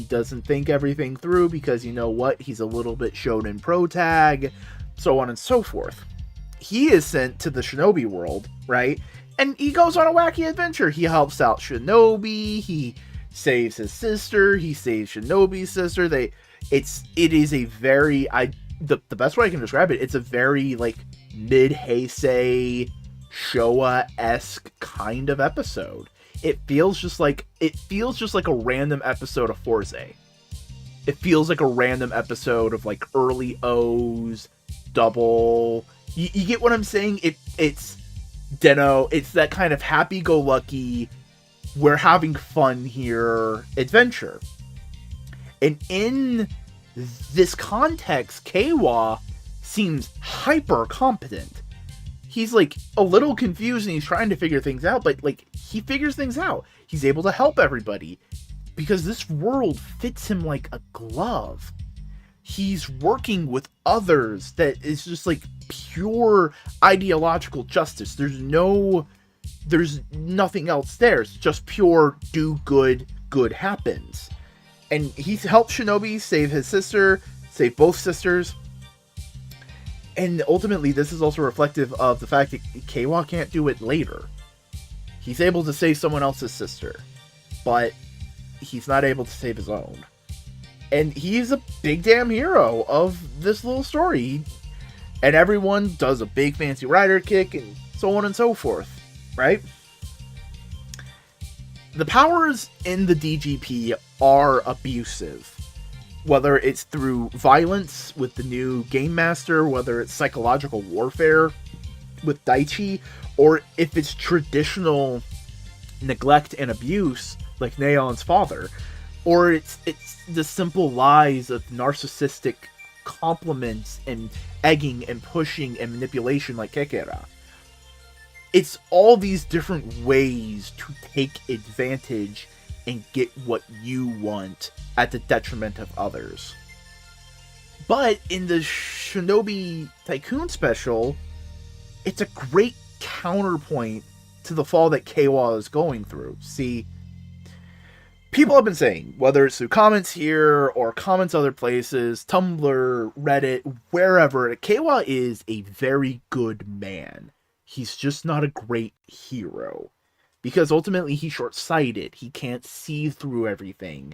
doesn't think everything through because, you know what, he's a little bit shonen pro tag, so on and so forth. He is sent to the Shinobi world, right? And he goes on a wacky adventure. He helps out Shinobi. He saves his sister. He saves Shinobi's sister. The best way I can describe it, it's a very like mid-Heisei Showa-esque kind of episode. It feels just like a random episode of Forze. It feels like a random episode of like early O's, Double. You get what I'm saying? It's Deno. It's that kind of happy-go-lucky, we're having fun here adventure. And in this context, Keiwa seems hyper competent. He's like a little confused and he's trying to figure things out, but like he figures things out. He's able to help everybody because this world fits him like a glove. He's working with others that is just like pure ideological justice. There's nothing else there. It's just pure do good, good happens. And he's helped Shinobi save his sister, save both sisters. And ultimately, this is also reflective of the fact that Keiwa can't do it later. He's able to save someone else's sister, but he's not able to save his own. And he's a big damn hero of this little story. And everyone does a big fancy rider kick and so on and so forth, right? The powers in the DGP are abusive. Whether it's through violence with the new Game Master, whether it's psychological warfare with Daichi, or if it's traditional neglect and abuse like Neon's father. or it's the simple lies of narcissistic compliments and egging and pushing and manipulation like Kekera. It's all these different ways to take advantage and get what you want at the detriment of others. But in the Shinobi Tycoon special, it's a great counterpoint to the fall that Keiwa is going through. See, people have been saying, whether it's through comments here or comments other places, Tumblr, Reddit, wherever, Keiwa is a very good man. He's just not a great hero. Because ultimately he's short-sighted. He can't see through everything.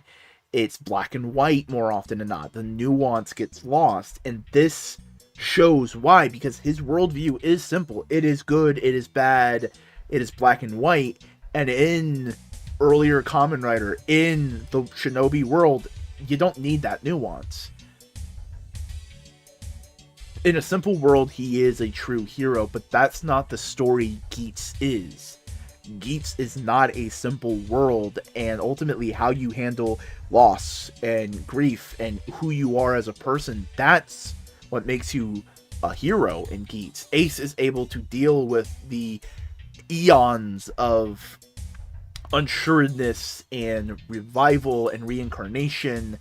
It's black and white more often than not. The nuance gets lost. And this shows why. Because his worldview is simple. It is good. It is bad. It is black and white. And in earlier Kamen Rider, in the Shinobi world, you don't need that nuance. In a simple world, he is a true hero. But that's not the story Geats is. Geats is not a simple world, and ultimately how you handle loss and grief and who you are as a person, that's what makes you a hero in Geats. Ace is able to deal with the eons of unsureness and revival and reincarnation.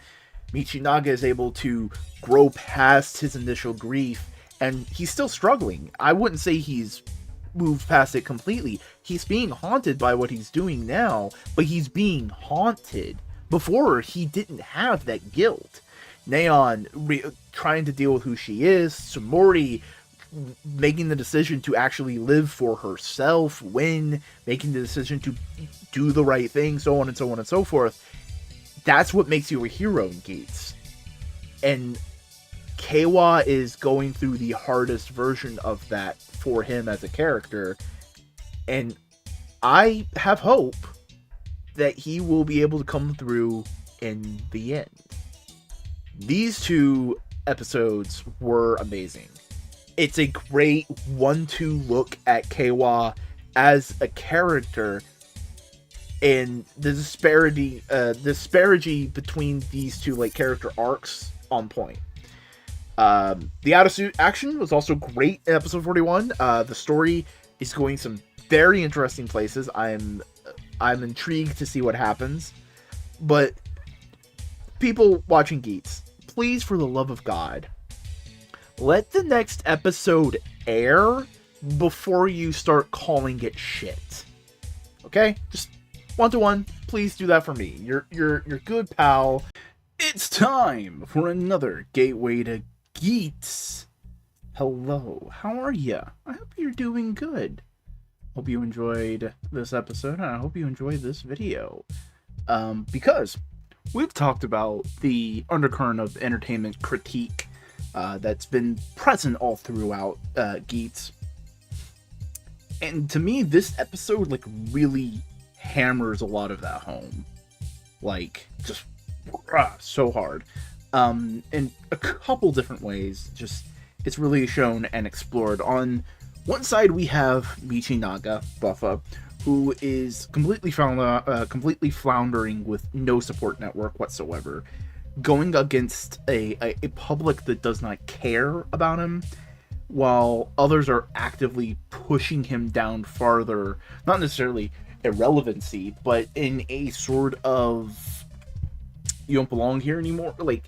Michinaga is able to grow past his initial grief, and he's still struggling. I wouldn't say he's moved past it completely. He's being haunted by what he's doing now, but he's being haunted. Before, he didn't have that guilt. Neon trying to deal with who she is, Samori making the decision to actually live for herself, making the decision to do the right thing, so on and so on and so forth. That's what makes you a hero in Geats. And Keiwa is going through the hardest version of that for him as a character, and I have hope that he will be able to come through in the end. These two episodes were amazing. It's a great 1-2 look at Keiwa as a character and the disparity between these two like character arcs on point. The out-of-suit action was also great in episode 41. The story is going some very interesting places. I'm intrigued to see what happens. But people watching Geats, please, for the love of God, let the next episode air before you start calling it shit. Okay? Just 1-1. Please do that for me. You're good pal. It's time for another Gateway to Geats. Hello, how are ya? I hope you're doing good. Hope you enjoyed this episode, and I hope you enjoyed this video. Because we've talked about the undercurrent of entertainment critique that's been present all throughout Geats. And to me, this episode like really hammers a lot of that home. Like, just so hard. In a couple different ways. Just, it's really shown and explored. On one side, we have Michinaga, Buffa, who is completely floundering with no support network whatsoever, going against a public that does not care about him, while others are actively pushing him down farther, not necessarily irrelevancy, but in a sort of, you don't belong here anymore. Like,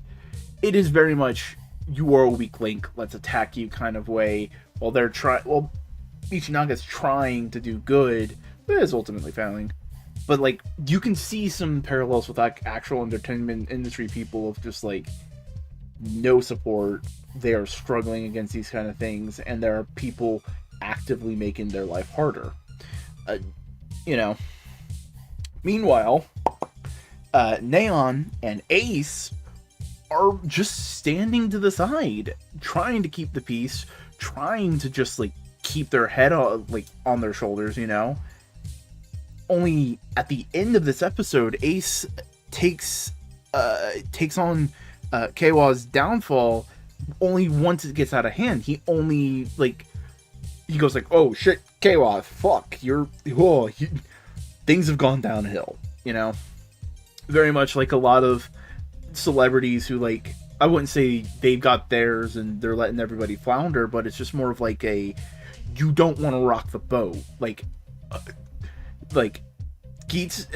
it is very much, you are a weak link, let's attack you kind of way, while Michinaga's trying to do good, but is ultimately failing. But, like, you can see some parallels with, like, actual entertainment industry people of just, like, no support. They are struggling against these kind of things, and there are people actively making their life harder. Meanwhile, Neon and Ace are just standing to the side, trying to keep the peace, trying to just, like, keep their head on their shoulders, you know? Only at the end of this episode, Ace takes on Keiwa's downfall only once it gets out of hand. He only, like, he goes like, oh shit, Keiwa, fuck, things have gone downhill, you know? very much like a lot of celebrities who, like, I wouldn't say they've got theirs and they're letting everybody flounder, but it's just more of like a, you don't want to rock the boat. Like Geats,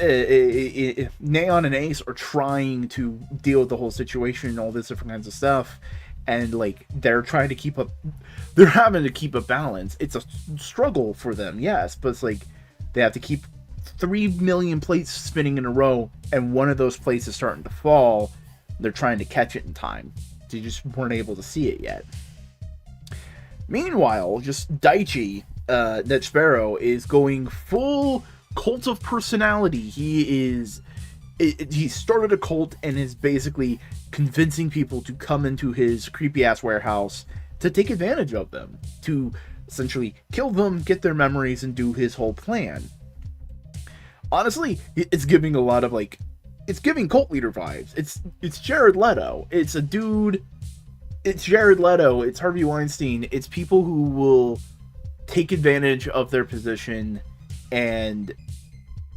Neon and Ace are trying to deal with the whole situation and all this different kinds of stuff, and like they're trying to keep up, they're having to keep a balance. It's a struggle for them, yes, but it's like they have to keep 3 million plates spinning in a row, and one of those plates is starting to fall. They're trying to catch it in time. They just weren't able to see it yet. Meanwhile, just Daichi, Ned Sparrow, is going full cult of personality. He started a cult and is basically convincing people to come into his creepy ass warehouse to take advantage of them, to essentially kill them, get their memories, and do his whole plan. Honestly, it's giving a lot of like, it's giving cult leader vibes. It's Jared Leto. It's a dude. It's Jared Leto. It's Harvey Weinstein. It's people who will take advantage of their position, and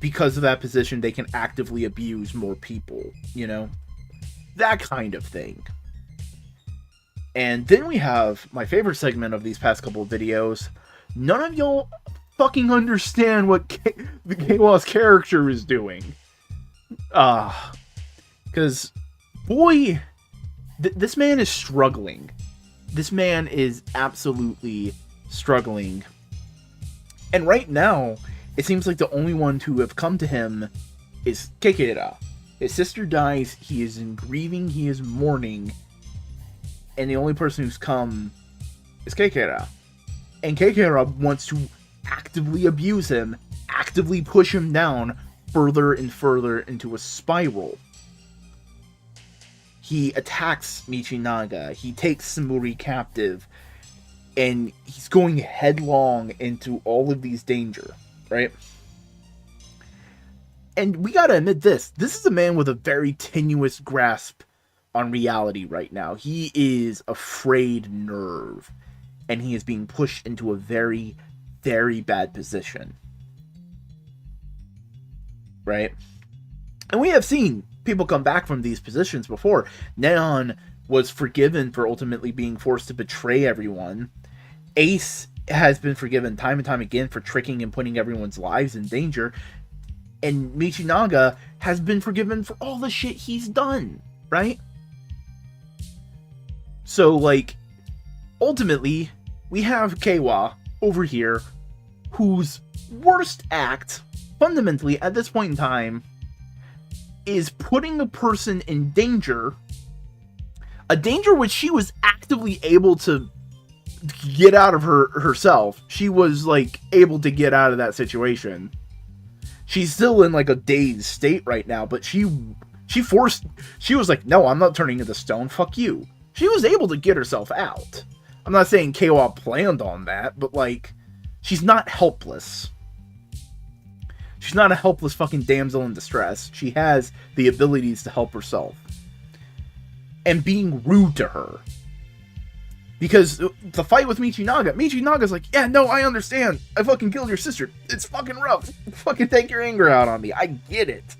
because of that position, they can actively abuse more people, you know? That kind of thing. And then we have my favorite segment of these past couple of videos. None of y'all fucking understand what the K-Wall's character is doing. Because, boy, this man is struggling. This man is absolutely struggling. And right now, it seems like the only one to have come to him is Kekera. His sister dies, he is in grieving, he is mourning, and the only person who's come is Kekera. And Kekera wants to actively abuse him, actively push him down further and further into a spiral. He attacks Michinaga, he takes Samuri captive, and he's going headlong into all of these danger, right? And we gotta admit this is a man with a very tenuous grasp on reality right now. He is a frayed nerve, and he is being pushed into a very, very bad position. Right? And we have seen people come back from these positions before. Neon was forgiven for ultimately being forced to betray everyone. Ace has been forgiven time and time again for tricking and putting everyone's lives in danger. And Michinaga has been forgiven for all the shit he's done, right? So, like, ultimately, we have Keiwa over here, whose worst act, fundamentally, at this point in time, is putting a person in danger, a danger which she was actively able to get out of herself. She was, like, able to get out of that situation. She's still in, like, a dazed state right now, but she was like, no, I'm not turning into stone, fuck you. She was able to get herself out. I'm not saying Keiwa planned on that, but, like, she's not helpless. She's not a helpless fucking damsel in distress. She has the abilities to help herself. And being rude to her. Because the fight with Michinaga's like, yeah, no, I understand. I fucking killed your sister. It's fucking rough. Fucking take your anger out on me. I get it.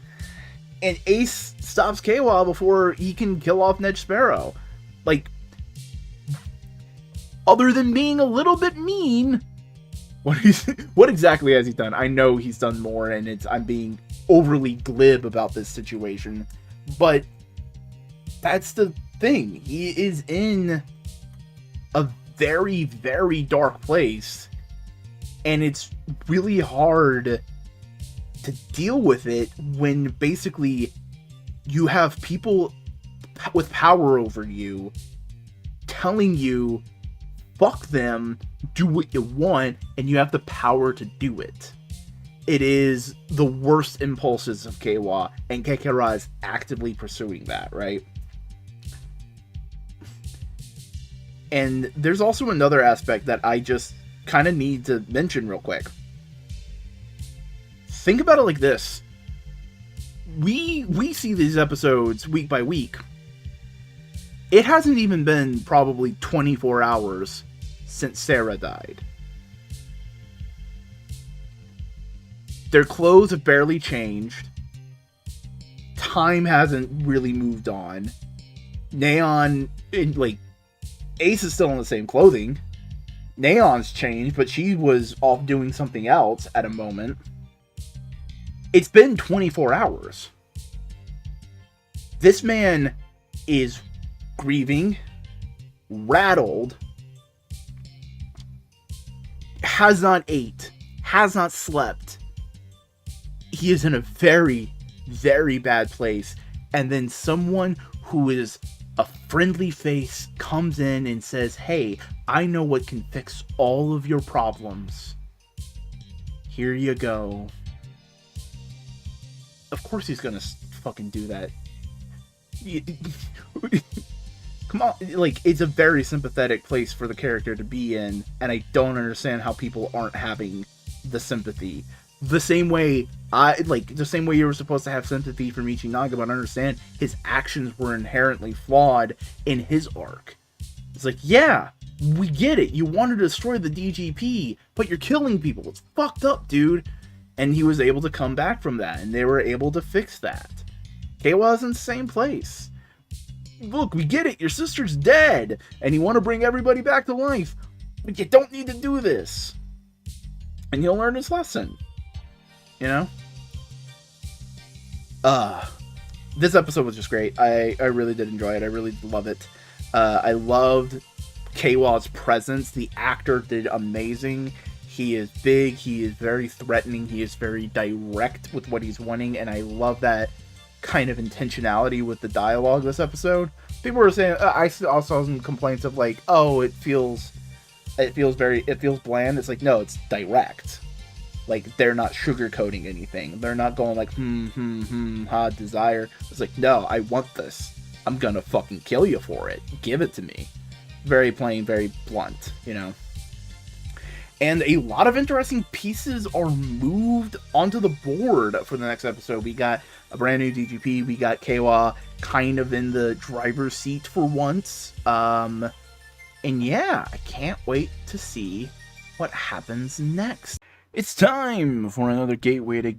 And Ace stops Keiwa before he can kill off Ned Sparrow. Like, other than being a little bit mean, what exactly has he done? I know he's done more, and I'm being overly glib about this situation, but that's the thing. He is in a very, very dark place, and it's really hard to deal with it when basically you have people with power over you telling you fuck them, do what you want, and you have the power to do it. It is the worst impulses of Keiwa, and Kekera is actively pursuing that, right? And there's also another aspect that I just kind of need to mention real quick. Think about it like this. We see these episodes week by week. It hasn't even been probably 24 hours since Sarah died. Their clothes have barely changed. time hasn't really moved on. Neon, like, Ace is still in the same clothing. Neon's changed, but she was off doing something else at a moment. It's been 24 hours. This man is grieving, rattled, has not ate, has not slept. He is in a very, very bad place. And then someone who is a friendly face comes in and says, hey, I know what can fix all of your problems. Here you go. Of course he's gonna fucking do that. Come on, like, it's a very sympathetic place for the character to be in, and I don't understand how people aren't having the sympathy. The same way you were supposed to have sympathy for Michinaga, but understand his actions were inherently flawed in his arc. It's like, yeah, we get it. You want to destroy the DGP, but you're killing people. It's fucked up, dude. And he was able to come back from that, and they were able to fix that. Keiwa's in the same place. Look, we get it. Your sister's dead, and you want to bring everybody back to life, but you don't need to do this. And he'll learn his lesson. You know? This episode was just great. I really did enjoy it. I really love it. I loved Keiwa's presence. The actor did amazing. He is big. He is very threatening. He is very direct with what he's wanting, and I love that kind of intentionality with the dialogue this episode. People were saying, I also saw some complaints of like, oh, it feels bland. It's like, no, it's direct. Like, they're not sugarcoating anything. They're not going like, desire. It's like, no, I want this. I'm gonna fucking kill you for it. Give it to me. Very plain, very blunt, you know. And a lot of interesting pieces are moved onto the board for the next episode. We got a brand new DGP. We got Keiwa kind of in the driver's seat for once. And yeah, I can't wait to see what happens next. It's time for another gateway to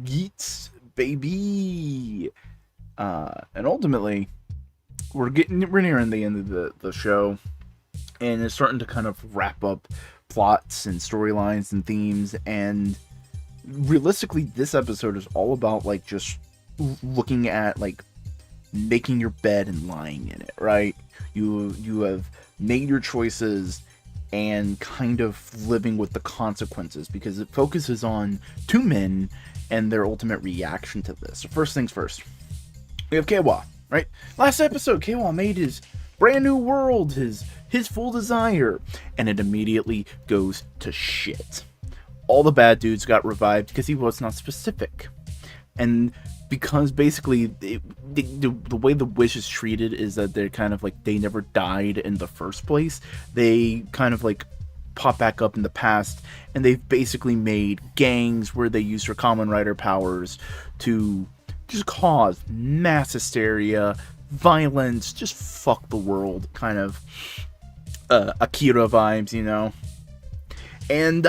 Geats, baby. And ultimately, we're nearing the end of the show, and it's starting to kind of wrap up plots and storylines and themes. And realistically, this episode is all about like just looking at like making your bed and lying in it, right? You have made your choices and kind of living with the consequences, because it focuses on two men and their ultimate reaction to this. So first things first, we have Keiwa, right? Last episode, Keiwa made his brand new world, his full desire, and it immediately goes to shit. All the bad dudes got revived because he was not specific. And because basically the way the wish is treated is that they're kind of like they never died in the first place. They kind of like pop back up in the past, and they've basically made gangs where they use their Kamen Rider powers to just cause mass hysteria, violence, just fuck the world, kind of Akira vibes, you know. And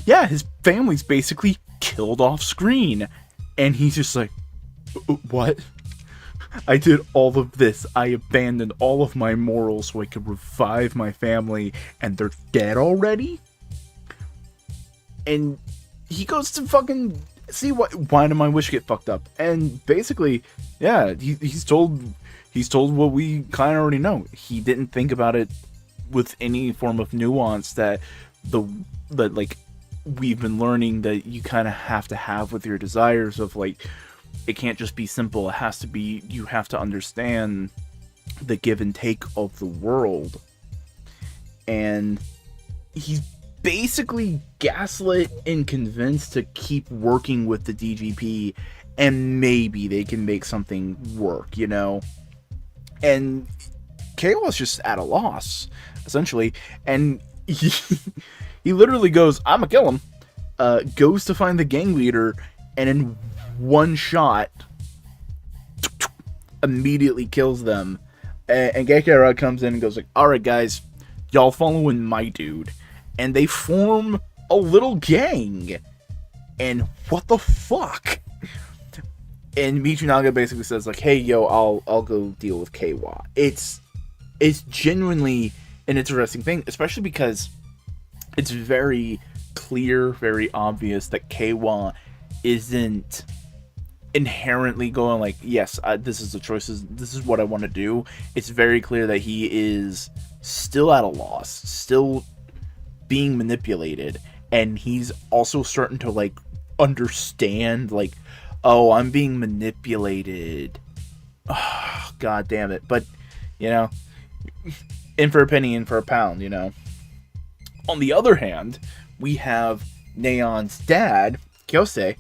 yeah, his family's basically killed off screen, and he's just like, what? I did all of this. I abandoned all of my morals so I could revive my family, and they're dead already? And he goes to fucking see why did my wish get fucked up? And basically, yeah, he's told what we kind of already know. He didn't think about it with any form of nuance that like we've been learning that you kind of have to have with your desires of like, it can't just be simple. It has to be, you have to understand the give and take of the world. And he's basically gaslit and convinced to keep working with the DGP, and maybe they can make something work, you know? And Keiwa's just at a loss, essentially. And he literally goes, I'm gonna kill him. Goes to find the gang leader, and in one shot immediately kills them. And Gekera comes in and goes like, alright guys, y'all following my dude. And they form a little gang. And what the fuck? And Michunaga basically says like, "Hey, yo, I'll go deal with Keiwa." It's genuinely an interesting thing, especially because it's very clear, very obvious that Keiwa isn't inherently going like, yes, this is the choices, this is what I want to do. It's very clear that he is still at a loss, still being manipulated, and he's also starting to like understand like, oh, I'm being manipulated. Oh, God damn it. But, you know, in for a penny, in for a pound, you know. On the other hand, we have Neon's dad, Kyosei,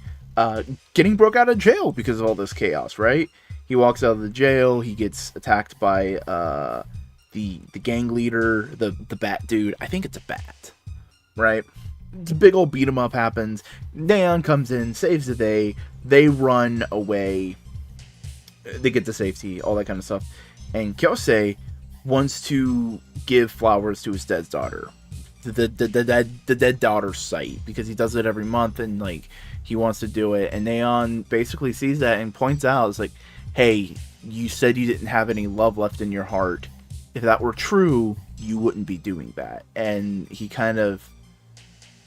getting broke out of jail because of all this chaos, right? He walks out of the jail, he gets attacked by the gang leader, the bat dude. I think it's a bat, right? The big old beat 'em up happens. Neon comes in, saves the day. They run away. They get to safety, all that kind of stuff. And Kyosei wants to give flowers to his dead daughter. The dead daughter's site, because he does it every month and like he wants to do it. And Neon basically sees that and points out, it's like, hey, you said you didn't have any love left in your heart. If that were true, you wouldn't be doing that. And he kind of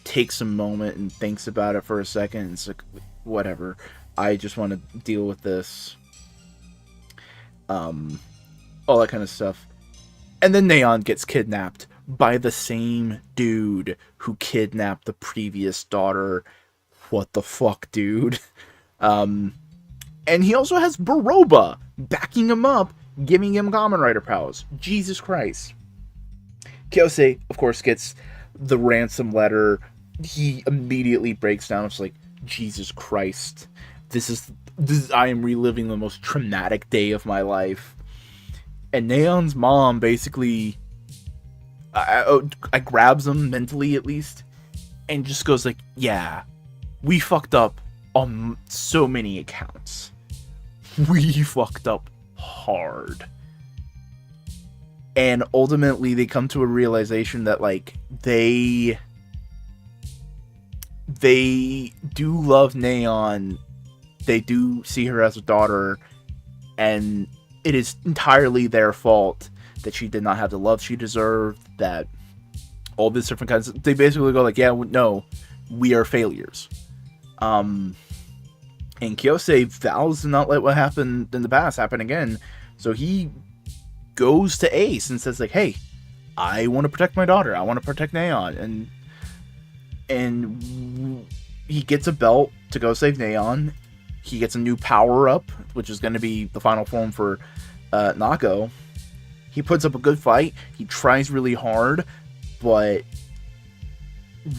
takes a moment and thinks about it for a second, and it's like, whatever, I just want to deal with this, all that kind of stuff. And then Neon gets kidnapped by the same dude who kidnapped the previous daughter. What the fuck, dude? And he also has Baroba backing him up, giving him Kamen Rider powers. Jesus Christ. Kyosei, of course, gets the ransom letter. He immediately breaks down. It's like, Jesus Christ, this is I am reliving the most traumatic day of my life. And Neon's mom basically I grabs him mentally, at least, and just goes like, yeah, we fucked up on so many accounts. We fucked up hard. And ultimately they come to a realization that like they do love Neon, they do see her as a daughter, and it is entirely their fault that she did not have the love she deserved, that all these different kinds of, they basically go like, yeah, no, we are failures. And Kyosei vows to not let what happened in the past happen again, so he goes to Ace and says like, hey, I want to protect my daughter, I want to protect Neon, and he gets a belt to go save Neon. He gets a new power-up, which is going to be the final form for Nako. He puts up a good fight. He tries really hard, but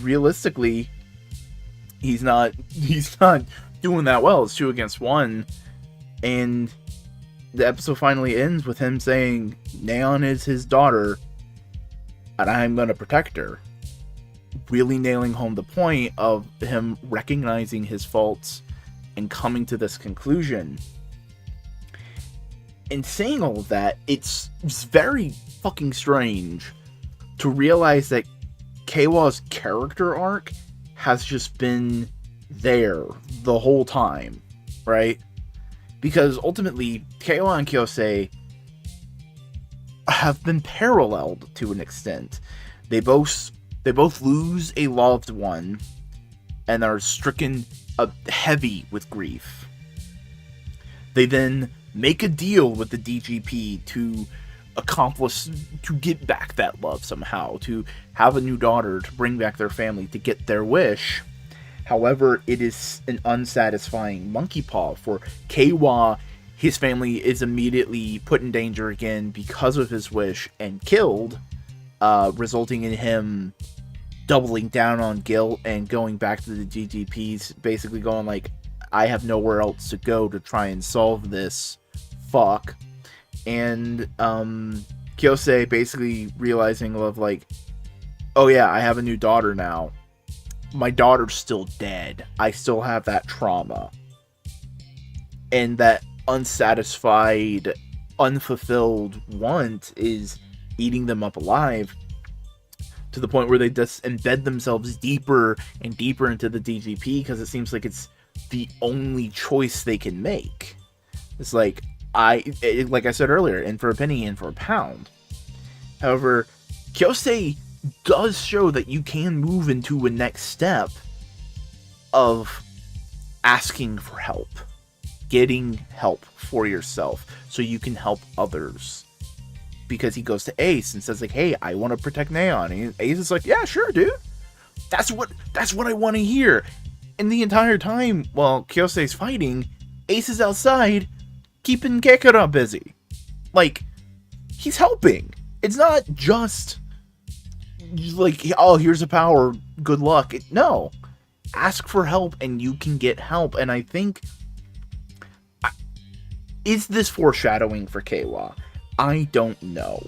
realistically, he's not doing that well. It's 2 against 1, and the episode finally ends with him saying, Neon is his daughter, and I'm going to protect her. Really nailing home the point of him recognizing his faults and coming to this conclusion. In saying all of that, it's very fucking strange to realize that Keiwa's character arc has just been there the whole time, right? Because ultimately, Keiwa and Kyosei have been paralleled to an extent. They both lose a loved one and are stricken heavy with grief. They then make a deal with the DGP to get back that love somehow, to have a new daughter, to bring back their family, to get their wish. However, it is an unsatisfying monkey paw for Keiwa. His family is immediately put in danger again because of his wish and killed, resulting in him doubling down on guilt and going back to the DGPs, basically going like, I have nowhere else to go to try and solve this. Fuck. And Kyosei basically realizing of like, oh yeah, I have a new daughter now. My daughter's still dead. I still have that trauma. And that unsatisfied, unfulfilled want is eating them up alive, to the point where they just embed themselves deeper and deeper into the DGP, because it seems like it's the only choice they can make. It's like, like I said earlier, in for a penny, in for a pound. However, Kyosei does show that you can move into a next step of asking for help, getting help for yourself so you can help others. Because he goes to Ace and says like, hey, I want to protect Neon. And Ace is like, yeah, sure, dude. That's what I want to hear. And the entire time while Kyosei's fighting, Ace is outside keeping Kekura busy. Like, he's helping. It's not just like, oh, here's a power, good luck. No. Ask for help and you can get help. And I think, is this foreshadowing for Keiwa? I don't know.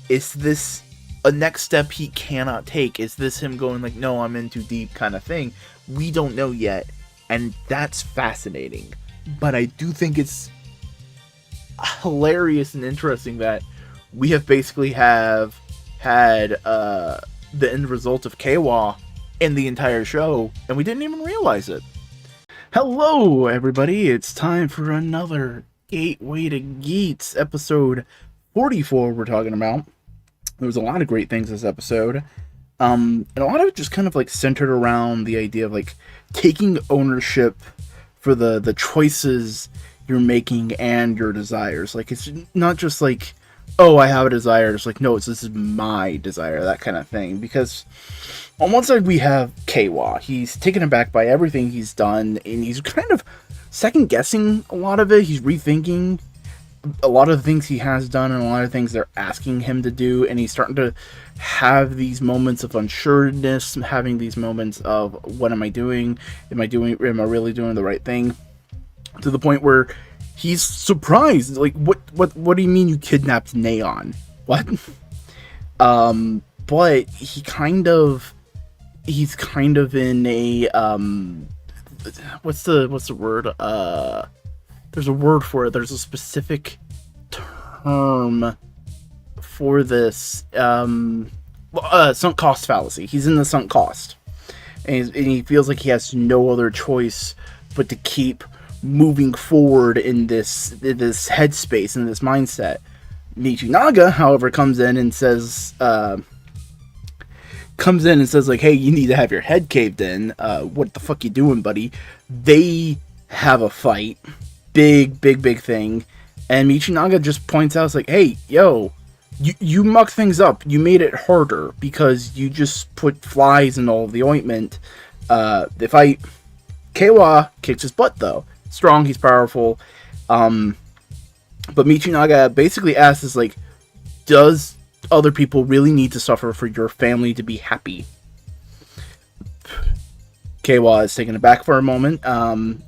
Is this a next step he cannot take? Is this him going like, no, I'm in too deep kind of thing? We don't know yet. And that's fascinating. But I do think it's hilarious and interesting that we have basically had the end result of Keiwa in the entire show, and we didn't even realize it. Hello, everybody. It's time for another Gateway to Geats, episode 44 we're talking about. There was a lot of great things this episode. And a lot of it just kind of like centered around the idea of like taking ownership for the choices you're making and your desires. Like, it's not just like, oh, I have a desire. It's like, no, this is my desire, that kind of thing. Because on one side we have Keiwa. He's taken aback by everything he's done, and he's kind of second guessing a lot of it. He's rethinking a lot of the things he has done and a lot of things they're asking him to do, and he's starting to have these moments of unsureness, having these moments of, what am I doing? Am I really doing the right thing? To the point where he's surprised, like, what do you mean you kidnapped Neon? What? But he's kind of in a, what's the word? There's a word for it. There's a specific term for this. Sunk cost fallacy. He's in the sunk cost. And he feels like he has no other choice but to keep moving forward in this headspace, in this mindset. Michinaga, however, comes in and says like, hey, you need to have your head caved in. What the fuck you doing, buddy? They have a fight. Big thing. And Michinaga just points out, it's like, hey, yo, you mucked things up. You made it harder because you just put flies in all of the ointment. The fight, Keiwa kicks his butt, though. Strong, he's powerful. But Michinaga basically asks, is like, does other people really need to suffer for your family to be happy? Keiwa is taken aback for a moment, and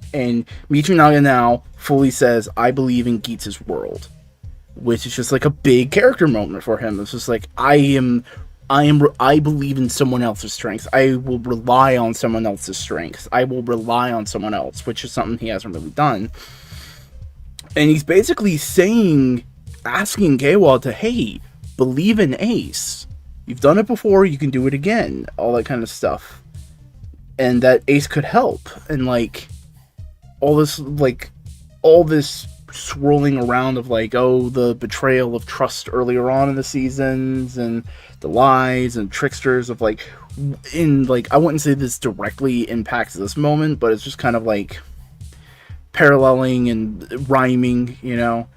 Michinaga now fully says, I believe in Geats' world, which is just like a big character moment for him. It's just like, I believe in someone else's strengths. I will rely on someone else's strengths. I will rely on someone else, which is something he hasn't really done. And he's basically asking Keiwa to, hey, believe in Ace. You've done it before, you can do it again. All that kind of stuff. And that Ace could help. And like, all this swirling around of like, oh, the betrayal of trust earlier on in the seasons, and the lies and tricksters of like, I wouldn't say this directly impacts this moment, but it's just kind of like paralleling and rhyming, you know.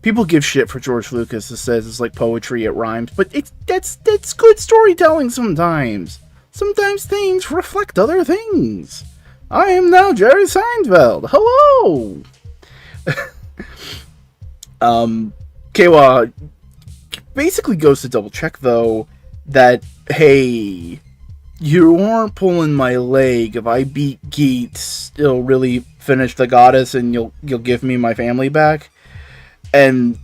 People give shit for George Lucas that says it's like poetry, it rhymes, but that's good storytelling sometimes. Sometimes things reflect other things. I am now Jerry Seinfeld. Hello! Keiwa basically goes to double check, though, that, hey, you aren't pulling my leg. If I beat Geats, it'll really finish the goddess and you'll give me my family back. And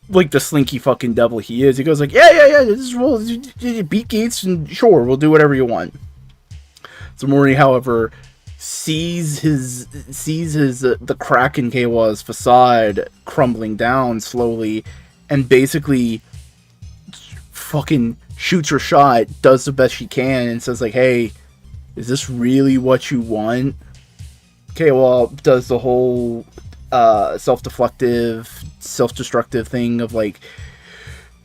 like the slinky fucking devil he is, he goes like, yeah, we'll beat Geats and sure, we'll do whatever you want. So Mori, however, sees the crack in Keiwa's facade crumbling down slowly, and basically fucking shoots her shot, does the best she can, and says like, hey, is this really what you want? Keiwa does the whole self-destructive thing of like,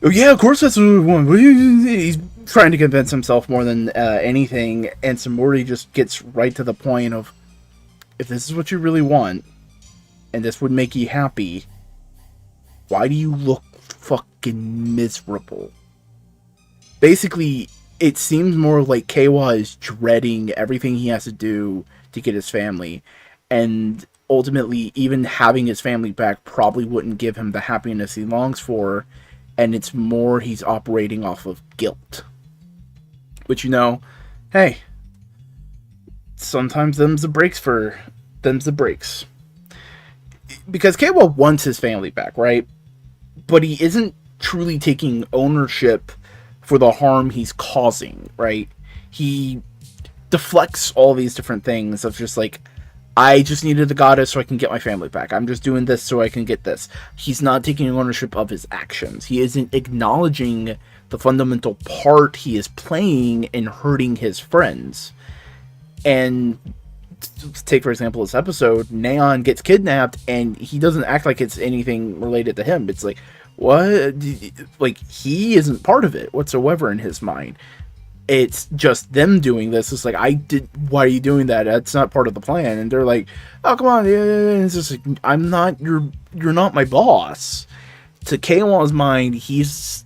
oh yeah, of course that's what we want. He's trying to convince himself more than anything, and Samori just gets right to the point of, if this is what you really want, and this would make you happy, why do you look fucking miserable? Basically, it seems more like Keiwa is dreading everything he has to do to get his family, and ultimately, even having his family back probably wouldn't give him the happiness he longs for, and it's more he's operating off of guilt. Which, you know, hey, sometimes them's the breaks. Because Keiwa wants his family back, right? But he isn't truly taking ownership for the harm he's causing, right? He deflects all these different things of just like, I just needed the goddess so I can get my family back. I'm just doing this so I can get this. He's not taking ownership of his actions. He isn't acknowledging the fundamental part he is playing in hurting his friends. And take, for example, this episode, Neon gets kidnapped, and he doesn't act like it's anything related to him. It's like, what? Like, he isn't part of it whatsoever in his mind. It's just them doing this. It's like, why are you doing that? That's not part of the plan. And they're like, oh, come on. It's just like, you're not my boss. To Keiwa's mind, he's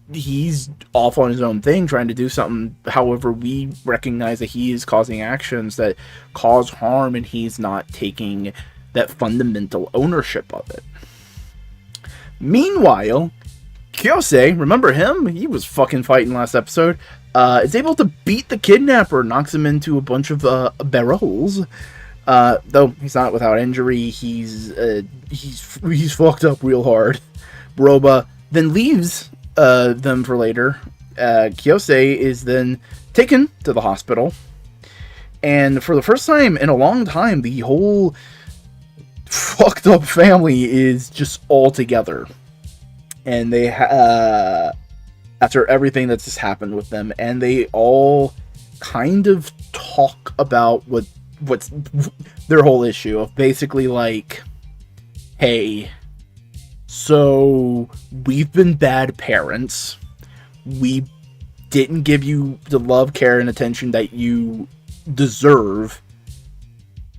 off on his own thing, trying to do something. However, we recognize that he is causing actions that cause harm, and he's not taking that fundamental ownership of it. Meanwhile, Kyosei, remember him? He was fucking fighting last episode. Is able to beat the kidnapper, knocks him into a bunch of barrels. Though he's not without injury, he's fucked up real hard. Roba then leaves them for later. Kyosei is then taken to the hospital, and for the first time in a long time, the whole fucked up family is just all together, and they after everything that's just happened with them, and they all kind of talk about what's their whole issue of basically like, hey, so we've been bad parents. We didn't give you the love, care, and attention that you deserve,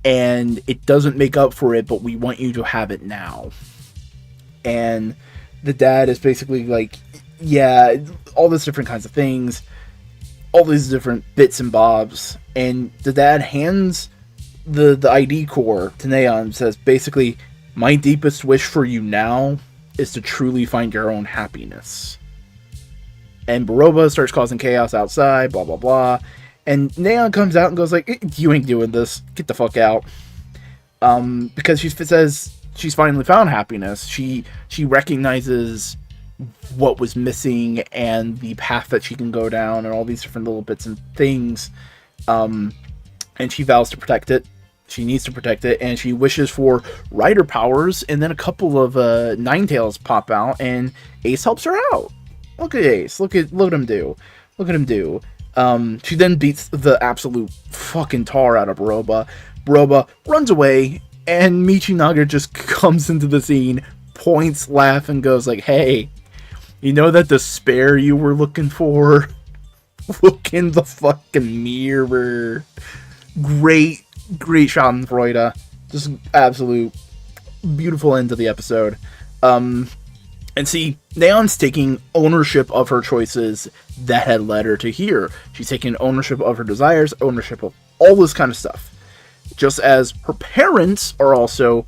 and it doesn't make up for it, but we want you to have it now. And the dad is basically like, yeah, all these different kinds of things, all these different bits and bobs, and the dad hands the ID core to Neon and says, basically, my deepest wish for you now is to truly find your own happiness. And Baroba starts causing chaos outside, blah, blah, blah. And Neon comes out and goes like, you ain't doing this. Get the fuck out. Because she says she's finally found happiness. She recognizes what was missing and the path that she can go down and all these different little bits and things. And she vows to protect it. She needs to protect it, and she wishes for rider powers, and then a couple of Ninetales pop out, and Ace helps her out. Look at Ace. Look at him do. Look at him do. She then beats the absolute fucking tar out of Baroba. Baroba runs away, and Michinaga just comes into the scene, points, laughs, and goes like, hey, you know that despair you were looking for? Look in the fucking mirror. Great Schadenfreude. Just absolute beautiful end to the episode. And see, Neon's taking ownership of her choices that had led her to here. She's taking ownership of her desires, ownership of all this kind of stuff. Just as her parents are also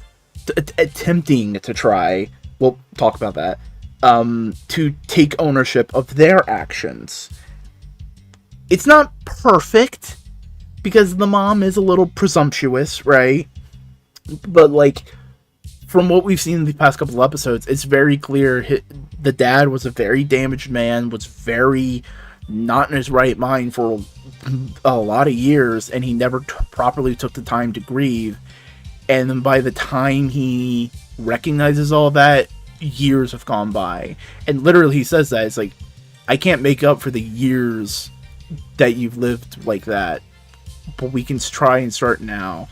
attempting to try, we'll talk about that, to take ownership of their actions. It's not perfect, because the mom is a little presumptuous, right? But, like, from what we've seen in the past couple of episodes, it's very clear the dad was a very damaged man, was very not in his right mind for a lot of years, and he never properly took the time to grieve. And then by the time he recognizes all that, years have gone by. And literally he says that, it's like, I can't make up for the years that you've lived like that, but we can try and start now.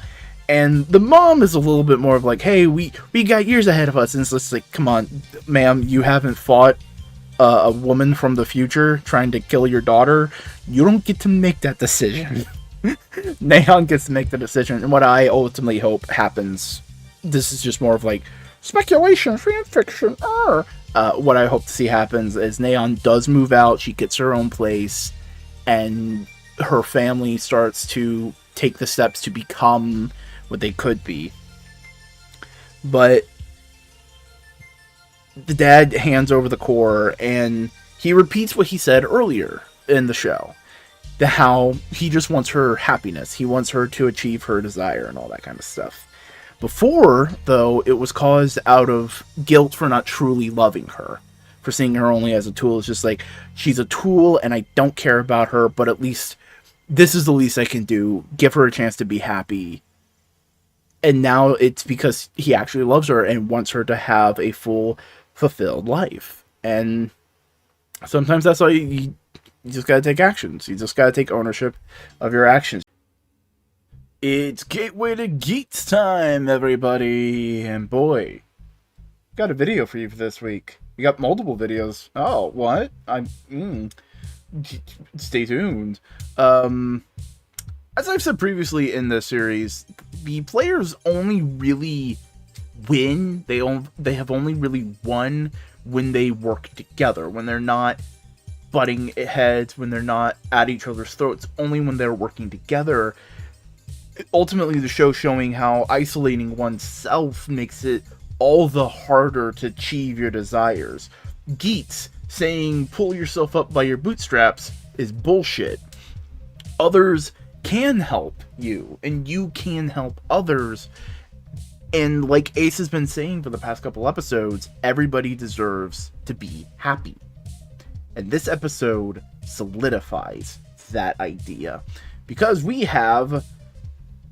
And the mom is a little bit more of like, hey, we got years ahead of us. And it's just like, come on, ma'am, you haven't fought a woman from the future trying to kill your daughter. You don't get to make that decision. Neon gets to make the decision. And what I ultimately hope happens, this is just more of like speculation, fan fiction. What I hope to see happens is Neon does move out. She gets her own place. And her family starts to take the steps to become what they could be. But the dad hands over the core, and he repeats what he said earlier in the show. How he just wants her happiness. He wants her to achieve her desire and all that kind of stuff. Before, though, it was caused out of guilt for not truly loving her. For seeing her only as a tool. It's just like, she's a tool and I don't care about her, but at least this is the least I can do. Give her a chance to be happy. And now it's because he actually loves her and wants her to have a full, fulfilled life. And sometimes that's all you just gotta take actions. You just gotta take ownership of your actions. It's Gateway to Geats time, everybody. And boy, got a video for you for this week. We got multiple videos. Oh, what? Stay tuned. As I've said previously in this series, the players only really win. They have only really won when they work together. When they're not butting heads, when they're not at each other's throats. Only when they're working together. Ultimately, the show showing how isolating oneself makes it all the harder to achieve your desires. Geats saying pull yourself up by your bootstraps is bullshit. Others can help you, and you can help others. And like Ace has been saying for the past couple episodes, everybody deserves to be happy. And this episode solidifies that idea. Because we have,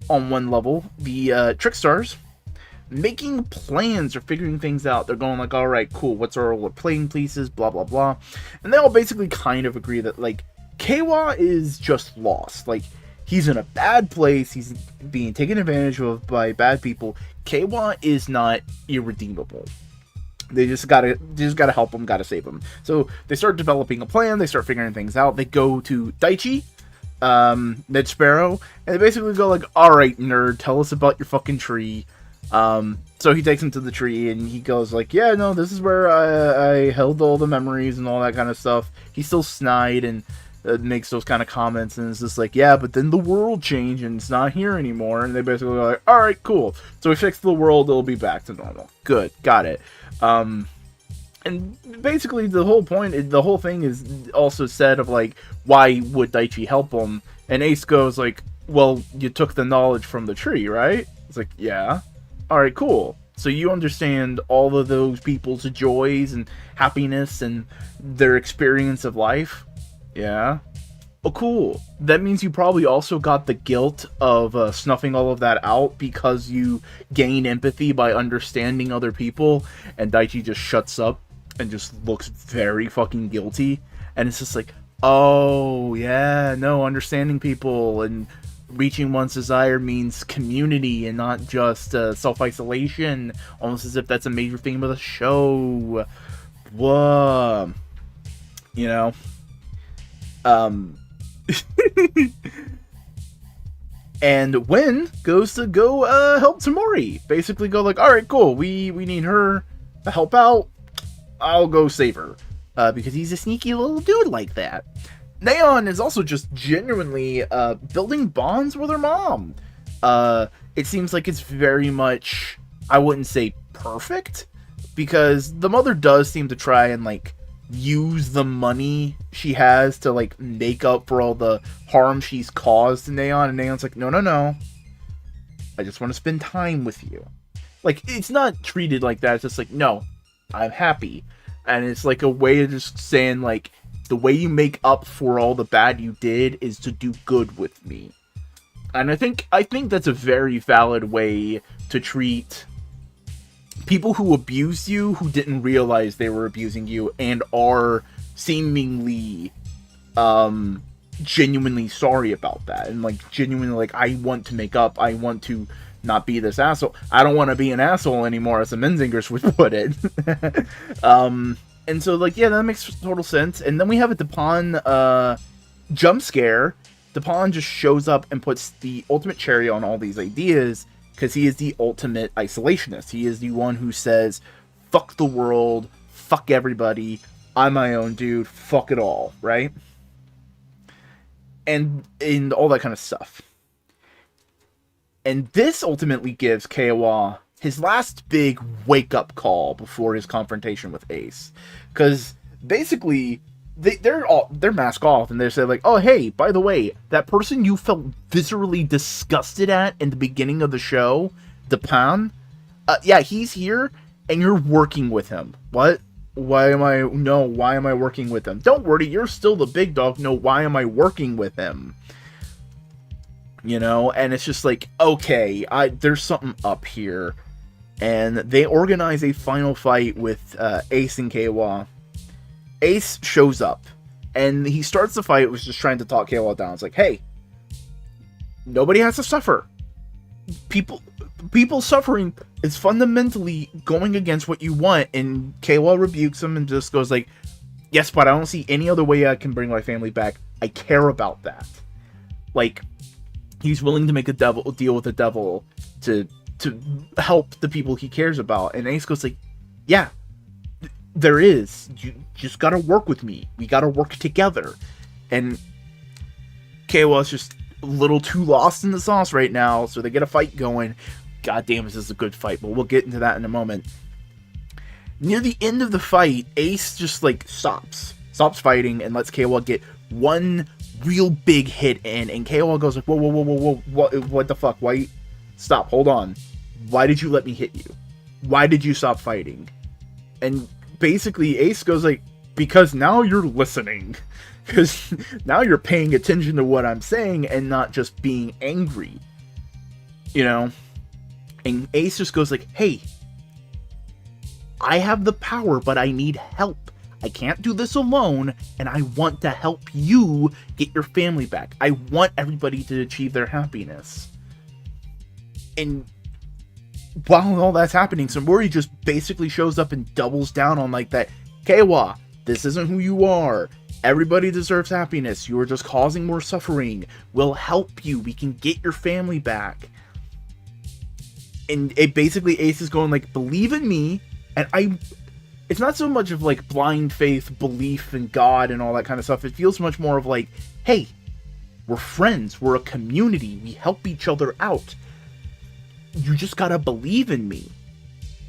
on one level, the Trick Stars making plans or figuring things out. They're going like, alright, cool, what's our role of playing pieces, blah, blah, blah. And they all basically kind of agree that, like, Keiwa is just lost. Like, he's in a bad place, he's being taken advantage of by bad people. Keiwa is not irredeemable. They just gotta help him, gotta save him. So they start developing a plan, they start figuring things out. They go to Daichi, Ned Sparrow, and they basically go like, alright, nerd, tell us about your fucking tree. So he takes him to the tree, and he goes like, yeah, no, this is where I held all the memories and all that kind of stuff. He's still snide and makes those kind of comments, and it's just like, yeah, but then the world changed, and it's not here anymore. And they basically go like, alright, cool. So we fixed the world, it'll be back to normal. Good, got it. And basically the whole point, the whole thing is also said of like, why would Daichi help him? And Ace goes like, well, you took the knowledge from the tree, right? It's like, yeah. Alright, cool. So you understand all of those people's joys and happiness and their experience of life? Yeah. Oh, cool. That means you probably also got the guilt of snuffing all of that out because you gain empathy by understanding other people. And Daichi just shuts up and just looks very fucking guilty. And it's just like, oh, yeah, no, understanding people and reaching one's desire means community and not just self-isolation. Almost as if that's a major theme of the show. Whoa. You know? And Wen goes to go help Tamori. Basically go like, alright, cool, we need her to help out. I'll go save her. Because he's a sneaky little dude like that. Neon is also just genuinely building bonds with her mom. It seems like it's very much, I wouldn't say perfect, because the mother does seem to try and like use the money she has to like make up for all the harm she's caused to Neon, and Neon's like, no, I just want to spend time with you. Like, it's not treated like that, it's just like, no, I'm happy. And it's like a way of just saying like, the way you make up for all the bad you did is to do good with me. And I think that's a very valid way to treat people who abuse you, who didn't realize they were abusing you, and are seemingly genuinely sorry about that, and like genuinely like, I want to make up, I want to not be this asshole. I don't want to be an asshole anymore, as the Menzingers would put it. And so, like, yeah, that makes total sense. And then we have a Dupin jump scare. Dupin just shows up and puts the ultimate cherry on all these ideas, because he is the ultimate isolationist. He is the one who says, fuck the world, fuck everybody, I'm my own dude, fuck it all, right? And all that kind of stuff. And this ultimately gives Keiwa his last big wake-up call before his confrontation with Ace. Because basically, they're mask off, and they say like, oh, hey, by the way, that person you felt viscerally disgusted at in the beginning of the show, Dupin, yeah, he's here, and you're working with him. What? Why am I working with him? Don't worry, you're still the big dog. No, why am I working with him? You know, and it's just like, okay, there's something up here. And they organize a final fight with Ace and Keiwa. Ace shows up, and he starts the fight with just trying to talk Keiwa down. It's like, hey, nobody has to suffer. People suffering is fundamentally going against what you want. And Keiwa rebukes him and just goes like, yes, but I don't see any other way I can bring my family back. I care about that. Like, he's willing to make a deal with the devil to help the people he cares about. And Ace goes like, yeah, there is. You just gotta work with me. We gotta work together. And Keiwa's just a little too lost in the sauce right now, so they get a fight going. God damn, this is a good fight, but we'll get into that in a moment. Near the end of the fight, Ace just like stops fighting and lets Keiwa get one real big hit in, and Keiwa goes like, whoa, what the fuck? Why? Stop, hold on. Why did you let me hit you? Why did you stop fighting? And basically Ace goes like, because now you're listening. Because now you're paying attention to what I'm saying and not just being angry. You know? And Ace just goes like, hey, I have the power, but I need help. I can't do this alone, and I want to help you get your family back. I want everybody to achieve their happiness. And while all that's happening, Samori just basically shows up and doubles down on like that. Keiwa, this isn't who you are. Everybody deserves happiness. You are just causing more suffering. We'll help you. We can get your family back. And it basically, Ace is going like, believe in me. And it's not so much of like blind faith, belief in God and all that kind of stuff. It feels much more of like, hey, we're friends. We're a community. We help each other out. You just gotta believe in me.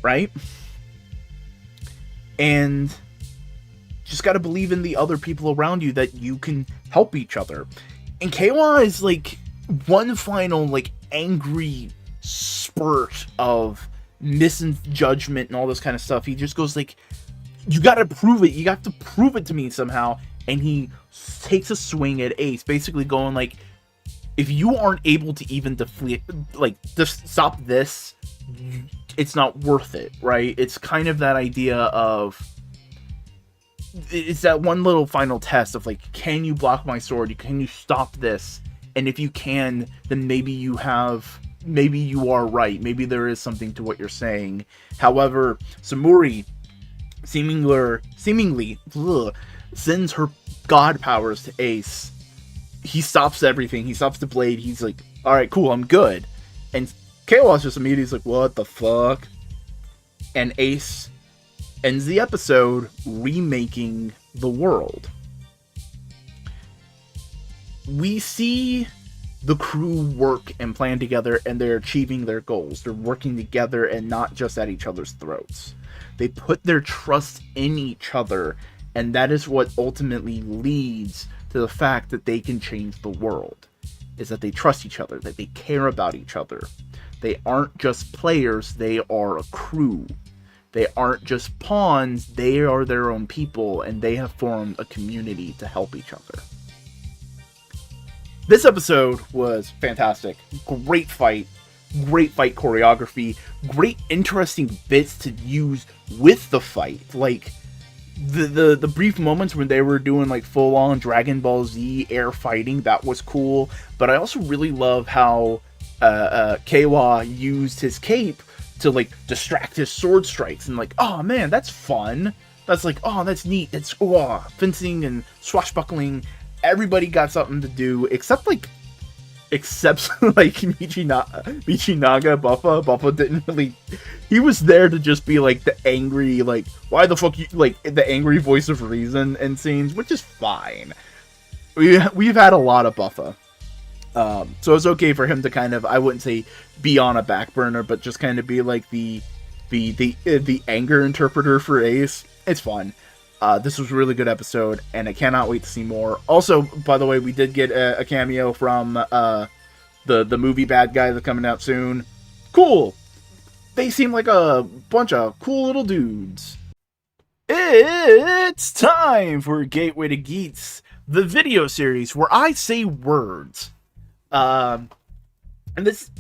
Right? And just gotta believe in the other people around you that you can help each other. And Keiwa is like one final like angry spurt of misjudgment and all this kind of stuff. He just goes like, you gotta prove it. You got to prove it to me somehow. And he takes a swing at Ace, basically going like, if you aren't able to even deflect, like, just stop this, it's not worth it, right? It's kind of that idea of, it's that one little final test of like, can you block my sword? Can you stop this? And if you can, then maybe you are right. Maybe there is something to what you're saying. However, Samori seemingly sends her god powers to Ace. He stops everything. He stops the blade. He's like, alright, cool, I'm good. And Keiwa's just immediately like, what the fuck? And Ace ends the episode remaking the world. We see the crew work and plan together, and they're achieving their goals. They're working together and not just at each other's throats. They put their trust in each other, and that is what ultimately leads to the fact that they can change the world. Is that they trust each other, that they care about each other. They aren't just players, they are a crew. They aren't just pawns, they are their own people, and they have formed a community to help each other. This episode was fantastic. Great fight choreography, great interesting bits to use with the fight. Like the brief moments when they were doing like full on Dragon Ball Z air fighting, that was cool. But I also really love how Keiwa used his cape to like distract his sword strikes, and like, oh man, that's fun. That's like, oh, that's neat. It's fencing and swashbuckling. Everybody got something to do except like Michinaga. Buffa didn't really. He was there to just be like the angry, like, why the fuck you, like, the angry voice of reason in scenes, which is fine. We've had a lot of Buffa. So it's okay for him to kind of, I wouldn't say be on a back burner, but just kind of be like the anger interpreter for Ace. It's fun. This was a really good episode, and I cannot wait to see more. Also, by the way, we did get a cameo from the movie bad guy that's coming out soon. Cool. They seem like a bunch of cool little dudes. It's time for Gateway to Geats, the video series where I say words. And this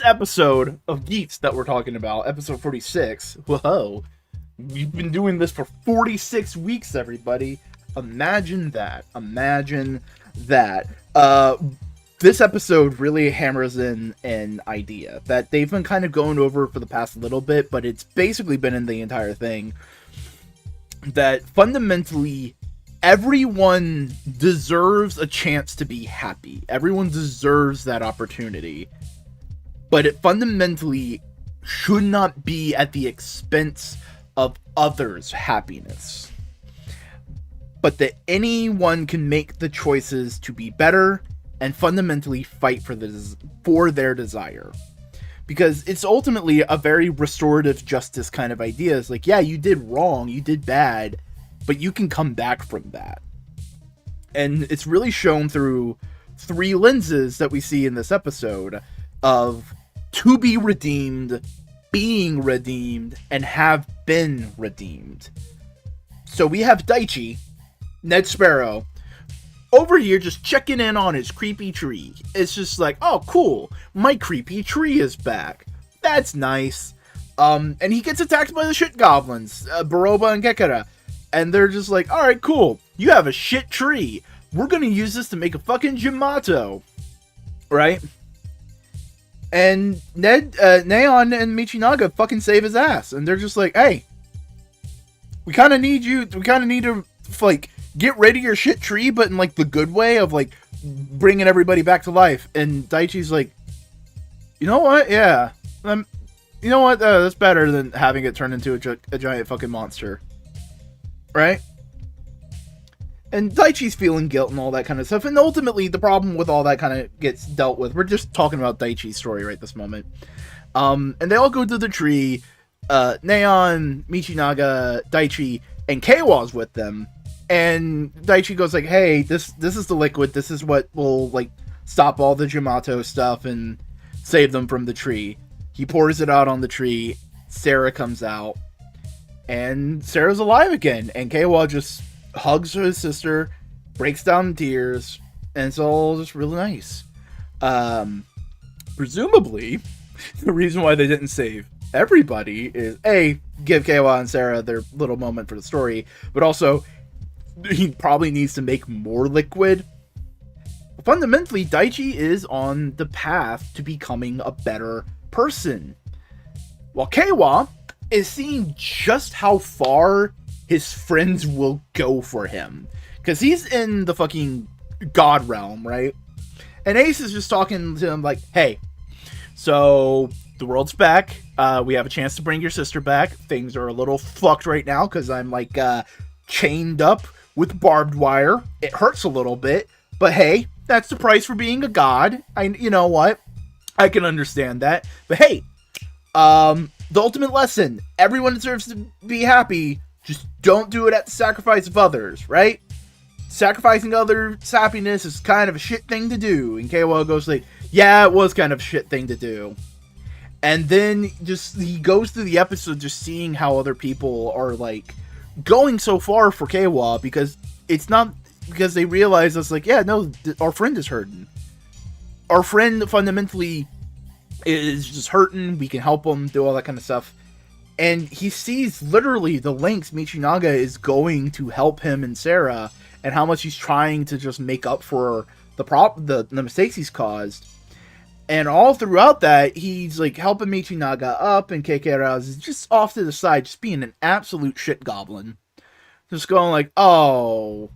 episode of Geats that we're talking about, episode 46, whoa, we've been doing this for 46 weeks, everybody. Imagine that. This episode really hammers in an idea that they've been kind of going over for the past little bit, but it's basically been in the entire thing, that fundamentally everyone deserves a chance to be happy. Everyone deserves that opportunity. But it fundamentally should not be at the expense of others' happiness. But that anyone can make the choices to be better and fundamentally fight for their desire. Because it's ultimately a very restorative justice kind of idea. It's like, yeah, you did wrong, you did bad, but you can come back from that. And it's really shown through 3 lenses that we see in this episode of to be redeemed, being redeemed, and have been redeemed. So we have Daichi, Ned Sparrow, over here just checking in on his creepy tree. It's just like, oh cool, my creepy tree is back. That's nice. And he gets attacked by the shit goblins, Baroba and Gekara. And they're just like, alright, cool. You have a shit tree. We're gonna use this to make a fucking Jamato. Right? And Neon and Michinaga fucking save his ass. And they're just like, hey, we kind of need to, like, get rid of your shit tree, but in, like, the good way of, like, bringing everybody back to life. And Daichi's like, you know what? Yeah. You know what? That's better than having it turn into a giant fucking monster. Right? And Daichi's feeling guilt and all that kind of stuff. And ultimately, the problem with all that kind of gets dealt with. We're just talking about Daichi's story right this moment. And they all go to the tree. Neon, Michinaga, Daichi, and Keiwa's with them. And Daichi goes like, hey, this is the liquid. This is what will, like, stop all the Jamato stuff and save them from the tree. He pours it out on the tree. Sarah comes out. And Sarah's alive again. And Keiwa just hugs his sister, breaks down in tears, and it's all just really nice. Presumably, the reason why they didn't save everybody is, A, give Keiwa and Sarah their little moment for the story, but also, he probably needs to make more liquid. Fundamentally, Daichi is on the path to becoming a better person, while Keiwa is seeing just how far his friends will go for him. Because he's in the fucking god realm, right? And Ace is just talking to him like, hey, so the world's back. We have a chance to bring your sister back. Things are a little fucked right now because I'm like chained up with barbed wire. It hurts a little bit, but hey, that's the price for being a god. You know what? I can understand that. But hey, the ultimate lesson, everyone deserves to be happy. Just don't do it at the sacrifice of others, right? Sacrificing others' happiness is kind of a shit thing to do. And Keiwa goes like, yeah, it was kind of a shit thing to do. And then he goes through the episode just seeing how other people are like going so far for Keiwa, because it's not because they realize it's like, yeah, no, our friend is hurting. Our friend fundamentally is just hurting. We can help him, do all that kind of stuff. And he sees literally the lengths Michinaga is going to help him and Sarah, and how much he's trying to just make up for the mistakes he's caused. And all throughout that, he's like helping Michinaga up, and Keikei is just off to the side, just being an absolute shit goblin. Just going like, oh,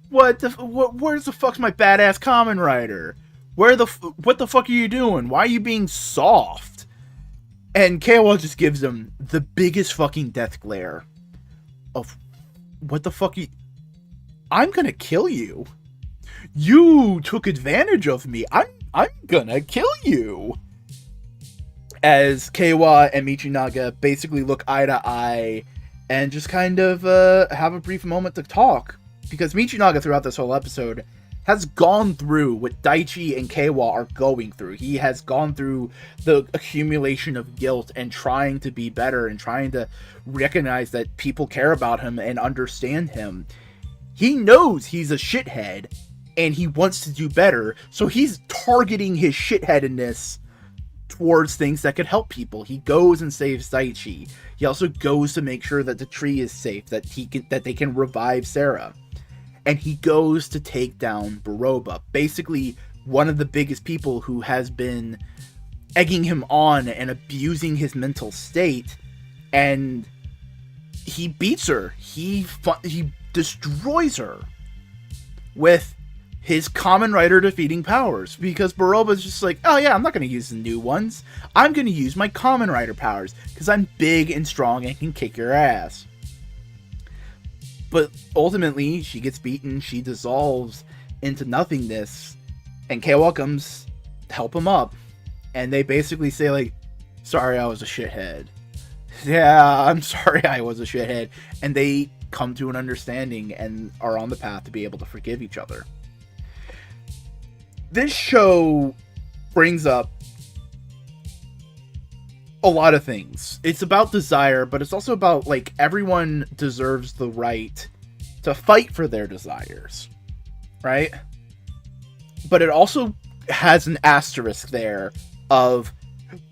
where's the fuck's my badass Kamen Rider? What the fuck are you doing? Why are you being soft? And Keiwa just gives him the biggest fucking death glare of, what the fuck I'm gonna kill you. You took advantage of me. I'm gonna kill you. As Keiwa and Michinaga basically look eye to eye and just kind of have a brief moment to talk. Because Michinaga throughout this whole episode has gone through what Daichi and Keiwa are going through. He has gone through the accumulation of guilt and trying to be better and trying to recognize that people care about him and understand him. He knows he's a shithead and he wants to do better, so he's targeting his shitheadedness towards things that could help people. He goes and saves Daichi. He also goes to make sure that the tree is safe, that they can revive Sarah. And he goes to take down Baroba, basically one of the biggest people who has been egging him on and abusing his mental state. And he beats her. He destroys her with his Kamen Rider defeating powers, because Baroba's just like, oh yeah, I'm not going to use the new ones. I'm going to use my Kamen Rider powers because I'm big and strong and can kick your ass. But ultimately, she gets beaten, she dissolves into nothingness, and Keiwa comes to help him up. And they basically say like, sorry, I was a shithead. Yeah, I'm sorry I was a shithead. And they come to an understanding and are on the path to be able to forgive each other. This show brings up a lot of things. It's about desire, but it's also about, like, everyone deserves the right to fight for their desires, right? But it also has an asterisk there of,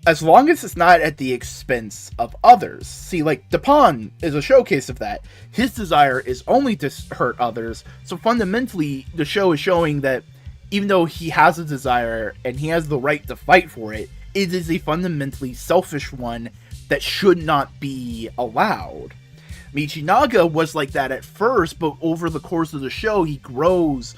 as long as it's not at the expense of others. See, like, Dupin is a showcase of that. His desire is only to hurt others, so fundamentally, the show is showing that even though he has a desire and he has the right to fight for it, it is a fundamentally selfish one that should not be allowed. Michinaga was like that at first, but over the course of the show, he grows,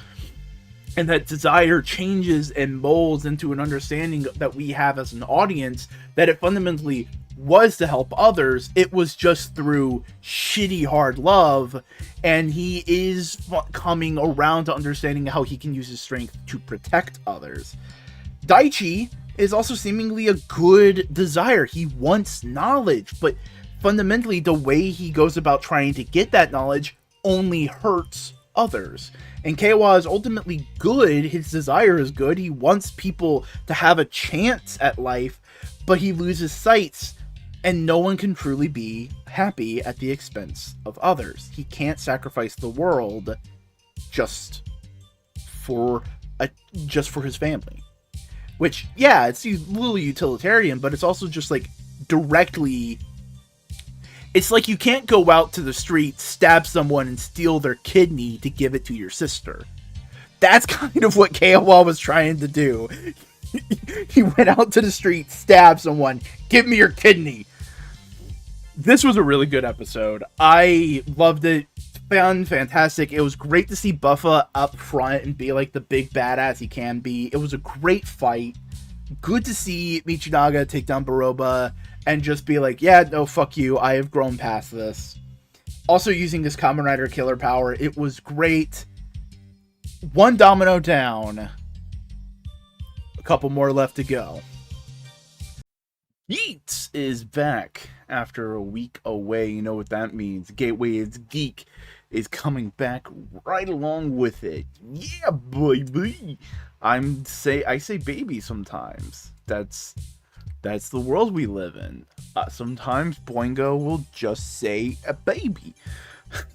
and that desire changes and molds into an understanding that we have as an audience, that it fundamentally was to help others. It was just through shitty hard love, and he is coming around to understanding how he can use his strength to protect others. Daichi is also seemingly a good desire. He wants knowledge, but fundamentally the way he goes about trying to get that knowledge only hurts others. And Keiwa is ultimately good. His desire is good. He wants people to have a chance at life, but he loses sight, and no one can truly be happy at the expense of others. He can't sacrifice the world just for his family. Which, yeah, it's a little utilitarian, but it's also just like directly. It's like you can't go out to the street, stab someone, and steal their kidney to give it to your sister. That's kind of what Keiwa was trying to do. He went out to the street, stabbed someone, give me your kidney. This was a really good episode. I loved it. Fantastic. It was great to see Buffa up front and be like the big badass he can be. It was a great fight. Good to see Michinaga take down Baroba and just be like, yeah, no, fuck you. I have grown past this. Also using his Kamen Rider killer power. It was great. One domino down. A couple more left to go. Geats is back after a week away. You know what that means. Gateway is Geek is coming back right along with it. Yeah, baby. I say baby sometimes. That's the world we live in. Sometimes Boingo will just say a baby.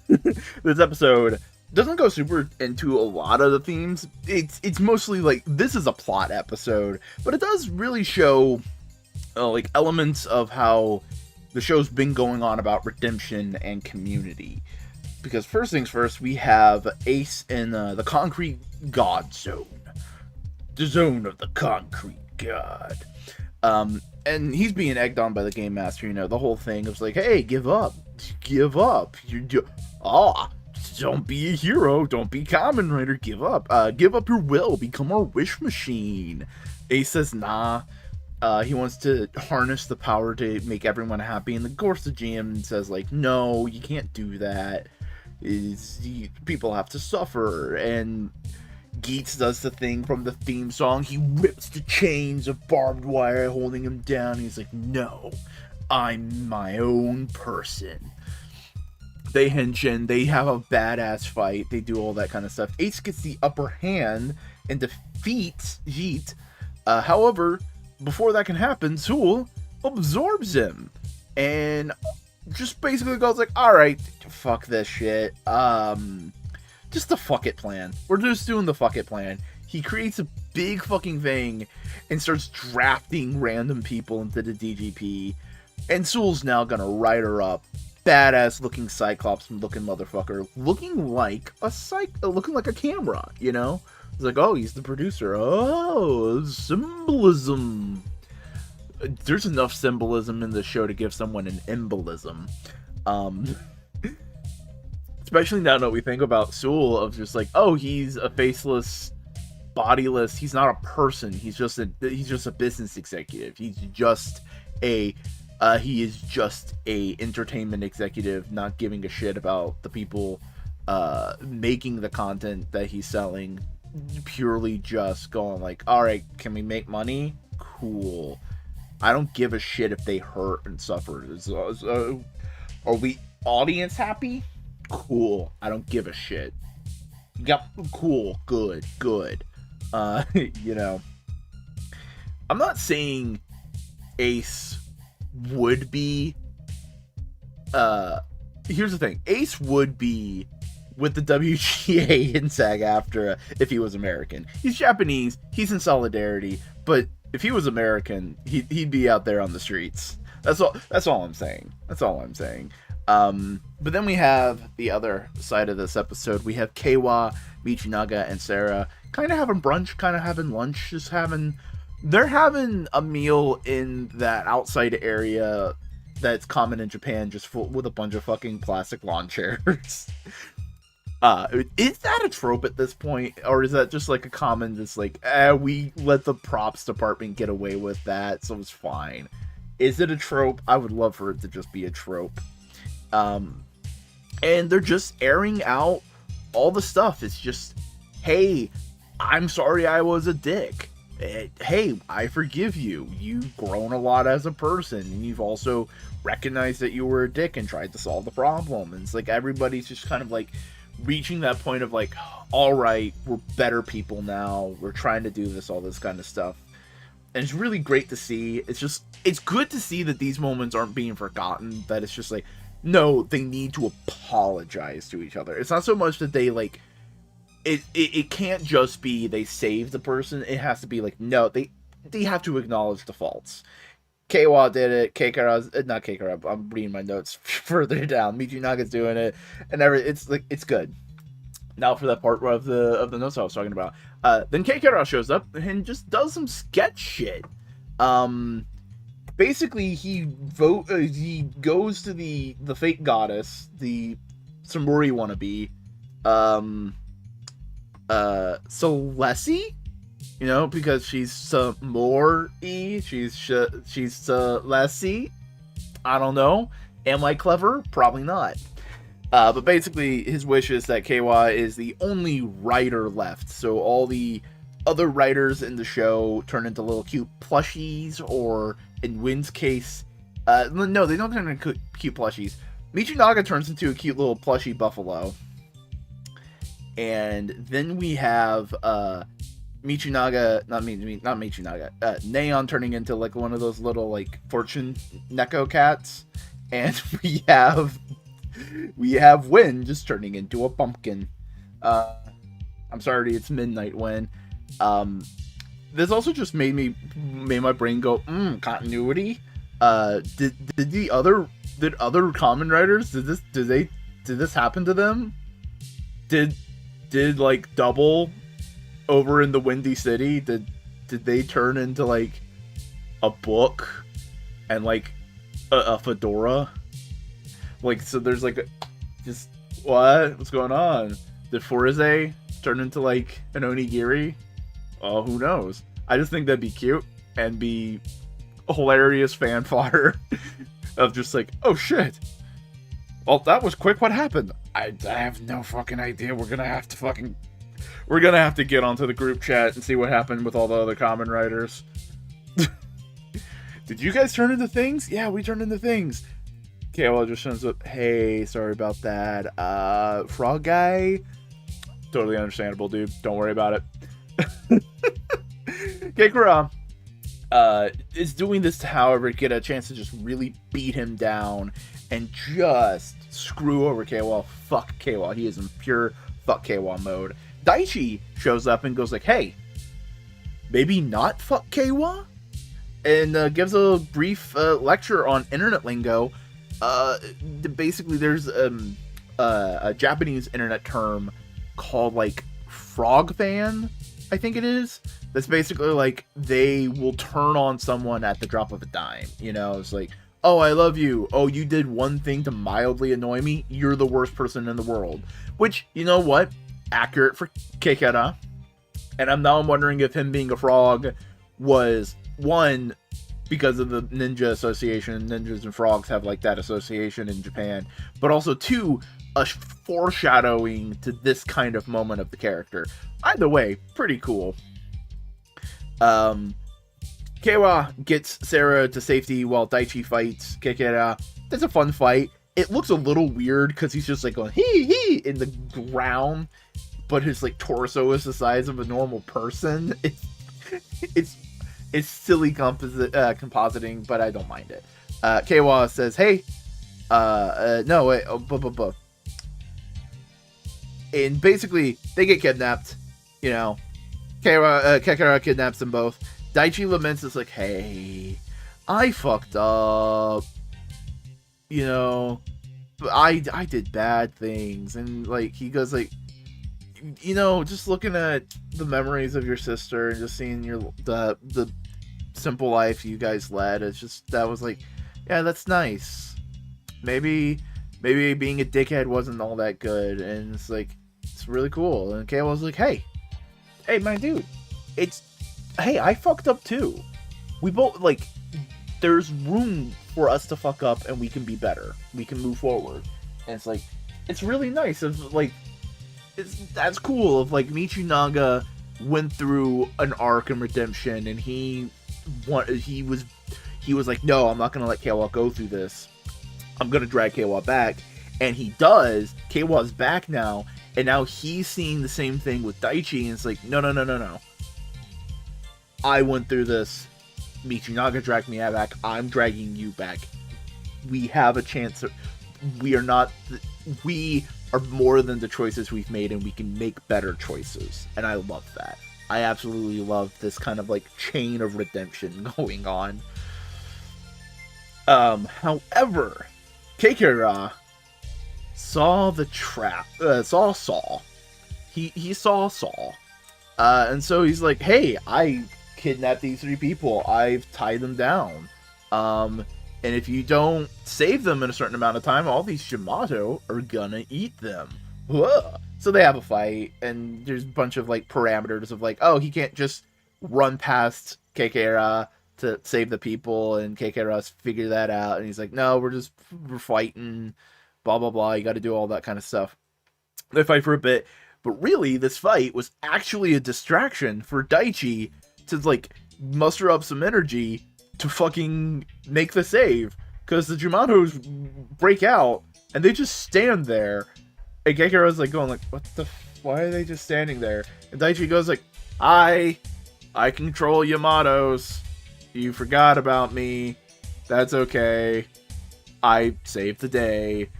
This episode doesn't go super into a lot of the themes. It's mostly like, this is a plot episode, but it does really show like elements of how the show's been going on about redemption and community. Because first things first, we have Ace in the Concrete God Zone, the zone of the concrete god. And he's being egged on by the game master. You know, the whole thing was like, hey, give up, don't be a hero, don't be Kamen Rider, give up your will, become our wish machine. Ace says nah. He wants to harness the power to make everyone happy, and of course the GM says like, no, you can't do that. People have to suffer. And Geats does the thing from the theme song. He rips the chains of barbed wire holding him down. He's like, no, I'm my own person. They hinge in, they have a badass fight, they do all that kind of stuff. Ace gets the upper hand and defeats Geats. However, before that can happen, Zool absorbs him and just basically goes like, alright, fuck this shit. Just the fuck it plan. We're just doing the fuck it plan. He creates a big fucking thing and starts drafting random people into the DGP. And Zool's now gonna write her up. Badass looking Cyclops looking motherfucker. Looking like a camera, you know? It's like, oh, he's the producer. Oh, symbolism. There's enough symbolism in the show to give someone an embolism. Especially now that we think about Zool of just like, oh, he's a faceless, bodiless. He's not a person. He's just a business executive. He is just a entertainment executive, not giving a shit about the people making the content that he's selling. Purely just going like, all right, can we make money? Cool. I don't give a shit if they hurt and suffer. Are we audience happy? Cool. I don't give a shit. Yep. Cool. Good. You know, I'm not saying Ace would be here's the thing. Ace would be with the WGA in SAG-AFTRA if he was American. He's Japanese, he's in solidarity, but if he was American, he'd be out there on the streets. That's all I'm saying. But then we have the other side of this episode. We have Keiwa, Michinaga, and Sarah kind of having brunch, kind of having lunch, they're having a meal in that outside area that's common in Japan, just full with a bunch of fucking plastic lawn chairs. Is that a trope at this point, or is that just like a common, just like, we let the props department get away with that, so it's fine? Is it a trope? I would love for it to just be a trope. And they're just airing out all the stuff. It's just, hey, I'm sorry I was a dick. Hey, I forgive you. You've grown a lot as a person, and you've also recognized that you were a dick and tried to solve the problem. And it's like everybody's just kind of like reaching that point of like, all right, we're better people now. We're trying to do this, all this kind of stuff. And it's really great to see. It's good to see that these moments aren't being forgotten. That it's just like, no, they need to apologize to each other. It's not so much that they like, it can't just be they save the person. It has to be like, no, they have to acknowledge the faults. Keiwa did it. Not Keikara. I'm reading my notes further down. Michinaga's doing it, and it's like, it's good. Now for that part of the notes I was talking about. Then Keikara shows up and just does some sketch shit. Basically he goes to the fake goddess, the Samuri wannabe, Celessi, you know, because she's Samori, she's Celessi. I don't know. Am I clever? Probably not. But basically his wish is that Keiwa is the only writer left, so all the other writers in the show turn into little cute plushies, or in Win's case, no, they don't turn into cute plushies. Michinaga turns into a cute little plushie buffalo. And then we have Michinaga, not Michinaga, Neon turning into like one of those little like fortune Neko cats. And we have Win just turning into a pumpkin. I'm sorry, it's midnight, Win. This also just made my brain go, continuity. Did other Kamen Riders, did this happen to them? Did like Double over in the Windy City, did they turn into like a book and like a fedora? Like, so there's like just what's going on? Did Foruze turn into like an onigiri? Oh, who knows? I just think that'd be cute and be hilarious fan fodder of just like, oh shit. Well, that was quick. What happened? I have no fucking idea. We're gonna have to get onto the group chat and see what happened with all the other Kamen writers. Did you guys turn into things? Yeah, we turned into things. Okay, well, it just shows up. Hey, sorry about that. Frog guy? Totally understandable, dude. Don't worry about it. Kekura is doing this to, however, get a chance to just really beat him down and just screw over Keiwa. Fuck Keiwa. He is in pure fuck Keiwa mode. Daichi shows up and goes like, hey, maybe not fuck Keiwa? And gives a brief lecture on internet lingo. Basically, there's a Japanese internet term called like frog fan, I think it is. That's basically like they will turn on someone at the drop of a dime. You know, it's like, oh, I love you. Oh, you did one thing to mildly annoy me. You're the worst person in the world. Which, you know what? Accurate for Kekera. And I'm wondering if him being a frog was, one, because of the ninja association. Ninjas and frogs have like that association in Japan. But also, two, a foreshadowing to this kind of moment of the character. Either way, pretty cool. Keiwa gets Sarah to safety while Daichi fights Kekera. That's a fun fight. It looks a little weird because he's just like going hee in the ground, but his like torso is the size of a normal person. It's silly compositing, but I don't mind it. Keiwa says, "Hey, no wait, and basically they get kidnapped. You know, Kekera kidnaps them both. Daichi laments, is like, hey, I fucked up. You know, but I did bad things. And like he goes like, you know, just looking at the memories of your sister and just seeing the simple life you guys led, it's just, that was like, yeah, that's nice. Maybe being a dickhead wasn't all that good. And it's like, it's really cool. And Kayla was like, hey, my dude, hey, I fucked up too. We both, like, there's room for us to fuck up and we can be better. We can move forward. And it's like, it's really nice of like, that's cool of like Michinaga went through an arc and redemption and he was like, no, I'm not gonna let Keiwa go through this. I'm gonna drag Keiwa back. And he does. Keiwa's back now, and now he's seeing the same thing with Daichi, and it's like, no. I went through this. Michinaga dragged me back. I'm dragging you back. We have a chance. We are more than the choices we've made, and we can make better choices. And I love that. I absolutely love this kind of like chain of redemption going on. However, Kekera saw the trap. Saw Saul. He saw Saul. And so he's like, hey, I kidnapped these 3 people. I've tied them down. And if you don't save them in a certain amount of time, all these Shimato are gonna eat them. Whoa. So they have a fight, and there's a bunch of like parameters of like, oh, he can't just run past Kekera to save the people, and Kekera's figure that out, and he's like, no, we're fighting, blah blah blah. You got to do all that kind of stuff. They fight for a bit, but really, this fight was actually a distraction for Daichi to like muster up some energy to fucking make the save, because the Jumatos break out and they just stand there, and Kekera's like going like, why are they just standing there? And Daichi goes like, I control Yamatos. You forgot about me. That's okay. I saved the day.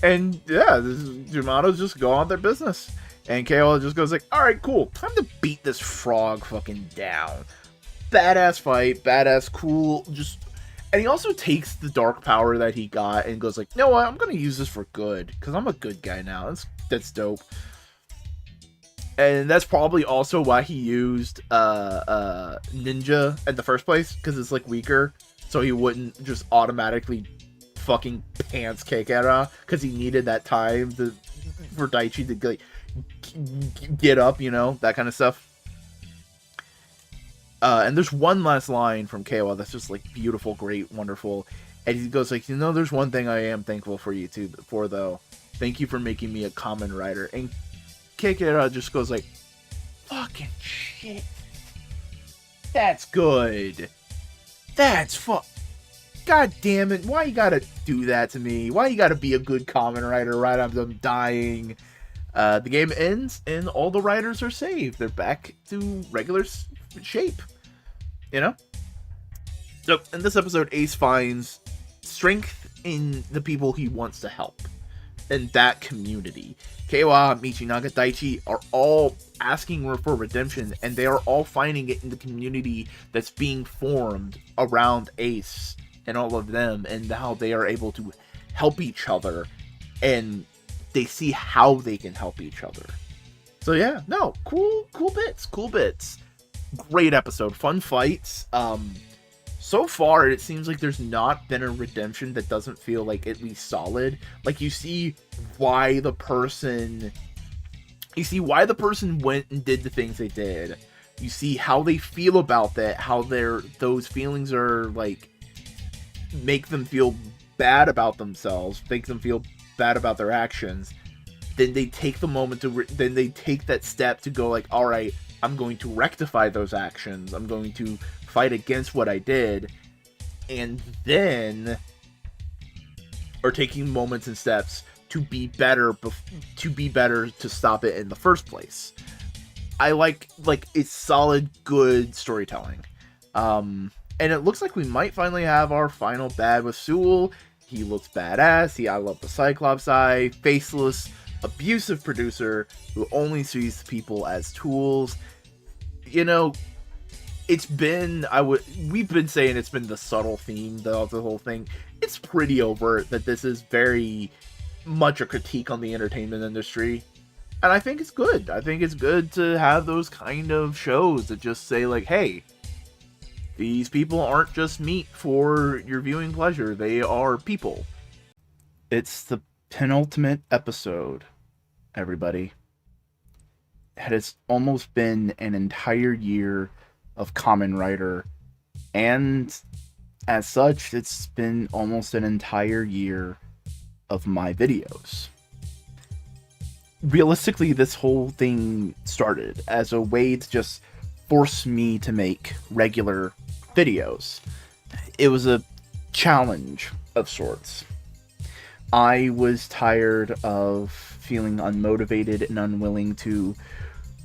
And yeah, the Jumatos just go on their business. And KO just goes like, alright, cool. Time to beat this frog fucking down. Badass fight, badass, cool, just... And he also takes the dark power that he got and goes like, you know what, I'm gonna use this for good, because I'm a good guy now. That's dope. And that's probably also why he used Ninja in the first place, because it's like weaker, so he wouldn't just automatically fucking pants Keikara, because he needed that time for Daichi to like get up, you know, that kind of stuff. And there's one last line from Keiwa that's just like beautiful, great, wonderful. And he goes like, you know, there's one thing I am thankful for you for though. Thank you for making me a Kamen Rider. And Keikara just goes like, fucking shit. That's good. That's God damn it. Why you gotta do that to me? Why you gotta be a good Kamen Rider right after I'm dying? The game ends and all the riders are saved. They're back to regular shape. You know? So, in this episode, Ace finds strength in the people he wants to help. In that community. Keiwa, Michinaga, Daichi are all asking for redemption, and they are all finding it in the community that's being formed around Ace and all of them, and how they are able to help each other, and they see how they can help each other. So yeah, no, cool bits. Great episode, fun fights. So far, it seems like there's not been a redemption that doesn't feel like at least solid. Like, you see why the person went and did the things they did. You see how they feel about that, how those feelings are, like, make them feel bad about themselves, make them feel bad about their actions. Then they take the moment then they take that step to go like, all right, I'm going to rectify those actions. I'm going to fight against what I did, and then are taking moments and steps to be better, to stop it in the first place. I like it's solid, good storytelling. And it looks like we might finally have our final bad with Sewell. He looks badass. I love the Cyclops eye, faceless, abusive producer who only sees people as tools. You know, we've been saying it's been the subtle theme of the whole thing. It's pretty overt that this is very much a critique on the entertainment industry. And I think it's good. I think it's good to have those kind of shows that just say like, hey, these people aren't just meat for your viewing pleasure. They are people. It's the penultimate episode, everybody. It has almost been an entire year of Kamen Rider, and as such, it's been almost an entire year of my videos. Realistically, this whole thing started as a way to just force me to make regular videos. It was a challenge of sorts. I was tired of feeling unmotivated and unwilling to,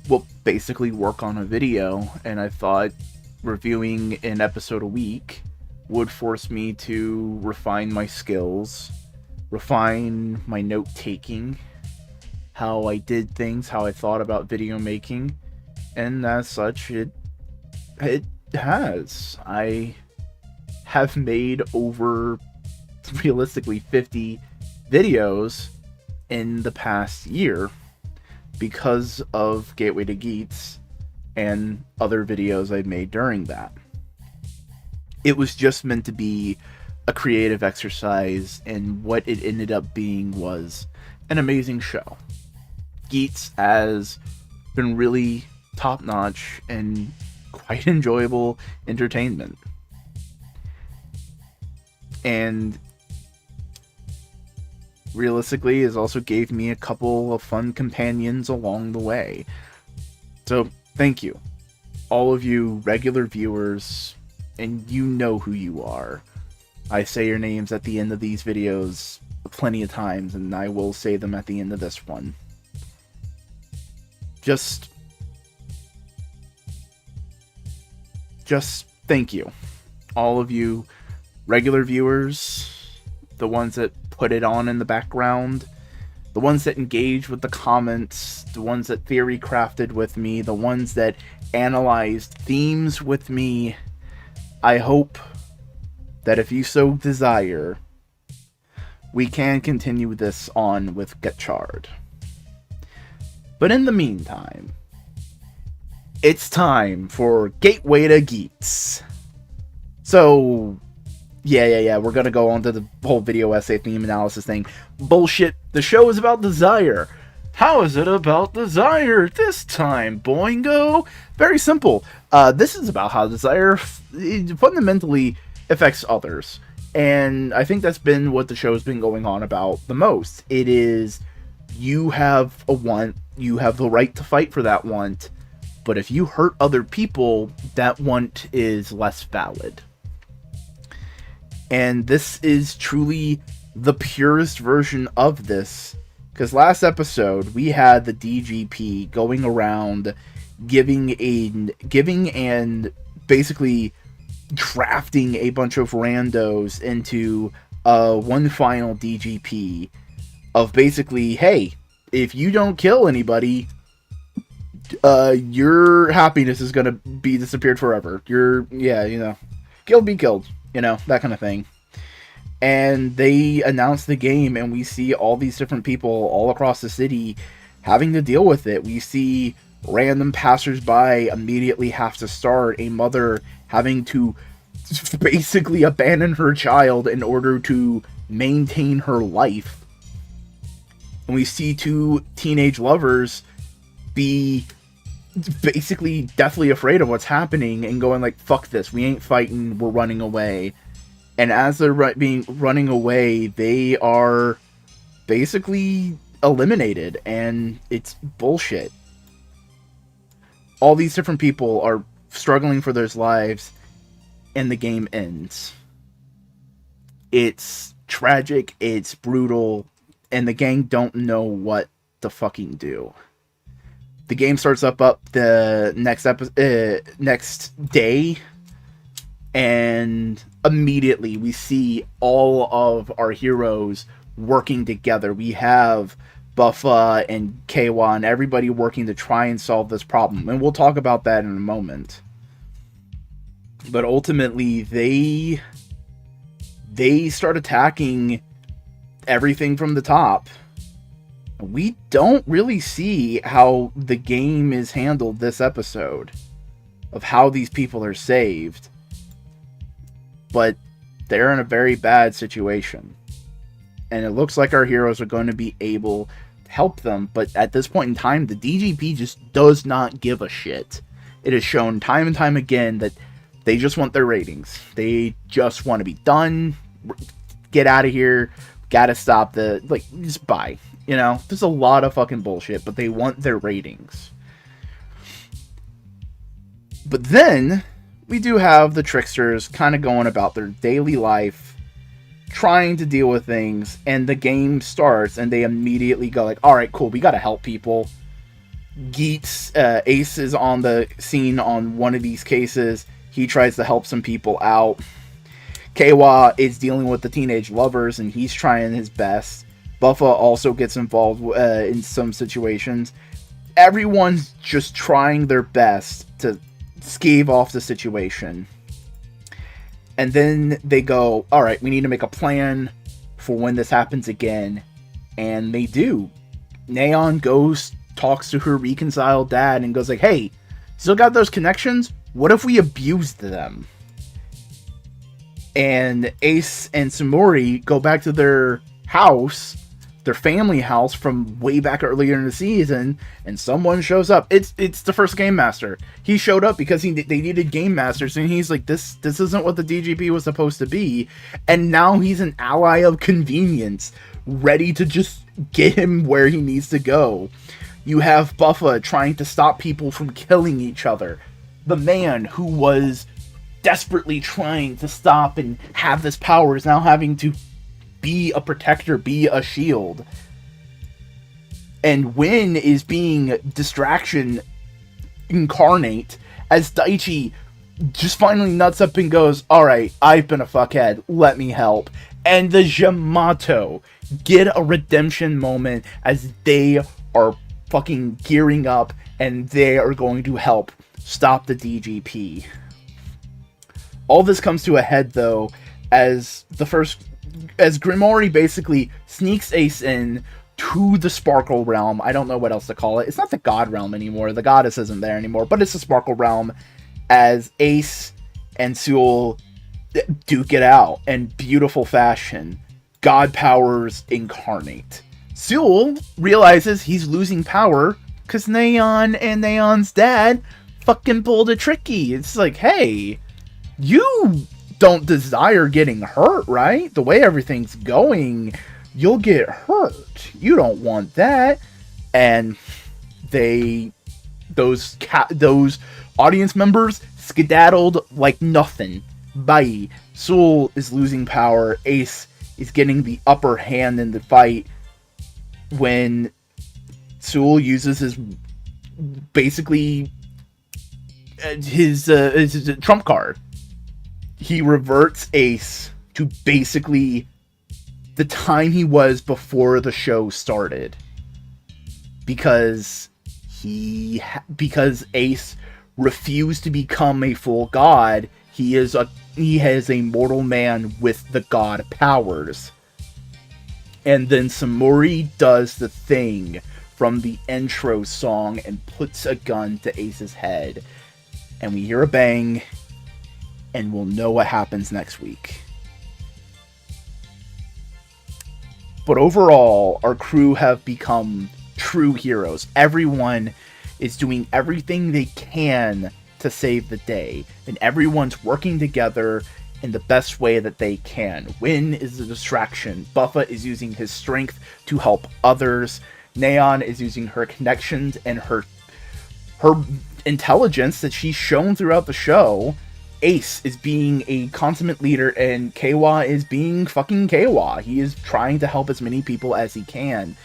well, basically work on a video, and I thought reviewing an episode a week would force me to refine my skills, refine my note-taking, how I did things, how I thought about video making, and as such, it has. I have made over, realistically, 50 videos in the past year because of Gateway to Geats and other videos I made during that. It was just meant to be a creative exercise, and what it ended up being was an amazing show. Geats has been really top-notch and quite enjoyable entertainment. And realistically, it also gave me a couple of fun companions along the way. So, thank you. All of you regular viewers, and you know who you are. I say your names at the end of these videos plenty of times, and I will say them at the end of this one. Just thank you. All of you regular viewers, the ones that put it on in the background, the ones that engage with the comments, the ones that theory crafted with me, the ones that analyzed themes with me. I hope that if you so desire, we can continue this on with Get Charred. But in the meantime, it's time for Gateway to Geats. So, yeah, we're gonna go on to the whole video essay theme analysis thing. Bullshit, the show is about desire. How is it about desire this time, Boingo? Very simple. This is about how desire fundamentally affects others. And I think that's been what the show's been going on about the most. It is, you have a want, you have the right to fight for that want, but if you hurt other people, that want is less valid. And this is truly the purest version of this, because last episode we had the DGP going around giving and basically drafting a bunch of randos into one final DGP of basically, hey, if you don't kill anybody, your happiness is gonna be disappeared forever. Killed be killed, that kind of thing. And they announced the game, and we see all these different people all across the city having to deal with it. We see random passersby immediately have to start, a mother having to basically abandon her child in order to maintain her life. And we see two teenage lovers be basically deathly afraid of what's happening and going like, fuck this, we ain't fighting, we're running away. And as they're running away, they are basically eliminated, and it's bullshit. All these different people are struggling for their lives, and the game ends. It's tragic, it's brutal, and the gang don't know what to fucking do. The game starts up the next day, and immediately we see all of our heroes working together. We have Buffa and Keiwa and everybody working to try and solve this problem, and we'll talk about that in a moment. But ultimately, they start attacking everything from the top. We don't really see how the game is handled this episode, of how these people are saved. But they're in a very bad situation. And it looks like our heroes are going to be able to help them. But at this point in time, the DGP just does not give a shit. It is shown time and time again that they just want their ratings. They just want to be done. Get out of here. Gotta stop just bye. There's a lot of fucking bullshit, but they want their ratings. But then we do have the tricksters kind of going about their daily life, trying to deal with things, and the game starts, and they immediately go like, alright, cool, we gotta help people. Geats, Ace is on the scene on one of these cases. He tries to help some people out. Keiwa is dealing with the teenage lovers, and he's trying his best. Buffa also gets involved in some situations. Everyone's just trying their best to stave off the situation. And then they go, alright, we need to make a plan for when this happens again. And they do. Neon goes, talks to her reconciled dad, and goes like, hey, still got those connections? What if we abused them? And Ace and Sumori go back to their house, their family house from way back earlier in the season, and someone shows up. It's the first game master. He showed up because they needed game masters, and he's like, this isn't what the DGP was supposed to be. And now he's an ally of convenience, ready to just get him where he needs to go. You have Buffa trying to stop people from killing each other. The man who was desperately trying to stop and have this power is now having to be a protector, be a shield. And Win is being distraction incarnate, as Daichi just finally nuts up and goes, alright, I've been a fuckhead, let me help. And the Yamato get a redemption moment as they are fucking gearing up and they are going to help stop the DGP. All this comes to a head, though, as Grimori basically sneaks Ace in to the Sparkle Realm. I don't know what else to call it. It's not the God Realm anymore. The Goddess isn't there anymore, but it's the Sparkle Realm, as Ace and Sewell duke it out in beautiful fashion. God powers incarnate. Sewell realizes he's losing power because Neon and Neon's dad fucking pulled a tricky. It's like, hey, you don't desire getting hurt, right? The way everything's going, you'll get hurt. You don't want that. And those audience members skedaddled like nothing. Bye. Sewell is losing power. Ace is getting the upper hand in the fight when Sewell uses his trump card. He reverts Ace to basically the time he was before the show started, because Ace refused to become a full god. He has a mortal man with the god powers. And then Samori does the thing from the intro song and puts a gun to Ace's head. And we hear a bang, and we'll know what happens next week. But overall, our crew have become true heroes. Everyone is doing everything they can to save the day, and everyone's working together in the best way that they can. Win is a distraction. Buffa is using his strength to help others. Neon is using her connections and her intelligence that she's shown throughout the show. Ace is being a consummate leader, and Kawa is being fucking Kawa. He is trying to help as many people as he can.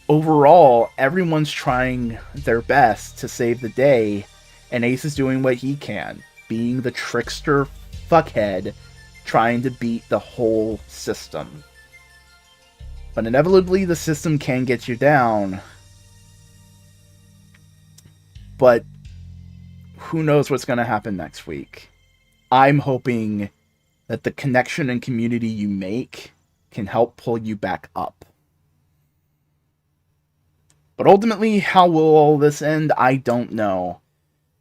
Overall, everyone's trying their best to save the day, and Ace is doing what he can, being the trickster fuckhead, trying to beat the whole system. But inevitably, the system can get you down. But who knows what's going to happen next week? I'm hoping that the connection and community you make can help pull you back up. But ultimately, how will all this end? I don't know.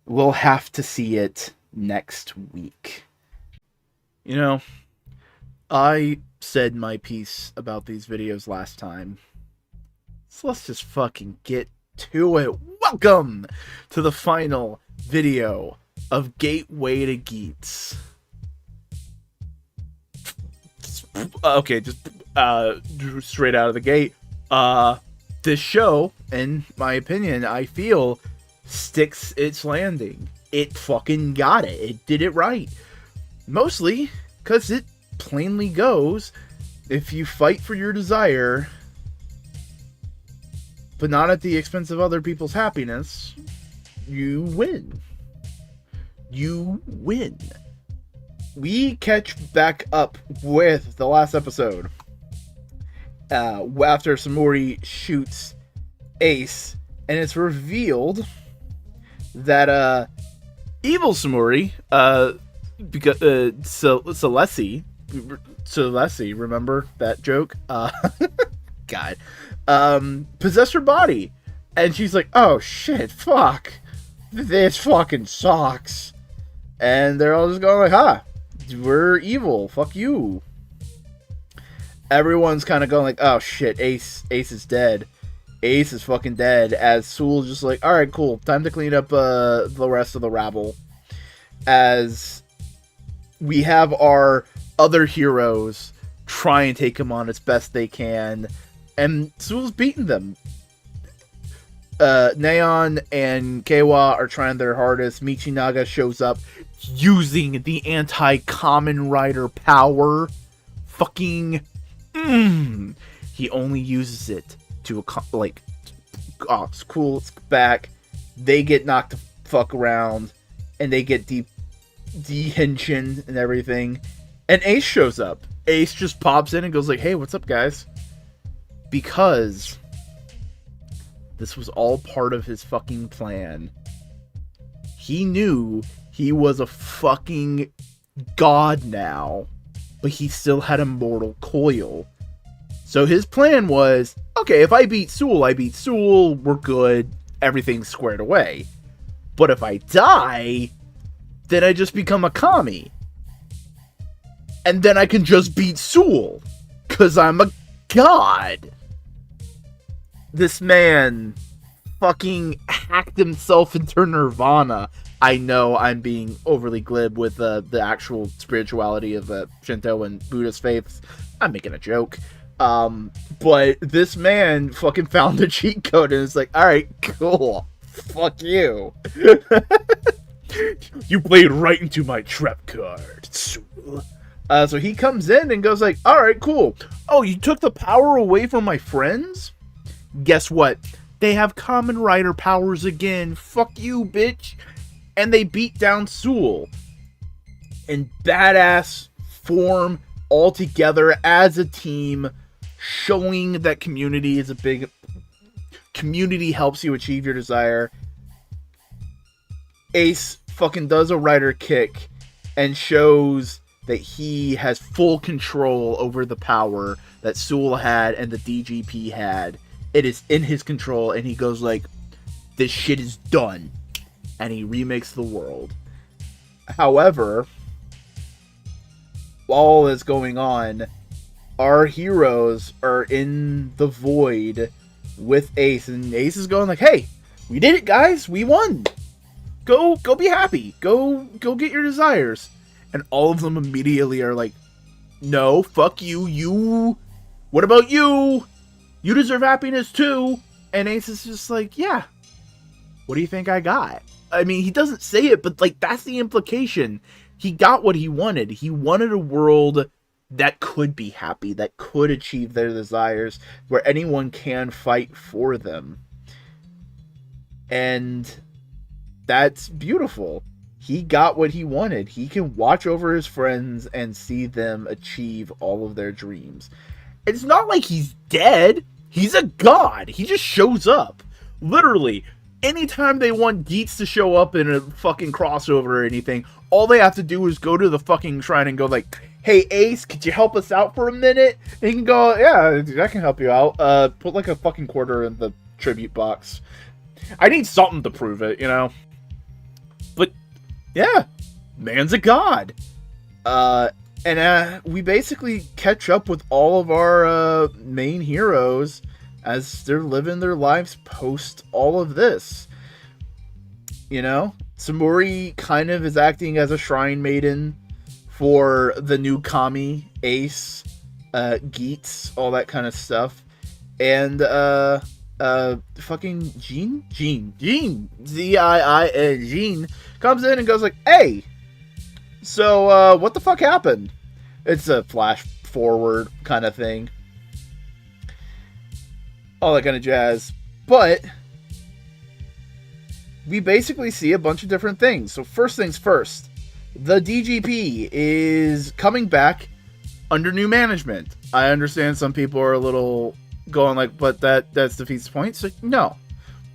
We'll have to see it next week. You know, I said my piece about these videos last time. So let's just fucking get to it. Welcome to the final video of Gateway to Geats. Okay, just straight out of the gate. This show, in my opinion, I feel sticks its landing. It fucking got it. It did it right. Mostly because it plainly goes, if you fight for your desire, but not at the expense of other people's happiness, you win. You win. We catch back up with the last episode. After Samori shoots Ace, and it's revealed that evil Samori, because Celeste, remember that joke? God, possessed her body, and she's like, "Oh shit, fuck, this fucking sucks," and they're all just going like, we're evil, fuck you." Everyone's kind of going like, "Oh shit, Ace is dead. Ace is fucking dead," as Sewell's just like, "Alright, cool, time to clean up the rest of the rabble." As we have our other heroes try and take him on as best they can, and Sewell's beating them. Neon and Kawa are trying their hardest. Michinaga shows up using the anti-Kamen Rider power. Fucking he only uses it to like, oh, it's cool, it's back. They get knocked the fuck around, and they get de-henshin and everything. And Ace shows up. Ace just pops in and goes like, "Hey, what's up, guys?" Because this was all part of his fucking plan. He knew he was a fucking god now, but he still had a mortal coil. So his plan was, okay, if I beat Sewell, we're good, everything's squared away. But if I die, then I just become a kami. And then I can just beat Sewell, because I'm a god. This man fucking hacked himself into nirvana. I know I'm being overly glib with the actual spirituality of Shinto and Buddhist faiths. I'm making a joke. But this man fucking found the cheat code and it's like, alright, cool. Fuck you. You played right into my trap card. So he comes in and goes like, alright, cool. Oh, you took the power away from my friends? Guess what? They have Kamen Rider powers again. Fuck you, bitch. And they beat down Sewell in badass form all together as a team, showing that community is a big... Community helps you achieve your desire. Ace fucking does a rider kick and shows that he has full control over the power that Sewell had and the DGP had. It is in his control, and he goes like, this shit is done. And he remakes the world. However, while all this going on, our heroes are in the void with Ace, and Ace is going like, hey, we did it, guys, we won. Go be happy. Go get your desires. And all of them immediately are like, no, fuck you, what about you? You deserve happiness too. And Ace is just like, yeah, what do you think I got? I mean, he doesn't say it, but like, that's the implication. He got what he wanted. He wanted a world that could be happy, that could achieve their desires, where anyone can fight for them. And that's beautiful. He got what he wanted. He can watch over his friends and see them achieve all of their dreams. It's not like he's dead. He's a god. He just shows up. Literally, anytime they want Geats to show up in a fucking crossover or anything, all they have to do is go to the fucking shrine and go like, hey, Ace, could you help us out for a minute? And he can go, yeah, I can help you out. Put like a fucking quarter in the tribute box. I need something to prove it, you know? But, yeah, man's a god. And we basically catch up with all of our main heroes as they're living their lives post all of this. You know? Samori kind of is acting as a shrine maiden for the new Kami, Ace, Geats, all that kind of stuff. And, fucking Jean, Z-I-I-N, Jean, comes in and goes like, hey, so, what the fuck happened? It's a flash forward kind of thing. All that kind of jazz. But we basically see a bunch of different things. So first things first, the DGP is coming back under new management. I understand some people are a little going like, but that defeats the point. So no.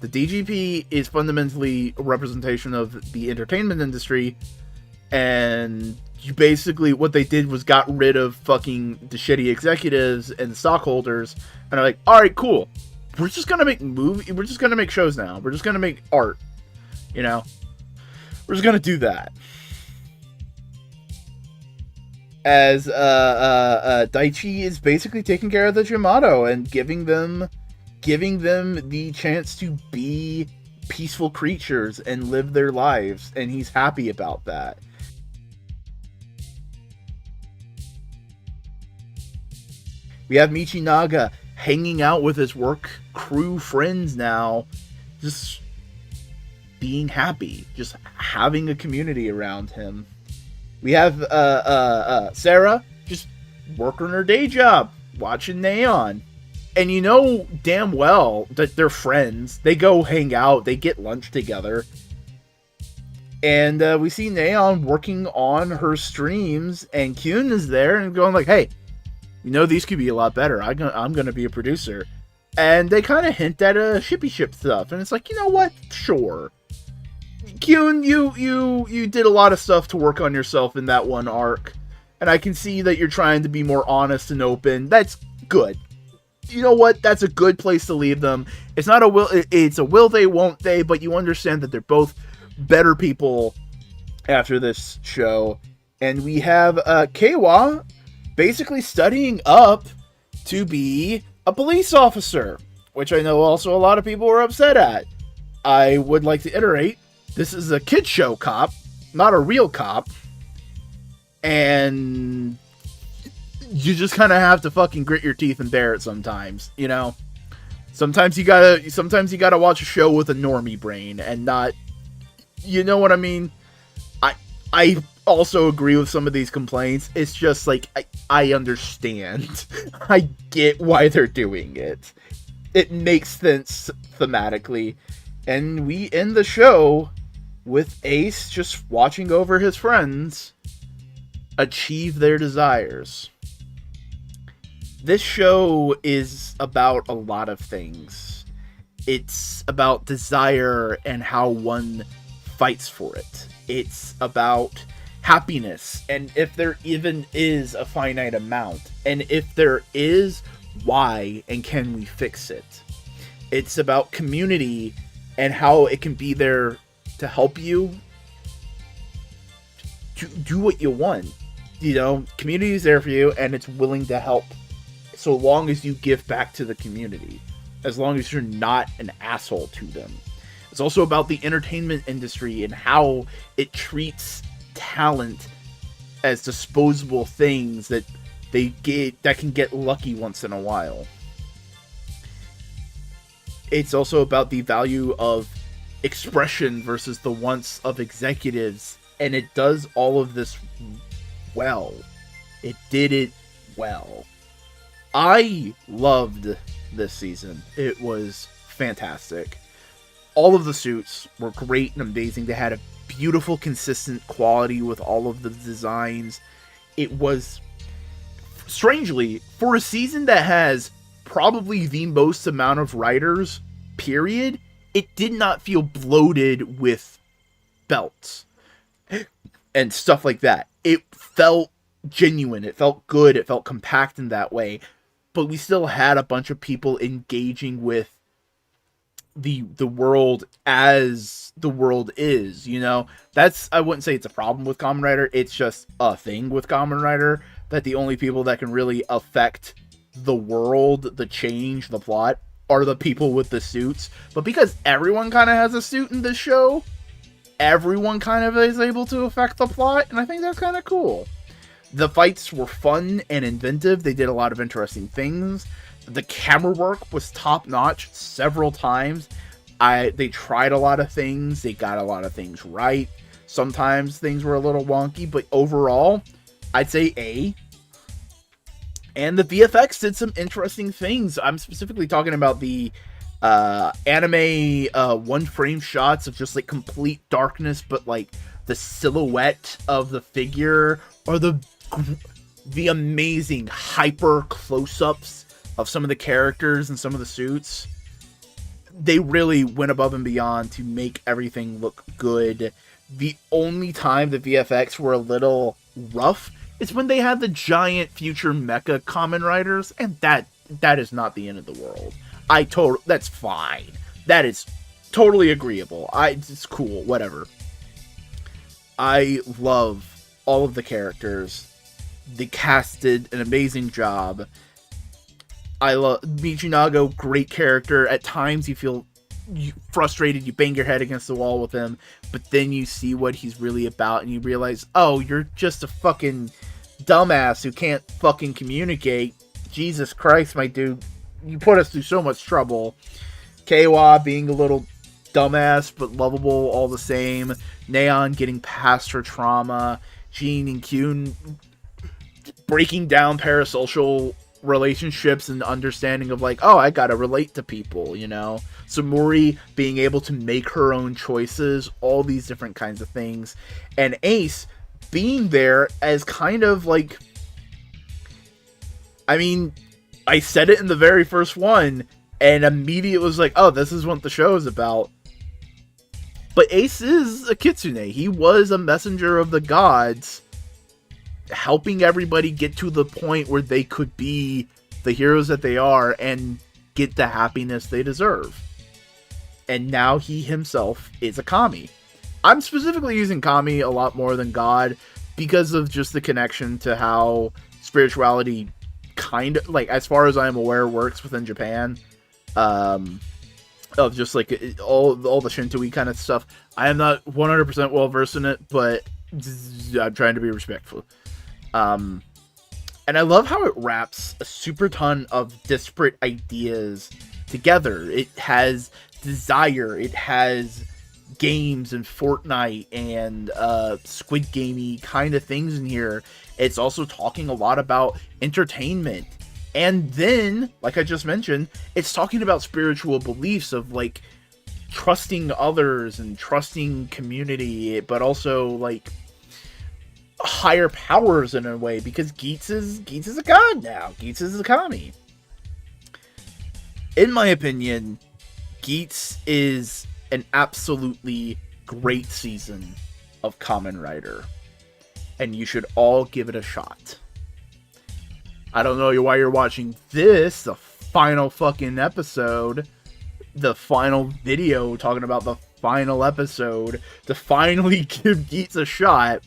The DGP is fundamentally a representation of the entertainment industry, and basically what they did was got rid of fucking the shitty executives and stockholders, and are like, alright, cool. We're just gonna make we're just gonna make shows now. We're just gonna make art. You know? We're just gonna do that. As Daichi is basically taking care of the Yamato and giving them the chance to be peaceful creatures and live their lives, and he's happy about that. We have Michinaga hanging out with his work crew friends now, just being happy, just having a community around him. We have Sarah just working her day job, watching Neon. And you know damn well that they're friends. They go hang out, they get lunch together. And we see Neon working on her streams, and Kyun is there and going like, hey, you know, these could be a lot better. I'm gonna be a producer. And they kind of hint at shippy ship stuff, and it's like, you know what? Sure. Kyun, you did a lot of stuff to work on yourself in that one arc, and I can see that you're trying to be more honest and open. That's good. you know what? That's a good place to leave them. It's not a will. It's a will they, won't they? But you understand that they're both better people after this show. And we have Keiwa basically studying up to be a police officer, which I know also a lot of people were upset at. I would like to iterate, this is a kid show cop, not a real cop. And you just kind of have to fucking grit your teeth and bear it sometimes, you know? Sometimes you gotta watch a show with a normie brain and not, you know what I mean? I also agree with some of these complaints. It's just like, I understand. I get why they're doing it. It makes sense thematically. And we end the show with Ace just watching over his friends achieve their desires. This show is about a lot of things. It's about desire and how one fights for it. It's about happiness, and if there even is a finite amount, and if there is, why and can we fix it? It's about community and how it can be there to help you to do what you want. You know, community is there for you, and it's willing to help so long as you give back to the community, as long as you're not an asshole to them. It's also about the entertainment industry and how it treats talent as disposable things that can get lucky once in a while. It's also about the value of expression versus the wants of executives, and it does all of this well. It did it well. I loved this season. It was fantastic. All of the suits were great and amazing. They had a beautiful, consistent quality with all of the designs. It was, strangely, for a season that has probably the most amount of writers, period, it did not feel bloated with belts and stuff like that. It felt genuine. It felt good. It felt compact in that way. But we still had a bunch of people engaging with the world as the world is, you know? That's, I wouldn't say it's a problem with Kamen Rider, it's just a thing with Kamen Rider, that the only people that can really affect the world, the change, the plot, are the people with the suits. But because everyone kind of has a suit in this show, everyone kind of is able to affect the plot, and I think that's kind of cool. The fights were fun and inventive. They did a lot of interesting things. The camera work was top-notch several times. They tried a lot of things. They got a lot of things right. Sometimes things were a little wonky, but overall, I'd say A. And the VFX did some interesting things. I'm specifically talking about the anime one-frame shots of just like complete darkness, but like the silhouette of the figure, or the amazing hyper close-ups of some of the characters and some of the suits. They really went above and beyond to make everything look good. The only time the VFX were a little rough is when they had the giant future mecha Kamen Riders, and that is not the end of the world. That's fine. That is totally agreeable. It's cool, whatever. I love all of the characters. The cast did an amazing job. I love Michinaga, great character. At times you feel frustrated, you bang your head against the wall with him, but then you see what he's really about and you realize, oh, you're just a fucking dumbass who can't fucking communicate. Jesus Christ, my dude, you put us through so much trouble. Keiwa being a little dumbass but lovable all the same. Neon getting past her trauma. Jean and Kyun breaking down parasocial relationships and understanding of like, oh, I gotta relate to people, you know? Samuri being able to make her own choices, all these different kinds of things. And Ace being there as kind of like, I mean, I said it in the very first one, and immediately was like, oh, this is what the show is about. But Ace is a kitsune. He was a messenger of the gods, helping everybody get to the point where they could be the heroes that they are and get the happiness they deserve. And now he himself is a kami. I'm specifically using kami a lot more than god because of just the connection to how spirituality kind of, like, as far as I'm aware, works within Japan. Of just like all the Shinto-y kind of stuff. I am not 100% well versed in it, but I'm trying to be respectful. And I love how it wraps a super ton of disparate ideas together. It has desire, it has games and Fortnite and Squid Gamey kind of things in here. It's also talking a lot about entertainment. And then, like I just mentioned, it's talking about spiritual beliefs of, like, trusting others and trusting community, but also, like, higher powers in a way, because Geats is a god now. Geats is a kami. In my opinion, Geats is an absolutely great season of Kamen Rider, and you should all give it a shot. I don't know why you're watching this, the final fucking episode, the final video talking about the final episode, to finally give Geats a shot.